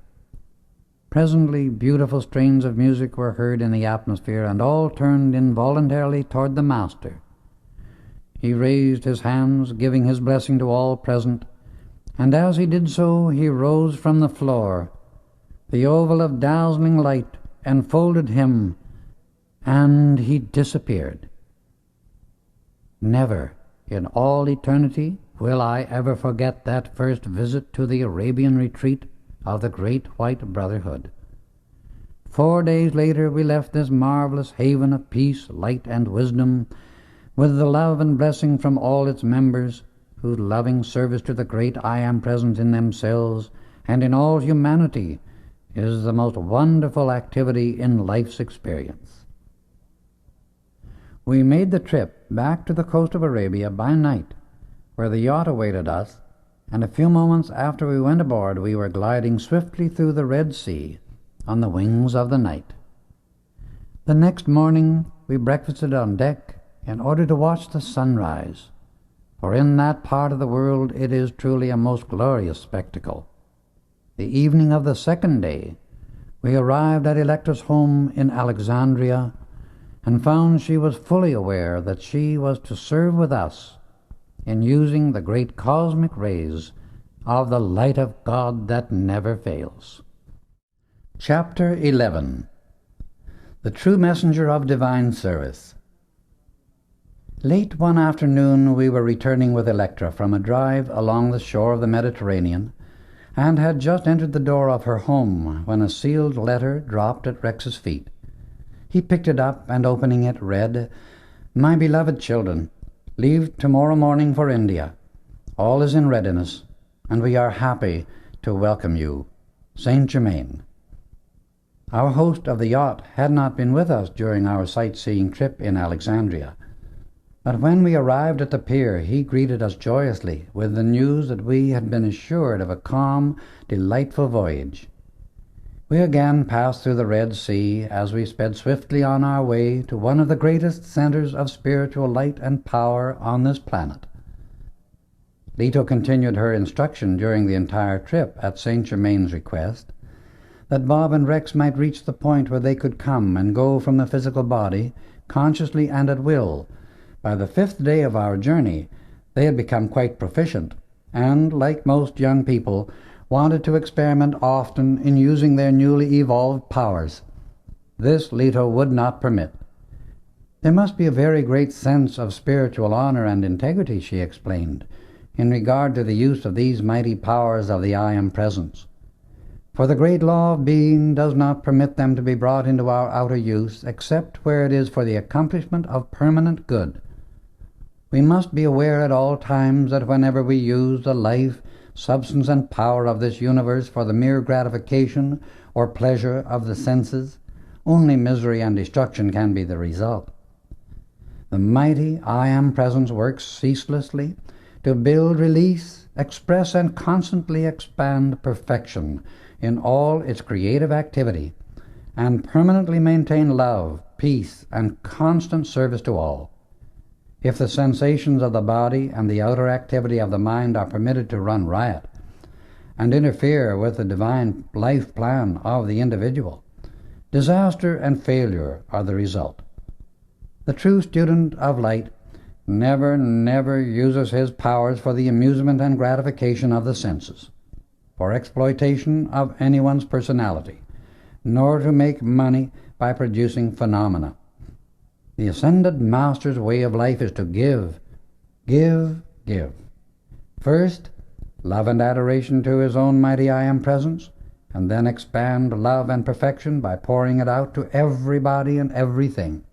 Presently beautiful strains of music were heard in the atmosphere, and all turned involuntarily toward the Master. He raised his hands, giving his blessing to all present, and as he did so he rose from the floor. The oval of dazzling light enfolded him, and he disappeared. Never in all eternity will I ever forget that first visit to the Arabian retreat of the Great White Brotherhood. 4 days later we left this marvelous haven of peace, light, and wisdom, with the love and blessing from all its members, whose loving service to the great I Am Present in themselves and in all humanity is the most wonderful activity in life's experience. We made the trip back to the coast of Arabia by night, where the yacht awaited us, and a few moments after we went aboard we were gliding swiftly through the Red Sea on the wings of the night. The next morning we breakfasted on deck in order to watch the sunrise, for in that part of the world it is truly a most glorious spectacle. The evening of the second day we arrived at Electra's home in Alexandria, and found she was fully aware that she was to serve with us in using the great cosmic rays of the light of God that never fails. Chapter 11. The True Messenger of Divine Service. Late one afternoon we were returning with Electra from a drive along the shore of the Mediterranean, and had just entered the door of her home when a sealed letter dropped at Rex's feet. He picked it up and, opening it, read, "My beloved children, leave tomorrow morning for India. All is in readiness, and we are happy to welcome you. Saint Germain." Our host of the yacht had not been with us during our sightseeing trip in Alexandria, but when we arrived at the pier he greeted us joyously with the news that we had been assured of a calm, delightful voyage. We again passed through the Red Sea as we sped swiftly on our way to one of the greatest centers of spiritual light and power on this planet. Leto continued her instruction during the entire trip at Saint Germain's request, that Bob and Rex might reach the point where they could come and go from the physical body, consciously and at will. By the 5th day of our journey they had become quite proficient, and, like most young people, wanted to experiment often in using their newly evolved powers. This Leto would not permit. There must be a very great sense of spiritual honor and integrity, she explained, in regard to the use of these mighty powers of the I Am Presence. For the great law of being does not permit them to be brought into our outer use except where it is for the accomplishment of permanent good. We must be aware at all times that whenever we use the life, substance, and power of this universe for the mere gratification or pleasure of the senses, only misery and destruction can be the result. The mighty I Am Presence works ceaselessly to build, release, express, and constantly expand perfection in all its creative activity, and permanently maintain love, peace, and constant service to all. If the sensations of the body and the outer activity of the mind are permitted to run riot and interfere with the divine life plan of the individual, disaster and failure are the result. The true student of light never uses his powers for the amusement and gratification of the senses, for exploitation of anyone's personality, nor to make money by producing phenomena. The Ascended Master's way of life is to give, give, give. First, love and adoration to his own mighty I Am Presence, and then expand love and perfection by pouring it out to everybody and everything.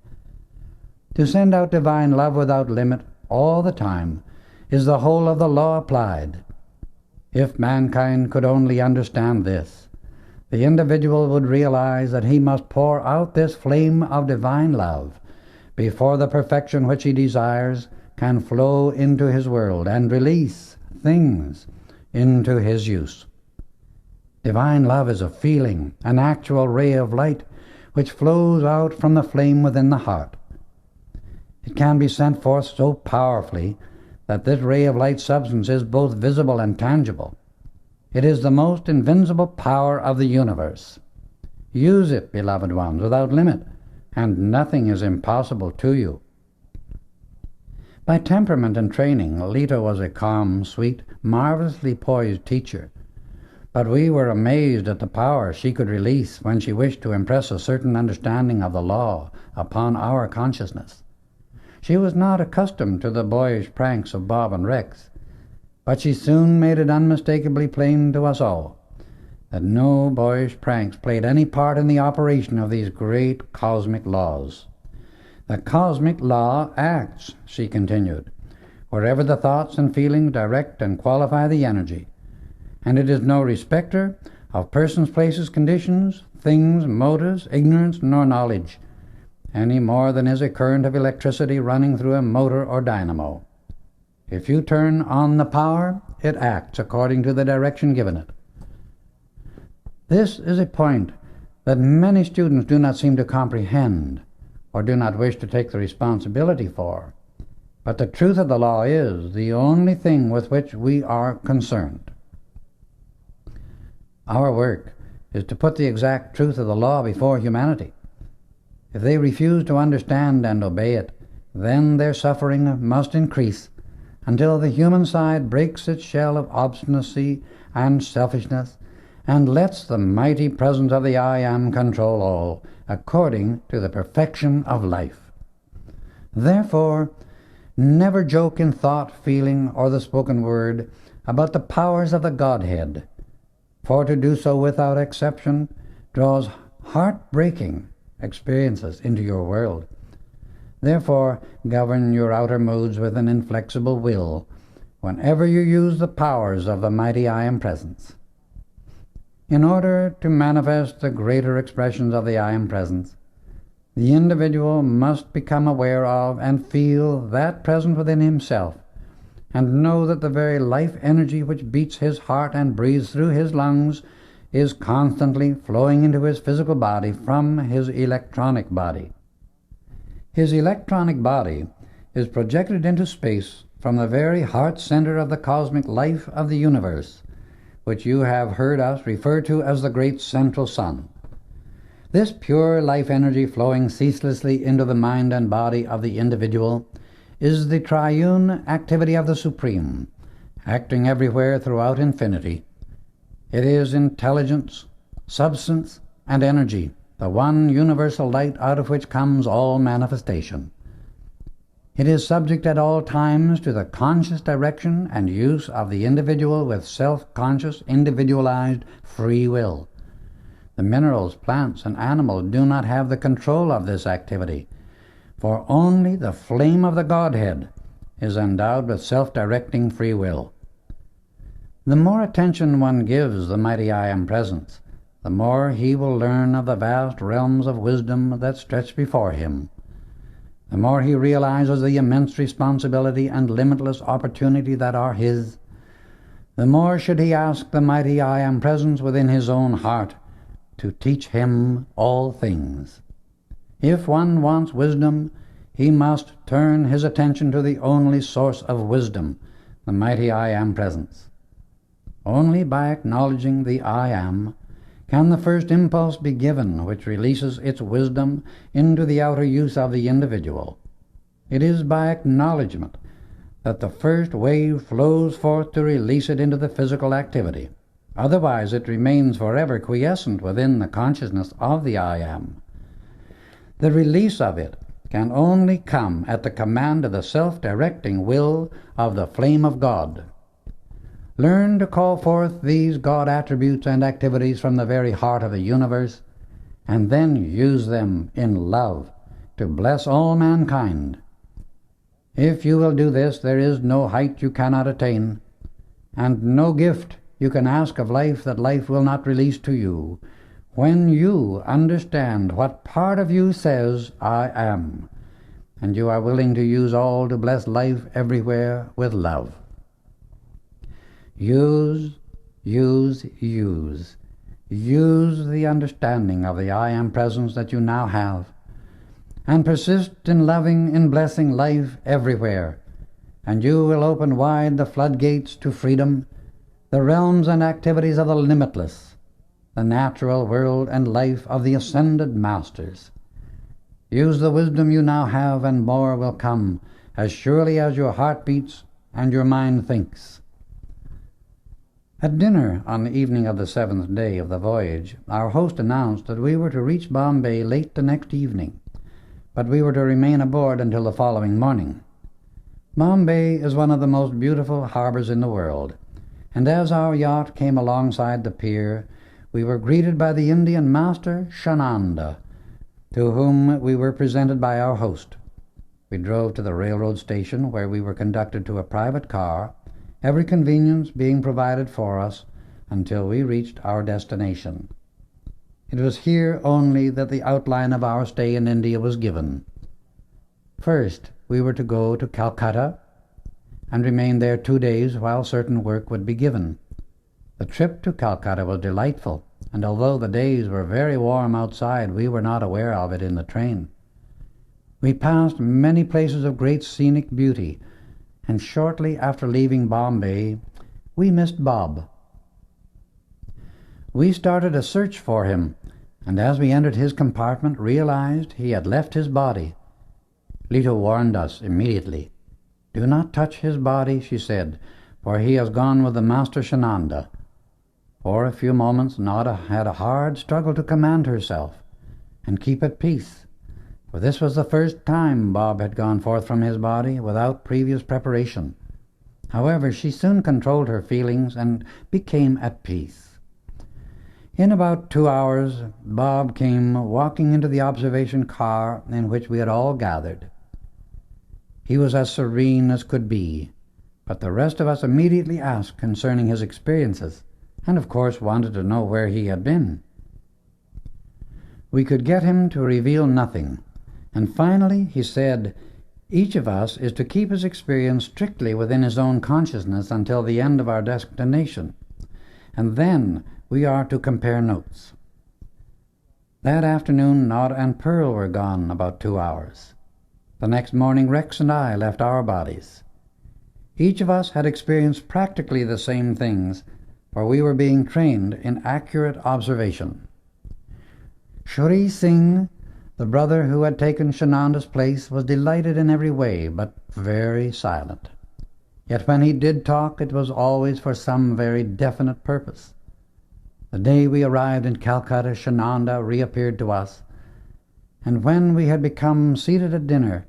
To send out divine love without limit all the time is the whole of the law applied. If mankind could only understand this, the individual would realize that he must pour out this flame of divine love before the perfection which he desires can flow into his world and release things into his use. Divine love is a feeling, an actual ray of light which flows out from the flame within the heart. It can be sent forth so powerfully that this ray of light substance is both visible and tangible. It is the most invincible power of the universe. Use it, beloved ones, without limit, and nothing is impossible to you. By temperament and training, Leto was a calm, sweet, marvelously poised teacher. But we were amazed at the power she could release when she wished to impress a certain understanding of the law upon our consciousness. She was not accustomed to the boyish pranks of Bob and Rex, but she soon made it unmistakably plain to us all that no boyish pranks played any part in the operation of these great cosmic laws. The cosmic law acts, she continued, wherever the thoughts and feelings direct and qualify the energy, and it is no respecter of persons, places, conditions, things, motives, ignorance, nor knowledge, any more than is a current of electricity running through a motor or dynamo. If you turn on the power, it acts according to the direction given it. This is a point that many students do not seem to comprehend or do not wish to take the responsibility for. But the truth of the law is the only thing with which we are concerned. Our work is to put the exact truth of the law before humanity. If they refuse to understand and obey it, then their suffering must increase until the human side breaks its shell of obstinacy and selfishness and lets the mighty presence of the I Am control all, according to the perfection of life. Therefore, never joke in thought, feeling, or the spoken word about the powers of the Godhead, for to do so without exception draws heart-breaking experiences into your world. Therefore, govern your outer moods with an inflexible will whenever you use the powers of the mighty I Am Presence. In order to manifest the greater expressions of the I Am Presence, the individual must become aware of and feel that present within himself, and know that the very life energy which beats his heart and breathes through his lungs is constantly flowing into his physical body from his electronic body. His electronic body is projected into space from the very heart center of the cosmic life of the universe, which you have heard us refer to as the great central sun. This pure life energy flowing ceaselessly into the mind and body of the individual is the triune activity of the Supreme, acting everywhere throughout infinity. It is intelligence, substance, and energy, the one universal light out of which comes all manifestation. It is subject at all times to the conscious direction and use of the individual with self-conscious, individualized free will. The minerals, plants, and animals do not have the control of this activity, for only the flame of the Godhead is endowed with self-directing free will. The more attention one gives the mighty I Am Presence, the more he will learn of the vast realms of wisdom that stretch before him. The more he realizes the immense responsibility and limitless opportunity that are his, the more should he ask the mighty I Am Presence within his own heart to teach him all things. If one wants wisdom, he must turn his attention to the only source of wisdom, the mighty I Am Presence. Only by acknowledging the I Am can the first impulse be given which releases its wisdom into the outer use of the individual. It is by acknowledgement that the first wave flows forth to release it into the physical activity. Otherwise it remains forever quiescent within the consciousness of the I Am. The release of it can only come at the command of the self-directing will of the flame of God. Learn to call forth these God attributes and activities from the very heart of the universe, and then use them in love to bless all mankind. If you will do this, there is no height you cannot attain, and no gift you can ask of life that life will not release to you, when you understand what part of you says, I am, and you are willing to use all to bless life everywhere with love. Use the understanding of the I Am Presence that you now have, and persist in loving and blessing life everywhere, and you will open wide the floodgates to freedom, the realms and activities of the limitless, the natural world and life of the ascended masters. Use the wisdom you now have, and more will come, as surely as your heart beats and your mind thinks. At dinner on the evening of the 7th day of the voyage, our host announced that we were to reach Bombay late the next evening, but we were to remain aboard until the following morning. Bombay is one of the most beautiful harbors in the world, and as our yacht came alongside the pier, we were greeted by the Indian master, Shananda, to whom we were presented by our host. We drove to the railroad station, where we were conducted to a private car, every convenience being provided for us until we reached our destination. It was here only that the outline of our stay in India was given. First, we were to go to Calcutta and remain there 2 days while certain work would be given. The trip to Calcutta was delightful, and although the days were very warm outside, we were not aware of it in the train. We passed many places of great scenic beauty, and shortly after leaving Bombay, we missed Bob. We started a search for him, and as we entered his compartment, realized he had left his body. Leto warned us immediately. "Do not touch his body," she said, "for he has gone with the Master Shananda." For a few moments Nada had a hard struggle to command herself and keep at peace, for this was the first time Bob had gone forth from his body without previous preparation. However, she soon controlled her feelings and became at peace. In about 2 hours, Bob came walking into the observation car in which we had all gathered. He was as serene as could be, but the rest of us immediately asked concerning his experiences, and of course wanted to know where he had been. We could get him to reveal nothing, and finally he said, "Each of us is to keep his experience strictly within his own consciousness until the end of our destination, and then we are to compare notes." That afternoon Nod and Pearl were gone about 2 hours. The next morning Rex and I left our bodies. Each of us had experienced practically the same things, for we were being trained in accurate observation. Shri Singh, the brother who had taken Shananda's place, was delighted in every way, but very silent. Yet when he did talk, it was always for some very definite purpose. The day we arrived in Calcutta, Shananda reappeared to us, and when we had become seated at dinner,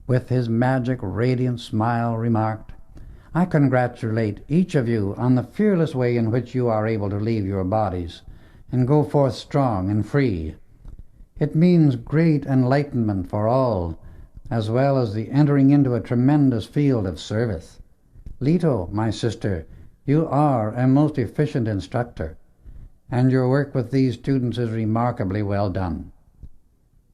with his magic radiant smile remarked, "I congratulate each of you on the fearless way in which you are able to leave your bodies and go forth strong and free. It means great enlightenment for all, as well as the entering into a tremendous field of service. Leto, my sister, you are a most efficient instructor, and your work with these students is remarkably well done.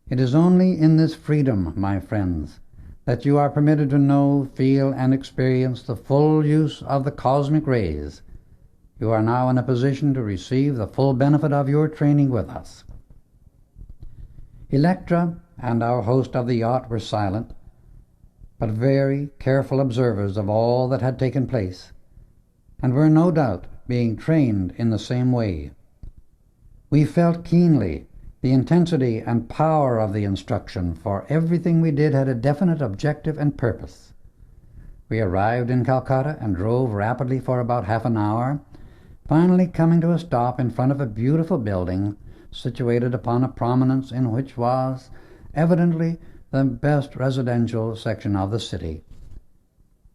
It is only in this freedom, my friends, that you are permitted to know, feel, and experience the full use of the cosmic rays. You are now in a position to receive the full benefit of your training with us." Electra and our host of the yacht were silent, but very careful observers of all that had taken place, and were no doubt being trained in the same way. We felt keenly the intensity and power of the instruction, for everything we did had a definite objective and purpose. We arrived in Calcutta and drove rapidly for about half an hour, finally coming to a stop in front of a beautiful building situated upon a prominence in which was evidently the best residential section of the city.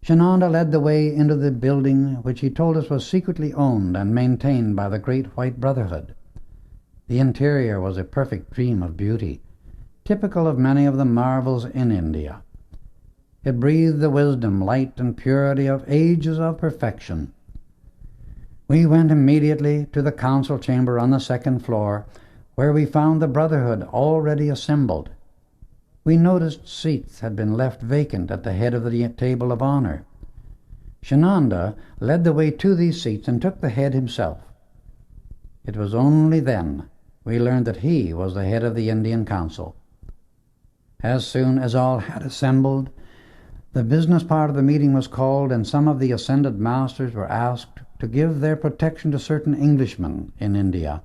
Shananda led the way into the building, which he told us was secretly owned and maintained by the Great White Brotherhood. The interior was a perfect dream of beauty, typical of many of the marvels in India. It breathed the wisdom, light, and purity of ages of perfection. We went immediately to the council chamber on the 2nd floor, where we found the Brotherhood already assembled. We noticed seats had been left vacant at the head of the table of honor. Shananda led the way to these seats and took the head himself. It was only then we learned that he was the head of the Indian Council. As soon as all had assembled, The business part of the meeting was called, and some of the ascended masters were asked to give their protection to certain Englishmen in India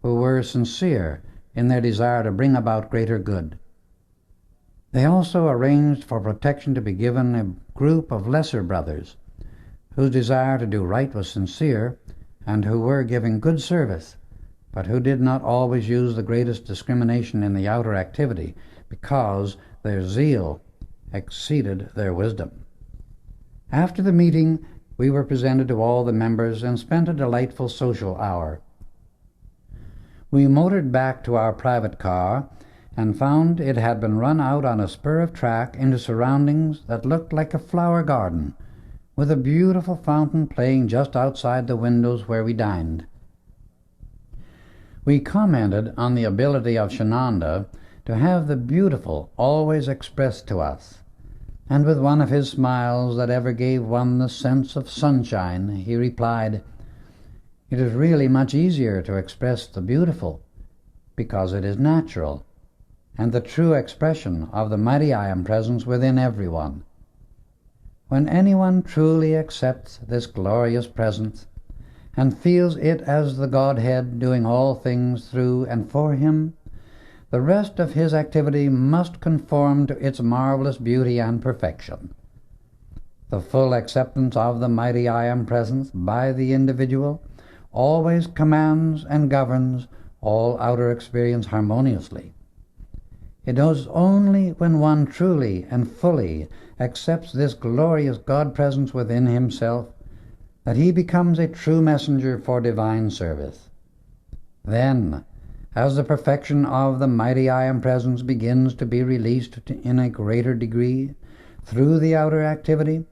who were sincere in their desire to bring about greater good. They also arranged for protection to be given a group of lesser brothers whose desire to do right was sincere and who were giving good service, but who did not always use the greatest discrimination in the outer activity because their zeal exceeded their wisdom. After the meeting, we were presented to all the members and spent a delightful social hour. We motored back to our private car and found it had been run out on a spur of track into surroundings that looked like a flower garden, with a beautiful fountain playing just outside the windows where we dined. We commented on the ability of Shananda to have the beautiful always expressed to us, and with one of his smiles that ever gave one the sense of sunshine, he replied, "It is really much easier to express the beautiful, because it is natural, and the true expression of the mighty I Am presence within everyone. When anyone truly accepts this glorious presence, and feels it as the Godhead doing all things through and for him, the rest of his activity must conform to its marvelous beauty and perfection. The full acceptance of the mighty I Am presence by the individual always commands and governs all outer experience harmoniously. It is only when one truly and fully accepts this glorious God presence within himself that he becomes a true messenger for divine service. Then, as the perfection of the mighty I Am presence begins to be released in a greater degree through the outer activity,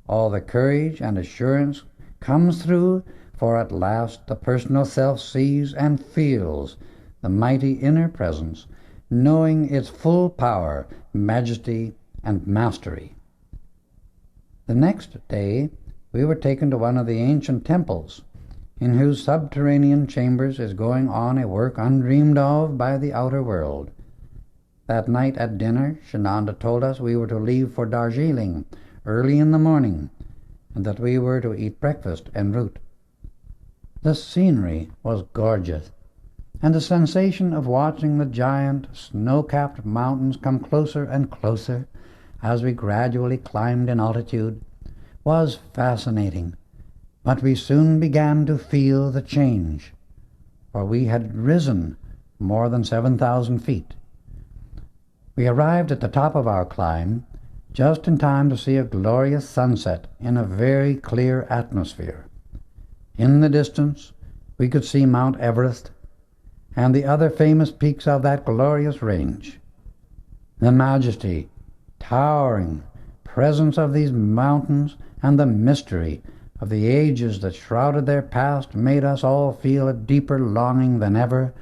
all the courage and assurance comes through, for at last the personal self sees and feels the mighty inner presence, knowing its full power, majesty, and mastery. The next day we were taken to one of the ancient temples, in whose subterranean chambers is going on a work undreamed of by the outer world. That night at dinner, Shananda told us we were to leave for Darjeeling early in the morning, and that we were to eat breakfast en route. The scenery was gorgeous, and the sensation of watching the giant snow-capped mountains come closer and closer as we gradually climbed in altitude was fascinating. But we soon began to feel the change, for we had risen more than 7,000 feet. We arrived at the top of our climb just in time to see a glorious sunset in a very clear atmosphere. In the distance, we could see Mount Everest and the other famous peaks of that glorious range. The majesty, towering presence of these mountains and the mystery of the ages that shrouded their past made us all feel a deeper longing than ever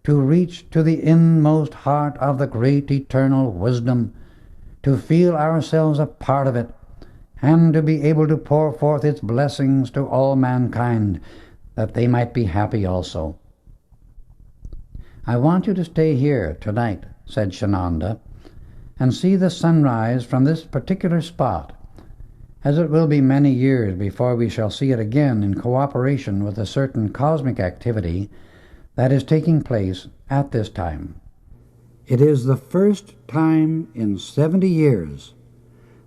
to reach to the inmost heart of the great eternal wisdom, to feel ourselves a part of it, and to be able to pour forth its blessings to all mankind, that they might be happy also. "I want you to stay here tonight," said Shananda, "and see the sunrise from this particular spot, as it will be many years before we shall see it again in cooperation with a certain cosmic activity that is taking place at this time. It is the first time in 70 years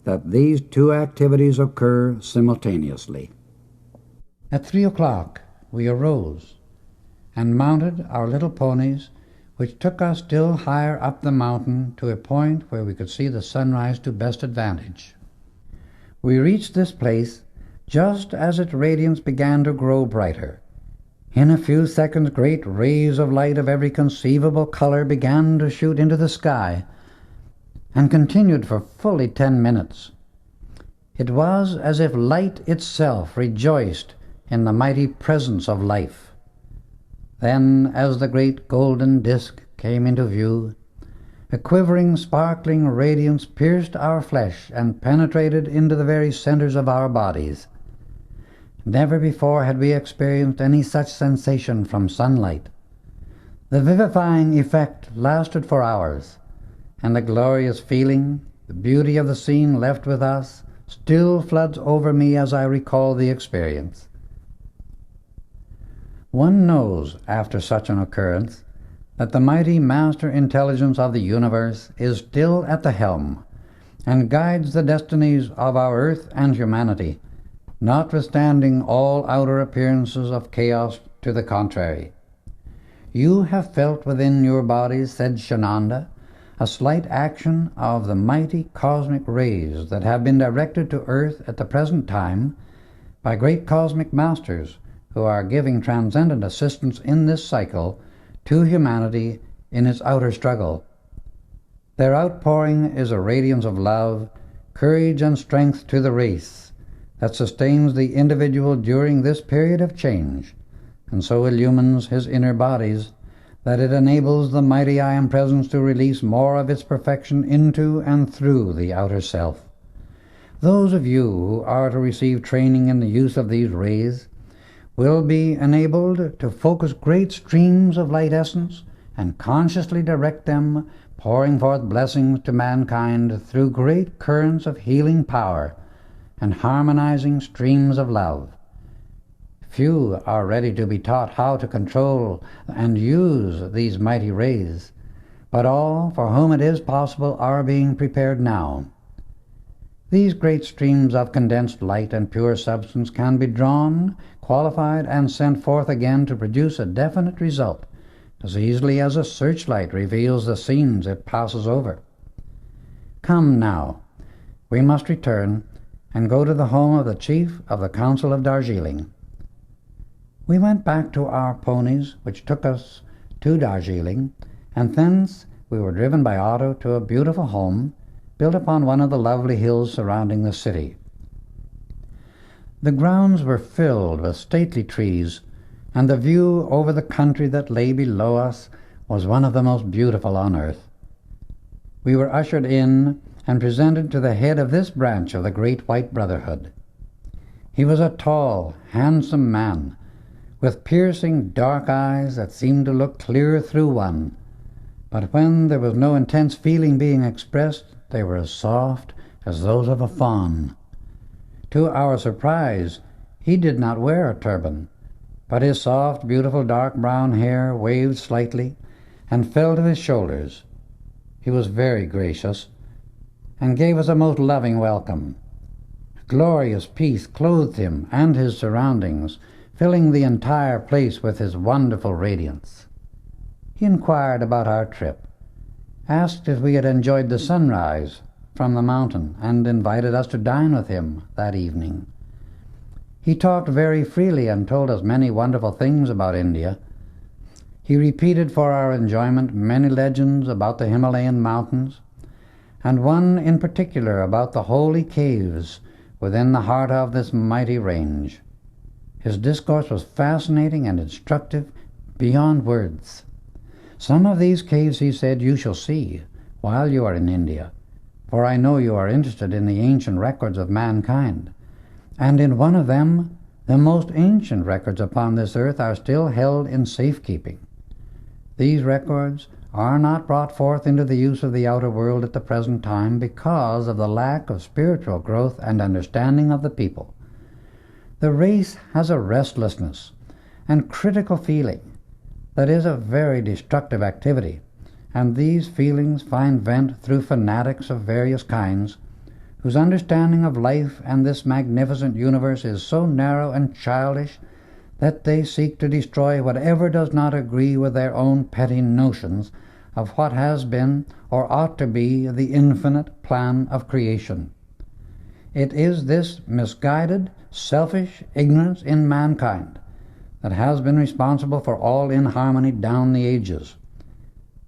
that these two activities occur simultaneously." At 3 o'clock we arose and mounted our little ponies, which took us still higher up the mountain to a point where we could see the sunrise to best advantage. We reached this place just as its radiance began to grow brighter. In a few seconds great rays of light of every conceivable color began to shoot into the sky, and continued for fully 10 minutes. It was as if light itself rejoiced in the mighty presence of life. Then, as the great golden disk came into view, a quivering, sparkling radiance pierced our flesh and penetrated into the very centers of our bodies. Never before had we experienced any such sensation from sunlight. The vivifying effect lasted for hours, and the glorious feeling, The beauty of the scene left with us still floods over me as I recall the experience. One knows, after such an occurrence, that the mighty master intelligence of the universe is still at the helm and guides the destinies of our earth and humanity, notwithstanding all outer appearances of chaos to the contrary. You have felt within your bodies, said Shananda, a slight action of the mighty cosmic rays that have been directed to earth at the present time by great cosmic masters who are giving transcendent assistance in this cycle to humanity in its outer struggle. Their outpouring is a radiance of love, courage, and strength to the race that sustains the individual during this period of change, and so illumines his inner bodies that it enables the mighty I Am Presence to release more of its perfection into and through the outer self. Those of you who are to receive training in the use of these rays will be enabled to focus great streams of light essence and consciously direct them, pouring forth blessings to mankind through great currents of healing power and harmonizing streams of love. Few are ready to be taught how to control and use these mighty rays, but all for whom it is possible are being prepared now. These great streams of condensed light and pure substance can be drawn, qualified, and sent forth again to produce a definite result, as easily as a searchlight reveals the scenes it passes over. Come now, we must return and go to the home of the chief of the Council of Darjeeling. We went back to our ponies, which took us to Darjeeling, and thence we were driven by auto to a beautiful home built upon one of the lovely hills surrounding the city. The grounds were filled with stately trees, and the view over the country that lay below us was one of the most beautiful on earth. We were ushered in and presented to the head of this branch of the Great White Brotherhood. He was a tall, handsome man, with piercing dark eyes that seemed to look clear through one, but when there was no intense feeling being expressed, they were as soft as those of a fawn. To our surprise, he did not wear a turban, but his soft, beautiful dark brown hair waved slightly and fell to his shoulders. He was very gracious and gave us a most loving welcome. Glorious peace clothed him and his surroundings, filling the entire place with his wonderful radiance. He inquired about our trip, asked if we had enjoyed the sunrise from the mountain, and invited us to dine with him that evening. He talked very freely and told us many wonderful things about India. He repeated for our enjoyment many legends about the Himalayan mountains, and one in particular about the holy caves within the heart of this mighty range. His discourse was fascinating and instructive beyond words. Some of these caves, he said, you shall see while you are in India, for I know you are interested in the ancient records of mankind, and in one of them the most ancient records upon this earth are still held in safekeeping. These records are not brought forth into the use of the outer world at the present time because of the lack of spiritual growth and understanding of the people. The race has a restlessness and critical feeling that is a very destructive activity, and these feelings find vent through fanatics of various kinds, whose understanding of life and this magnificent universe is so narrow and childish that they seek to destroy whatever does not agree with their own petty notions of what has been or ought to be the infinite plan of creation. It is this misguided, selfish ignorance in mankind that has been responsible for all inharmony down the ages,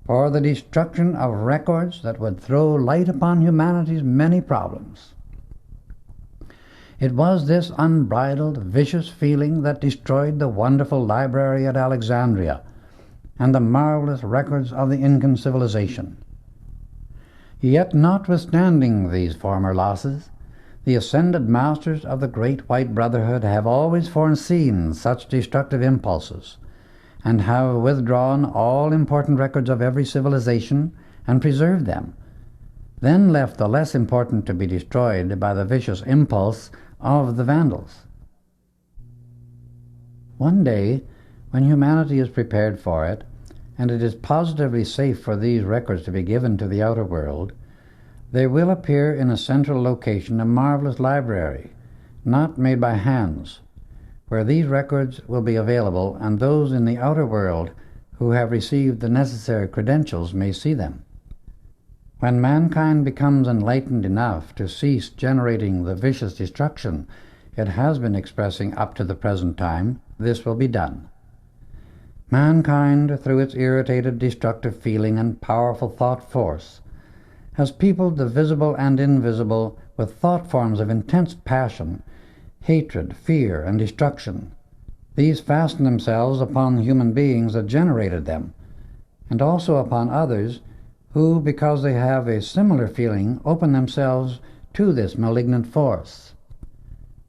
for the destruction of records that would throw light upon humanity's many problems. It was this unbridled, vicious feeling that destroyed the wonderful library at Alexandria and the marvelous records of the Incan civilization. Yet, notwithstanding these former losses, the ascended masters of the Great White Brotherhood have always foreseen such destructive impulses, and have withdrawn all important records of every civilization and preserved them. then left the less important to be destroyed by the vicious impulse of the Vandals. One day, when humanity is prepared for it, and it is positively safe for these records to be given to the outer world, there will appear in a central location a marvelous library, not made by hands, where these records will be available, and those in the outer world who have received the necessary credentials may see them. When mankind becomes enlightened enough to cease generating the vicious destruction it has been expressing up to the present time, this will be done. Mankind, through its irritated, destructive feeling and powerful thought force, has peopled the visible and invisible with thought forms of intense passion, hatred, fear, and destruction. These fasten themselves upon the human beings that generated them, and also upon others who, because they have a similar feeling, open themselves to this malignant force.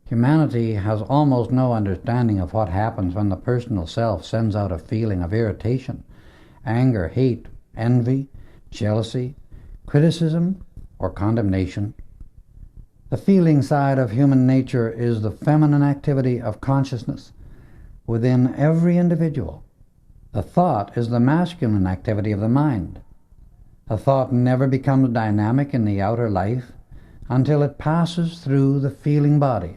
Humanity has almost no understanding of what happens when the personal self sends out a feeling of irritation, anger, hate, envy, jealousy, criticism, or condemnation. The feeling side of human nature is the feminine activity of consciousness within every individual. The thought is the masculine activity of the mind. A thought never becomes dynamic in the outer life until it passes through the feeling body.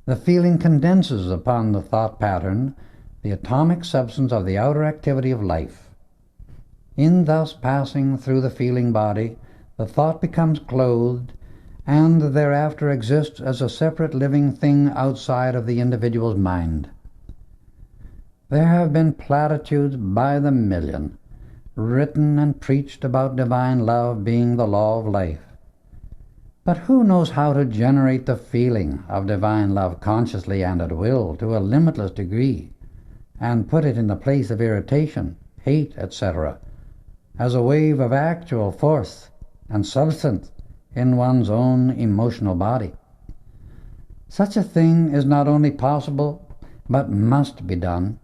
The feeling condenses upon the thought pattern the atomic substance of the outer activity of life. In thus passing through the feeling body, the thought becomes clothed and thereafter exists as a separate living thing outside of the individual's mind. There have been platitudes by the million, written and preached about divine love being the law of life. But who knows how to generate the feeling of divine love consciously and at will to a limitless degree, and put it in the place of irritation, hate, etc., as a wave of actual force and substance in one's own emotional body? Such a thing is not only possible, but must be done,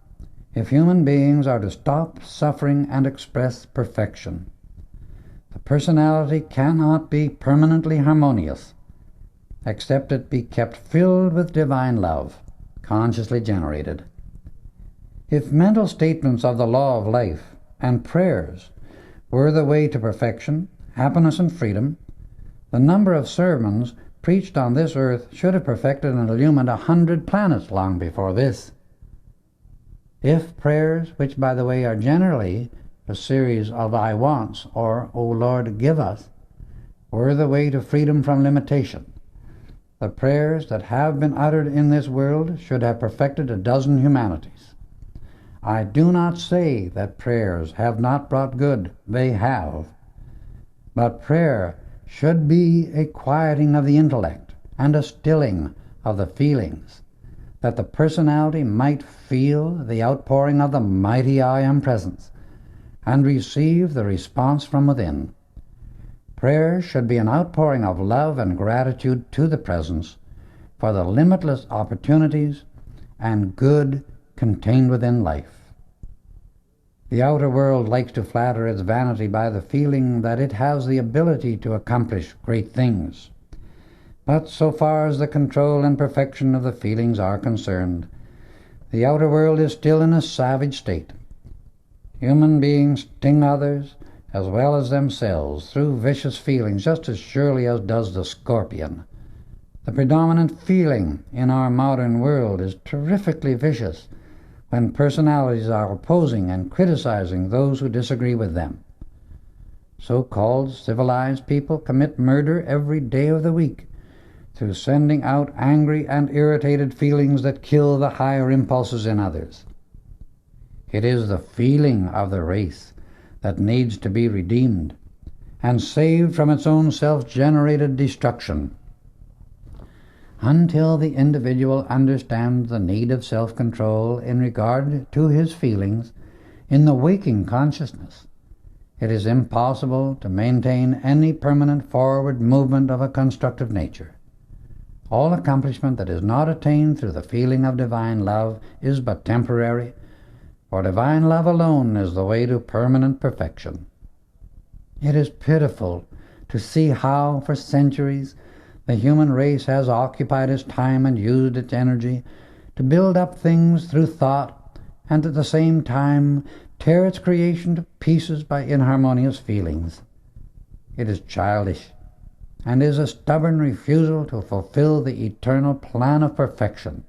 if human beings are to stop suffering and express perfection. The personality cannot be permanently harmonious, except it be kept filled with divine love, consciously generated. If mental statements of the law of life and prayers were the way to perfection, happiness, and freedom, the number of sermons preached on this earth should have perfected and illumined 100 planets long before this. If prayers, which by the way are generally a series of I wants or O Lord give us, were the way to freedom from limitation, the prayers that have been uttered in this world should have perfected a dozen humanities. I do not say that prayers have not brought good. They have. But prayer should be a quieting of the intellect and a stilling of the feelings, that the personality might feel the outpouring of the mighty I Am Presence and receive the response from within. Prayer should be an outpouring of love and gratitude to the Presence for the limitless opportunities and good contained within life. The outer world likes to flatter its vanity by the feeling that it has the ability to accomplish great things. But so far as the control and perfection of the feelings are concerned, the outer world is still in a savage state. Human beings sting others as well as themselves through vicious feelings just as surely as does the scorpion. The predominant feeling in our modern world is terrifically vicious when personalities are opposing and criticizing those who disagree with them. So-called civilized people commit murder every day of the week through sending out angry and irritated feelings that kill the higher impulses in others. It is the feeling of the race that needs to be redeemed and saved from its own self-generated destruction. Until the individual understands the need of self-control in regard to his feelings in the waking consciousness, it is impossible to maintain any permanent forward movement of a constructive nature. All accomplishment that is not attained through the feeling of divine love is but temporary, for divine love alone is the way to permanent perfection. It is pitiful to see how, for centuries, the human race has occupied its time and used its energy to build up things through thought, and at the same time tear its creation to pieces by inharmonious feelings. It is childish, and is a stubborn refusal to fulfill the eternal plan of perfection.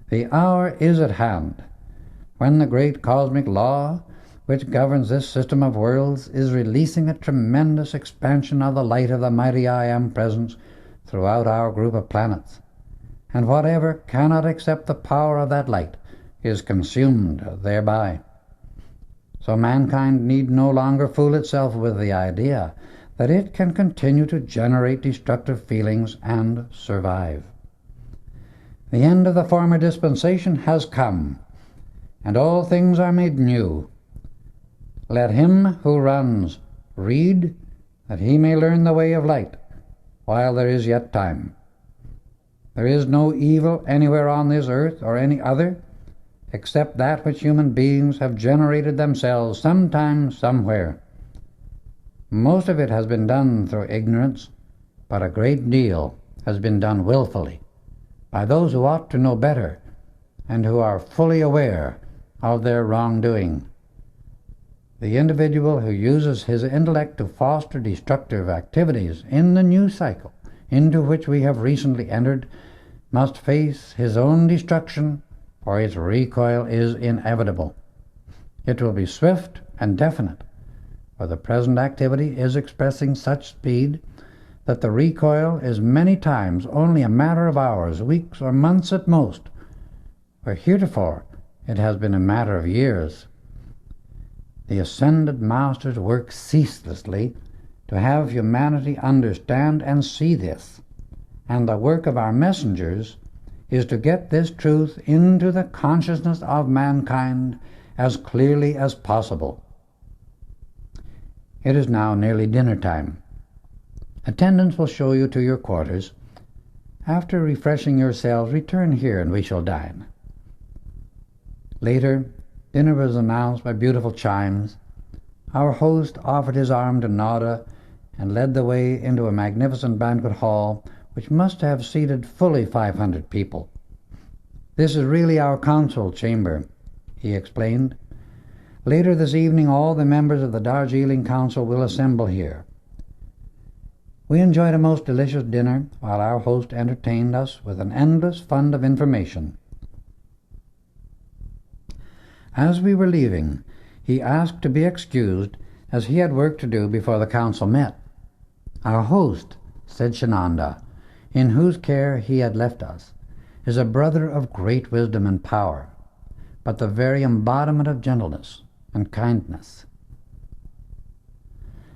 The hour is at hand, when the great cosmic law which governs this system of worlds is releasing a tremendous expansion of the light of the mighty I Am Presence throughout our group of planets, and whatever cannot accept the power of that light is consumed thereby. So mankind need no longer fool itself with the idea that it can continue to generate destructive feelings and survive. The end of the former dispensation has come, and all things are made new. Let him who runs read, that he may learn the way of light, while there is yet time. There is no evil anywhere on this earth or any other, except that which human beings have generated themselves sometime, somewhere. Most of it has been done through ignorance, but a great deal has been done willfully, by those who ought to know better, and who are fully aware of their wrongdoing. The individual who uses his intellect to foster destructive activities in the new cycle into which we have recently entered must face his own destruction, for its recoil is inevitable. It will be swift and definite, for the present activity is expressing such speed that the recoil is many times only a matter of hours, weeks, or months at most, where heretofore it has been a matter of years. The ascended masters work ceaselessly to have humanity understand and see this, and the work of our messengers is to get this truth into the consciousness of mankind as clearly as possible. It is now nearly dinner time. Attendants will show you to your quarters. After refreshing yourselves, return here and we shall dine. Later, dinner was announced by beautiful chimes. Our host offered his arm to Nada and led the way into a magnificent banquet hall which must have seated fully 500 people. This is really our council chamber, he explained. Later this evening all the members of the Darjeeling Council will assemble here. We enjoyed a most delicious dinner while our host entertained us with an endless fund of information. As we were leaving, he asked to be excused, as he had work to do before the council met. Our host, said Shananda, in whose care he had left us, is a brother of great wisdom and power, but the very embodiment of gentleness and kindness.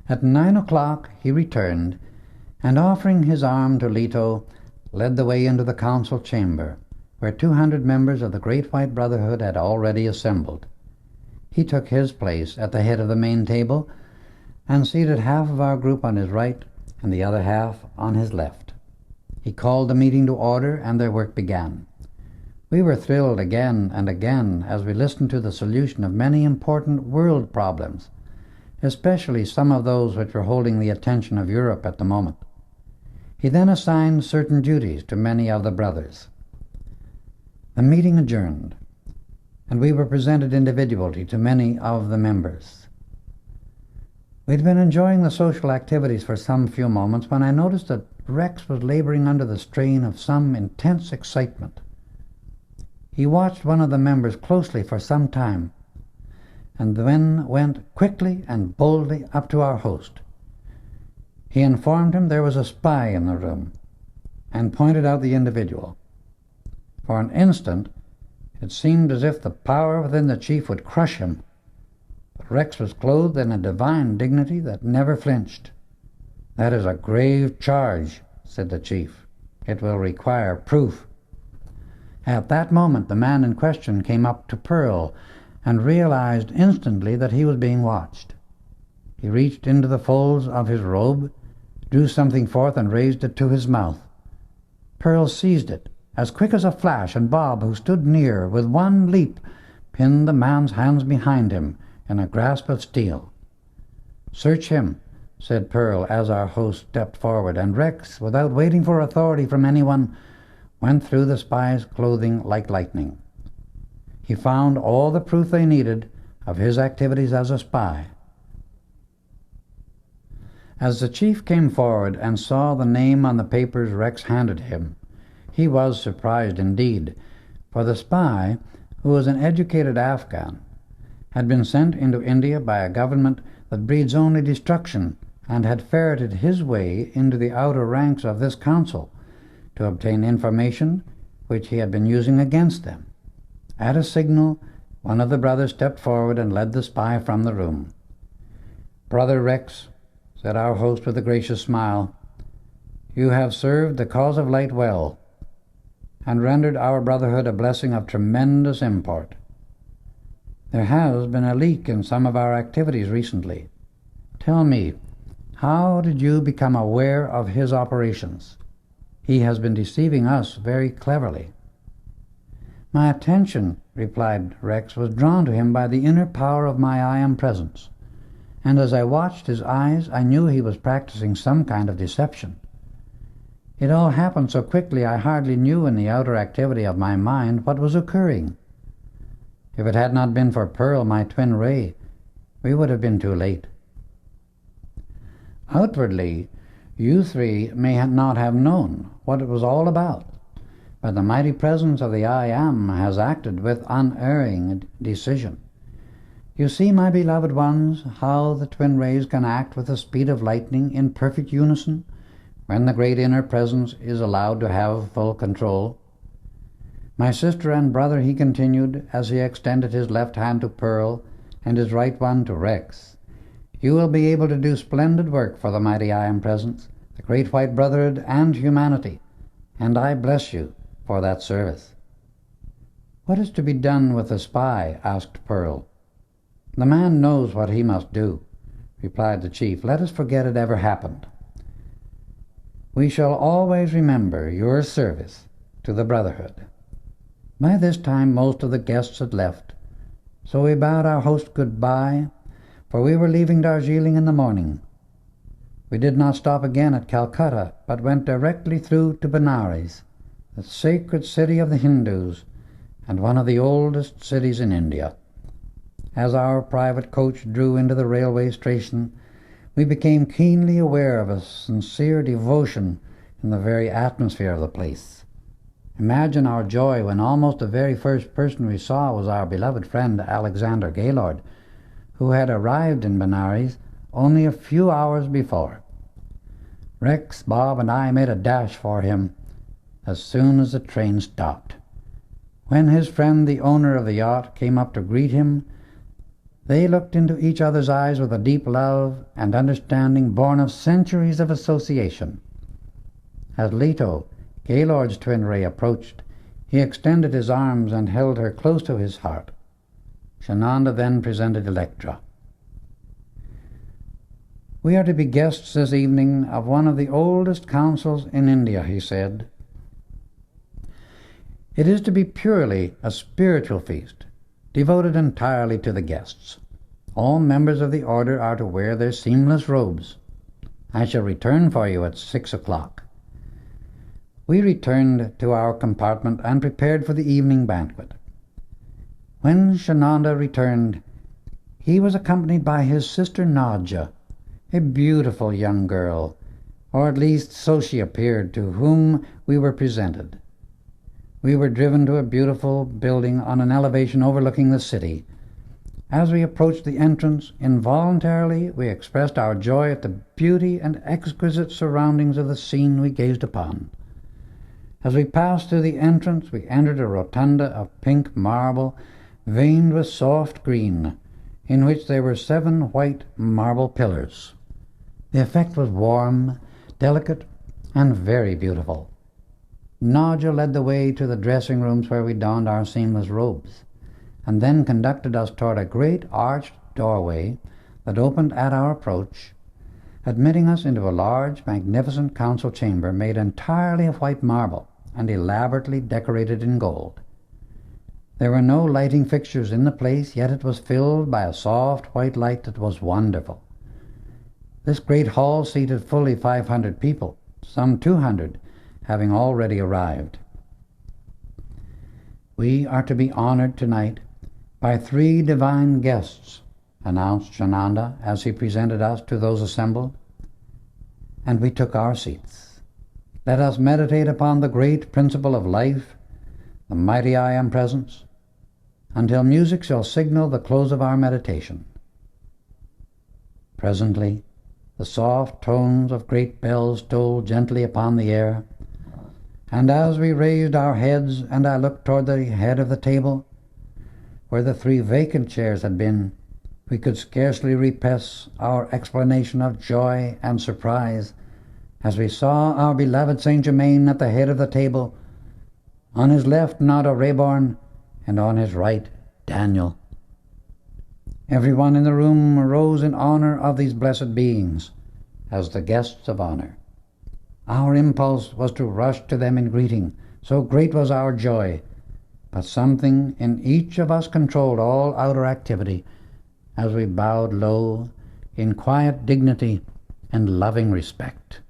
At 9 o'clock he returned, and offering his arm to Leto, led the way into the council chamber, where 200 members of the Great White Brotherhood had already assembled. He took his place at the head of the main table, and seated half of our group on his right and the other half on his left. He called the meeting to order, and their work began. We were thrilled again and again as we listened to the solution of many important world problems, especially some of those which were holding the attention of Europe at the moment. He then assigned certain duties to many of the brothers. The meeting adjourned, and we were presented individually to many of the members. We'd been enjoying the social activities for some few moments when I noticed that Rex was laboring under the strain of some intense excitement. He watched one of the members closely for some time, and then went quickly and boldly up to our host. He informed him there was a spy in the room, and pointed out the individual. For an instant, it seemed as if the power within the chief would crush him, but Rex was clothed in a divine dignity that never flinched. "That is a grave charge," said the chief. "It will require proof." At that moment the man in question came up to Pearl and realized instantly that he was being watched. He reached into the folds of his robe, drew something forth and raised it to his mouth. Pearl seized it as quick as a flash, and Bob, who stood near, with one leap pinned the man's hands behind him in a grasp of steel. "Search him," said Pearl as our host stepped forward, and Rex, without waiting for authority from anyone, went through the spy's clothing like lightning. He found all the proof they needed of his activities as a spy. As the chief came forward and saw the name on the papers Rex handed him, he was surprised indeed, for the spy, who was an educated Afghan, had been sent into India by a government that breeds only destruction, and had ferreted his way into the outer ranks of this council to obtain information which he had been using against them. At a signal, one of the brothers stepped forward and led the spy from the room. "Brother Rex," said our host with a gracious smile, "you have served the cause of light well, and rendered our brotherhood a blessing of tremendous import. There has been a leak in some of our activities recently. Tell me, how did you become aware of his operations? He has been deceiving us very cleverly." "My attention," replied Rex, "was drawn to him by the inner power of my I Am Presence, and as I watched his eyes I knew he was practicing some kind of deception. It all happened so quickly I hardly knew in the outer activity of my mind what was occurring. If it had not been for Pearl, my twin ray, we would have been too late. Outwardly, you three may not have known what it was all about, but the mighty presence of the I Am has acted with unerring decision. You see, my beloved ones, how the twin rays can act with the speed of lightning in perfect unison when the great inner presence is allowed to have full control. My sister and brother," he continued, as he extended his left hand to Pearl and his right one to Rex, "you will be able to do splendid work for the mighty I Am Presence, the great white brotherhood, and humanity, and I bless you for that service." "What is to be done with the spy?" asked Pearl. "The man knows what he must do," replied the chief. "Let us forget it ever happened. We shall always remember your service to the brotherhood." By this time most of the guests had left, so we bade our host good-bye, for we were leaving Darjeeling in the morning. We did not stop again at Calcutta, but went directly through to Benares, the sacred city of the Hindus, and one of the oldest cities in India. As our private coach drew into the railway station, we became keenly aware of a sincere devotion in the very atmosphere of the place. Imagine our joy when almost the very first person we saw was our beloved friend Alexander Gaylord, who had arrived in Benares only a few hours before. Rex, Bob, and I made a dash for him as soon as the train stopped. When his friend, the owner of the yacht, came up to greet him, they looked into each other's eyes with a deep love and understanding born of centuries of association. As Leto, Gaylord's twin ray, approached, he extended his arms and held her close to his heart. Shananda then presented Electra. "We are to be guests this evening of one of the oldest councils in India," he said. "It is to be purely a spiritual feast, devoted entirely to the guests. All members of the order are to wear their seamless robes. I shall return for you at 6 o'clock. We returned to our compartment and prepared for the evening banquet. When Shananda returned, he was accompanied by his sister Nadja, a beautiful young girl, or at least so she appeared, to whom we were presented. We were driven to a beautiful building on an elevation overlooking the city. As we approached the entrance, involuntarily we expressed our joy at the beauty and exquisite surroundings of the scene we gazed upon. As we passed through the entrance, we entered a rotunda of pink marble, veined with soft green, in which there were 7 white marble pillars. The effect was warm, delicate, and very beautiful. Nadja led the way to the dressing rooms where we donned our seamless robes, and then conducted us toward a great arched doorway that opened at our approach, admitting us into a large, magnificent council chamber made entirely of white marble and elaborately decorated in gold. There were no lighting fixtures in the place, yet it was filled by a soft white light that was wonderful. This great hall seated fully 500 people, some 200 having already arrived. "We are to be honored tonight by 3 divine guests," announced Shananda as he presented us to those assembled. And we took our seats. Let us meditate upon the great principle of life, the mighty I Am Presence, until music shall signal the close of our meditation. Presently, the soft tones of great bells stole gently upon the air, and as we raised our heads and I looked toward the head of the table, where the 3 vacant chairs had been, we could scarcely repress our exclamation of joy and surprise as we saw our beloved Saint Germain at the head of the table, on his left Nada Reborn, and on his right Daniel. Everyone in the room arose in honor of these blessed beings as the guests of honor. Our impulse was to rush to them in greeting, so great was our joy, but something in each of us controlled all outer activity as we bowed low in quiet dignity and loving respect.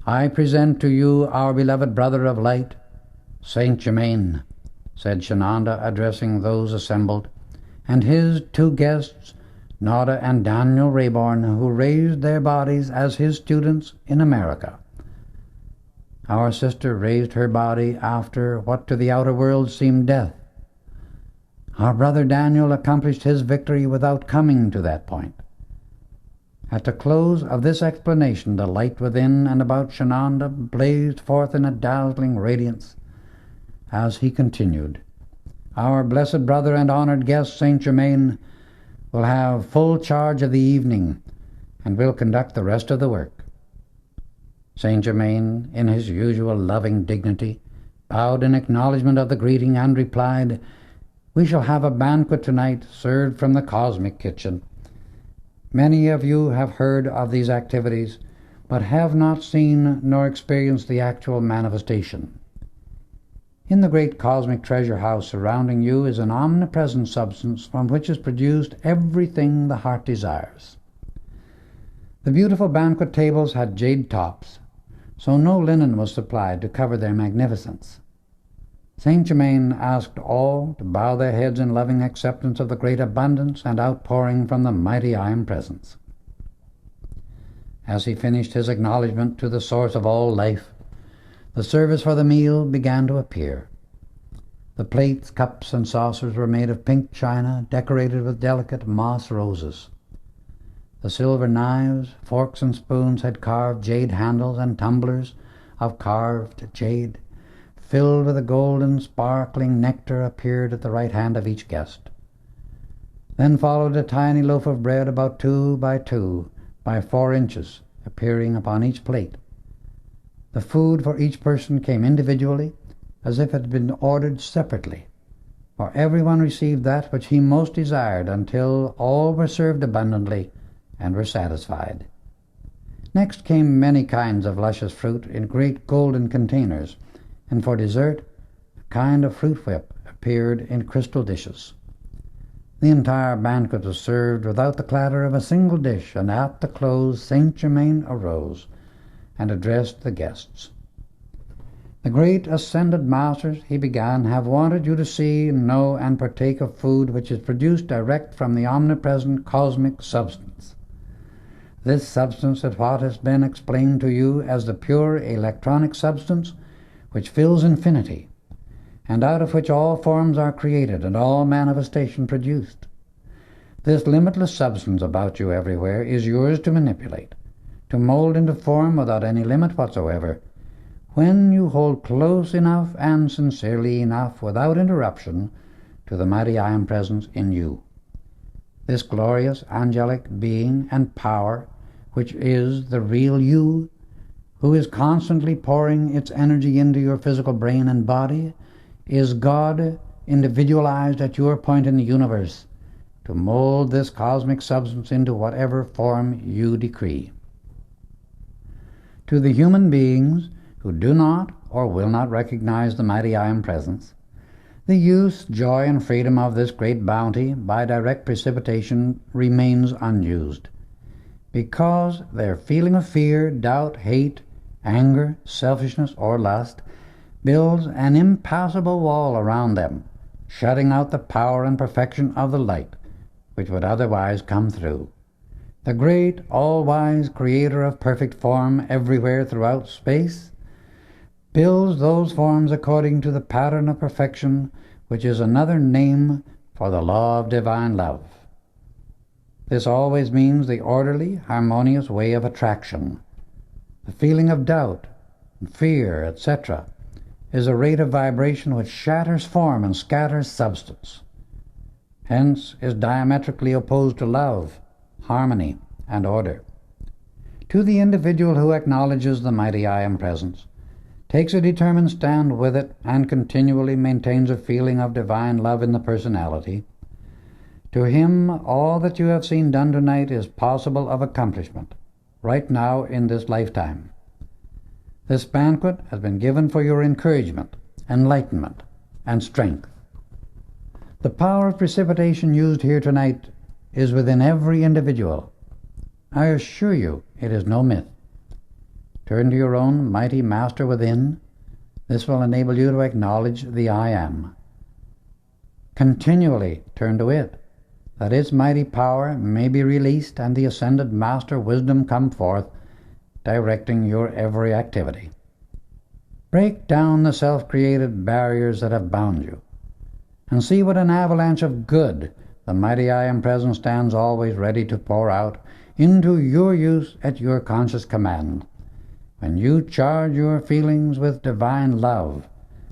"I present to you our beloved brother of light, Saint Germain," said Shananda, addressing those assembled, and his 2 guests, Nada and Daniel Reborn, who raised their bodies as his students in America. Our sister raised her body after what to the outer world seemed death. Our brother Daniel accomplished his victory without coming to that point. At the close of this explanation, the light within and about Shananda blazed forth in a dazzling radiance as he continued, "Our blessed brother and honored guest, Saint Germain, will have full charge of the evening and will conduct the rest of the work." Saint Germain, in his usual loving dignity, bowed in acknowledgment of the greeting and replied, "We shall have a banquet tonight served from the cosmic kitchen. Many of you have heard of these activities, but have not seen nor experienced the actual manifestation. In the great cosmic treasure house surrounding you is an omnipresent substance from which is produced everything the heart desires. The beautiful banquet tables had jade tops, so no linen was supplied to cover their magnificence. Saint Germain asked all to bow their heads in loving acceptance of the great abundance and outpouring from the mighty I Am Presence. As he finished his acknowledgment to the source of all life, the service for the meal began to appear. The plates, cups, and saucers were made of pink china decorated with delicate moss roses. The silver knives, forks, and spoons had carved jade handles, and tumblers of carved jade filled with a golden sparkling nectar appeared at the right hand of each guest. Then followed a tiny loaf of bread about 2 by 2 by 4 inches appearing upon each plate. The food for each person came individually, as if it had been ordered separately, for everyone received that which he most desired until all were served abundantly and were satisfied. Next came many kinds of luscious fruit in great golden containers, and for dessert, a kind of fruit whip appeared in crystal dishes. The entire banquet was served without the clatter of a single dish, and at the close Saint Germain arose and addressed the guests. "The great ascended masters," he began, "have wanted you to see, know, and partake of food which is produced direct from the omnipresent cosmic substance. This substance is what has been explained to you as the pure electronic substance which fills infinity, and out of which all forms are created and all manifestation produced. This limitless substance about you everywhere is yours to manipulate, to mold into form without any limit whatsoever, when you hold close enough and sincerely enough without interruption to the mighty I Am Presence in you. This glorious angelic being and power, which is the real you, who is constantly pouring its energy into your physical brain and body, is God individualized at your point in the universe to mold this cosmic substance into whatever form you decree. To the human beings who do not or will not recognize the mighty I Am Presence, the use, joy, and freedom of this great bounty by direct precipitation remains unused. because their feeling of fear, doubt, hate, anger, selfishness, or lust builds an impassable wall around them, shutting out the power and perfection of the light which would otherwise come through. The great, all-wise Creator of perfect form everywhere throughout space builds those forms according to the pattern of perfection, which is another name for the law of divine love. This always means the orderly, harmonious way of attraction. The feeling of doubt, fear, etc., is a rate of vibration which shatters form and scatters substance. Hence is diametrically opposed to love, harmony, and order. To the individual who acknowledges the mighty I Am Presence, takes a determined stand with it, and continually maintains a feeling of divine love in the personality, to him all that you have seen done tonight is possible of accomplishment, right now in this lifetime. This banquet has been given for your encouragement, enlightenment, and strength. The power of precipitation used here tonight is within every individual. I assure you it is no myth. Turn to your own mighty master within. This will enable you to acknowledge the I Am. Continually turn to it, that its mighty power may be released and the ascended master wisdom come forth, directing your every activity. Break down the self-created barriers that have bound you, and see what an avalanche of good the mighty I Am Present stands always ready to pour out into your use at your conscious command, when you charge your feelings with divine love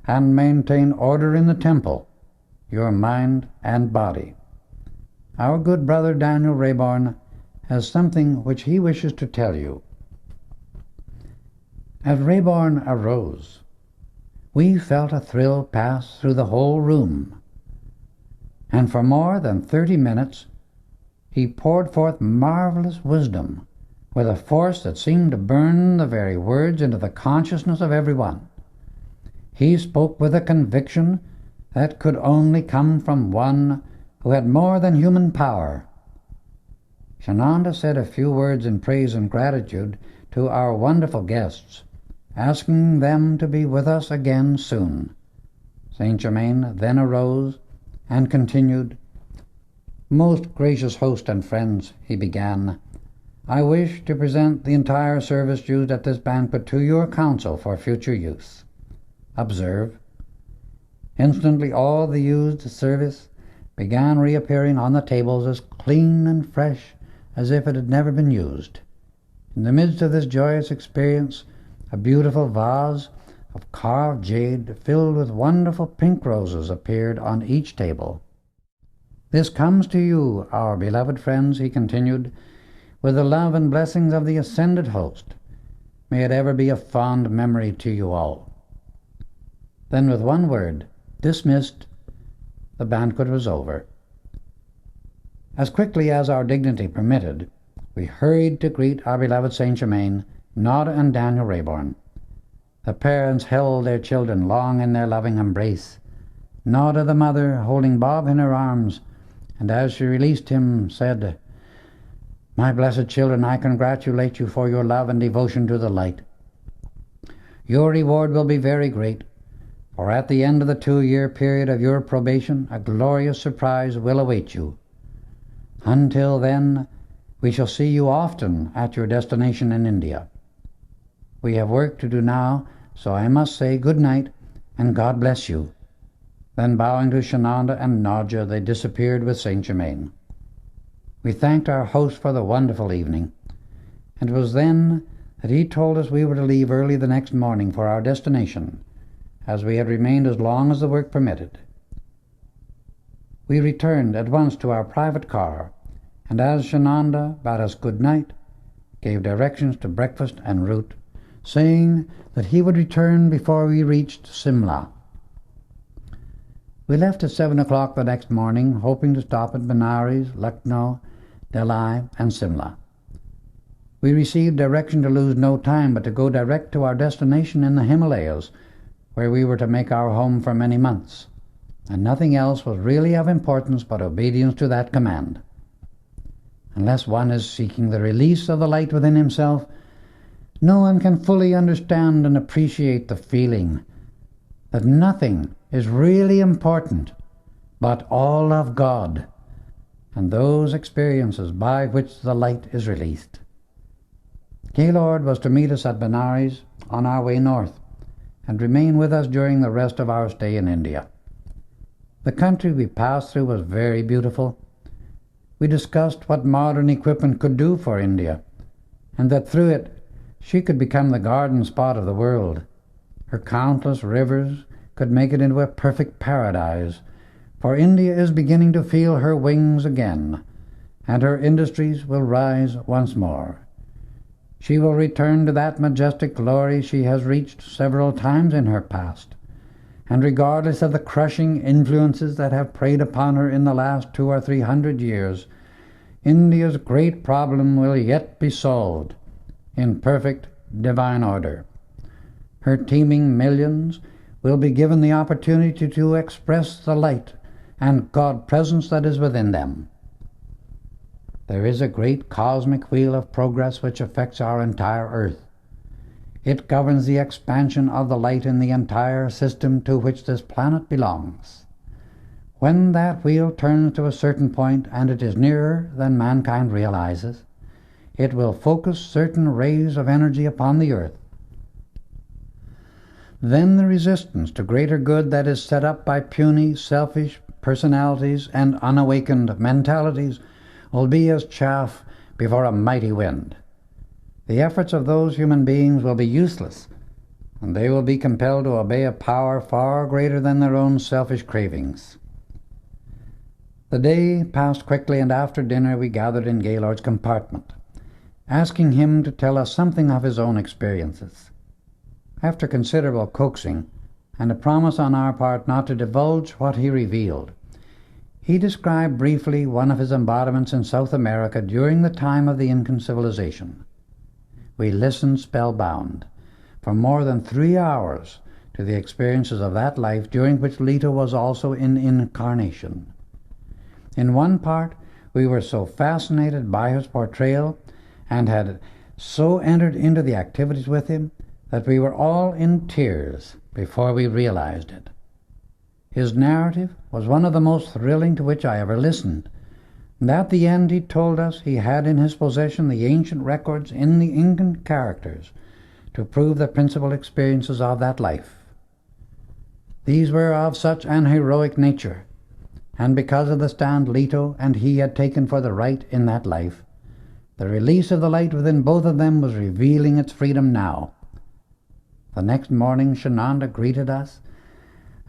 and maintain order in the temple, your mind and body. Our good brother Daniel Rayborn has something which he wishes to tell you. As Rayborn arose, we felt a thrill pass through the whole room, and for more than 30 minutes he poured forth marvelous wisdom with a force that seemed to burn the very words into the consciousness of everyone. He spoke with a conviction that could only come from one who had more than human power. Shananda said a few words in praise and gratitude to our wonderful guests, asking them to be with us again soon. Saint Germain then arose and continued, "Most gracious host and friends," he began, "I wish to present the entire service used at this banquet to your council for future use. Observe." Instantly all the used service began reappearing on the tables as clean and fresh as if it had never been used. In the midst of this joyous experience, a beautiful vase of carved jade filled with wonderful pink roses appeared on each table. "This comes to you, our beloved friends," he continued, "with the love and blessings of the ascended host. May it ever be a fond memory to you all." Then with one word, dismissed, the banquet was over. As quickly as our dignity permitted, we hurried to greet our beloved Saint Germain, Nada and Daniel Rayborn. The parents held their children long in their loving embrace, Nada the mother holding Bob in her arms, and as she released him said, "My blessed children, I congratulate you for your love and devotion to the light. Your reward will be very great, for at the end of the 2-year period of your probation, a glorious surprise will await you. Until then, we shall see you often at your destination in India. We have work to do now, so I must say good night and God bless you." Then bowing to Shananda and Nadja, they disappeared with Saint Germain. We thanked our host for the wonderful evening, and it was then that he told us we were to leave early the next morning for our destination, as we had remained as long as the work permitted. We returned at once to our private car, and as Shananda bade us good night, gave directions to breakfast en route, saying that he would return before we reached Simla. We left at 7 o'clock the next morning, hoping to stop at Benares, Lucknow, Delhi, and Simla. We received direction to lose no time, but to go direct to our destination in the Himalayas, where we were to make our home for many months, and nothing else was really of importance but obedience to that command. Unless one is seeking the release of the light within himself, no one can fully understand and appreciate the feeling that nothing is really important but all of God and those experiences by which the light is released. Gaylord was to meet us at Benares on our way north and remain with us during the rest of our stay in India. The country we passed through was very beautiful. We discussed what modern equipment could do for India, and that through it she could become the garden spot of the world. Her countless rivers could make it into a perfect paradise, for India is beginning to feel her wings again, and her industries will rise once more. She will return to that majestic glory she has reached several times in her past, and regardless of the crushing influences that have preyed upon her in the last 200 or 300 years, India's great problem will yet be solved in perfect divine order. Her teeming millions will be given the opportunity to express the light and God presence that is within them. There is a great cosmic wheel of progress which affects our entire earth. It governs the expansion of the light in the entire system to which this planet belongs. When that wheel turns to a certain point, and it is nearer than mankind realizes, it will focus certain rays of energy upon the earth. Then the resistance to greater good that is set up by puny, selfish personalities and unawakened mentalities will be as chaff before a mighty wind. The efforts of those human beings will be useless, and they will be compelled to obey a power far greater than their own selfish cravings. The day passed quickly, and after dinner we gathered in Gaylord's compartment, asking him to tell us something of his own experiences. After considerable coaxing, and a promise on our part not to divulge what he revealed, he described briefly one of his embodiments in South America during the time of the Incan civilization. We listened spellbound for more than 3 hours to the experiences of that life, during which Leto was also in incarnation. In one part, we were so fascinated by his portrayal and had so entered into the activities with him that we were all in tears before we realized it. His narrative was one of the most thrilling to which I ever listened, and at the end he told us he had in his possession the ancient records in the Incan characters to prove the principal experiences of that life. These were of such an heroic nature, and because of the stand Leto and he had taken for the right in that life, the release of the light within both of them was revealing its freedom now. The next morning Shananda greeted us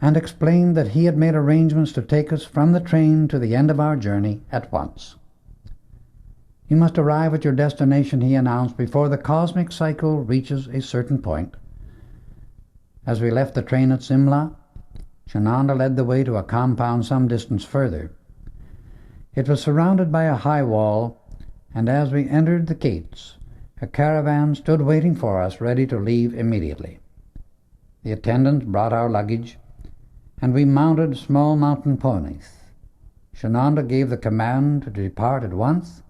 and explained that he had made arrangements to take us from the train to the end of our journey at once. You must arrive at your destination, he announced, before the cosmic cycle reaches a certain point. As we left the train at Simla, Shananda led the way to a compound some distance further. It was surrounded by a high wall, and as we entered the gates, a caravan stood waiting for us, ready to leave immediately. The attendants brought our luggage, and we mounted small mountain ponies. Shananda gave the command to depart at once,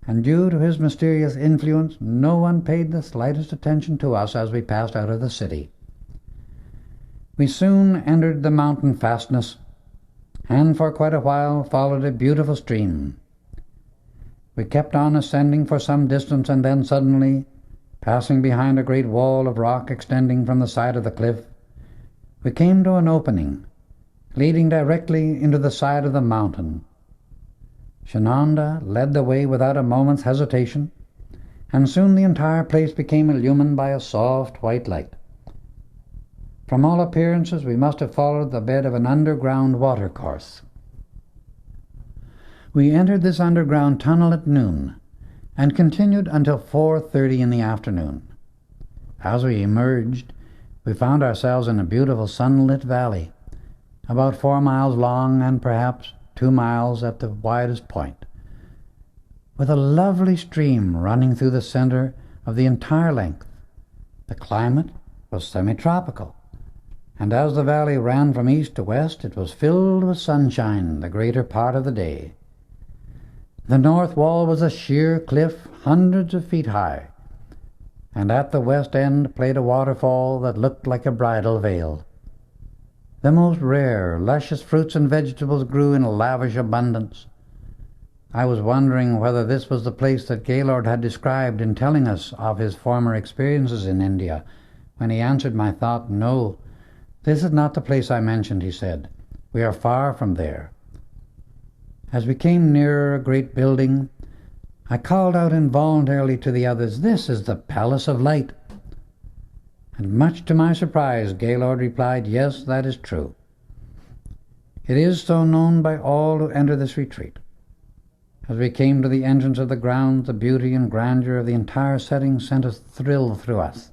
and due to his mysterious influence, no one paid the slightest attention to us as we passed out of the city. We soon entered the mountain fastness, and for quite a while followed a beautiful stream. We kept on ascending for some distance, and then suddenly, passing behind a great wall of rock extending from the side of the cliff, we came to an opening leading directly into the side of the mountain. Shananda led the way without a moment's hesitation, and soon the entire place became illumined by a soft white light. From all appearances, we must have followed the bed of an underground watercourse. We entered this underground tunnel at noon and continued until 4:30 in the afternoon. As we emerged, we found ourselves in a beautiful sunlit valley, about 4 miles long and perhaps 2 miles at the widest point, with a lovely stream running through the center of the entire length. The climate was semi-tropical, and as the valley ran from east to west, it was filled with sunshine the greater part of the day. The north wall was a sheer cliff hundreds of feet high, and at the west end played a waterfall that looked like a bridal veil. The most rare, luscious fruits and vegetables grew in lavish abundance. I was wondering whether this was the place that Gaylord had described in telling us of his former experiences in India, when he answered my thought, "No, this is not the place I mentioned," he said. "We are far from there." As we came nearer a great building, I called out involuntarily to the others, "This is the Palace of Light." And much to my surprise, Gaylord replied, "Yes, that is true. It is so known by all who enter this retreat." As we came to the entrance of the grounds, the beauty and grandeur of the entire setting sent a thrill through us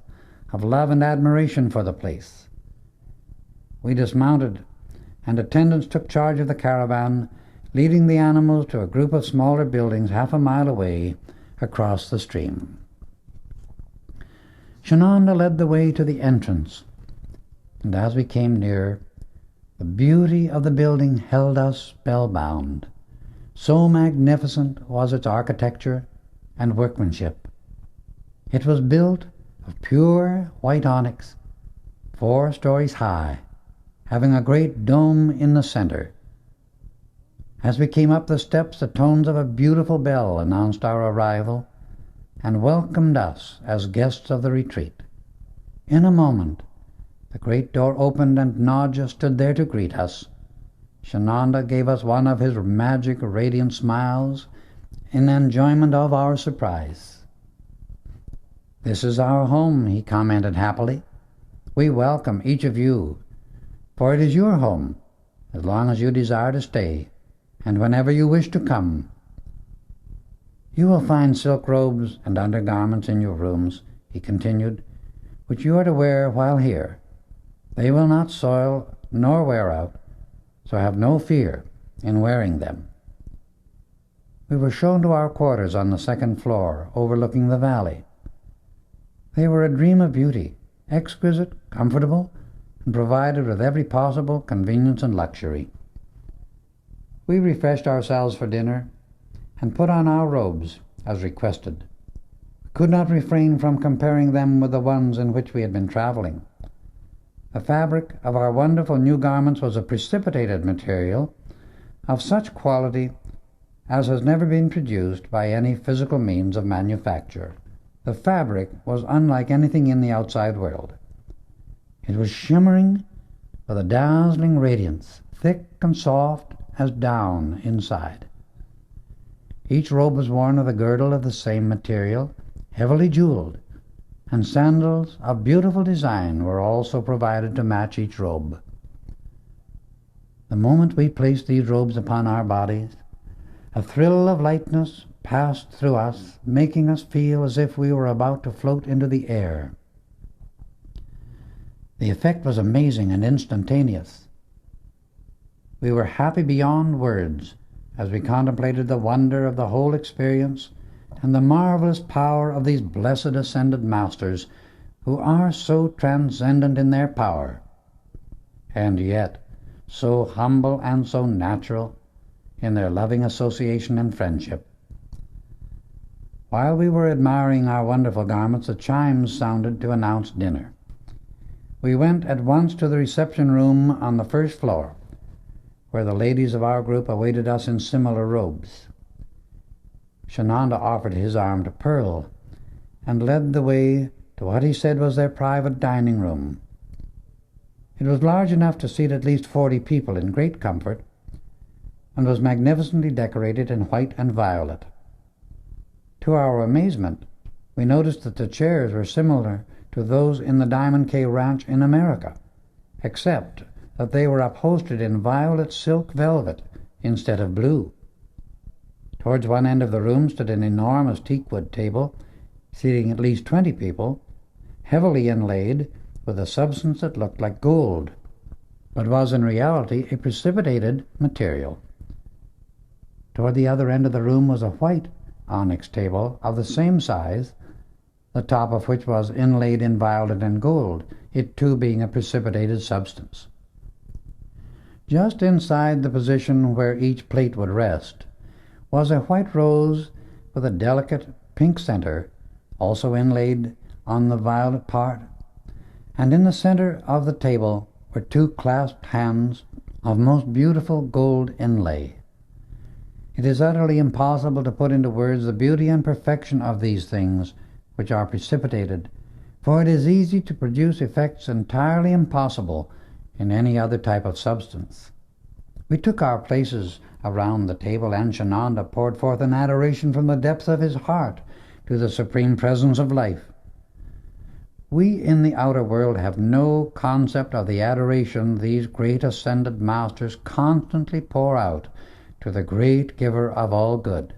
of love and admiration for the place. We dismounted, and attendants took charge of the caravan, leading the animals to a group of smaller buildings half a mile away across the stream. Shananda led the way to the entrance, and as we came near, the beauty of the building held us spellbound. So magnificent was its architecture and workmanship. It was built of pure white onyx, 4 stories high, having a great dome in the center. As we came up the steps, the tones of a beautiful bell announced our arrival and welcomed us as guests of the retreat. In a moment, the great door opened and Nadja stood there to greet us. Shananda gave us one of his magic, radiant smiles in enjoyment of our surprise. "This is our home," he commented happily. "We welcome each of you, for it is your home, as long as you desire to stay, and whenever you wish to come. You will find silk robes and undergarments in your rooms," he continued, "which you are to wear while here. They will not soil nor wear out, so have no fear in wearing them." We were shown to our quarters on the 2nd floor, overlooking the valley. They were a dream of beauty, exquisite, comfortable, and provided with every possible convenience and luxury. We refreshed ourselves for dinner and put on our robes as requested. We could not refrain from comparing them with the ones in which we had been traveling. The fabric of our wonderful new garments was a precipitated material of such quality as has never been produced by any physical means of manufacture. The fabric was unlike anything in the outside world. It was shimmering with a dazzling radiance, thick and soft as down inside. Each robe was worn with a girdle of the same material, heavily jeweled, and sandals of beautiful design were also provided to match each robe. The moment we placed these robes upon our bodies, a thrill of lightness passed through us, making us feel as if we were about to float into the air. The effect was amazing and instantaneous. We were happy beyond words as we contemplated the wonder of the whole experience and the marvelous power of these blessed ascended masters who are so transcendent in their power, and yet so humble and so natural in their loving association and friendship. While we were admiring our wonderful garments, the chimes sounded to announce dinner. We went at once to the reception room on the 1st floor, where the ladies of our group awaited us in similar robes. Shananda offered his arm to Pearl and led the way to what he said was their private dining room. It was large enough to seat at least 40 people in great comfort, and was magnificently decorated in white and violet. To our amazement, we noticed that the chairs were similar to those in the Diamond K Ranch in America, except that they were upholstered in violet silk velvet instead of blue. Towards one end of the room stood an enormous teakwood table, seating at least 20 people, heavily inlaid with a substance that looked like gold, but was in reality a precipitated material. Toward the other end of the room was a white onyx table of the same size, the top of which was inlaid in violet and gold, it too being a precipitated substance. Just inside the position where each plate would rest was a white rose with a delicate pink center, also inlaid on the violet part, and in the center of the table were two clasped hands of most beautiful gold inlay. It is utterly impossible to put into words the beauty and perfection of these things which are precipitated, for it is easy to produce effects entirely impossible in any other type of substance. We took our places around the table, and Shananda poured forth an adoration from the depth of his heart to the supreme presence of life. We in the outer world have no concept of the adoration these great ascended masters constantly pour out to the great giver of all good.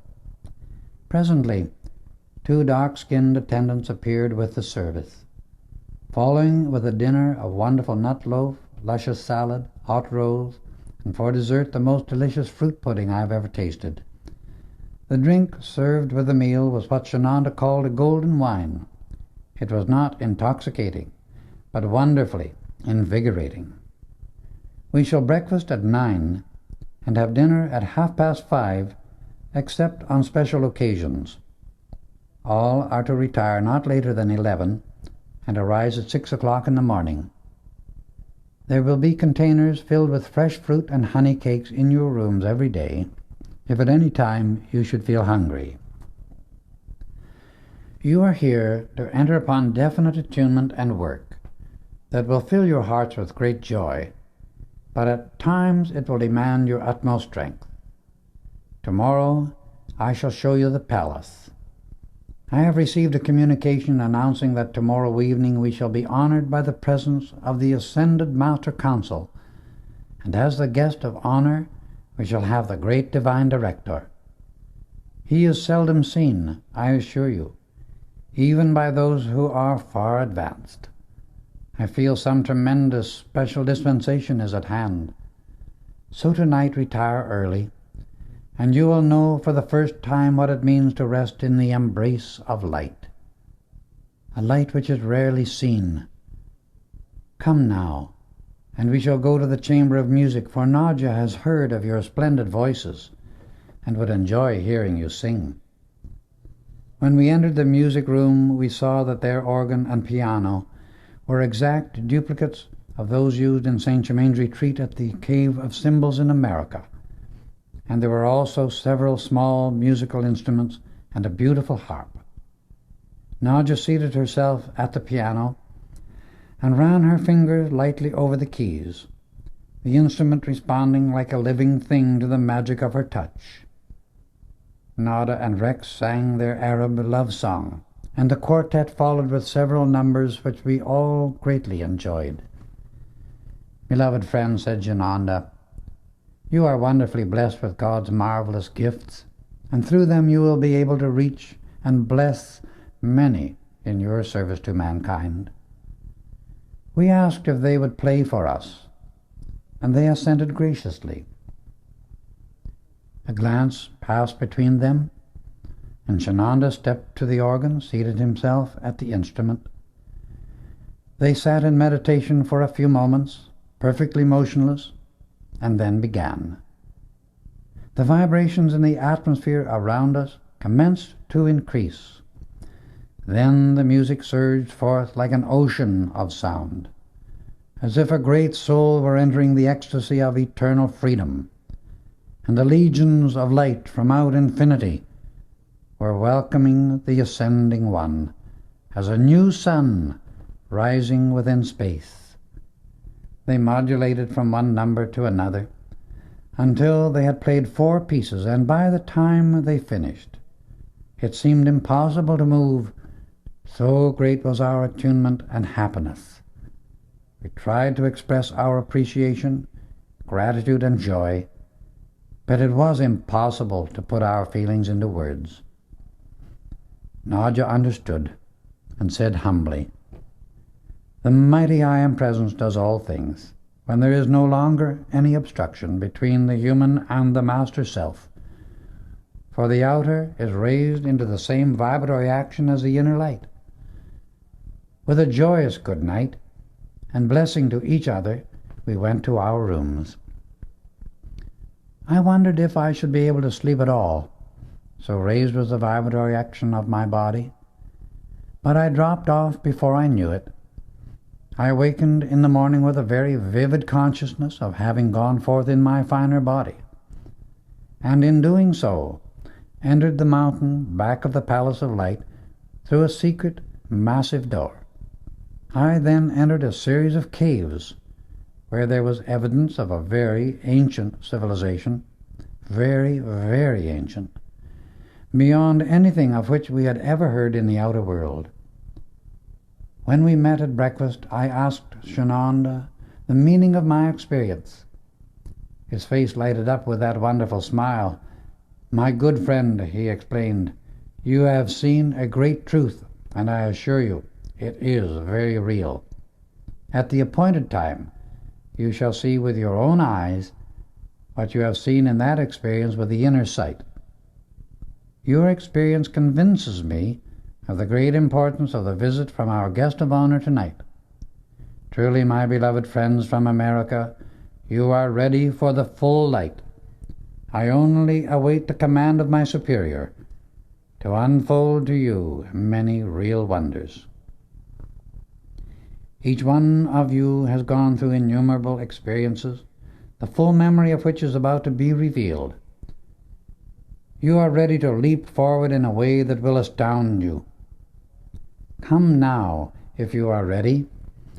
Presently, two dark-skinned attendants appeared with the service, following with a dinner of wonderful nut loaf, luscious salad, hot rolls, and for dessert the most delicious fruit pudding I have ever tasted. The drink served with the meal was what Shananda called a golden wine. It was not intoxicating, but wonderfully invigorating. We shall breakfast at 9 and have dinner at 5:30, except on special occasions. All are to retire not later than 11 and arise at 6 o'clock in the morning. There will be containers filled with fresh fruit and honey cakes in your rooms every day, if at any time you should feel hungry. You are here to enter upon definite attunement and work that will fill your hearts with great joy, but at times it will demand your utmost strength. Tomorrow I shall show you the palace. I have received a communication announcing that tomorrow evening we shall be honored by the presence of the Ascended Master Council, and as the guest of honor we shall have the great Divine Director. He is seldom seen, I assure you, even by those who are far advanced. I feel some tremendous special dispensation is at hand. So tonight retire early, and you will know for the first time what it means to rest in the embrace of light, a light which is rarely seen. Come now, and we shall go to the Chamber of Music, for Nadja has heard of your splendid voices and would enjoy hearing you sing. When we entered the music room, we saw that their organ and piano were exact duplicates of those used in St. Germain's retreat at the Cave of Symbols in America, and there were also several small musical instruments and a beautiful harp. Nadja seated herself at the piano and ran her fingers lightly over the keys, the instrument responding like a living thing to the magic of her touch. Nada and Rex sang their Arab love song, and the quartet followed with several numbers which we all greatly enjoyed. "Beloved friend," said Jananda, "you are wonderfully blessed with God's marvelous gifts, and through them you will be able to reach and bless many in your service to mankind." We asked if they would play for us, and they assented graciously. A glance passed between them, and Shananda stepped to the organ, seated himself at the instrument. They sat in meditation for a few moments, perfectly motionless, and then began. The vibrations in the atmosphere around us commenced to increase. Then the music surged forth like an ocean of sound, as if a great soul were entering the ecstasy of eternal freedom, and the legions of light from out infinity were welcoming the ascending one as a new sun rising within space. They modulated from one number to another until they had played 4 pieces, and by the time they finished, it seemed impossible to move, so great was our attunement and happiness. We tried to express our appreciation, gratitude, and joy, but it was impossible to put our feelings into words. Nadja understood and said humbly, "The mighty I Am Presence does all things, when there is no longer any obstruction between the human and the Master Self, for the outer is raised into the same vibratory action as the inner light." With a joyous good night and blessing to each other, we went to our rooms. I wondered if I should be able to sleep at all, so raised was the vibratory action of my body. But I dropped off before I knew it. I awakened in the morning with a very vivid consciousness of having gone forth in my finer body, and in doing so entered the mountain back of the Palace of Light through a secret, massive door. I then entered a series of caves where there was evidence of a very ancient civilization, very, very ancient, beyond anything of which we had ever heard in the outer world. When we met at breakfast, I asked Shananda the meaning of my experience. His face lighted up with that wonderful smile. "My good friend," he explained, "you have seen a great truth, and I assure you it is very real. At the appointed time, you shall see with your own eyes what you have seen in that experience with the inner sight. Your experience convinces me of the great importance of the visit from our guest of honor tonight. Truly, my beloved friends from America, you are ready for the full light. I only await the command of my superior to unfold to you many real wonders. Each one of you has gone through innumerable experiences, the full memory of which is about to be revealed. You are ready to leap forward in a way that will astound you. Come now, if you are ready,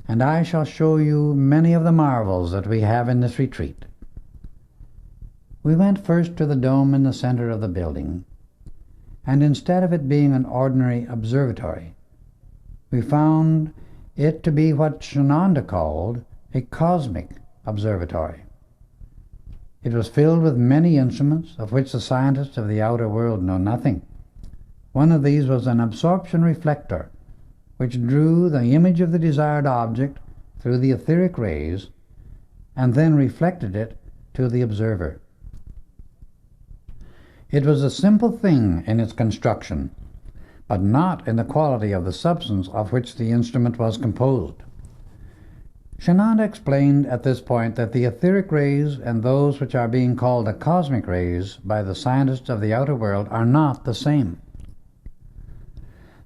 and I shall show you many of the marvels that we have in this retreat." We went first to the dome in the center of the building, and instead of it being an ordinary observatory, we found it to be what Shananda called a cosmic observatory. It was filled with many instruments of which the scientists of the outer world know nothing. One of these was an absorption reflector, which drew the image of the desired object through the etheric rays and then reflected it to the observer. It was a simple thing in its construction, but not in the quality of the substance of which the instrument was composed. Shananda explained at this point that the etheric rays and those which are being called the cosmic rays by the scientists of the outer world are not the same.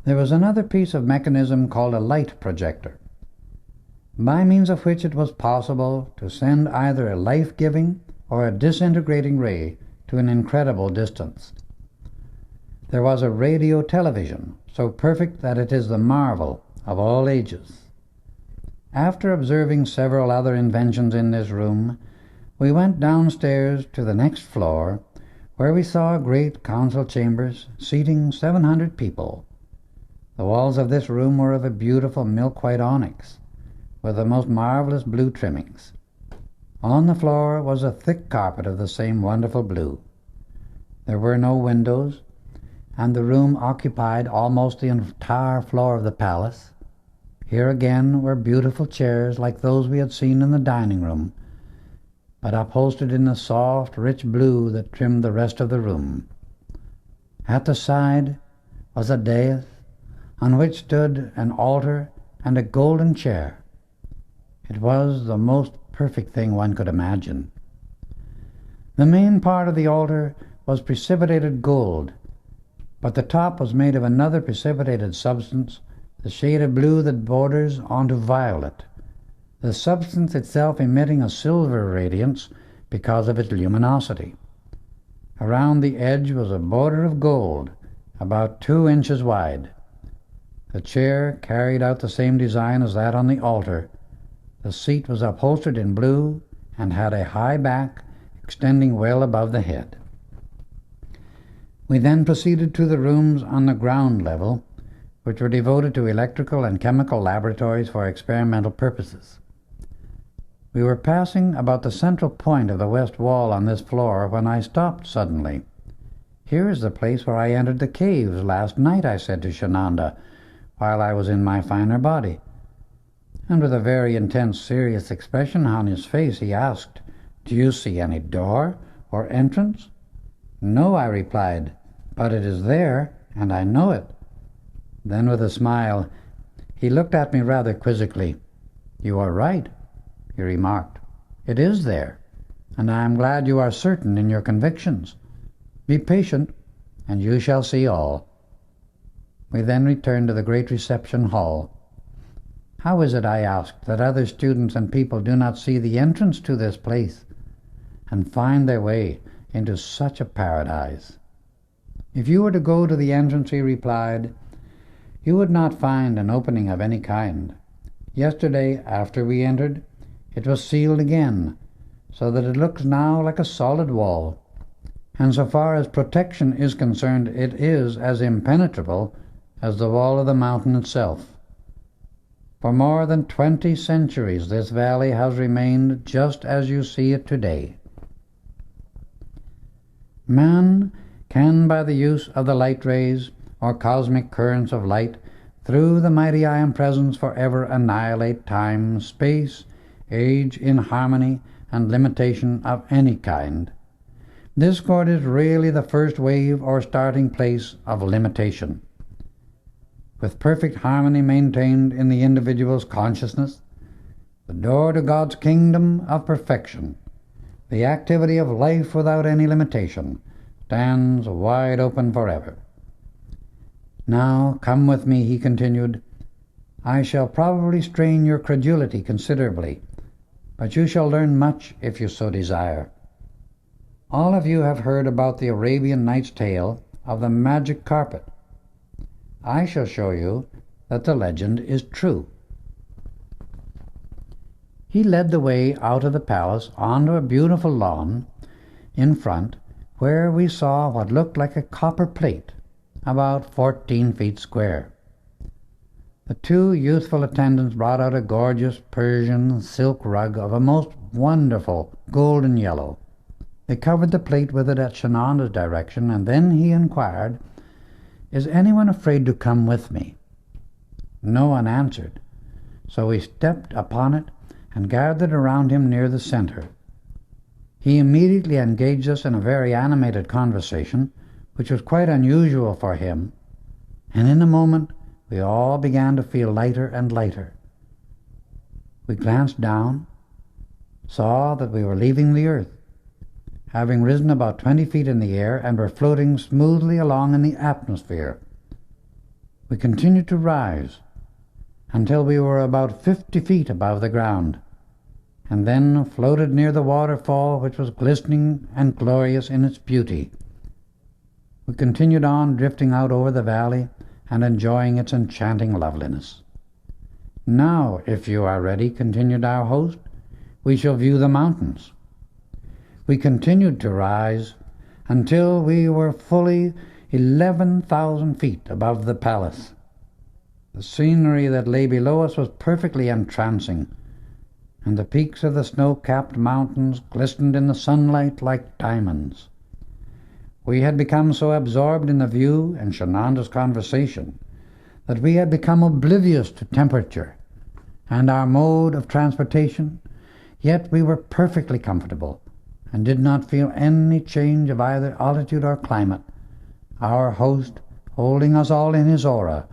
There was another piece of mechanism called a light projector, by means of which it was possible to send either a life-giving or a disintegrating ray to an incredible distance. There was a radio television, so perfect that it is the marvel of all ages. After observing several other inventions in this room, we went downstairs to the next floor, where we saw great council chambers seating 700 people. The walls of this room were of a beautiful milk-white onyx, with the most marvelous blue trimmings. On the floor was a thick carpet of the same wonderful blue. There were no windows, and the room occupied almost the entire floor of the palace. Here again were beautiful chairs like those we had seen in the dining room, but upholstered in the soft, rich blue that trimmed the rest of the room. At the side was a dais, on which stood an altar and a golden chair. It was the most perfect thing one could imagine. The main part of the altar was precipitated gold, but the top was made of another precipitated substance, the shade of blue that borders onto violet, the substance itself emitting a silver radiance because of its luminosity. Around the edge was a border of gold, about 2 inches wide. The chair carried out the same design as that on the altar. The seat was upholstered in blue and had a high back extending well above the head. We then proceeded to the rooms on the ground level, which were devoted to electrical and chemical laboratories for experimental purposes. We were passing about the central point of the west wall on this floor when I stopped suddenly. "Here is the place where I entered the caves last night," I said to Shananda, while I was in my finer body. And with a very intense, serious expression on his face, he asked, "Do you see any door or entrance?" "No," I replied, "but it is there, and I know it." Then with a smile, he looked at me rather quizzically. "You are right," he remarked. "It is there, and I am glad you are certain in your convictions. Be patient, and you shall see all." We then returned to the great reception hall. How is it, I asked, that other students and people do not see the entrance to this place and find their way into such a paradise? "If you were to go to the entrance," he replied, "you would not find an opening of any kind. Yesterday, after we entered, it was sealed again, so that it looks now like a solid wall, and so far as protection is concerned, it is as impenetrable as the wall of the mountain itself. For more than 20 centuries this valley has remained just as you see it today. Man can, by the use of the light rays or cosmic currents of light, through the mighty I Am Presence, forever annihilate time, space, age, inharmony, and limitation of any kind. Discord is really the first wave or starting place of limitation. With perfect harmony maintained in the individual's consciousness, the door to God's kingdom of perfection, the activity of life without any limitation, stands wide open forever. "Now come with me," he continued. "I shall probably strain your credulity considerably, but you shall learn much if you so desire. All of you have heard about the Arabian Nights' tale of the magic carpet. I shall show you that the legend is true." He led the way out of the palace onto a beautiful lawn in front, where we saw what looked like a copper plate, about 14 feet square. The two youthful attendants brought out a gorgeous Persian silk rug of a most wonderful golden yellow. They covered the plate with it at Shananda's direction, and then he inquired, "Is anyone afraid to come with me?" No one answered, so we stepped upon it and gathered around him near the center. He immediately engaged us in a very animated conversation, which was quite unusual for him, and in a moment we all began to feel lighter and lighter. We glanced down, saw that we were leaving the earth, having risen about 20 feet in the air, and were floating smoothly along in the atmosphere. We continued to rise until we were about 50 feet above the ground, and then floated near the waterfall, which was glistening and glorious in its beauty. We continued on, drifting out over the valley and enjoying its enchanting loveliness. "Now, if you are ready," continued our host, "we shall view the mountains." We continued to rise until we were fully 11,000 feet above the palace. The scenery that lay below us was perfectly entrancing, and the peaks of the snow-capped mountains glistened in the sunlight like diamonds. We had become so absorbed in the view and Shananda's conversation that we had become oblivious to temperature and our mode of transportation, yet we were perfectly comfortable and did not feel any change of either altitude or climate, our host holding us all in his aura,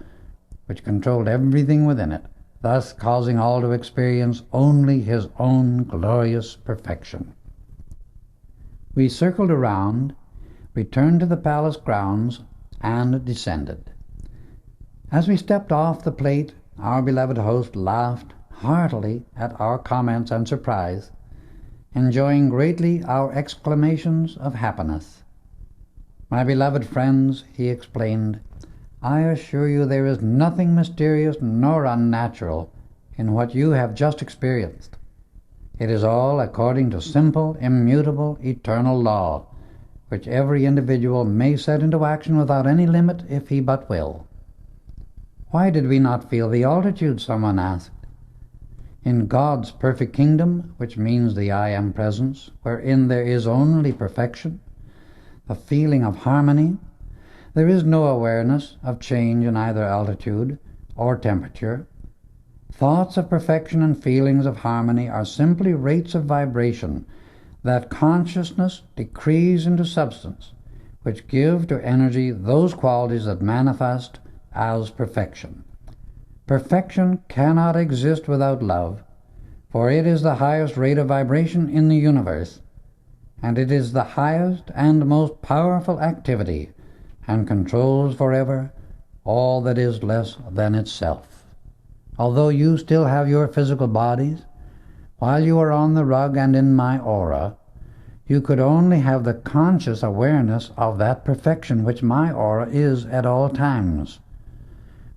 which controlled everything within it, thus causing all to experience only his own glorious perfection. We circled around, returned to the palace grounds, and descended. As we stepped off the plate, our beloved host laughed heartily at our comments and surprise, enjoying greatly our exclamations of happiness. "My beloved friends," he explained, "I assure you there is nothing mysterious nor unnatural in what you have just experienced. It is all according to simple, immutable, eternal law, which every individual may set into action without any limit if he but will." "Why did we not feel the altitude?" someone asked. "In God's perfect kingdom, which means the I Am Presence, wherein there is only perfection, the feeling of harmony, there is no awareness of change in either altitude or temperature. Thoughts of perfection and feelings of harmony are simply rates of vibration that consciousness decrees into substance, which give to energy those qualities that manifest as perfection. Perfection cannot exist without love, for it is the highest rate of vibration in the universe, and it is the highest and most powerful activity and controls forever all that is less than itself. Although you still have your physical bodies, while you are on the rug and in my aura, you could only have the conscious awareness of that perfection which my aura is at all times.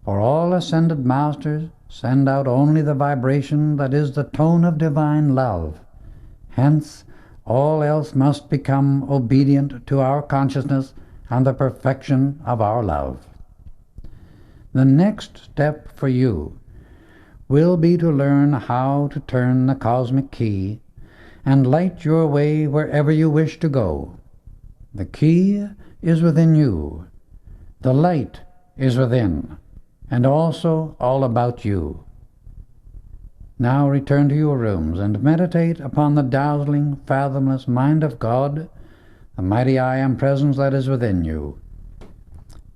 For all ascended masters send out only the vibration that is the tone of divine love. Hence, all else must become obedient to our consciousness and the perfection of our love. The next step for you will be to learn how to turn the cosmic key and light your way wherever you wish to go. The key is within you. The light is within, and also all about you. Now return to your rooms and meditate upon the dazzling, fathomless mind of God, the mighty I Am Presence that is within you.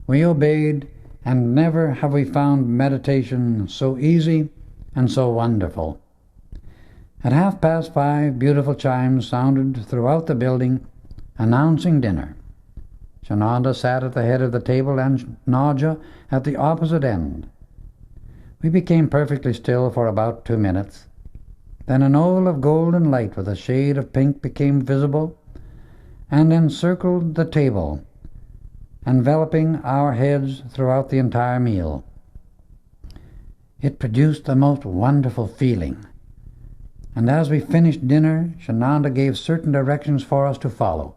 We obeyed, and never have we found meditation so easy and so wonderful. At 5:30, beautiful chimes sounded throughout the building, announcing dinner. Sananda sat at the head of the table and Nadja at the opposite end. We became perfectly still for about 2 minutes. Then an oval of golden light with a shade of pink became visible and encircled the table, enveloping our heads throughout the entire meal. It produced the most wonderful feeling, and as we finished dinner, Sananda gave certain directions for us to follow.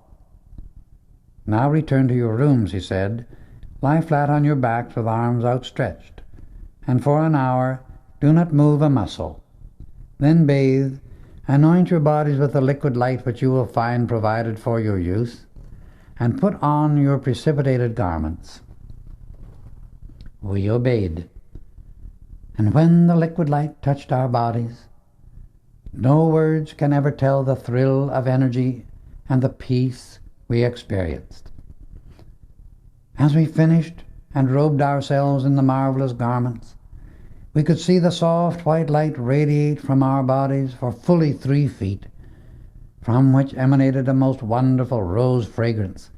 Now return to your rooms, he said. Lie flat on your backs with arms outstretched, and for an hour do not move a muscle. Then bathe, anoint your bodies with the liquid light which you will find provided for your use, and put on your precipitated garments. We obeyed, and when the liquid light touched our bodies, no words can ever tell the thrill of energy and the peace we experienced. As we finished and robed ourselves in the marvelous garments, we could see the soft white light radiate from our bodies for fully 3 feet, from which emanated a most wonderful rose fragrance.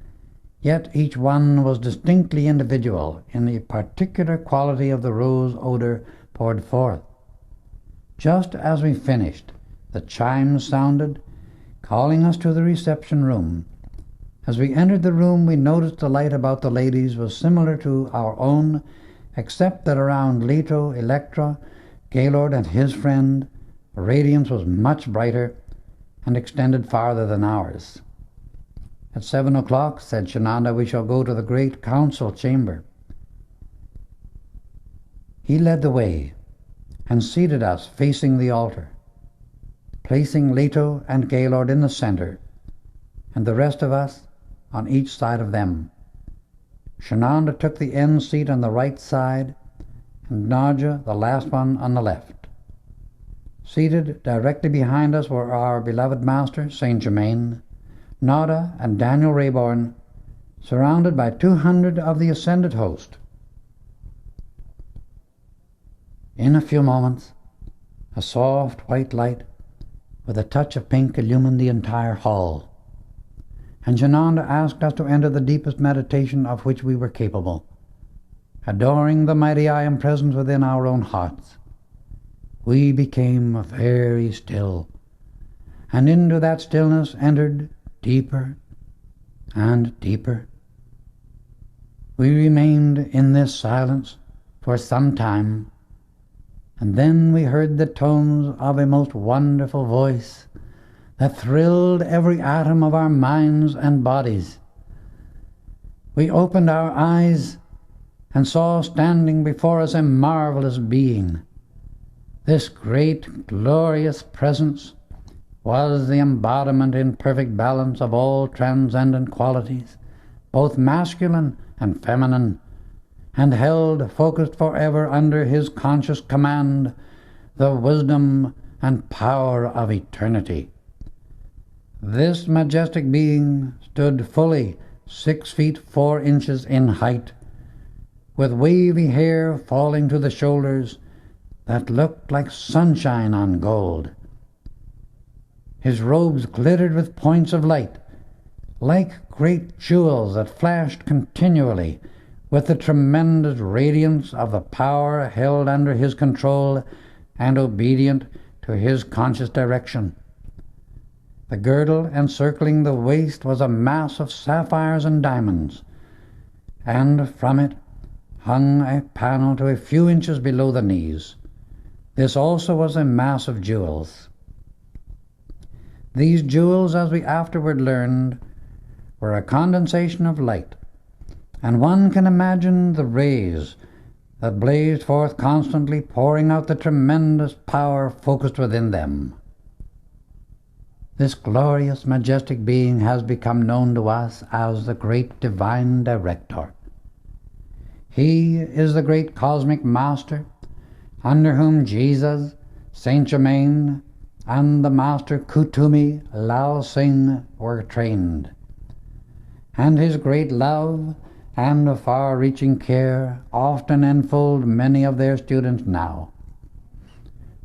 Yet each one was distinctly individual in the particular quality of the rose odor poured forth. Just as we finished, the chimes sounded, calling us to the reception room. As we entered the room, we noticed the light about the ladies was similar to our own, except that around Leto, Electra, Gaylord, and his friend, the radiance was much brighter and extended farther than ours. At 7 o'clock, said Sananda, we shall go to the great council chamber. He led the way and seated us facing the altar, placing Leto and Gaylord in the center, and the rest of us on each side of them. Sananda took the end seat on the right side, and Nadja the last one on the left. Seated directly behind us were our beloved master, Saint Germain, Nada, and Daniel Rayborn, surrounded by 200 of the ascended host. In a few moments, a soft white light with a touch of pink illumined the entire hall, and Sananda asked us to enter the deepest meditation of which we were capable, adoring the mighty I Am Presence within our own hearts. We became very still, and into that stillness entered deeper and deeper. We remained in this silence for some time, and then we heard the tones of a most wonderful voice that thrilled every atom of our minds and bodies. We opened our eyes and saw standing before us a marvelous being. This great, glorious presence was the embodiment in perfect balance of all transcendent qualities, both masculine and feminine, and held focused forever under his conscious command the wisdom and power of eternity. This majestic being stood fully 6 feet 4 inches in height, with wavy hair falling to the shoulders that looked like sunshine on gold. His robes glittered with points of light, like great jewels that flashed continually with the tremendous radiance of the power held under his control and obedient to his conscious direction. The girdle encircling the waist was a mass of sapphires and diamonds, and from it hung a panel to a few inches below the knees. This also was a mass of jewels. These jewels, as we afterward learned, were a condensation of light, and one can imagine the rays that blazed forth constantly, pouring out the tremendous power focused within them. This glorious, majestic being has become known to us as the Great Divine Director. He is the great cosmic master under whom Jesus, Saint Germain, and the master Kutumi Lao Sing were trained. And his great love and far-reaching care often enfold many of their students now.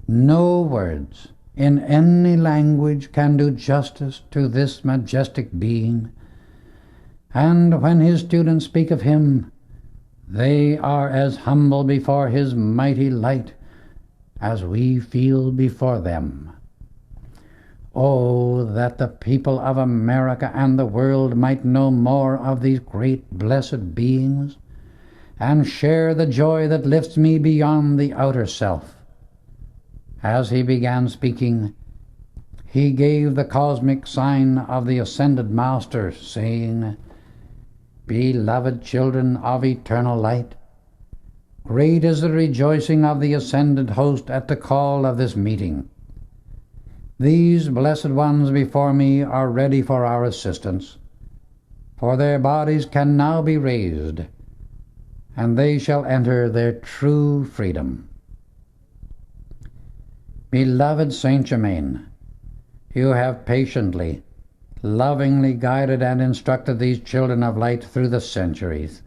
No words in any language can do justice to this majestic being, and when his students speak of him, they are as humble before his mighty light as we feel before them. Oh, that the people of America and the world might know more of these great blessed beings and share the joy that lifts me beyond the outer self. As he began speaking, he gave the cosmic sign of the ascended Master, saying, "Beloved children of eternal light, great is the rejoicing of the ascended host at the call of this meeting. These blessed ones before me are ready for our assistance, for their bodies can now be raised, and they shall enter their true freedom. Beloved Saint Germain, you have patiently, lovingly guided and instructed these children of light through the centuries,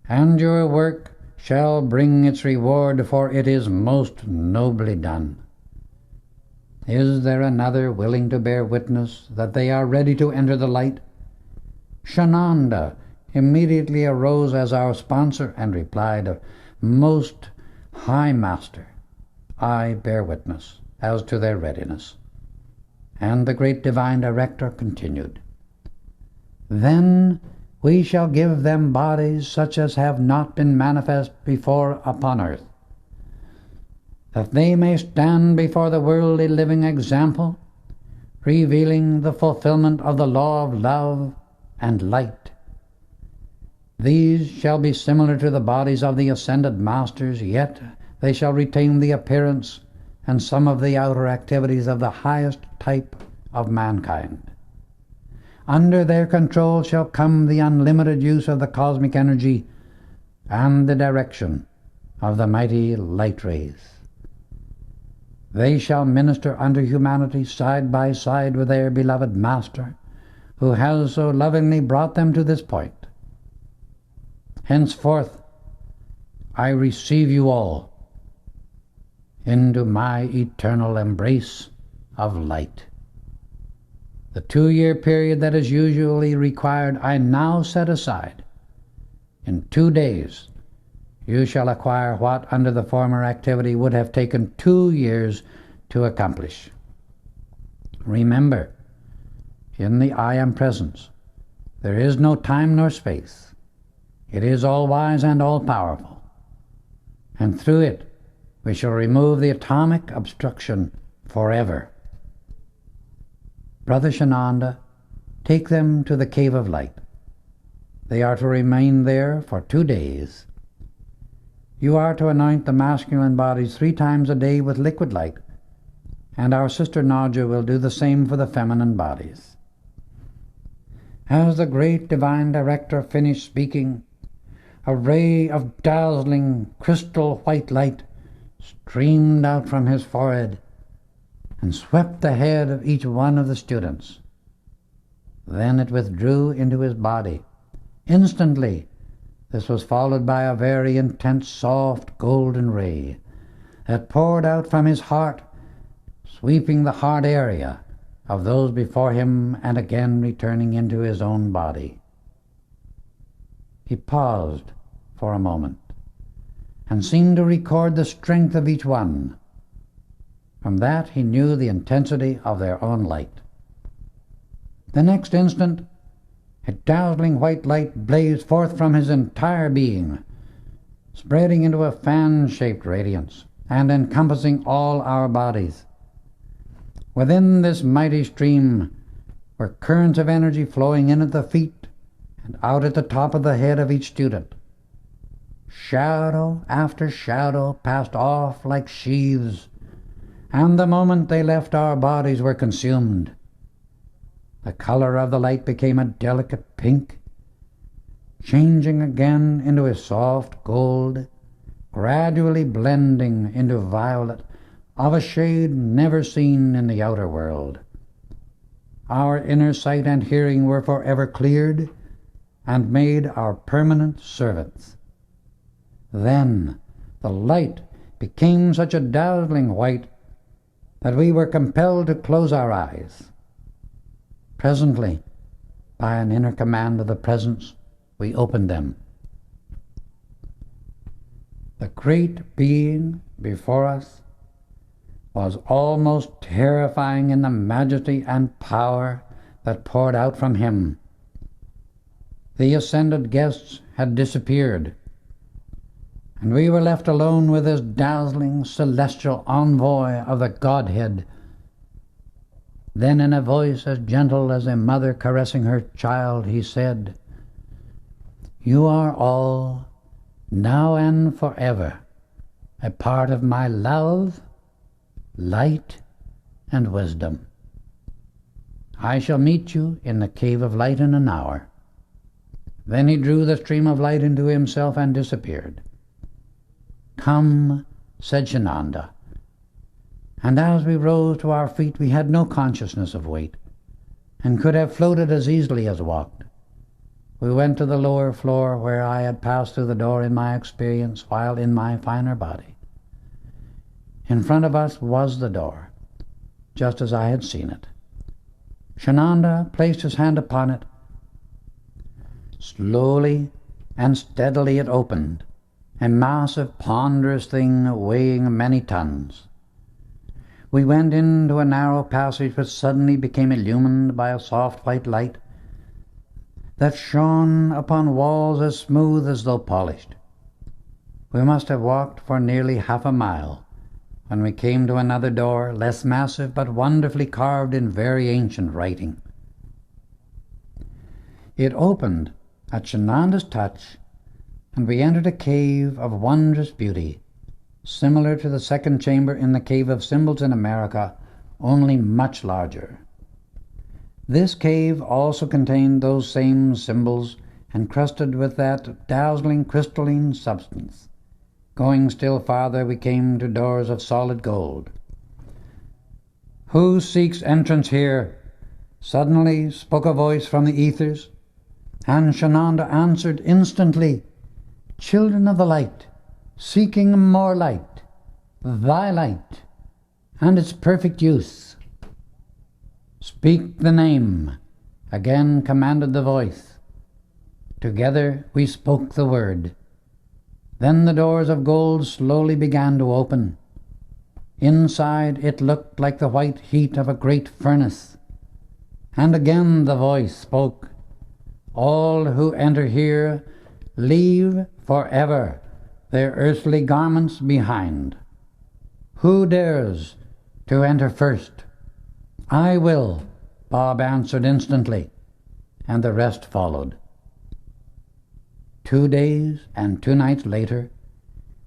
and your work shall bring its reward, for it is most nobly done. Is there another willing to bear witness that they are ready to enter the light?" Shananda immediately arose as our sponsor and replied, "Most High Master, I bear witness as to their readiness." And the great Divine Director continued, "Then we shall give them bodies such as have not been manifest before upon earth, that they may stand before the world a living example, revealing the fulfillment of the law of love and light. These shall be similar to the bodies of the ascended masters, yet they shall retain the appearance and some of the outer activities of the highest type of mankind. Under their control shall come the unlimited use of the cosmic energy and the direction of the mighty light rays. They shall minister unto humanity side by side with their beloved Master, who has so lovingly brought them to this point. Henceforth, I receive you all into my eternal embrace of light. The 2-year period that is usually required I now set aside. In 2 days, you shall acquire what under the former activity would have taken 2 years to accomplish. Remember, in the I Am Presence, there is no time nor space. It is all-wise and all-powerful, and through it we shall remove the atomic obstruction forever. Brother Shananda, take them to the Cave of Light. They are to remain there for 2 days. You are to anoint the masculine bodies 3 times a day with liquid light, and our sister Nadja will do the same for the feminine bodies." As the great Divine Director finished speaking, a ray of dazzling crystal white light streamed out from his forehead and swept the head of each one of the students. Then it withdrew into his body. Instantly, this was followed by a very intense, soft, golden ray that poured out from his heart, sweeping the heart area of those before him and again returning into his own body. He paused for a moment and seemed to record the strength of each one. From that he knew the intensity of their own light. The next instant, a dazzling white light blazed forth from his entire being, spreading into a fan-shaped radiance and encompassing all our bodies. Within this mighty stream were currents of energy flowing in at the feet and out at the top of the head of each student. Shadow after shadow passed off like sheaves, and the moment they left our bodies were consumed. The color of the light became a delicate pink, changing again into a soft gold, gradually blending into violet of a shade never seen in the outer world. Our inner sight and hearing were forever cleared and made our permanent servants. Then the light became such a dazzling white that we were compelled to close our eyes. Presently, by an inner command of the Presence, we opened them. The great being before us was almost terrifying in the majesty and power that poured out from him. The ascended guests had disappeared, and we were left alone with this dazzling celestial envoy of the Godhead. Then in a voice as gentle as a mother caressing her child, he said, "You are all, now and forever, a part of my love, light, and wisdom. I shall meet you in the cave of light in an hour." Then he drew the stream of light into himself and disappeared. "Come," said Shananda. And as we rose to our feet, we had no consciousness of weight, and could have floated as easily as walked. We went to the lower floor, where I had passed through the door in my experience while in my finer body. In front of us was the door, just as I had seen it. Shananda placed his hand upon it. Slowly and steadily it opened, a massive, ponderous thing weighing many tons. We went into a narrow passage which suddenly became illumined by a soft white light that shone upon walls as smooth as though polished. We must have walked for nearly half a mile when we came to another door, less massive but wonderfully carved in very ancient writing. It opened at Shananda's touch, and we entered a cave of wondrous beauty, similar to the second chamber in the Cave of Symbols in America, only much larger. This cave also contained those same symbols, encrusted with that dazzling crystalline substance. Going still farther, we came to doors of solid gold. "Who seeks entrance here?" suddenly spoke a voice from the ethers, and Shananda answered instantly, "Children of the light, seeking more light, thy light, and its perfect use." "Speak the name," again commanded the voice. Together we spoke the word. Then the doors of gold slowly began to open. Inside it looked like the white heat of a great furnace. And again the voice spoke, "All who enter here leave forever their earthly garments behind. Who dares to enter first?" "I will," Bob answered instantly, and the rest followed. 2 days and 2 nights later,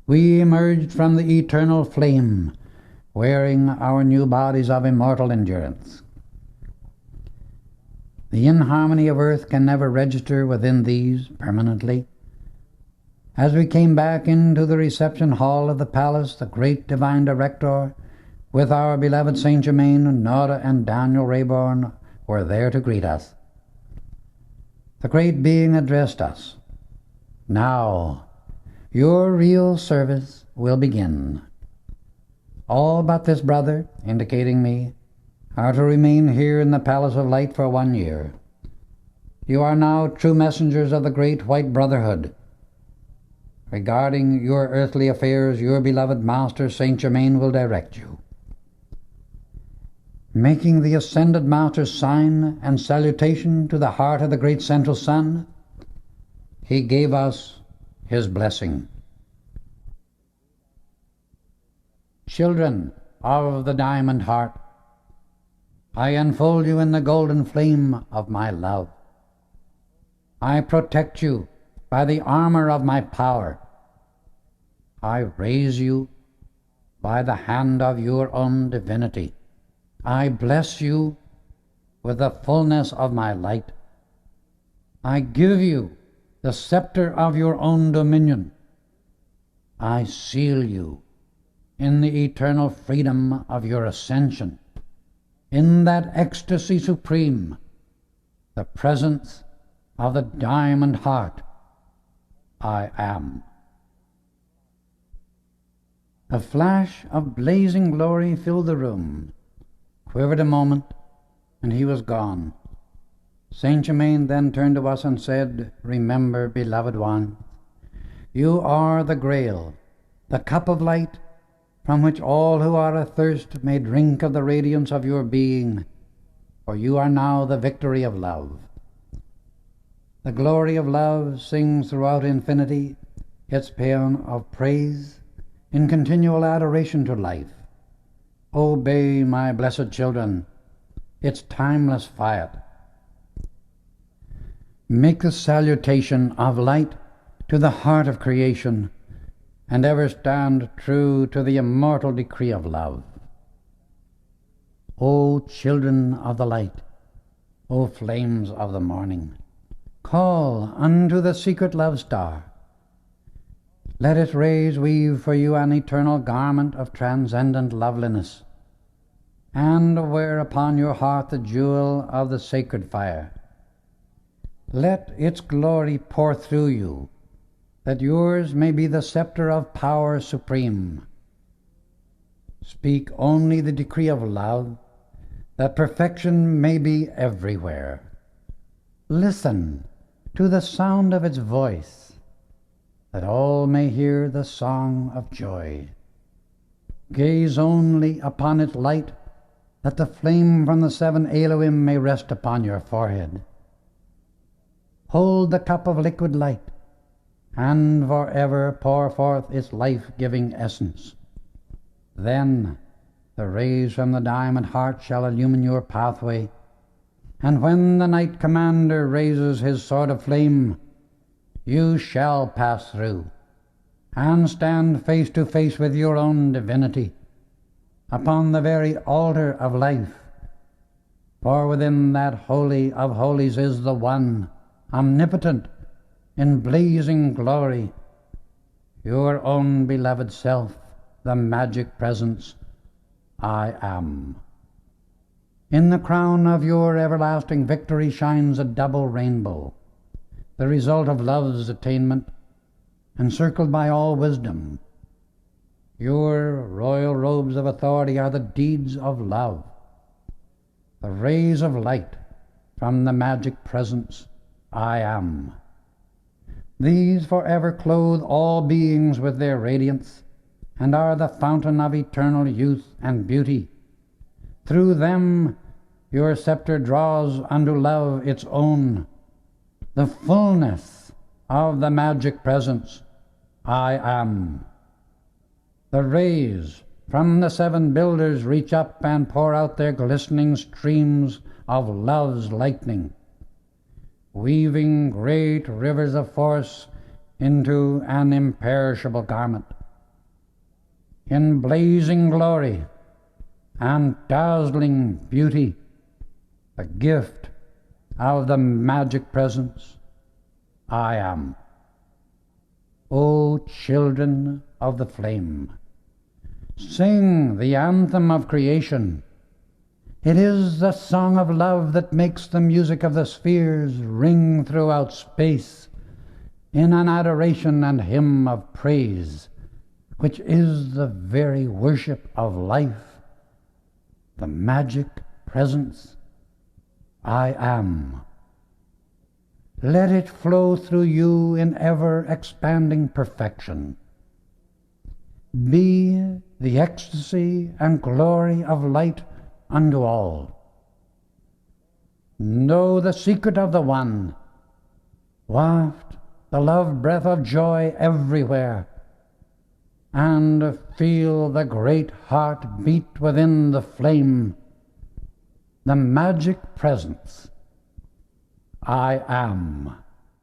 we emerged from the eternal flame, wearing our new bodies of immortal endurance. The inharmony of earth can never register within these permanently. As we came back into the reception hall of the palace, the great divine director, with our beloved Saint Germain, Nora, and Daniel Rayborn, were there to greet us. The great being addressed us. "Now, your real service will begin. All but this brother," indicating me, are to remain here in the Palace of Light for 1 year. You are now true messengers of the great White Brotherhood. Regarding your earthly affairs, your beloved Master Saint Germain will direct you. Making the Ascended Master's sign and salutation to the heart of the great central sun, he gave us his blessing. Children of the diamond heart, I enfold you in the golden flame of my love. I protect you by the armor of my power. I raise you by the hand of your own divinity. I bless you with the fullness of my light. I give you the scepter of your own dominion. I seal you in the eternal freedom of your ascension, in that ecstasy supreme, the presence of the diamond heart I am. A flash of blazing glory filled the room, quivered a moment, and he was gone. Saint Germain then turned to us and said, "Remember, beloved one, you are the Grail, the cup of light, from which all who are athirst may drink of the radiance of your being, for you are now the victory of love. The glory of love sings throughout infinity its paean of praise in continual adoration to life. Obey, my blessed children, its timeless fiat. Make the salutation of light to the heart of creation, and ever stand true to the immortal decree of love. O children of the light, O flames of the morning, call unto the secret love star. Let its rays weave for you an eternal garment of transcendent loveliness, and wear upon your heart the jewel of the sacred fire. Let its glory pour through you, that yours may be the scepter of power supreme. Speak only the decree of love, that perfection may be everywhere. Listen to the sound of its voice, that all may hear the song of joy. Gaze only upon its light, that the flame from the 7 Elohim may rest upon your forehead. Hold the cup of liquid light, and forever pour forth its life-giving essence. Then the rays from the diamond heart shall illumine your pathway, and when the Knight Commander raises his sword of flame, you shall pass through, and stand face to face with your own divinity, upon the very altar of life. For within that Holy of Holies is the One, omnipotent, in blazing glory, your own beloved self, the magic presence I am. In the crown of your everlasting victory shines a double rainbow, the result of love's attainment, encircled by all wisdom. Your royal robes of authority are the deeds of love, the rays of light from the magic presence I am. These forever clothe all beings with their radiance, and are the fountain of eternal youth and beauty. Through them your scepter draws unto love its own, the fullness of the magic presence I am. The rays from the 7 builders reach up and pour out their glistening streams of love's lightning, weaving great rivers of force into an imperishable garment. In blazing glory and dazzling beauty, the gift of the magic presence I am. O children of the flame, sing the anthem of creation. It is the song of love that makes the music of the spheres ring throughout space in an adoration and hymn of praise, which is the very worship of life, the magic presence, I am. Let it flow through you in ever-expanding perfection. Be the ecstasy and glory of light unto all. Know the secret of the One. Waft the love breath of joy everywhere, and feel the great heart beat within the flame, the magic presence, I am.